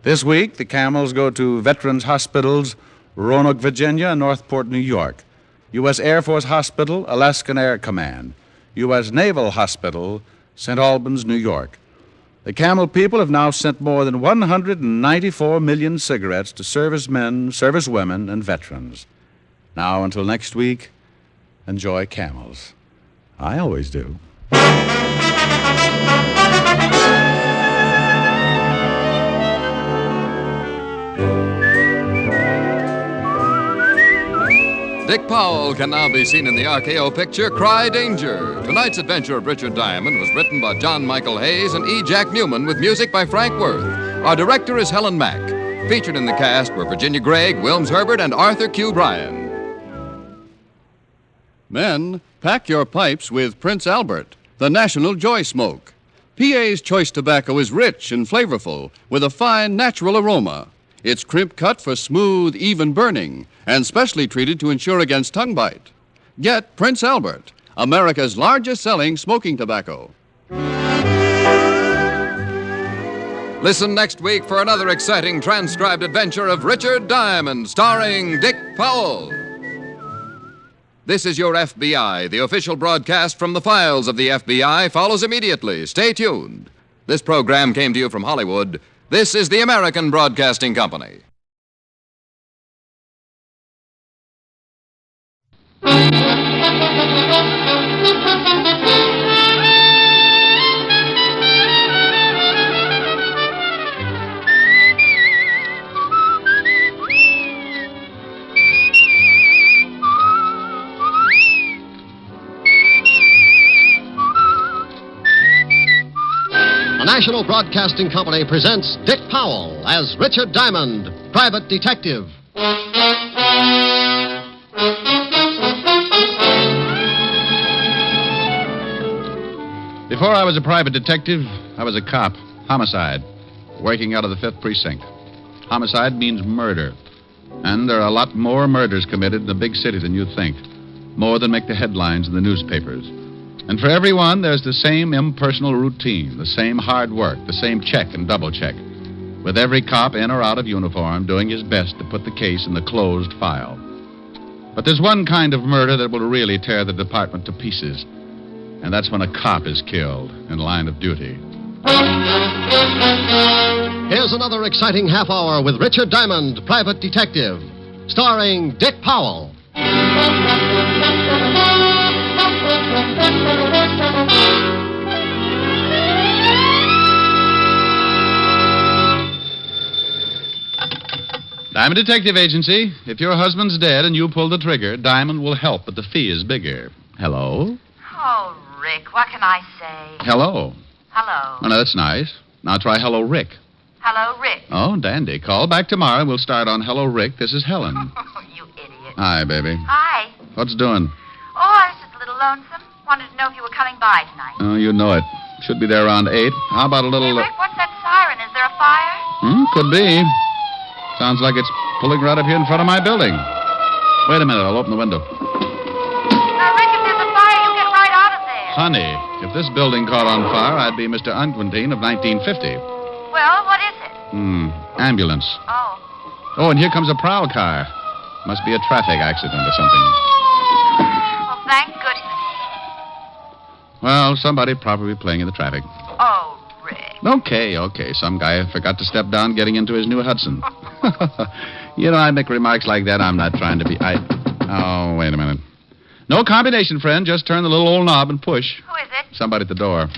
This week, the Camels go to Veterans Hospitals, Roanoke, Virginia, and Northport, New York. U.S. Air Force Hospital, Alaskan Air Command. U.S. Naval Hospital, St. Albans, New York. The Camel people have now sent more than 194 million cigarettes to servicemen, servicewomen, and veterans. Now, until next week, enjoy Camels. I always do. Dick Powell can now be seen in the RKO picture Cry Danger. Tonight's adventure of Richard Diamond was written by John Michael Hayes and E. Jack Newman with music by Frank Worth. Our director is Helen Mack. Featured in the cast were Virginia Gregg, Wilms Herbert, and Arthur Q. Bryan. Men, pack your pipes with Prince Albert, the national joy smoke. PA's choice tobacco is rich and flavorful with a fine natural aroma. It's crimp cut for smooth, even burning and specially treated to ensure against tongue bite. Get Prince Albert, America's largest selling smoking tobacco. Listen next week for another exciting transcribed adventure of Richard Diamond, starring Dick Powell. This is Your FBI. The official broadcast from the files of the FBI follows immediately. Stay tuned. This program came to you from Hollywood. This is the American Broadcasting Company. The National Broadcasting Company presents Dick Powell as Richard Diamond, private detective. Before I was a private detective, I was a cop. Homicide. Working out of the 5th Precinct. Homicide means murder. And there are a lot more murders committed in a big city than you think. More than make the headlines in the newspapers. And for everyone, there's the same impersonal routine, the same hard work, the same check and double check. With every cop in or out of uniform doing his best to put the case in the closed file. But there's one kind of murder that will really tear the department to pieces. And that's when a cop is killed in line of duty. Here's another exciting half hour with Richard Diamond, private detective, starring Dick Powell. Diamond Detective Agency. If your husband's dead and you pull the trigger, Diamond will help, but the fee is bigger. Hello? Oh, Rick, what can I say? Hello. Hello. Oh, no, that's nice. Now try Hello, Rick. Hello, Rick. Oh, dandy. Call back tomorrow. We'll start on Hello, Rick. This is Helen. You idiot. Hi, baby. Hi. What's doing? Oh, I was just a little lonesome. Wanted to know if you were coming by tonight. Oh, you know it. Should be there around 8. How about a little... Hey, Rick, what's that siren? Is there a fire? Could be. Sounds like it's pulling right up here in front of my building. Wait a minute. I'll open the window. Now, Rick, if there's a fire, you get right out of there. Honey, if this building caught on fire, I'd be Mr. Unquintine of 1950. Well, what is it? Ambulance. Oh. Oh, and here comes a prowl car. Must be a traffic accident or something. Well, thank goodness. Well, somebody probably playing in the traffic. Oh, Rick. Okay. Some guy forgot to step down getting into his new Hudson. You know, I make remarks like that. I'm not trying to be... Oh, wait a minute. No combination, friend. Just turn the little old knob and push. Who is it? Somebody at the door.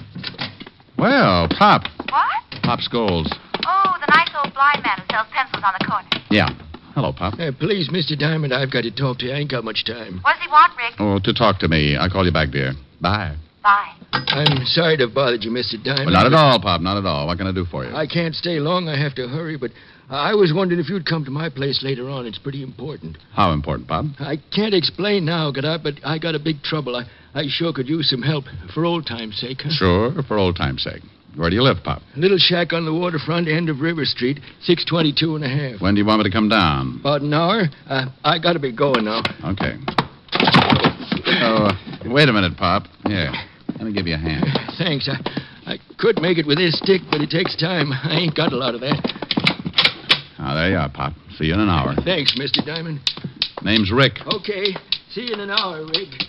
Well, Pop. What? Pop Scholes. Oh, the nice old blind man who sells pencils on the corner. Yeah. Hello, Pop. Please, Mr. Diamond, I've got to talk to you. I ain't got much time. What does he want, Rick? Oh, to talk to me. I'll call you back, dear. Bye. Bye. I'm sorry to have bothered you, Mr. Diamond. Well, not at all, Pop. Not at all. What can I do for you? I can't stay long. I have to hurry, but I was wondering if you'd come to my place later on. It's pretty important. How important, Pop? I can't explain now, but I got a big trouble. I sure could use some help for old time's sake. Sure, for old time's sake. Where do you live, Pop? A little shack on the waterfront end of River Street, 622 and a half. When do you want me to come down? About an hour. I got to be going now. Okay. Oh, wait a minute, Pop. Here, let me give you a hand. Thanks. I could make it with this stick, but it takes time. I ain't got a lot of that. Ah, there you are, Pop. See you in an hour. Thanks, Mr. Diamond. Name's Rick. Okay. See you in an hour, Rick.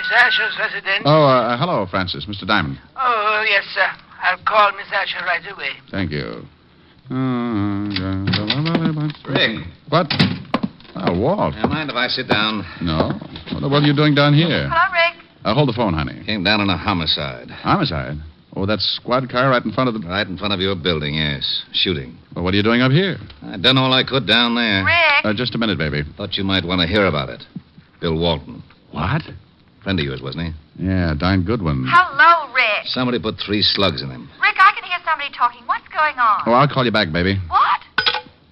Asher's residence? Oh, hello, Francis. Mr. Diamond. Oh, yes, sir. I'll call Miss Asher right away. Thank you. Rick. What? Oh, Walt. Mind if I sit down? No. What are you doing down here? Hello, Rick. Hold the phone, honey. Came down on a homicide. Homicide? Oh, that squad car right in front of the... Right in front of your building, yes. Shooting. Well, what are you doing up here? I done all I could down there. Rick. Just a minute, baby. Thought you might want to hear about it. Bill Walton. What? Friend of yours, wasn't he? Yeah, darn good one. Hello, Rick. Somebody put 3 slugs in him. Rick, I can hear somebody talking. What's going on? Oh, I'll call you back, baby. What?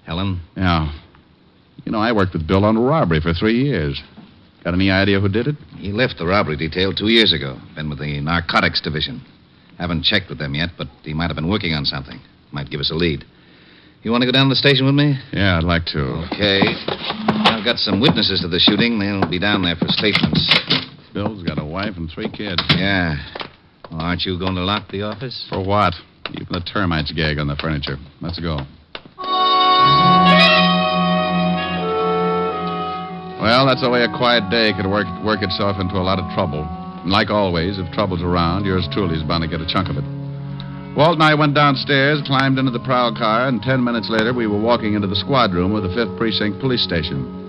Helen? Yeah. You know, I worked with Bill on a robbery for 3 years. Got any idea who did it? He left the robbery detail 2 years ago. Been with the narcotics division. Haven't checked with them yet, but he might have been working on something. Might give us a lead. You want to go down to the station with me? Yeah, I'd like to. Okay. I've got some witnesses to the shooting. They'll be down there for statements. Bill's got a wife and 3 kids. Yeah. Well, aren't you going to lock the office? For what? Even the termites gag on the furniture. Let's go. Well, that's the way a quiet day could work itself into a lot of trouble. And like always, if trouble's around, yours truly is bound to get a chunk of it. Walt and I went downstairs, climbed into the prowl car, and 10 minutes later we were walking into the squad room of the 5th Precinct Police Station.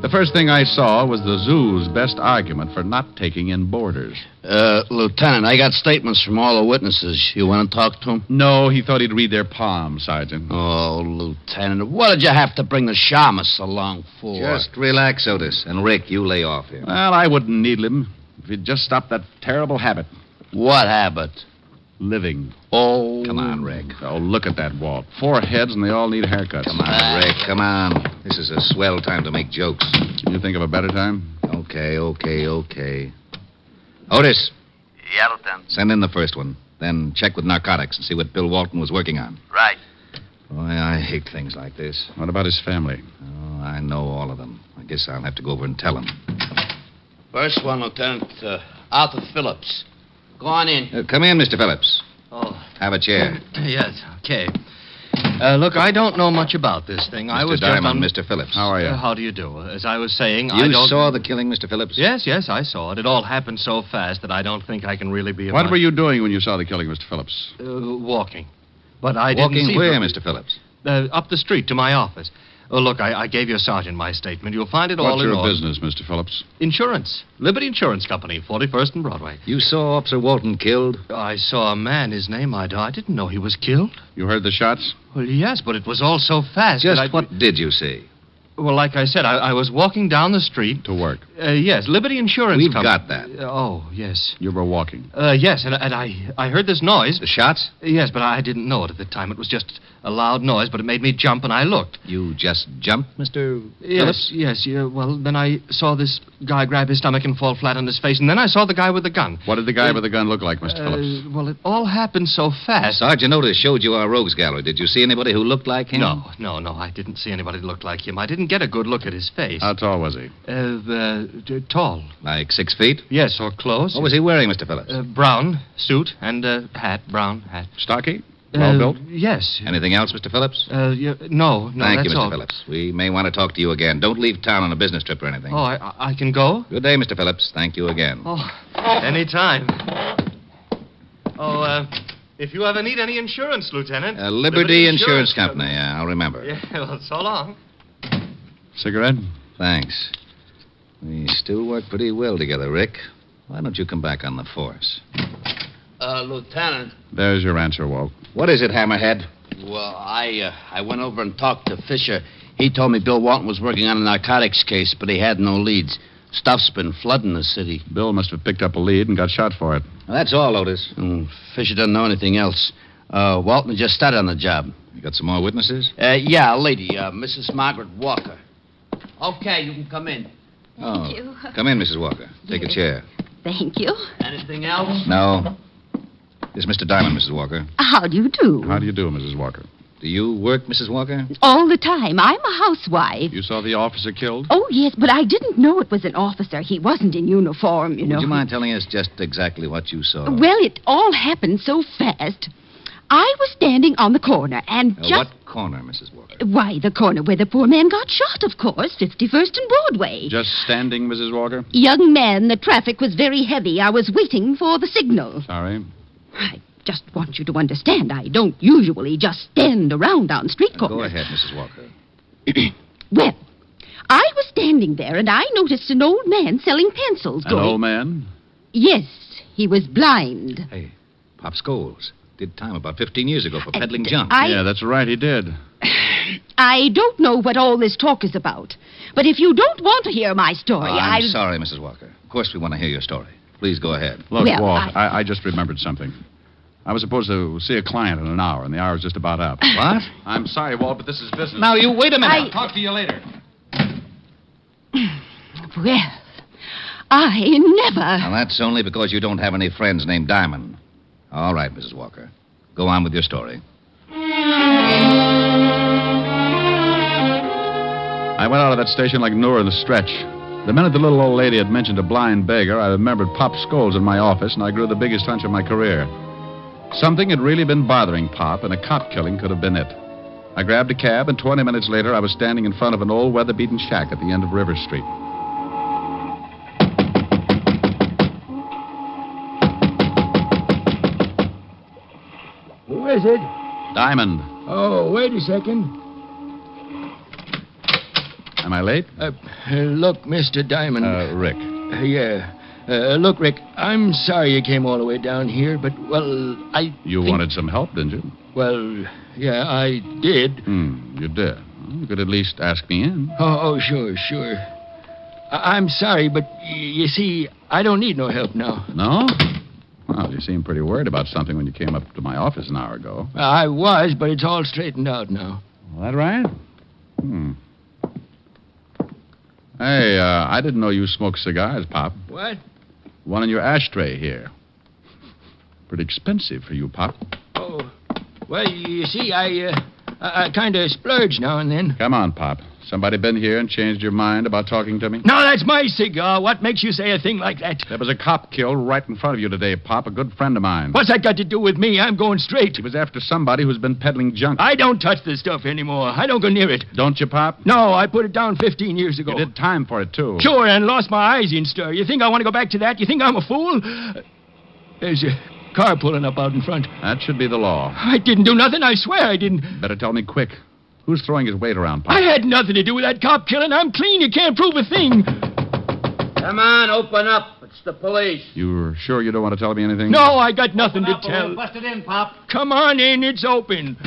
The first thing I saw was the zoo's best argument for not taking in boarders. Lieutenant, I got statements from all the witnesses. You want to talk to them? No, he thought he'd read their palms, Sergeant. Oh, Lieutenant, what did you have to bring the shamus along for? Just relax, Otis. And Rick, you lay off here. Well, I wouldn't needle him if he'd just stopped that terrible habit. What habit? Living. Oh. Come on, Rick. Oh, look at that, Walt. 4 heads, and they all need haircuts. Come on, Rick. Come on. This is a swell time to make jokes. Can you think of a better time? Okay. Otis. Yeah, Lieutenant. Send in the first one. Then check with narcotics and see what Bill Walton was working on. Right. Boy, I hate things like this. What about his family? Oh, I know all of them. I guess I'll have to go over and tell them. First one, Lieutenant, Arthur Phillips. Go on in. Come in, Mr. Phillips. Oh. Have a chair. Yes, okay. Look, I don't know much about this thing. I was Diamond, just Mr. Phillips. How are you? How do you do? As I was saying, You I don't... saw the killing, Mr. Phillips? Yes, I saw it. It all happened so fast that I don't think I can really be... What were you doing when you saw the killing, Mr. Phillips? Walking. But I didn't Walking see... where, Mr. Phillips? Up the street to my office. Oh, look, I gave your sergeant my statement. You'll find it all in order. What's your business, Mr. Phillips? Insurance. Liberty Insurance Company, 41st and Broadway. You saw Officer Walton killed? I saw a man, his name I didn't know he was killed. You heard the shots? Well, yes, but it was all so fast. Just what did you see? Well, like I said, I was walking down the street. To work? Yes, Liberty Insurance We've Company. got that. Oh, yes. You were walking? Yes, and I heard this noise. The shots? Yes, but I didn't know it at the time. It was just a loud noise, but it made me jump, and I looked. You just jumped, Mr. Phillips? Yes. Well, then I saw this guy grab his stomach and fall flat on his face, and then I saw the guy with the gun. What did the guy with the gun look like, Mr. Phillips? Well, it all happened so fast. Sergeant Otis showed you our rogues gallery. Did you see anybody who looked like him? No, I didn't see anybody who looked like him. I didn't get a good look at his face. How tall was he? Tall. Like 6 feet? Yes, or close. What was he wearing, Mr. Phillips? Brown suit and hat, brown hat. Stocky? Well built? Yes. Anything else, Mr. Phillips? No, Thank you, that's Mr. all. Phillips. We may want to talk to you again. Don't leave town on a business trip or anything. Oh, I can go? Good day, Mr. Phillips. Thank you again. Oh, anytime. Oh, if you ever need any insurance, Lieutenant. Liberty Insurance Company. Yeah, I'll remember. Yeah, well, so long. Cigarette? Thanks. We still work pretty well together, Rick. Why don't you come back on the force? Lieutenant. There's your answer, Walt. What is it, Hammerhead? Well, I went over and talked to Fisher. He told me Bill Walton was working on a narcotics case, but he had no leads. Stuff's been flooding the city. Bill must have picked up a lead and got shot for it. Well, that's all, Otis. Fisher doesn't know anything else. Walton just started on the job. You got some more witnesses? Yeah, a lady, Mrs. Margaret Walker. Okay, you can come in. Thank you. Come in, Mrs. Walker. Take a chair. Thank you. Anything else? No. This is Mr. Diamond, Mrs. Walker. How do you do? How do you do, Mrs. Walker? Do you work, Mrs. Walker? All the time. I'm a housewife. You saw the officer killed? Oh, yes, but I didn't know it was an officer. He wasn't in uniform, you know. Would you mind telling us just exactly what you saw? Well, it all happened so fast. I was standing on the corner and just... What corner, Mrs. Walker? Why, the corner where the poor man got shot, of course. 51st and Broadway. Just standing, Mrs. Walker? Young man, the traffic was very heavy. I was waiting for the signal. Sorry. I just want you to understand, I don't usually just stand around on street corners. Go ahead, Mrs. Walker. Well, I was standing there, and I noticed an old man selling pencils. An old man? Yes, he was blind. Hey, Pop Scholes did time about 15 years ago for peddling junk. Yeah, that's right, he did. I don't know what all this talk is about, but if you don't want to hear my story, I'm sorry, Mrs. Walker. Of course we want to hear your story. Please go ahead. Look, Well, Walt, I just remembered something. I was supposed to see a client in an hour, and the hour's just about up. What? I'm sorry, Walt, but this is business. Now, you wait a minute. I'll talk to you later. Well, I never... Now, that's only because you don't have any friends named Diamond. All right, Mrs. Walker. Go on with your story. I went out of that station like Noor in the stretch. The minute the little old lady had mentioned a blind beggar, I remembered Pop Scholes in my office, and I grew the biggest hunch of my career. Something had really been bothering Pop, and a cop killing could have been it. I grabbed a cab, and 20 minutes later, I was standing in front of an old weather-beaten shack at the end of River Street. Who is it? Diamond. Oh, wait a second. Am I late? Look, Mr. Diamond. Rick. Yeah. Look, Rick, I'm sorry you came all the way down here, but, well, You wanted some help, didn't you? Well, yeah, I did. You did. Well, you could at least ask me in. Oh, sure. I'm sorry, but you see, I don't need no help now. No? Well, you seemed pretty worried about something when you came up to my office an hour ago. I was, but it's all straightened out now. That right? Hey, I didn't know you smoked cigars, Pop. What? One in your ashtray here. Pretty expensive for you, Pop. Oh, well, you see, I kind of splurge now and then. Come on, Pop. Somebody been here and changed your mind about talking to me? No, that's my cigar. What makes you say a thing like that? There was a cop killed right in front of you today, Pop, a good friend of mine. What's that got to do with me? I'm going straight. He was after somebody who's been peddling junk. I don't touch this stuff anymore. I don't go near it. Don't you, Pop? No, I put it down 15 years ago. You did time for it, too. Sure, and lost my eyes in stir. You think I want to go back to that? You think I'm a fool? There's a car pulling up out in front. That should be the law. I didn't do nothing. I swear I didn't. Better tell me quick. Who's throwing his weight around, Pop? I had nothing to do with that cop killing. I'm clean. You can't prove a thing. Come on, open up. It's the police. You're sure you don't want to tell me anything? No, I got nothing to tell. Busted in, Pop. Come on in. It's open.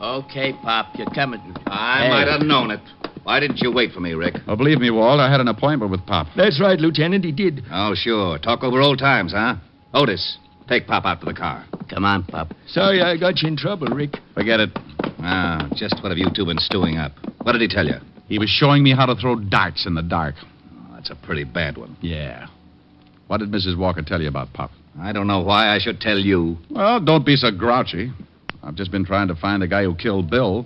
Okay, Pop, you're coming. I might have known it. Why didn't you wait for me, Rick? Oh, believe me, Walt, I had an appointment with Pop. That's right, Lieutenant. He did. Oh, sure. Talk over old times, huh? Otis, take Pop out to the car. Come on, Pop. Sorry I got you in trouble, Rick. Forget it. Ah, just what have you two been stewing up? What did he tell you? He was showing me how to throw darts in the dark. Oh, that's a pretty bad one. Yeah. What did Mrs. Walker tell you about Pop? I don't know why I should tell you. Well, don't be so grouchy. I've just been trying to find the guy who killed Bill.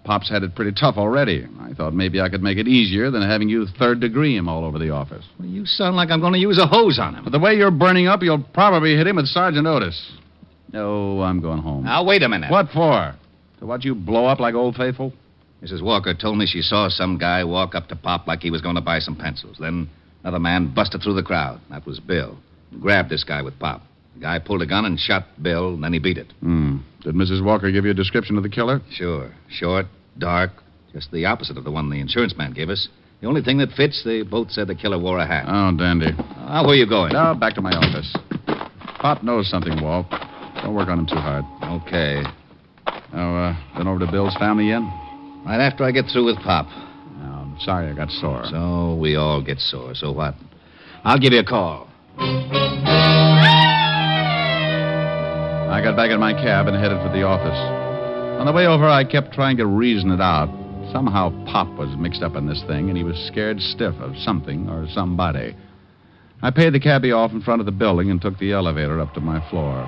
Pop's had it pretty tough already. I thought maybe I could make it easier than having you third-degree him all over the office. Well, you sound like I'm going to use a hose on him. But the way you're burning up, you'll probably hit him with Sergeant Otis. No, I'm going home. Now, wait a minute. What for? To watch you blow up like Old Faithful? Mrs. Walker told me she saw some guy walk up to Pop like he was going to buy some pencils. Then another man busted through the crowd. That was Bill. Grabbed this guy with Pop. The guy pulled a gun and shot Bill, and then he beat it. Did Mrs. Walker give you a description of the killer? Sure. Short, dark, just the opposite of the one the insurance man gave us. The only thing that fits, they both said the killer wore a hat. Oh, dandy. Where are you going? Now, back to my office. Pop knows something, Walt. Don't work on him too hard. Okay. Now, been over to Bill's family yet? Right after I get through with Pop. I'm sorry I got sore. So we all get sore. So what? I'll give you a call. I got back in my cab and headed for the office. On the way over, I kept trying to reason it out. Somehow Pop was mixed up in this thing, and he was scared stiff of something or somebody. I paid the cabbie off in front of the building and took the elevator up to my floor.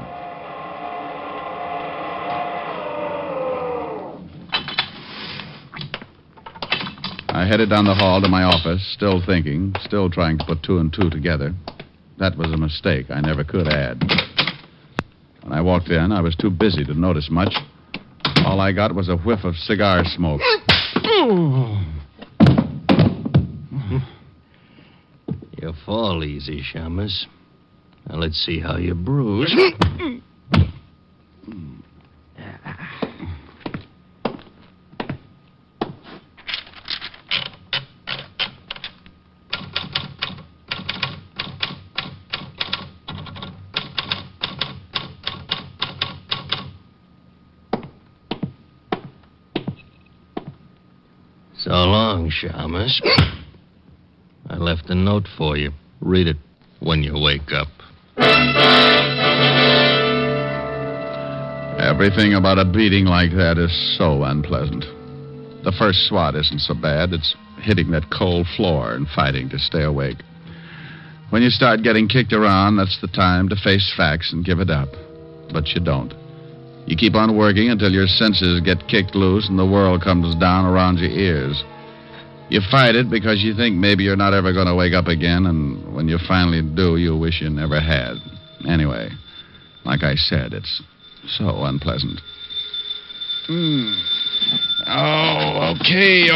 I headed down the hall to my office, still thinking, still trying to put two and two together. That was a mistake. I never could add. When I walked in, I was too busy to notice much. All I got was a whiff of cigar smoke. You fall easy, Shamus. Now let's see how you bruise. So long, Shamus. I left a note for you. Read it when you wake up. Everything about a beating like that is so unpleasant. The first swat isn't so bad. It's hitting that cold floor and fighting to stay awake. When you start getting kicked around, that's the time to face facts and give it up. But you don't. You keep on working until your senses get kicked loose and the world comes down around your ears. You fight it because you think maybe you're not ever going to wake up again, and when you finally do, you wish you never had. Anyway, like I said, it's so unpleasant. Oh, okay.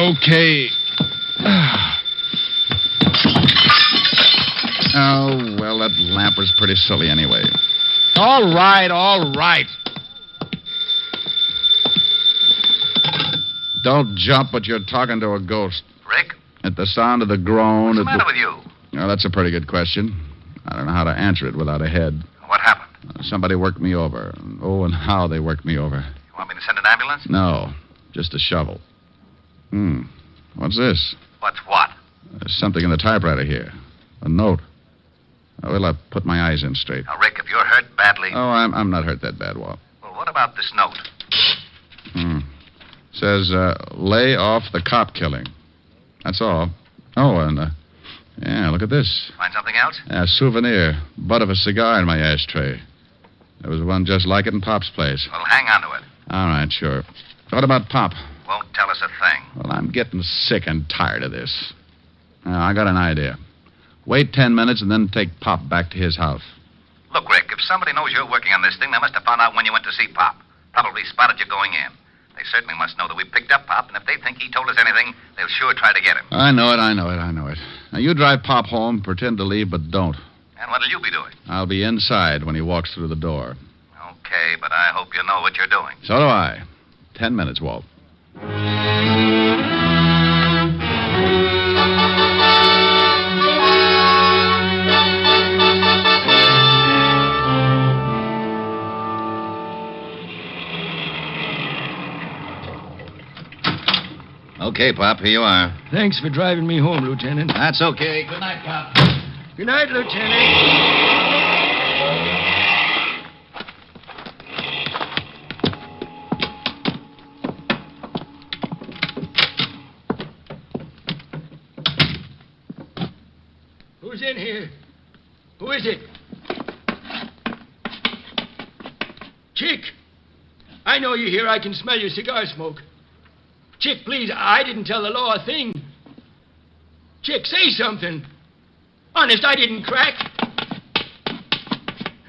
Oh, well, that lamp was pretty silly anyway. All right. Don't jump, but you're talking to a ghost. Rick? At the sound of the groan... What's the matter with you? Well, that's a pretty good question. I don't know how to answer it without a head. What happened? Somebody worked me over. Oh, and how they worked me over. You want me to send an ambulance? No, just a shovel. What's this? What's what? There's something in the typewriter here. A note. Well, I'll put my eyes in straight. Now, Rick, if you're hurt badly... Oh, I'm not hurt that bad, Walt. Well, what about this note? Says, lay off the cop killing. That's all. Oh, and, yeah, look at this. Find something else? A souvenir. Butt of a cigar in my ashtray. There was one just like it in Pop's place. Well, hang on to it. All right, sure. What about Pop? Won't tell us a thing. Well, I'm getting sick and tired of this. I got an idea. Wait 10 minutes and then take Pop back to his house. Look, Rick, if somebody knows you're working on this thing, they must have found out when you went to see Pop. Probably spotted you going in. They certainly must know that we picked up Pop, and if they think he told us anything, they'll sure try to get him. I know it. Now, you drive Pop home, pretend to leave, but don't. And what'll you be doing? I'll be inside when he walks through the door. Okay, but I hope you know what you're doing. So do I. 10 minutes, Walt. Okay, Pop, here you are. Thanks for driving me home, Lieutenant. That's okay. Good night, Pop. Good night, Lieutenant. Who's in here? Who is it? Chick! I know you're here. I can smell your cigar smoke. Chick, please, I didn't tell the law a thing. Chick, say something. Honest, I didn't crack.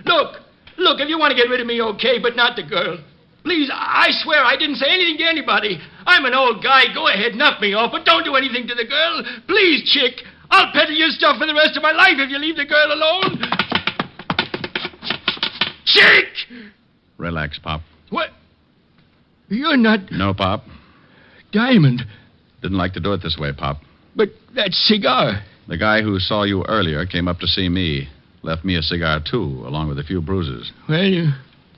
Look, if you want to get rid of me, okay, but not the girl. Please, I swear I didn't say anything to anybody. I'm an old guy. Go ahead, knock me off, but don't do anything to the girl. Please, Chick. I'll peddle your stuff for the rest of my life if you leave the girl alone. Chick! Relax, Pop. What? You're not... No, Pop. Diamond. Didn't like to do it this way, Pop. But that cigar... The guy who saw you earlier came up to see me. Left me a cigar, too, along with a few bruises. Well, you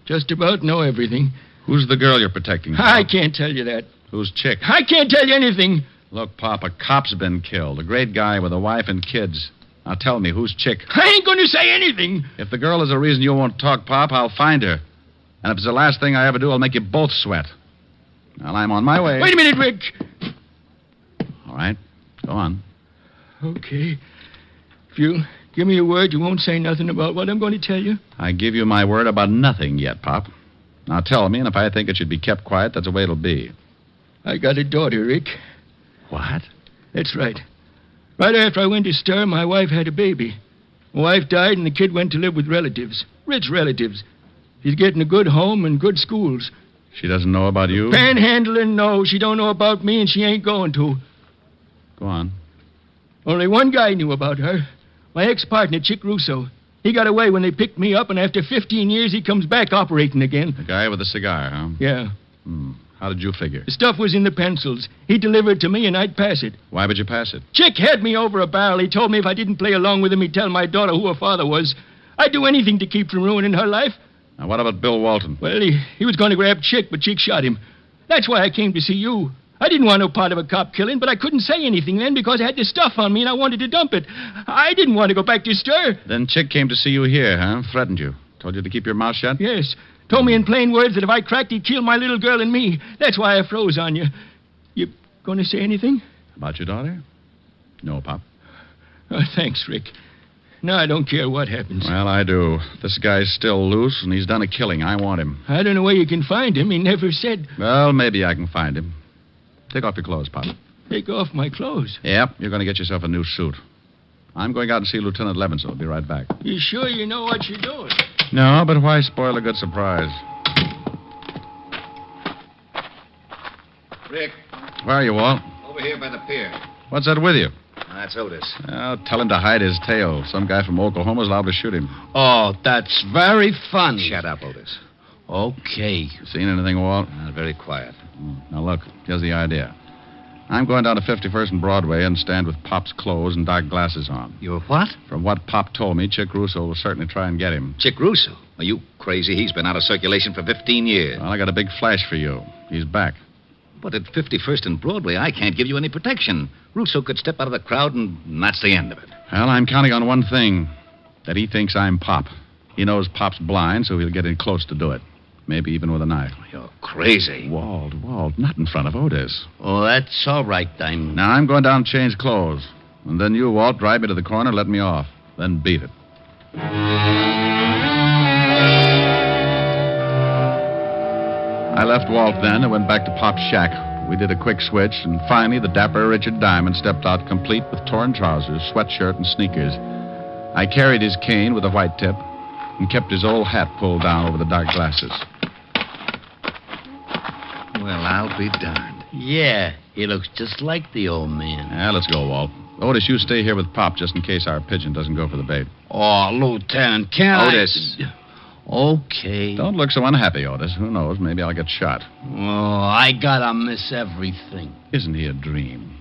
just about know everything. Who's the girl you're protecting, Pop? I can't tell you that. Who's Chick? I can't tell you anything. Look, Pop, a cop's been killed. A great guy with a wife and kids. Now tell me, who's Chick? I ain't going to say anything. If the girl is a reason you won't talk, Pop, I'll find her. And if it's the last thing I ever do, I'll make you both sweat. Well, I'm on my way. Wait a minute, Rick. All right. Go on. Okay. If you'll give me your word, you won't say nothing about what I'm going to tell you. I give you my word about nothing yet, Pop. Now tell me, and if I think it should be kept quiet, that's the way it'll be. I got a daughter, Rick. What? That's right. Right after I went to stir, my wife had a baby. My wife died, and the kid went to live with relatives. Rich relatives. She's getting a good home and good schools. She doesn't know about you? Panhandling, no. She don't know about me, and she ain't going to. Go on. Only one guy knew about her. My ex-partner, Chick Russo. He got away when they picked me up, and after 15 years, he comes back operating again. The guy with the cigar, huh? Yeah. How did you figure? The stuff was in the pencils. He delivered it to me, and I'd pass it. Why would you pass it? Chick had me over a barrel. He told me if I didn't play along with him, he'd tell my daughter who her father was. I'd do anything to keep from ruining her life. Now, what about Bill Walton? Well, he was going to grab Chick, but Chick shot him. That's why I came to see you. I didn't want no part of a cop killing, but I couldn't say anything then because I had the stuff on me and I wanted to dump it. I didn't want to go back to stir. Then Chick came to see you here, huh? Threatened you. Told you to keep your mouth shut? Yes. Told me in plain words that if I cracked, he'd kill my little girl and me. That's why I froze on you. You going to say anything? About your daughter? No, Pop. Oh, thanks, Rick. No, I don't care what happens. Well, I do. This guy's still loose, and he's done a killing. I want him. I don't know where you can find him. He never said. Well, maybe I can find him. Take off your clothes, Pop. Take off my clothes. Yep, you're going to get yourself a new suit. I'm going out and see Lieutenant Levinson. I'll be right back. You sure you know what you're doing? No, but why spoil a good surprise? Rick, Where are you, Walt? over here by the pier. What's that with you? That's Otis. Well, tell him to hide his tail. Some guy from Oklahoma's liable to shoot him. Oh, that's very funny. Shut up, Otis. Okay. Seen anything, Walt? Very quiet. Now, look, here's the idea. I'm going down to 51st and Broadway and stand with Pop's clothes and dark glasses on. You're what? From what Pop told me, Chick Russo will certainly try and get him. Chick Russo? Are you crazy? He's been out of circulation for 15 years. Well, I got a big flash for you. He's back. But at 51st and Broadway, I can't give you any protection. Russo could step out of the crowd, and that's the end of it. Well, I'm counting on one thing. That he thinks I'm Pop. He knows Pop's blind, so he'll get in close to do it. Maybe even with a knife. You're crazy. Walt, not in front of Otis. Oh, that's all right, Diamond. Now, I'm going down and change clothes. And then you, Walt, drive me to the corner, let me off. Then beat it. I left Walt then and went back to Pop's shack. We did a quick switch, and finally the dapper Richard Diamond stepped out complete with torn trousers, sweatshirt, and sneakers. I carried his cane with a white tip and kept his old hat pulled down over the dark glasses. Well, I'll be darned. Yeah, he looks just like the old man. Yeah, let's go, Walt. Otis, you stay here with Pop just in case our pigeon doesn't go for the bait. Oh, Lieutenant, can't Otis. Okay. Don't look so unhappy, Otis. Who knows? Maybe I'll get shot. Oh, I gotta miss everything. Isn't he a dream?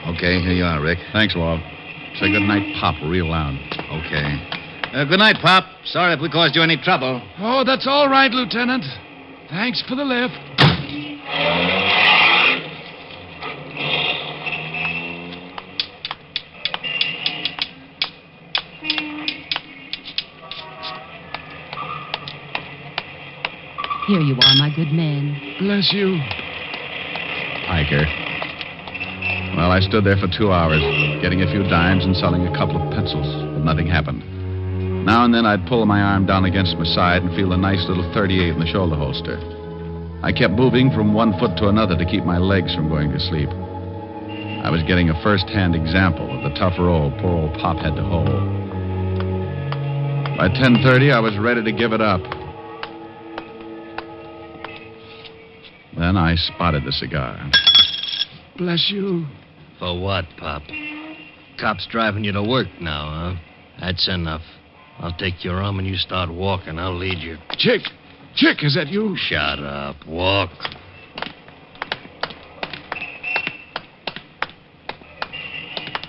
Okay, here you are, Rick. Thanks, Walt. Say good night, Pop, real loud. Okay. Good night, Pop. Sorry if we caused you any trouble. Oh, that's all right, Lieutenant. Thanks for the lift. Here you are, my good man. Bless you. Hiker. Well, I stood there for 2 hours, getting a few dimes and selling a couple of pencils, but nothing happened. Now and then I'd pull my arm down against my side and feel a nice little 38 in the shoulder holster. I kept moving from one foot to another to keep my legs from going to sleep. I was getting a first-hand example of the tough role poor old Pop had to hold. By 10:30, I was ready to give it up. Then I spotted the cigar. Bless you. For what, Pop? Cops driving you to work now, huh? That's enough. I'll take your arm and you start walking. I'll lead you. Chick, is that you? Shut up. Walk.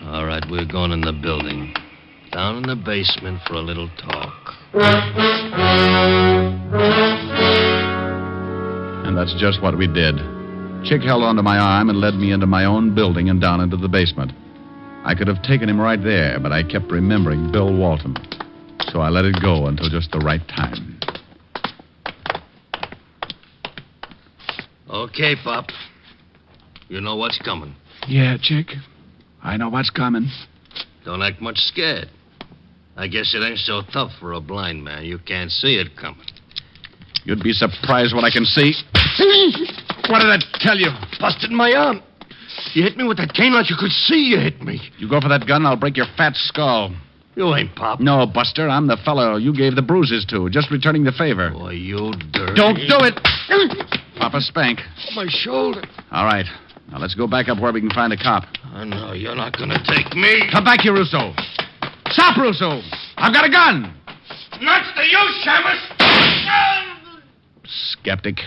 All right, we're going in the building. Down in the basement for a little talk. And that's just what we did. Chick held onto my arm and led me into my own building and down into the basement. I could have taken him right there, but I kept remembering Bill Walton. So I let it go until just the right time. Okay, Pop. You know what's coming. Yeah, Chick. I know what's coming. Don't act much scared. I guess it ain't so tough for a blind man. You can't see it coming. You'd be surprised what I can see. What did I tell you? Busted my arm. You hit me with that cane like you could see you hit me. You go for that gun, I'll break your fat skull. You ain't Pop. No, Buster, I'm the fellow you gave the bruises to, just returning the favor. Boy, you dirty... Don't do it! Papa spank. My shoulder. All right. Now let's go back up where we can find a cop. I know you're not gonna take me. Come back here, Russo. Stop, Russo. I've got a gun. Nuts to you, Shamus. Skeptic.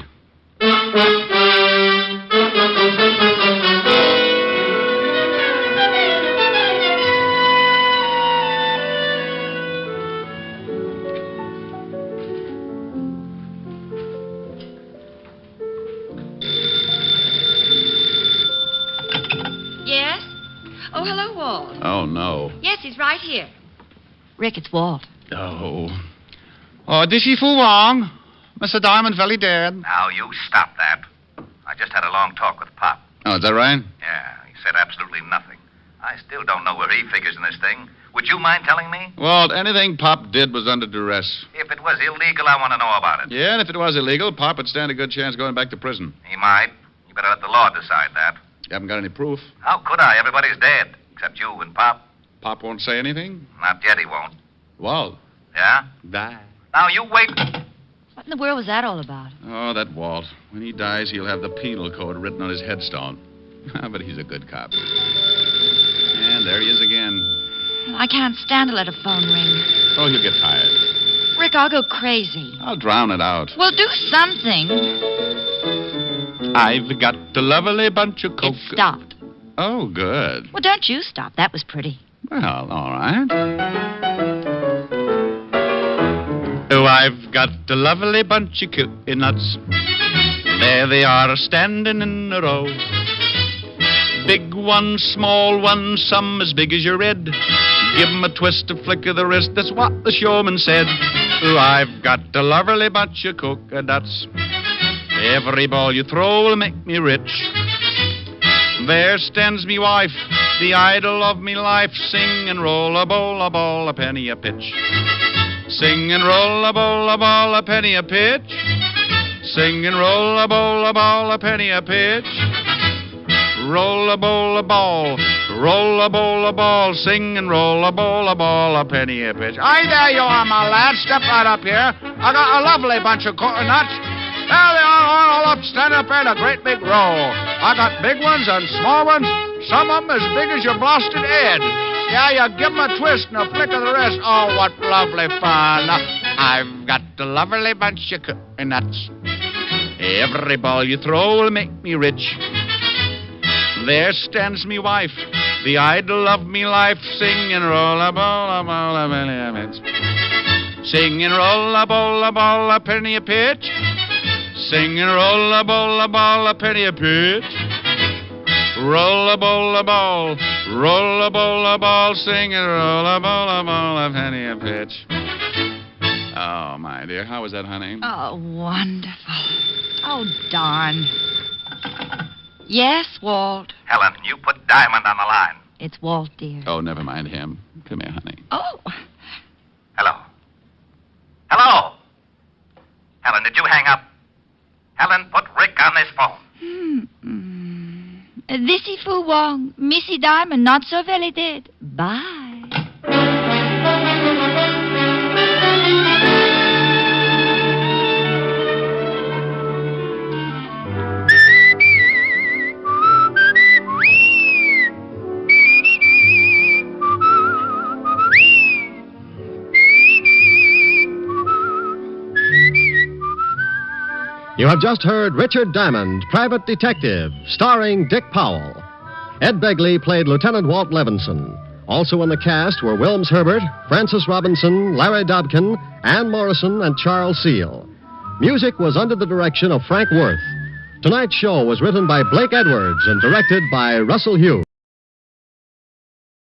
Oh, hello, Walt. Oh, no. Yes, he's right here. Rick, it's Walt. Oh. Oh, this is for Wong. Mr. Diamond very dead. Now, you stop that. I just had a long talk with Pop. Oh, is that right? Yeah, he said absolutely nothing. I still don't know where he figures in this thing. Would you mind telling me? Walt, anything Pop did was under duress. If it was illegal, I want to know about it. Yeah, and if it was illegal, Pop would stand a good chance going back to prison. He might. You better let the law decide that. You haven't got any proof? How could I? Everybody's dead, except you and Pop. Pop won't say anything? Not yet, he won't. Walt. Yeah? Die. Now, you wait. What in the world was that all about? Oh, that Walt. When he dies, he'll have the penal code written on his headstone. But he's a good cop. And there he is again. I can't stand to let a phone ring. Oh, he'll get tired. Rick, I'll go crazy. I'll drown it out. Well, do something. I've got a lovely bunch of coke. It stopped. Oh, good. Well, don't you stop. That was pretty. Well, all right. Oh, I've got a lovely bunch of nuts. There they are standing in a row. Big ones, small ones, some as big as your head. Give 'em a twist, a flick of the wrist, that's what the showman said. Oh, I've got a lovely bunch of coconuts. Every ball you throw will make me rich. There stands me wife, the idol of me life. Sing and roll a bowl, a ball, a penny a pitch. Sing and roll a bowl, a ball, a penny a pitch. Sing and roll a bowl, a ball, a penny a pitch. Roll a bowl, a ball, roll a bowl, a ball. Sing and roll a bowl, a ball, a penny a pitch. Aye, there you are, my lad. Step right up here. I got a lovely bunch of coconuts. There they are, all up, stand up in a great big row. I got big ones and small ones, some of them as big as your blasted head. Yeah, you give 'em a twist and a flick of the wrist. Oh, what lovely fun. I've got a lovely bunch of coconuts. Every ball you throw will make me rich. There stands me wife, the idol of me life. Sing and roll a ball, a ball, a penny a pitch. Sing and roll a ball, a ball, a penny a pitch. Sing and roll a ball, a ball, a penny a pitch. Roll a bowl, a ball, roll a bowl, a ball. Sing and roll a ball, a penny a pitch. Oh, my dear, how was that, honey? Oh, wonderful. Oh, darn. Yes, Walt. Helen, you put Diamond on the line. It's Walt, dear. Oh, never mind him. Come here, honey. Oh. Hello. Hello? Helen, did you hang up? Helen, put Rick on this phone. This is Fu Wong. Missy Diamond, not so very dead. Bye. You have just heard Richard Diamond, Private Detective, starring Dick Powell. Ed Begley played Lieutenant Walt Levinson. Also in the cast were Wilms Herbert, Francis Robinson, Larry Dobkin, Ann Morrison, and Charles Seal. Music was under the direction of Frank Worth. Tonight's show was written by Blake Edwards and directed by Russell Hughes.